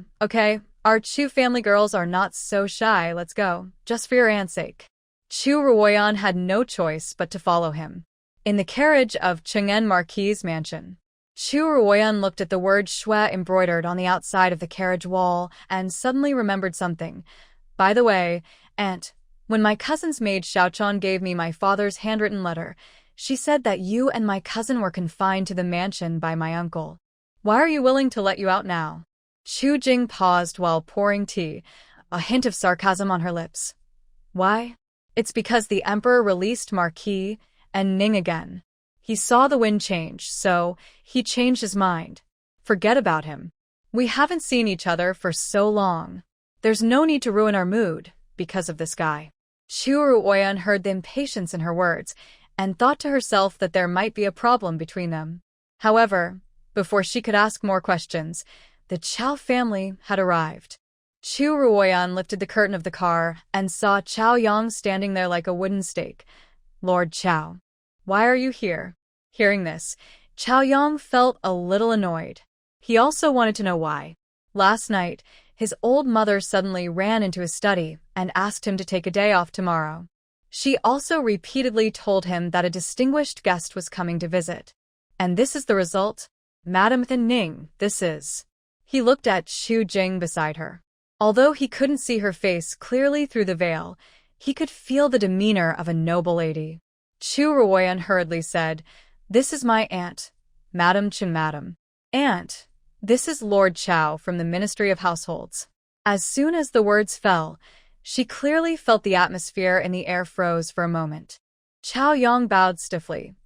Our Chu family girls are not so shy, let's go, just for your aunt's sake. Chu Ruoyan had no choice but to follow him. In the carriage of Cheng'en Marquis's mansion, Chu Ruoyan looked at the word shui embroidered on the outside of the carriage wall and suddenly remembered something. By the way, Aunt, when my cousin's maid Xiaochuan gave me my father's handwritten letter, she said that you and my cousin were confined to the mansion by my uncle. Why are you willing to let you out now? Chu Jing paused while pouring tea, a hint of sarcasm on her lips. Why? It's because the emperor released Marquis and Ning again. He saw the wind change, so he changed his mind. Forget about him. We haven't seen each other for so long. There's no need to ruin our mood because of this guy. Chu Ruoyan heard the impatience in her words and thought to herself that there might be a problem between them. However, before she could ask more questions, the Chao family had arrived. Chu Ruoyan lifted the curtain of the car and saw Chao Yang standing there like a wooden stake. Lord Chao, why are you here? Hearing this, Chao Yang felt a little annoyed. He also wanted to know why. Last night, his old mother suddenly ran into his study and asked him to take a day off tomorrow. She also repeatedly told him that a distinguished guest was coming to visit. And this is the result? Madame Ning, this is. He looked at Chu Jing beside her. Although he couldn't see her face clearly through the veil, he could feel the demeanor of a noble lady. Chu Ruoyan hurriedly said, "This is my aunt, Madame Chen. Madam. Aunt, this is Lord Chao from the Ministry of Households." As soon as the words fell, she clearly felt the atmosphere in the air froze for a moment. Chao Yang bowed stiffly.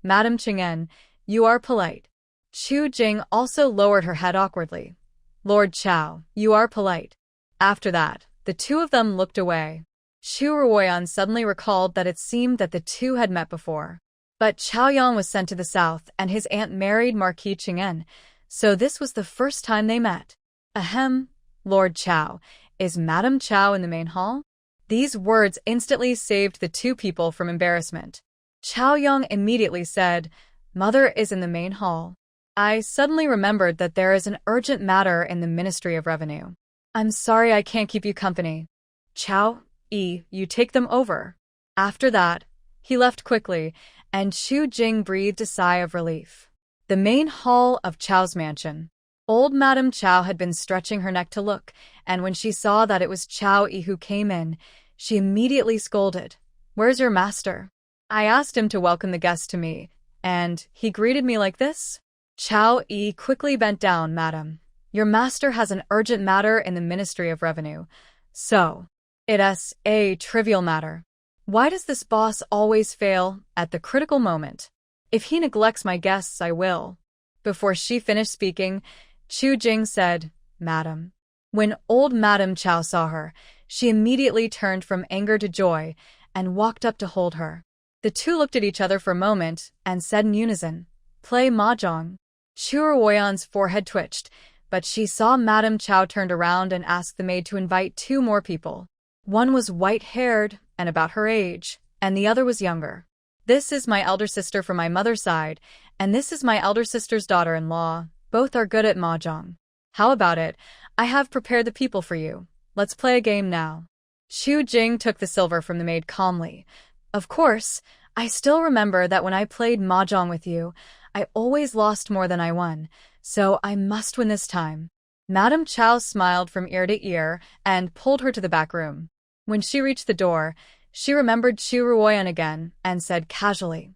"Madame Cheng'en, you are polite." Chu Jing also lowered her head awkwardly. "Lord Chao, you are polite." After that, the two of them looked away. Chu Ruoyan suddenly recalled that it seemed that the two had met before. But Chao Yang was sent to the south and his aunt married Marquis Cheng'en, so this was the first time they met. Ahem, Lord Chao, is Madame Chao in the main hall? These words instantly saved the two people from embarrassment. Chao Yang immediately said, "Mother is in the main hall." I suddenly remembered that there is an urgent matter in the Ministry of Revenue. I'm sorry I can't keep you company. Chao, you take them over. After that, he left quickly, and Chu Jing breathed a sigh of relief. The main hall of Chao's mansion. Old Madame Chao had been stretching her neck to look, and when she saw that it was Chao who came in, she immediately scolded. "Where's your master? I asked him to welcome the guest to me, and he greeted me like this?" Chao quickly bent down. "Madam, your master has an urgent matter in the Ministry of Revenue. So, it's a trivial matter. Why does this boss always fail at the critical moment? If he neglects my guests, I will." Before she finished speaking, Chu Jing said, "Madam." When old Madame Chao saw her, she immediately turned from anger to joy and walked up to hold her. The two looked at each other for a moment and said in unison, "Play mahjong." Chu Ruoyan's forehead twitched, but she saw Madame Chao turned around and asked the maid to invite two more people. One was white-haired and about her age, and the other was younger. "This is my elder sister from my mother's side, and this is my elder sister's daughter-in-law. Both are good at mahjong. How about it? I have prepared the people for you. Let's play a game now." Chu Jing took the silver from the maid calmly. "Of course, I still remember that when I played mahjong with you, I always lost more than I won, so I must win this time." Madame Chao smiled from ear to ear and pulled her to the back room. When she reached the door, she remembered Chu Ruoyan again and said casually,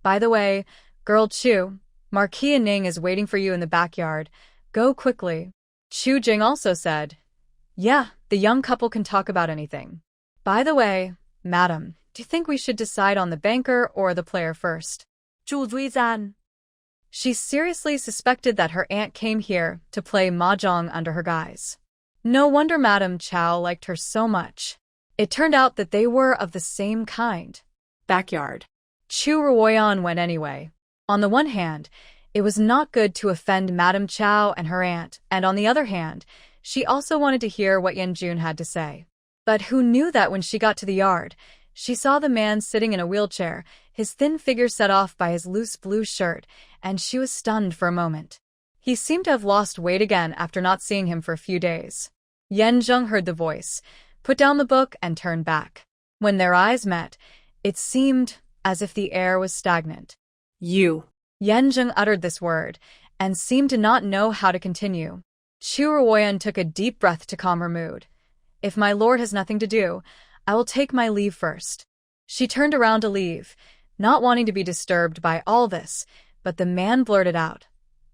"By the way, girl Chu, Marquis Ning is waiting for you in the backyard. Go quickly." Chu Jing also said, "Yeah, the young couple can talk about anything. By the way, madam, do you think we should decide on the banker or the player first?" Zhu Zuizan. She seriously suspected that her aunt came here to play mahjong under her guise. No wonder Madame Chao liked her so much. It turned out that they were of the same kind. Backyard. Chu Ruoyan went anyway. On the one hand, it was not good to offend Madame Chao and her aunt, and on the other hand, she also wanted to hear what Yan Zheng had to say. But who knew that when she got to the yard, she saw the man sitting in a wheelchair, his thin figure set off by his loose blue shirt, and she was stunned for a moment. He seemed to have lost weight again after not seeing him for a few days. Yan Zheng heard the voice, put down the book, and turned back. When their eyes met, it seemed as if the air was stagnant. You. Yan Zheng uttered this word, and seemed to not know how to continue. Chu Ruoyan took a deep breath to calm her mood. If my lord has nothing to do, I will take my leave first. She turned around to leave, not wanting to be disturbed by all this, but the man blurted out,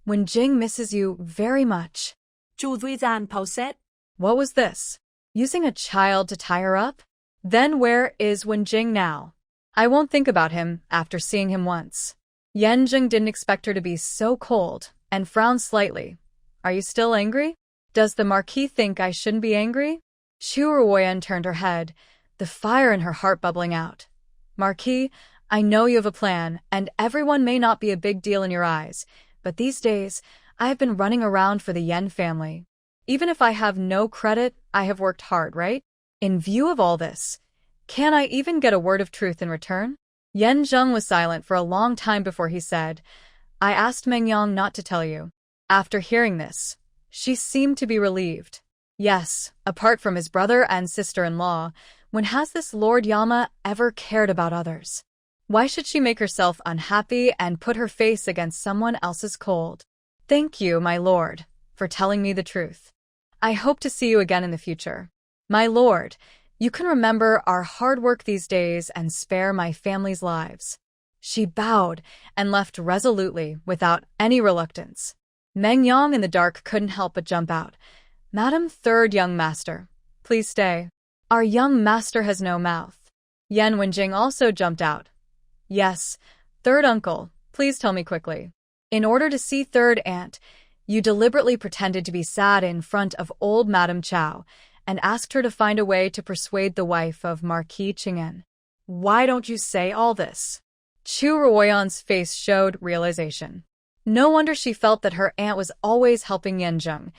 Wen Jing misses you very much. Chu Ruoyan pauset. What was this? Using a child to tie her up? Then where is Wen Jing now? I won't think about him after seeing him once. Yan Zheng didn't expect her to be so cold, and frowned slightly. Are you still angry? Does the Marquis think I shouldn't be angry? Chu Ruoyan turned her head, the fire in her heart bubbling out. Marquis, I know you have a plan, and everyone may not be a big deal in your eyes, but these days, I have been running around for the Yan family. Even if I have no credit, I have worked hard, right? In view of all this, can I even get a word of truth in return? Yan Zheng was silent for a long time before he said, I asked Meng Yang not to tell you. After hearing this, she seemed to be relieved. Yes, apart from his brother and sister-in-law, when has this Lord Yama ever cared about others? Why should she make herself unhappy and put her face against someone else's cold? Thank you, my lord, for telling me the truth. I hope to see you again in the future. My lord, you can remember our hard work these days and spare my family's lives. She bowed and left resolutely without any reluctance. Meng Yang in the dark couldn't help but jump out. Madam Third Young Master, please stay. Our young master has no mouth. Yan Wenjing also jumped out. Yes, Third Uncle, please tell me quickly. In order to see Third Aunt, you deliberately pretended to be sad in front of old Madame Chow and asked her to find a way to persuade the wife of Marquis Qing'an. Why don't you say all this? Chu Ruoyan's face showed realization. No wonder she felt that her aunt was always helping Yan Zheng.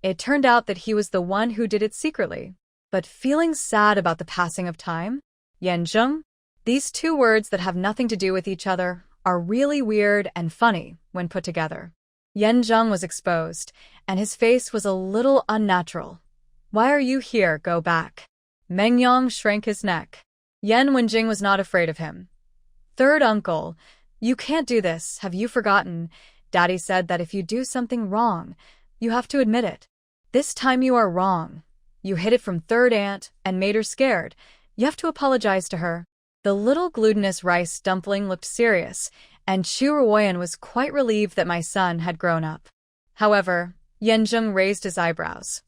It turned out that he was the one who did it secretly. But feeling sad about the passing of time? Yan Zheng? These two words that have nothing to do with each other are really weird and funny when put together. Yan Zheng was exposed, and his face was a little unnatural. Why are you here? Go back. Meng Yang shrank his neck. Yan Wenjing was not afraid of him. Third uncle, you can't do this, have you forgotten? Daddy said that if you do something wrong, you have to admit it. This time you are wrong. You hid it from Third Aunt and made her scared. You have to apologize to her. The little glutinous rice dumpling looked serious, and Chu Ruoyan was quite relieved that my son had grown up. However, Yan Zheng raised his eyebrows.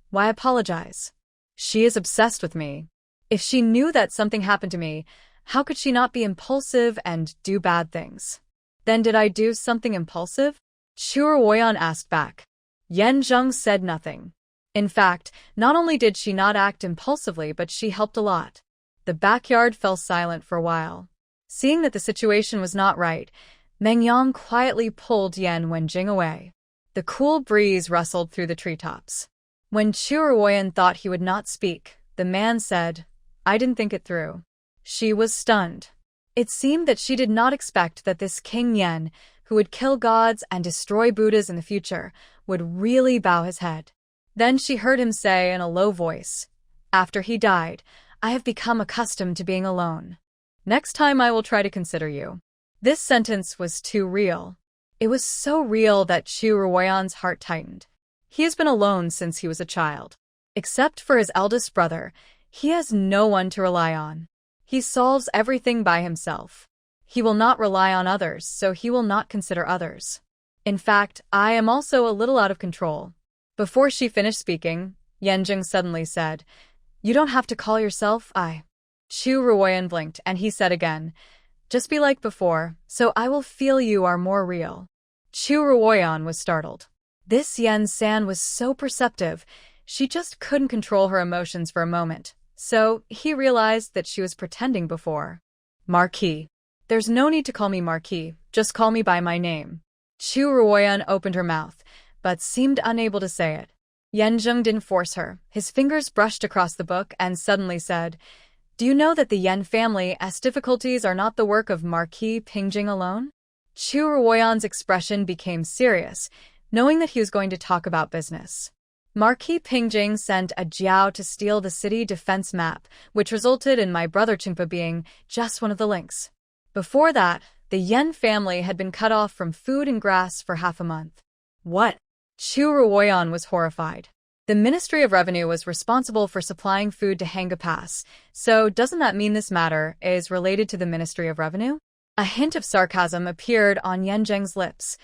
Why apologize? She is obsessed with me. If she knew that something happened to me, how could she not be impulsive and do bad things? Then did I do something impulsive? Chu Ruoyan asked back. Yan Zheng said nothing. In fact, not only did she not act impulsively, but she helped a lot. The backyard fell silent for a while. Seeing that the situation was not right, Meng Yang quietly pulled Yan Wenjing away. The cool breeze rustled through the treetops. When Chu Ruoyan thought he would not speak, the man said, I didn't think it through. She was stunned. It seemed that she did not expect that this King Yan, who would kill gods and destroy Buddhas in the future, would really bow his head. Then she heard him say in a low voice, After he died, I have become accustomed to being alone. Next time I will try to consider you. This sentence was too real. It was so real that Chu Ruoyan's heart tightened. He has been alone since he was a child. Except for his eldest brother, he has no one to rely on. He solves everything by himself. He will not rely on others, so he will not consider others. In fact, I am also a little out of control. Before she finished speaking, Yan Zheng suddenly said, You don't have to call yourself I. Chu Ruoyan blinked, and he said again, Just be like before, so I will feel you are more real. Chu Ruoyan was startled. This Yan San was so perceptive, she just couldn't control her emotions for a moment, so he realized that she was pretending before. Marquis. There's no need to call me Marquis, just call me by my name. Chu Ruoyan opened her mouth, but seemed unable to say it. Yan Zheng didn't force her. His fingers brushed across the book and suddenly said, Do you know that the Yan family's difficulties are not the work of Marquis Pingjing alone? Chu Ruoyan's expression became serious, knowing that he was going to talk about business. Marquis Pingjing sent a Jiao to steal the city defense map, which resulted in my brother Qingpa being just one of the links. Before that, the Yan family had been cut off from food and grass for half a month. What? Chu Ruoyan was horrified. The Ministry of Revenue was responsible for supplying food to Hanga Pass, so doesn't that mean this matter is related to the Ministry of Revenue? A hint of sarcasm appeared on Yan Zheng's lips.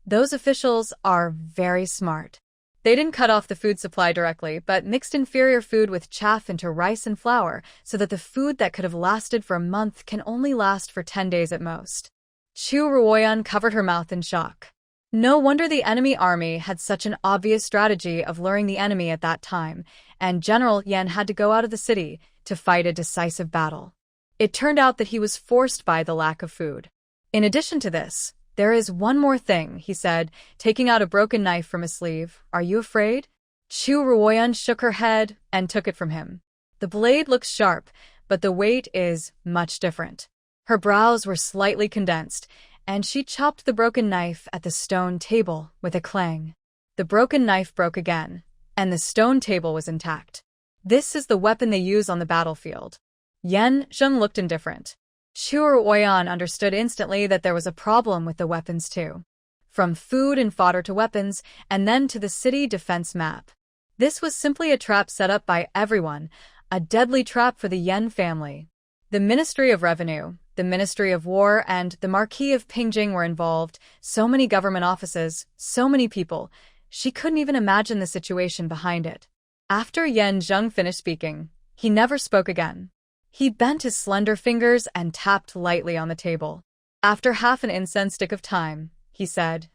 Those officials are very smart. They didn't cut off the food supply directly, but mixed inferior food with chaff into rice and flour, so that the food that could have lasted for a month can only last for 10 days at most. Chu Ruoyan covered her mouth in shock. No wonder the enemy army had such an obvious strategy of luring the enemy at that time, and General Yan had to go out of the city to fight a decisive battle. It turned out that he was forced by the lack of food. In addition to this, there is one more thing, he said, taking out a broken knife from his sleeve. Are you afraid? Chu Ruoyan shook her head and took it from him. The blade looks sharp, but the weight is much different. Her brows were slightly condensed, and she chopped the broken knife at the stone table with a clang. The broken knife broke again, and the stone table was intact. This is the weapon they use on the battlefield. Yan Zheng looked indifferent. Chu Ruoyan understood instantly that there was a problem with the weapons too. From food and fodder to weapons, and then to the city defense map. This was simply a trap set up by everyone, a deadly trap for the Yan family. The Ministry of Revenue, the Ministry of War, and the Marquis of Pingjing were involved, so many government offices, so many people. She couldn't even imagine the situation behind it. After Yan Zheng finished speaking, he never spoke again. He bent his slender fingers and tapped lightly on the table. After half an incense stick of time, he said,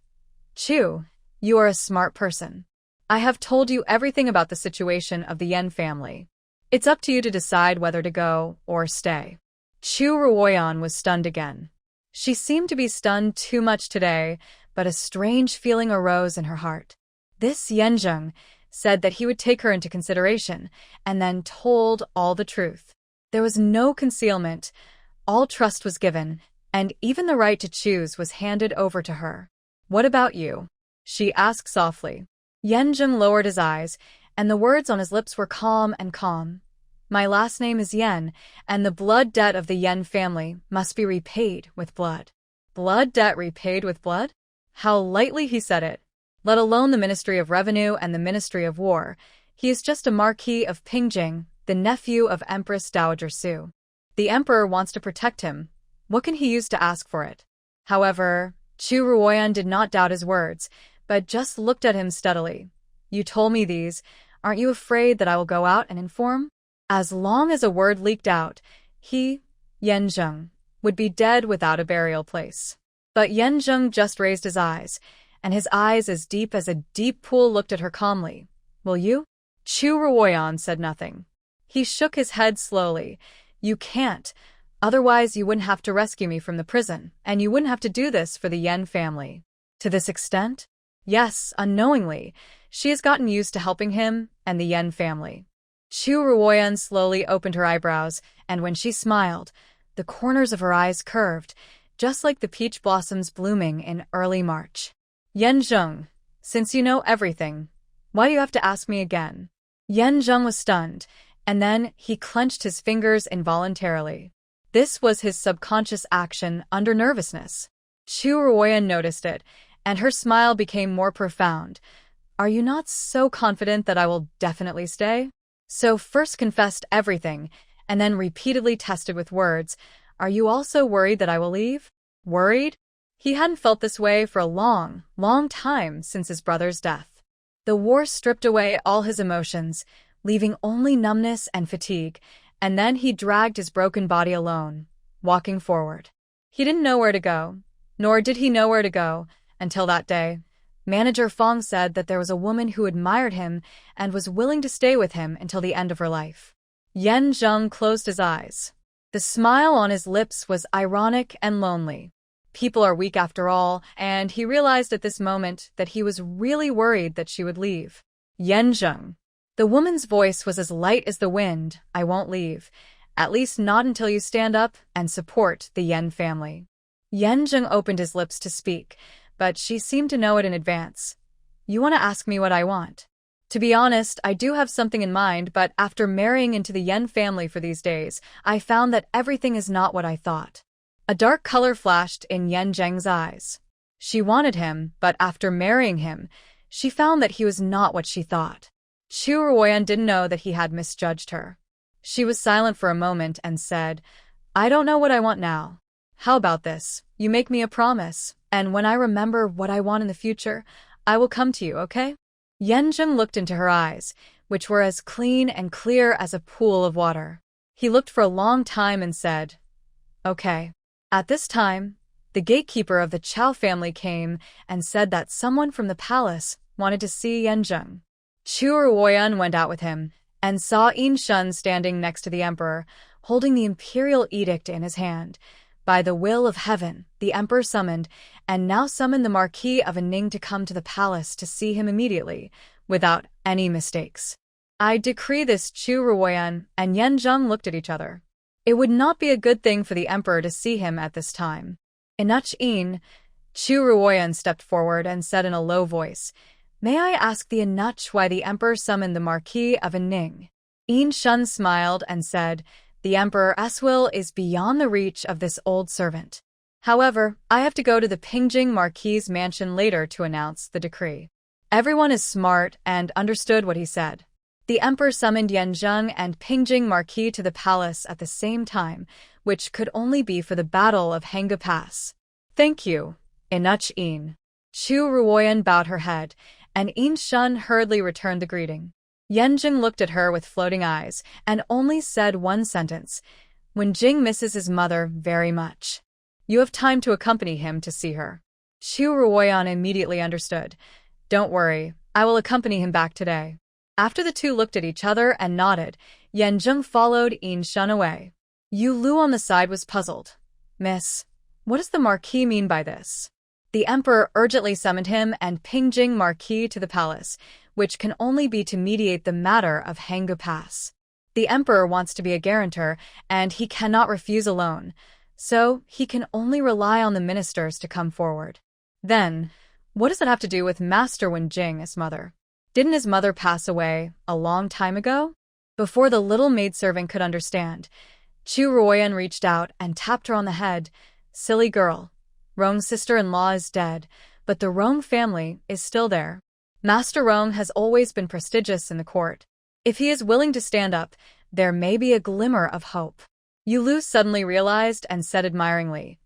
Chu, you are a smart person. I have told you everything about the situation of the Yan family. It's up to you to decide whether to go or stay. Chu Ruoyan was stunned again. She seemed to be stunned too much today, but a strange feeling arose in her heart. This Yan Zheng said that he would take her into consideration, and then told all the truth. There was no concealment, all trust was given, and even the right to choose was handed over to her. What about you? She asked softly. Yan Zheng lowered his eyes, and the words on his lips were calm and calm. My last name is Yan, and the blood debt of the Yan family must be repaid with blood. Blood debt repaid with blood? How lightly he said it. Let alone the Ministry of Revenue and the Ministry of War. He is just a Marquis of Pingjing, the nephew of Empress Dowager Su. The Emperor wants to protect him. What can he use to ask for it? However, Chu Ruoyan did not doubt his words, but just looked at him steadily. You told me these. Aren't you afraid that I will go out and inform? As long as a word leaked out, he, Yan Zheng, would be dead without a burial place. But Yan Zheng just raised his eyes, and his eyes as deep as a deep pool looked at her calmly. Will you? Chu Ruoyan said nothing. He shook his head slowly. You can't. Otherwise you wouldn't have to rescue me from the prison, and you wouldn't have to do this for the Yan family. To this extent? Yes, unknowingly. She has gotten used to helping him and the Yan family. Chu Ruoyan slowly opened her eyebrows, and when she smiled, the corners of her eyes curved, just like the peach blossoms blooming in early March. Yan Zheng, since you know everything, why do you have to ask me again? Yan Zheng was stunned, and then he clenched his fingers involuntarily. This was his subconscious action under nervousness. Chu Ruoyan noticed it, and her smile became more profound. Are you not so confident that I will definitely stay? So first confessed everything, and then repeatedly tested with words. Are you also worried that I will leave? Worried? He hadn't felt this way for a long, long time since his brother's death. The war stripped away all his emotions, leaving only numbness and fatigue, and then he dragged his broken body alone, walking forward. He didn't know where to go, nor did he know where to go, until that day. Manager Fong said that there was a woman who admired him and was willing to stay with him until the end of her life. Yan Zheng closed his eyes. The smile on his lips was ironic and lonely. People are weak after all, and he realized at this moment that he was really worried that she would leave. Yan Zheng. The woman's voice was as light as the wind. I won't leave. At least not until you stand up and support the Yan family. Yan Zheng opened his lips to speak, but she seemed to know it in advance. You want to ask me what I want? To be honest, I do have something in mind, but after marrying into the Yan family for these days, I found that everything is not what I thought. A dark color flashed in Yan Zheng's eyes. She wanted him, but after marrying him, she found that he was not what she thought. Chu Ruoyan didn't know that he had misjudged her. She was silent for a moment and said, I don't know what I want now. How about this? You make me a promise, and when I remember what I want in the future, I will come to you, okay? Yan Zheng looked into her eyes, which were as clean and clear as a pool of water. He looked for a long time and said, okay. At this time, the gatekeeper of the Chao family came and said that someone from the palace wanted to see Yan Zheng. Chu Ruoyan went out with him and saw Yin Shun standing next to the emperor, holding the Imperial edict in his hand. By the will of heaven, the emperor summoned, and now summoned the Marquis of Ning to come to the palace to see him immediately, without any mistakes. I decree this. Chu Ruoyan and Yan Zheng looked at each other. It would not be a good thing for the emperor to see him at this time. Enoch in, Chu Ruoyan stepped forward and said in a low voice, May I ask the Enoch why the emperor summoned the Marquis of Ning? Yin Shun smiled and said, The emperor's will is beyond the reach of this old servant. However, I have to go to the Pingjing Marquis's mansion later to announce the decree. Everyone is smart and understood what he said. The emperor summoned Yan Zheng and Pingjing Marquis to the palace at the same time, which could only be for the Battle of Hanga Pass. Thank you, Enoch In. Chu Ruoyan bowed her head, and Yin Shun hurriedly returned the greeting. Yan Zheng looked at her with floating eyes and only said one sentence, When Jing misses his mother very much. You have time to accompany him to see her. Chu Ruoyan immediately understood. Don't worry, I will accompany him back today. After the two looked at each other and nodded, Yan Zheng followed Yin Shun away. Yu Lu on the side was puzzled. Miss, what does the Marquis mean by this? The emperor urgently summoned him and Pingjing Marquis to the palace, which can only be to mediate the matter of Hanga Pass. The emperor wants to be a guarantor, and he cannot refuse a loan, so he can only rely on the ministers to come forward. Then, what does it have to do with Master Wen Jing, his mother? Didn't his mother pass away a long time ago? Before the little maidservant could understand, Chu Ruoyan reached out and tapped her on the head. Silly girl. Rong's sister-in-law is dead, but the Rong family is still there. Master Rong has always been prestigious in the court. If he is willing to stand up, there may be a glimmer of hope. Yu Lu suddenly realized and said admiringly,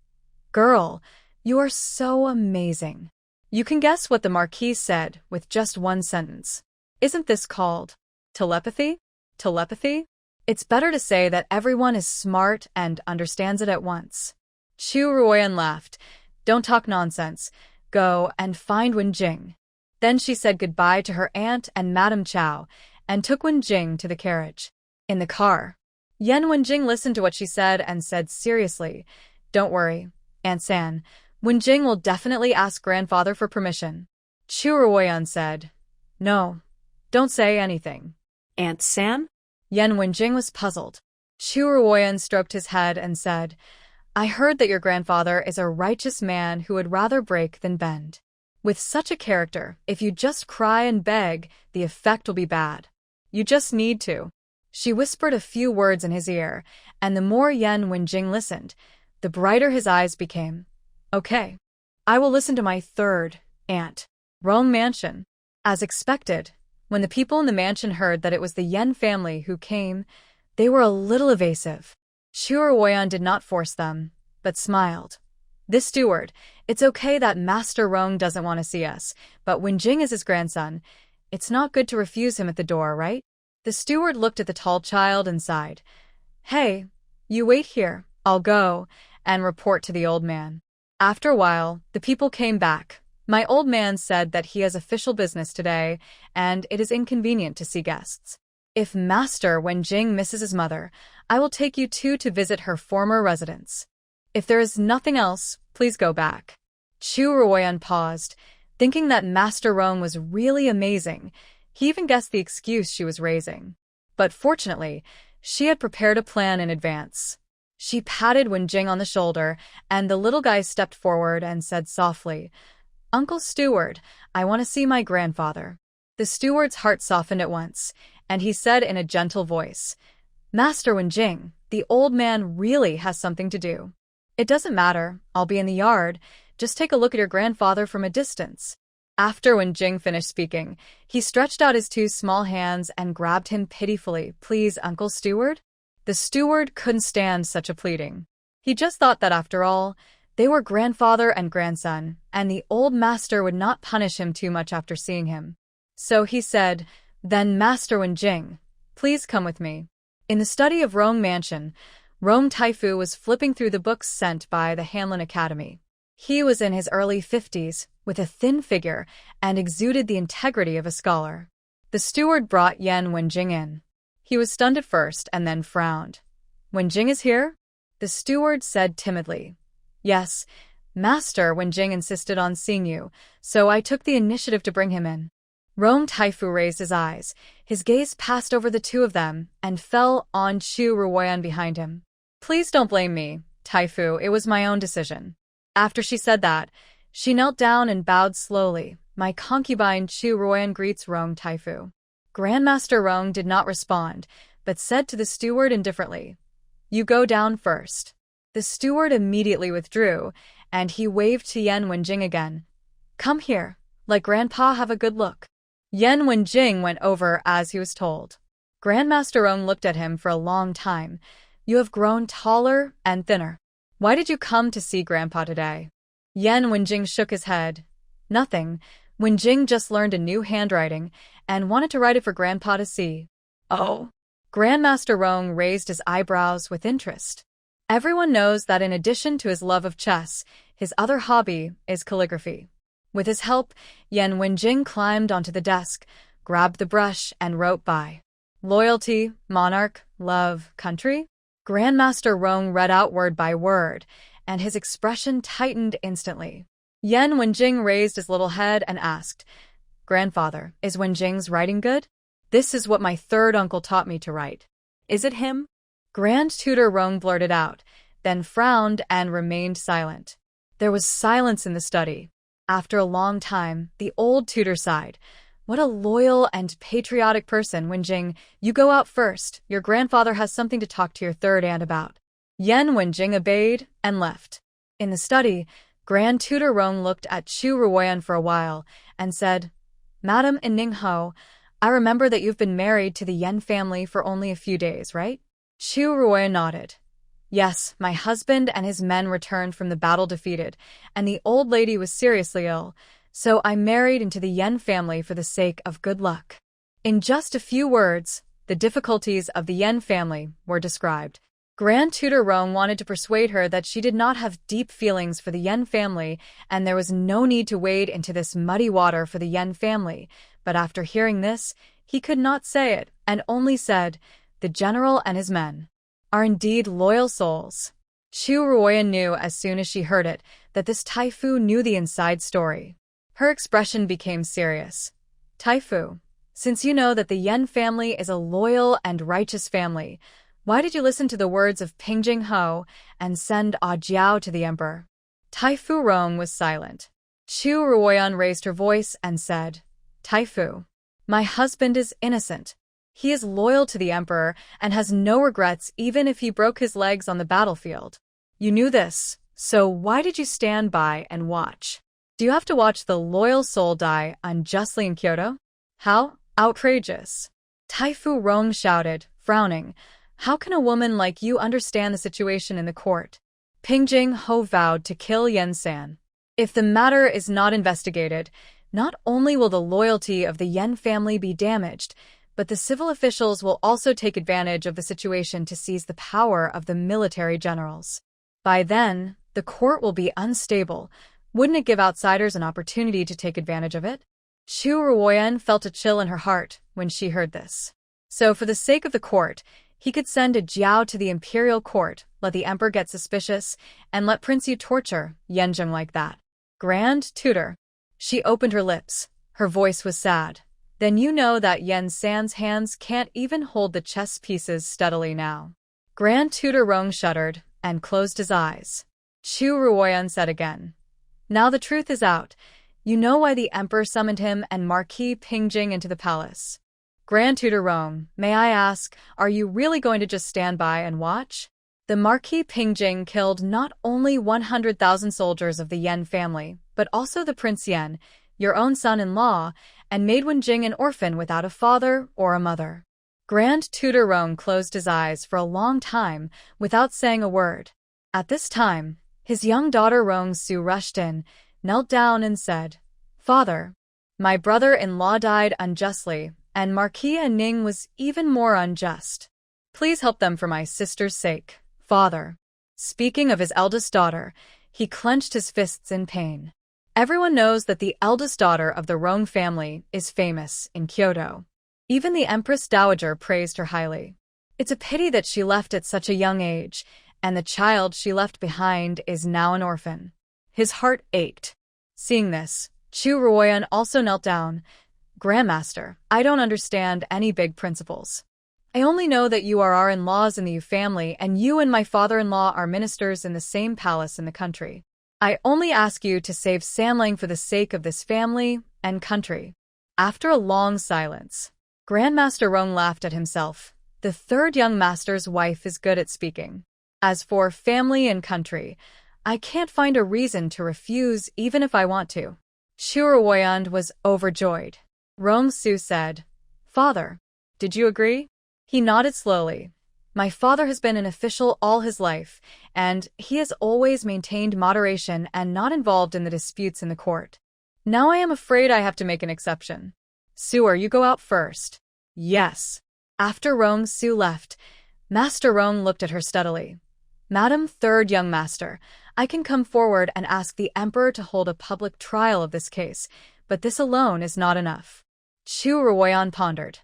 Girl, you are so amazing. You can guess what the Marquis said with just one sentence. Isn't this called telepathy? Telepathy? It's better to say that everyone is smart and understands it at once. Chu Ruoyan laughed. Don't talk nonsense. Go and find Wen Jing. Then she said goodbye to her aunt and Madame Chow, and took Wen Jing to the carriage. In the car, Wen Jing listened to what she said and said seriously, Don't worry, Aunt San. Wen Jing will definitely ask grandfather for permission. Chu Ruoyan said, No, don't say anything. Aunt San? Wen Jing was puzzled. Chu Ruoyan stroked his head and said, I heard that your grandfather is a righteous man who would rather break than bend. With such a character, if you just cry and beg, the effect will be bad. You just need to. She whispered a few words in his ear, and the more Wen Jing listened, the brighter his eyes became. Okay. I will listen to my third aunt. Rong Mansion. As expected, when the people in the mansion heard that it was the Yan family who came, they were a little evasive. Chu Ruoyan did not force them, but smiled. This steward, it's okay that Master Rong doesn't want to see us, but Wen Jing is his grandson. It's not good to refuse him at the door, right? The steward looked at the tall child and sighed. Hey, you wait here, I'll go, and report to the old man. After a while, the people came back. My old man said that he has official business today, and it is inconvenient to see guests. If Master Wen Jing misses his mother, I will take you two to visit her former residence. If there is nothing else, please go back. Chu Ruoyan paused, thinking that Master Rong was really amazing. He even guessed the excuse she was raising. But fortunately, she had prepared a plan in advance. She patted Wen Jing on the shoulder, and the little guy stepped forward and said softly, Uncle Steward, I want to see my grandfather. The steward's heart softened at once, and he said in a gentle voice, Master Wenjing, the old man really has something to do. It doesn't matter, I'll be in the yard, just take a look at your grandfather from a distance. After Wenjing finished speaking, he stretched out his two small hands and grabbed him pitifully. Please, Uncle Steward? The steward couldn't stand such a pleading. He just thought that after all, they were grandfather and grandson, and the old master would not punish him too much after seeing him. So he said, Then Master Wenjing, please come with me. In the study of Rong Mansion, Rong Taifu was flipping through the books sent by the Hanlin Academy. He was in his early 50s, with a thin figure, and exuded the integrity of a scholar. The steward brought Yan Wenjing in. He was stunned at first and then frowned. Wenjing is here? The steward said timidly. Yes, Master Wenjing insisted on seeing you, so I took the initiative to bring him in. Rong Taifu raised his eyes. His gaze passed over the two of them and fell on Chu Ruoyan behind him. Please don't blame me, Taifu, it was my own decision. After she said that, she knelt down and bowed slowly. My concubine Chu Ruoyan greets Rong Taifu. Grandmaster Rong did not respond, but said to the steward indifferently, You go down first. The steward immediately withdrew, and he waved to Yan Wenjing again. Come here, let Grandpa have a good look. Yan Wenjing went over as he was told. Grandmaster Rong looked at him for a long time. You have grown taller and thinner. Why did you come to see Grandpa today? Yan Wenjing shook his head. Nothing. Wenjing just learned a new handwriting and wanted to write it for Grandpa to see. Oh. Grandmaster Rong raised his eyebrows with interest. Everyone knows that in addition to his love of chess, his other hobby is calligraphy. With his help, Yan Wenjing climbed onto the desk, grabbed the brush, and wrote by. Loyalty, monarch, love, country? Grandmaster Rong read out word by word, and his expression tightened instantly. Yan Wenjing raised his little head and asked, Grandfather, is Wenjing's writing good? This is what my third uncle taught me to write. Is it him? Grand Tutor Rong blurted out, then frowned and remained silent. There was silence in the study. After a long time, the old tutor sighed. What a loyal and patriotic person, Wenjing. You go out first. Your grandfather has something to talk to your third aunt about. Yan Wenjing obeyed and left. In the study, Grand Tutor Rong looked at Chu Ruoyan for a while and said, Madam in Ningho, I remember that you've been married to the Yan family for only a few days, right? Chu Ruoyan nodded. Yes, my husband and his men returned from the battle defeated, and the old lady was seriously ill, so I married into the Yan family for the sake of good luck. In just a few words, the difficulties of the Yan family were described. Grand Tutor Rong wanted to persuade her that she did not have deep feelings for the Yan family, and there was no need to wade into this muddy water for the Yan family, but after hearing this, he could not say it, and only said, The general and his men are indeed loyal souls. Chu Ruoyan knew as soon as she heard it that this Taifu knew the inside story. Her expression became serious. Taifu, since you know that the Yan family is a loyal and righteous family, why did you listen to the words of Pingjing Ho and send Ah Jiao to the emperor? Taifu Rong was silent. Chu Ruoyan raised her voice and said, Taifu, my husband is innocent. He is loyal to the emperor and has no regrets even if he broke his legs on the battlefield. You knew this, so why did you stand by and watch? Do you have to watch the loyal soul die unjustly in Kyoto? How outrageous! Taifu Rong shouted, frowning. How can a woman like you understand the situation in the court? Pingjing Ho vowed to kill Yan San. If the matter is not investigated, not only will the loyalty of the Yan family be damaged, but the civil officials will also take advantage of the situation to seize the power of the military generals. By then, the court will be unstable. Wouldn't it give outsiders an opportunity to take advantage of it? Chu Ruoyan felt a chill in her heart when she heard this. So for the sake of the court, he could send a Jiao to the Imperial court, let the emperor get suspicious, and let Prince Yu torture Yan Zheng like that. Grand Tutor. She opened her lips. Her voice was sad. Then you know that Yan San's hands can't even hold the chess pieces steadily now. Grand Tutor Rong shuddered and closed his eyes. Chu Ruoyan said again, Now the truth is out. You know why the emperor summoned him and Marquis Pingjing into the palace. Grand Tutor Rong, may I ask, are you really going to just stand by and watch? The Marquis Pingjing killed not only 100,000 soldiers of the Yan family, but also the Prince Yan, your own son-in-law, and made Wen Jing an orphan without a father or a mother. Grand Tutor Rong closed his eyes for a long time without saying a word. At this time, his young daughter Rong Su rushed in, knelt down and said, "Father, my brother-in-law died unjustly, and Marquis Ning was even more unjust. Please help them for my sister's sake, father." Speaking of his eldest daughter, he clenched his fists in pain. Everyone knows that the eldest daughter of the Rong family is famous in Kyoto. Even the Empress Dowager praised her highly. It's a pity that she left at such a young age, and the child she left behind is now an orphan. His heart ached. Seeing this, Chu Ruoyan also knelt down. "Grandmaster, I don't understand any big principles. I only know that you are our in-laws in the Yu family, and you and my father-in-law are ministers in the same palace in the country. I only ask you to save Sanlang for the sake of this family and country." After a long silence, Grandmaster Rong laughed at himself. The third young master's wife is good at speaking. As for family and country, I can't find a reason to refuse even if I want to. Chu Ruoyan was overjoyed. Rong Su said, "Father, did you agree?" He nodded slowly. "My father has been an official all his life, and he has always maintained moderation and not involved in the disputes in the court. Now I am afraid I have to make an exception. Suer, you go out first." "Yes." After Rong Su left, Master Rong looked at her steadily. "Madam Third Young Master, I can come forward and ask the Emperor to hold a public trial of this case, but this alone is not enough." Chu Ruoyan pondered.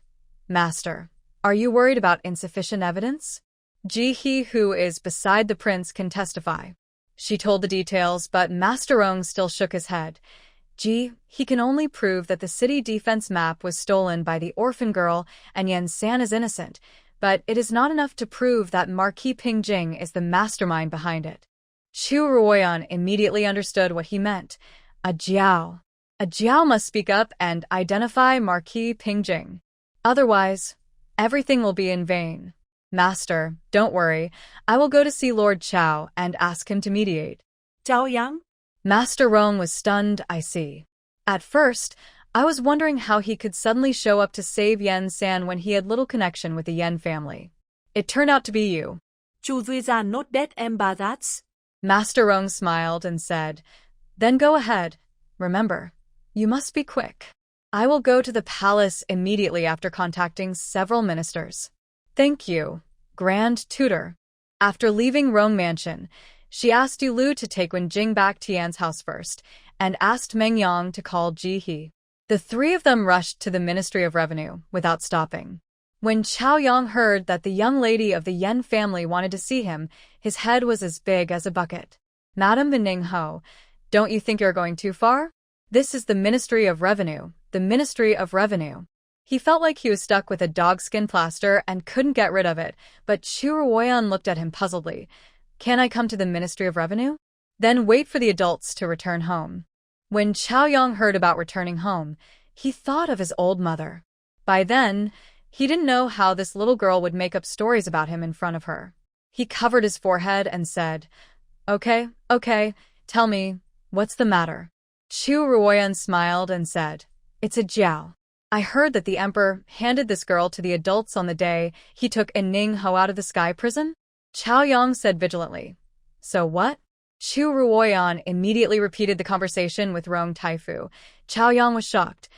"Master, are you worried about insufficient evidence? Ji He, who is beside the prince, can testify." She told the details, but Master Rong still shook his head. He can only prove that the city defense map was stolen by the orphan girl and Yan San is innocent, but it is not enough to prove that Marquis Pingjing is the mastermind behind it. Chu Ruoyan immediately understood what he meant. A jiao. A jiao must speak up and identify Marquis Pingjing. Otherwise, everything will be in vain. "Master, don't worry. I will go to see Lord Chao and ask him to mediate." "Zhao Yang?" Master Rong was stunned, "I see. At first, I was wondering how he could suddenly show up to save Yan San when he had little connection with the Yan family. It turned out to be you." "Chu Ruoyan not dead, Embassy." Master Rong smiled and said, "Then go ahead. Remember, you must be quick. I will go to the palace immediately after contacting several ministers." "Thank you, Grand Tutor." After leaving Rong Mansion, she asked Yu Lu to take Wen Jing back to Yan's house first, and asked Meng Yang to call Ji He. The three of them rushed to the Ministry of Revenue without stopping. When Chao Yang heard that the young lady of the Yan family wanted to see him, his head was as big as a bucket. "Madam Bening Ho, don't you think you're going too far? This is the Ministry of Revenue, the Ministry of Revenue." He felt like he was stuck with a dogskin plaster and couldn't get rid of it, but Chu Ruoyan looked at him puzzledly. "Can I come to the Ministry of Revenue?" "Then wait for the adults to return home." When Chao Yang heard about returning home, he thought of his old mother. By then, he didn't know how this little girl would make up stories about him in front of her. He covered his forehead and said, Okay, tell me, what's the matter?" Chu Ruoyan smiled and said, "It's a jiao. I heard that the emperor handed this girl to the adults on the day he took Ning Ho out of the sky prison." Chao Yang said vigilantly, "So what?" Chu Ruoyan immediately repeated the conversation with Rong Taifu. Chao Yang was shocked.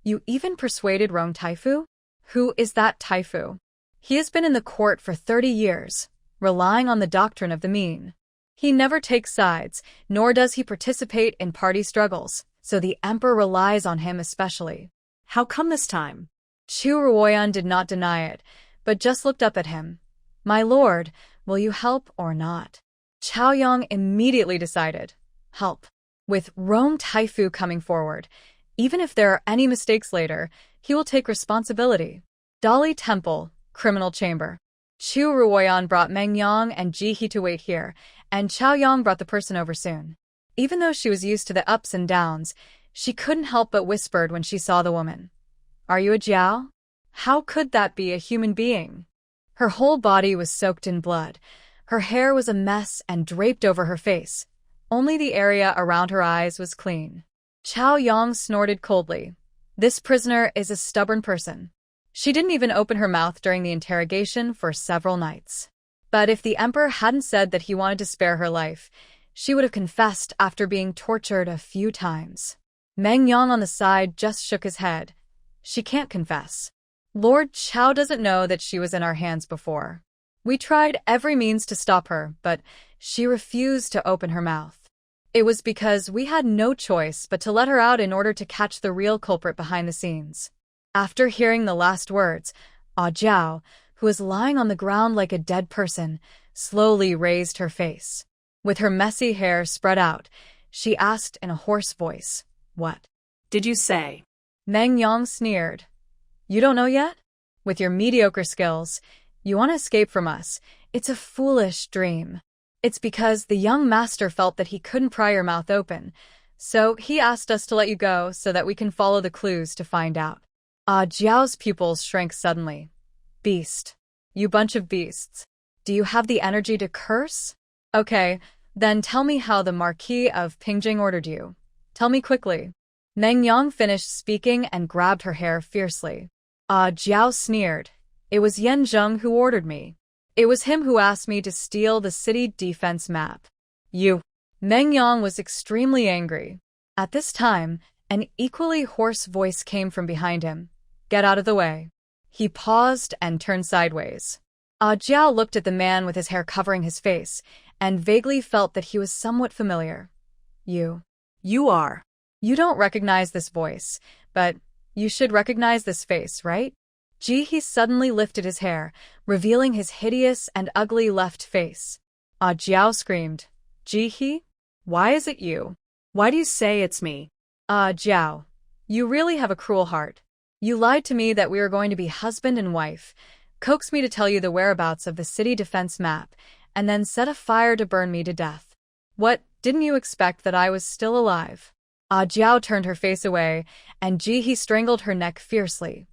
"You even persuaded Rong Taifu? Who is that Taifu?" "He has been in the court for 30 years, relying on the doctrine of the mean. He never takes sides, nor does he participate in party struggles, so the emperor relies on him especially." "How come this time?" Chu Ruoyan did not deny it, but just looked up at him. "My lord, will you help or not?" Chao Yang immediately decided, help. With Rong Taifu coming forward, even if there are any mistakes later, he will take responsibility. Dali Temple, Criminal Chamber. Chu Ruoyan brought Meng Yang and Ji He to wait here, and Chao Yang brought the person over soon. Even though she was used to the ups and downs, She couldn't help but whispered when she saw the woman. Are you a Jiao? How could that be a human being? Her whole body was soaked in blood. Her hair was a mess and draped over her face. Only the area around her eyes was clean. Chao Yang snorted coldly. This prisoner is a stubborn person. She didn't even open her mouth during the interrogation for several nights. But if the emperor hadn't said that he wanted to spare her life, she would have confessed after being tortured a few times. Meng Yang on the side just shook his head. She can't confess. Lord Chao doesn't know that she was in our hands before. We tried every means to stop her, but she refused to open her mouth. It was because we had no choice but to let her out in order to catch the real culprit behind the scenes. After hearing the last words, Jiao, who was lying on the ground like a dead person, slowly raised her face. With her messy hair spread out, she asked in a hoarse voice, What did you say? Meng Yang sneered. You don't know yet? With your mediocre skills, you want to escape from us. It's a foolish dream. It's because the young master felt that he couldn't pry your mouth open, so he asked us to let you go so that we can follow the clues to find out. Jiao's pupils shrank suddenly. Beast. You bunch of beasts. Do you have the energy to curse? Okay, then tell me how the Marquis of Pingjing ordered you. Tell me quickly. Meng Yang finished speaking and grabbed her hair fiercely. Jiao sneered. It was Yan Zheng who ordered me. It was him who asked me to steal the city defense map. You. Meng Yang was extremely angry. At this time, an equally hoarse voice came from behind him. Get out of the way. He paused and turned sideways. Jiao looked at the man with his hair covering his face, and vaguely felt that he was somewhat familiar. You are. You don't recognize this voice, but you should recognize this face, right? He suddenly lifted his hair, revealing his hideous and ugly left face. Jiao screamed. He? Why is it you? Why do you say it's me? Jiao, you really have a cruel heart. You lied to me that we were going to be husband and wife, coaxed me to tell you the whereabouts of the city defense map, and then set a fire to burn me to death. What, didn't you expect that I was still alive? Jiao turned her face away, and he strangled her neck fiercely.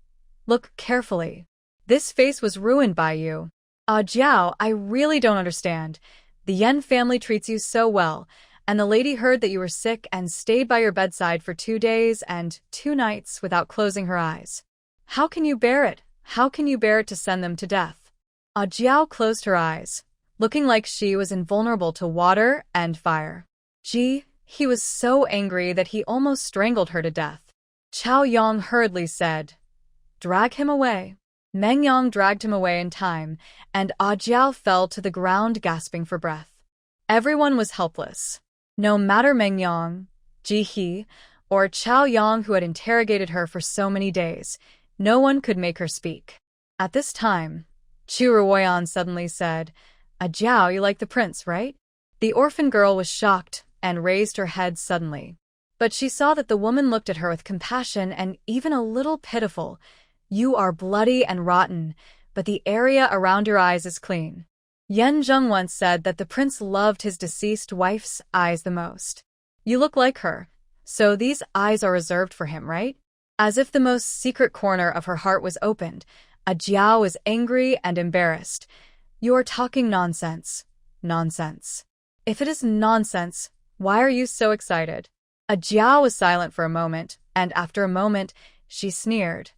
Look carefully. This face was ruined by you. Jiao, I really don't understand. The Yan family treats you so well, and the lady heard that you were sick and stayed by your bedside for 2 days and 2 nights without closing her eyes. How can you bear it? How can you bear it to send them to death? Jiao closed her eyes, looking like she was invulnerable to water and fire. He was so angry that he almost strangled her to death. Chao Yang hurriedly said, Drag him away. Meng Yang dragged him away in time, and Jiao fell to the ground gasping for breath. Everyone was helpless. No matter Meng Yang, He, or Chao Yang who had interrogated her for so many days, no one could make her speak. At this time, Chu Ruoyan suddenly said, Jiao, you like the prince, right? The orphan girl was shocked and raised her head suddenly. But she saw that the woman looked at her with compassion and even a little pitiful. You are bloody and rotten, but the area around your eyes is clean. Yan Zheng once said that the prince loved his deceased wife's eyes the most. You look like her, so these eyes are reserved for him, right? As if the most secret corner of her heart was opened, Jiao was angry and embarrassed. You are talking nonsense. Nonsense. If it is nonsense, why are you so excited? Jiao was silent for a moment, and after a moment, she sneered.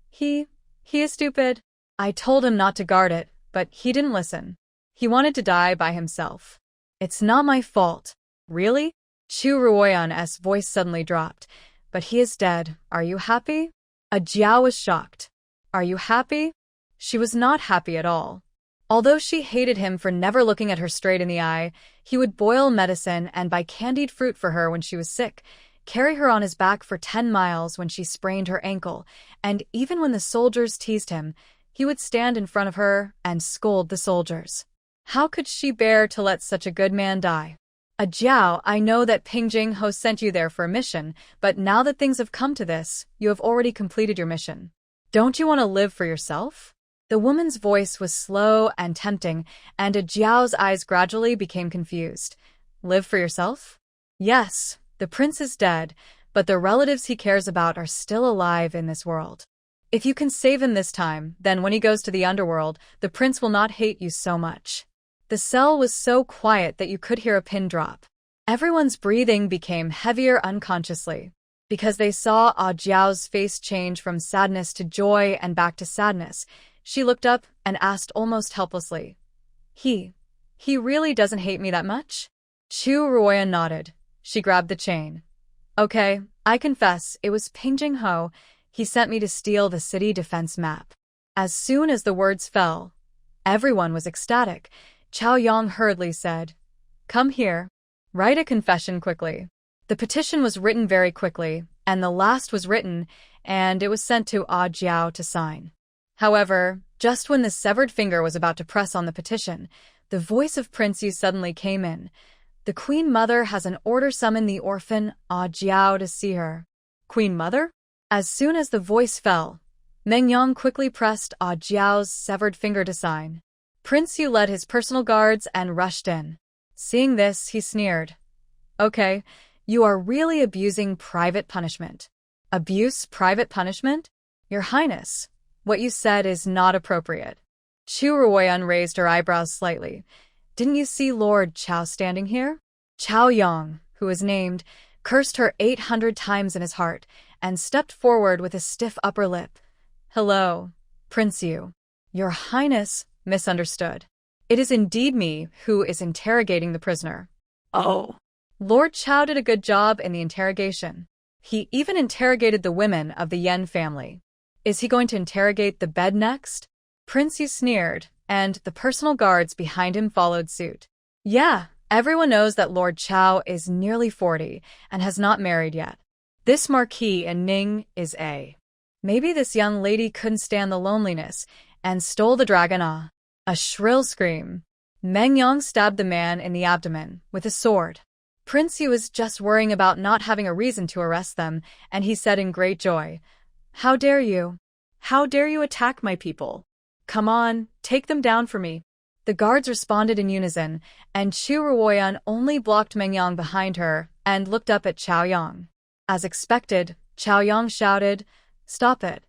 He is stupid. I told him not to guard it, but he didn't listen. He wanted to die by himself. It's not my fault. Really? Chu Ruoyan's voice suddenly dropped. But he is dead. Are you happy? Jiao was shocked. Are you happy? She was not happy at all. Although she hated him for never looking at her straight in the eye, he would boil medicine and buy candied fruit for her when she was sick, carry her on his back for 10 miles when she sprained her ankle, and even when the soldiers teased him, he would stand in front of her and scold the soldiers. How could she bear to let such a good man die? Jiao, I know that Pingjing Ho sent you there for a mission, but now that things have come to this, you have already completed your mission. Don't you want to live for yourself? The woman's voice was slow and tempting, and Jiao's eyes gradually became confused. Live for yourself? Yes, the prince is dead, but the relatives he cares about are still alive in this world. If you can save him this time, then when he goes to the underworld, the prince will not hate you so much. The cell was so quiet that you could hear a pin drop. Everyone's breathing became heavier unconsciously, because they saw Ah Jiao's face change from sadness to joy and back to sadness. She looked up and asked almost helplessly, He really doesn't hate me that much? Chu Ruoyan nodded. She grabbed the chain. Okay, I confess, it was Ping Jing Ho. He sent me to steal the city defense map. As soon as the words fell, everyone was ecstatic. Chao Yang hurriedly said, Come here. Write a confession quickly. The petition was written very quickly, and the last was written, and it was sent to Ah Jiao to sign. However, just when the severed finger was about to press on the petition, the voice of Prince Yu suddenly came in. The Queen Mother has an order summon the orphan Ah Jiao to see her. Queen Mother? As soon as the voice fell, Meng Yang quickly pressed Ah Jiao's severed finger to sign. Prince Yu led his personal guards and rushed in. Seeing this, he sneered. Okay, you are really abusing private punishment. Abuse private punishment? Your Highness, what you said is not appropriate. Chu Ruoyan raised her eyebrows slightly. Didn't you see Lord Chao standing here? Chao Yang, who was named, cursed her 800 times in his heart and stepped forward with a stiff upper lip. Hello, Prince Yu. Your Highness misunderstood. It is indeed me who is interrogating the prisoner. Oh. Lord Chao did a good job in the interrogation. He even interrogated the women of the Yan family. Is he going to interrogate the bed next? Prince Yu sneered, and the personal guards behind him followed suit. Yeah, everyone knows that Lord Chao is nearly 40 and has not married yet. This Marquis in Ning is A. Maybe this young lady couldn't stand the loneliness and stole the dragon Ah. A shrill scream. Meng Yang stabbed the man in the abdomen with a sword. Prince Yu was just worrying about not having a reason to arrest them, and he said in great joy, How dare you? How dare you attack my people? Come on, take them down for me. The guards responded in unison, and Chu Ruoyan only blocked Meng Yang behind her and looked up at Chao Yang. As expected, Chao Yang shouted, Stop it.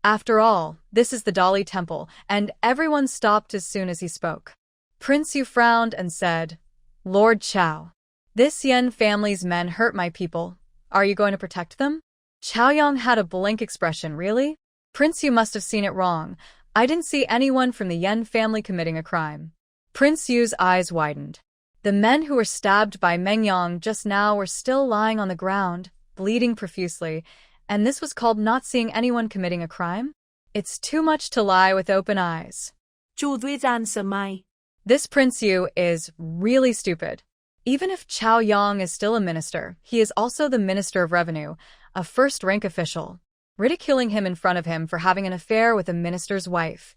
After all, this is the Dowry temple, and everyone stopped as soon as he spoke. Prince Yu frowned and said, Lord Chao, this Yan family's men hurt my people. Are you going to protect them? Chao Yang had a blank expression. Really? Prince Yu must have seen it wrong. I didn't see anyone from the Yan family committing a crime. Prince Yu's eyes widened. The men who were stabbed by Meng Yang just now were still lying on the ground, bleeding profusely, and this was called not seeing anyone committing a crime? It's too much to lie with open eyes. This Prince Yu is really stupid. Even if Chao Yang is still a minister, he is also the Minister of Revenue, a first-rank official. Ridiculing him in front of him for having an affair with a minister's wife.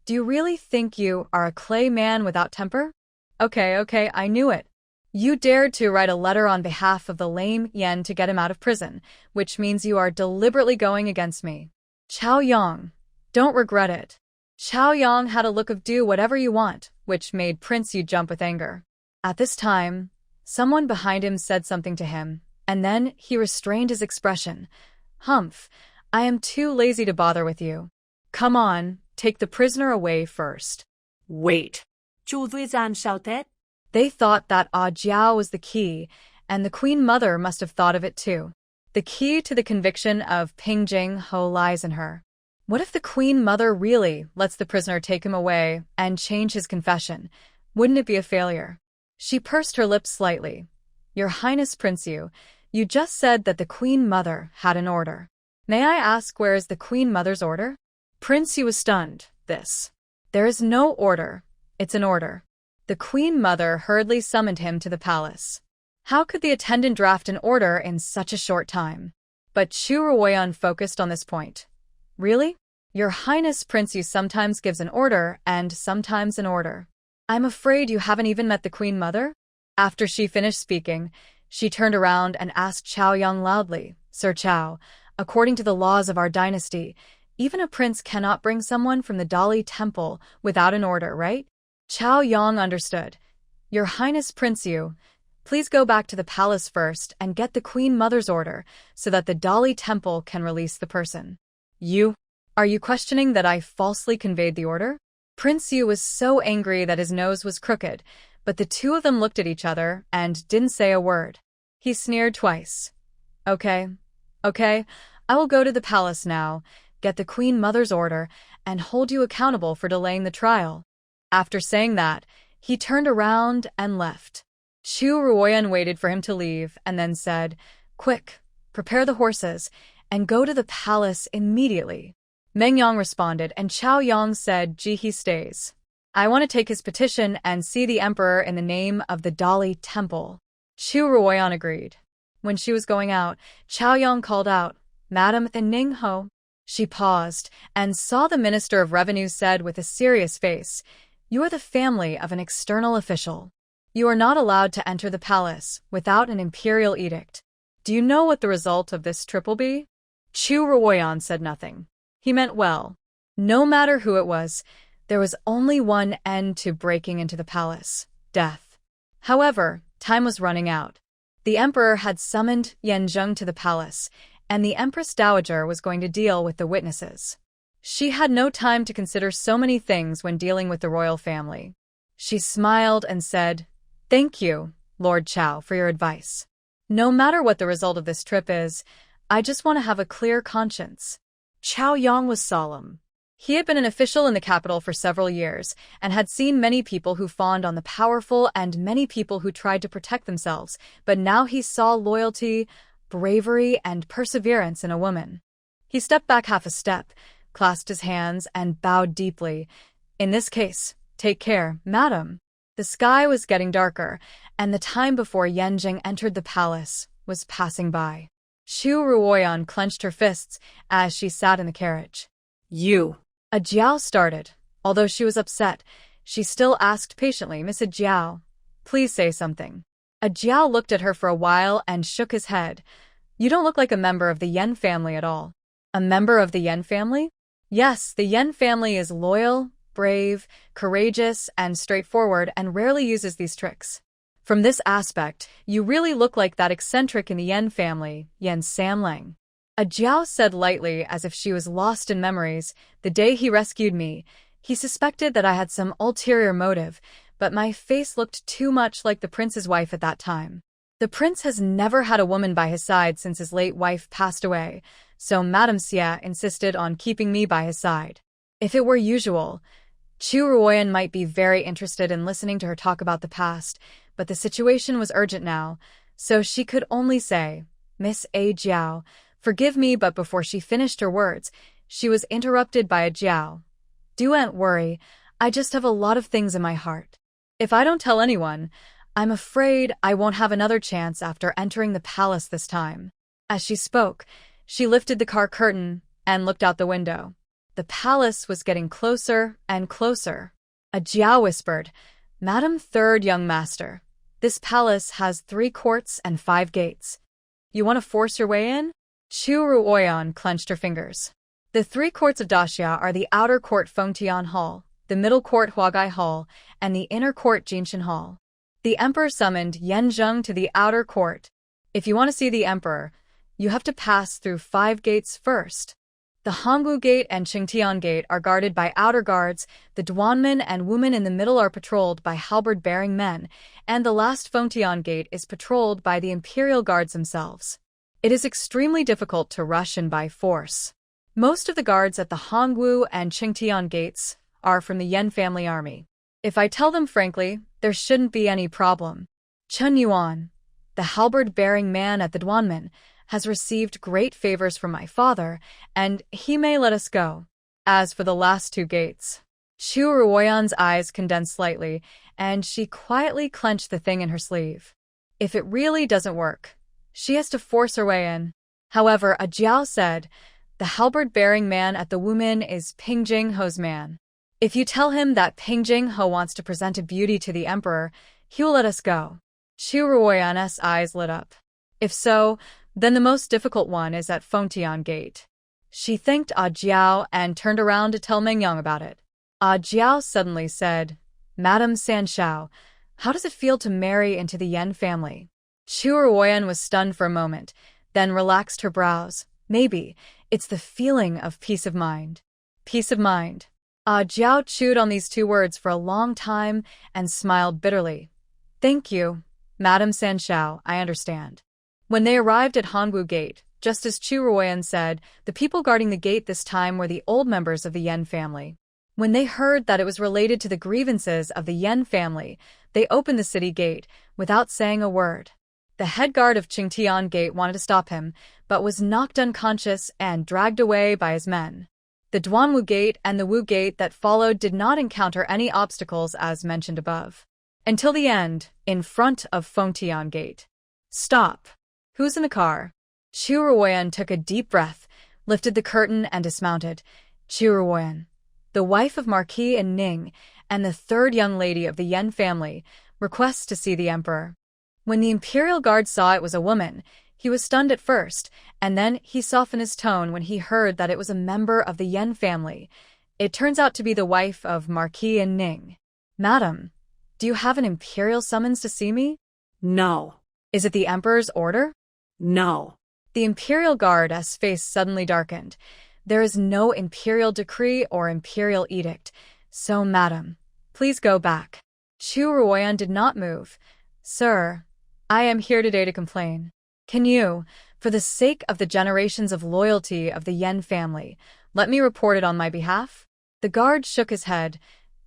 Do you really think you are a clay man without temper? Okay, I knew it. You dared to write a letter on behalf of the lame Yan to get him out of prison, which means you are deliberately going against me. Chao Yang, don't regret it. Chao Yang had a look of do whatever you want, which made Prince Yu jump with anger. At this time, someone behind him said something to him, and then he restrained his expression. Humph, I am too lazy to bother with you. Come on, take the prisoner away first. Wait. Chu Ruoyan shouted. They thought that Ah Jiao was the key, and the Queen Mother must have thought of it too. The key to the conviction of Ping Jing Ho lies in her. What if the Queen Mother really lets the prisoner take him away and change his confession? Wouldn't it be a failure? She pursed her lips slightly. Your Highness Prince Yu, you just said that the Queen Mother had an order. May I ask where is the Queen Mother's order? Prince Yu was stunned. There is no order. It's an order. The Queen Mother hurriedly summoned him to the palace. How could the attendant draft an order in such a short time? But Chu Ruoyan focused on this point. Really? Your Highness Prince Yu sometimes gives an order and sometimes an order. I'm afraid you haven't even met the Queen Mother? After she finished speaking, she turned around and asked Chao Yang loudly, Sir Chao, according to the laws of our dynasty, even a prince cannot bring someone from the Dowry temple without an order, right? Chao Yang understood. Your Highness Prince Yu, Please go back to the palace first and get the Queen Mother's order so that the Dowry temple can release the person. Are you questioning that I falsely conveyed the order? Prince Yu was so angry that his nose was crooked, but the two of them looked at each other and didn't say a word. He sneered twice. Okay, I will go to the palace now, get the Queen Mother's order, and hold you accountable for delaying the trial. After saying that, he turned around and left. Chu Ruoyan waited for him to leave and then said, Quick, prepare the horses, and go to the palace immediately. Meng Yang responded, and Chao Yang said, Gee, he stays. I want to take his petition and see the emperor in the name of the Dowry temple. Chu Ruoyan agreed. When she was going out, Chao Yang called out, Madam Ning Ho. She paused and saw the Minister of Revenue said with a serious face, You are the family of an external official. You are not allowed to enter the palace without an imperial edict. Do you know what the result of this trip will be? Chu Ruoyan said nothing. He meant well. No matter who it was, there was only one end to breaking into the palace: death. However, time was running out. The emperor had summoned Yan Zheng to the palace, and the Empress Dowager was going to deal with the witnesses. She had no time to consider so many things when dealing with the royal family. She smiled and said, Thank you, Lord Chao, for your advice. No matter what the result of this trip is, I just want to have a clear conscience. Chao Yang was solemn. He had been an official in the capital for several years and had seen many people who fawned on the powerful and many people who tried to protect themselves, but now he saw loyalty, bravery, and perseverance in a woman. He stepped back half a step, clasped his hands, and bowed deeply. In this case, take care, madam. The sky was getting darker, and the time before Yan Zheng entered the palace was passing by. Chu Ruoyan clenched her fists as she sat in the carriage. A Jiao started. Although she was upset, she still asked patiently, Miss Jiao, please say something. A Jiao looked at her for a while and shook his head. You don't look like a member of the Yan family at all. A member of the Yan family? Yes, the Yan family is loyal, brave, courageous, and straightforward, and rarely uses these tricks. From this aspect, you really look like that eccentric in the Yan family, Yan Samlang. A Jiao said lightly, as if she was lost in memories. The day he rescued me, he suspected that I had some ulterior motive, but my face looked too much like the prince's wife at that time. The prince has never had a woman by his side since his late wife passed away, so Madame Xia insisted on keeping me by his side. If it were usual, Chu Ruoyan might be very interested in listening to her talk about the past, but the situation was urgent now, so she could only say, Miss A. Jiao, forgive me, but before she finished her words, she was interrupted by a Jiao. Don't worry, I just have a lot of things in my heart. If I don't tell anyone, I'm afraid I won't have another chance after entering the palace this time. As she spoke, she lifted the car curtain and looked out the window. The palace was getting closer and closer. A Jiao whispered, Madam Third Young Master, this palace has 3 courts and 5 gates. You want to force your way in? Chu Ruoyan clenched her fingers. The 3 courts of Daxia are the outer court Fengtian Hall, the middle court Huagai Hall, and the inner court Jinshan Hall. The emperor summoned Yan Zheng to the outer court. If you want to see the emperor, you have to pass through 5 gates first. The Hongwu Gate and Qingtian Gate are guarded by outer guards, the Duanmen and women in the middle are patrolled by halberd-bearing men, and the last Fengtian Gate is patrolled by the Imperial guards themselves. It is extremely difficult to rush in by force. Most of the guards at the Hongwu and Qingtian Gates are from the Yan family army. If I tell them frankly, there shouldn't be any problem. Chen Yuan, the halberd-bearing man at the Duanmen, has received great favors from my father, and he may let us go. As for the last 2 gates, Chu Ruoyan's eyes condensed slightly, and she quietly clenched the thing in her sleeve. If it really doesn't work, she has to force her way in. However, a Jiao said, the halberd-bearing man at the Wumin is Ping Jingho's man. If you tell him that Ping Jingho wants to present a beauty to the emperor, he will let us go. Chu Ruoyan's eyes lit up. If so, then the most difficult one is at Fengtian Gate. She thanked A Jiao and turned around to tell Meng Yang about it. A Jiao suddenly said, Madame Sanshao, How does it feel to marry into the Yan family? Chu Ruoyan was stunned for a moment, then relaxed her brows. Maybe it's the feeling of peace of mind. Peace of mind. Jiao chewed on these 2 words for a long time and smiled bitterly. Thank you, Madame Sanshao, I understand. When they arrived at Hanwu Gate, just as Chu Ruoyan said, the people guarding the gate this time were the old members of the Yan family. When they heard that it was related to the grievances of the Yan family, they opened the city gate without saying a word. The head guard of Qingtian Gate wanted to stop him, but was knocked unconscious and dragged away by his men. The Duanwu Gate and the Wu Gate that followed did not encounter any obstacles as mentioned above. Until the end, in front of Fengtian Gate. Stop. Who's in the car? Chu Ruoyan took a deep breath, lifted the curtain and dismounted. Chu Ruoyan, the wife of Marquis and Ning, and the 3rd young lady of the Yan family, requests to see the emperor. When the Imperial Guard saw it was a woman, he was stunned at first, and then he softened his tone when he heard that it was a member of the Yan family. It turns out to be the wife of Marquis and Ning. Madam, do you have an Imperial summons to see me? No. Is it the Emperor's order? No. The Imperial Guard's face suddenly darkened. There is no Imperial decree or Imperial edict, so madam, please go back. Chu Ruoyan did not move. Sir, I am here today to complain. Can you, for the sake of the generations of loyalty of the Yan family, let me report it on my behalf? The guard shook his head.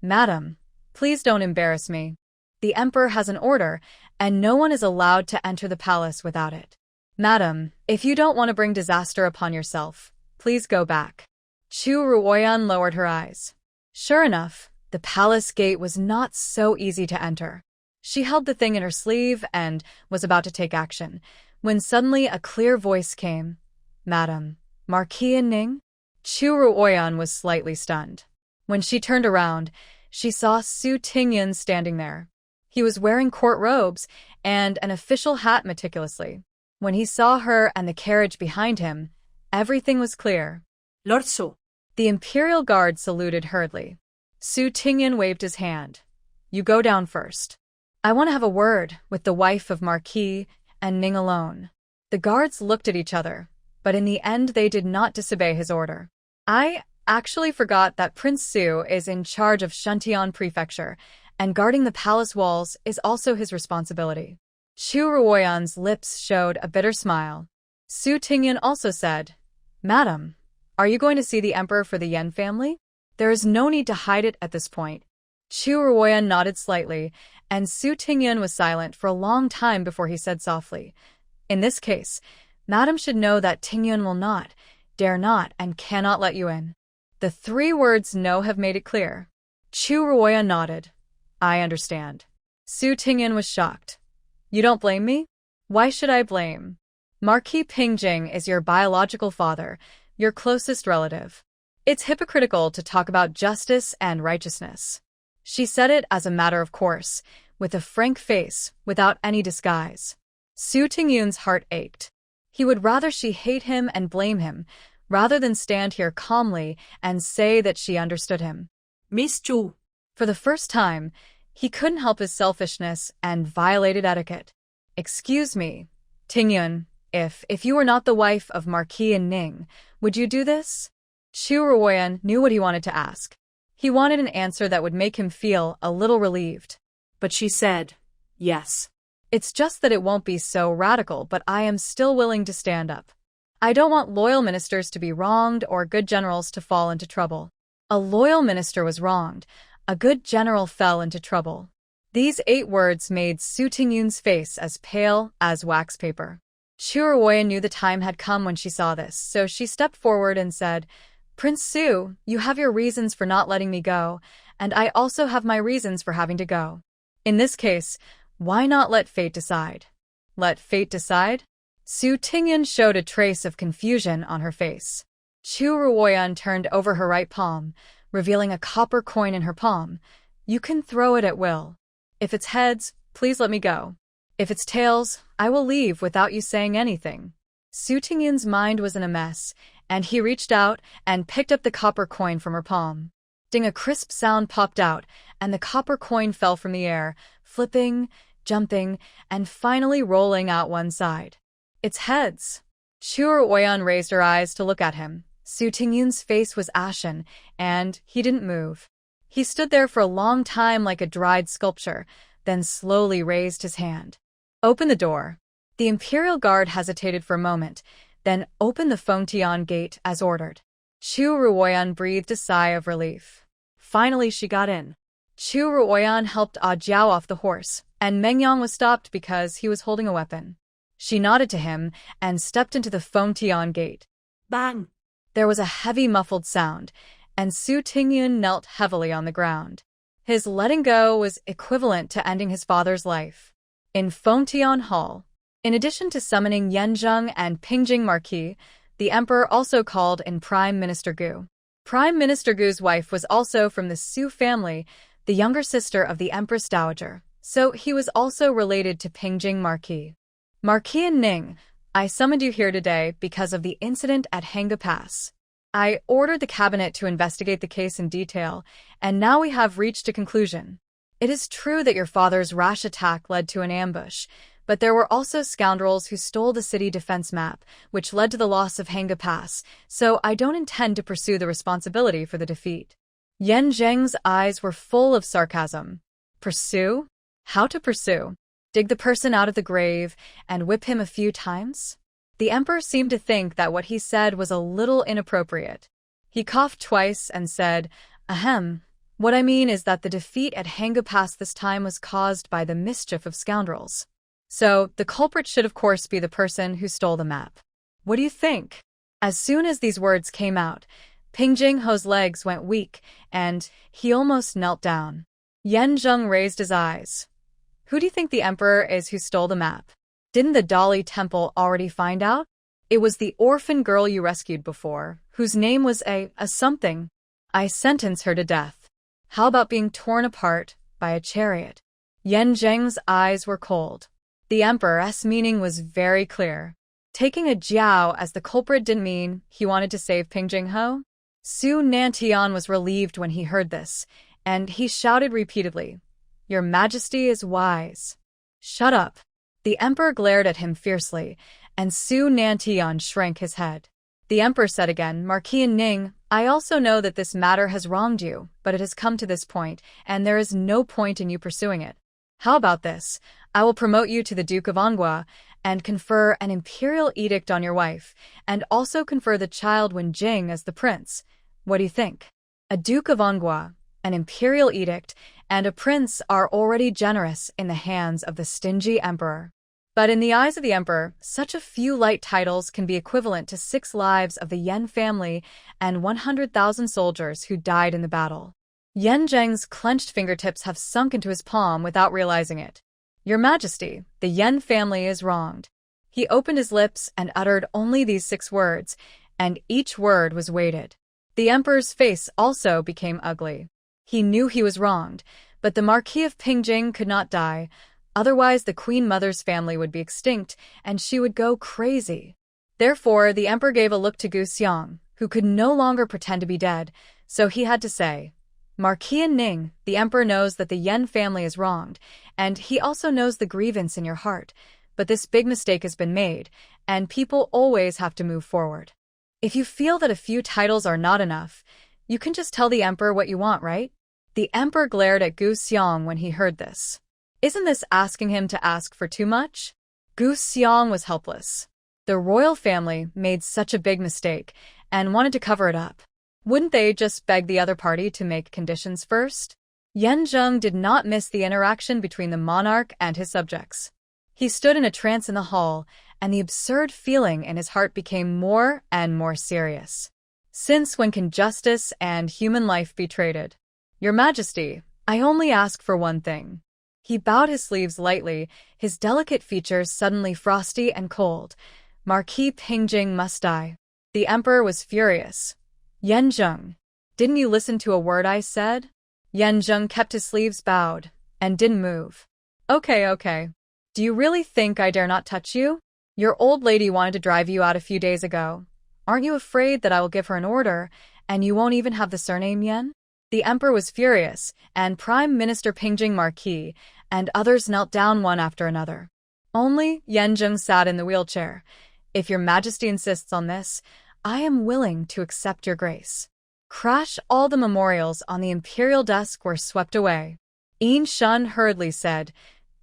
Madam, please don't embarrass me. The Emperor has an order, and no one is allowed to enter the palace without it. Madam, if you don't want to bring disaster upon yourself, please go back. Chu Ruoyan lowered her eyes. Sure enough, the palace gate was not so easy to enter. She held the thing in her sleeve and was about to take action, when suddenly a clear voice came. Madam, Marquis and Ning? Chu Ruoyan was slightly stunned. When she turned around, she saw Su Tingyan standing there. He was wearing court robes and an official hat meticulously. When he saw her and the carriage behind him, everything was clear. Lord Su. The Imperial Guard saluted hurriedly. Su Tingyan waved his hand. You go down first. I want to have a word with the wife of Marquis and Ning alone. The guards looked at each other, but in the end they did not disobey his order. I actually forgot that Prince Su is in charge of Shuntian Prefecture, and guarding the palace walls is also his responsibility. Chu Ruoyan's lips showed a bitter smile. Su Tingyan also said, Madam, are you going to see the Emperor for the Yan family? There is no need to hide it at this point. Chu Ruoyan nodded slightly, and Su Tingyan was silent for a long time before he said softly, In this case, Madam should know that Tingyan will not, dare not, and cannot let you in. The 3 words no have made it clear. Chu Ruoyan nodded. I understand. Su Tingyan was shocked. You don't blame me? Why should I blame? Marquis Pingjing is your biological father, your closest relative. It's hypocritical to talk about justice and righteousness. She said it as a matter of course, with a frank face, without any disguise. Su Tingyan's heart ached. He would rather she hate him and blame him, rather than stand here calmly and say that she understood him. Miss Chu. For the first time, he couldn't help his selfishness and violated etiquette. Excuse me, Tingyan, if you were not the wife of Marquis and Ning, would you do this? Chu Ruoyan knew what he wanted to ask. He wanted an answer that would make him feel a little relieved. But she said, yes. It's just that it won't be so radical, but I am still willing to stand up. I don't want loyal ministers to be wronged or good generals to fall into trouble. A loyal minister was wronged. A good general fell into trouble. These 8 words made Su Tingyan's face as pale as wax paper. Chu Ruoyan knew the time had come when she saw this, so she stepped forward and said, Prince Su, you have your reasons for not letting me go, and I also have my reasons for having to go. In this case, why not let fate decide? Let fate decide? Su Tingyan showed a trace of confusion on her face. Chu Ruoyan turned over her right palm, revealing a copper coin in her palm. You can throw it at will. If it's heads, please let me go. If it's tails, I will leave without you saying anything. Su Tingyan's mind was in a mess, and he reached out and picked up the copper coin from her palm. Ding, a crisp sound popped out, and the copper coin fell from the air, flipping, jumping, and finally rolling out one side. It's heads. Chu Ruoyan raised her eyes to look at him. Su Tingyun's face was ashen, and he didn't move. He stood there for a long time like a dried sculpture, then slowly raised his hand. Open the door. The Imperial Guard hesitated for a moment, then opened the Confrontation gate as ordered. Chu Ruoyan breathed a sigh of relief. Finally she got in. Chu Ruoyan helped Jiao off the horse, and Mengyang was stopped because he was holding a weapon. She nodded to him and stepped into the Confrontation gate. Bang! There was a heavy muffled sound, and Su Tingyun knelt heavily on the ground. His letting go was equivalent to ending his father's life. In Confrontation Hall, in addition to summoning Yan Zheng and Pingjing Marquis, the emperor also called in Prime Minister Gu. Prime Minister Gu's wife was also from the Su family, the younger sister of the Empress Dowager, so he was also related to Pingjing Marquis. Marquis and Ning, I summoned you here today because of the incident at Hanga Pass. I ordered the cabinet to investigate the case in detail, and now we have reached a conclusion. It is true that your father's rash attack led to an ambush, but there were also scoundrels who stole the city defense map, which led to the loss of Hanga Pass, so I don't intend to pursue the responsibility for the defeat. Yan Zheng's eyes were full of sarcasm. Pursue? How to pursue? Dig the person out of the grave and whip him a few times? The emperor seemed to think that what he said was a little inappropriate. He coughed twice and said, Ahem. What I mean is that the defeat at Hanga Pass this time was caused by the mischief of scoundrels. So, the culprit should of course be the person who stole the map. What do you think? As soon as these words came out, Pingjing Ho's legs went weak, and he almost knelt down. Yan Zheng raised his eyes. Who do you think the emperor is who stole the map? Didn't the Dowry temple already find out? It was the orphan girl you rescued before, whose name was a something. I sentence her to death. How about being torn apart by a chariot? Yan Zheng's eyes were cold. The emperor's meaning was very clear. Taking a Jiao as the culprit didn't mean he wanted to save Pingjing Ho. Su Nantian was relieved when he heard this, and he shouted repeatedly, Your Majesty is wise. Shut up. The emperor glared at him fiercely, and Su Nantian shrank his head. The emperor said again, Marquis Ning, I also know that this matter has wronged you, but it has come to this point, and there is no point in you pursuing it. How about this? I will promote you to the Duke of Anghua, and confer an imperial edict on your wife, and also confer the child Wen Jing as the prince. What do you think? A Duke of Anghua, an imperial edict, and a prince are already generous in the hands of the stingy emperor. But in the eyes of the emperor, such a few light titles can be equivalent to 6 lives of the Yan family and 100,000 soldiers who died in the battle. Yan Zheng's clenched fingertips have sunk into his palm without realizing it. Your Majesty, the Yan family is wronged. He opened his lips and uttered only these 6 words, and each word was weighted. The emperor's face also became ugly. He knew he was wronged, but the Marquis of Pingjing could not die, otherwise the Queen Mother's family would be extinct, and she would go crazy. Therefore, the emperor gave a look to Gu Xiang, who could no longer pretend to be dead, so he had to say, Marquis Ning, the emperor knows that the Yan family is wronged, and he also knows the grievance in your heart, but this big mistake has been made, and people always have to move forward. If you feel that a few titles are not enough, you can just tell the emperor what you want, right? The emperor glared at Gu Xiang when he heard this. Isn't this asking him to ask for too much? Gu Xiang was helpless. The royal family made such a big mistake and wanted to cover it up. Wouldn't they just beg the other party to make conditions first? Yan Zheng did not miss the interaction between the monarch and his subjects. He stood in a trance in the hall, and the absurd feeling in his heart became more and more serious. Since when can justice and human life be traded? Your Majesty, I only ask for one thing. He bowed his sleeves lightly, his delicate features suddenly frosty and cold. Marquis Pingjing must die. The emperor was furious. Yan Zheng, didn't you listen to a word I said? Yan Zheng kept his sleeves bowed and didn't move. Okay. Do you really think I dare not touch you? Your old lady wanted to drive you out a few days ago. Aren't you afraid that I will give her an order, and you won't even have the surname Yan? The emperor was furious, and Prime Minister Pingjing Marquis and others knelt down one after another. Only Yan Zheng sat in the wheelchair. If your majesty insists on this, I am willing to accept your grace. Crash! All the memorials on the imperial desk were swept away. Yin Shun hurriedly said,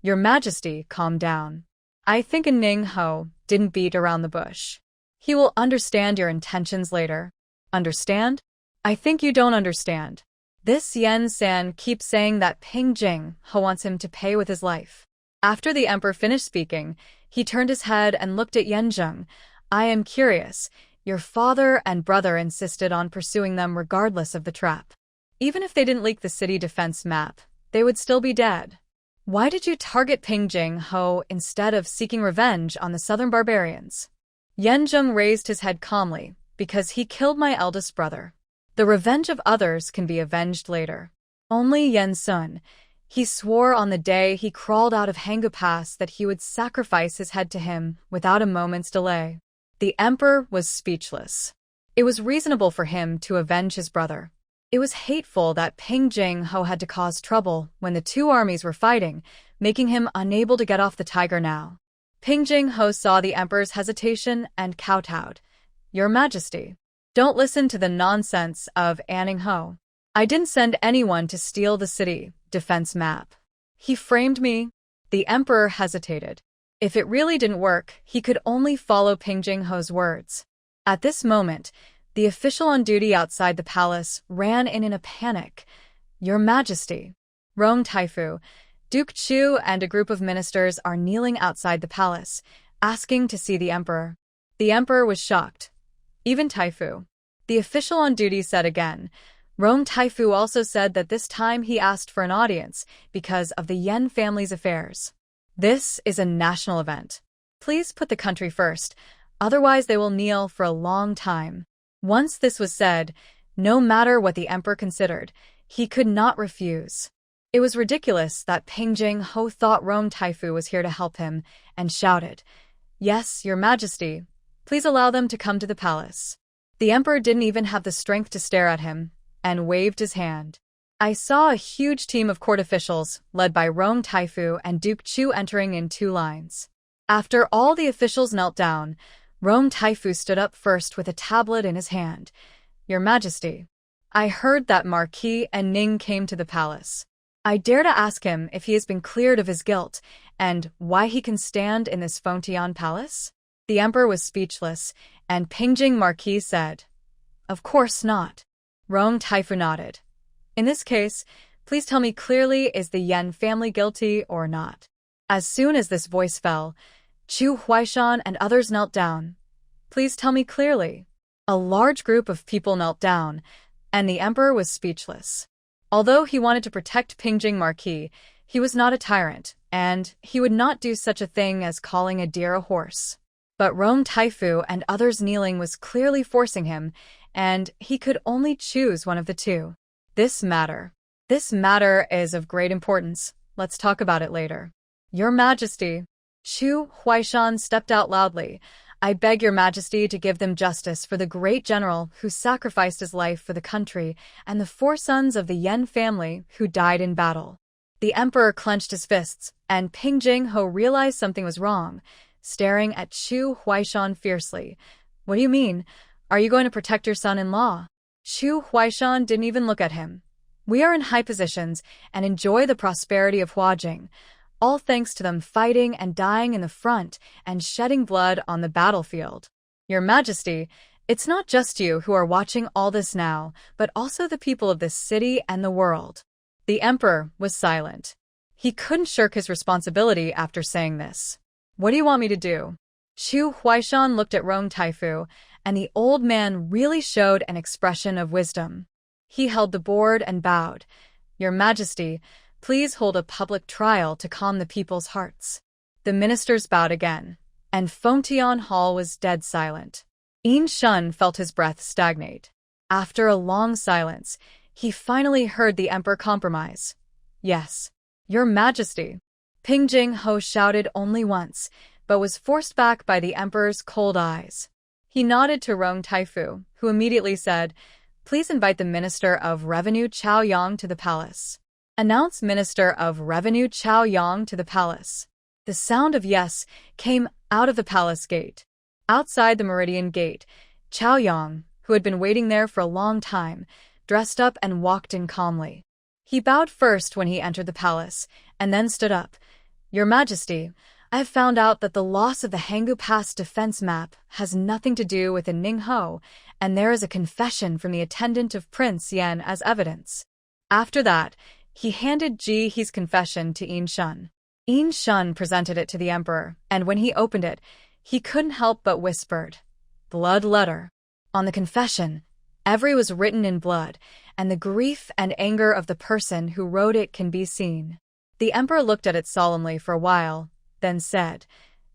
Your Majesty, calm down. I think Ning Ho didn't beat around the bush. He will understand your intentions later. Understand? I think you don't understand. This Yan San keeps saying that Pingjing Ho wants him to pay with his life. After the emperor finished speaking, he turned his head and looked at Yan Zheng. I am curious. Your father and brother insisted on pursuing them regardless of the trap. Even if they didn't leak the city defense map, they would still be dead. Why did you target Pingjing Ho instead of seeking revenge on the southern barbarians? Yan Zheng raised his head calmly, because he killed my eldest brother. The revenge of others can be avenged later. Only Yan Sun. He swore on the day he crawled out of Hangu Pass that he would sacrifice his head to him without a moment's delay. The emperor was speechless. It was reasonable for him to avenge his brother. It was hateful that Pingjing Ho had to cause trouble when the two armies were fighting, making him unable to get off the tiger now. Pingjing Ho saw the emperor's hesitation and kowtowed. Your Majesty, don't listen to the nonsense of Anning Ho. I didn't send anyone to steal the city defense map. He framed me. The emperor hesitated. If it really didn't work, he could only follow Pingjing Ho's words. At this moment, the official on duty outside the palace ran in a panic. Your Majesty. Rong Taifu, Duke Chu and a group of ministers are kneeling outside the palace, asking to see the emperor. The emperor was shocked. Even Taifu. The official on duty said again. Rong Taifu also said that this time he asked for an audience because of the Yan family's affairs. This is a national event. Please put the country first, otherwise they will kneel for a long time. Once this was said, no matter what the emperor considered, he could not refuse. It was ridiculous that Pingjing Ho thought Rong Taifu was here to help him, and shouted, Yes, Your Majesty, please allow them to come to the palace. The emperor didn't even have the strength to stare at him, and waved his hand. I saw a huge team of court officials, led by Rong Taifu and Duke Chu entering in two lines. After all the officials knelt down, Rong Taifu stood up first with a tablet in his hand. Your Majesty, I heard that Marquis and Ning came to the palace. I dare to ask him if he has been cleared of his guilt, and why he can stand in this Fontian palace? The emperor was speechless, and Pingjing Marquis said, Of course not. Rong Taifu nodded. In this case, please tell me clearly, is the Yan family guilty or not? As soon as this voice fell, Chu Huaishan and others knelt down. Please tell me clearly. A large group of people knelt down, and the emperor was speechless. Although he wanted to protect Pingjing Marquis, he was not a tyrant, and he would not do such a thing as calling a deer a horse. But Rong Taifu and others kneeling was clearly forcing him, and he could only choose one of the two. This matter is of great importance. Let's talk about it later. Your Majesty. Chu Huaishan stepped out loudly. I beg Your Majesty to give them justice for the great general who sacrificed his life for the country and the 4 sons of the Yan family who died in battle. The emperor clenched his fists, and Pingjing Ho realized something was wrong, staring at Chu Huaishan fiercely. What do you mean? Are you going to protect your son-in-law? Chu Huaishan didn't even look at him. We are in high positions and enjoy the prosperity of Huajing, all thanks to them fighting and dying in the front and shedding blood on the battlefield. Your Majesty, it's not just you who are watching all this now, but also the people of this city and the world. The emperor was silent. He couldn't shirk his responsibility after saying this. What do you want me to do? Chu Huaishan looked at Rong Taifu, and the old man really showed an expression of wisdom. He held the board and bowed. Your Majesty, please hold a public trial to calm the people's hearts. The ministers bowed again, and Fontian Hall was dead silent. Yin Shun felt his breath stagnate. After a long silence, he finally heard the emperor compromise. Yes, Your Majesty. Pingjing Ho shouted only once, but was forced back by the emperor's cold eyes. He nodded to Rong Taifu, who immediately said, Please invite the Minister of Revenue Chao Yang to the palace. Announce Minister of Revenue Chao Yang to the palace. The sound of yes came out of the palace gate. Outside the Meridian Gate, Chao Yang, who had been waiting there for a long time, dressed up and walked in calmly. He bowed first when he entered the palace, and then stood up. Your Majesty, I have found out that the loss of the Hanggu Pass defense map has nothing to do with the Ningho, and there is a confession from the attendant of Prince Yan as evidence. After that, he handed Ji He's confession to Yin Shun. Yin Shun presented it to the emperor, and when he opened it, he couldn't help but whispered, "Blood letter." On the confession, every was written in blood, and the grief and anger of the person who wrote it can be seen. The emperor looked at it solemnly for a while, then said,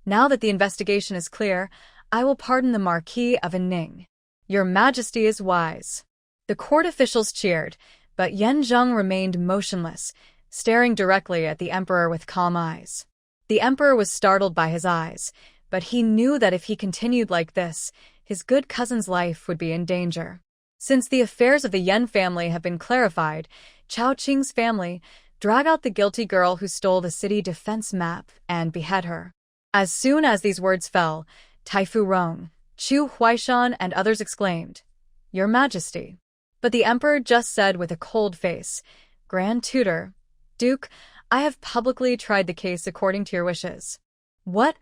"Now that the investigation is clear, I will pardon the Marquis of Ning. Your Majesty is wise." The court officials cheered, but Yan Zheng remained motionless, staring directly at the emperor with calm eyes. The emperor was startled by his eyes, but he knew that if he continued like this, his good cousin's life would be in danger. Since the affairs of the Yan family have been clarified, Chao Qing's family drag out the guilty girl who stole the city defense map and behead her. As soon as these words fell, Taifu Rong, Chu Huaishan and others exclaimed, "Your Majesty." But the emperor just said with a cold face, "Grand Tutor, Duke, I have publicly tried the case according to your wishes." "What?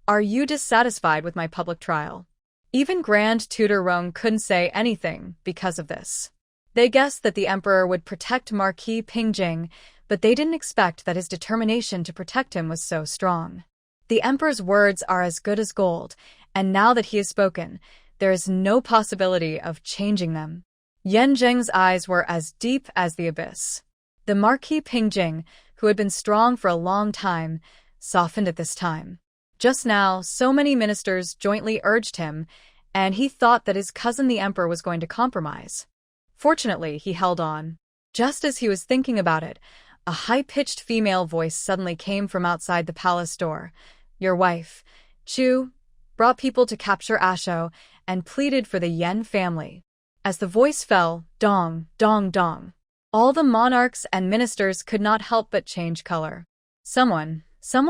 Are you dissatisfied with my public trial?" Even Grand Tutor Rong couldn't say anything because of this. They guessed that the emperor would protect Marquis Pingjing, but they didn't expect that his determination to protect him was so strong. The emperor's words are as good as gold, and now that he has spoken, there is no possibility of changing them. Yan Zheng's eyes were as deep as the abyss. The Marquis Pingjing, who had been strong for a long time, softened at this time. Just now, so many ministers jointly urged him, and he thought that his cousin the emperor was going to compromise. Fortunately, he held on. Just as he was thinking about it, a high-pitched female voice suddenly came from outside the palace door. Your wife, Chu, brought people to capture Asho and pleaded for the Yan family. As the voice fell, dong, dong, dong. All the monarchs and ministers could not help but change color. Someone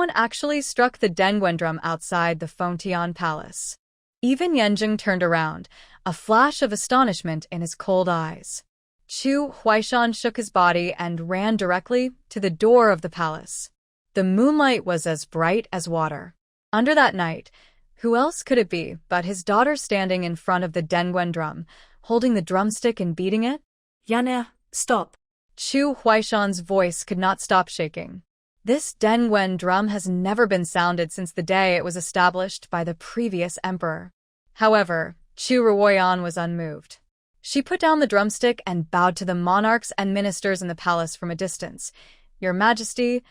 actually struck the Dengguan drum outside the Fengtian palace. Even Yan Zheng turned around, a flash of astonishment in his cold eyes. Chu Huaishan shook his body and ran directly to the door of the palace. The moonlight was as bright as water. Under that night, who else could it be but his daughter standing in front of the Dengguan drum, holding the drumstick and beating it? Yana, stop. Chu Huaishan's voice could not stop shaking. This Dengguan drum has never been sounded since the day it was established by the previous emperor. However, Chu Ruoyan was unmoved. She put down the drumstick and bowed to the monarchs and ministers in the palace from a distance. Your Majesty,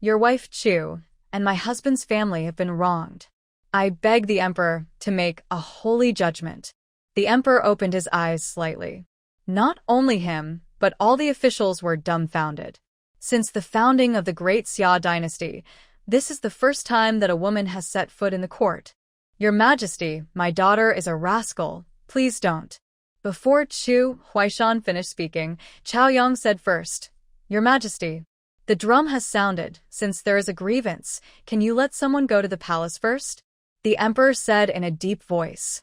your wife Chu, and my husband's family have been wronged. I beg the emperor to make a holy judgment. The emperor opened his eyes slightly. Not only him, but all the officials were dumbfounded. Since the founding of the Great Xia dynasty, this is the first time that a woman has set foot in the court. Your Majesty, my daughter is a rascal. Please don't. Before Chu Huaishan finished speaking, Chao Yang said first, Your Majesty, the drum has sounded. Since there is a grievance, can you let someone go to the palace first? The emperor said in a deep voice.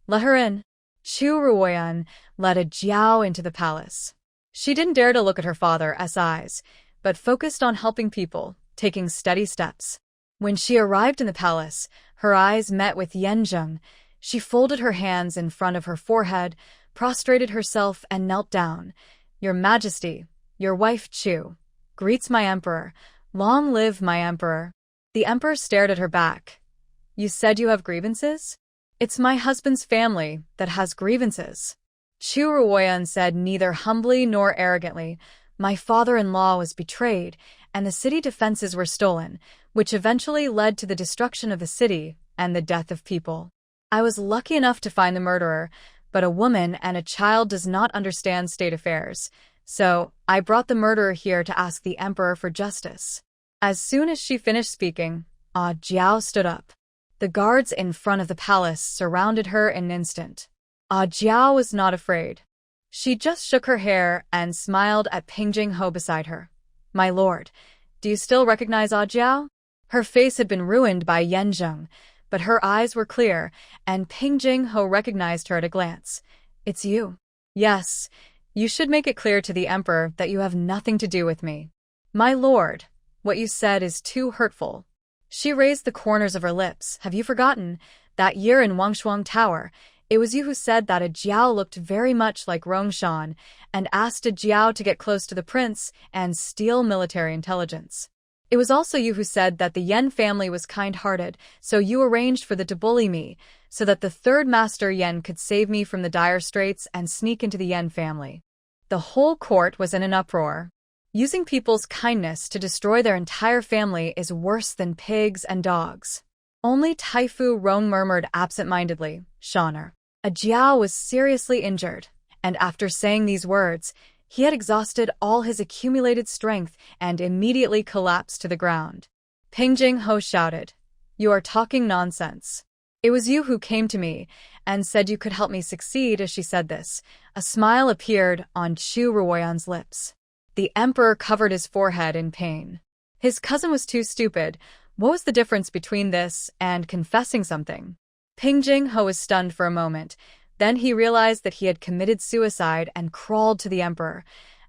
Let her in. Chu Ruoyan led a Jiao into the palace. She didn't dare to look at her father's eyes, but focused on helping people, taking steady steps. When she arrived in the palace, her eyes met with Yan Zheng. She folded her hands in front of her forehead, prostrated herself, and knelt down. Your Majesty, your wife Chu, greets my emperor. Long live my emperor. The emperor stared at her back. You said you have grievances? It's my husband's family that has grievances. Chu Ruoyan said neither humbly nor arrogantly. My father-in-law was betrayed, and the city defenses were stolen, which eventually led to the destruction of the city and the death of people. I was lucky enough to find the murderer, but a woman and a child does not understand state affairs, so I brought the murderer here to ask the emperor for justice. As soon as she finished speaking, Jiao stood up. The guards in front of the palace surrounded her in an instant. Ah Jiao was not afraid. She just shook her hair and smiled at Ping Jingho beside her. My lord, do you still recognize Ah Jiao? Her face had been ruined by Yan Zheng, but her eyes were clear, and Ping Jingho recognized her at a glance. It's you. Yes, you should make it clear to the emperor that you have nothing to do with me. My lord, what you said is too hurtful. She raised the corners of her lips. Have you forgotten? That year in Wangshuang Tower, it was you who said that a Jiao looked very much like Rongshan and asked a Jiao to get close to the prince and steal military intelligence. It was also you who said that the Yan family was kind-hearted, so you arranged for them to bully me, so that the third master Yan could save me from the dire straits and sneak into the Yan family. The whole court was in an uproar. Using people's kindness to destroy their entire family is worse than pigs and dogs. Only Taifu Rong murmured absent-mindedly, Shoner. A Jiao was seriously injured, and after saying these words, he had exhausted all his accumulated strength and immediately collapsed to the ground. Ping Jingho shouted, You are talking nonsense. It was you who came to me and said you could help me succeed. As she said this, a smile appeared on Chu Ruoyan's lips. The emperor covered his forehead in pain. His cousin was too stupid. What was the difference between this and confessing something? Ping Jingho was stunned for a moment. Then he realized that he had committed suicide and crawled to the emperor.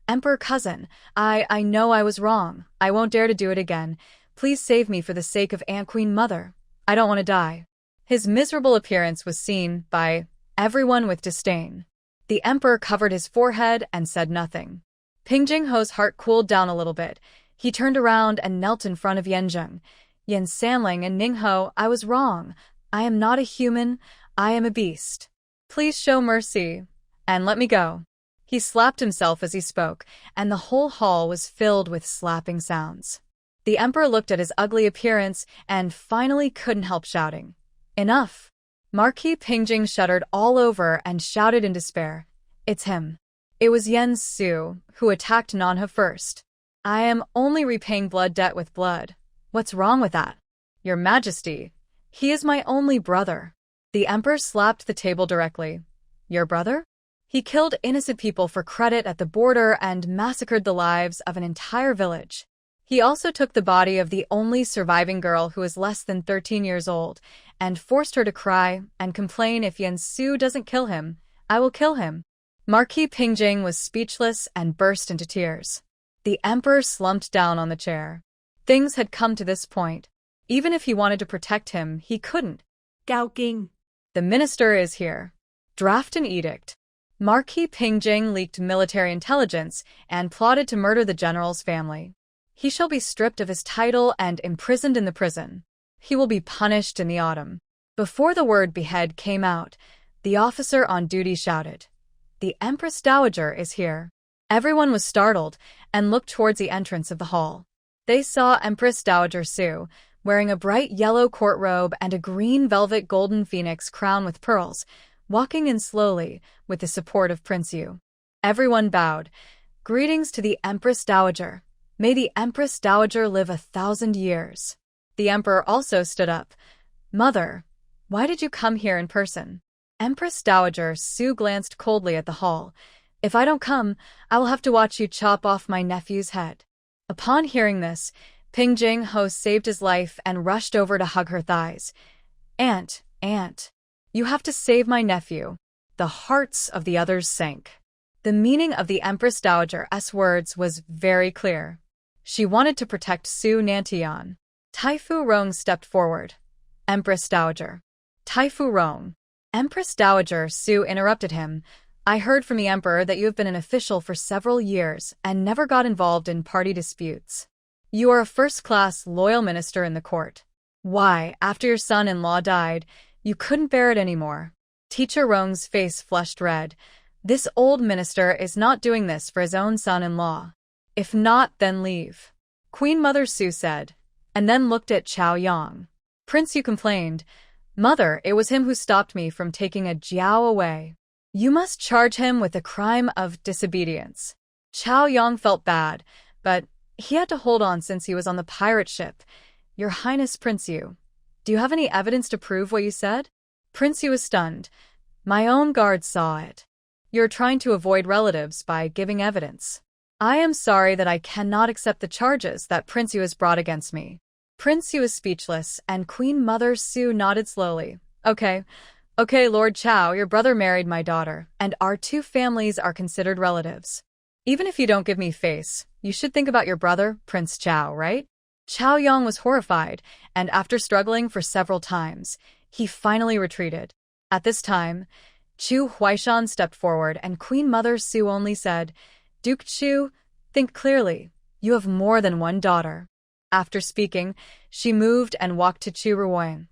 Emperor cousin, I know I was wrong. I won't dare to do it again. Please save me for the sake of Aunt Queen Mother. I don't want to die. His miserable appearance was seen by everyone with disdain. The emperor covered his forehead and said nothing. Ping Jingho's heart cooled down a little bit. He turned around and knelt in front of Yan Zheng. Yan Sanling and Ningho, I was wrong. I am not a human. I am a beast. Please show mercy and let me go. He slapped himself as he spoke, and the whole hall was filled with slapping sounds. The emperor looked at his ugly appearance and finally couldn't help shouting. Enough! Marquis Pingjing shuddered all over and shouted in despair. It's him. It was Yan Su who attacked Nanha first. I am only repaying blood debt with blood. What's wrong with that? Your Majesty, he is my only brother. The emperor slapped the table directly. Your brother? He killed innocent people for credit at the border and massacred the lives of an entire village. He also took the body of the only surviving girl who is less than 13 years old and forced her to cry and complain. If Yan Su doesn't kill him, I will kill him. Marquis Pingjing was speechless and burst into tears. The emperor slumped down on the chair. Things had come to this point. Even if he wanted to protect him, he couldn't. Gao Ging. The minister is here. Draft an edict. Marquis Pingjing leaked military intelligence and plotted to murder the general's family. He shall be stripped of his title and imprisoned in the prison. He will be punished in the autumn. Before the word behead came out, the officer on duty shouted, The Empress Dowager is here. Everyone was startled and looked towards the entrance of the hall. They saw Empress Dowager Su, wearing a bright yellow court robe and a green velvet golden phoenix crown with pearls, walking in slowly with the support of Prince Yu. Everyone bowed. Greetings to the Empress Dowager. May the Empress Dowager live 1,000 years. The emperor also stood up. Mother, why did you come here in person? Empress Dowager Su glanced coldly at the hall. If I don't come, I will have to watch you chop off my nephew's head. Upon hearing this, Pingjing Ho saved his life and rushed over to hug her thighs. Aunt, you have to save my nephew. The hearts of the others sank. The meaning of the Empress Dowager's words was very clear. She wanted to protect Su Nantian. Taifu Rong stepped forward. Empress Dowager. Taifu Rong. Empress Dowager Su interrupted him. I heard from the emperor that you have been an official for several years and never got involved in party disputes. You are a first-class loyal minister in the court. Why, after your son-in-law died, you couldn't bear it anymore? Teacher Rong's face flushed red. This old minister is not doing this for his own son-in-law. If not, then leave. Queen Mother Su said, and then looked at Chao Yang. Prince Yu complained, Mother, it was him who stopped me from taking a Jiao away. You must charge him with the crime of disobedience. Chao Yang felt bad, but he had to hold on since he was on the pirate ship. Your Highness Prince Yu, do you have any evidence to prove what you said? Prince Yu was stunned. My own guards saw it. You're trying to avoid relatives by giving evidence. I am sorry that I cannot accept the charges that Prince Yu has brought against me. Prince Yu is speechless, and Queen Mother Su nodded slowly. Okay, Lord Chao, your brother married my daughter, and our two families are considered relatives. Even if you don't give me face, you should think about your brother, Prince Chao, right? Chao Yong was horrified, and after struggling for several times, he finally retreated. At this time, Chu Huaishan stepped forward, and Queen Mother Su only said, Duke Chu, think clearly. You have more than one daughter. After speaking, she moved and walked to Chu Ruoyan.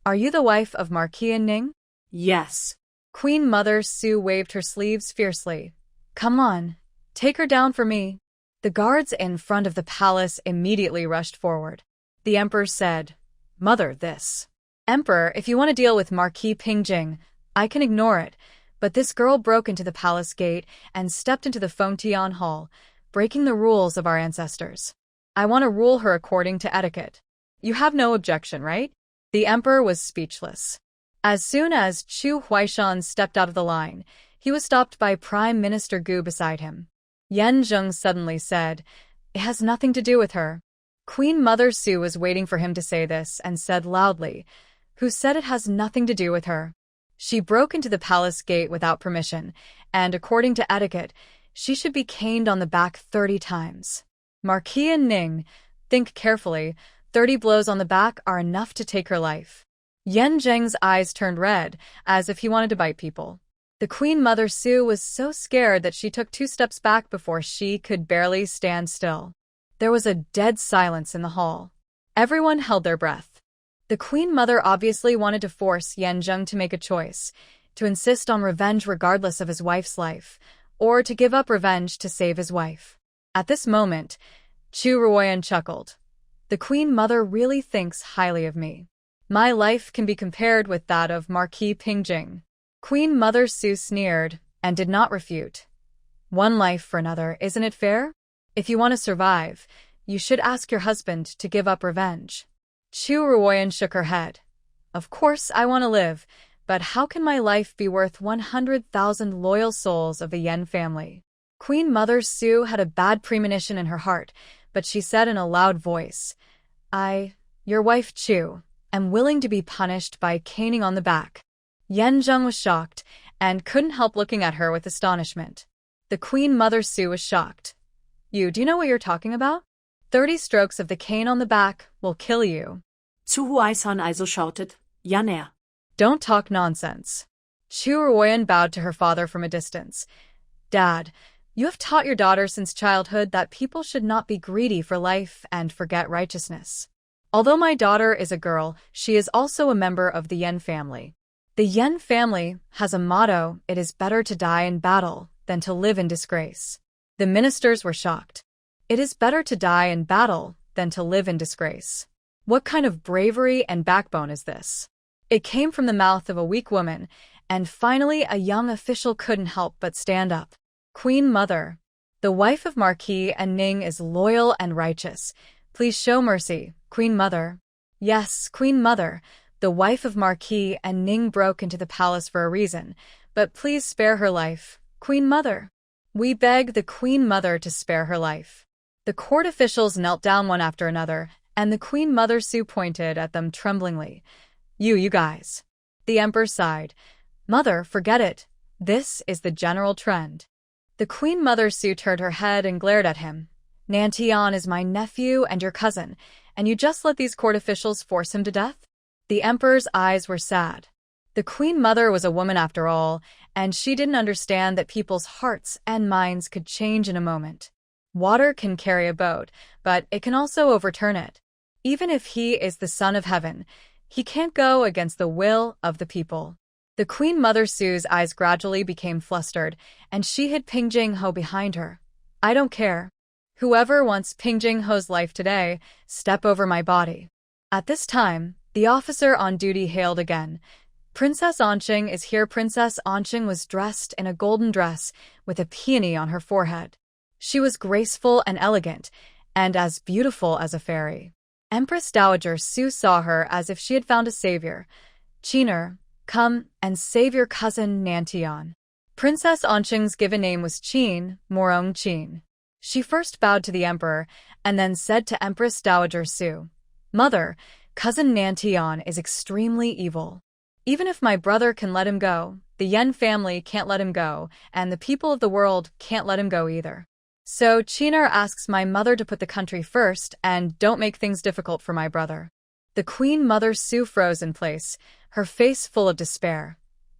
Are you the wife of Marquis Ning? Yes. Queen Mother Su waved her sleeves fiercely. Come on, take her down for me. The guards in front of the palace immediately rushed forward. The emperor said, Mother, this. Emperor, if you want to deal with Marquis Pingjing, I can ignore it, but this girl broke into the palace gate and stepped into the Fengtian Hall, breaking the rules of our ancestors. I want to rule her according to etiquette. You have no objection, right? The emperor was speechless. As soon as Chu Huaishan stepped out of the line, he was stopped by Prime Minister Gu beside him. Yan Zheng suddenly said, It has nothing to do with her. Queen Mother Su was waiting for him to say this and said loudly, Who said it has nothing to do with her? She broke into the palace gate without permission, and according to etiquette, she should be caned on the back 30 times. Marquis Ning, think carefully, 30 blows on the back are enough to take her life. Yan Zheng's eyes turned red, as if he wanted to bite people. The Queen Mother Su was so scared that she took 2 steps back before she could barely stand still. There was a dead silence in the hall. Everyone held their breath. The Queen Mother obviously wanted to force Yan Zheng to make a choice, to insist on revenge regardless of his wife's life, or to give up revenge to save his wife. At this moment, Chu Ruoyan chuckled. The Queen Mother really thinks highly of me. My life can be compared with that of Marquis Pingjing. Queen Mother Su sneered and did not refute. One life for another, isn't it fair? If you want to survive, you should ask your husband to give up revenge. Chu Ruoyan shook her head. Of course I want to live, but how can my life be worth 100,000 loyal souls of the Yan family? Queen Mother Su had a bad premonition in her heart, but she said in a loud voice, your wife Chu, am willing to be punished by caning on the back. Yan Zheng was shocked and couldn't help looking at her with astonishment. The Queen Mother Su was shocked. Do you know what you're talking about? 30 strokes of the cane on the back will kill you. Chu Huaishan also shouted, Ja. Don't talk nonsense. Chu Ruoyan bowed to her father from a distance. Dad, you have taught your daughter since childhood that people should not be greedy for life and forget righteousness. Although my daughter is a girl, she is also a member of the Yan family. The Yan family has a motto, it is better to die in battle than to live in disgrace. The ministers were shocked. It is better to die in battle than to live in disgrace. What kind of bravery and backbone is this? It came from the mouth of a weak woman, and finally a young official couldn't help but stand up. Queen Mother, the wife of Marquis Ning is loyal and righteous. Please show mercy, Queen Mother. Yes, Queen Mother, the wife of Marquis Ning broke into the palace for a reason, but please spare her life, Queen Mother. We beg the Queen Mother to spare her life. The court officials knelt down one after another, and the Queen Mother Su pointed at them tremblingly. You guys. The Emperor sighed. Mother, forget it. This is the general trend. The Queen Mother Su turned her head and glared at him. Nantian is my nephew and your cousin, and you just let these court officials force him to death? The Emperor's eyes were sad. The Queen Mother was a woman after all, and she didn't understand that people's hearts and minds could change in a moment. Water can carry a boat, but it can also overturn it. Even if he is the Son of Heaven, he can't go against the will of the people. The Queen Mother Su's eyes gradually became flustered, and she hid Ping Jing Ho behind her. I don't care. Whoever wants Ping Jing Ho's life today, step over my body. At this time, the officer on duty hailed again. Princess Anqing is here. Princess Anqing was dressed in a golden dress with a peony on her forehead. She was graceful and elegant, and as beautiful as a fairy. Empress Dowager Su saw her as if she had found a savior. Qiner, Come and save your cousin Nantian. Princess Anqing's given name was Qin, Morong Qin. She first bowed to the emperor and then said to Empress Dowager Su, "Mother, cousin Nantian is extremely evil. Even if my brother can let him go, the Yan family can't let him go, and the people of the world can't let him go either. So Qinar asks my mother to put the country first and don't make things difficult for my brother." The Queen Mother Su froze in place, her face full of despair.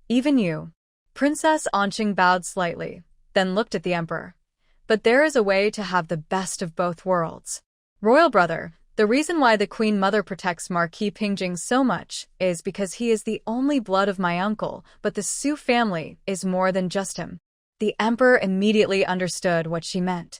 "Even you." Princess Anqing bowed slightly, then looked at the emperor. "But there is a way to have the best of both worlds. Royal brother, the reason why the Queen Mother protects Marquis Pingjing so much is because he is the only blood of my uncle, but the Su family is more than just him." The emperor immediately understood what she meant.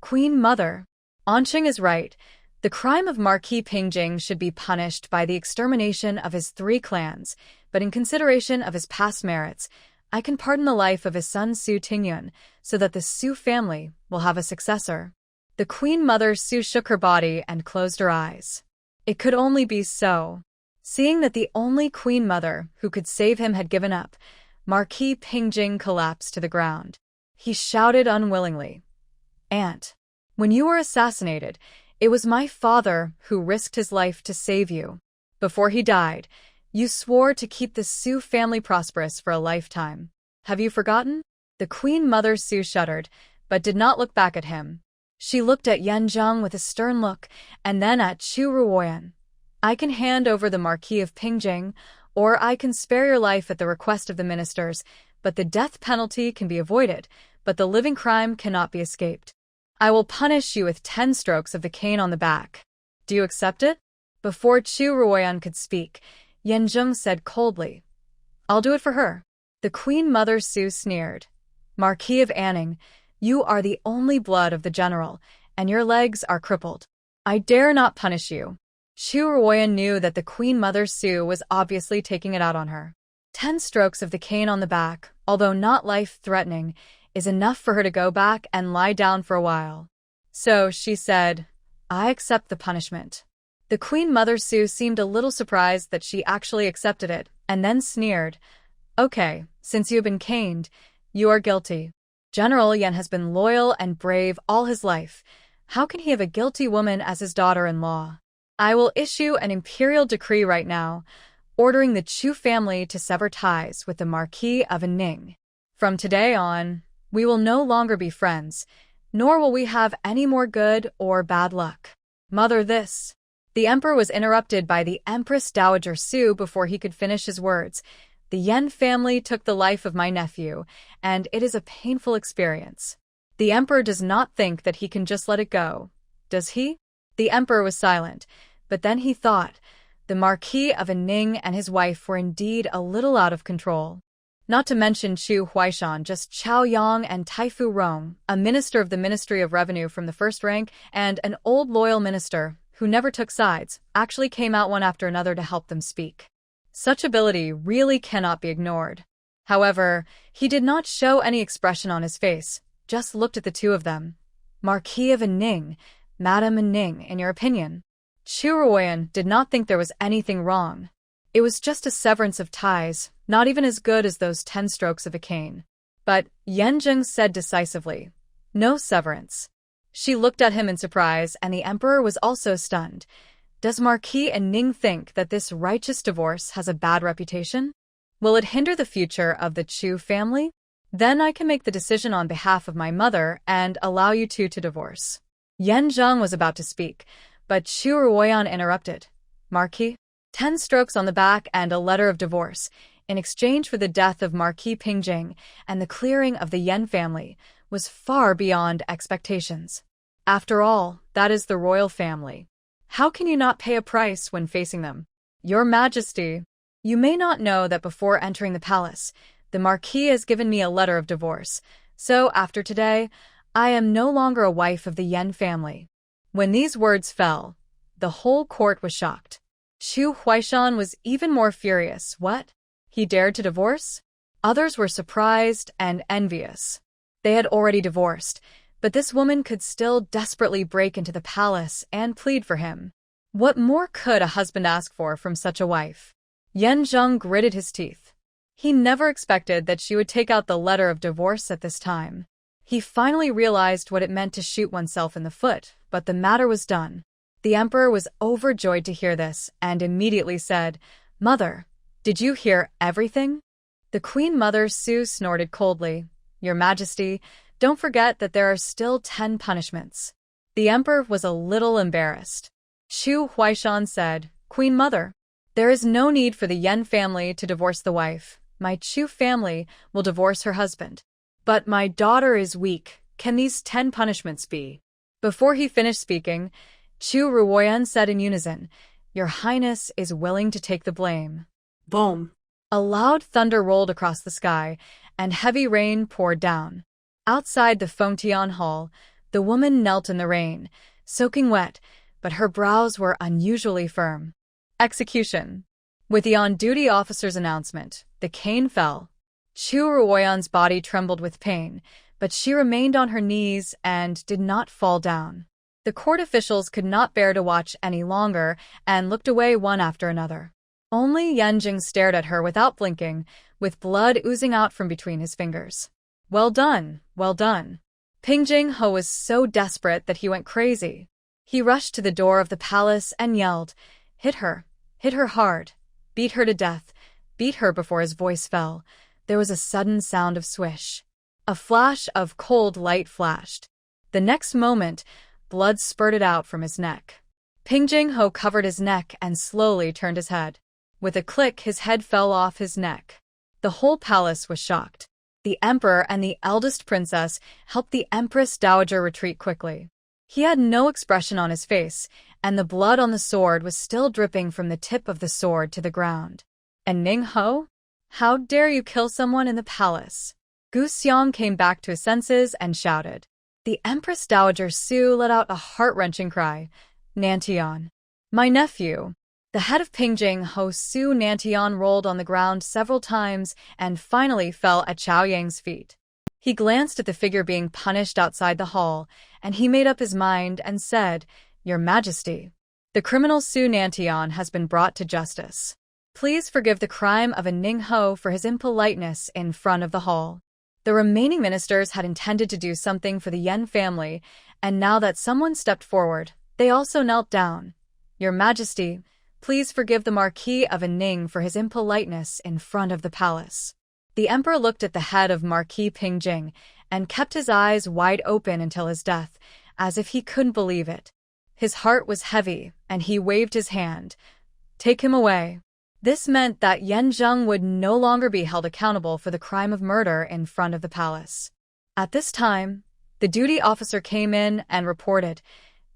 "Queen Mother, Anqing is right. The crime of Marquis Pingjing should be punished by the extermination of his 3 clans, but in consideration of his past merits, I can pardon the life of his son Su Tingyun, so that the Su family will have a successor." The Queen Mother Su shook her body and closed her eyes. It could only be so. Seeing that the only Queen Mother who could save him had given up, Marquis Pingjing collapsed to the ground. He shouted unwillingly, "Aunt, when you were assassinated, it was my father who risked his life to save you. Before he died, you swore to keep the Su family prosperous for a lifetime. Have you forgotten?" The Queen Mother Su shuddered, but did not look back at him. She looked at Yan Zheng with a stern look, and then at Chu Ruoyan. "I can hand over the Marquis of Pingjing, or I can spare your life at the request of the ministers, but the death penalty can be avoided, but the living crime cannot be escaped. I will punish you with 10 strokes of the cane on the back. Do you accept it?" Before Chu Ruoyan could speak, Yan Zheng said coldly, "I'll do it for her." The Queen Mother Su sneered. "Marquis of Anning, you are the only blood of the general, and your legs are crippled. I dare not punish you." Chu Ruoyan knew that the Queen Mother Su was obviously taking it out on her. 10 strokes of the cane on the back, although not life-threatening, is enough for her to go back and lie down for a while. So she said, "I accept the punishment." The Queen Mother Su seemed a little surprised that she actually accepted it, and then sneered, "Okay, since you have been caned, you are guilty. General Yan has been loyal and brave all his life. How can he have a guilty woman as his daughter-in-law? I will issue an imperial decree right now, ordering the Chu family to sever ties with the Marquis of Anning. From today on, we will no longer be friends, nor will we have any more good or bad luck. Mother this." The emperor was interrupted by the Empress Dowager Su before he could finish his words. "The Yan family took the life of my nephew, and it is a painful experience. The emperor does not think that he can just let it go, does he?" The emperor was silent, but then he thought, the Marquis of Anning and his wife were indeed a little out of control. Not to mention Chu Huaishan, just Chao Yang and Taifu Rong, a minister of the Ministry of Revenue from the first rank, and an old loyal minister who never took sides, actually came out one after another to help them speak. Such ability really cannot be ignored. However, he did not show any expression on his face, just looked at the two of them. "Marquis of Anning, Madame Anning, in your opinion?" Chu Ruoyan did not think there was anything wrong. It was just a severance of ties, not even as good as those 10 strokes of a cane. But Yan Zheng said decisively, "No severance." She looked at him in surprise, and the emperor was also stunned. Does Marquis Anning think that this righteous divorce has a bad reputation? Will it hinder the future of the Chu family? Then I can make the decision on behalf of my mother and allow you two to divorce." Yan Zheng was about to speak, but Chu Ruoyan interrupted. "Marquis, 10 strokes on the back and a letter of divorce, in exchange for the death of Marquis Pingjing and the clearing of the Yan family, was far beyond expectations. After all, that is the royal family. How can you not pay a price when facing them? Your Majesty, you may not know that before entering the palace, the Marquis has given me a letter of divorce, so after today, I am no longer a wife of the Yan family." When these words fell, the whole court was shocked. Chu Huaishan was even more furious. What? He dared to divorce? Others were surprised and envious. They had already divorced, but this woman could still desperately break into the palace and plead for him. What more could a husband ask for from such a wife? Yan Zheng gritted his teeth. He never expected that she would take out the letter of divorce at this time. He finally realized what it meant to shoot oneself in the foot, but the matter was done. The emperor was overjoyed to hear this and immediately said, "Mother, did you hear everything?" The Queen Mother Su snorted coldly. "Your Majesty, don't forget that there are still 10 punishments." The emperor was a little embarrassed. Chu Ruoyan said, "Queen Mother, there is no need for the Yan family to divorce the wife. My Chu family will divorce her husband. But my daughter is weak. Can these 10 punishments be?" Before he finished speaking, Chu Ruoyan said in unison, "Your Highness is willing to take the blame." Boom. A loud thunder rolled across the sky, and heavy rain poured down. Outside the Fengtian Hall, the woman knelt in the rain, soaking wet, but her brows were unusually firm. Execution. With the on-duty officer's announcement, the cane fell. Chu Ruoyan's body trembled with pain, but she remained on her knees and did not fall down. The court officials could not bear to watch any longer and looked away one after another. Only Yan Zheng stared at her without blinking, with blood oozing out from between his fingers. "Well done, well done." Ping Jing-ho was so desperate that he went crazy. He rushed to the door of the palace and yelled, hit her hard, beat her to death, beat her." Before his voice fell, there was a sudden sound of swish. A flash of cold light flashed. The next moment, blood spurted out from his neck. Ping Jing-ho covered his neck and slowly turned his head. With a click, his head fell off his neck. The whole palace was shocked. The emperor and the eldest princess helped the Empress Dowager retreat quickly. He had no expression on his face, and the blood on the sword was still dripping from the tip of the sword to the ground. "And Ning-ho? How dare you kill someone in the palace?" Gu Xiang came back to his senses and shouted. The Empress Dowager Su let out a heart-wrenching cry. "Nantian, my nephew." The head of Ping Jing-ho Su Nantian rolled on the ground several times and finally fell at Chao Yang's feet. He glanced at the figure being punished outside the hall, and he made up his mind and said, "Your Majesty, the criminal Su Nantian has been brought to justice. Please forgive the crime of a Ning-ho for his impoliteness in front of the hall." The remaining ministers had intended to do something for the Yan family, and now that someone stepped forward, they also knelt down. "Your Majesty, please forgive the Marquis of Ning for his impoliteness in front of the palace." The emperor looked at the head of Marquis Ping Jing and kept his eyes wide open until his death, as if he couldn't believe it. His heart was heavy, and he waved his hand. "Take him away." This meant that Yan Zheng would no longer be held accountable for the crime of murder in front of the palace. At this time, the duty officer came in and reported,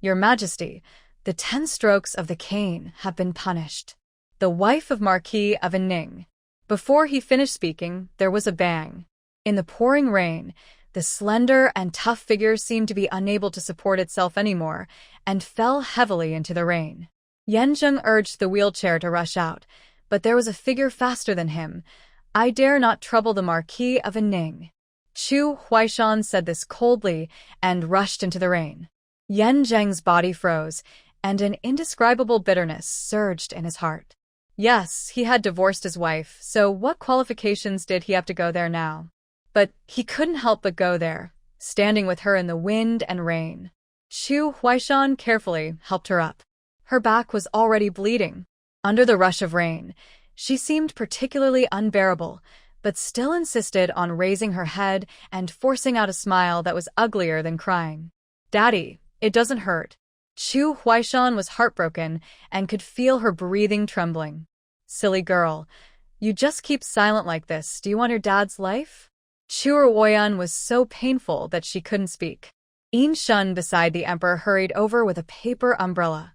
"Your Majesty, the 10 strokes of the cane have been punished." The wife of Marquis of Ning. Before he finished speaking, there was a bang. In the pouring rain, the slender and tough figure seemed to be unable to support itself anymore and fell heavily into the rain. Yan Zheng urged the wheelchair to rush out, but there was a figure faster than him. "I dare not trouble the Marquis of Ning." Chu Ruoyan said this coldly and rushed into the rain. Yan Zheng's body froze, and an indescribable bitterness surged in his heart. Yes, he had divorced his wife, so what qualifications did he have to go there now? But he couldn't help but go there, standing with her in the wind and rain. Chu Ruoyan carefully helped her up. Her back was already bleeding. Under the rush of rain, she seemed particularly unbearable, but still insisted on raising her head and forcing out a smile that was uglier than crying. "Daddy, it doesn't hurt." Chu Ruoyan was heartbroken and could feel her breathing trembling. "Silly girl, you just keep silent like this. Do you want your dad's life?" Chu Ruoyan was so painful that she couldn't speak. Yin Shun beside the emperor hurried over with a paper umbrella.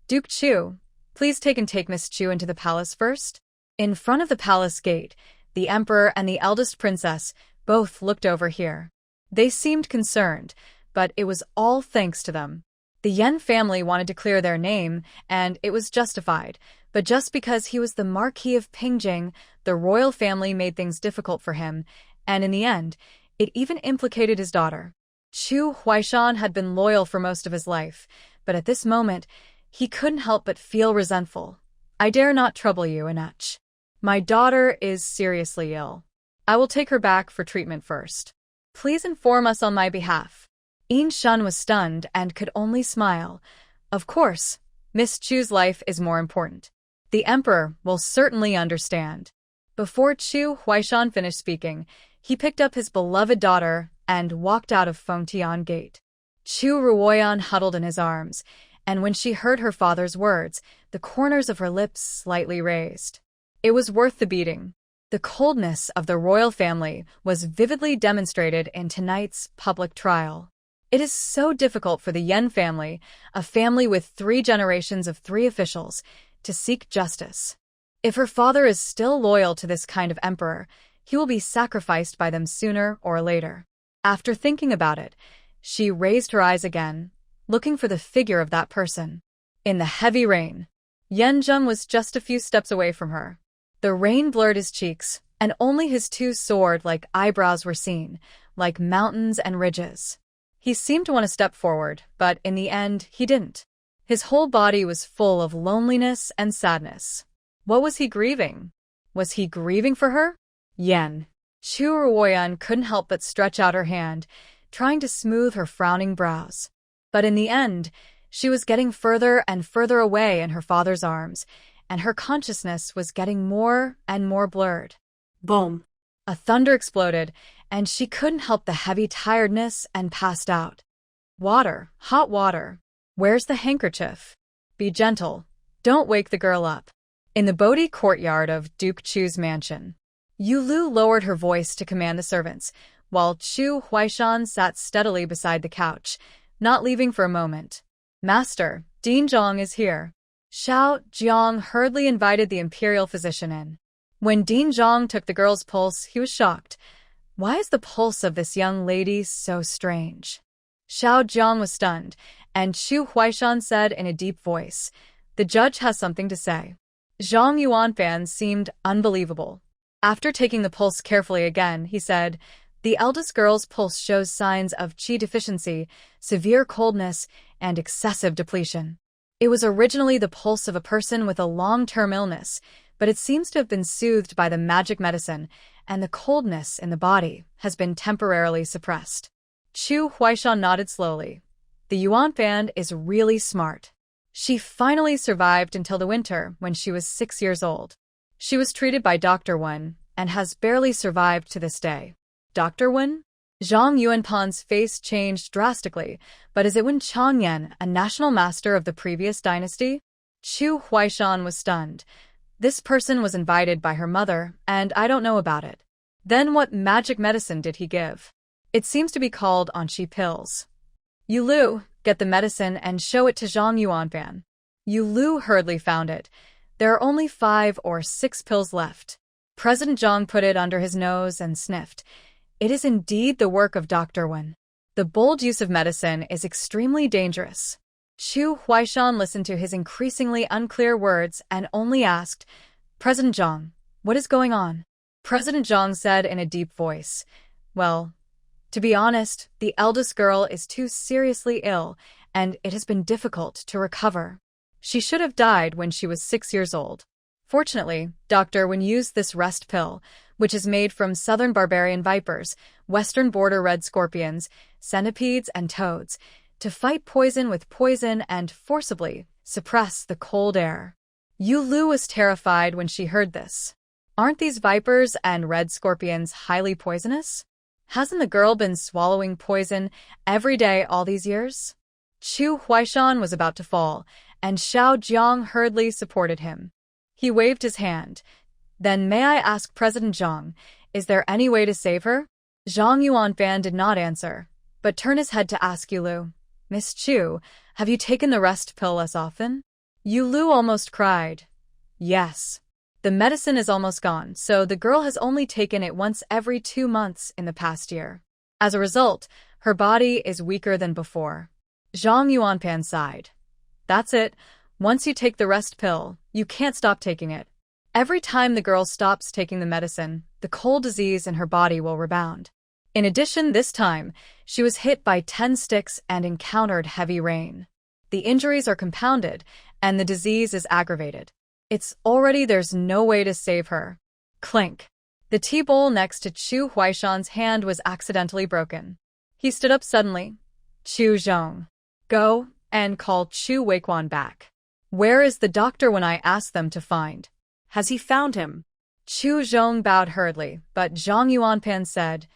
"Duke Chu, please take Miss Chu into the palace first." In front of the palace gate, the emperor and the eldest princess both looked over here. They seemed concerned, but it was all thanks to them. The Yan family wanted to clear their name, and it was justified, but just because he was the Marquis of Pingjing, the royal family made things difficult for him, and in the end, it even implicated his daughter. Chu Ruoyan had been loyal for most of his life, but at this moment, he couldn't help but feel resentful. "I dare not trouble you, Anuch." My daughter is seriously ill. I will take her back for treatment first. Please inform us on my behalf. Yin Shun was stunned and could only smile. Of course, Miss Chu's life is more important. The emperor will certainly understand. Before Chu Huaishan finished speaking, he picked up his beloved daughter and walked out of Fengtian Gate. Chu Ruoyan huddled in his arms, and when she heard her father's words, the corners of her lips slightly raised. It was worth the beating. The coldness of the royal family was vividly demonstrated in tonight's public trial. It is so difficult for the Yan family, a family with 3 generations of 3 officials, to seek justice. If her father is still loyal to this kind of emperor, he will be sacrificed by them sooner or later. After thinking about it, she raised her eyes again, looking for the figure of that person. In the heavy rain, Yan Zheng was just a few steps away from her. The rain blurred his cheeks, and only his 2 sword-like eyebrows were seen, like mountains and ridges. He seemed to want to step forward, but in the end, he didn't. His whole body was full of loneliness and sadness. What was he grieving? Was he grieving for her? Yan. Chu Ruoyan couldn't help but stretch out her hand, trying to smooth her frowning brows. But in the end, she was getting further and further away in her father's arms, and her consciousness was getting more and more blurred. Boom. A thunder exploded, and she couldn't help the heavy tiredness and passed out. Water, hot water. Where's the handkerchief? Be gentle. Don't wake the girl up. In the Bodhi courtyard of Duke Chu's mansion, Yulu lowered her voice to command the servants, while Chu Huaishan sat steadily beside the couch, not leaving for a moment. Master, Din Zhong is here. Xiao Jiang hurriedly invited the Imperial physician in. When Din Zhong took the girl's pulse, he was shocked. Why is the pulse of this young lady so strange? Xiao Jiang was stunned, and Chu Huaishan said in a deep voice, "The judge has something to say." Zhang Yuanfan seemed unbelievable. After taking the pulse carefully again, he said, "The eldest girl's pulse shows signs of qi deficiency, severe coldness, and excessive depletion. It was originally the pulse of a person with a long-term illness, but it seems to have been soothed by the magic medicine, and the coldness in the body has been temporarily suppressed." Chu Huaishan nodded slowly. The Yuanfan is really smart. She finally survived until the winter when she was 6 years old. She was treated by Dr. Wen and has barely survived to this day. Dr. Wen? Zhang Yuanpan's face changed drastically, but is it Wen Changyan, a national master of the previous dynasty? Chu Huaishan was stunned. This person was invited by her mother, and I don't know about it. Then what magic medicine did he give? It seems to be called Anqi pills. Yulu, get the medicine and show it to Zhang Yuanfan. Yulu hurriedly found it. There are only 5 or 6 pills left. President Zhang put it under his nose and sniffed. It is indeed the work of Dr. Wen. The bold use of medicine is extremely dangerous. Chu Huaishan listened to his increasingly unclear words and only asked, "President Zhang, what is going on?" President Zhang said in a deep voice, "Well, to be honest, the eldest girl is too seriously ill, and it has been difficult to recover. She should have died when she was 6 years old. Fortunately, Dr. Wen used this rest pill, which is made from southern barbarian vipers, western border red scorpions, centipedes, and toads, to fight poison with poison and forcibly suppress the cold air." Yulu was terrified when she heard this. Aren't these vipers and red scorpions highly poisonous? Hasn't the girl been swallowing poison every day all these years? Chu Huaishan was about to fall, and Xiao Jiang hurriedly supported him. He waved his hand. "Then may I ask President Zhang, is there any way to save her?" Zhang Yuanfan did not answer, but turned his head to ask Yulu, "Miss Chu, have you taken the rest pill less often?" Yulu almost cried. "Yes. The medicine is almost gone, so the girl has only taken it once every 2 months in the past year. As a result, her body is weaker than before." Zhang Yuanpan sighed. "That's it. Once you take the rest pill, you can't stop taking it. Every time the girl stops taking the medicine, the cold disease in her body will rebound. In addition, this time, she was hit by 10 sticks and encountered heavy rain. The injuries are compounded, and the disease is aggravated. There's no way to save her. Clink. The tea bowl next to Chu Huaishan's hand was accidentally broken. He stood up suddenly. Chu Zheng. Go and call Chu Weiquan back. Where is the doctor when I asked them to find? Has he found him? Chu Zheng bowed hurriedly, but Zhang Yuanpan said,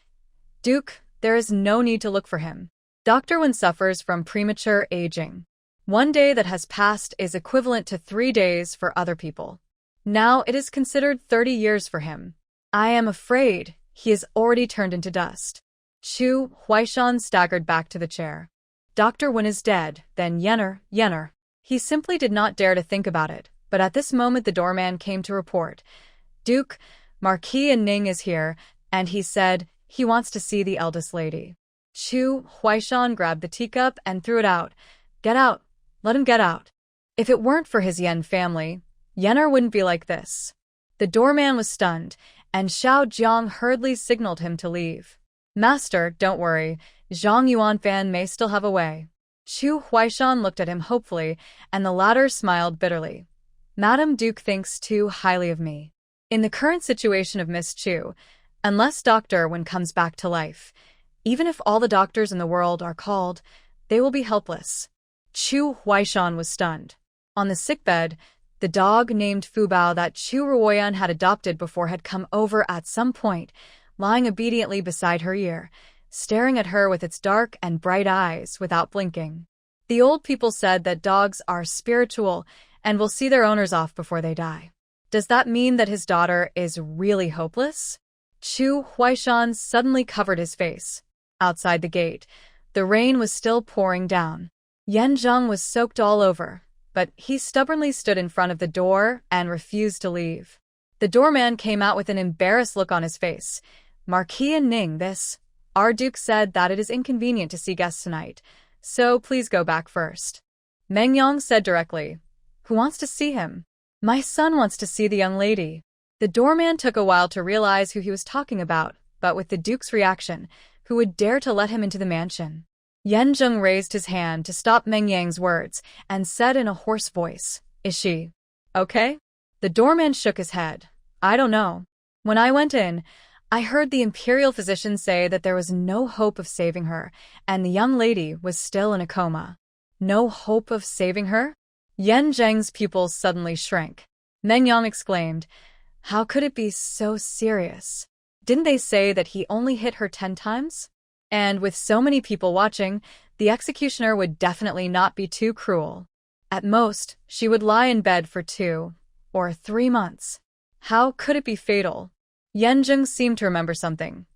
Duke, there is no need to look for him. Dr. Wen suffers from premature aging. 1 day that has passed is equivalent to 3 days for other people. Now it is considered 30 years for him. I am afraid he has already turned into dust. Chu Huaishan staggered back to the chair. Dr. Wen is dead, then Yenner. He simply did not dare to think about it, but at this moment the doorman came to report. Duke, Marquis Ning is here, and he said he wants to see the eldest lady. Chu Huaishan grabbed the teacup and threw it out. Get out. Let him get out. If it weren't for his Yan family, Yenner wouldn't be like this. The doorman was stunned, and Xiao Jiang hurriedly signaled him to leave. Master, don't worry, Zhang Yuanfan may still have a way. Chu Huaishan looked at him hopefully, and the latter smiled bitterly. Madam Duke thinks too highly of me. In the current situation of Miss Chu, unless Dr. Wen comes back to life, even if all the doctors in the world are called, they will be helpless. Chu Huaishan was stunned. On the sickbed, the dog named Fubao that Chu Ruoyan had adopted before had come over at some point, lying obediently beside her ear, staring at her with its dark and bright eyes without blinking. The old people said that dogs are spiritual and will see their owners off before they die. Does that mean that his daughter is really hopeless? Chu Huaishan suddenly covered his face. Outside the gate, the rain was still pouring down. Yan Zheng was soaked all over, but he stubbornly stood in front of the door and refused to leave. The doorman came out with an embarrassed look on his face. Marquis Ning, our Duke said that it is inconvenient to see guests tonight, so please go back first. Meng Yang said directly, Who wants to see him? My son wants to see the young lady. The doorman took a while to realize who he was talking about, but with the Duke's reaction, who would dare to let him into the mansion? Yan Zheng raised his hand to stop Meng Yang's words and said in a hoarse voice, Is she okay? The doorman shook his head. I don't know. When I went in, I heard the Imperial physician say that there was no hope of saving her, and the young lady was still in a coma. No hope of saving her? Yan Zheng's pupils suddenly shrank. Meng Yang exclaimed, How could it be so serious? Didn't they say that he only hit her 10 times? And with so many people watching, the executioner would definitely not be too cruel. At most, she would lie in bed for 2 or 3 months. How could it be fatal? Yan Zheng seemed to remember something.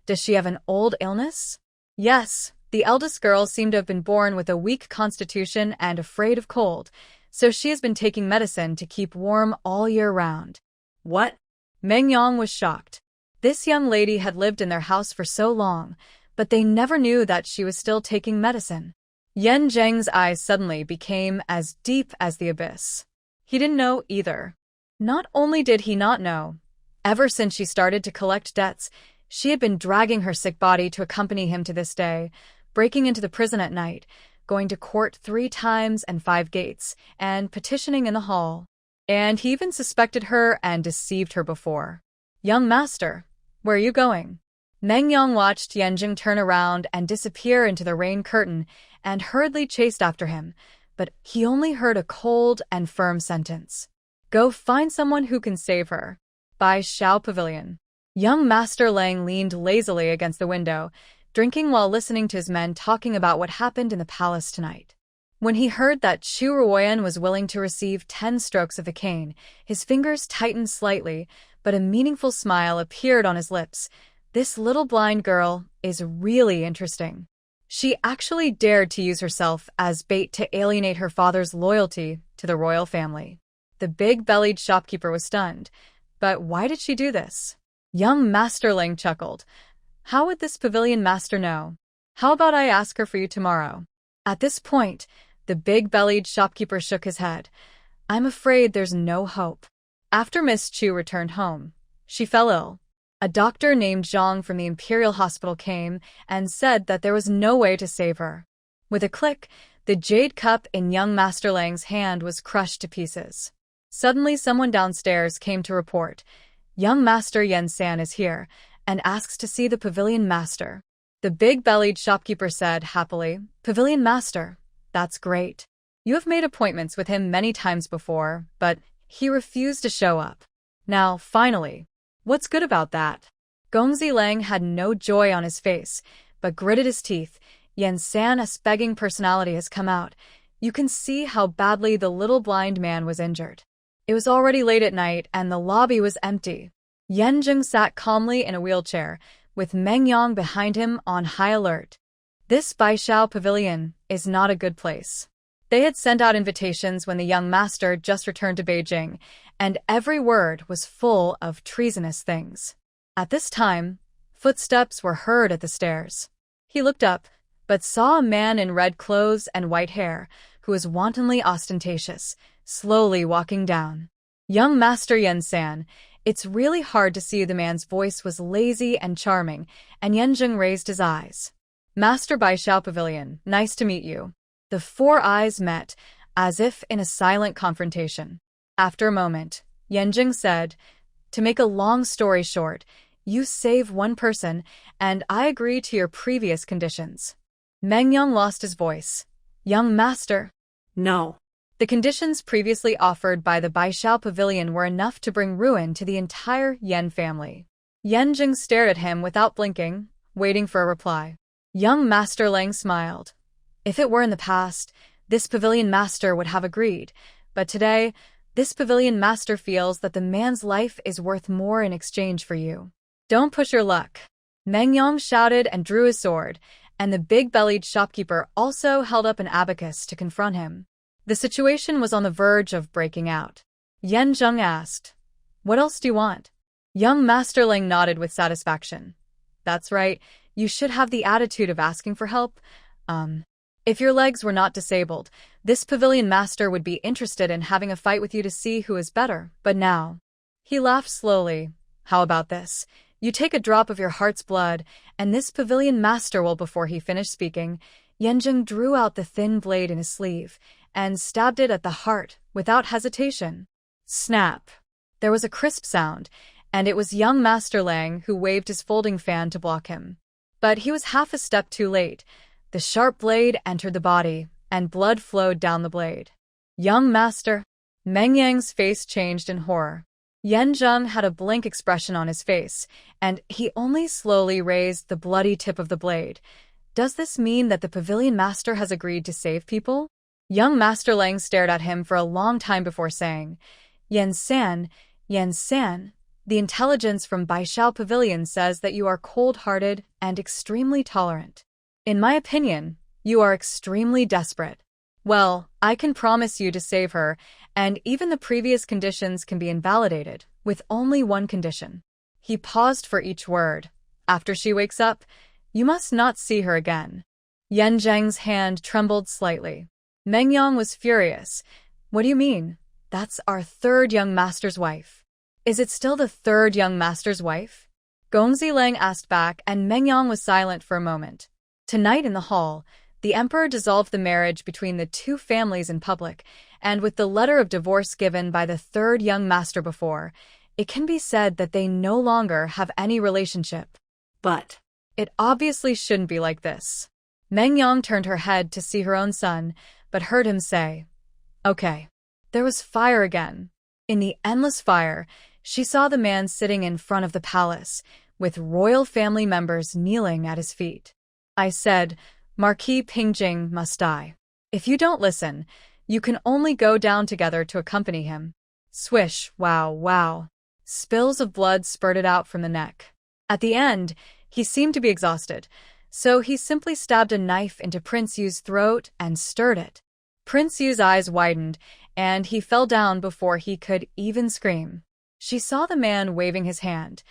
Does she have an old illness? Yes, the eldest girl seemed to have been born with a weak constitution and afraid of cold, so she has been taking medicine to keep warm all year round. What? Meng Yang was shocked. This young lady had lived in their house for so long, but they never knew that she was still taking medicine. Yan Zheng's eyes suddenly became as deep as the abyss. He didn't know either. Not only did he not know, ever since she started to collect debts, she had been dragging her sick body to accompany him to this day, breaking into the prison at night, going to court 3 times and 5 gates, and petitioning in the hall. And he even suspected her and deceived her before. Young master, where are you going? Meng Yang watched Yan Zheng turn around and disappear into the rain curtain and hurriedly chased after him, but he only heard a cold and firm sentence. Go find someone who can save her. By Shao Pavilion. Young Master Lang leaned lazily against the window, drinking while listening to his men talking about what happened in the palace tonight. When he heard that Chu Ruoyan was willing to receive 10 strokes of the cane, his fingers tightened slightly, but a meaningful smile appeared on his lips. This little blind girl is really interesting. She actually dared to use herself as bait to alienate her father's loyalty to the royal family. The big-bellied shopkeeper was stunned. But why did she do this? Young Master Ling chuckled. How would this pavilion master know? How about I ask her for you tomorrow? At this point, the big-bellied shopkeeper shook his head. I'm afraid there's no hope. After Miss Chu returned home, she fell ill. A doctor named Zhang from the Imperial hospital came and said that there was no way to save her. With a click, the jade cup in young Master Lang's hand was crushed to pieces. Suddenly someone downstairs came to report, "Young Master Yan Zheng is here, and asks to see the pavilion master." The big-bellied shopkeeper said happily, "Pavilion master, that's great. You have made appointments with him many times before, but he refused to show up. Now, finally, what's good about that?" Gongzi Lang had no joy on his face, but gritted his teeth. Yan Zheng's begging personality has come out. You can see how badly the little blind man was injured. It was already late at night, and the lobby was empty. Yan Zheng sat calmly in a wheelchair, with Meng Yang behind him on high alert. This Baishao pavilion is not a good place. They had sent out invitations when the young master just returned to Beijing, and every word was full of treasonous things. At this time, footsteps were heard at the stairs. He looked up, but saw a man in red clothes and white hair, who was wantonly ostentatious, slowly walking down. "Young Master Yan Zheng." It's really hard to see. The man's voice was lazy and charming, and Yan Zheng raised his eyes. "Master Baishao Pavilion, nice to meet you." The four eyes met, as if in a silent confrontation. After a moment, Yan Zheng said, "To make a long story short, you save one person, and I agree to your previous conditions." Meng Yang lost his voice. "Young master." No. The conditions previously offered by the Baishao Pavilion were enough to bring ruin to the entire Yan family. Yan Zheng stared at him without blinking, waiting for a reply. Young Master Lang smiled. "If it were in the past, this pavilion master would have agreed, but today, this pavilion master feels that the man's life is worth more in exchange for you. Don't push your luck." Meng Yang shouted and drew his sword, and the big-bellied shopkeeper also held up an abacus to confront him. The situation was on the verge of breaking out. Yan Zheng asked, "What else do you want?" Young Master Lang nodded with satisfaction. "That's right, you should have the attitude of asking for help. If your legs were not disabled, this pavilion master would be interested in having a fight with you to see who is better, but now..." He laughed slowly. "How about this? You take a drop of your heart's blood, and this pavilion master will..." Before he finished speaking, Yan Zheng drew out the thin blade in his sleeve and stabbed it at the heart without hesitation. Snap! There was a crisp sound, and it was young Master Lang who waved his folding fan to block him. But he was half a step too late. The sharp blade entered the body, and blood flowed down the blade. "Young Master." Meng Yang's face changed in horror. Yan Zheng had a blank expression on his face, and he only slowly raised the bloody tip of the blade. Does this mean that the pavilion master has agreed to save people? Young Master Lang stared at him for a long time before saying, Yan Zheng, the intelligence from Baishao Pavilion says that you are cold-hearted and extremely tolerant. In my opinion, you are extremely desperate. Well, I can promise you to save her, and even the previous conditions can be invalidated, with only one condition." He paused for each word. "After she wakes up, you must not see her again." Yan Zheng's hand trembled slightly. Meng Yang was furious. "What do you mean? That's our third young master's wife." "Is it still the third young master's wife?" Gongzi Lang asked back, and Meng Yang was silent for a moment. Tonight in the hall, the emperor dissolved the marriage between the two families in public, and with the letter of divorce given by the third young master before, it can be said that they no longer have any relationship. But it obviously shouldn't be like this. Meng Yang turned her head to see her own son, but heard him say, "Okay." There was fire again. In the endless fire, she saw the man sitting in front of the palace, with royal family members kneeling at his feet. "I said, Marquis Pingjing must die. If you don't listen, you can only go down together to accompany him." Swish, wow, wow. Spills of blood spurted out from the neck. At the end, he seemed to be exhausted, so he simply stabbed a knife into Prince Yu's throat and stirred it. Prince Yu's eyes widened, and he fell down before he could even scream. She saw the man waving his hand.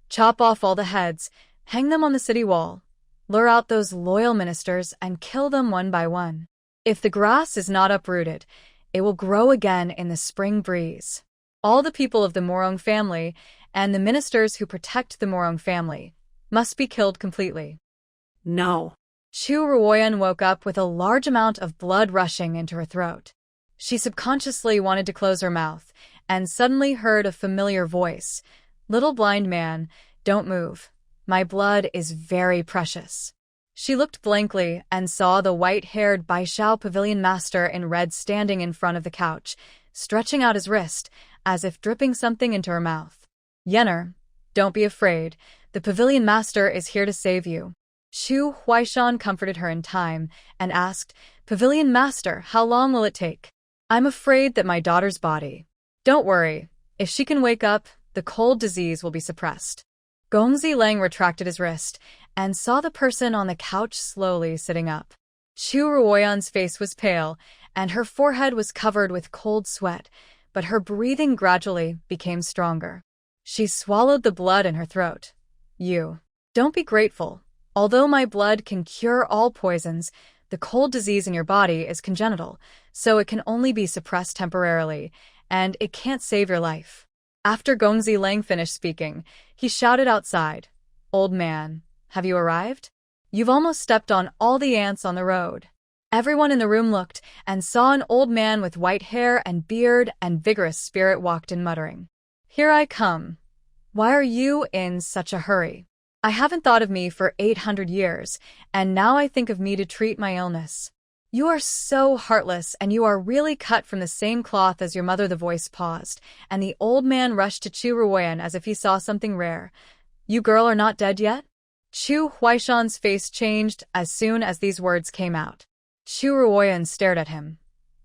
"Chop off all the heads, hang them on the city wall. Lure out those loyal ministers and kill them one by one. If the grass is not uprooted, it will grow again in the spring breeze. All the people of the Morong family and the ministers who protect the Morong family must be killed completely." no. Chu Ruoyan woke up with a large amount of blood rushing into her throat. She subconsciously wanted to close her mouth, and suddenly heard a familiar voice. "Little blind man, don't move. My blood is very precious." She looked blankly and saw the white-haired Baishao pavilion master in red standing in front of the couch, stretching out his wrist, as if dripping something into her mouth. "Yenner, don't be afraid. The pavilion master is here to save you." Chu Ruoyan comforted her in time and asked, "Pavilion master, how long will it take? I'm afraid that my daughter's body—" "Don't worry. If she can wake up, the cold disease will be suppressed." Gongzi Lang retracted his wrist and saw the person on the couch slowly sitting up. Chu Ruoyan's face was pale, and her forehead was covered with cold sweat, but her breathing gradually became stronger. She swallowed the blood in her throat. "You. Don't be grateful. Although my blood can cure all poisons, the cold disease in your body is congenital, so it can only be suppressed temporarily, and it can't save your life." After Gongzi Lang finished speaking, he shouted outside, "Old man, have you arrived? You've almost stepped on all the ants on the road." Everyone in the room looked and saw an old man with white hair and beard and vigorous spirit walked in muttering, "Here I come. Why are you in such a hurry? I haven't thought of me for 800 years, and now I think of me to treat my illness. You are so heartless, and you are really cut from the same cloth as your mother." The voice paused, and the old man rushed to Chu Ruoyan as if he saw something rare. "You girl are not dead yet?" Chu Huaishan's face changed as soon as these words came out. Chu Ruoyan stared at him.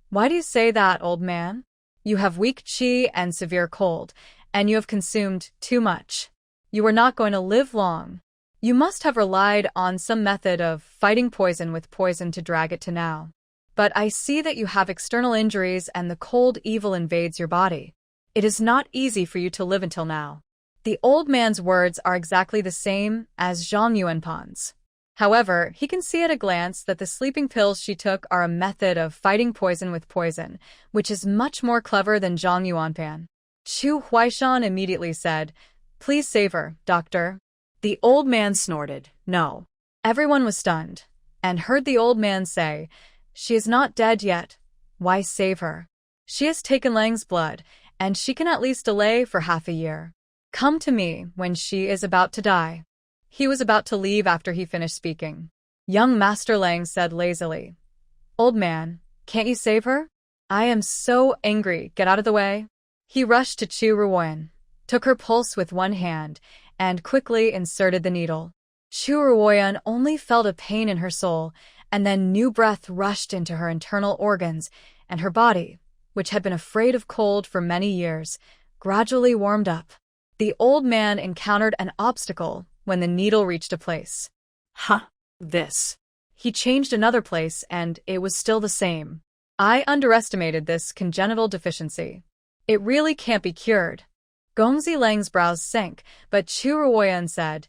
"Why do you say that, old man? You have weak qi and severe cold, and you have consumed too much. You are not going to live long. You must have relied on some method of fighting poison with poison to drag it to now. But I see that you have external injuries and the cold evil invades your body. It is not easy for you to live until now." The old man's words are exactly the same as Zhang Yuanpan's. However, he can see at a glance that the sleeping pills she took are a method of fighting poison with poison, which is much more clever than Zhang Yuanpan. Chu Huaishan immediately said, "Please save her, doctor." The old man snorted, "No." Everyone was stunned, and heard the old man say, "She is not dead yet. Why save her? She has taken Lang's blood, and she can at least delay for half a year. Come to me when she is about to die." He was about to leave after he finished speaking. Young Master Lang said lazily, "Old man, can't you save her? I am so angry, get out of the way." He rushed to Chu Ruoyan, took her pulse with one hand, and quickly inserted the needle. Chu Ruoyan only felt a pain in her soul, and then new breath rushed into her internal organs, and her body, which had been afraid of cold for many years, gradually warmed up. The old man encountered an obstacle when the needle reached a place. This. He changed another place, and it was still the same. I underestimated this congenital deficiency. It really can't be cured. Gongzi Lang's brows sank, but Chu Ruoyan said,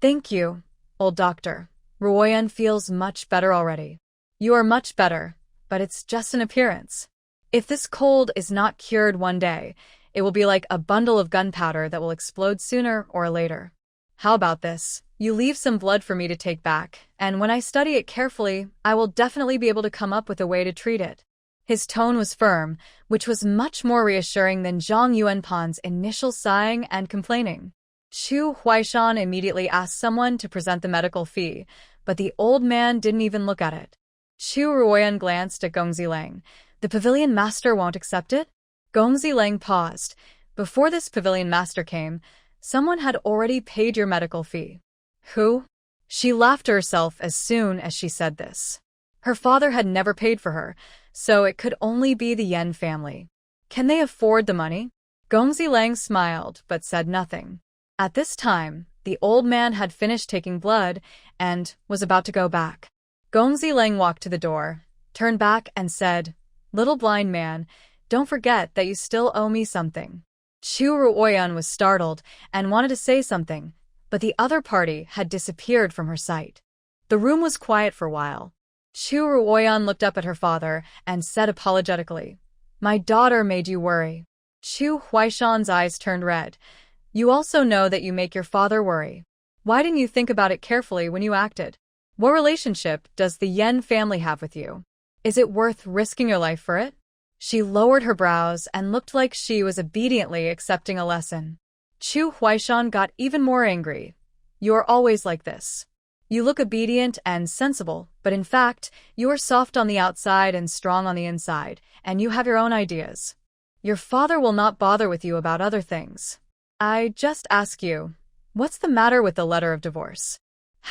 "Thank you, old doctor. Ruoyan feels much better already." "You are much better, but it's just an appearance. If this cold is not cured one day, it will be like a bundle of gunpowder that will explode sooner or later. How about this? You leave some blood for me to take back, and when I study it carefully, I will definitely be able to come up with a way to treat it." His tone was firm, which was much more reassuring than Zhang Yuanpan's initial sighing and complaining. Chu Huaishan immediately asked someone to present the medical fee, but the old man didn't even look at it. Chu Ruoyan glanced at Gongzi Lang. "The pavilion master won't accept it?" Gongzi Lang paused. "Before this pavilion master came, someone had already paid your medical fee." "Who?" She laughed to herself as soon as she said this. Her father had never paid for her, so it could only be the Yan family. "Can they afford the money?" Gongzi Lang smiled but said nothing. At this time, the old man had finished taking blood and was about to go back. Gongzi Lang walked to the door, turned back and said, "Little blind man, don't forget that you still owe me something." Chu Ruoyan was startled and wanted to say something, but the other party had disappeared from her sight. The room was quiet for a while. Chu Ruoyan looked up at her father and said apologetically, "My daughter made you worry." Chu Huaishan's eyes turned red. "You also know that you make your father worry. Why didn't you think about it carefully when you acted? What relationship does the Yan family have with you? Is it worth risking your life for it?" She lowered her brows and looked like she was obediently accepting a lesson. Chu Ruoyan got even more angry. "You're always like this. You look obedient and sensible, but in fact, you are soft on the outside and strong on the inside, and you have your own ideas. Your father will not bother with you about other things. I just ask you, what's the matter with the letter of divorce?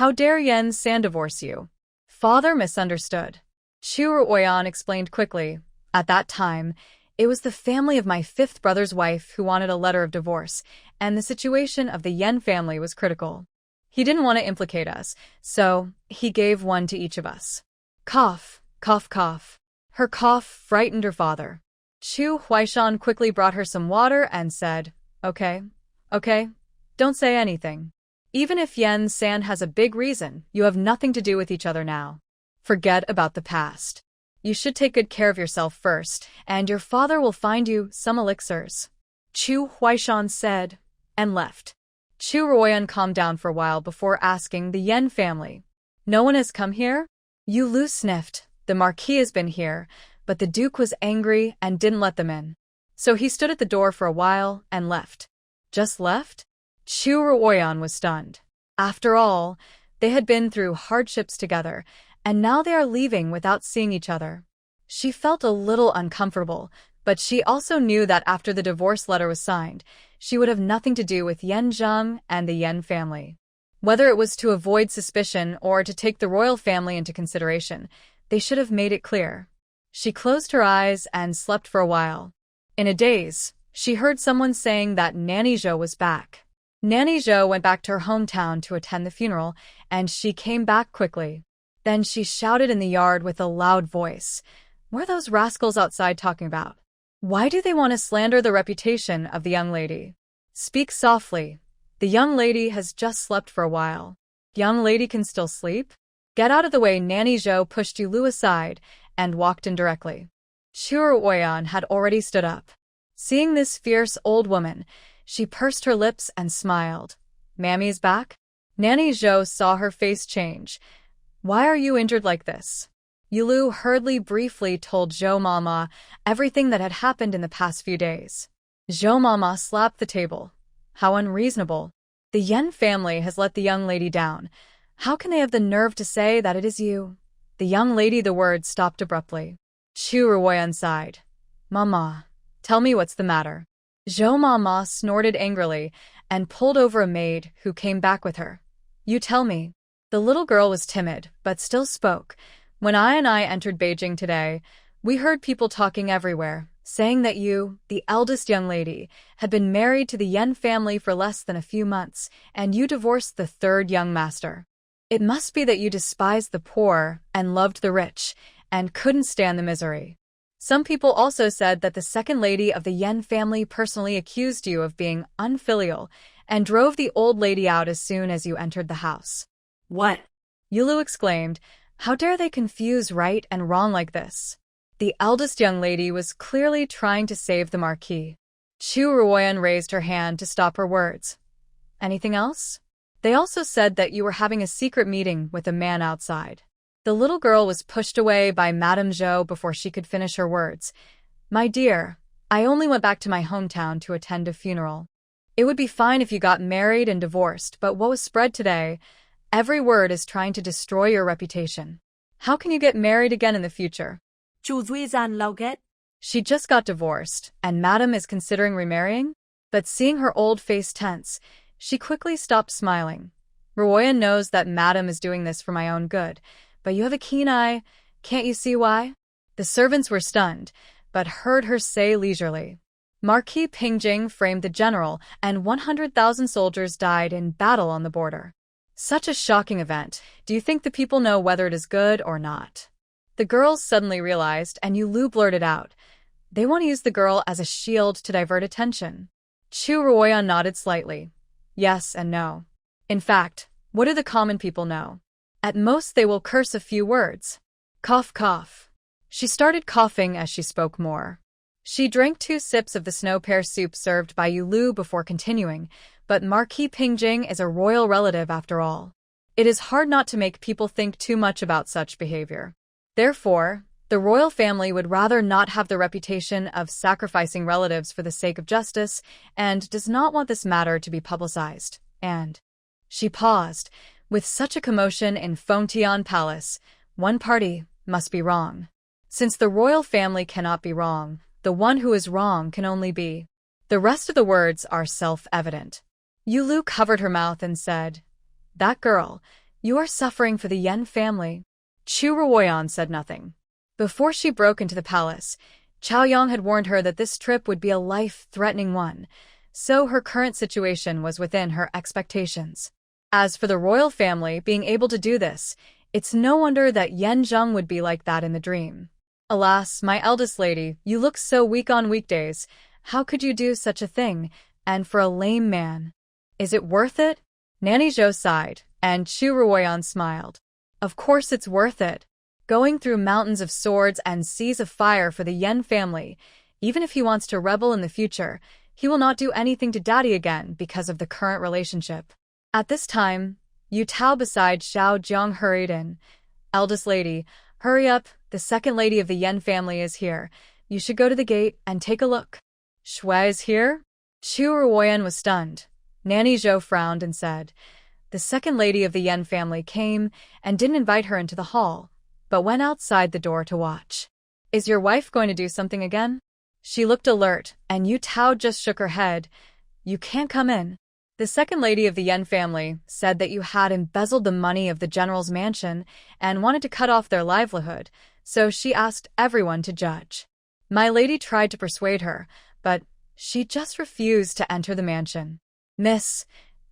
How dare Yan Zheng divorce you?" Father misunderstood. Chu Ruoyan explained quickly. "At that time, it was the family of my fifth brother's wife who wanted a letter of divorce, and the situation of the Yan family was critical. He didn't want to implicate us, so he gave one to each of us." Cough, cough, cough. Her cough frightened her father. Chu Ruoyan quickly brought her some water and said, Okay, don't say anything. Even if Yan Zheng has a big reason, you have nothing to do with each other now. Forget about the past. You should take good care of yourself first, and your father will find you some elixirs." Chu Ruoyan said, and left. Chu Ruoyan calmed down for a while before asking the Yan family, "No one has come here?" Lu sniffed. "The Marquis has been here, but the Duke was angry and didn't let them in. So he stood at the door for a while and left." Just left? Chu Ruoyan was stunned. After all, they had been through hardships together, and now they are leaving without seeing each other. She felt a little uncomfortable, but she also knew that after the divorce letter was signed, she would have nothing to do with Yan Zheng and the Yan family. Whether it was to avoid suspicion or to take the royal family into consideration, they should have made it clear. She closed her eyes and slept for a while. In a daze, she heard someone saying that Nanny Zhou was back. Nanny Zhou went back to her hometown to attend the funeral, and she came back quickly. Then she shouted in the yard with a loud voice, "What are those rascals outside talking about? Why do they want to slander the reputation of the young lady? Speak softly. The young lady has just slept for a while. Young lady can still sleep? Get out of the way." Nanny Zhou pushed Lu aside and walked in directly. Chu Ruoyan had already stood up. Seeing this fierce old woman, she pursed her lips and smiled. "Mammy's back?" Nanny Zhou saw her face change. "Why are you injured like this?" Lu hurriedly briefly told Zhou Mama everything that had happened in the past few days. Zhou Mama slapped the table. "How unreasonable. The Yan family has let the young lady down. How can they have the nerve to say that it is you?" The young lady, the word stopped abruptly. Chu Ruoyan sighed. "Mama, tell me what's the matter." Zhou Mama snorted angrily and pulled over a maid who came back with her. "You tell me." The little girl was timid, but still spoke. "When I entered Beijing today, we heard people talking everywhere, saying that you, the eldest young lady, had been married to the Yan family for less than a few months, and you divorced the third young master. It must be that you despised the poor and loved the rich, and couldn't stand the misery. Some people also said that the second lady of the Yan family personally accused you of being unfilial and drove the old lady out as soon as you entered the house." What? Lu exclaimed. How dare they confuse right and wrong like this? The eldest young lady was clearly trying to save the Marquis. Chu Ruoyan raised her hand to stop her words. "Anything else?" "They also said that you were having a secret meeting with a man outside." The little girl was pushed away by Madame Zhou before she could finish her words. "My dear, I only went back to my hometown to attend a funeral. It would be fine if you got married and divorced, but what was spread today, every word is trying to destroy your reputation. How can you get married again in the future?" Chu Ruoyan lao ghét. She just got divorced, and Madame is considering remarrying? But seeing her old face tense, she quickly stopped smiling. "Ruoyan knows that Madame is doing this for my own good, but you have a keen eye. Can't you see why?" The servants were stunned, but heard her say leisurely. "Marquis Pingjing framed the general, and 100,000 soldiers died in battle on the border. Such a shocking event. Do you think the people know whether it is good or not?" The girls suddenly realized, and Lu blurted out, "They want to use the girl as a shield to divert attention." Chu Ruoyan nodded slightly. Yes and no. In fact, what do the common people know? At most they will curse a few words. Cough, cough. She started coughing as she spoke more. She drank 2 sips of the snow pear soup served by Lu before continuing, but Marquis Pingjing is a royal relative after all. It is hard not to make people think too much about such behavior. Therefore, The royal family would rather not have the reputation of sacrificing relatives for the sake of justice and does not want this matter to be publicized. And she paused. With such a commotion in Fontian Palace, one party must be wrong. Since the royal family cannot be wrong, the one who is wrong can only be. The rest of the words are self-evident. Yulu covered her mouth and said, "That girl, you are suffering for the Yan family." Chu Ruoyan said nothing. Before she broke into the palace, Chaoyang had warned her that this trip would be a life-threatening one, so her current situation was within her expectations. As for the royal family being able to do this, it's no wonder that Yan Zheng would be like that in the dream. "Alas, my eldest lady, you look so weak on weekdays. How could you do such a thing, and for a lame man? Is it worth it?" Nanny Zhou sighed, and Chu Ruoyan smiled. "Of course it's worth it. Going through mountains of swords and seas of fire for the Yan family, even if he wants to rebel in the future, he will not do anything to Daddy again because of the current relationship." At this time, Yu Tao beside Xiao Jiang hurried in. "Eldest lady, hurry up, the second lady of the Yan family is here. You should go to the gate and take a look." "Shui is here?" Chu Ruoyan was stunned. Nanny Zhou frowned and said, "The second lady of the Yan family came and didn't invite her into the hall, but went outside the door to watch. Is your wife going to do something again?" She looked alert, and Yu Tao just shook her head. "You can't come in. The second lady of the Yan family said that you had embezzled the money of the general's mansion and wanted to cut off their livelihood, so she asked everyone to judge. My lady tried to persuade her, but she just refused to enter the mansion. Miss,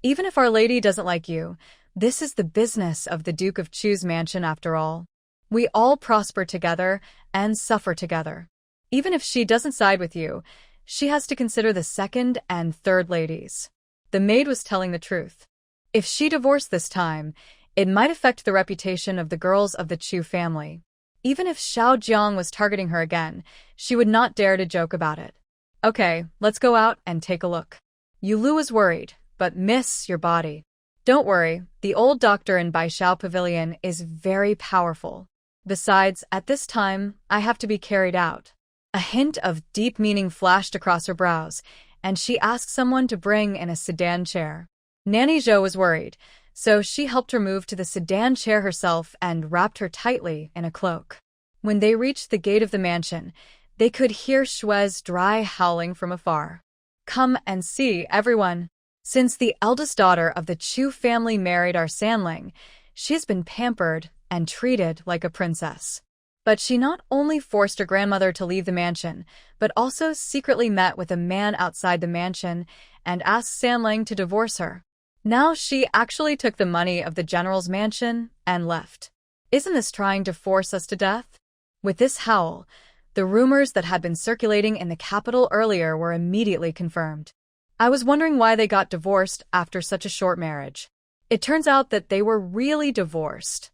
even if Our Lady doesn't like you, this is the business of the Duke of Chu's mansion after all. We all prosper together and suffer together. Even if she doesn't side with you, she has to consider the second and third ladies." The maid was telling the truth. If she divorced this time, it might affect the reputation of the girls of the Chu family. Even if Xiao Jiang was targeting her again, she would not dare to joke about it. "Okay, let's go out and take a look." Yulu was worried, but miss your body. "Don't worry, the old doctor in Baishao Pavilion is very powerful. Besides, at this time, I have to be carried out." A hint of deep meaning flashed across her brows, and she asked someone to bring in a sedan chair. Nanny Zhou was worried, so she helped her move to the sedan chair herself and wrapped her tightly in a cloak. When they reached the gate of the mansion, they could hear Shui's dry howling from afar. "Come and see, everyone. Since the eldest daughter of the Chu family married our Sanling, she has been pampered and treated like a princess." But she not only forced her grandmother to leave the mansion, but also secretly met with a man outside the mansion and asked Sanling to divorce her. Now she actually took the money of the general's mansion and left. Isn't this trying to force us to death? With this howl, the rumors that had been circulating in the capital earlier were immediately confirmed. I was wondering why they got divorced after such a short marriage. It turns out that they were really divorced.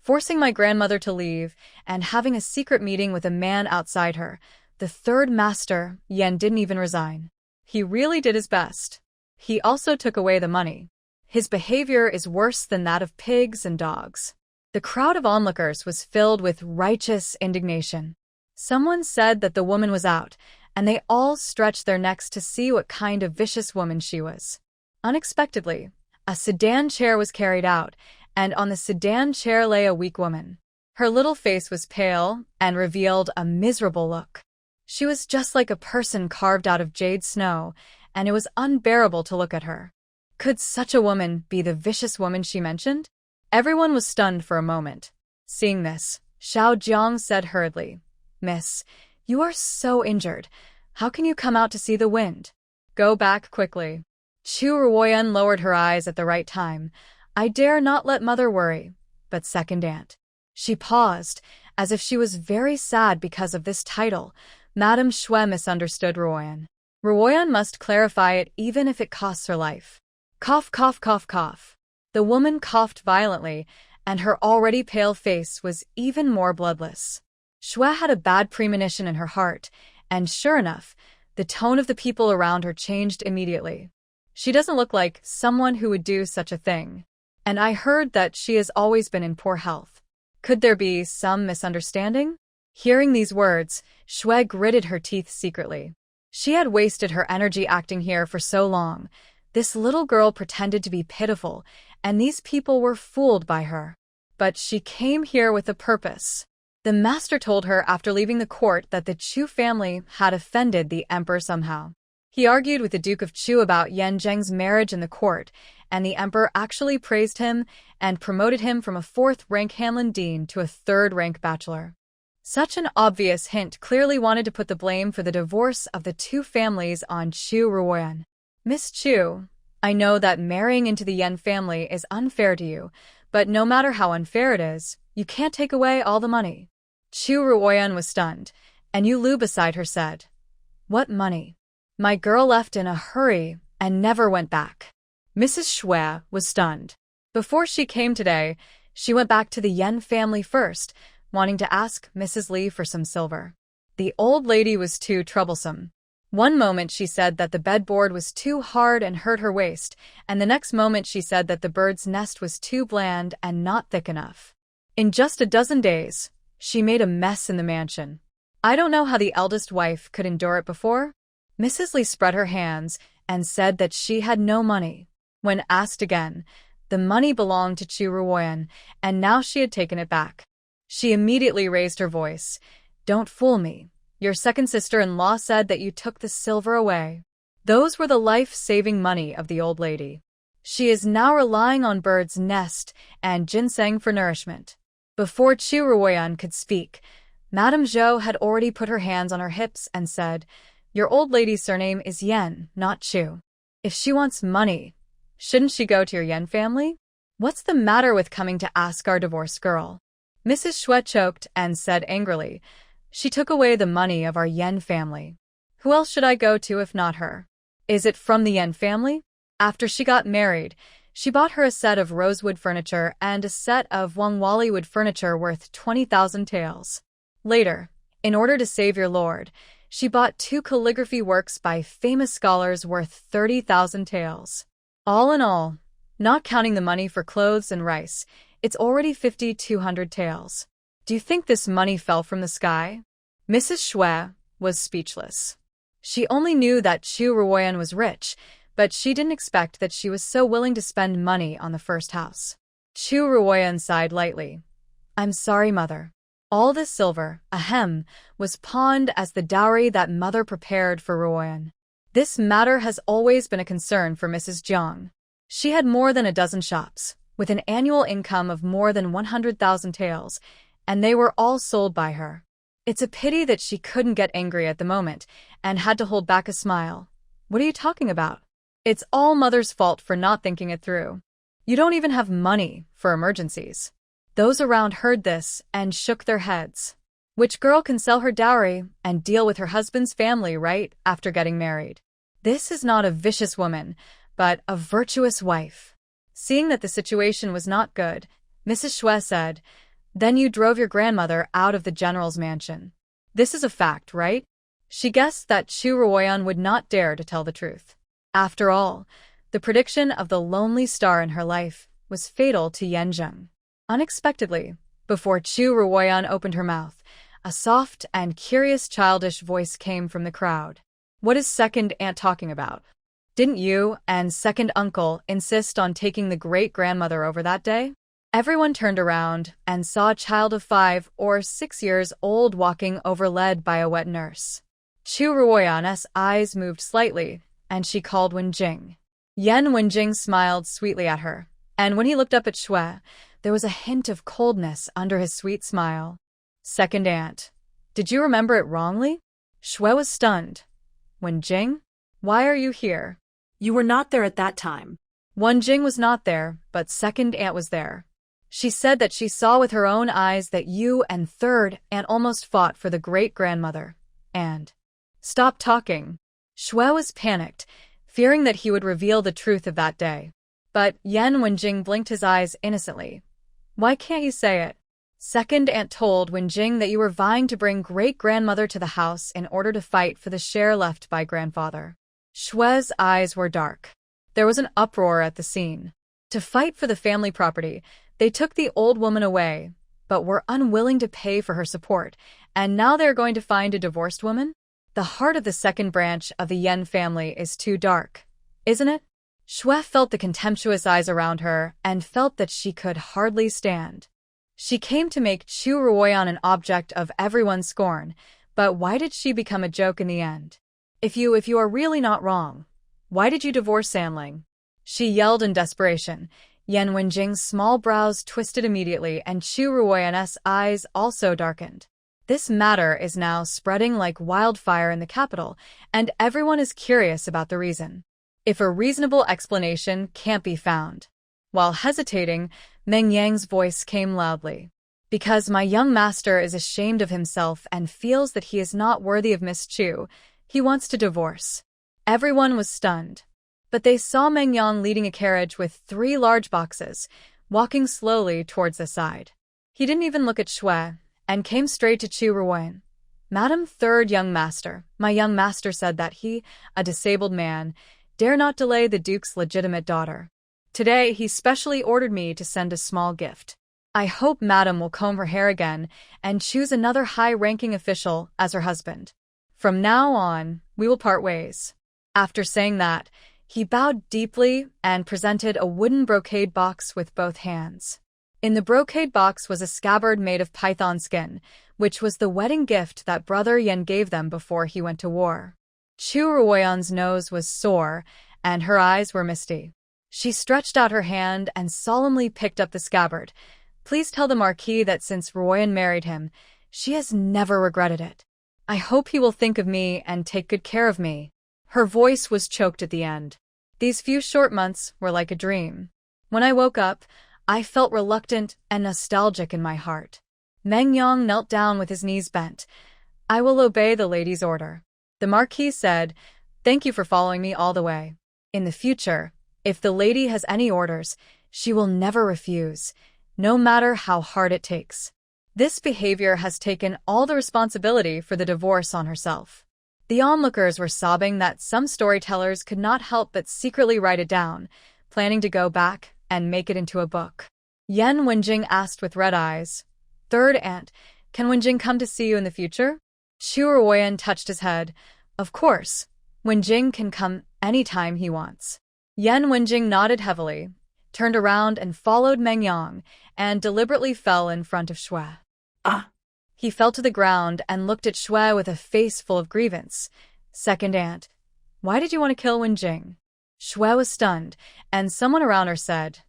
Forcing my grandmother to leave and having a secret meeting with a man outside her, the third master, Yan, didn't even resign. He really did his best. He also took away the money. His behavior is worse than that of pigs and dogs. The crowd of onlookers was filled with righteous indignation. Someone said that the woman was out, and they all stretched their necks to see what kind of vicious woman she was. Unexpectedly, a sedan chair was carried out, and on the sedan chair lay a weak woman. Her little face was pale and revealed a miserable look. She was just like a person carved out of jade snow, and it was unbearable to look at her. Could such a woman be the vicious woman she mentioned? Everyone was stunned for a moment. Seeing this, Xiao Jiang said hurriedly, "Miss, you are so injured. How can you come out to see the wind? Go back quickly." Chu Ruoyan lowered her eyes at the right time. "I dare not let mother worry, but second aunt." She paused, as if she was very sad because of this title. Madame Shui misunderstood Ruoyan. Ruoyan must clarify it even if it costs her life. Cough, cough, cough, cough. The woman coughed violently, and her already pale face was even more bloodless. Shui had a bad premonition in her heart, and sure enough, the tone of the people around her changed immediately. She doesn't look like someone who would do such a thing. And I heard that she has always been in poor health. Could there be some misunderstanding? Hearing these words, Shui gritted her teeth secretly. She had wasted her energy acting here for so long. This little girl pretended to be pitiful, and these people were fooled by her. But she came here with a purpose. The master told her after leaving the court that the Chu family had offended the emperor somehow. He argued with the Duke of Chu about Yan Zheng's marriage in the court, and the emperor actually praised him and promoted him from a 4th-rank Hanlin Dean to a 3rd-rank bachelor. Such an obvious hint clearly wanted to put the blame for the divorce of the two families on Chu Ruoyan. Miss Chu, I know that marrying into the Yan family is unfair to you, but no matter how unfair it is, you can't take away all the money. Chu Ruoyan was stunned, and Yu Lu beside her said, "What money? My girl left in a hurry and never went back." Mrs. Shui was stunned. Before she came today, she went back to the Yan family first, wanting to ask Mrs. Li for some silver. The old lady was too troublesome. One moment she said that the bedboard was too hard and hurt her waist, and the next moment she said that the bird's nest was too bland and not thick enough. In just a dozen days, she made a mess in the mansion. I don't know how the eldest wife could endure it before. Mrs. Li spread her hands and said that she had no money. When asked again, the money belonged to Chu Ruoyan, and now she had taken it back. She immediately raised her voice. "Don't fool me. Your second sister-in-law said that you took the silver away." Those were the life-saving money of the old lady. She is now relying on bird's nest and ginseng for nourishment. Before Chu Ruoyan could speak, Madame Zhou had already put her hands on her hips and said, "Your old lady's surname is Yan, not Chu. If she wants money, shouldn't she go to your Yan family? What's the matter with coming to ask our divorced girl?" Mrs. Shui choked and said angrily, "She took away the money of our Yan family. Who else should I go to if not her? Is it from the Yan family? After she got married, she bought her a set of rosewood furniture and a set of Wangwali wood furniture worth 20,000 taels. Later, in order to save your lord, she bought 2 calligraphy works by famous scholars worth 30,000 taels. All in all, not counting the money for clothes and rice, it's already 5,200 taels. Do you think this money fell from the sky?" Mrs. Shui was speechless. She only knew that Chu Ruoyan was rich, but she didn't expect that she was so willing to spend money on the first house. Chu Ruoyan sighed lightly. "I'm sorry, mother. All this silver, was pawned as the dowry that mother prepared for Ruoyan. This matter has always been a concern for Mrs. Zhang. She had more than a dozen shops, with an annual income of more than 100,000 taels, and they were all sold by her. It's a pity that she couldn't get angry at the moment and had to hold back a smile. What are you talking about? It's all mother's fault for not thinking it through. You don't even have money for emergencies." Those around heard this and shook their heads. Which girl can sell her dowry and deal with her husband's family right after getting married? This is not a vicious woman, but a virtuous wife. Seeing that the situation was not good, Mrs. Shui said, "Then you drove your grandmother out of the general's mansion. This is a fact, right?" She guessed that Chu Ruoyan would not dare to tell the truth. After all, the prediction of the lonely star in her life was fatal to Yan Zheng. Unexpectedly, before Chu Ruoyan opened her mouth, a soft and curious childish voice came from the crowd. "What is second aunt talking about? Didn't you and second uncle insist on taking the great-grandmother over that day?" Everyone turned around and saw a child of 5 or 6 years old walking over led by a wet nurse. Chu Ruoyan's eyes moved slightly, and she called Wenjing. Yan Wenjing smiled sweetly at her, and when he looked up at Shui, there was a hint of coldness under his sweet smile. "Second aunt, did you remember it wrongly?" Shui was stunned. "Wenjing? Why are you here?" You were not there at that time. Wenjing was not there, but second aunt was there. She said that she saw with her own eyes that you and third aunt almost fought for the great-grandmother, and... Stop talking. Shui was panicked, fearing that he would reveal the truth of that day. But Yan Wenjing blinked his eyes innocently. "Why can't you say it? Second aunt told Wenjing that you were vying to bring great-grandmother to the house in order to fight for the share left by grandfather." Shui's eyes were dark. There was an uproar at the scene. To fight for the family property, they took the old woman away, but were unwilling to pay for her support, And now they're going to find a divorced woman? The heart of the second branch of the Yan family is too dark, isn't it? Shui felt the contemptuous eyes around her and felt that she could hardly stand. She came to make Chu Ruoyan an object of everyone's scorn, but why did she become a joke in the end? If you are really not wrong, why did you divorce Sanling? She yelled in desperation. Yan Wenjing's small brows twisted immediately and Chu Ruoyan's eyes also darkened. This matter is now spreading like wildfire in the capital, and everyone is curious about the reason. If a reasonable explanation can't be found. While hesitating, Meng Yang's voice came loudly. Because my young master is ashamed of himself and feels that he is not worthy of Miss Chu, he wants to divorce. Everyone was stunned. But they saw Meng Yang leading a carriage with 3 large boxes, walking slowly towards the side. He didn't even look at Shui, and came straight to Chu Ruoyan. Madam, third young master, my young master said that he, a disabled man, dare not delay the Duke's legitimate daughter. Today he specially ordered me to send a small gift. I hope Madam will comb her hair again and choose another high-ranking official as her husband. From now on, we will part ways. After saying that, he bowed deeply and presented a wooden brocade box with both hands. In the brocade box was a scabbard made of python skin, which was the wedding gift that Brother Yan gave them before he went to war. Chu Ruoyan's nose was sore, and her eyes were misty. She stretched out her hand and solemnly picked up the scabbard. Please tell the Marquis that since Ruoyan married him, she has never regretted it. I hope he will think of me and take good care of me. Her voice was choked at the end. These few short months were like a dream. When I woke up, I felt reluctant and nostalgic in my heart. Meng Yang knelt down with his knees bent. I will obey the lady's order. The Marquis said, thank you for following me all the way. In the future, if the lady has any orders, she will never refuse, no matter how hard it takes. This behavior has taken all the responsibility for the divorce on herself. The onlookers were sobbing that some storytellers could not help but secretly write it down, planning to go back and make it into a book. Yan Wenjing asked with red eyes, Third aunt, can Wenjing come to see you in the future? Chu Ruoyan touched his head. Of course, Wenjing can come anytime he wants. Yan Wenjing nodded heavily, turned around and followed Meng Yang, and deliberately fell in front of Shui. He fell to the ground and looked at Shui with a face full of grievance. Second aunt, why did you want to kill Wenjing? Shui was stunned, and someone around her said,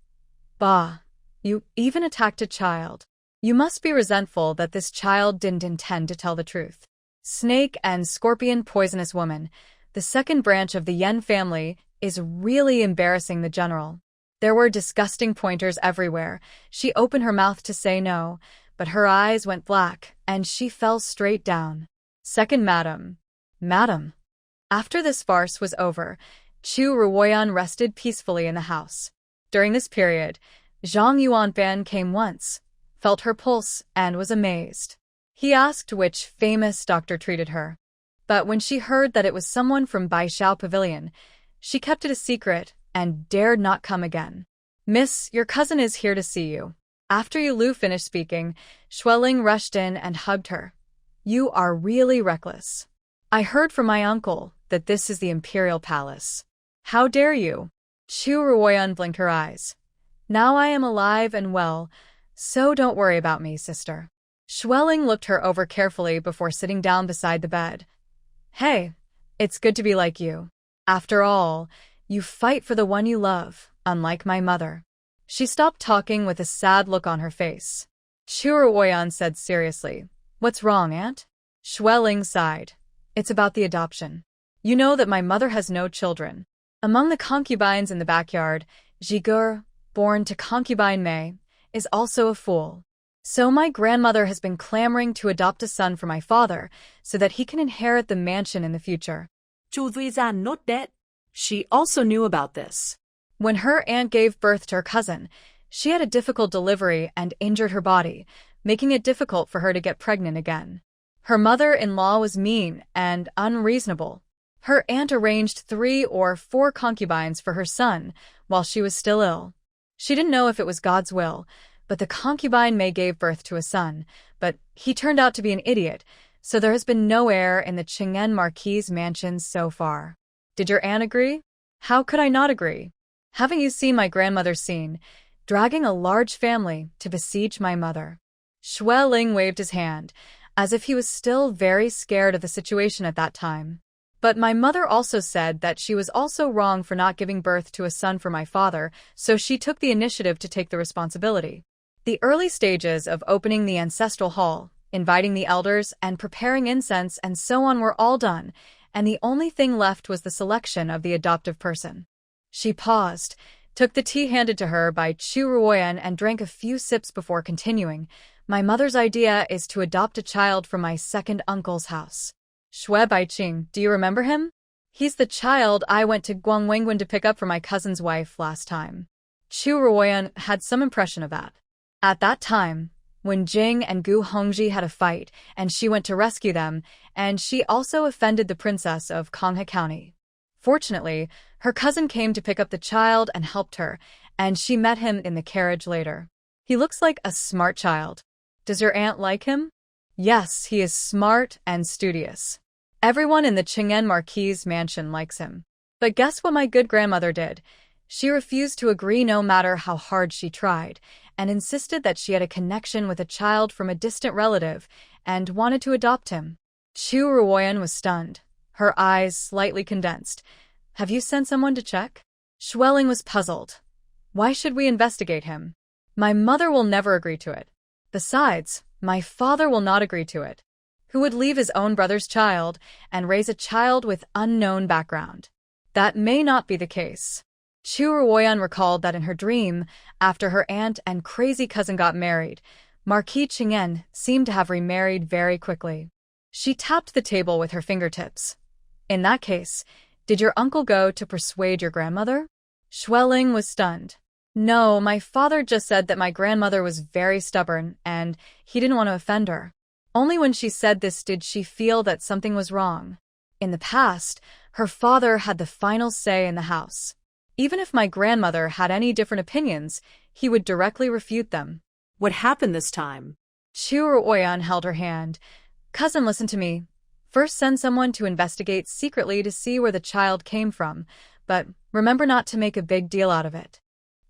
Bah, you even attacked a child. You must be resentful that this child didn't intend to tell the truth. Snake and scorpion poisonous woman, the second branch of the Yan family, is really embarrassing the general. There were disgusting pointers everywhere. She opened her mouth to say no, but her eyes went black, and she fell straight down. Second madam. Madam. After this farce was over, Chu Ruoyan rested peacefully in the house. During this period, Zhang Yuanban came once, felt her pulse, and was amazed. He asked which famous doctor treated her. But when she heard that it was someone from Baishao Pavilion, she kept it a secret and dared not come again. Miss, your cousin is here to see you. After Lu finished speaking, Xueling rushed in and hugged her. You are really reckless. I heard from my uncle that this is the Imperial Palace. How dare you? Chu Ruoyan blinked her eyes. Now I am alive and well, so don't worry about me, sister. Xueling looked her over carefully before sitting down beside the bed. Hey, it's good to be like you. After all, you fight for the one you love, unlike my mother. She stopped talking with a sad look on her face. Chu Ruoyan said seriously, What's wrong, aunt? Xueling sighed. It's about the adoption. You know that my mother has no children. Among the concubines in the backyard, Zhigur, born to concubine Mei, is also a fool. So my grandmother has been clamoring to adopt a son for my father so that he can inherit the mansion in the future. Chu Ruoyan noted that. She also knew about this. When her aunt gave birth to her cousin, she had a difficult delivery and injured her body, making it difficult for her to get pregnant again. Her mother-in-law was mean and unreasonable. Her aunt arranged 3 or 4 concubines for her son while she was still ill. She didn't know if it was God's will, But the concubine Mei gave birth to a son, but he turned out to be an idiot, so there has been no heir in the Cheng'en Marquis' mansions so far. Did your aunt agree? How could I not agree? Haven't you seen my grandmother's scene, dragging a large family to besiege my mother? Xue Ling waved his hand, as if he was still very scared of the situation at that time. But my mother also said that she was also wrong for not giving birth to a son for my father, so she took the initiative to take the responsibility. The early stages of opening the ancestral hall, inviting the elders, and preparing incense and so on were all done, and the only thing left was the selection of the adoptive person. She paused, took the tea handed to her by Chu Ruoyan and drank a few sips before continuing. My mother's idea is to adopt a child from my second uncle's house. Xue Baiqing, do you remember him? He's the child I went to Guangwenguan to pick up for my cousin's wife last time. Chu Ruoyan had some impression of that. At that time, when Jing and Gu Hongji had a fight, and she went to rescue them, and she also offended the princess of Konghe County. Fortunately, her cousin came to pick up the child and helped her, and she met him in the carriage later. He looks like a smart child. Does your aunt like him? Yes, he is smart and studious. Everyone in the Cheng'en Marquis' mansion likes him. But guess what my good grandmother did? She refused to agree no matter how hard she tried, and insisted that she had a connection with a child from a distant relative and wanted to adopt him. Chu Ruoyan was stunned, her eyes slightly condensed. Have you sent someone to check? Xue Ling was puzzled. Why should we investigate him? My mother will never agree to it. Besides, my father will not agree to it. Who would leave his own brother's child and raise a child with unknown background? That may not be the case. Chu Ruoyan recalled that in her dream, after her aunt and crazy cousin got married, Marquis Cheng'en seemed to have remarried very quickly. She tapped the table with her fingertips. In that case, did your uncle go to persuade your grandmother? Xue Ling was stunned. No, my father just said that my grandmother was very stubborn and he didn't want to offend her. Only when she said this did she feel that something was wrong. In the past, her father had the final say in the house. Even if my grandmother had any different opinions, he would directly refute them. What happened this time? Chu Ruoyan held her hand. Cousin, listen to me. First send someone to investigate secretly to see where the child came from, but remember not to make a big deal out of it.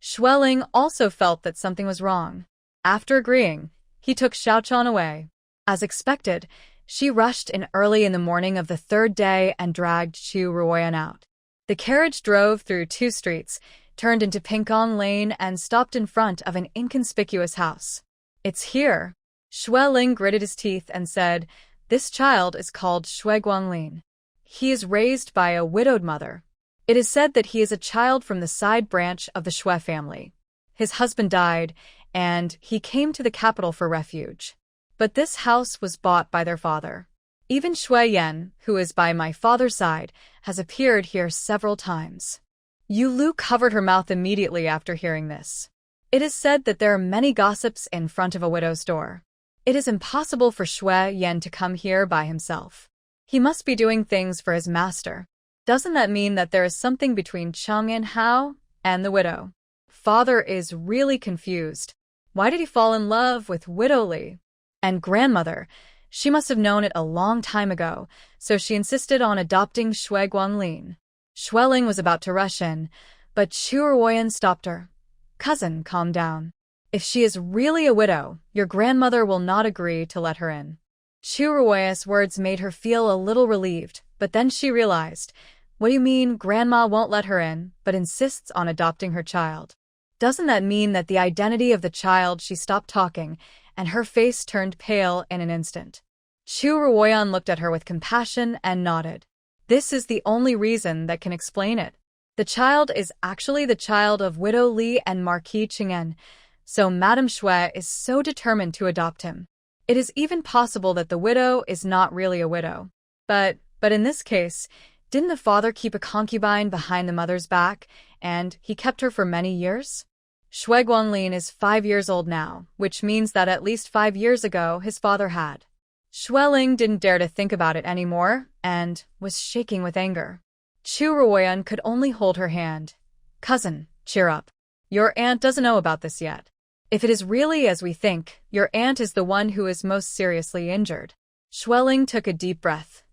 Xue Ling also felt that something was wrong. After agreeing, he took Xiaochan away. As expected, she rushed in early in the morning of the third day and dragged Chu Ruoyan out. The carriage drove through 2 streets, turned into Pinkong Lane and stopped in front of an inconspicuous house. It's here. Xue Ling gritted his teeth and said, this child is called Xue Guanglin. He is raised by a widowed mother. It is said that he is a child from the side branch of the Xue family. His husband died, and he came to the capital for refuge. But this house was bought by their father. Even Xue Yan, who is by my father's side, has appeared here several times. Yu Lu covered her mouth immediately after hearing this. It is said that there are many gossips in front of a widow's door. It is impossible for Xue Yan to come here by himself. He must be doing things for his master. Doesn't that mean that there is something between Chang'an Hao and the widow? Father is really confused. Why did he fall in love with Widow Li? And grandmother, she must have known it a long time ago, so she insisted on adopting Xue Guanglin. Xue Ling was about to rush in, but Chu Ruoyan stopped her. Cousin, calm down. If she is really a widow, your grandmother will not agree to let her in. Chu Ruoyan's words made her feel a little relieved, but then she realized, what do you mean grandma won't let her in, but insists on adopting her child? Doesn't that mean that the identity of the child? She stopped talking, and her face turned pale in an instant. Chu Ruoyan looked at her with compassion and nodded. This is the only reason that can explain it. The child is actually the child of Widow Li and Marquis Cheng'en, so Madame Xue is so determined to adopt him. It is even possible that the widow is not really a widow. But in this case, didn't the father keep a concubine behind the mother's back, and he kept her for many years? Xue Guanglin is 5 years old now, which means that at least 5 years ago his father had. Xue Ling didn't dare to think about it anymore, and was shaking with anger. Chu Ruoyan could only hold her hand. Cousin, cheer up. Your aunt doesn't know about this yet. If it is really as we think, your aunt is the one who is most seriously injured. Schwelling took a deep breath.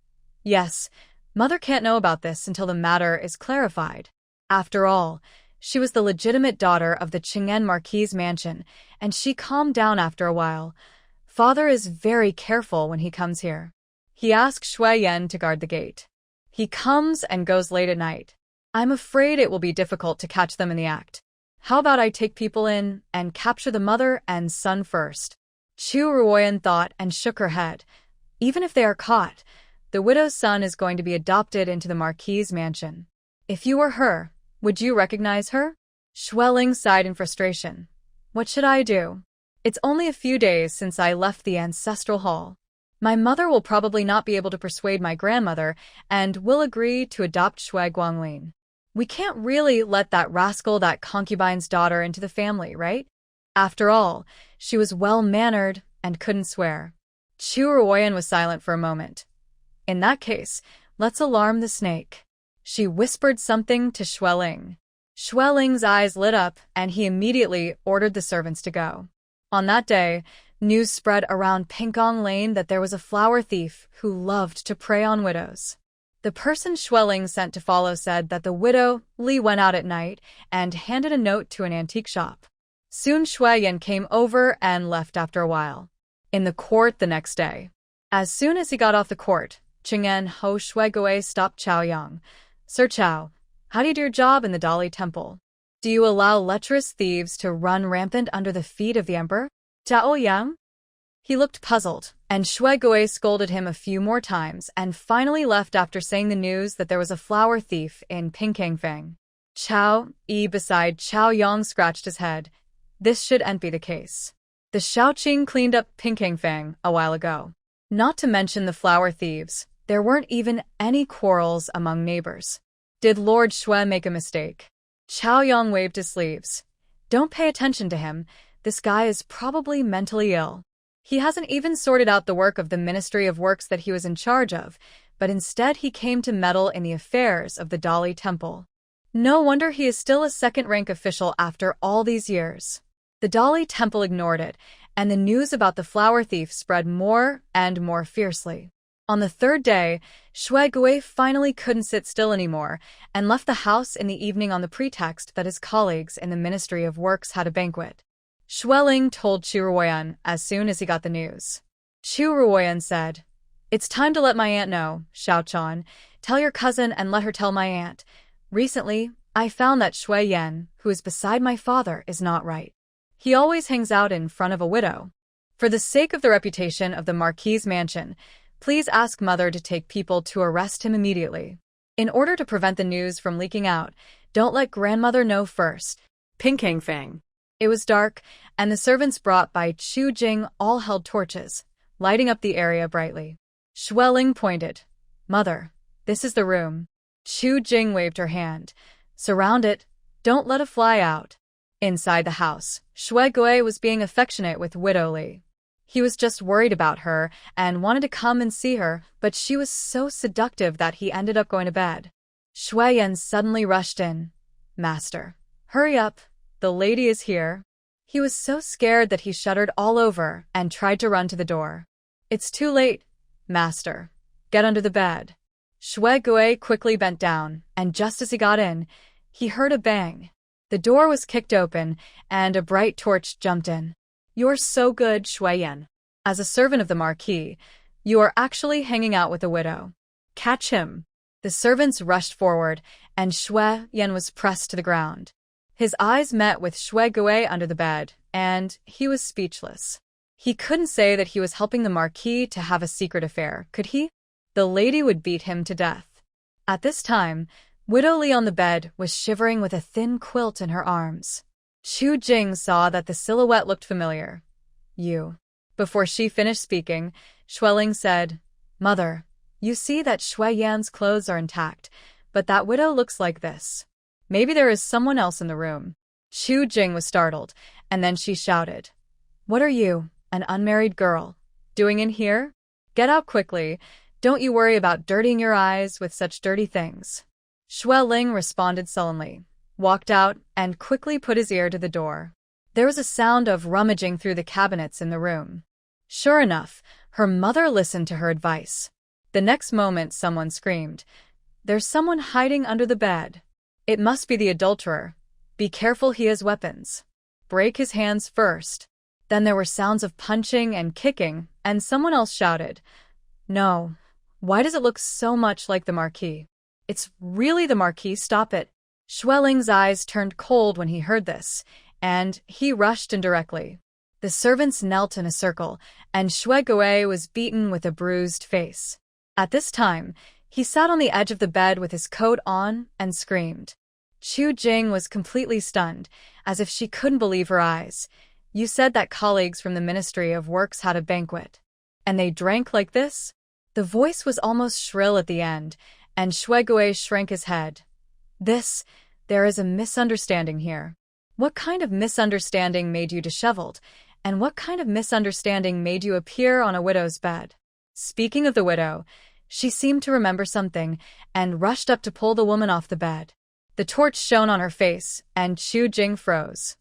Yes, Mother can't know about this until the matter is clarified. After all, she was the legitimate daughter of the Cheng'en Marquis' mansion, and she calmed down after a while. Father is very careful when he comes here. He asked Shui-Yen to guard the gate. He comes and goes late at night. I'm afraid it will be difficult to catch them in the act. How about I take people in and capture the mother and son first? Chu Ruoyan thought and shook her head. Even if they are caught, the widow's son is going to be adopted into the Marquis' mansion. If you were her, would you recognize her? Schwelling sighed in frustration. What should I do? It's only a few days since I left the ancestral hall. My mother will probably not be able to persuade my grandmother and will agree to adopt Shui Guanglin. We can't really let that rascal, that concubine's daughter, into the family, right? After all, she was well-mannered and couldn't swear. Chu Ruoyan was silent for a moment. In that case, let's alarm the snake. She whispered something to Schwelling. Schwelling's eyes lit up, and he immediately ordered the servants to go. On that day, news spread around Pinkong Lane that there was a flower thief who loved to prey on widows. The person Schwelling sent to follow said that the widow, Li, went out at night and handed a note to an antique shop. Soon Shui-Yen came over and left after a while. In the court the next day. As soon as he got off the court, Cheng'en Ho Shuigui stopped Chao Yang. Sir Chao, how do you do your job in the Dowry temple? Do you allow lecherous thieves to run rampant under the feet of the emperor? Zhao Yang? He looked puzzled, and Shuigui scolded him a few more times and finally left after saying the news that there was a flower thief in Pinkangfang. Chao Yi beside Chao Yang scratched his head. This shouldn't be the case. The Shaoqing cleaned up Pinkangfang a while ago. Not to mention the flower thieves, there weren't even any quarrels among neighbors. Did Lord Shui make a mistake? Chao Yang waved his sleeves. Don't pay attention to him. This guy is probably mentally ill. He hasn't even sorted out the work of the Ministry of Works that he was in charge of, but instead he came to meddle in the affairs of the Dowry Temple. No wonder he is still a second-rank official after all these years. The Dowry Temple ignored it, and the news about the flower thief spread more and more fiercely. On the third day, Shuigui finally couldn't sit still anymore and left the house in the evening on the pretext that his colleagues in the Ministry of Works had a banquet. Schwelling told Chu Ruoyan as soon as he got the news. Chu Ruoyan said, "It's time to let my aunt know, Xiaochan. Tell your cousin and let her tell my aunt. Recently, I found that Shui-Yen, who is beside my father, is not right. He always hangs out in front of a widow. For the sake of the reputation of the Marquis' mansion, please ask Mother to take people to arrest him immediately. In order to prevent the news from leaking out, don't let Grandmother know first." Pinkangfang. It was dark, and the servants brought by Chu Jing all held torches, lighting up the area brightly. Schwelling pointed. "Mother, this is the room." Chu Jing waved her hand. "Surround it. Don't let a fly out." Inside the house, Shuigui was being affectionate with Widow Li. He was just worried about her and wanted to come and see her, but she was so seductive that he ended up going to bed. Shui-Yen suddenly rushed in. "Master, hurry up. The lady is here." He was so scared that he shuddered all over and tried to run to the door. "It's too late, Master. Get under the bed." Shuigui quickly bent down, and just as he got in, he heard a bang. The door was kicked open, and a bright torch jumped in. "You're so good, Shui-Yen. As a servant of the Marquis, you are actually hanging out with a widow. Catch him." The servants rushed forward, and Shui-Yen was pressed to the ground. His eyes met with Shuigui under the bed, and he was speechless. He couldn't say that he was helping the Marquis to have a secret affair, could he? The lady would beat him to death. At this time, Widow Li on the bed was shivering with a thin quilt in her arms. Chu Jing saw that the silhouette looked familiar. "You." Before she finished speaking, Schwelling said, "Mother, you see that Shui-Yan's clothes are intact, but that widow looks like this. Maybe there is someone else in the room." Chu Jing was startled, and then she shouted, "What are you, an unmarried girl, doing in here? Get out quickly. Don't you worry about dirtying your eyes with such dirty things." Schwelling responded sullenly, walked out, and quickly put his ear to the door. There was a sound of rummaging through the cabinets in the room. Sure enough, her mother listened to her advice. The next moment someone screamed, "There's someone hiding under the bed. It must be the adulterer. Be careful, he has weapons. Break his hands first." Then there were sounds of punching and kicking, and someone else shouted, "No, why does it look so much like the Marquis? It's really the Marquis, stop it." Xueling's eyes turned cold when he heard this, and he rushed in directly. The servants knelt in a circle, and Xuegui was beaten with a bruised face. At this time, he sat on the edge of the bed with his coat on and screamed. Chu Jing was completely stunned, as if she couldn't believe her eyes. "You said that colleagues from the Ministry of Works had a banquet. And they drank like this?" The voice was almost shrill at the end, and Xuegui shrank his head. There is a misunderstanding here." "What kind of misunderstanding made you disheveled? And what kind of misunderstanding made you appear on a widow's bed?" Speaking of the widow, she seemed to remember something and rushed up to pull the woman off the bed. The torch shone on her face, and Chu Jing froze.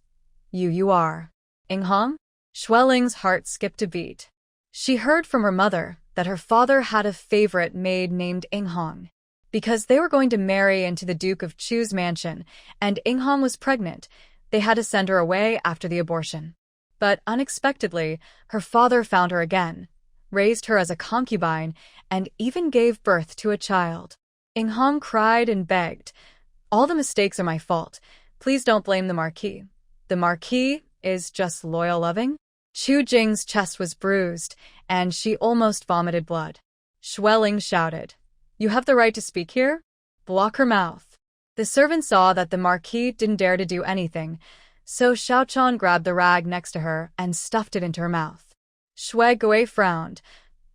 You are Inghong?" Xueling's heart skipped a beat. She heard from her mother that her father had a favorite maid named Inghong. Because they were going to marry into the Duke of Chu's mansion, and Inghong was pregnant, they had to send her away after the abortion. But unexpectedly, her father found her again, raised her as a concubine, and even gave birth to a child. Inghong cried and begged, "All the mistakes are my fault. Please don't blame the Marquis. The Marquis is just loyal loving?" Chu Jing's chest was bruised, and she almost vomited blood. Xueling shouted, "You have the right to speak here? Block her mouth." The servant saw that the Marquis didn't dare to do anything, so Xiaochan grabbed the rag next to her and stuffed it into her mouth. Xuegui frowned.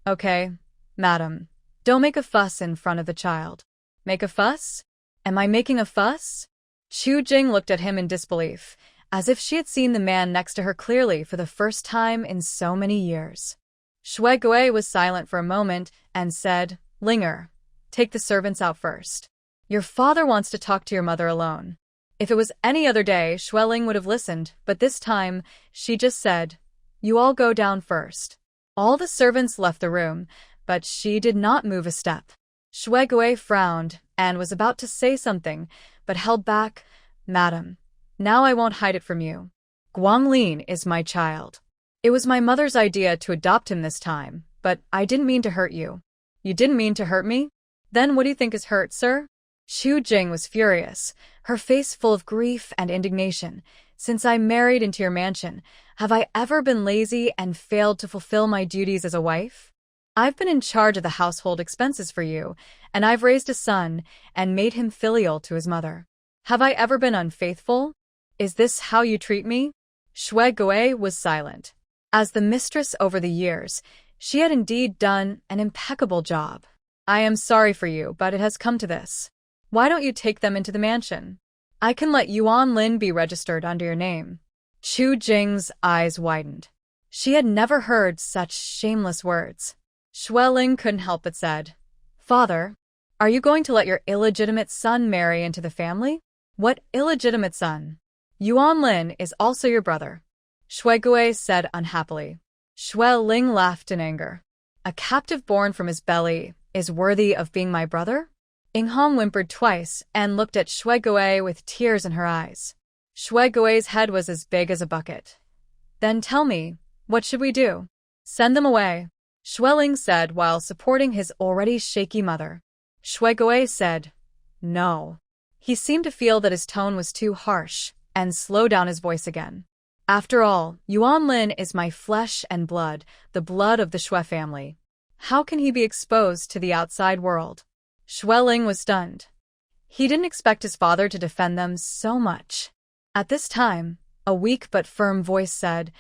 "Okay, madam, don't make a fuss in front of the child." "Make a fuss? Am I making a fuss?" Chu Jing looked at him in disbelief, as if she had seen the man next to her clearly for the first time in so many years. Xuegui was silent for a moment and said, "Linger, take the servants out first. Your father wants to talk to your mother alone." If it was any other day, Xueling would have listened, but this time, she just said, "You all go down first." All the servants left the room, but she did not move a step. Xuegui frowned and was about to say something, but held back. "Madam, now I won't hide it from you. Guanglin is my child. It was my mother's idea to adopt him this time, but I didn't mean to hurt you." "You didn't mean to hurt me? Then what do you think is hurt, sir?" Chu Jing was furious, her face full of grief and indignation. "Since I married into your mansion, have I ever been lazy and failed to fulfill my duties as a wife? I've been in charge of the household expenses for you, and I've raised a son and made him filial to his mother. Have I ever been unfaithful? Is this how you treat me?" Xuegui was silent. As the mistress over the years, she had indeed done an impeccable job. "I am sorry for you, but it has come to this. Why don't you take them into the mansion? I can let Yuan Lin be registered under your name." Chu Jing's eyes widened. She had never heard such shameless words. Xueling couldn't help but said, "Father, are you going to let your illegitimate son marry into the family?" "What illegitimate son? Yuan Lin is also your brother," Xuegui said unhappily. Xueling laughed in anger. "A captive born from his belly is worthy of being my brother?" Inghong whimpered twice and looked at Xuegui with tears in her eyes. Xuegui's head was as big as a bucket. "Then tell me, what should we do?" "Send them away," Xueling said while supporting his already shaky mother. Xuegui said, "No." He seemed to feel that his tone was too harsh and slowed down his voice again. "After all, Yuan Lin is my flesh and blood, the blood of the Xue family. How can he be exposed to the outside world?" Xueling was stunned. He didn't expect his father to defend them so much. At this time, a weak but firm voice said,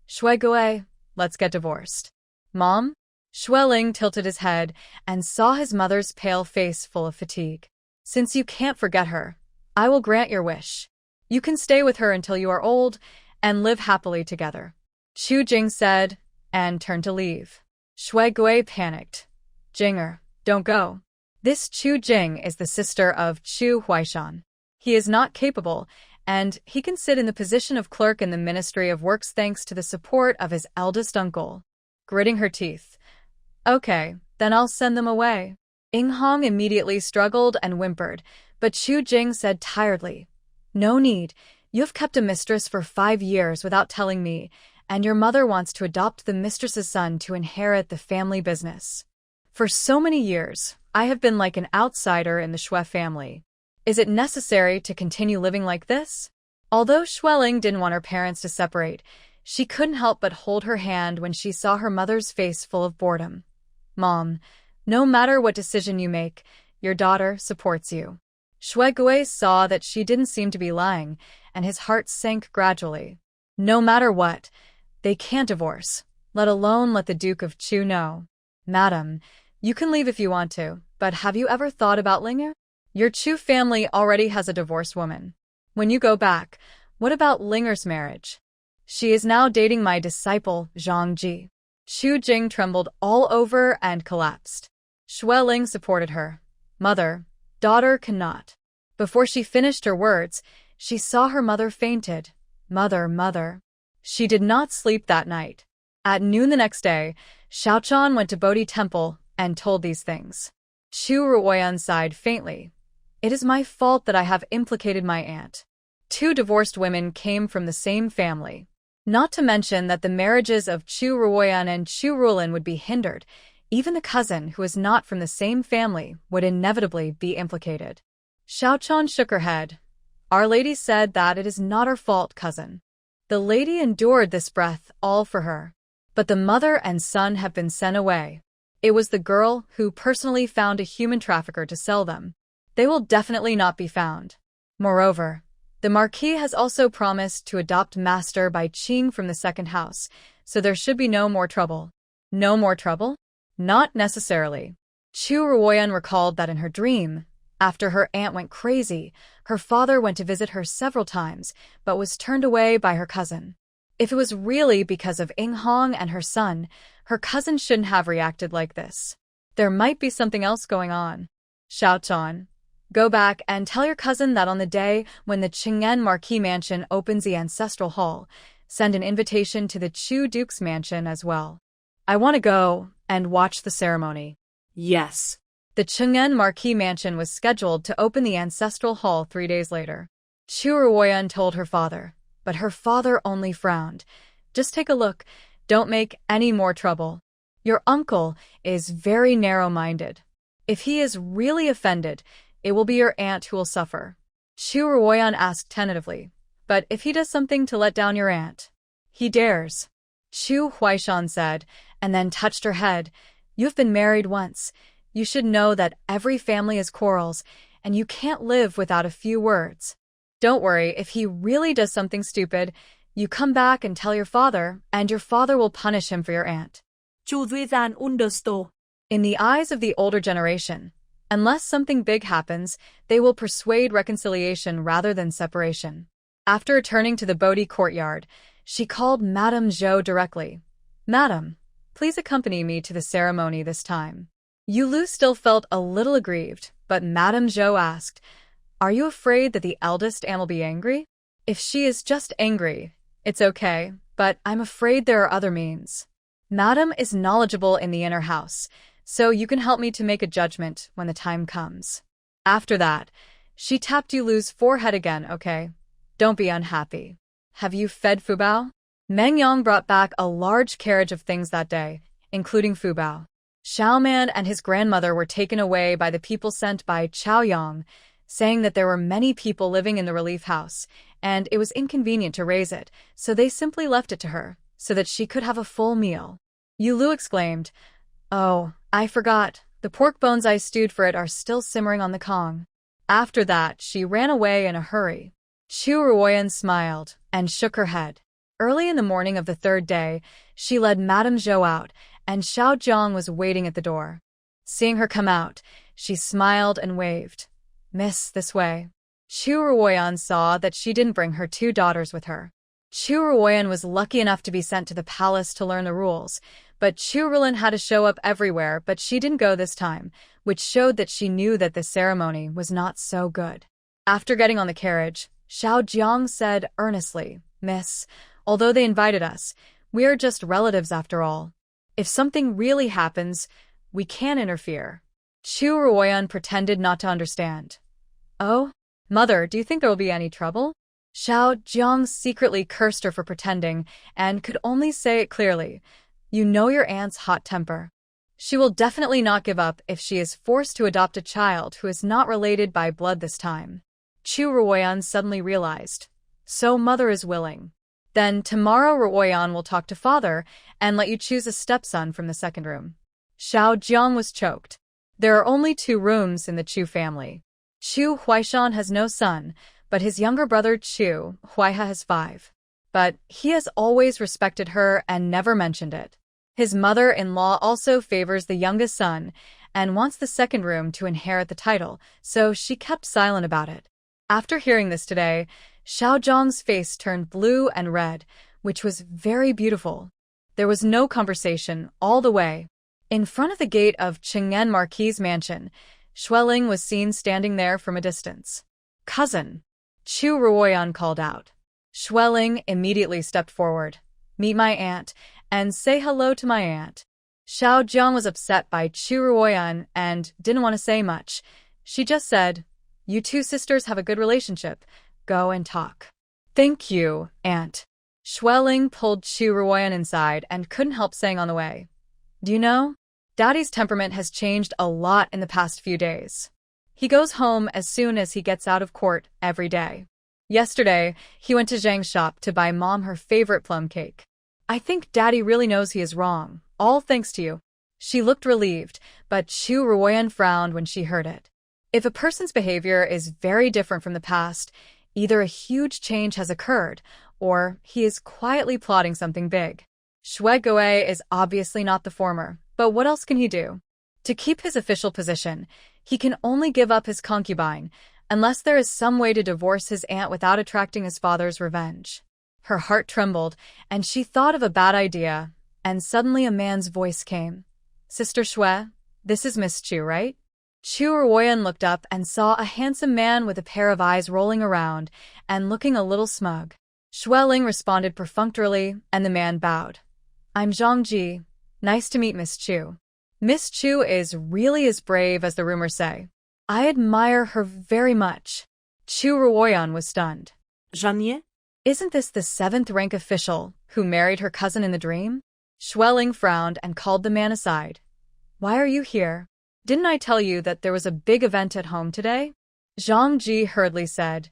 "Xuegui, let's get divorced." "Mom?" Xueling tilted his head and saw his mother's pale face full of fatigue. "Since you can't forget her, I will grant your wish. You can stay with her until you are old and live happily together." Chu Jing said, and turned to leave. Xuegui panicked. "Jinger, don't go. This Chu Jing is the sister of Chu Huaishan. He is not capable, and he can sit in the position of clerk in the Ministry of Works thanks to the support of his eldest uncle. Gritting her teeth. Okay, then I'll send them away. Ing Hong immediately struggled and whimpered, but Chu Jing said tiredly, No need. You have kept a mistress for 5 years without telling me, and your mother wants to adopt the mistress's son to inherit the family business. For so many years, I have been like an outsider in the Xue family. Is it necessary to continue living like this? Although Xueling didn't want her parents to separate, she couldn't help but hold her hand when she saw her mother's face full of boredom. Mom, no matter what decision you make, your daughter supports you. Xue Gui saw that she didn't seem to be lying, and his heart sank gradually. No matter what, they can't divorce, let alone let the Duke of Chu know. Madam, you can leave if you want to, but have you ever thought about Linger? Your Chu family already has a divorced woman. When you go back, what about Linger's marriage? She is now dating my disciple, Zhang Ji. Chu Jing trembled all over and collapsed. Xue Ling supported her. Mother, daughter cannot. Before she finished her words, she saw her mother fainted. Mother. She did not sleep that night. At noon the next day, Xiaochan went to Bodhi Temple and told these things. Chu Ruoyan sighed faintly. It is my fault that I have implicated my aunt. 2 divorced women came from the same family. Not to mention that the marriages of Chu Ruoyan and Chu Ruoyan would be hindered. Even the cousin who is not from the same family would inevitably be implicated. Xiaochan shook her head. Our Lady said that it is not our fault, cousin. The lady endured this breath all for her. But the mother and son have been sent away. It was the girl who personally found a human trafficker to sell them. They will definitely not be found. Moreover, the Marquis has also promised to adopt Master by Qing from the second house, so there should be no more trouble. No more trouble? Not necessarily. Chu Ruoyan recalled that in her dream, after her aunt went crazy, her father went to visit her several times, but was turned away by her cousin. If it was really because of Ing Hong and her son, her cousin shouldn't have reacted like this. There might be something else going on. Xiaochan, go back and tell your cousin that on the day when the Qing'an Marquis Mansion opens the Ancestral Hall, send an invitation to the Chu Duke's Mansion as well. I want to go and watch the ceremony. Yes. The Qing'an Marquis Mansion was scheduled to open the Ancestral Hall 3 days later. Chu Ruoyan told her father, but her father only frowned. Just take a look. Don't make any more trouble. Your uncle is very narrow-minded. If he is really offended, it will be your aunt who will suffer. Chu Ruoyan asked tentatively, but if he does something to let down your aunt, he dares. Chu Huaishan said, and then touched her head. You've been married once. You should know that every family has quarrels, and you can't live without a few words. Don't worry, if he really does something stupid, you come back and tell your father, and your father will punish him for your aunt. Chu Ruoyan understood. In the eyes of the older generation, unless something big happens, they will persuade reconciliation rather than separation. After returning to the Bodhi courtyard, she called Madame Zhou directly. Madam, please accompany me to the ceremony this time. Yulu still felt a little aggrieved, but Madame Zhou asked, Are you afraid that the eldest aunt will be angry? If she is just angry, it's okay, but I'm afraid there are other means. Madame is knowledgeable in the inner house, so you can help me to make a judgment when the time comes. After that, she tapped Yulu's forehead again, okay? Don't be unhappy. Have you fed Fubao? Meng Yang brought back a large carriage of things that day, including Fubao. Xiaoman and his grandmother were taken away by the people sent by Chao Yang, saying that there were many people living in the relief house, and it was inconvenient to raise it, so they simply left it to her, so that she could have a full meal. Yulu exclaimed, Oh, I forgot. The pork bones I stewed for it are still simmering on the Kong. After that, she ran away in a hurry. Chu Ruoyan smiled and shook her head. Early in the morning of the 3rd day, she led Madame Zhou out, and Xiao Zhang was waiting at the door. Seeing her come out, she smiled and waved. Miss, this way. Chu Ruoyan saw that she didn't bring her 2 daughters with her. Chu Ruoyan was lucky enough to be sent to the palace to learn the rules, but Chu Ruoyan had to show up everywhere, but she didn't go this time, which showed that she knew that the ceremony was not so good. After getting on the carriage, Xiao Jiang said earnestly, "Miss, although they invited us, we are just relatives after all. If something really happens, we can't interfere." Chu Ruoyan pretended not to understand. "Oh? Mother, do you think there will be any trouble?" Xiao Jiang secretly cursed her for pretending and could only say it clearly. "You know your aunt's hot temper. She will definitely not give up if she is forced to adopt a child who is not related by blood this time." Chu Ruoyan suddenly realized. So mother is willing. Then tomorrow Ruoyan will talk to father and let you choose a stepson from the second room. Xiao Jiang was choked. There are only 2 rooms in the Chu family. Chu Huaishan has no son, but his younger brother Chu Huaiha has 5. But he has always respected her and never mentioned it. His mother-in-law also favors the youngest son and wants the second room to inherit the title, so she kept silent about it. After hearing this today, Xiao Zhang's face turned blue and red, which was very beautiful. There was no conversation all the way. In front of the gate of Cheng'an Marquis' mansion, Xueling was seen standing there from a distance. "Cousin," Chu Ruoyan called out. Xueling immediately stepped forward. "Meet my aunt, and say hello to my aunt." Xiao Jiang was upset by Chu Ruoyan and didn't want to say much. She just said, "You 2 sisters have a good relationship. Go and talk." "Thank you, aunt." Xueling pulled Chu Ruoyan inside and couldn't help saying on the way, "Do you know, Daddy's temperament has changed a lot in the past few days. He goes home as soon as he gets out of court every day. Yesterday, he went to Zhang's shop to buy Mom her favorite plum cake. I think Daddy really knows he is wrong, all thanks to you." She looked relieved, but Chu Ruoyan frowned when she heard it. If a person's behavior is very different from the past, either a huge change has occurred, or he is quietly plotting something big. Xue Gui is obviously not the former, but what else can he do? To keep his official position, he can only give up his concubine, unless there is some way to divorce his aunt without attracting his father's revenge. Her heart trembled, and she thought of a bad idea, and suddenly a man's voice came. "Sister Xue, this is Miss Chu, right?" Chu Ruoyan looked up and saw a handsome man with a pair of eyes rolling around and looking a little smug. Xueling responded perfunctorily, and the man bowed. "I'm Zhang Ji. Nice to meet Miss Chu. Miss Chu is really as brave as the rumors say. I admire her very much." Chu Ruoyan was stunned. "Zhang? Isn't this the 7th rank official who married her cousin in the dream?" Xueling frowned and called the man aside. "Why are you here? Didn't I tell you that there was a big event at home today?" Zhang Ji hurriedly said,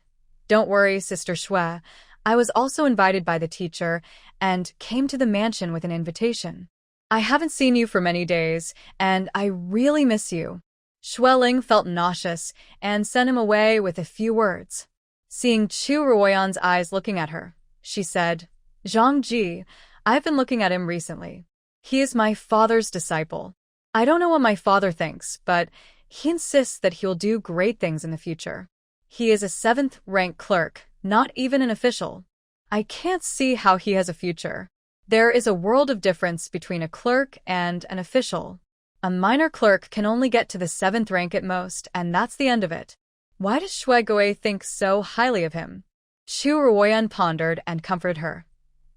"Don't worry, Sister Xue. I was also invited by the teacher and came to the mansion with an invitation. I haven't seen you for many days, and I really miss you." Xueling felt nauseous and sent him away with a few words. Seeing Chu Ruoyan's eyes looking at her, she said, "Zhang Ji, I've been looking at him recently. He is my father's disciple. I don't know what my father thinks, but he insists that he'll do great things in the future. He is a 7th rank clerk, not even an official. I can't see how he has a future. There is a world of difference between a clerk and an official. A minor clerk can only get to the 7th rank at most, and that's the end of it. Why does Xue Gui think so highly of him?" Chu Ruoyan pondered and comforted her.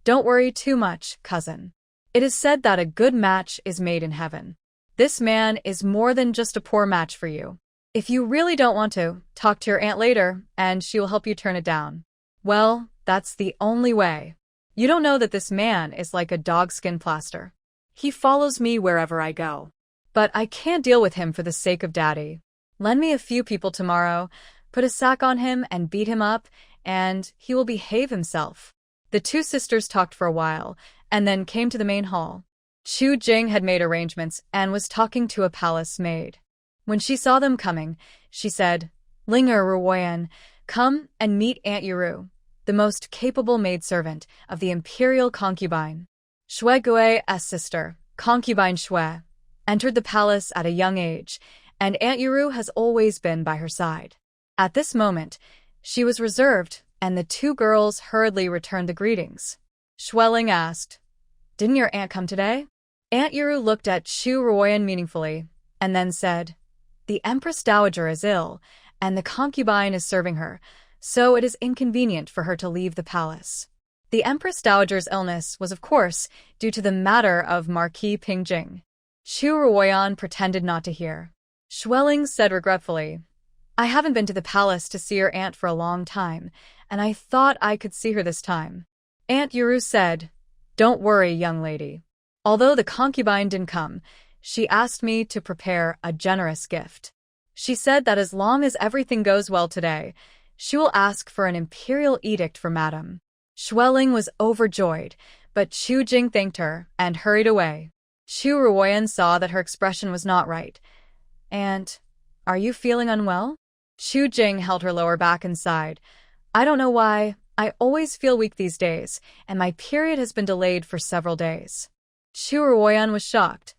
"Don't worry too much, cousin. It is said that a good match is made in heaven. This man is more than just a poor match for you. If you really don't want to, talk to your aunt later, and she will help you turn it down. Well, that's the only way. You don't know that this man is like a dogskin plaster. He follows me wherever I go. But I can't deal with him for the sake of Daddy. Lend me a few people tomorrow, put a sack on him and beat him up, and he will behave himself." The 2 sisters talked for a while, and then came to the main hall. Chu Jing had made arrangements and was talking to a palace maid. When she saw them coming, she said, "Linger Ruoyan, come and meet Aunt Yuru, the most capable maidservant of the Imperial concubine." Xue Gui's sister, concubine Xue, entered the palace at a young age, and Aunt Yuru has always been by her side. At this moment, she was reserved, and the 2 girls hurriedly returned the greetings. Xueling asked, "Didn't your aunt come today?" Aunt Yuru looked at Chu Ruoyan meaningfully, and then said, "The Empress Dowager is ill, and the concubine is serving her, so it is inconvenient for her to leave the palace. The Empress Dowager's illness was, of course, due to the matter of Marquis Pingjing. Chu Ruoyan pretended not to hear. Schwelling said regretfully, I haven't been to the palace to see your aunt for a long time, and I thought I could see her this time. Aunt Yuru said, Don't worry, young lady. Although the concubine didn't come, she asked me to prepare a generous gift. She said that as long as everything goes well today, she will ask for an imperial edict for Madame. Schwelling was overjoyed, but Chu Jing thanked her and hurried away. Chu Ruoyan saw that her expression was not right. Aunt, are you feeling unwell? Chu Jing held her lower back and sighed. I don't know why, I always feel weak these days, and my period has been delayed for several days. Chu Ruoyan was shocked.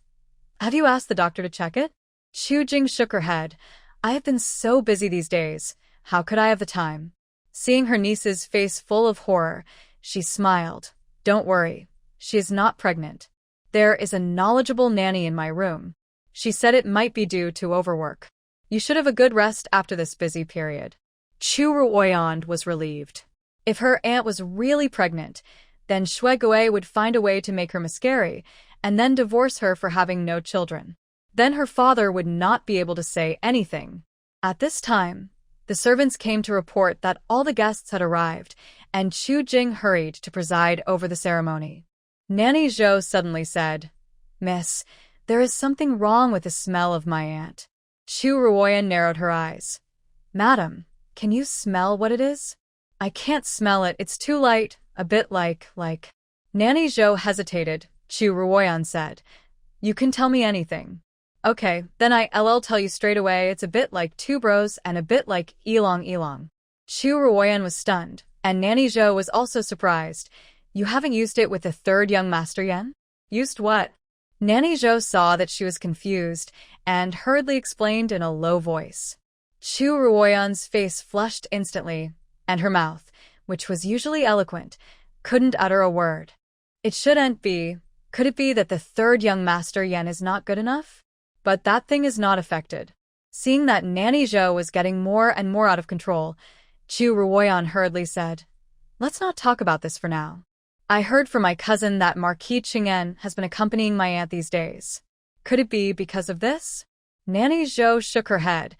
Have you asked the doctor to check it? Chu Jing shook her head. I have been so busy these days. How could I have the time? Seeing her niece's face full of horror, she smiled. Don't worry, she is not pregnant. There is a knowledgeable nanny in my room. She said it might be due to overwork. You should have a good rest after this busy period. Chu Ruoyan was relieved. If her aunt was really pregnant, then Shui Gui would find a way to make her miscarry, and then divorce her for having no children. Then her father would not be able to say anything. At this time, the servants came to report that all the guests had arrived, and Chu Jing hurried to preside over the ceremony. Nanny Zhou suddenly said, Miss, there is something wrong with the smell of my aunt. Chu Ruoyan narrowed her eyes. Madam, can you smell what it is? I can't smell it, it's too light, a bit like. Nanny Zhou hesitated. Chu Ruoyan said, You can tell me anything. Okay, then I'll tell you straight away, it's a bit like two bros and a bit like Elong. Chu Ruoyan was stunned, and Nanny Zhou was also surprised. You haven't used it with the third young master Yan? Used what? Nanny Zhou saw that she was confused, and hurriedly explained in a low voice. Chu Ruoyan's face flushed instantly, and her mouth, which was usually eloquent, couldn't utter a word. It shouldn't be. Could it be that the third young master Yan is not good enough? But that thing is not affected. Seeing that Nanny Zhou was getting more and more out of control, Chu Ruoyan hurriedly said, Let's not talk about this for now. I heard from my cousin that Marquis Qing'an has been accompanying my aunt these days. Could it be because of this? Nanny Zhou shook her head.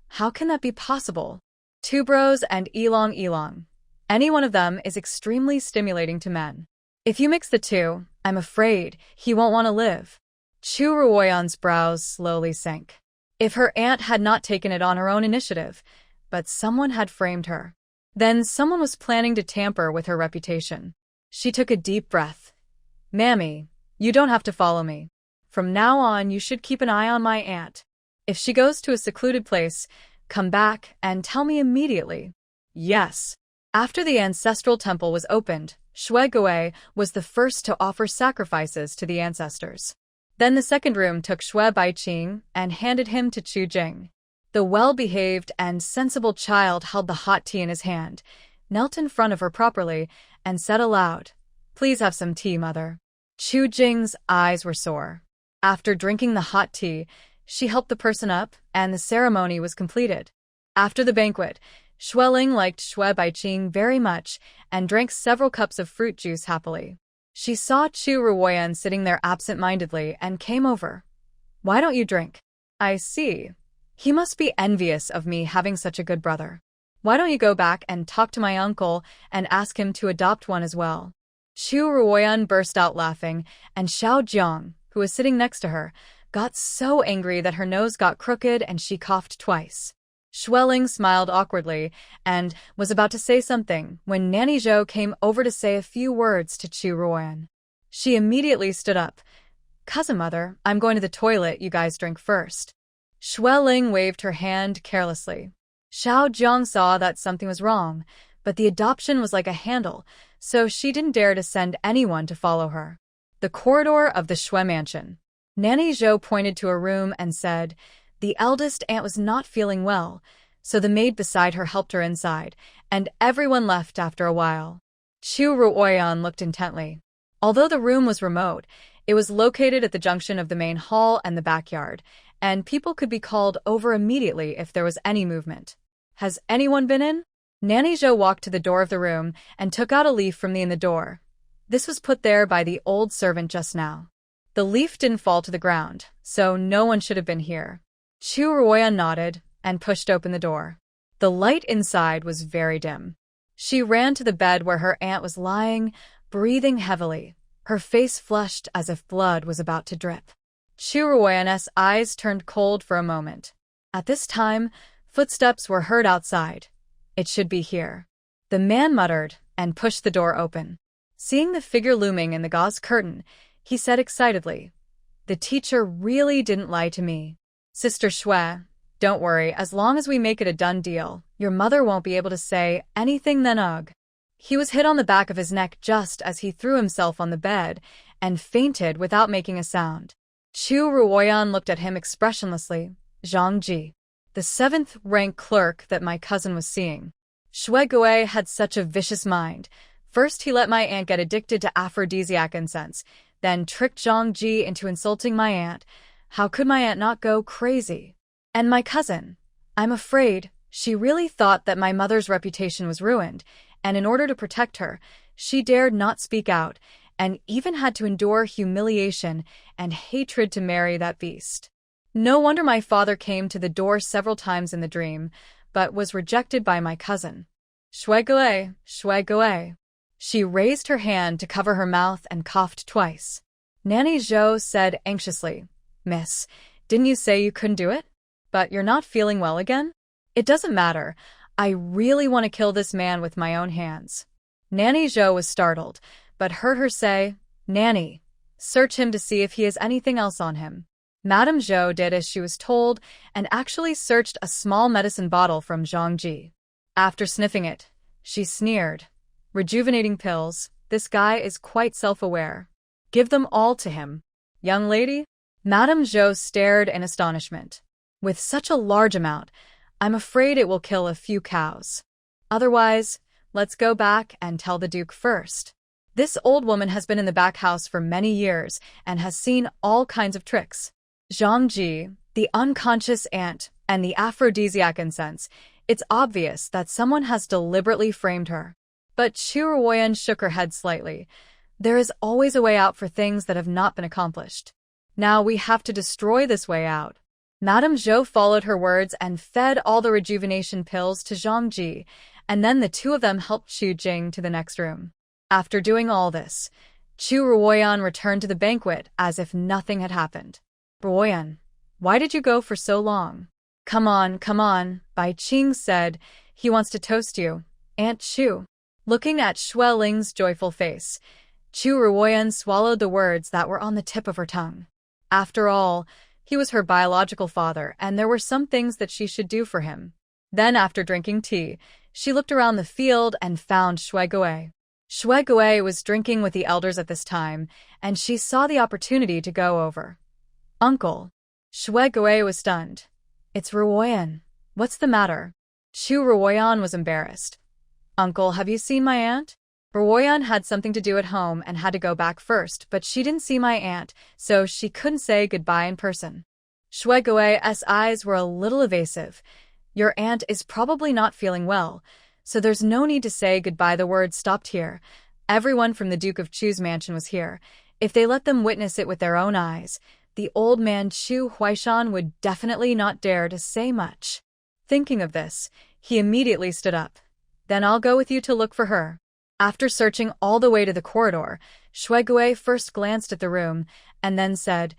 How can that be possible? Two bros and Elong. Any one of them is extremely stimulating to men. If you mix the two, I'm afraid he won't want to live. Chu Ruoyan's brows slowly sank. If her aunt had not taken it on her own initiative, but someone had framed her, then someone was planning to tamper with her reputation. She took a deep breath. Mammy, you don't have to follow me. From now on, you should keep an eye on my aunt. If she goes to a secluded place, come back and tell me immediately. Yes. After the ancestral temple was opened, Shui Gui was the first to offer sacrifices to the ancestors. Then the second room took Shui Baiqing and handed him to Chu Jing. The well-behaved and sensible child held the hot tea in his hand, knelt in front of her properly, and said aloud, Please have some tea, mother. Chu Jing's eyes were sore. After drinking the hot tea, she helped the person up, and the ceremony was completed. After the banquet, Schwelling liked Shui Baiqing very much and drank several cups of fruit juice happily. She saw Chu Ruoyan sitting there absent-mindedly and came over. Why don't you drink? I see. He must be envious of me having such a good brother. Why don't you go back and talk to my uncle and ask him to adopt one as well? Chu Ruoyan burst out laughing, and Xiao Jiang, who was sitting next to her, got so angry that her nose got crooked and she coughed twice. Schwelling smiled awkwardly and was about to say something when Nanny Zhou came over to say a few words to Chu Ruoyan. She immediately stood up. Cousin mother, I'm going to the toilet, you guys drink first. Schwelling waved her hand carelessly. Xiao Jiang saw that something was wrong, but the adoption was like a handle, so she didn't dare to send anyone to follow her. The corridor of the Chu Mansion. Nanny Zhou pointed to a room and said, The eldest aunt was not feeling well, so the maid beside her helped her inside, and everyone left after a while. Chu Ruoyan looked intently. Although the room was remote, it was located at the junction of the main hall and the backyard, and people could be called over immediately if there was any movement. Has anyone been in? Nanny Zhou walked to the door of the room and took out a leaf from the door. This was put there by the old servant just now. The leaf didn't fall to the ground, so no one should have been here. Chu Ruoyan nodded and pushed open the door. The light inside was very dim. She ran to the bed where her aunt was lying, breathing heavily, her face flushed as if blood was about to drip. Chu Ruoyan's eyes turned cold for a moment. At this time, footsteps were heard outside. It should be here. The man muttered and pushed the door open. Seeing the figure looming in the gauze curtain, he said excitedly, "The teacher really didn't lie to me. Sister Shui, don't worry, as long as we make it a done deal, your mother won't be able to say anything then ugh." He was hit on the back of his neck just as he threw himself on the bed and fainted without making a sound. Chu Ruoyan looked at him expressionlessly. "Zhang Ji, the 7th-rank clerk that my cousin was seeing. Shui Gui had such a vicious mind. First he let my aunt get addicted to aphrodisiac incense, then tricked Zhang Ji into insulting my aunt. How could my aunt not go crazy? And my cousin, I'm afraid she really thought that my mother's reputation was ruined, and in order to protect her, she dared not speak out, and even had to endure humiliation and hatred to marry that beast. No wonder my father came to the door several times in the dream, but was rejected by my cousin. Shui Gui, Shui Gui." She raised her hand to cover her mouth and coughed twice. Nanny Zhou said anxiously, "Miss, didn't you say you couldn't do it? But you're not feeling well again? It doesn't matter. I really want to kill this man with my own hands." Nanny Zhou was startled, but heard her say, "Nanny, search him to see if he has anything else on him." Madame Zhou did as she was told and actually searched a small medicine bottle from Zhang Ji. After sniffing it, she sneered, "Rejuvenating pills, this guy is quite self-aware. Give them all to him." "Young lady?" Madame Zhou stared in astonishment. "With such a large amount, I'm afraid it will kill a few cows. Otherwise, let's go back and tell the Duke first. This old woman has been in the back house for many years and has seen all kinds of tricks. Zhang Ji, the unconscious aunt, and the aphrodisiac incense, it's obvious that someone has deliberately framed her." But Chu Ruoyan shook her head slightly. "There is always a way out for things that have not been accomplished. Now we have to destroy this way out." Madame Zhou followed her words and fed all the rejuvenation pills to Zhang Ji, and then the two of them helped Chu Jing to the next room. After doing all this, Chu Ruoyan returned to the banquet as if nothing had happened. "Ruoyan, why did you go for so long?" Come on, Bai Qing said. "He wants to toast you, Aunt Chu." Looking at Shui Ling's joyful face, Chu Ruoyan swallowed the words that were on the tip of her tongue. After all, he was her biological father, and there were some things that she should do for him. Then, after drinking tea, she looked around the field and found Shui Gui. Shui Gui was drinking with the elders at this time, and she saw the opportunity to go over. "Uncle." Shui Gui was stunned. "It's Ruoyan. What's the matter?" Chu Ruoyan was embarrassed. "Uncle, have you seen my aunt?" Ruoyan had something to do at home and had to go back first, but she didn't see my aunt, so she couldn't say goodbye in person. Shui Gui's eyes were a little evasive. "Your aunt is probably not feeling well, so there's no need to say goodbye." The words stopped here. Everyone from the Duke of Chu's mansion was here. If they let them witness it with their own eyes, the old man Chu Huaishan would definitely not dare to say much. Thinking of this, he immediately stood up. "Then I'll go with you to look for her." After searching all the way to the corridor, Shui Gui first glanced at the room and then said,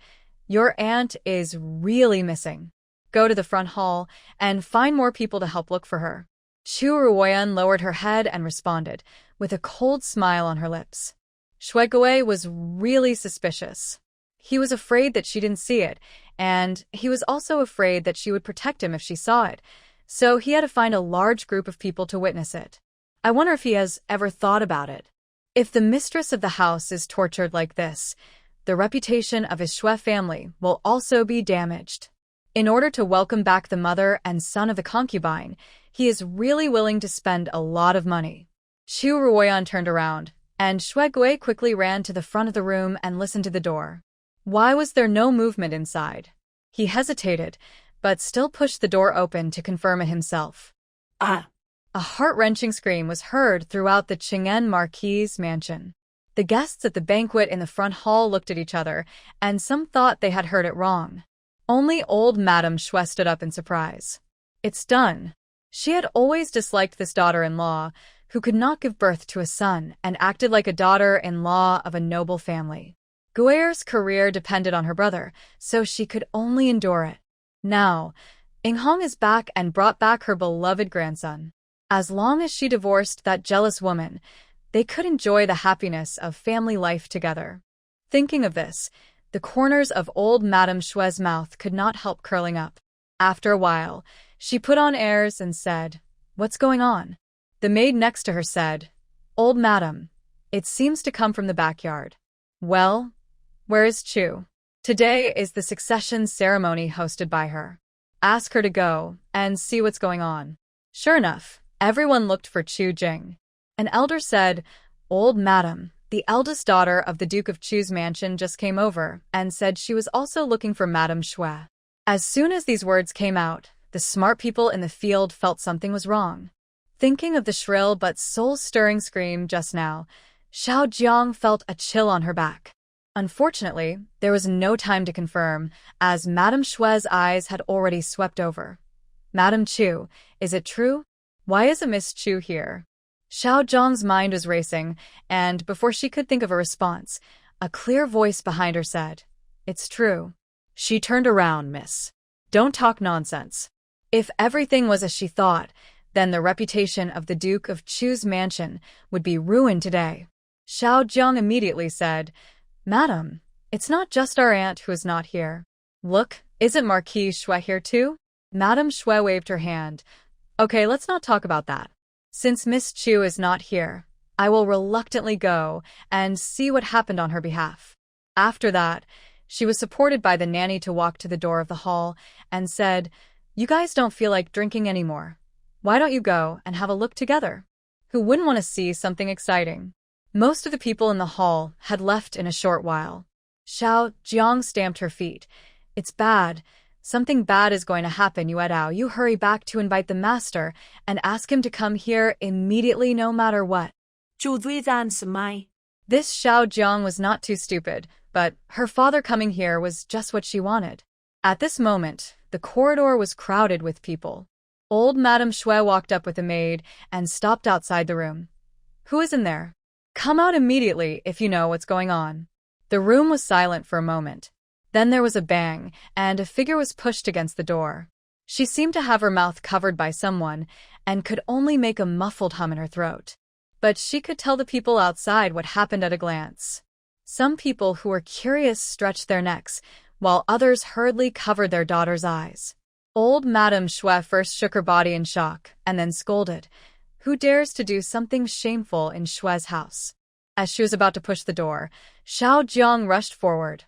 "Your aunt is really missing. Go to the front hall and find more people to help look for her." Chu Ruoyan lowered her head and responded, with a cold smile on her lips. Shui Gui was really suspicious. He was afraid that she didn't see it, and he was also afraid that she would protect him if she saw it, so he had to find a large group of people to witness it. I wonder if he has ever thought about it. If the mistress of the house is tortured like this, the reputation of his Shui family will also be damaged. In order to welcome back the mother and son of the concubine, he is really willing to spend a lot of money. Chu Ruoyan turned around, and Shui Gui quickly ran to the front of the room and listened to the door. Why was there no movement inside? He hesitated, but still pushed the door open to confirm it himself. A heart-wrenching scream was heard throughout the Cheng'en Marquis's mansion. The guests at the banquet in the front hall looked at each other, and some thought they had heard it wrong. Only old Madame Xue stood up in surprise. It's done. She had always disliked this daughter-in-law, who could not give birth to a son and acted like a daughter-in-law of a noble family. Guerre's career depended on her brother, so she could only endure it. Now, Inghong is back and brought back her beloved grandson. As long as she divorced that jealous woman, they could enjoy the happiness of family life together. Thinking of this, the corners of old Madame Xue's mouth could not help curling up. After a while, she put on airs and said, "What's going on?" The maid next to her said, "Old Madam, it seems to come from the backyard." "Well, where is Chu? Today is the succession ceremony hosted by her. Ask her to go and see what's going on." Sure enough, everyone looked for Chu Jing. An elder said, "Old Madam, the eldest daughter of the Duke of Chu's mansion just came over and said she was also looking for Madame Xue." As soon as these words came out, the smart people in the field felt something was wrong. Thinking of the shrill but soul-stirring scream just now, Xiao Jiang felt a chill on her back. Unfortunately, there was no time to confirm, as Madame Xue's eyes had already swept over. "Madame Chu, is it true? Why is a Miss Chu here?" Xiao Jiang's mind was racing, and before she could think of a response, a clear voice behind her said, "It's true." She turned around, "Miss. Don't talk nonsense." If everything was as she thought, then the reputation of the Duke of Chu's mansion would be ruined today. Xiao Jiang immediately said, "Madam, it's not just our aunt who is not here. Look, isn't Marquis Xue here too?" Madame Xue waved her hand. "Okay, let's not talk about that. Since Miss Chu is not here, I will reluctantly go and see what happened on her behalf." After that, she was supported by the nanny to walk to the door of the hall and said, "You guys don't feel like drinking anymore. Why don't you go and have a look together? Who wouldn't want to see something exciting?" Most of the people in the hall had left in a short while. Xiao Jiang stamped her feet. "It's bad. Something bad is going to happen, Yuedao. You hurry back to invite the master and ask him to come here immediately no matter what." This Xiao Jiang was not too stupid, but her father coming here was just what she wanted. At this moment, the corridor was crowded with people. Old Madame Xue walked up with a maid and stopped outside the room. "Who is in there? Come out immediately if you know what's going on." The room was silent for a moment. Then there was a bang, and a figure was pushed against the door. She seemed to have her mouth covered by someone and could only make a muffled hum in her throat. But she could tell the people outside what happened at a glance. Some people who were curious stretched their necks, while others hurriedly covered their daughter's eyes. Old Madame Xue first shook her body in shock and then scolded, "Who dares to do something shameful in Xue's house?" As she was about to push the door, Xiao Jiang rushed forward.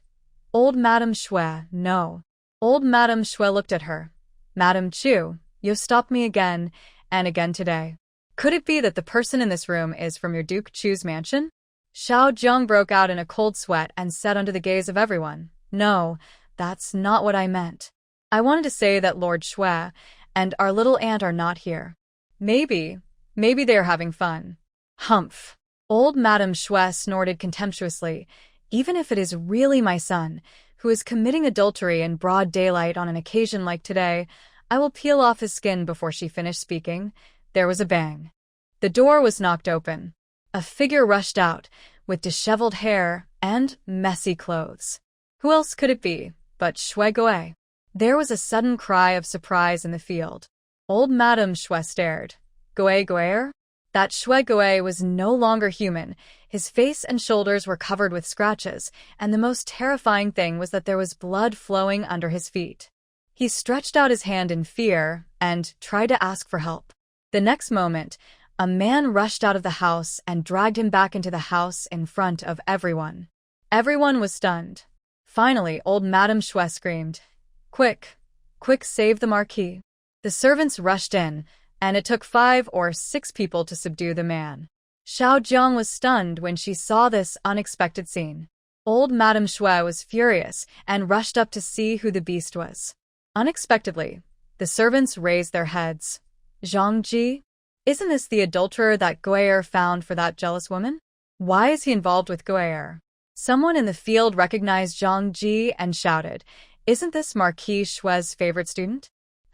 "Old Madame Xue, no." Old Madame Xue looked at her. "Madame Chu, you've stopped me again and again today. Could it be that the person in this room is from your Duke Chu's mansion?" Xiao Jiang broke out in a cold sweat and said under the gaze of everyone, "No, that's not what I meant. I wanted to say that Lord Xue and our little aunt are not here. Maybe they are having fun." "Humph." Old Madame Xue snorted contemptuously. "Even if it is really my son, who is committing adultery in broad daylight on an occasion like today, I will peel off his skin." Before she finished speaking, there was a bang. The door was knocked open. A figure rushed out, with disheveled hair and messy clothes. Who else could it be but Xue Gui? There was a sudden cry of surprise in the field. Old Madame Xue stared. Gui? That Xue Gui was no longer human. His face and shoulders were covered with scratches, and the most terrifying thing was that there was blood flowing under his feet. He stretched out his hand in fear and tried to ask for help. The next moment, a man rushed out of the house and dragged him back into the house in front of everyone. Everyone was stunned. Finally, old Madame Xue screamed, Quick, save the Marquis." The servants rushed in, and it took 5 or 6 people to subdue the man. Xiao Jiang was stunned when she saw this unexpected scene. Old Madame Xue was furious and rushed up to see who the beast was. Unexpectedly, the servants raised their heads. "Zhang Ji?" Isn't this the adulterer that Goyer found for that jealous woman? Why is he involved with Goyer? Someone in the field recognized Zhang Ji and shouted, "Isn't this Marquis Shue's favorite student?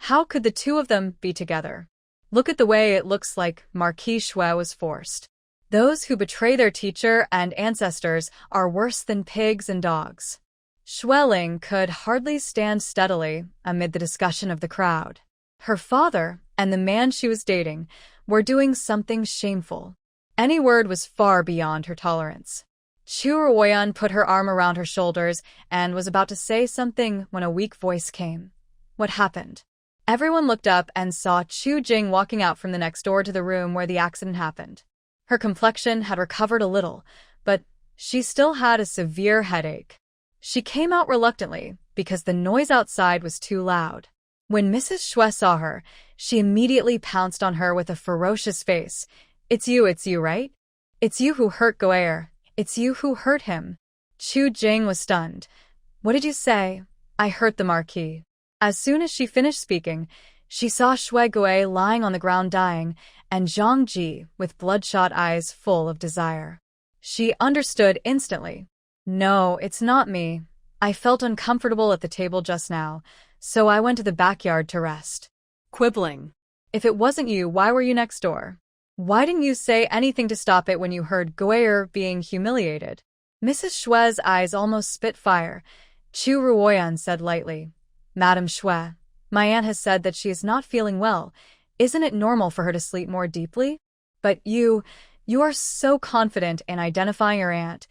How could the two of them be together? Look at the way it looks like Marquis Shue was forced. Those who betray their teacher and ancestors are worse than pigs and dogs." Xueling could hardly stand steadily amid the discussion of the crowd. Her father and the man she was dating were doing something shameful. Any word was far beyond her tolerance. Chu Ruoyan put her arm around her shoulders and was about to say something when a weak voice came. What happened? Everyone looked up and saw Chu Jing walking out from the next door to the room where the accident happened. Her complexion had recovered a little, but she still had a severe headache. She came out reluctantly because the noise outside was too loud. When Mrs. Shue saw her, she immediately pounced on her with a ferocious face. It's you, right? It's you who hurt Goyer. It's you who hurt him." Chu Jing was stunned. "What did you say?" "I hurt the Marquis." As soon as she finished speaking, she saw Shue Goy lying on the ground dying, and Zhang Ji with bloodshot eyes full of desire. She understood instantly. "No, it's not me. I felt uncomfortable at the table just now, so I went to the backyard to rest." Quibbling. "If it wasn't you, why were you next door? Why didn't you say anything to stop it when you heard Goyer being humiliated?" Mrs. Shue's eyes almost spit fire. Chu Ruoyan said lightly, "Madam Shue, my aunt has said that she is not feeling well. Isn't it normal for her to sleep more deeply? But you are so confident in identifying your aunt.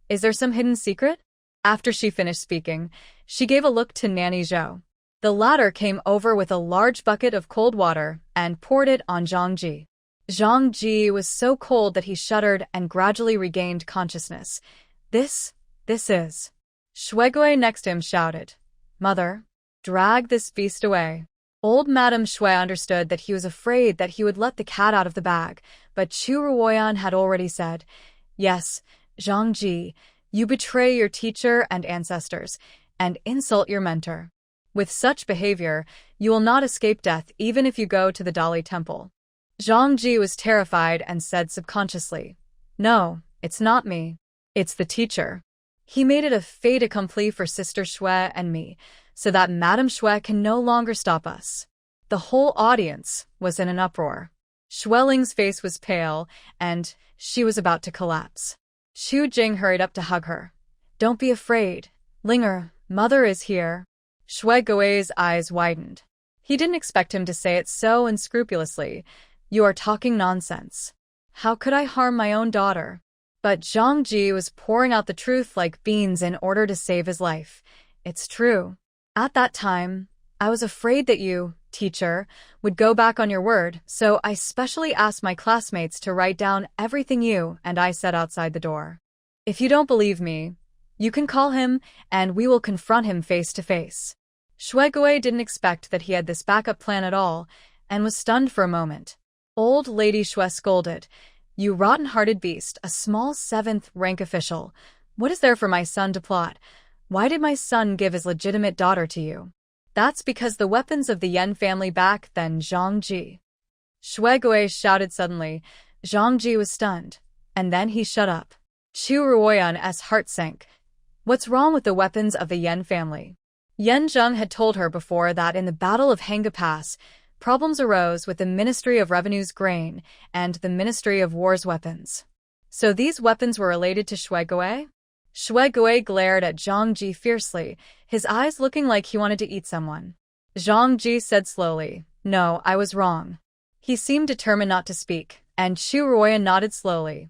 Is there some hidden secret?" After she finished speaking, she gave a look to Nanny Zhou. The latter came over with a large bucket of cold water and poured it on Zhang Ji. Zhang Ji was so cold that he shuddered and gradually regained consciousness. This is. Shuegui next to him shouted, "Mother, drag this beast away." Old Madame Shue understood that he was afraid that he would let the cat out of the bag, but Chu Ruoyan had already said, "Yes, Zhang Ji, you betray your teacher and ancestors, and insult your mentor. With such behavior, you will not escape death even if you go to the Dali temple." Zhang Ji was terrified and said subconsciously, "No, it's not me. It's the teacher. He made it a fait accompli for Sister Shue and me, so that Madame Shue can no longer stop us." The whole audience was in an uproar. Xueling's face was pale, and she was about to collapse. Chu Jing hurried up to hug her. "Don't be afraid. Linger, Mother is here." Shue Goei's eyes widened. He didn't expect him to say it so unscrupulously. "You are talking nonsense. How could I harm my own daughter?" But Zhang Ji was pouring out the truth like beans in order to save his life. "It's true. At that time, I was afraid that you, teacher, would go back on your word, so I specially asked my classmates to write down everything you and I said outside the door. If you don't believe me, you can call him and we will confront him face to face." Shuegui didn't expect that he had this backup plan at all and was stunned for a moment. Old Lady Shue scolded, "You rotten-hearted beast, a small 7th rank official. What is there for my son to plot? Why did my son give his legitimate daughter to you?" "That's because the weapons of the Yan family back then, Zhang Ji." Shuegui shouted suddenly. Zhang Ji was stunned, and then he shut up. Chu Ruoyan's heart sank. What's wrong with the weapons of the Yan family? Yan Zheng had told her before that in the Battle of Hanga Pass, problems arose with the Ministry of Revenue's grain and the Ministry of War's weapons. So these weapons were related to Shuegui? Shuegui glared at Zhang Ji fiercely, his eyes looking like he wanted to eat someone. Zhang Ji said slowly, "No, I was wrong." He seemed determined not to speak, and Chu Ruoyan nodded slowly.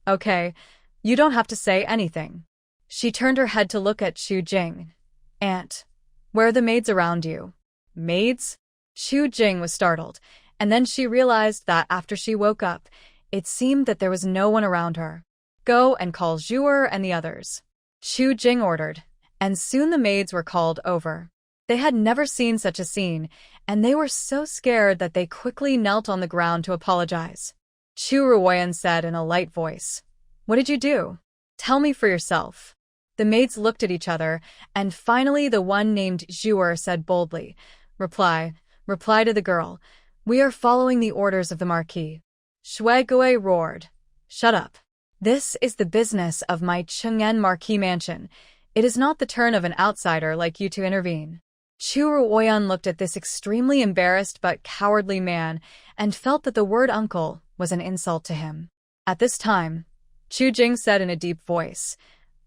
"Okay, you don't have to say anything." She turned her head to look at Chu Jing. "Aunt, where are the maids around you?" "Maids?" Chu Jing was startled, and then she realized that after she woke up, it seemed that there was no one around her. "Go and call Zhuer and the others," Chu Jing ordered, and soon the maids were called over. They had never seen such a scene, and they were so scared that they quickly knelt on the ground to apologize. Chu Ruoyan said in a light voice, "What did you do? Tell me for yourself." The maids looked at each other, and finally the one named Zhuer said boldly, Reply to the girl. We are following the orders of the Marquis. Shui Gui roared. Shut up. This is the business of my Cheng'en Marquis mansion. It is not the turn of an outsider like you to intervene. Chu Ruoyan looked at this extremely embarrassed but cowardly man and felt that the word uncle was an insult to him. At this time, Chu Jing said in a deep voice,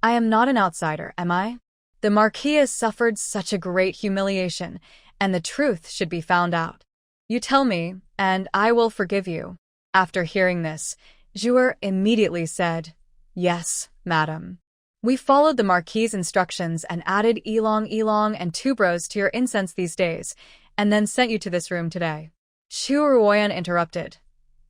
I am not an outsider, am I? The Marquis has suffered such a great humiliation, and the truth should be found out. You tell me, and I will forgive you. After hearing this, Zhuer immediately said, Yes, madam. We followed the Marquis's instructions and added Elong and tuberose to your incense these days, and then sent you to this room today. Chu Ruoyan interrupted.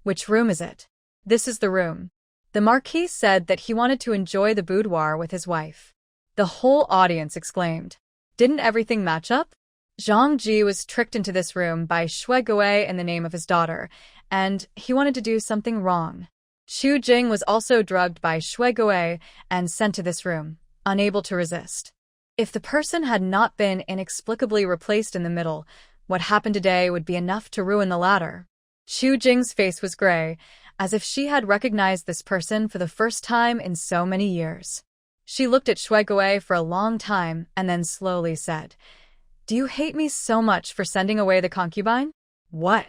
Which room is it? This is the room. The Marquis said that he wanted to enjoy the boudoir with his wife. The whole audience exclaimed. Didn't everything match up? Zhang Ji was tricked into this room by Shui Gui in the name of his daughter, and he wanted to do something wrong. Chu Jing was also drugged by Shui Gui and sent to this room, unable to resist. If the person had not been inexplicably replaced in the middle, what happened today would be enough to ruin the latter. Chu Jing's face was gray, as if she had recognized this person for the first time in so many years. She looked at Shui Gui for a long time and then slowly said, Do you hate me so much for sending away the concubine? What?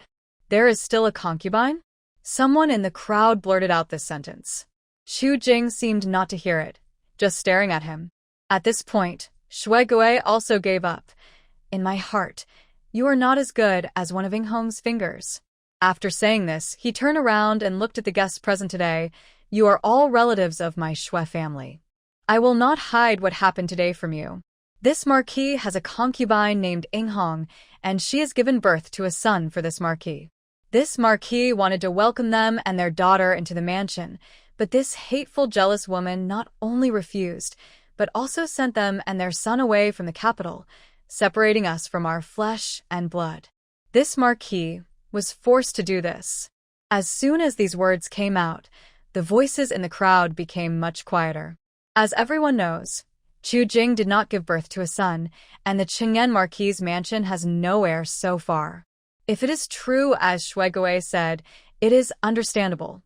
There is still a concubine? Someone in the crowd blurted out this sentence. Chu Jing seemed not to hear it, just staring at him. At this point, Shui Gui also gave up. In my heart, you are not as good as one of Ing Hong's fingers. After saying this, he turned around and looked at the guests present today. You are all relatives of my Shui family. I will not hide what happened today from you. This Marquis has a concubine named Ing Hong, and she has given birth to a son for this Marquis. This Marquis wanted to welcome them and their daughter into the mansion, but this hateful, jealous woman not only refused, but also sent them and their son away from the capital, separating us from our flesh and blood. This Marquis was forced to do this. As soon as these words came out, the voices in the crowd became much quieter. As everyone knows, Chu Jing did not give birth to a son, and the Cheng'en Marquis's mansion has no heir so far. If it is true as Shui Gui said, it is understandable.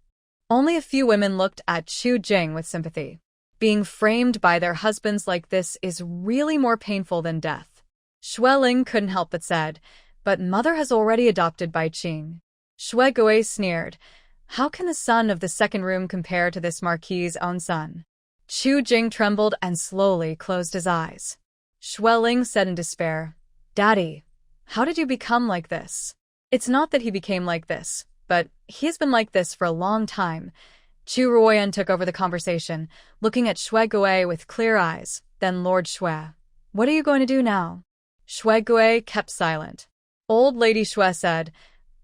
Only a few women looked at Chu Jing with sympathy. Being framed by their husbands like this is really more painful than death. Shui Ling couldn't help but said, but mother has already adopted Bai Qing. Shui Gui sneered, How can the son of the second room compare to this Marquis's own son? Chu Jing trembled and slowly closed his eyes. Shui Ling said in despair, Daddy, how did you become like this? It's not that he became like this, but he has been like this for a long time. Chu Ruoyan took over the conversation, looking at Shui Gui with clear eyes, then Lord Shui. What are you going to do now? Shui Gui kept silent. Old Lady Shui said,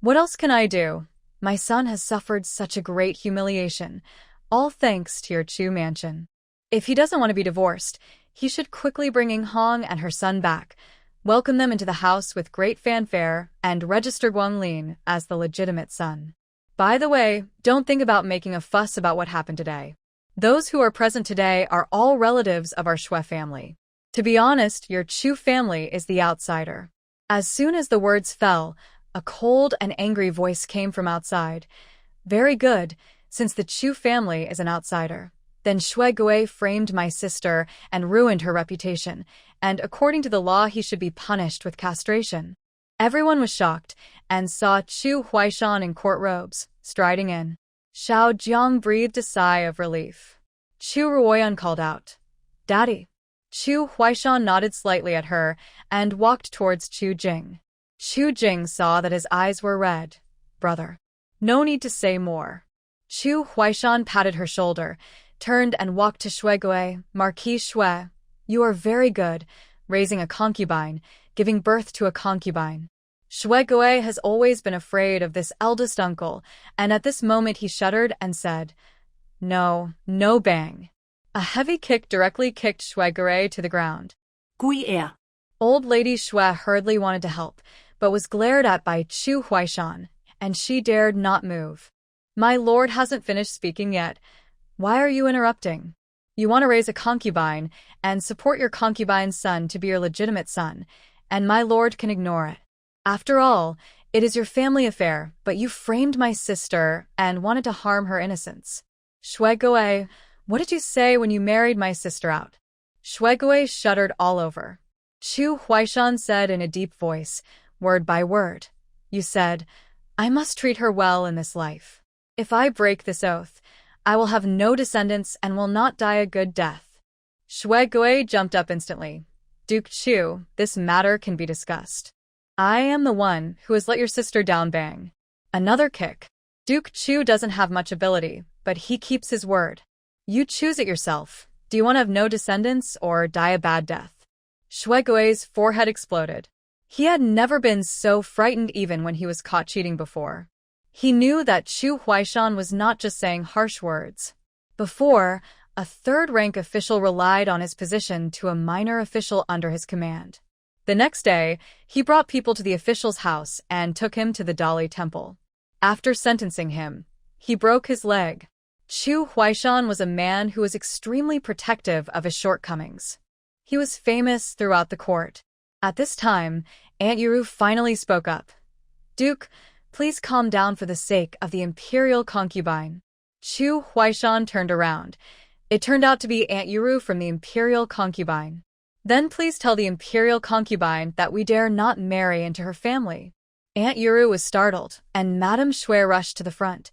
What else can I do? My son has suffered such a great humiliation, all thanks to your Chu Mansion. If he doesn't want to be divorced, he should quickly bring Ing Hong and her son back, welcome them into the house with great fanfare, and register Guanglin as the legitimate son. By the way, don't think about making a fuss about what happened today. Those who are present today are all relatives of our Shui family. To be honest, your Chu family is the outsider. As soon as the words fell, a cold and angry voice came from outside. Very good, since the Chu family is an outsider. Then Shui Gui framed my sister and ruined her reputation, and according to the law he should be punished with castration. Everyone was shocked and saw Chu Huaishan in court robes, striding in. Xiao Jiang breathed a sigh of relief. Chu Ruoyan called out, Daddy. Chu Huaishan nodded slightly at her and walked towards Chu Jing. Chu Jing saw that his eyes were red. Brother. No need to say more. Chu Huaishan patted her shoulder, turned and walked to Shui Gui. Marquis Shui, you are very good, raising a concubine, giving birth to a concubine. Shui Gui has always been afraid of this eldest uncle, and at this moment he shuddered and said, No, no bang. A heavy kick directly kicked Shui Gui to the ground. Gui. Old Lady Shui hurriedly wanted to help, but was glared at by Chu Huaishan, and she dared not move. My lord hasn't finished speaking yet. Why are you interrupting? You want to raise a concubine and support your concubine's son to be your legitimate son, and my lord can ignore it. After all, It is your family affair, but you framed my sister and wanted to harm her innocence. Shuegue, what did you say when you married my sister out? Shuegue shuddered all over. Chu Huaishan said in a deep voice, word by word. You said, I must treat her well in this life. If I break this oath, I will have no descendants and will not die a good death. Shuegue jumped up instantly. Duke Chu, this matter can be discussed. I am the one who has let your sister down bang. Another kick. Duke Chu doesn't have much ability, but he keeps his word. You choose it yourself. Do you want to have no descendants or die a bad death? Shuegue's forehead exploded. He had never been so frightened even when he was caught cheating before. He knew that Chu Huaishan was not just saying harsh words. Before, a third-rank official relied on his position to a minor official under his command. The next day, he brought people to the official's house and took him to the Dowry temple. After sentencing him, he broke his leg. Chu Huaishan was a man who was extremely protective of his shortcomings. He was famous throughout the court. At this time, Aunt Yuru finally spoke up. Duke, please calm down for the sake of the Imperial concubine. Chu Huaishan turned around. It turned out to be Aunt Yuru from the Imperial concubine. Then please tell the Imperial concubine that we dare not marry into her family. Aunt Yuru was startled, and Madame Shui rushed to the front.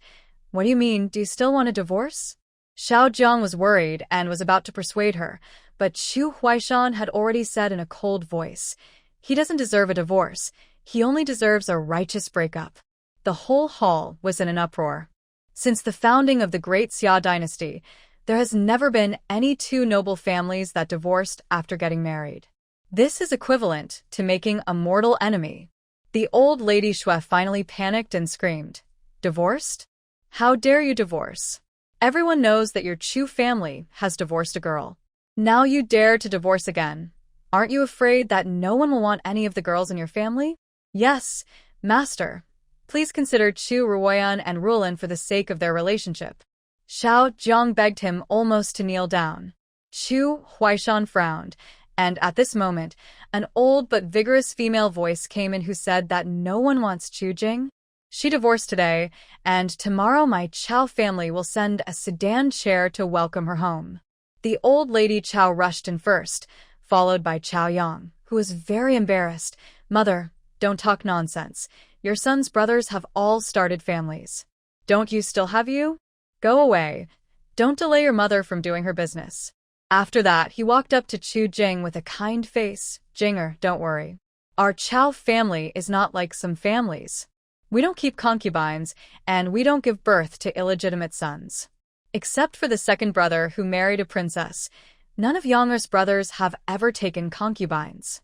What do you mean, do you still want a divorce? Xiao Jiang was worried and was about to persuade her, but Chu Huaishan had already said in a cold voice, he doesn't deserve a divorce, he only deserves a righteous breakup. The whole hall was in an uproar. Since the founding of the Great Xia dynasty, there has never been any two noble families that divorced after getting married. This is equivalent to making a mortal enemy. The old lady Shui finally panicked and screamed, Divorced? How dare you divorce? Everyone knows that your Chu family has divorced a girl. Now you dare to divorce again. Aren't you afraid that no one will want any of the girls in your family? Yes, master. Please consider Chu Ruoyan and Ruoyan for the sake of their relationship. Xiao Jiang begged him almost to kneel down. Chu Huaishan frowned, and at this moment, an old but vigorous female voice came in who said that no one wants Chu Jing. She divorced today, and tomorrow my Chao family will send a sedan chair to welcome her home. The old lady Chao rushed in first, followed by Chao Yang, who was very embarrassed. Mother, don't talk nonsense. Your son's brothers have all started families. Don't you still have you? Go away. Don't delay your mother from doing her business. After that, he walked up to Chu Jing with a kind face. Jinger, don't worry. Our Chao family is not like some families. We don't keep concubines, and we don't give birth to illegitimate sons. Except for the second brother who married a princess, none of Yanger's brothers have ever taken concubines.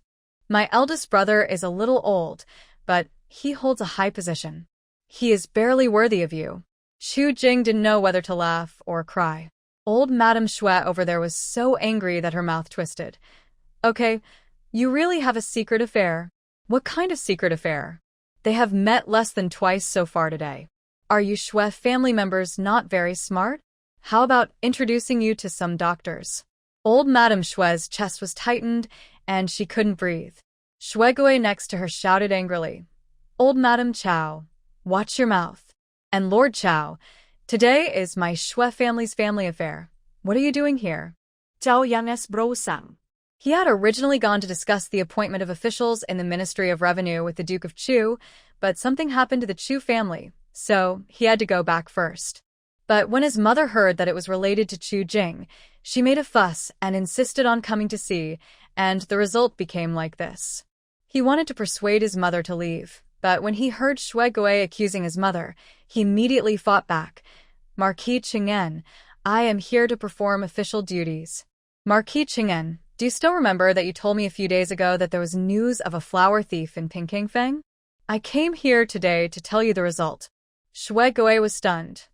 My eldest brother is a little old, but he holds a high position. He is barely worthy of you. Chu Jing didn't know whether to laugh or cry. Old Madame Shui over there was so angry that her mouth twisted. Okay, you really have a secret affair. What kind of secret affair? They have met less than twice so far today. Are you Shui family members not very smart? How about introducing you to some doctors? Old Madame Shui's chest was tightened, and she couldn't breathe. Shuegue next to her shouted angrily, Old Madame Chao, watch your mouth. And Lord Chao, today is my Shui family's family affair. What are you doing here? Zhao Yang's bro-sang. He had originally gone to discuss the appointment of officials in the Ministry of Revenue with the Duke of Chu, but something happened to the Chu family, so he had to go back first. But when his mother heard that it was related to Chu Jing, she made a fuss and insisted on coming to see, and the result became like this. He wanted to persuade his mother to leave, but when he heard Shuegue accusing his mother, he immediately fought back. Marquis Qing'en, I am here to perform official duties. Marquis Qing'en, do you still remember that you told me a few days ago that there was news of a flower thief in Pingkingfeng? I came here today to tell you the result. Shuegue was stunned.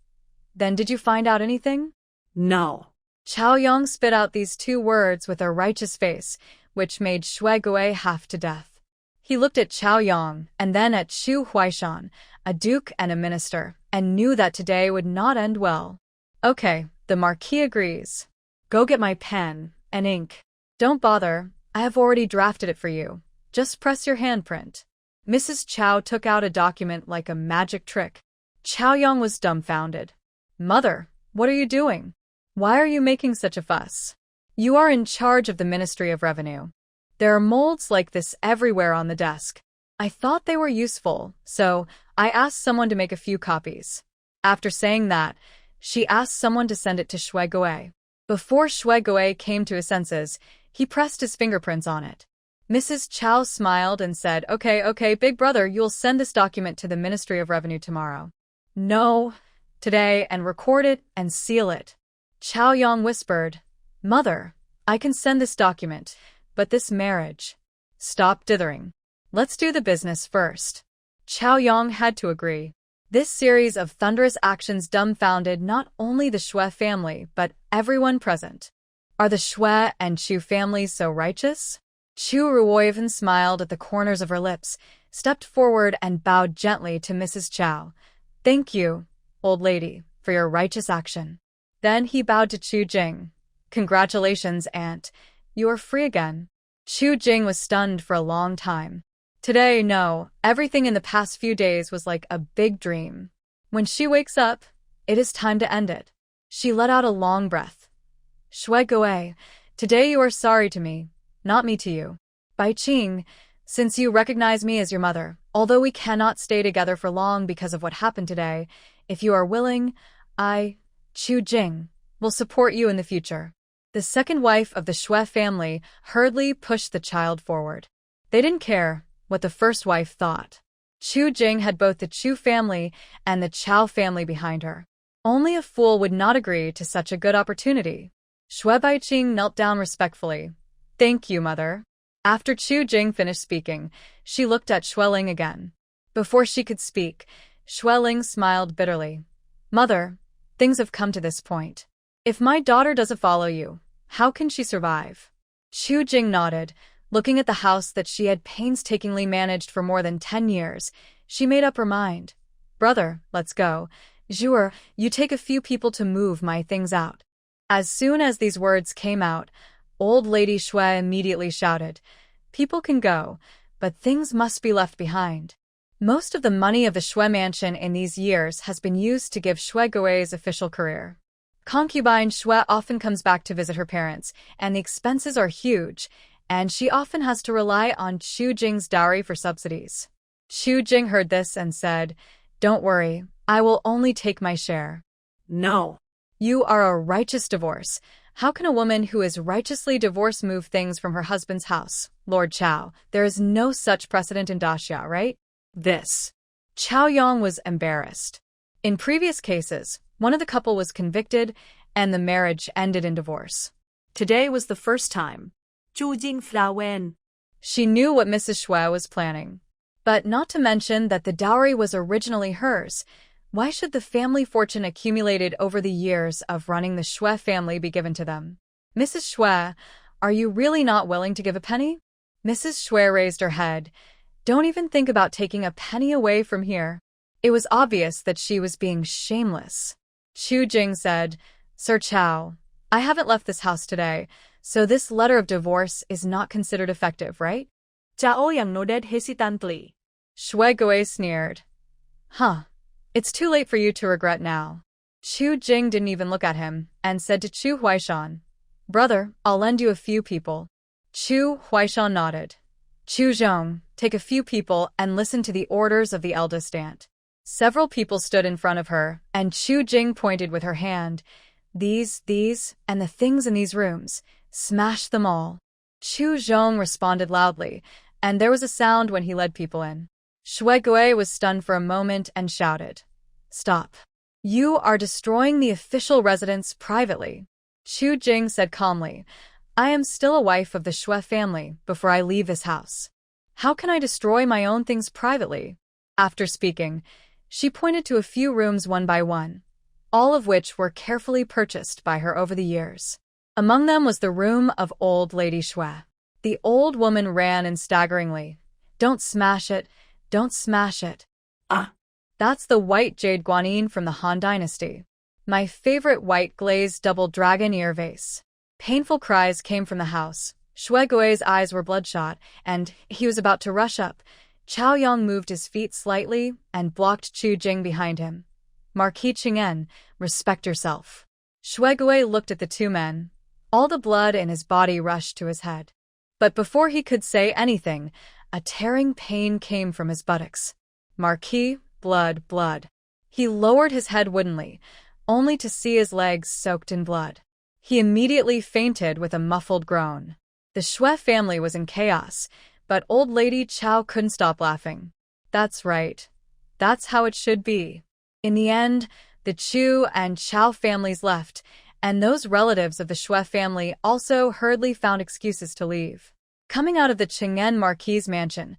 Then did you find out anything? No. Chao Yang spit out these two words with a righteous face, which made Shuegue half to death. He looked at Chao Yang and then at Chu Huaishan, a duke and a minister, and knew that today would not end well. Okay, the Marquis agrees. Go get my pen and ink. Don't bother, I have already drafted it for you. Just press your handprint. Mrs. Chow took out a document like a magic trick. Chaoyang was dumbfounded. Mother, what are you doing? Why are you making such a fuss? You are in charge of the Ministry of Revenue. There are molds like this everywhere on the desk. I thought they were useful, so I asked someone to make a few copies. After saying that, she asked someone to send it to Shui Gui. Before Shui Gui came to his senses, he pressed his fingerprints on it. Mrs. Chow smiled and said, Okay, big brother, you'll send this document to the Ministry of Revenue tomorrow. No, today, and record it and seal it. Chaoyang whispered, Mother, I can send this document, but this marriage. Stop dithering. Let's do the business first. Chaoyang had to agree. This series of thunderous actions dumbfounded not only the Shui family, but everyone present. Are the Shui and Chu families so righteous? Chu Ruoyan smiled at the corners of her lips, stepped forward and bowed gently to Mrs. Chow. Thank you, old lady, for your righteous action. Then he bowed to Chu Jing. Congratulations, aunt. You are free again. Chu Jing was stunned for a long time. Today, no, everything in the past few days was like a big dream. When she wakes up, it is time to end it. She let out a long breath. Shui Gui, today you are sorry to me, not me to you. Bai Qing, since you recognize me as your mother, although we cannot stay together for long because of what happened today, if you are willing, I, Chu Jing, will support you in the future. The second wife of the Shui family hurriedly pushed the child forward. They didn't care what the first wife thought. Chu Jing had both the Chu family and the Chow family behind her. Only a fool would not agree to such a good opportunity. Shui Baiqing knelt down respectfully. Thank you, mother. After Chu Jing finished speaking, she looked at Xueling again. Before she could speak, Xueling smiled bitterly. Mother, things have come to this point. If my daughter doesn't follow you, how can she survive? Chu Jing nodded. Looking at the house that she had painstakingly managed for more than 10 years, she made up her mind. Brother, let's go. Zhuer, you take a few people to move my things out. As soon as these words came out, old lady Shui immediately shouted, People can go, but things must be left behind. Most of the money of the Chu Mansion in these years has been used to give Shui Gui's official career. Concubine Shui often comes back to visit her parents, and the expenses are huge, and she often has to rely on Chu Jing's dowry for subsidies. Chu Jing heard this and said, Don't worry, I will only take my share. No. You are a righteous divorce. How can a woman who is righteously divorced move things from her husband's house? Lord Chow, there is no such precedent in Daxia, right? This. Chaoyang was embarrassed. In previous cases, one of the couple was convicted and the marriage ended in divorce. Today was the first time. Chu Jing Flawen. She knew what Mrs. Shui was planning. But not to mention that the dowry was originally hers. Why should the family fortune accumulated over the years of running the Shui family be given to them? Mrs. Shui, are you really not willing to give a penny? Mrs. Shui raised her head. Don't even think about taking a penny away from here. It was obvious that she was being shameless. Chu Jing said, Sir Chow, I haven't left this house today, so this letter of divorce is not considered effective, right? Chaoyang nodded hesitantly. Shui Gui sneered. Huh. It's too late for you to regret now. Chu Jing didn't even look at him and said to Chu Huaishan, Brother, I'll lend you a few people. Chu Huaishan nodded. Chu Zhong, take a few people and listen to the orders of the eldest aunt. Several people stood in front of her, and Chu Jing pointed with her hand. These, and the things in these rooms. Smash them all. Chu Zhong responded loudly, and there was a sound when he led people in. Shui Gui was stunned for a moment and shouted, Stop. You are destroying the official residence privately. Chu Jing said calmly, I am still a wife of the Shui family before I leave this house. How can I destroy my own things privately? After speaking, she pointed to a few rooms one by one, all of which were carefully purchased by her over the years. Among them was the room of old lady Shui. The old woman ran in staggeringly. Don't smash it. Don't smash it. Ah. That's the white jade guanyin from the Han Dynasty. My favorite white glazed double dragon ear vase. Painful cries came from the house. Shui Gui's eyes were bloodshot, and he was about to rush up. Chao Yong moved his feet slightly and blocked Chu Jing behind him. Marquis Qing'en, respect yourself. Shuegui looked at the two men. All the blood in his body rushed to his head. But before he could say anything, a tearing pain came from his buttocks. Marquis, blood, blood. He lowered his head woodenly, only to see his legs soaked in blood. He immediately fainted with a muffled groan. The Shui family was in chaos, but old lady Chao couldn't stop laughing. That's right. That's how it should be. In the end, the Chu and Chao families left, and those relatives of the Shui family also hurriedly found excuses to leave. Coming out of the Qing'en Marquis' mansion,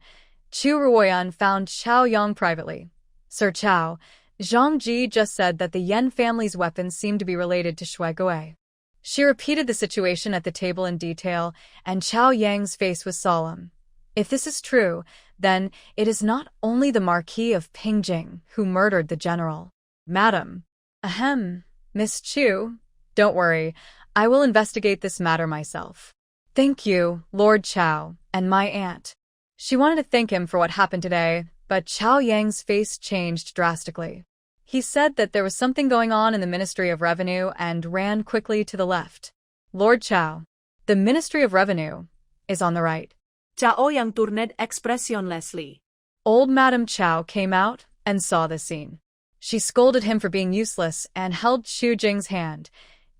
Chu Ruoyan found Chao Yong privately. Sir Chao, Zhang Ji just said that the Yan family's weapons seemed to be related to Shuegui. She repeated the situation at the table in detail, and Chao Yang's face was solemn. If this is true, then it is not only the Marquis of Pingjing who murdered the general. Madam. Ahem, Miss Chu. Don't worry, I will investigate this matter myself. Thank you, Lord Chao, and my aunt. She wanted to thank him for what happened today, but Chao Yang's face changed drastically. He said that there was something going on in the Ministry of Revenue and ran quickly to the left. Lord Chao, the Ministry of Revenue is on the right. Chao Yang turned expressionlessly. Old Madame Chao came out and saw the scene. She scolded him for being useless and held Chu Jing's hand.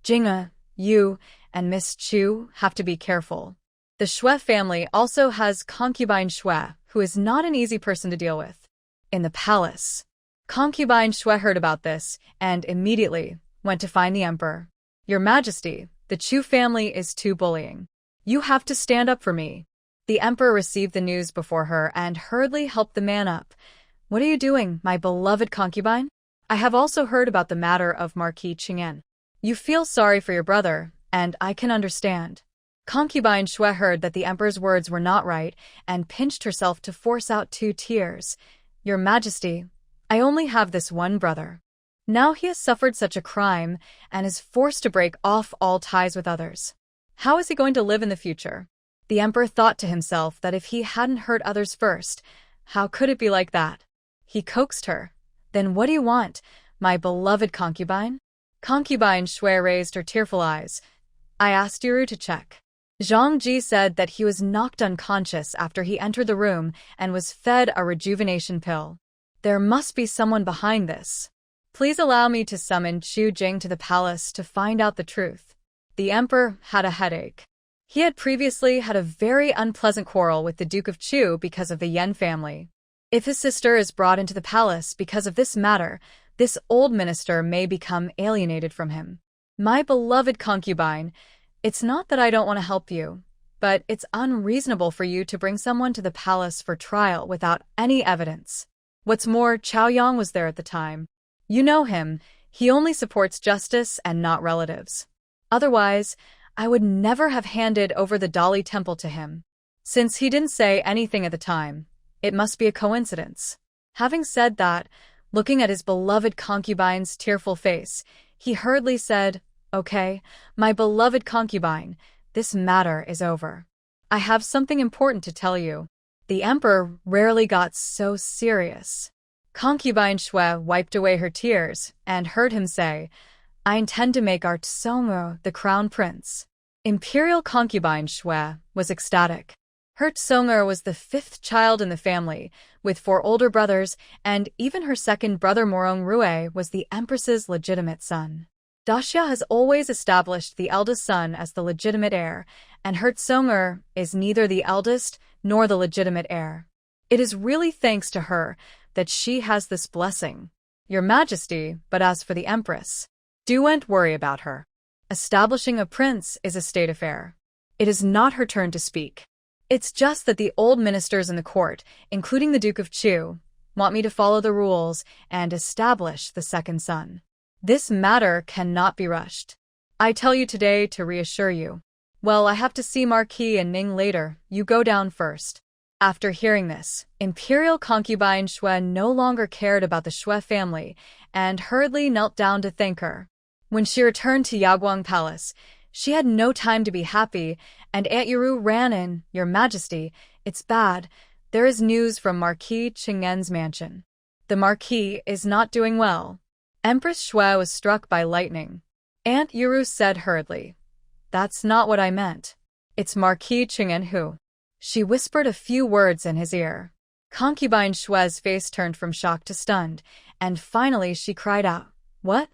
Jinga, you and Miss Chu have to be careful. The Shui family also has concubine Shui, who is not an easy person to deal with. In the palace, concubine Shui heard about this and immediately went to find the emperor. Your Majesty, the Chu family is too bullying. You have to stand up for me. The emperor received the news before her and hurriedly helped the man up. What are you doing, my beloved concubine? I have also heard about the matter of Marquis Qing'en. You feel sorry for your brother, and I can understand. Concubine Shui heard that the emperor's words were not right and pinched herself to force out 2 tears. Your Majesty, I only have this one brother. Now he has suffered such a crime and is forced to break off all ties with others. How is he going to live in the future? The emperor thought to himself that if he hadn't hurt others first, how could it be like that? He coaxed her. Then what do you want, my beloved concubine? Concubine Shui raised her tearful eyes. I asked Yuru to check. Zhang Ji said that he was knocked unconscious after he entered the room and was fed a rejuvenation pill. There must be someone behind this. Please allow me to summon Chu Jing to the palace to find out the truth. The emperor had a headache. He had previously had a very unpleasant quarrel with the Duke of Chu because of the Yan family. If his sister is brought into the palace because of this matter, this old minister may become alienated from him. My beloved concubine, it's not that I don't want to help you, but it's unreasonable for you to bring someone to the palace for trial without any evidence. What's more, Chao Yang was there at the time. You know him, he only supports justice and not relatives. Otherwise, I would never have handed over the Dowry temple to him. Since he didn't say anything at the time, it must be a coincidence. Having said that, looking at his beloved concubine's tearful face, he hurriedly said, Okay, my beloved concubine, this matter is over. I have something important to tell you. The emperor rarely got so serious. Concubine Shui wiped away her tears and heard him say, I intend to make our Tsongo the crown prince. Imperial concubine Shui was ecstatic. Her Tsongo was the 5th child in the family, with 4 older brothers, and even her second brother Morong Rue was the empress's legitimate son. Daxia has always established the eldest son as the legitimate heir, and her Tsongo is neither the eldest nor the legitimate heir. It is really thanks to her that she has this blessing. Your Majesty, but as for the empress, don't worry about her. Establishing a prince is a state affair. It is not her turn to speak. It's just that the old ministers in the court, including the Duke of Chu, want me to follow the rules and establish the second son. This matter cannot be rushed. I tell you today to reassure you. Well, I have to see Marquis and Ning later. You go down first. After hearing this, Imperial concubine Shui no longer cared about the Shui family and hurriedly knelt down to thank her. When she returned to Yaguang Palace, she had no time to be happy, and Aunt Yuru ran in. Your Majesty, it's bad. There is news from Marquis Cheng'en's mansion. The Marquis is not doing well. Empress Shui was struck by lightning. Aunt Yuru said hurriedly. That's not what I meant. It's Marquis Cheng'en who. She whispered a few words in his ear. Concubine Shui's face turned from shock to stunned, and finally she cried out, What?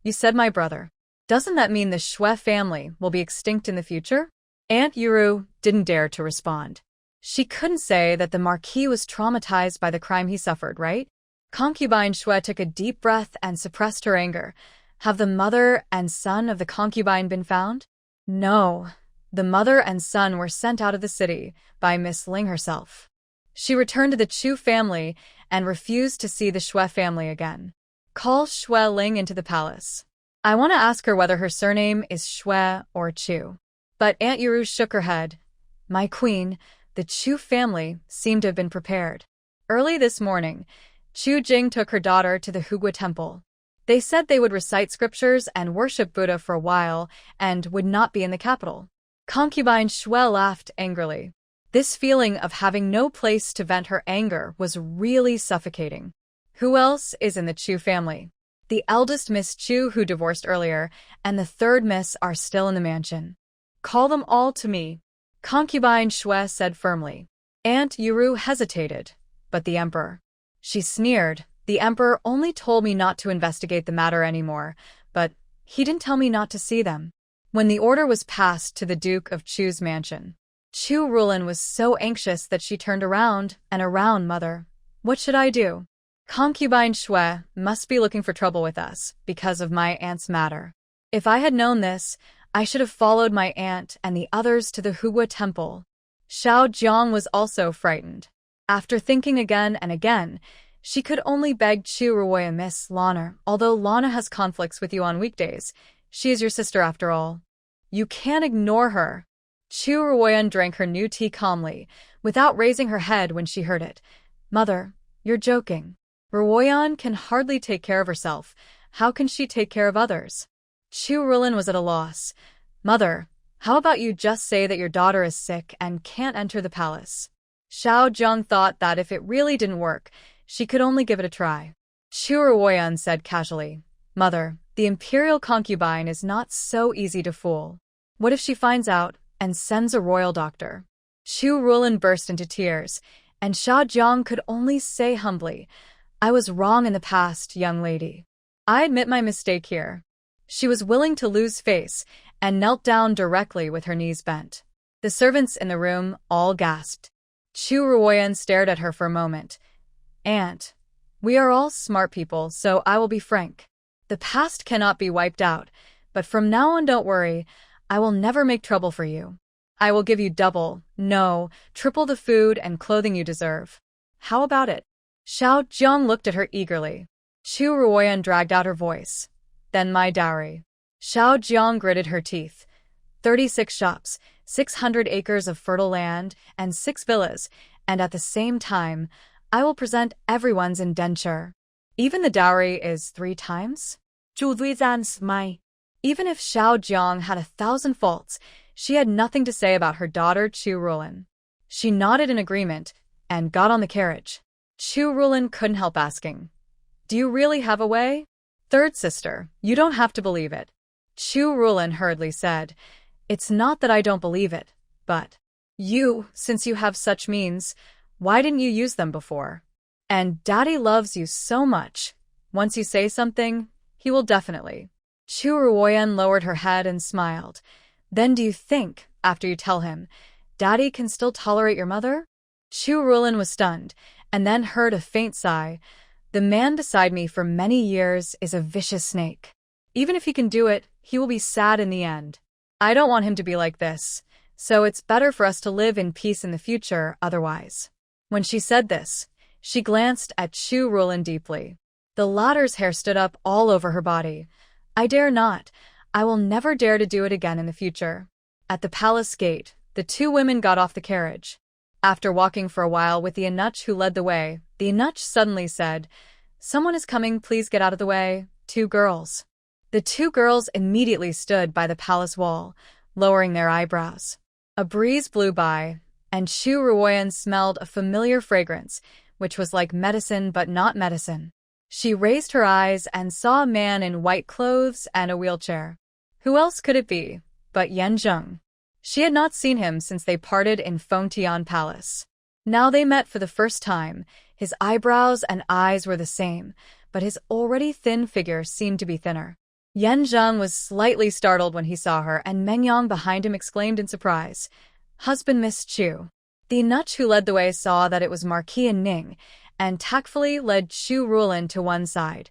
You said my brother. Doesn't that mean the Shui family will be extinct in the future? Aunt Yuru didn't dare to respond. She couldn't say that the Marquis was traumatized by the crime he suffered, right? Concubine Shui took a deep breath and suppressed her anger. Have the mother and son of the concubine been found? No. The mother and son were sent out of the city by Miss Ling herself. She returned to the Chu family and refused to see the Shui family again. Call Shui Ling into the palace. I want to ask her whether her surname is Shui or Chu. But Aunt Yuru shook her head. My queen, the Chu family seemed to have been prepared. Early this morning, Chu Jing took her daughter to the Hugua temple. They said they would recite scriptures and worship Buddha for a while and would not be in the capital. Concubine Shui laughed angrily. This feeling of having no place to vent her anger was really suffocating. Who else is in the Chu family? The eldest Miss Chu, who divorced earlier, and the third miss are still in the mansion. Call them all to me. Concubine Shui said firmly. Aunt Yuru hesitated, but the emperor. She sneered. The emperor only told me not to investigate the matter anymore, but he didn't tell me not to see them. When the order was passed to the Duke of Chu's mansion, Chu Ruoyan was so anxious that she turned around and around. Mother, what should I do? Concubine Shui must be looking for trouble with us because of my aunt's matter. If I had known this, I should have followed my aunt and the others to the Hugua temple. Xiao Jiang was also frightened. After thinking again and again, she could only beg Chu Ruoyan, Miss Lana, although Lana has conflicts with you on weekdays. She is your sister after all. You can't ignore her. Chu Ruoyan drank her new tea calmly, without raising her head when she heard it. Mother, you're joking. Ruoyan can hardly take care of herself. How can she take care of others? Chu Ruoyan was at a loss. Mother, how about you just say that your daughter is sick and can't enter the palace? Xiao Jiang thought that if it really didn't work, she could only give it a try. Chu Ruoyan said casually, Mother, the Imperial concubine is not so easy to fool. What if she finds out and sends a royal doctor? Chu Ruoyan burst into tears, and Xiao Jiang could only say humbly, I was wrong in the past, young lady. I admit my mistake here. She was willing to lose face and knelt down directly with her knees bent. The servants in the room all gasped. Chu Ruoyan stared at her for a moment. Aunt, we are all smart people, so I will be frank. The past cannot be wiped out, but from now on don't worry, I will never make trouble for you. I will give you double, no, triple the food and clothing you deserve. How about it? Xiao Jiang looked at her eagerly. Chu Ruoyan dragged out her voice. Then my dowry. Xiao Jiang gritted her teeth. 36 shops, 600 acres of fertile land, and 6 villas, and at the same time, I will present everyone's indenture. Even the dowry is 3 times? Chu Ruoyan smiled. Even if Xiao Jiang had 1,000 faults, she had nothing to say about her daughter Chu Ruoyan. She nodded in agreement and got on the carriage. Chu Ruoyan couldn't help asking, Do you really have a way? Third sister, you don't have to believe it. Chu Ruoyan hurriedly said, It's not that I don't believe it, but you, since you have such means, why didn't you use them before? And Daddy loves you so much. Once you say something, he will definitely. Chu Ruoyan lowered her head and smiled. Then do you think, after you tell him, Daddy can still tolerate your mother? Chu Ruoyan was stunned, and then heard a faint sigh. The man beside me for many years is a vicious snake. Even if he can do it, he will be sad in the end. I don't want him to be like this, so it's better for us to live in peace in the future otherwise. When she said this, she glanced at Chu Ruoyan deeply. The latter's hair stood up all over her body. I dare not. I will never dare to do it again in the future. At the palace gate, the 2 women got off the carriage. After walking for a while with the eunuch who led the way, the eunuch suddenly said, Someone is coming, please get out of the way. 2 girls. The 2 girls immediately stood by the palace wall, lowering their eyebrows. A breeze blew by, and Chu Ruoyan smelled a familiar fragrance, which was like medicine but not medicine. She raised her eyes and saw a man in white clothes and a wheelchair. Who else could it be but Yan Zheng? She had not seen him since they parted in Confrontation Palace. Now they met for the first time. His eyebrows and eyes were the same, but his already thin figure seemed to be thinner. Yan Zheng was slightly startled when he saw her, and Mengyang behind him exclaimed in surprise, "Husband, Miss Chu." The nutch who led the way saw that it was Marquis Ning, and tactfully led Chu Ruoyan to one side.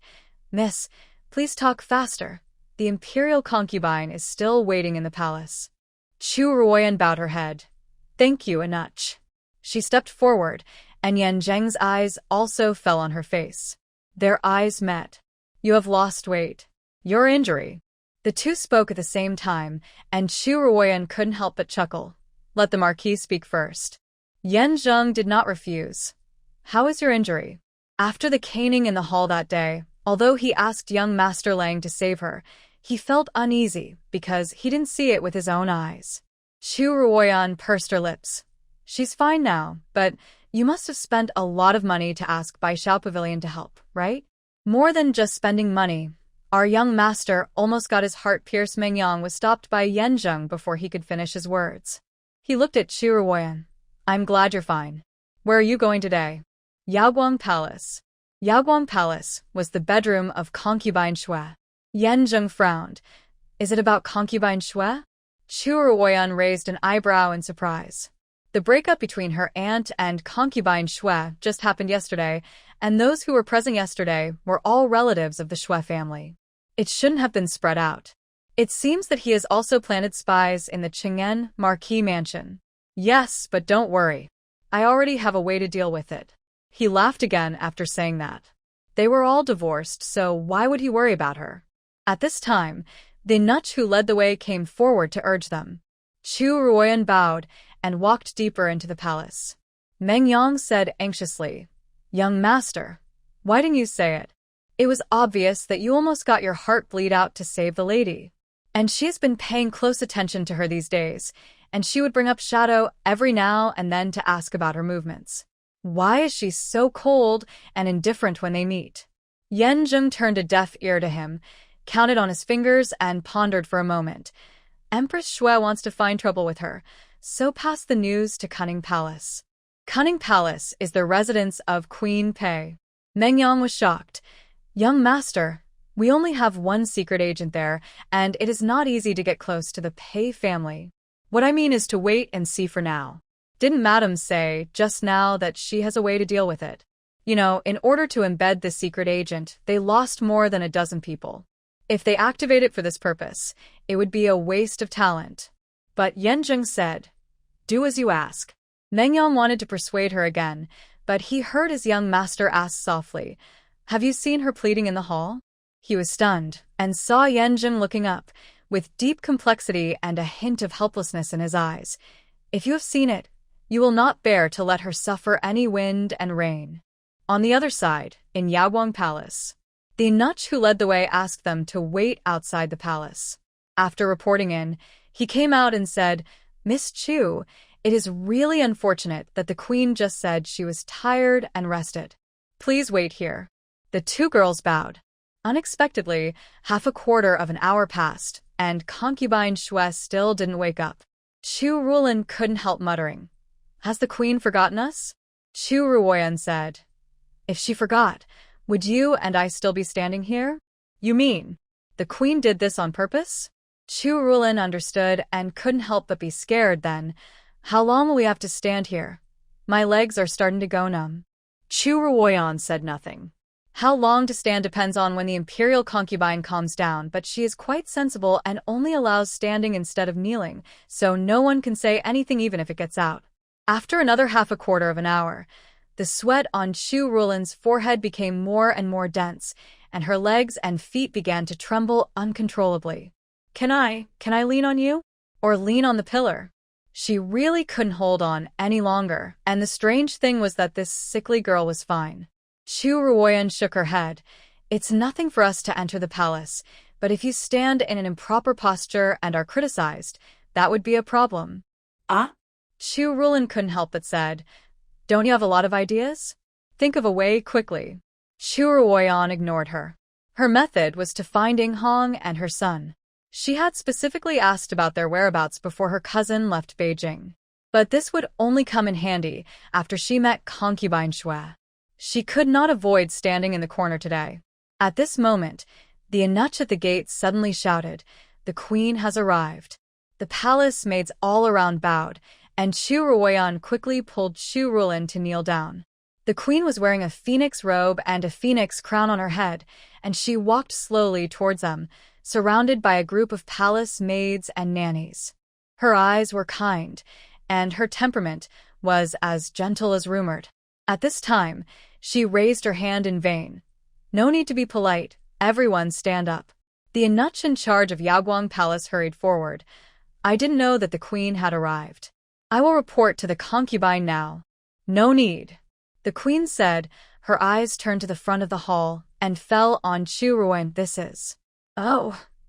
"Miss, please talk faster. The Imperial concubine is still waiting in the palace." Chu Ruoyan bowed her head. "Thank you, Anuch." She stepped forward, and Yan Zheng's eyes also fell on her face. Their eyes met. "You have lost weight. Your injury." The two spoke at the same time, and Chu Ruoyan couldn't help but chuckle. "Let the Marquis speak first." Yan Zheng did not refuse. "How is your injury?" After the caning in the hall that day, although he asked young Master Lang to save her, he felt uneasy because he didn't see it with his own eyes. Chu Ruoyan pursed her lips. "She's fine now, but you must have spent a lot of money to ask Baishao Pavilion to help, right?" "More than just spending money. Our young master almost got his heart pierced." Mengyang was stopped by Yan Zheng before he could finish his words. He looked at Chu Ruoyan. "I'm glad you're fine. Where are you going today?" Yaoguang Palace. Yaoguang Palace was the bedroom of concubine Xue. Yan Zheng frowned. "Is it about concubine Xue?" Chu Ruoyan raised an eyebrow in surprise. The breakup between her aunt and concubine Xue just happened yesterday, and those who were present yesterday were all relatives of the Xue family. It shouldn't have been spread out. It seems that he has also planted spies in the Cheng'an Marquis mansion. "Yes, but don't worry. I already have a way to deal with it." He laughed again after saying that. They were all divorced, so why would he worry about her? At this time, the nutch who led the way came forward to urge them. Chu Ruoyan bowed and walked deeper into the palace. Mengyang said anxiously, "Young master, why didn't you say it? It was obvious that you almost got your heart bleed out to save the lady. And she has been paying close attention to her these days, and she would bring up Shadow every now and then to ask about her movements. Why is she so cold and indifferent when they meet?" Yan Zheng turned a deaf ear to him, counted on his fingers, and pondered for a moment. Empress Xue wants to find trouble with her, so pass the news to Cunning Palace. Cunning Palace is the residence of Queen Pei. Mengyang was shocked. "Young master, we only have one secret agent there, and it is not easy to get close to the Pei family. What I mean is to wait and see for now. Didn't Madam say just now that she has a way to deal with it? You know, in order to embed the secret agent, they lost more than a dozen people. If they activate it for this purpose, it would be a waste of talent." But Yan Zheng said, "Do as you ask." Mengyang wanted to persuade her again, but he heard his young master ask softly, "Have you seen her pleading in the hall?" He was stunned, and saw Yan Zheng looking up, with deep complexity and a hint of helplessness in his eyes. "If you have seen it, you will not bear to let her suffer any wind and rain." On the other side, in Yaoguang Palace, the nutch who led the way asked them to wait outside the palace. After reporting in, he came out and said, "Miss Chu, it is really unfortunate that the queen just said she was tired and rested. Please wait here." The two girls bowed. Unexpectedly, half a quarter of an hour passed, and concubine Xue still didn't wake up. Chu Ruoyan couldn't help muttering, "Has the queen forgotten us?" Chu Ruoyan said, "If she forgot, would you and I still be standing here?" "You mean the queen did this on purpose?" Chu Ruoyan understood and couldn't help but be scared then. "How long will we have to stand here? My legs are starting to go numb." Chu Ruoyan said nothing. How long to stand depends on when the Imperial concubine calms down, but she is quite sensible and only allows standing instead of kneeling, so no one can say anything even if it gets out. After another half a quarter of an hour, the sweat on Chu Ruoyan's forehead became more and more dense, and her legs and feet began to tremble uncontrollably. Can I lean on you? Or lean on the pillar?" She really couldn't hold on any longer, and the strange thing was that this sickly girl was fine. Chu Ruoyan shook her head. "It's nothing for us to enter the palace, but if you stand in an improper posture and are criticized, that would be a problem." "Ah?" Chu Ruoyan couldn't help but said, "Don't you have a lot of ideas? Think of a way quickly." Chu Ruoyan ignored her. Her method was to find Hong and her son. She had specifically asked about their whereabouts before her cousin left Beijing. But this would only come in handy after she met concubine Xue. She could not avoid standing in the corner today. At this moment, the eunuch at the gate suddenly shouted, "The queen has arrived." The palace maids all around bowed, and Chu Ruoyan quickly pulled Chu Ruoyan to kneel down. The queen was wearing a phoenix robe and a phoenix crown on her head, and she walked slowly towards them, surrounded by a group of palace maids and nannies. Her eyes were kind, and her temperament was as gentle as rumored. At this time, she raised her hand in vain. "No need to be polite, everyone stand up." The eunuch in charge of Yaoguang Palace hurried forward. "I didn't know that the queen had arrived. I will report to the concubine now." "No need," the queen said. Her eyes turned to the front of the hall and fell on Chu Ruoyan.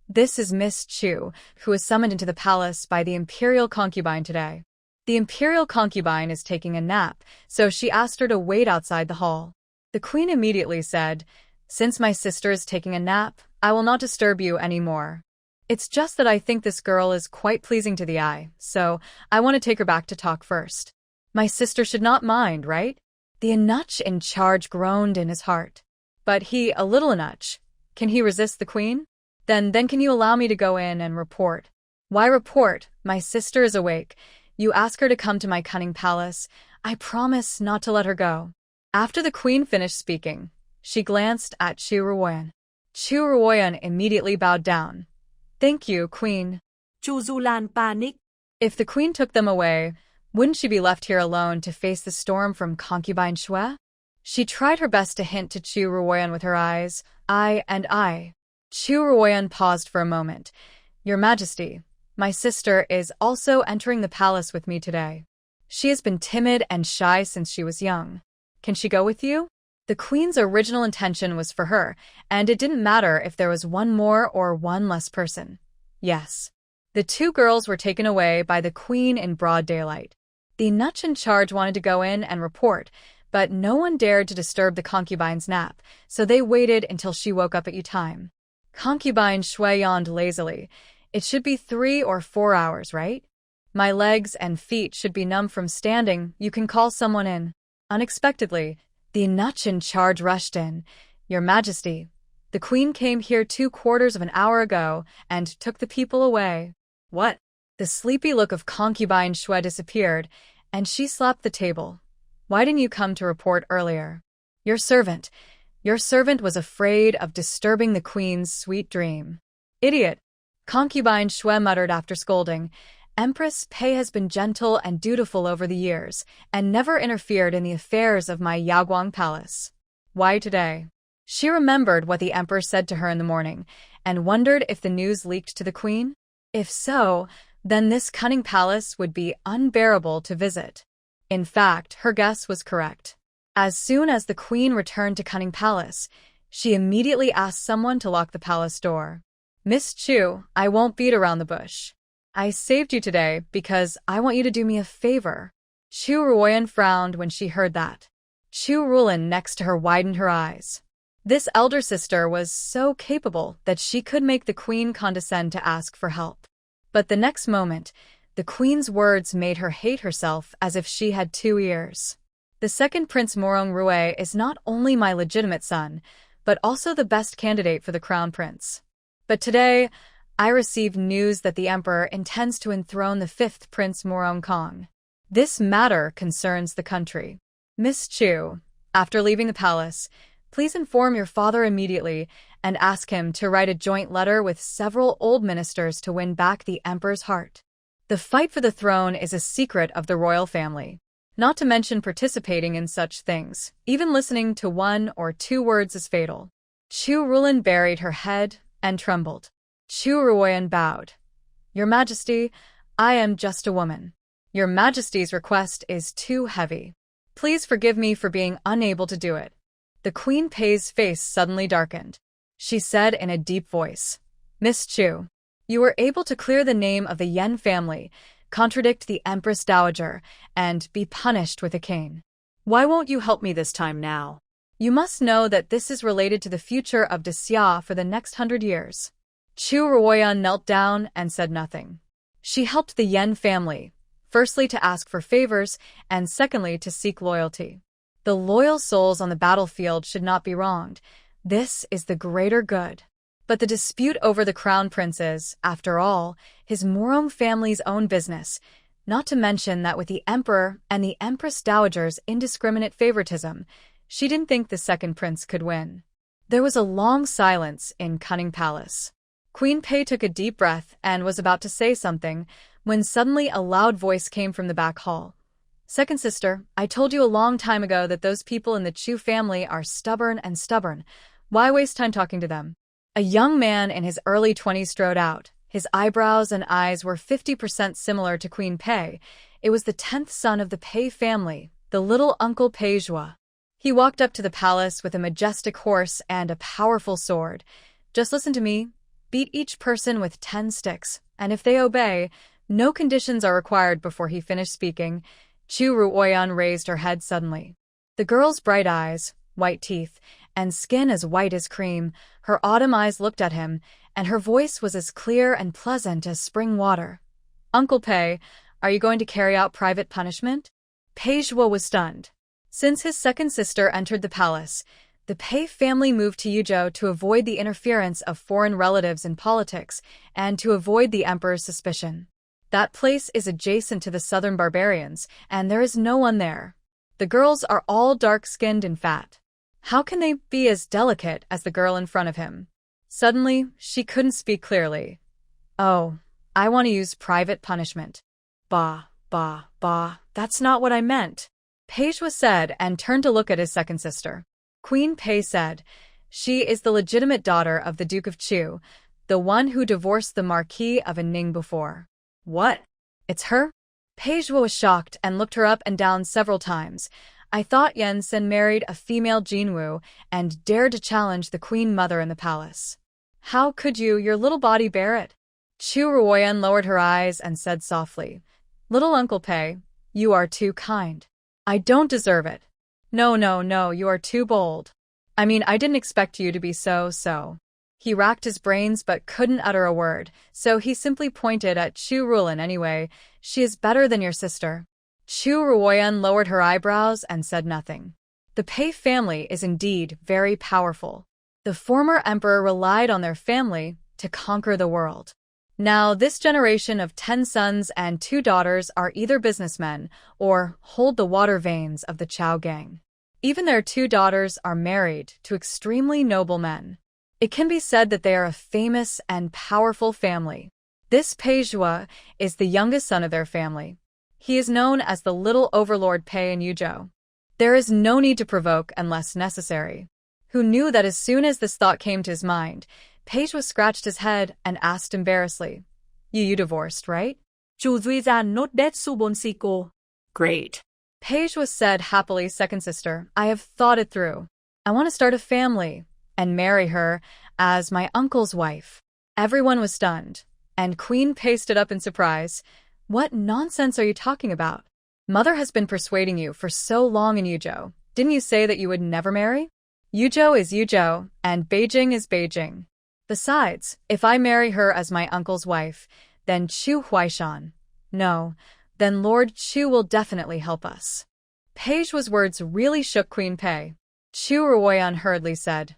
This is Miss Chu, who was summoned into the palace by the Imperial concubine today. The Imperial concubine is taking a nap, so she asked her to wait outside the hall." The queen immediately said, "Since my sister is taking a nap, I will not disturb you anymore. It's just that I think this girl is quite pleasing to the eye, so I want to take her back to talk first. My sister should not mind, right?" The eunuch in charge groaned in his heart. But he, a little eunuch, can he resist the queen? Then can you allow me to go in and report?" "Why report? My sister is awake. You ask her to come to my cunning palace. I promise not to let her go." After the queen finished speaking, she glanced at Chu Ruoyan. Chu Ruoyan immediately bowed down. "Thank you, queen." Chu Ruoyan panicked. If the queen took them away, wouldn't she be left here alone to face the storm from concubine Xue? She tried her best to hint to Chu Ruoyan with her eyes, I. Chu Ruoyan paused for a moment. "Your Majesty, my sister is also entering the palace with me today. She has been timid and shy since she was young. Can she go with you?" The queen's original intention was for her, and it didn't matter if there was one more or one less person. Yes. The two girls were taken away by the queen in broad daylight. The eunuch in charge wanted to go in and report, but no one dared to disturb the concubine's nap, so they waited until she woke up at time. Concubine Xue yawned lazily. "It should be 3 or 4 hours, right? My legs and feet should be numb from standing. You can call someone in." Unexpectedly, the eunuch in charge rushed in. "Your Majesty, the queen came here 2/4 of an hour ago and took the people away." "What?" The sleepy look of concubine Xue disappeared, and she slapped the table. "Why didn't you come to report earlier?" Your servant was afraid of disturbing the queen's sweet dream." "Idiot," concubine Xue muttered after scolding. "Empress Pei has been gentle and dutiful over the years, and never interfered in the affairs of my Yaoguang Palace. Why today?" She remembered what the emperor said to her in the morning, and wondered if the news leaked to the queen. If so, then this cunning palace would be unbearable to visit. In fact, her guess was correct. As soon as the queen returned to Cunning Palace, she immediately asked someone to lock the palace door. "Miss Chu, I won't beat around the bush. I saved you today because I want you to do me a favor." Chu Ruoyan frowned when she heard that. Chu Ruoyan next to her widened her eyes. This elder sister was so capable that she could make the queen condescend to ask for help. But the next moment, the queen's words made her hate herself as if she had 2 ears. "The second Prince Morong Rue is not only my legitimate son, but also the best candidate for the crown prince. But today, I received news that the emperor intends to enthrone the 5th Prince Morong Kong. This matter concerns the country. Miss Chu, after leaving the palace, please inform your father immediately and ask him to write a joint letter with several old ministers to win back the emperor's heart. The fight for the throne is a secret of the royal family. Not to mention participating in such things, even listening to 1 or 2 words is fatal." Chu Ruoyan buried her head and trembled. Chu Ruoyan bowed. "Your Majesty, I am just a woman. Your Majesty's request is too heavy. Please forgive me for being unable to do it." The Queen Pei's face suddenly darkened. She said in a deep voice, "Miss Chu, you were able to clear the name of the Yan family contradict the Empress Dowager, and be punished with a cane. Why won't you help me this time now? You must know that this is related to the future of Xia for the next 100 years. Chu Ruoyan knelt down and said nothing. She helped the Yan family, firstly to ask for favors, and secondly to seek loyalty. The loyal souls on the battlefield should not be wronged. This is the greater good. But the dispute over the crown prince is, after all, his Morom family's own business, not to mention that with the emperor and the Empress Dowager's indiscriminate favoritism, she didn't think the second prince could win. There was a long silence in Cunning Palace. Queen Pei took a deep breath and was about to say something when suddenly a loud voice came from the back hall. Second sister, I told you a long time ago that those people in the Chu family are stubborn. Why waste time talking to them? A young man in his early 20s strode out. His eyebrows and eyes were 50% similar to Queen Pei. It was the 10th son of the Pei family, the little Uncle Pei Zhua. He walked up to the palace with a majestic horse and a powerful sword. Just listen to me. Beat each person with 10 sticks, and if they obey, no conditions are required. Before he finished speaking, Chu Ruoyan raised her head suddenly. The girl's bright eyes, white teeth, and skin as white as cream, her autumn eyes looked at him, and her voice was as clear and pleasant as spring water. Uncle Pei, are you going to carry out private punishment? Pei Zhua was stunned. Since his second sister entered the palace, the Pei family moved to Yuzhou to avoid the interference of foreign relatives in politics and to avoid the emperor's suspicion. That place is adjacent to the southern barbarians, and there is no one there. The girls are all dark-skinned and fat. How can they be as delicate as the girl in front of him? Suddenly, she couldn't speak clearly. Oh, I want to use private punishment. Bah, that's not what I meant. Pei Zhua said and turned to look at his second sister. Queen Pei said, she is the legitimate daughter of the Duke of Chu, the one who divorced the Marquis of Ning before. What? It's her? Pei Zhua was shocked and looked her up and down several times. I thought Yan Zheng married a female Jinwu and dared to challenge the queen mother in the palace. How could you, your little body, bear it? Chu Ruoyan lowered her eyes and said softly, Little Uncle Pei, you are too kind. I don't deserve it. No, you are too bold. I mean, I didn't expect you to be so. He racked his brains but couldn't utter a word, so he simply pointed at Chu Ruoyan anyway. She is better than your sister. Chu Ruoyan lowered her eyebrows and said nothing. The Pei family is indeed very powerful. The former emperor relied on their family to conquer the world. Now, this generation of 10 sons and 2 daughters are either businessmen or hold the water veins of the Chao gang. Even their 2 daughters are married to extremely noble men. It can be said that they are a famous and powerful family. This Pei Zhua is the youngest son of their family. He is known as the Little Overlord Pei in Yuzhou. There is no need to provoke unless necessary. Who knew that as soon as this thought came to his mind, Pei Zhua scratched his head and asked embarrassedly, You divorced, right? Great. Pei Zhua said happily, Second sister, I have thought it through. I want to start a family and marry her as my uncle's wife. Everyone was stunned, and Queen Pei stood up in surprise. What nonsense are you talking about? Mother has been persuading you for so long in Yuzhou. Didn't you say that you would never marry? Yuzhou is Yuzhou, and Beijing is Beijing. Besides, if I marry her as my uncle's wife, then Chu Huaishan. No, then Lord Chu will definitely help us. Pei Zhua's words really shook Queen Pei. Chu Ruoyan hurriedly said,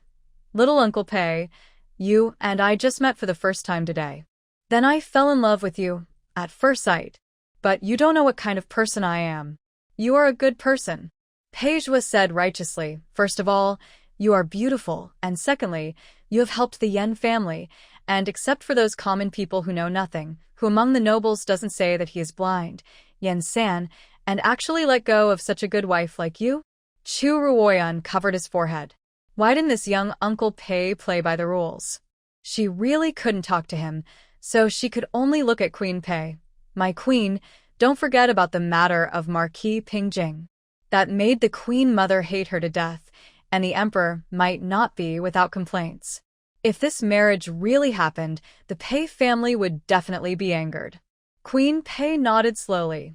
Little Uncle Pei, you and I just met for the first time today. Then I fell in love with you at first sight. But you don't know what kind of person I am. You are a good person. Pei Zhua said righteously, First of all, you are beautiful, and secondly, you have helped the Yan family, and except for those common people who know nothing, who among the nobles doesn't say that he is blind, Yan San, and actually let go of such a good wife like you? Chu Ruoyan covered his forehead. Why didn't this young Uncle Pei play by the rules? She really couldn't talk to him, so she could only look at Queen Pei. My queen, don't forget about the matter of Marquis Pingjing. That made the queen mother hate her to death, and the emperor might not be without complaints. If this marriage really happened, the Pei family would definitely be angered. Queen Pei nodded slowly.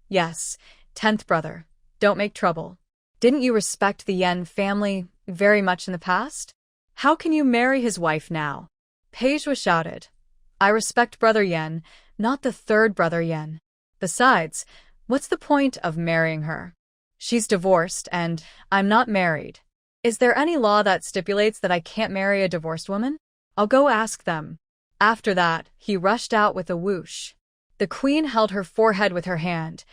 Yes, 10th brother. Don't make trouble. Didn't you respect the Yan family very much in the past? How can you marry his wife now? Pei Zhuo shouted. I respect brother Yan, not the third brother Yan. Besides, what's the point of marrying her? She's divorced, and I'm not married. Is there any law that stipulates that I can't marry a divorced woman? I'll go ask them. After that, he rushed out with a whoosh. The queen held her forehead with her hand.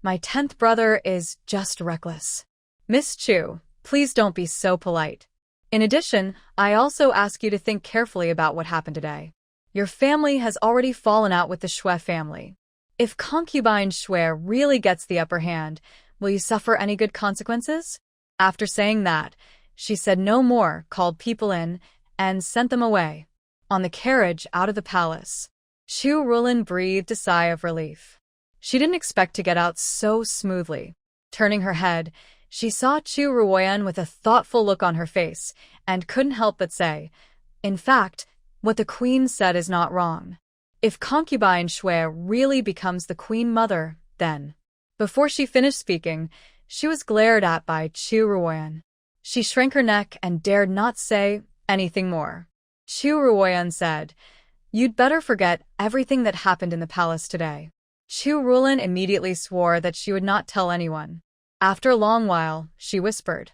My 10th brother is just reckless. Miss Chu, please don't be so polite. In addition, I also ask you to think carefully about what happened today. Your family has already fallen out with the Shui family. If concubine Shui really gets the upper hand, will you suffer any good consequences? After saying that, she said no more, called people in, and sent them away. On the carriage out of the palace, Chu Ruoyan breathed a sigh of relief. She didn't expect to get out so smoothly. Turning her head, she saw Chu Ruoyan with a thoughtful look on her face, and couldn't help but say, in fact, what the queen said is not wrong. If concubine Shui really becomes the queen mother, then... Before she finished speaking, she was glared at by Chu Ruoyan. She shrank her neck and dared not say anything more. Chu Ruoyan said, You'd better forget everything that happened in the palace today. Chu Ruoyan immediately swore that she would not tell anyone. After a long while, she whispered,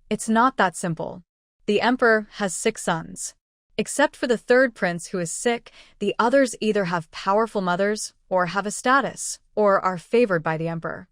It's not that simple. The emperor has 6 sons. Except for the third prince who is sick, the others either have powerful mothers, or have a status, or are favored by the emperor.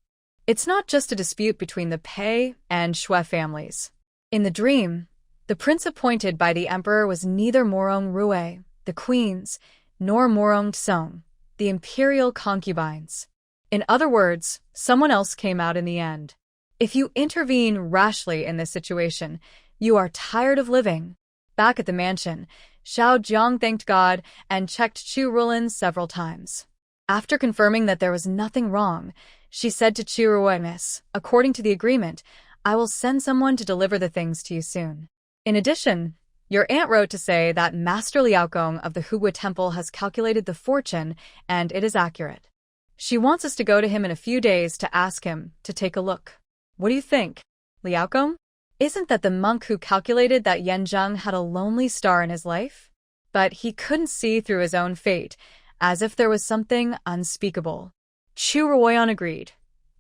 It's not just a dispute between the Pei and Shui families. In the dream, the prince appointed by the emperor was neither Morong Rue, the queens, nor Morong Song, the imperial concubines. In other words, someone else came out in the end. If you intervene rashly in this situation, you are tired of living. Back at the mansion, Xiao Jiang thanked God and checked Chu Ruoyan several times. After confirming that there was nothing wrong, she said to Chu Ruoyan, according to the agreement, I will send someone to deliver the things to you soon. In addition, your aunt wrote to say that Master Liao of the Hugua Temple has calculated the fortune, and it is accurate. She wants us to go to him in a few days to ask him to take a look. What do you think, Liao? Isn't that the monk who calculated that Yan Zheng had a lonely star in his life? But he couldn't see through his own fate, as if there was something unspeakable. Chu Ruoyan agreed.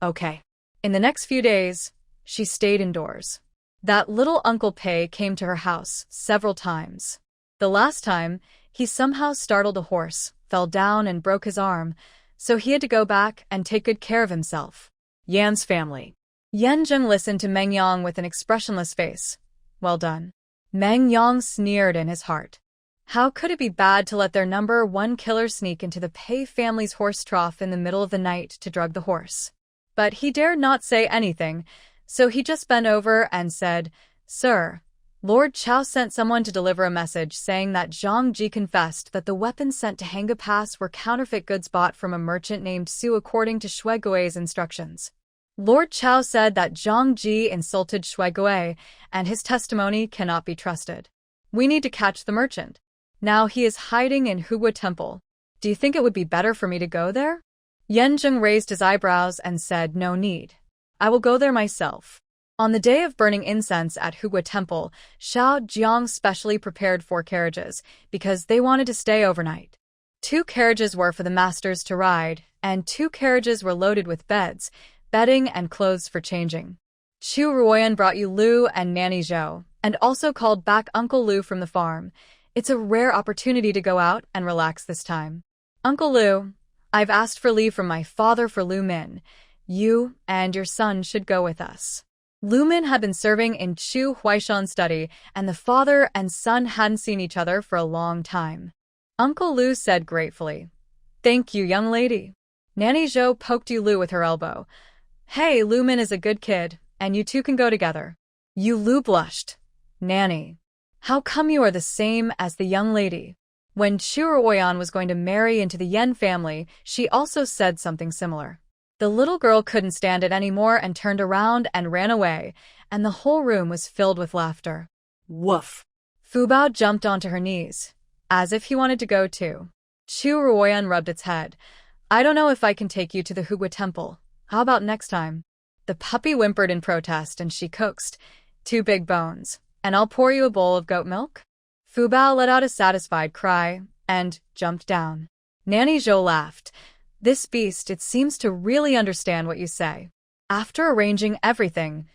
Okay. In the next few days, she stayed indoors. That little Uncle Pei came to her house several times. The last time, he somehow startled a horse, fell down and broke his arm, so he had to go back and take good care of himself. Yan's family. Yan Zheng listened to Meng Yang with an expressionless face. Well done. Meng Yang sneered in his heart. How could it be bad to let their number 1 killer sneak into the Pei family's horse trough in the middle of the night to drug the horse? But he dared not say anything, so he just bent over and said, Sir, Lord Chao sent someone to deliver a message saying that Zhang Ji confessed that the weapons sent to Hanga Pass were counterfeit goods bought from a merchant named Su according to Shui Gui's instructions. Lord Chao said that Zhang Ji insulted Shui Gui, and his testimony cannot be trusted. We need to catch the merchant. Now he is hiding in Hugua Temple. Do you think it would be better for me to go there? Yan Zheng raised his eyebrows and said, No need. I will go there myself. On the day of burning incense at Hugua Temple, Xiao Jiang specially prepared 4 carriages, because they wanted to stay overnight. 2 carriages were for the masters to ride, and 2 carriages were loaded with beds, bedding and clothes for changing. Chu Ruoyan brought you Lu and Nanny Zhou, and also called back Uncle Lu from the farm. It's a rare opportunity to go out and relax this time. Uncle Lu, I've asked for leave from my father for Lu Min. You and your son should go with us. Lu Min had been serving in Chu Huaishan's study, and the father and son hadn't seen each other for a long time. Uncle Lu said gratefully, Thank you, young lady. Nanny Zhou poked Lu with her elbow. Hey, Lu Min is a good kid, and you two can go together. Lu blushed. Nanny, how come you are the same as the young lady? When Chu Ruoyan was going to marry into the Yan family, she also said something similar. The little girl couldn't stand it anymore and turned around and ran away, and the whole room was filled with laughter. Woof. Fu Bao jumped onto her knees, as if he wanted to go too. Chu Ruoyan rubbed its head. I don't know if I can take you to the Hugua Temple. How about next time? The puppy whimpered in protest and she coaxed, 2 big bones, and I'll pour you a bowl of goat milk? Fu Bao let out a satisfied cry and jumped down. Nanny Zhou laughed. This beast, it seems to really understand what you say. After arranging everything,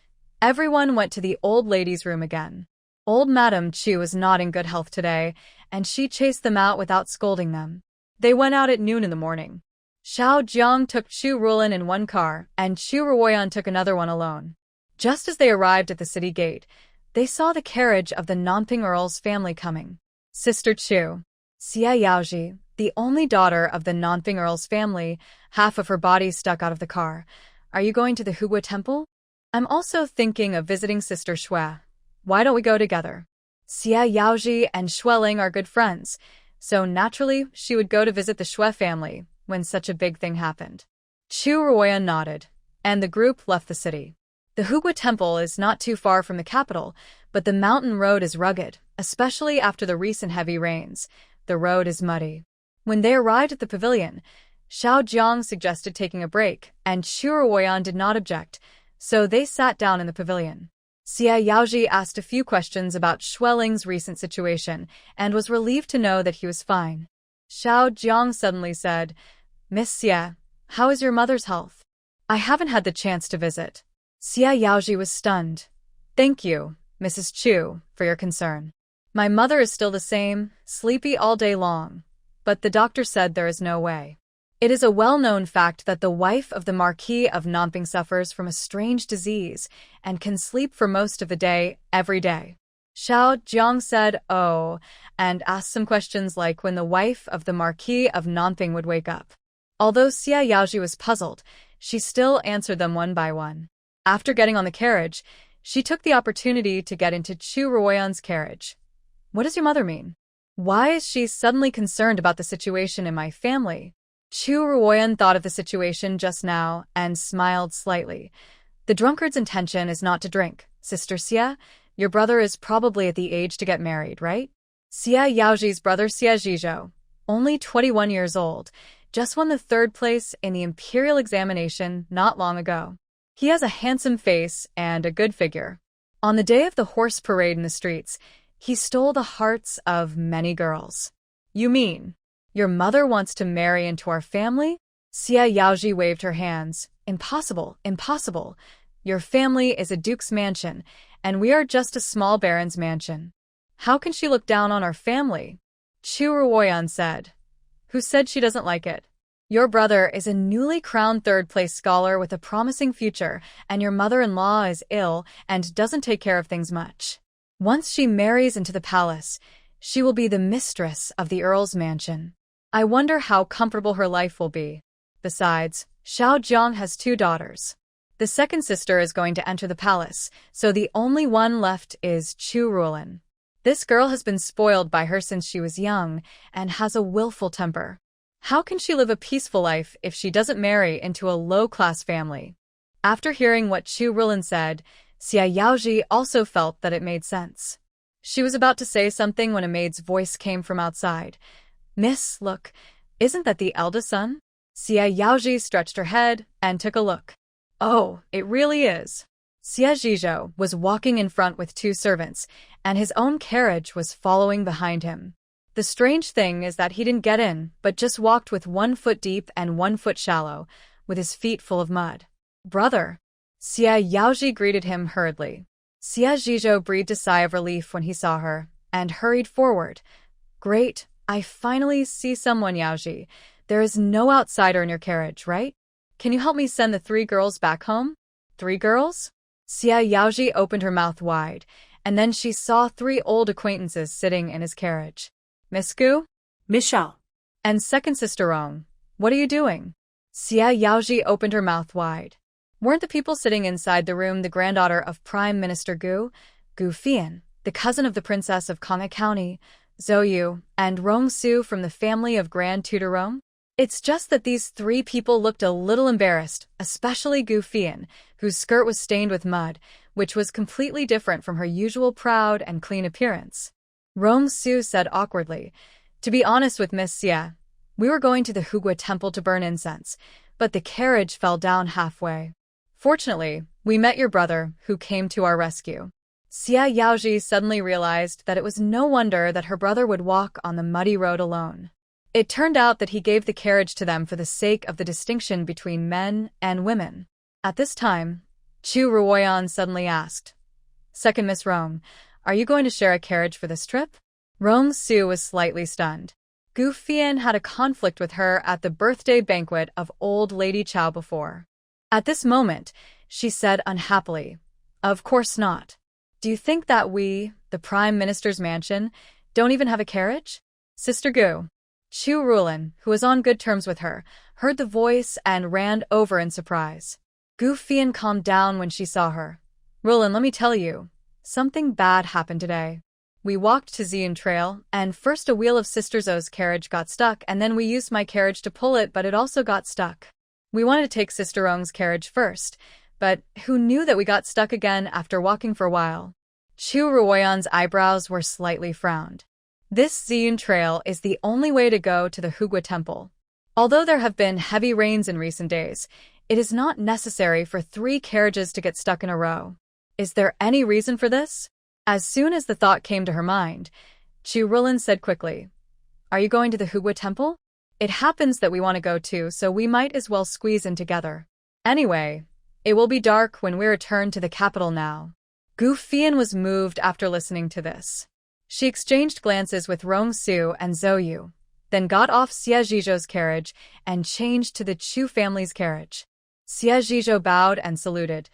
everyone went to the old lady's room again. Old Madame Chu was not in good health today, and she chased them out without scolding them. They went out at noon in the morning. Xiao Jiang took Chu Ruoyan in one car, and Chu Ruoyan took another one alone. Just as they arrived at the city gate, they saw the carriage of the Nanping Earl's family coming. Sister Chu, Xia Yaoji, the only daughter of the Nanping Earl's family, half of her body stuck out of the car. Are you going to the Hugua Temple? I'm also thinking of visiting Sister Xue. Why don't we go together? Xia Yaoji and Xueling are good friends, so naturally she would go to visit the Xue family when such a big thing happened. Chu Ruoyan nodded, and the group left the city. The Hugua Temple is not too far from the capital, but the mountain road is rugged, especially after the recent heavy rains. The road is muddy. When they arrived at the pavilion, Xiao Jiang suggested taking a break, and Chu Ruoyan did not object, so they sat down in the pavilion. Xia Yaoji asked a few questions about Xueling's recent situation and was relieved to know that he was fine. Xiao Jiang suddenly said, Miss Xia, how is your mother's health? I haven't had the chance to visit. Xia Yaoji was stunned. Thank you, Mrs. Chu, for your concern. My mother is still the same, sleepy all day long, but the doctor said there is no way. It is a well-known fact that the wife of the Marquis of Nanping suffers from a strange disease and can sleep for most of the day, every day. Xiao Jiang said, oh, and asked some questions like when the wife of the Marquis of Nanping would wake up. Although Xia Yaoji was puzzled, she still answered them one by one. After getting on the carriage, she took the opportunity to get into Chu Ruoyan's carriage. What does your mother mean? Why is she suddenly concerned about the situation in my family? Chu Ruoyan thought of the situation just now and smiled slightly. The drunkard's intention is not to drink. Sister Xia, your brother is probably at the age to get married, right? Xia Yaoji's brother Xia Zhizhou, only 21 years old, just won the 3rd place in the Imperial examination not long ago. He has a handsome face and a good figure. On the day of the horse parade in the streets, he stole the hearts of many girls. You mean, your mother wants to marry into our family? Xia Yaoji waved her hands. Impossible, impossible. Your family is a duke's mansion, and we are just a small baron's mansion. How can she look down on our family? Chu Ruoyan said. Who said she doesn't like it? Your brother is a newly crowned 3rd-place scholar with a promising future, and your mother-in-law is ill and doesn't take care of things much. Once she marries into the palace, she will be the mistress of the Earl's mansion. I wonder how comfortable her life will be. Besides, Xiao Jiang has 2 daughters. The second sister is going to enter the palace, so the only one left is Chu Ruoyan. This girl has been spoiled by her since she was young and has a willful temper. How can she live a peaceful life if she doesn't marry into a low-class family? After hearing what Chu Ruoyan said, Xia Yaoji also felt that it made sense. She was about to say something when a maid's voice came from outside. Miss, look, isn't that the eldest son? Xia Yaoji stretched her head and took a look. Oh, it really is. Xia Zhizhou was walking in front with 2 servants, and his own carriage was following behind him. The strange thing is that he didn't get in, but just walked with 1 foot deep and 1 foot shallow, with his feet full of mud. Brother! Xia Yaoji greeted him hurriedly. Xia Zhizhou breathed a sigh of relief when he saw her, and hurried forward. Great, I finally see someone, Yaoji. There is no outsider in your carriage, right? Can you help me send the 3 girls back home? 3 girls? Xia Yaoji opened her mouth wide, and then she saw 3 old acquaintances sitting in his carriage. Miss Gu? Miss Xiao. And second sister Rong. What are you doing? Xia Yaoji opened her mouth wide. Weren't the people sitting inside the room the granddaughter of Prime Minister Gu Fian, the cousin of the princess of Kanga County, Zhou Yu, and Rong Su from the family of Grand Tutor Rong? It's just that these 3 people looked a little embarrassed, especially Gu Fian, whose skirt was stained with mud, which was completely different from her usual proud and clean appearance. Rong Su said awkwardly, to be honest with Miss Xia, We were going to the Hugua temple to burn incense, but the carriage fell down halfway. Fortunately, we met your brother, who came to our rescue. Xia Yaoji suddenly realized that it was no wonder that her brother would walk on the muddy road alone. It turned out that he gave the carriage to them for the sake of the distinction between men and women. At this time, Chu Ruoyan suddenly asked, "Second Miss Rong, are you going to share a carriage for this trip?" Rong Su was slightly stunned. Gu Fian had a conflict with her at the birthday banquet of old Lady Chao before. At this moment, she said unhappily, "Of course not. Do you think that we, the Prime Minister's mansion, don't even have a carriage?" Sister Gu. Chu Ruoyan, who was on good terms with her, heard the voice and ran over in surprise. Gu Fian calmed down when she saw her. "Ruoyan, let me tell you, something bad happened today. We walked to Ziyun Trail, and first a wheel of Sister Zhou's carriage got stuck, and then we used my carriage to pull it, but it also got stuck. We wanted to take Sister Rong's carriage first, but who knew that we got stuck again after walking for a while?" Chu Ruoyan's eyebrows were slightly frowned. This Ziyun Trail is the only way to go to the Hugua Temple. Although there have been heavy rains in recent days, it is not necessary for 3 carriages to get stuck in a row. Is there any reason for this? As soon as the thought came to her mind, Chu Ruoyan said quickly, "Are you going to the Hugua Temple? It happens that we want to go too, so we might as well squeeze in together. Anyway, it will be dark when we return to the capital now." Gu Fian was moved after listening to this. She exchanged glances with Rong Su and Zhou Yu, then got off Xie Zhizhou's carriage and changed to the Chu family's carriage. Xie Zhizhou bowed and saluted.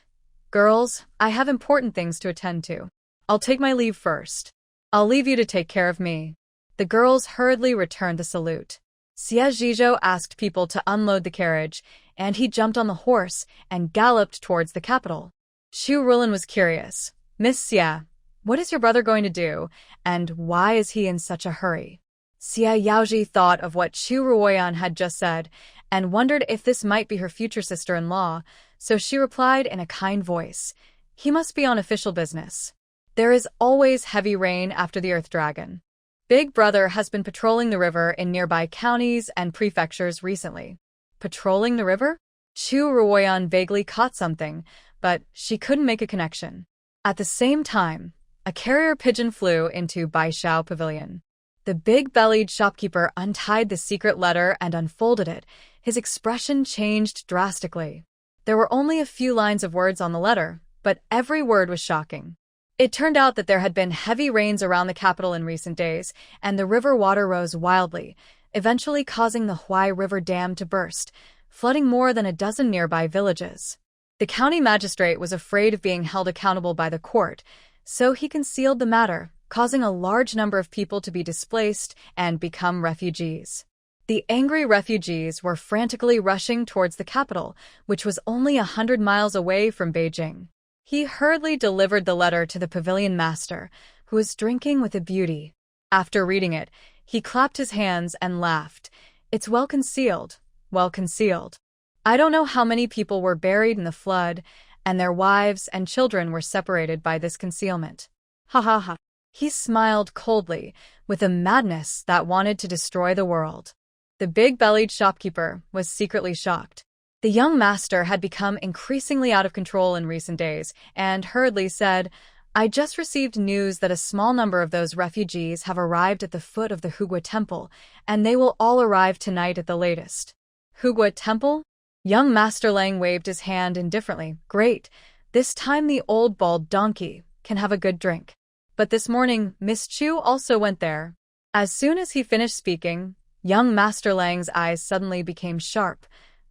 "Girls, I have important things to attend to. I'll take my leave first. I'll leave you to take care of me." The girls hurriedly returned the salute. Xie Zhizhou asked people to unload the carriage, and he jumped on the horse and galloped towards the capital. Chu Ruoyan was curious. "Miss Xie, what is your brother going to do, and why is he in such a hurry?" Xia Yaoji thought of what Chu Ruoyan had just said, and wondered if this might be her future sister-in-law, so she replied in a kind voice, "He must be on official business. There is always heavy rain after the Earth Dragon. Big Brother has been patrolling the river in nearby counties and prefectures recently." Patrolling the river? Chu Ruoyan vaguely caught something, but she couldn't make a connection. At the same time, a carrier pigeon flew into Baishao Pavilion. The big-bellied shopkeeper untied the secret letter and unfolded it. His expression changed drastically. There were only a few lines of words on the letter, but every word was shocking. It turned out that there had been heavy rains around the capital in recent days, and the river water rose wildly, eventually causing the Huai River Dam to burst, flooding more than a dozen nearby villages. The county magistrate was afraid of being held accountable by the court, so he concealed the matter, causing a large number of people to be displaced and become refugees. The angry refugees were frantically rushing towards the capital, which was only 100 miles away from Beijing. He hurriedly delivered the letter to the pavilion master, who was drinking with a beauty. After reading it, he clapped his hands and laughed. "It's well concealed, well concealed. I don't know how many people were buried in the flood, and their wives and children were separated by this concealment. Ha ha ha." He smiled coldly, with a madness that wanted to destroy the world. The big-bellied shopkeeper was secretly shocked. The young master had become increasingly out of control in recent days, and hurriedly said, "I just received news that a small number of those refugees have arrived at the foot of the Hugua Temple, and they will all arrive tonight at the latest." "Hugua Temple?" Young Master Lang waved his hand indifferently. "Great. This time the old bald donkey can have a good drink." But this morning, Miss Chu also went there. As soon as he finished speaking, young Master Lang's eyes suddenly became sharp.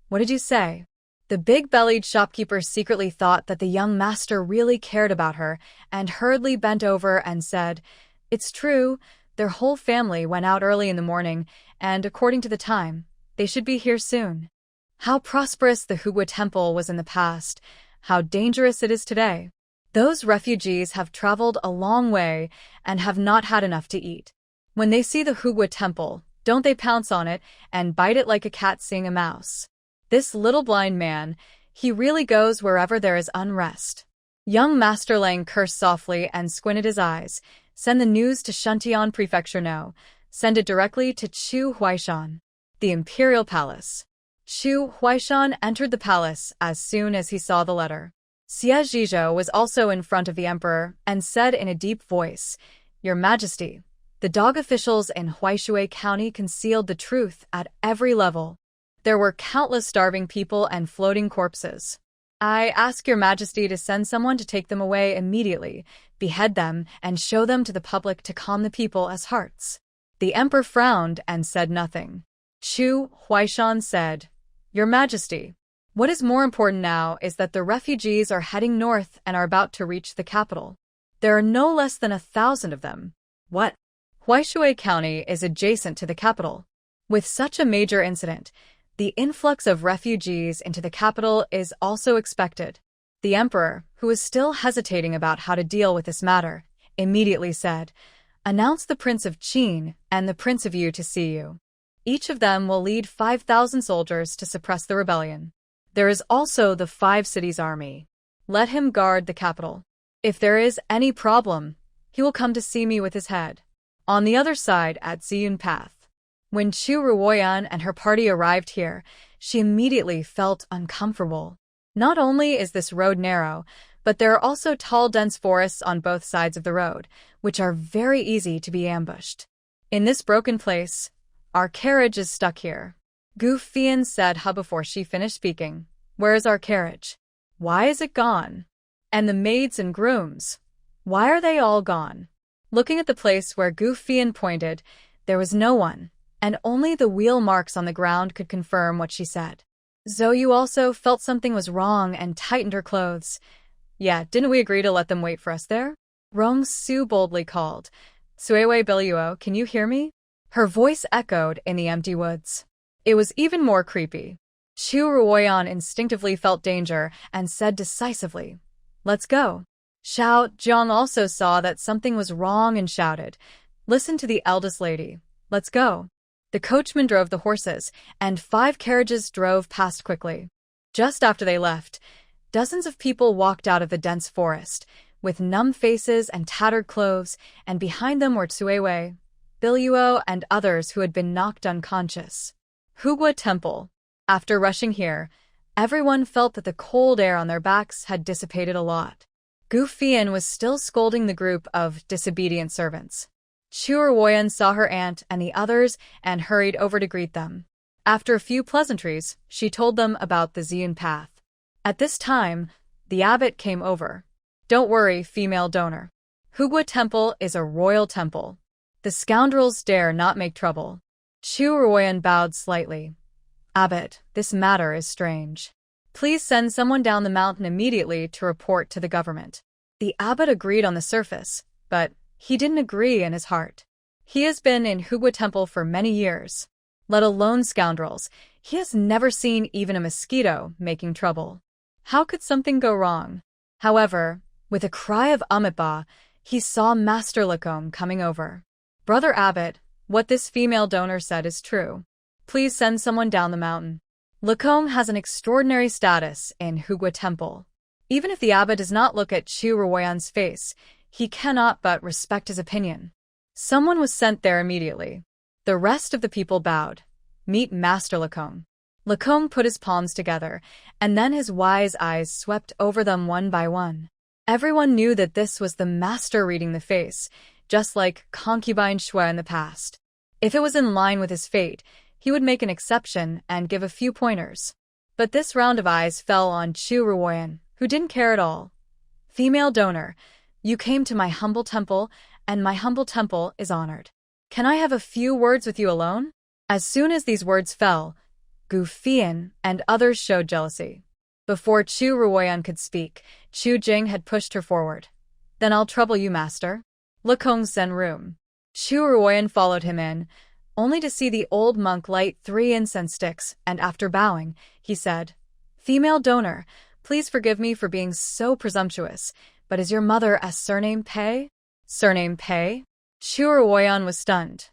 "What did you say?" The big-bellied shopkeeper secretly thought that the young master really cared about her, and hurriedly bent over and said, "It's true, their whole family went out early in the morning, and according to the time, they should be here soon." How prosperous the Hugua Temple was in the past, how dangerous it is today. Those refugees have traveled a long way and have not had enough to eat. When they see the Hugua Temple, don't they pounce on it and bite it like a cat seeing a mouse? This little blind man, he really goes wherever there is unrest. Young Master Lang cursed softly and squinted his eyes. "Send the news to Shuntian Prefecture now. Send it directly to Chu Huaishan." the Imperial Palace. Chu Ruoyan entered the palace as soon as he saw the letter. Xie Zhizhou was also in front of the emperor and said in a deep voice, "Your Majesty, the dog officials in Huaishui County concealed the truth at every level. There were countless starving people and floating corpses. I ask your Majesty to send someone to take them away immediately, behead them, and show them to the public to calm the people as hearts." The emperor frowned and said nothing. Chu Ruoyan said, "Your Majesty, what is more important now is that the refugees are heading north and are about to reach the capital. There are no less than 1,000 of them." What? Huaishui County is adjacent to the capital. With such a major incident, the influx of refugees into the capital is also expected. The emperor, who was still hesitating about how to deal with this matter, immediately said, "Announce the Prince of Qin and the Prince of Yu to see you. Each of them will lead 5,000 soldiers to suppress the rebellion. There is also the 5 cities army. Let him guard the capital. If there is any problem, he will come to see me with his head on the other side at Ziyun Path." When Chu Ruoyan and her party arrived here, she immediately felt uncomfortable. Not only is this road narrow, but there are also tall dense forests on both sides of the road, which are very easy to be ambushed. "In this broken place, our carriage is stuck here," Gu Fian said before she finished speaking. "Where is our carriage? Why is it gone? And the maids and grooms? Why are they all gone?" Looking at the place where Gu Fian pointed, there was no one, and only the wheel marks on the ground could confirm what she said. Zhou also felt something was wrong and tightened her clothes. "Yeah, didn't we agree to let them wait for us there?" Rong Su boldly called. "Suiwei Biluo, can you hear me?" Her voice echoed in the empty woods. It was even more creepy. Chu Ruoyan instinctively felt danger and said decisively, "Let's go." Xiao Zhang also saw that something was wrong and shouted, "Listen to the eldest lady. Let's go." The coachman drove the horses, and 5 carriages drove past quickly. Just after they left, dozens of people walked out of the dense forest, with numb faces and tattered clothes, and behind them were Cuiwei, Biluo, and others who had been knocked unconscious. Hugua Temple. After rushing here, everyone felt that the cold air on their backs had dissipated a lot. Gu Fian was still scolding the group of disobedient servants. Chu Ruoyan saw her aunt and the others and hurried over to greet them. After a few pleasantries, she told them about the Ziyun Path. At this time, the abbot came over. "Don't worry, female donor. Hugua Temple is a royal temple. The scoundrels dare not make trouble." Chu Ruoyan bowed slightly. "Abbot, this matter is strange. Please send someone down the mountain immediately to report to the government." The abbot agreed on the surface, but he didn't agree in his heart. He has been in Hugua Temple for many years. Let alone scoundrels, he has never seen even a mosquito making trouble. How could something go wrong? However, with a cry of Amitabha, he saw Master Lacombe coming over. "Brother Abbot, what this female donor said is true. Please send someone down the mountain." Lacombe has an extraordinary status in Hugua Temple. Even if the abbot does not look at Chu Ruoyan's face, he cannot but respect his opinion. Someone was sent there immediately. The rest of the people bowed. "Meet Master Lacombe." Lacombe put his palms together, and then his wise eyes swept over them one by one. Everyone knew that this was the master reading the face, just like concubine Shui in the past. If it was in line with his fate, he would make an exception and give a few pointers. But this round of eyes fell on Chu Ruoyan, who didn't care at all. "Female donor, you came to my humble temple, and my humble temple is honored. Can I have a few words with you alone?" As soon as these words fell, Gu Fian and others showed jealousy. Before Chu Ruoyan could speak, Chu Jing had pushed her forward. "Then I'll trouble you, master." Lacombe sent room. Chu Ruoyan followed him in, only to see the old monk light 3 incense sticks, and after bowing, he said, "Female donor, please forgive me for being so presumptuous, but is your mother a surname Pei?" "Surname Pei?" Chu Ruoyan was stunned.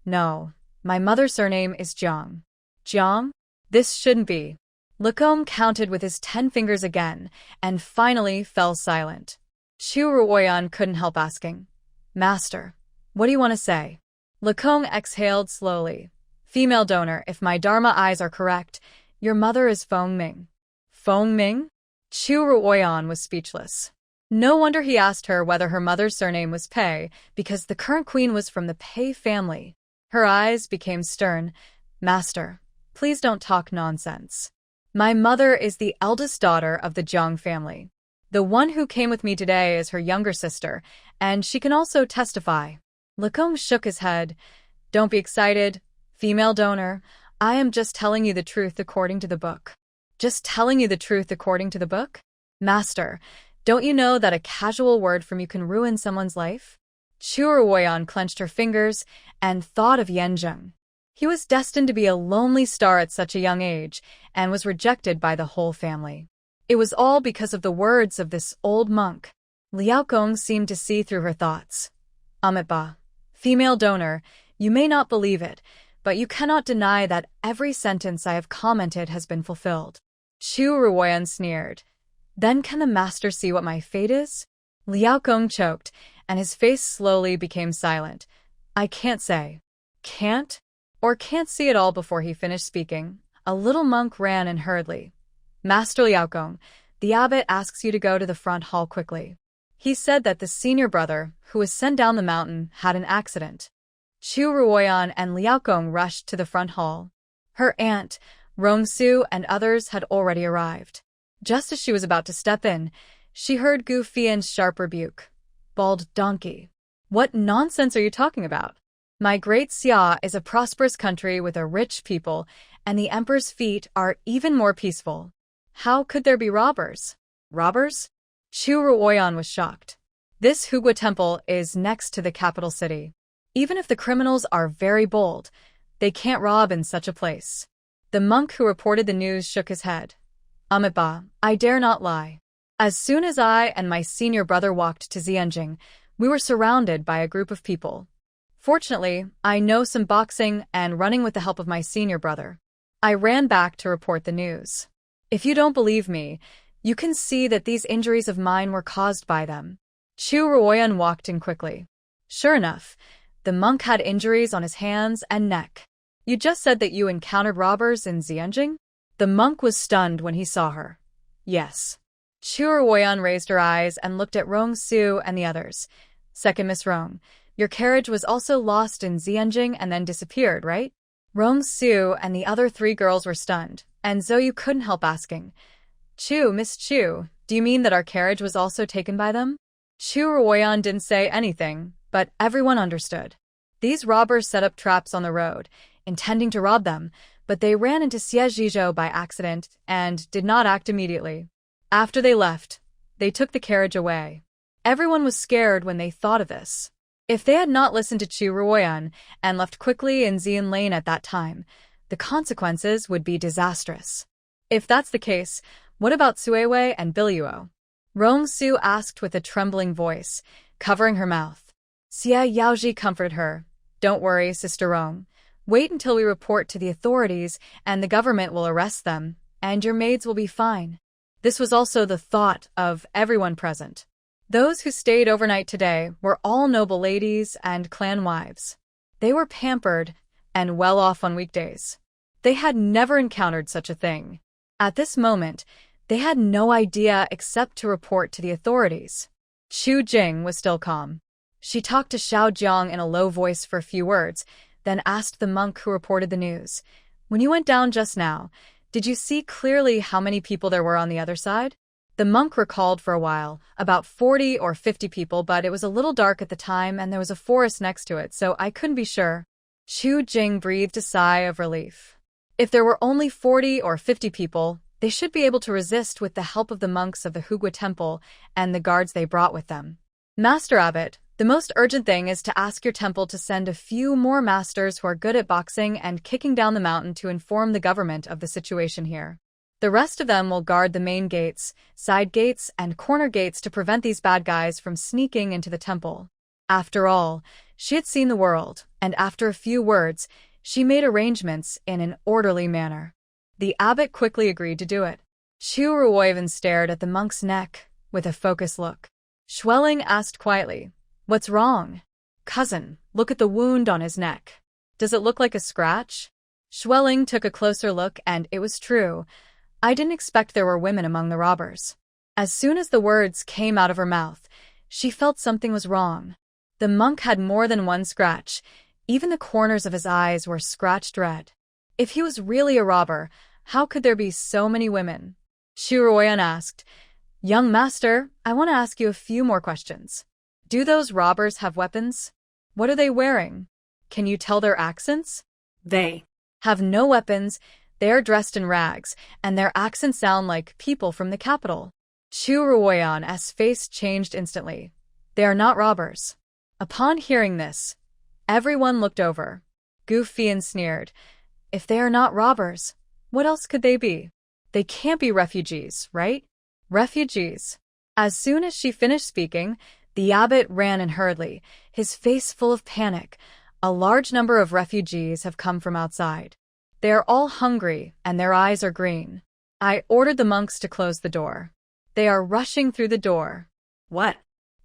"No, my mother's surname is Jiang." "Jiang? This shouldn't be." Lacombe counted with his 10 fingers again, and finally fell silent. Chu Ruoyan couldn't help asking, "Master, what do you want to say?" Lacombe exhaled slowly. Female donor, if my Dharma eyes are correct, your mother is Feng Ming. Feng Ming? Chu Ruoyan was speechless. No wonder he asked her whether her mother's surname was Pei, because the current queen was from the Pei family. Her eyes became stern. Master, please don't talk nonsense. My mother is the eldest daughter of the Zheng family. The one who came with me today is her younger sister, and she can also testify. Lekong shook his head. Don't be excited, female donor. I am just telling you the truth according to the book. Just telling you the truth according to the book? Master, don't you know that a casual word from you can ruin someone's life? Chu Ruoyan clenched her fingers and thought of Yan Zheng. He was destined to be a lonely star at such a young age and was rejected by the whole family. It was all because of the words of this old monk. Liao seemed to see through her thoughts. Amitba, female donor, you may not believe it, but you cannot deny that every sentence I have commented has been fulfilled. Chu Ruoyan sneered. Then can the master see what my fate is? Liao choked, and his face slowly became silent. I can't say. Can't? Or can't see it all before he finished speaking. A little monk ran in hurriedly. Master Liao, the abbot asks you to go to the front hall quickly. He said that the senior brother, who was sent down the mountain, had an accident. Chu Ruoyan and Liao rushed to the front hall. Her aunt, Rongsu, and others had already arrived. Just as she was about to step in, she heard Gu Fian's sharp rebuke. Bald donkey. What nonsense are you talking about? My great Xia is a prosperous country with a rich people, and the emperor's feet are even more peaceful. How could there be robbers? Robbers? Chu Ruoyan was shocked. This Hugua temple is next to the capital city. Even if the criminals are very bold, they can't rob in such a place. The monk who reported the news shook his head. Amitba, I dare not lie. As soon as I and my senior brother walked to Xianjing, we were surrounded by a group of people. Fortunately, I know some boxing and running with the help of my senior brother. I ran back to report the news. If you don't believe me, you can see that these injuries of mine were caused by them. Chu Ruoyan walked in quickly. Sure enough, the monk had injuries on his hands and neck. You just said that you encountered robbers in Xianjing? The monk was stunned when he saw her. Yes. Chu Ruoyan raised her eyes and looked at Rongsu and the others. Second Miss Rong, your carriage was also lost in Xianjing and then disappeared, right? Rongsu and the other three girls were stunned, and Zoyu couldn't help asking. Miss Chu, do you mean that our carriage was also taken by them? Chu Ruoyan didn't say anything, but everyone understood. These robbers set up traps on the road, intending to rob them, but they ran into Xie by accident and did not act immediately. After they left, they took the carriage away. Everyone was scared when they thought of this. If they had not listened to Chu Ruoyan and left quickly in Xian Lane at that time, the consequences would be disastrous. If that's the case, what about Suewei and Biluo? Rongsu asked with a trembling voice, covering her mouth. Xie Yaoji comforted her. Don't worry, Sister Rong. Wait until we report to the authorities and the government will arrest them, and your maids will be fine. This was also the thought of everyone present. Those who stayed overnight today were all noble ladies and clan wives. They were pampered and well off on weekdays. They had never encountered such a thing. At this moment, they had no idea except to report to the authorities. Chu Jing was still calm. She talked to Xiao Jiang in a low voice for a few words, then asked the monk who reported the news. When you went down just now, did you see clearly how many people there were on the other side? The monk recalled for a while, about 40 or 50 people, but it was a little dark at the time and there was a forest next to it, so I couldn't be sure. Chu Jing breathed a sigh of relief. If there were only 40 or 50 people, they should be able to resist with the help of the monks of the Hugua Temple and the guards they brought with them. Master Abbot, the most urgent thing is to ask your temple to send a few more masters who are good at boxing and kicking down the mountain to inform the government of the situation here. The rest of them will guard the main gates, side gates, and corner gates to prevent these bad guys from sneaking into the temple. After all, she had seen the world, and after a few words, she made arrangements in an orderly manner. The abbot quickly agreed to do it. Chu Ruoyan stared at the monk's neck with a focused look. Schwelling asked quietly, "What's wrong?" "Cousin, look at the wound on his neck. Does it look like a scratch?" Schwelling took a closer look, and it was true. I didn't expect there were women among the robbers. As soon as the words came out of her mouth, she felt something was wrong. The monk had more than one scratch. Even the corners of his eyes were scratched red. If he was really a robber, how could there be so many women? Chu Ruoyan asked, "Young master, I want to ask you a few more questions. Do those robbers have weapons? What are they wearing? Can you tell their accents?" They have no weapons. They are dressed in rags, and their accents sound like people from the capital. Chu Ruoyan's face changed instantly. They are not robbers. Upon hearing this, everyone looked over. Gu Fian sneered. If they are not robbers, what else could they be? They can't be refugees, right? Refugees. As soon as she finished speaking, the abbot ran in hurriedly, his face full of panic. A large number of refugees have come from outside. They are all hungry, and their eyes are green. I ordered the monks to close the door. They are rushing through the door. What?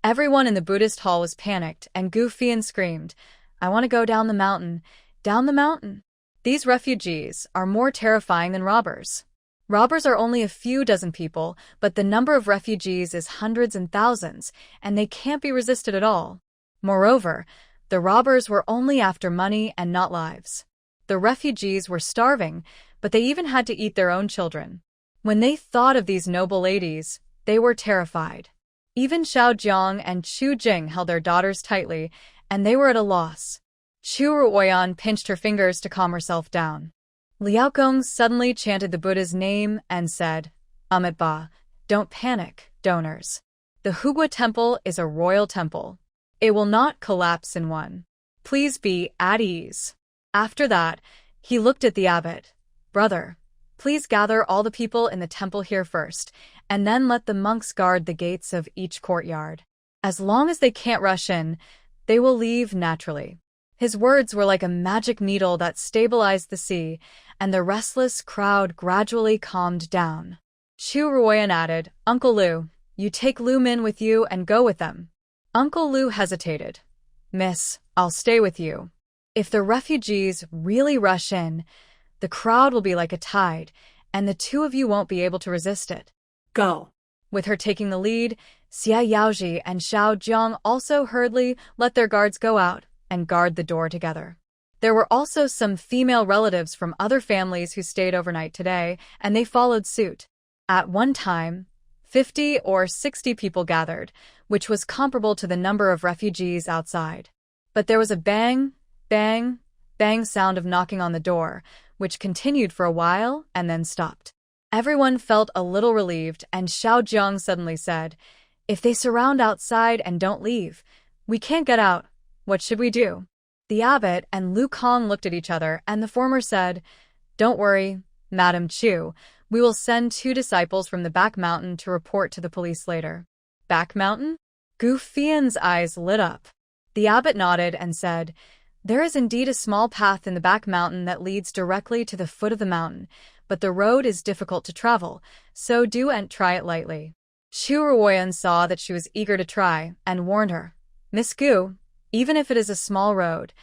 Everyone in the Buddhist hall was panicked, and Gu Fian screamed, "I want to go down the mountain. Down the mountain." These refugees are more terrifying than robbers. Robbers are only a few dozen people, but the number of refugees is hundreds and thousands, and they can't be resisted at all. Moreover, the robbers were only after money and not lives. The refugees were starving, but they even had to eat their own children. When they thought of these noble ladies, they were terrified. Even Xiao Jiang and Chu Jing held their daughters tightly, and they were at a loss. Chu Ruoyan pinched her fingers to calm herself down. Liao suddenly chanted the Buddha's name and said, "Amitabha, don't panic, donors. The Hugua Temple is a royal temple. It will not collapse in one. Please be at ease." After that, he looked at the abbot. "Brother, please gather all the people in the temple here first, and then let the monks guard the gates of each courtyard. As long as they can't rush in, they will leave naturally." His words were like a magic needle that stabilized the sea, and the restless crowd gradually calmed down. Chu Ruoyan added, "Uncle Liu, you take Lu Min with you and go with them." Uncle Liu hesitated. "Miss, I'll stay with you. If the refugees really rush in, the crowd will be like a tide, and the two of you won't be able to resist it." Go. With her taking the lead, Xia Yaoji and Xiao Jiang also hurriedly let their guards go out and guard the door together. There were also some female relatives from other families who stayed overnight today, and they followed suit. At one time, 50 or 60 people gathered, which was comparable to the number of refugees outside. But there was a bang, bang, bang sound of knocking on the door, which continued for a while and then stopped. Everyone felt a little relieved, and Xiao Jiang suddenly said, "If they surround outside and don't leave, we can't get out. What should we do?" The abbot and Lu Kong looked at each other, and the former said, "Don't worry, Madam Chu. We will send 2 disciples from the back mountain to report to the police later." Back mountain? Gu Fian's eyes lit up. The abbot nodded and said, "There is indeed a small path in the back mountain that leads directly to the foot of the mountain, but the road is difficult to travel, so do try it lightly." Chu Ruoyan saw that she was eager to try and warned her, "Miss Gu, even if it is a small road,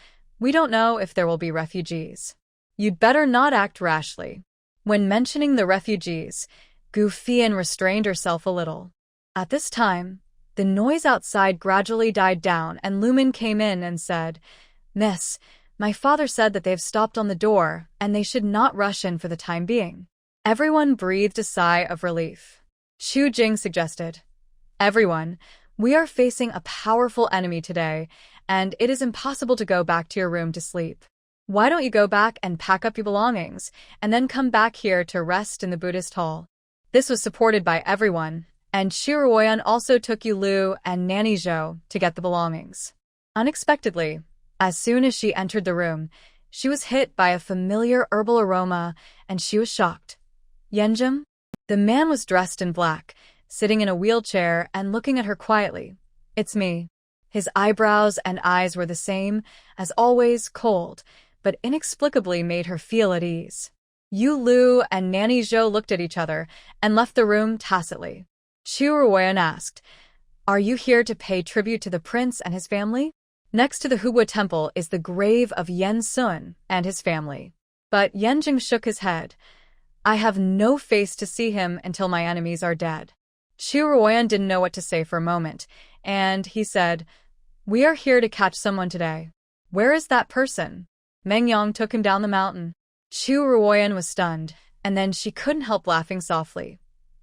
we don't know if there will be refugees. You'd better not act rashly." When mentioning the refugees, Gu Fian restrained herself a little. At this time, the noise outside gradually died down, and Lu Min came in and said, "Miss, my father said that they have stopped on the door, and they should not rush in for the time being." Everyone breathed a sigh of relief. Chu Jing suggested, "Everyone, we are facing a powerful enemy today, and it is impossible to go back to your room to sleep. Why don't you go back and pack up your belongings, and then come back here to rest in the Buddhist hall?" This was supported by everyone, and Chu Ruoyan also took Yu Lu and Nanny Zhou to get the belongings. Unexpectedly, as soon as she entered the room, she was hit by a familiar herbal aroma, and she was shocked. "Yan Zheng?" The man was dressed in black, sitting in a wheelchair and looking at her quietly. "It's me." His eyebrows and eyes were the same, as always cold, but inexplicably made her feel at ease. Yu Lu and Nanny Zhou looked at each other and left the room tacitly. Chu Ruoyan asked, "Are you here to pay tribute to the prince and his family?" Next to the Hugua Temple is the grave of Yan Zheng and his family. But Yan Zheng shook his head. I have no face to see him until my enemies are dead. Chu Ruoyan didn't know what to say for a moment, and he said, We are here to catch someone today. Where is that person? Meng Yang took him down the mountain. Chu Ruoyan was stunned, and then she couldn't help laughing softly.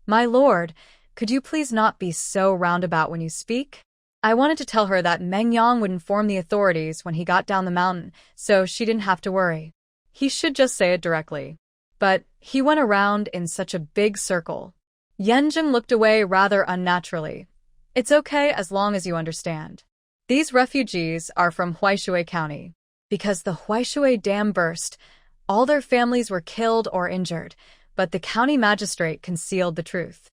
My lord, could you please not be so roundabout when you speak? I wanted to tell her that Meng Yang would inform the authorities when he got down the mountain, so she didn't have to worry. He should just say it directly. But he went around in such a big circle. Yan Zheng looked away rather unnaturally. It's okay as long as you understand. These refugees are from Huaishui County. Because the Huaishui Dam burst, all their families were killed or injured, but the county magistrate concealed the truth.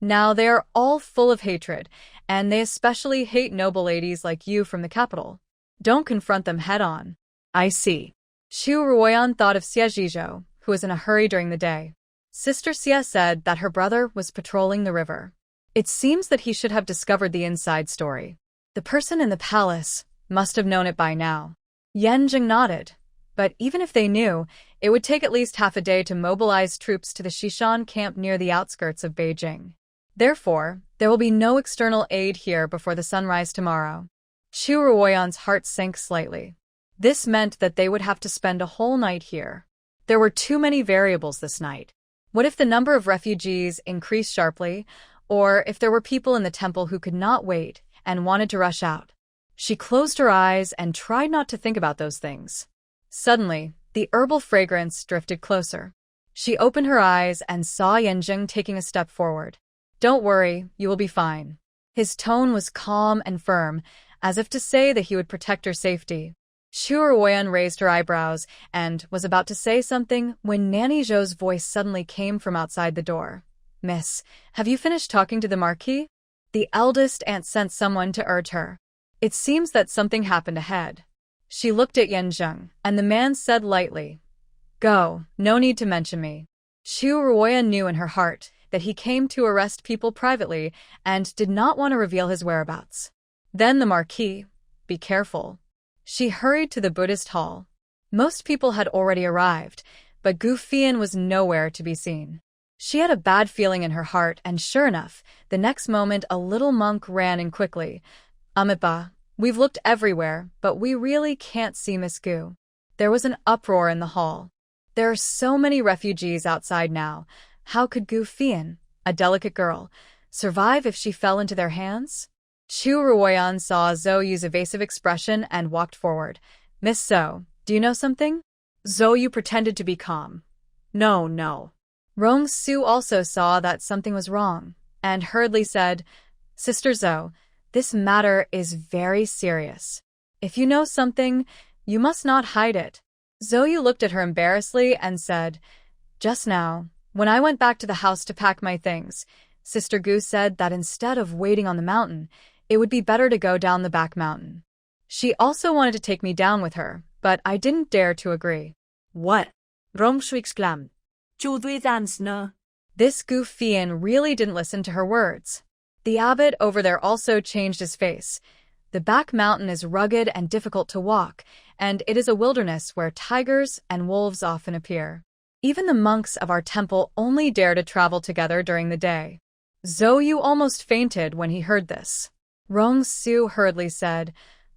Now they are all full of hatred, and they especially hate noble ladies like you from the capital. Don't confront them head-on. I see. Chu Ruoyan thought of Xie Zhizhou, who was in a hurry during the day. Sister Xie said that her brother was patrolling the river. It seems that he should have discovered the inside story. The person in the palace must have known it by now. Yan Zheng nodded. But even if they knew, it would take at least half a day to mobilize troops to the Xishan camp near the outskirts of Beijing. Therefore, there will be no external aid here before the sunrise tomorrow. Chu Ruoyan's heart sank slightly. This meant that they would have to spend a whole night here. There were too many variables this night. What if the number of refugees increased sharply, or if there were people in the temple who could not wait and wanted to rush out? She closed her eyes and tried not to think about those things. Suddenly, the herbal fragrance drifted closer. She opened her eyes and saw Yan Zheng taking a step forward. Don't worry, you will be fine. His tone was calm and firm, as if to say that he would protect her safety. Chu Ruoyan raised her eyebrows and was about to say something when Nanny Zhou's voice suddenly came from outside the door. Miss, have you finished talking to the Marquis? The eldest aunt sent someone to urge her. It seems that something happened ahead. She looked at Yan Zheng, and the man said lightly, Go, no need to mention me. Chu Ruoyan knew in her heart that he came to arrest people privately and did not want to reveal his whereabouts. Then the Marquis, be careful. She hurried to the Buddhist hall. Most people had already arrived, but Gu Fian was nowhere to be seen. She had a bad feeling in her heart, and sure enough, the next moment a little monk ran in quickly. Amipa, we've looked everywhere, but we really can't see Miss Gu. There was an uproar in the hall. There are so many refugees outside now. How could Gu Fian, a delicate girl, survive if she fell into their hands? Chu Ruoyan saw Zhou Yu's evasive expression and walked forward. Miss Zhou, do you know something? Zhou Yu pretended to be calm. No. Rong Su also saw that something was wrong, and hurriedly said, Sister Zhou, this matter is very serious. If you know something, you must not hide it. Zhou Yu looked at her embarrassedly and said, Just now, when I went back to the house to pack my things, Sister Gu said that instead of waiting on the mountain, it would be better to go down the back mountain. She also wanted to take me down with her, but I didn't dare to agree. What? Rong Shu exclaimed. This Gu Fian really didn't listen to her words. The abbot over there also changed his face. The back mountain is rugged and difficult to walk, and it is a wilderness where tigers and wolves often appear. Even the monks of our temple only dare to travel together during the day. Zhou Yu almost fainted when he heard this. Rong Su hurriedly said,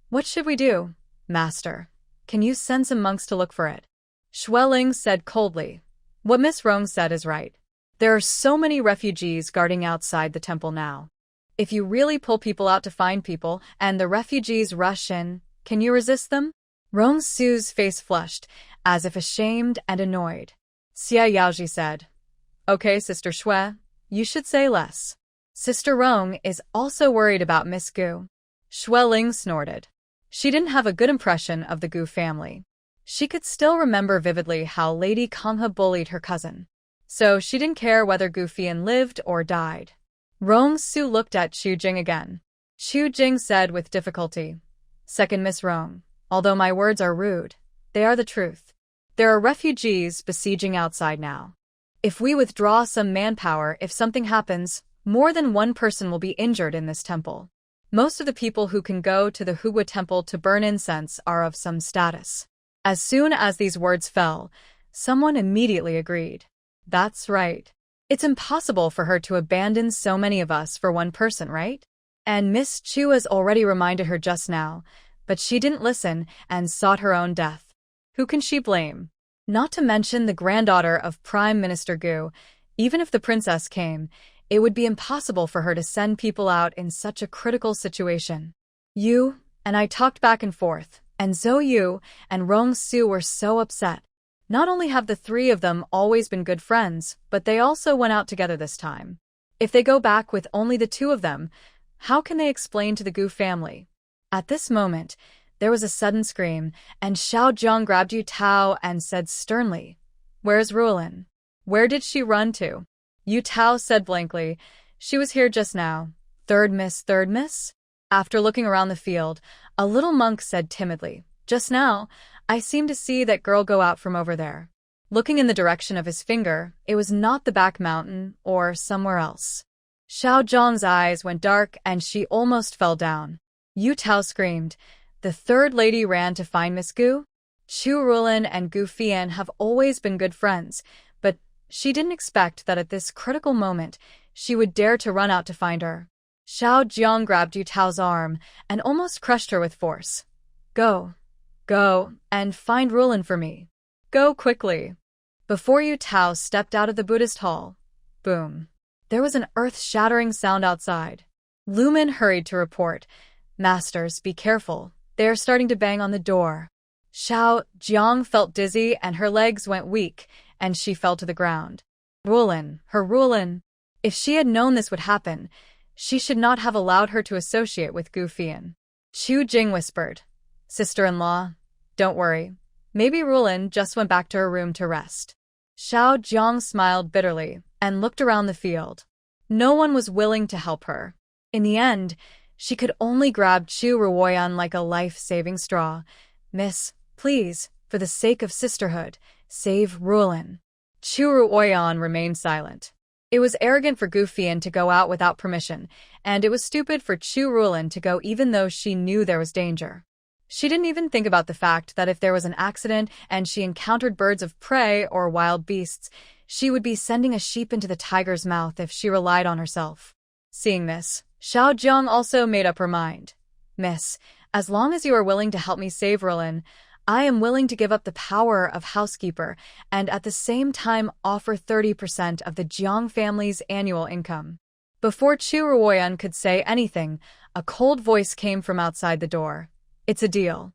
What should we do, master? Can you send some monks to look for it? Xueling said coldly, What Miss Rong said is right. There are so many refugees guarding outside the temple now. If you really pull people out to find people and the refugees rush in, can you resist them? Rong Su's face flushed, as if ashamed and annoyed. Xia Yaoji said, Okay, Sister Xue, you should say less. Sister Rong is also worried about Miss Gu. Xueling snorted. She didn't have a good impression of the Gu family. She could still remember vividly how Lady Konghe bullied her cousin. So she didn't care whether Gu Fian lived or died. Rong Su looked at Chu Jing again. Chu Jing said with difficulty, Second Miss Rong, although my words are rude, they are the truth. There are refugees besieging outside now. If we withdraw some manpower, if something happens, more than one person will be injured in this temple. Most of the people who can go to the Hugua temple to burn incense are of some status. As soon as these words fell, Someone immediately agreed. That's right. It's impossible for her to abandon so many of us for one person, right? And Miss Chu has already reminded her just now, but she didn't listen and sought her own death. Who can she blame? Not to mention the granddaughter of Prime Minister Gu. Even if the princess came, it would be impossible for her to send people out in such a critical situation. You and I talked back and forth, and Zhou Yu and Rong Su were so upset. Not only have the three of them always been good friends, but they also went out together this time. If they go back with only the two of them, how can they explain to the Gu family? At this moment, there was a sudden scream, and Xiao Zhang grabbed Yu Tao and said sternly, "Where's Ruoyan? Where did she run to?" Yu Tao said blankly, "She was here just now. Third miss, third miss?" After looking around the field, a little monk said timidly, "Just now, I seem to see that girl go out from over there." Looking in the direction of his finger, it was not the back mountain or somewhere else. Xiao Zhang's eyes went dark and she almost fell down. Yu Tao screamed. The third lady ran to find Miss Gu. Chu Ruoyan and Gu Fian have always been good friends, but she didn't expect that at this critical moment she would dare to run out to find her. Xiao Zhang grabbed Yu Tao's arm and almost crushed her with force. Go, and find Ruoyan for me. Go quickly." Before Yu Tao stepped out of the Buddhist hall, boom, there was an earth-shattering sound outside. Lumen hurried to report, "Masters, be careful. They are starting to bang on the door." Xiao Zhang felt dizzy and her legs went weak, and she fell to the ground. Ruoyan, her Ruoyan. If she had known this would happen, she should not have allowed her to associate with Gu Fian. Chu Jing whispered, "Sister-in-law, don't worry. Maybe Ruoyan just went back to her room to rest." Xiao Zhang smiled bitterly and looked around the field. No one was willing to help her. In the end, she could only grab Chu Ruoyan like a life-saving straw. "Miss, please, for the sake of sisterhood, save Ruoyan." Chu Ruoyan remained silent. It was arrogant for Gu Fian to go out without permission, and it was stupid for Chu Ruoyan to go even though she knew there was danger. She didn't even think about the fact that if there was an accident and she encountered birds of prey or wild beasts, she would be sending a sheep into the tiger's mouth if she relied on herself. Seeing this, Xiao Zhang also made up her mind. "Miss, as long as you are willing to help me save Ruoyan, I am willing to give up the power of housekeeper and at the same time offer 30% of the Jiang family's annual income." Before Chu Ruoyan could say anything, a cold voice came from outside the door. "It's a deal."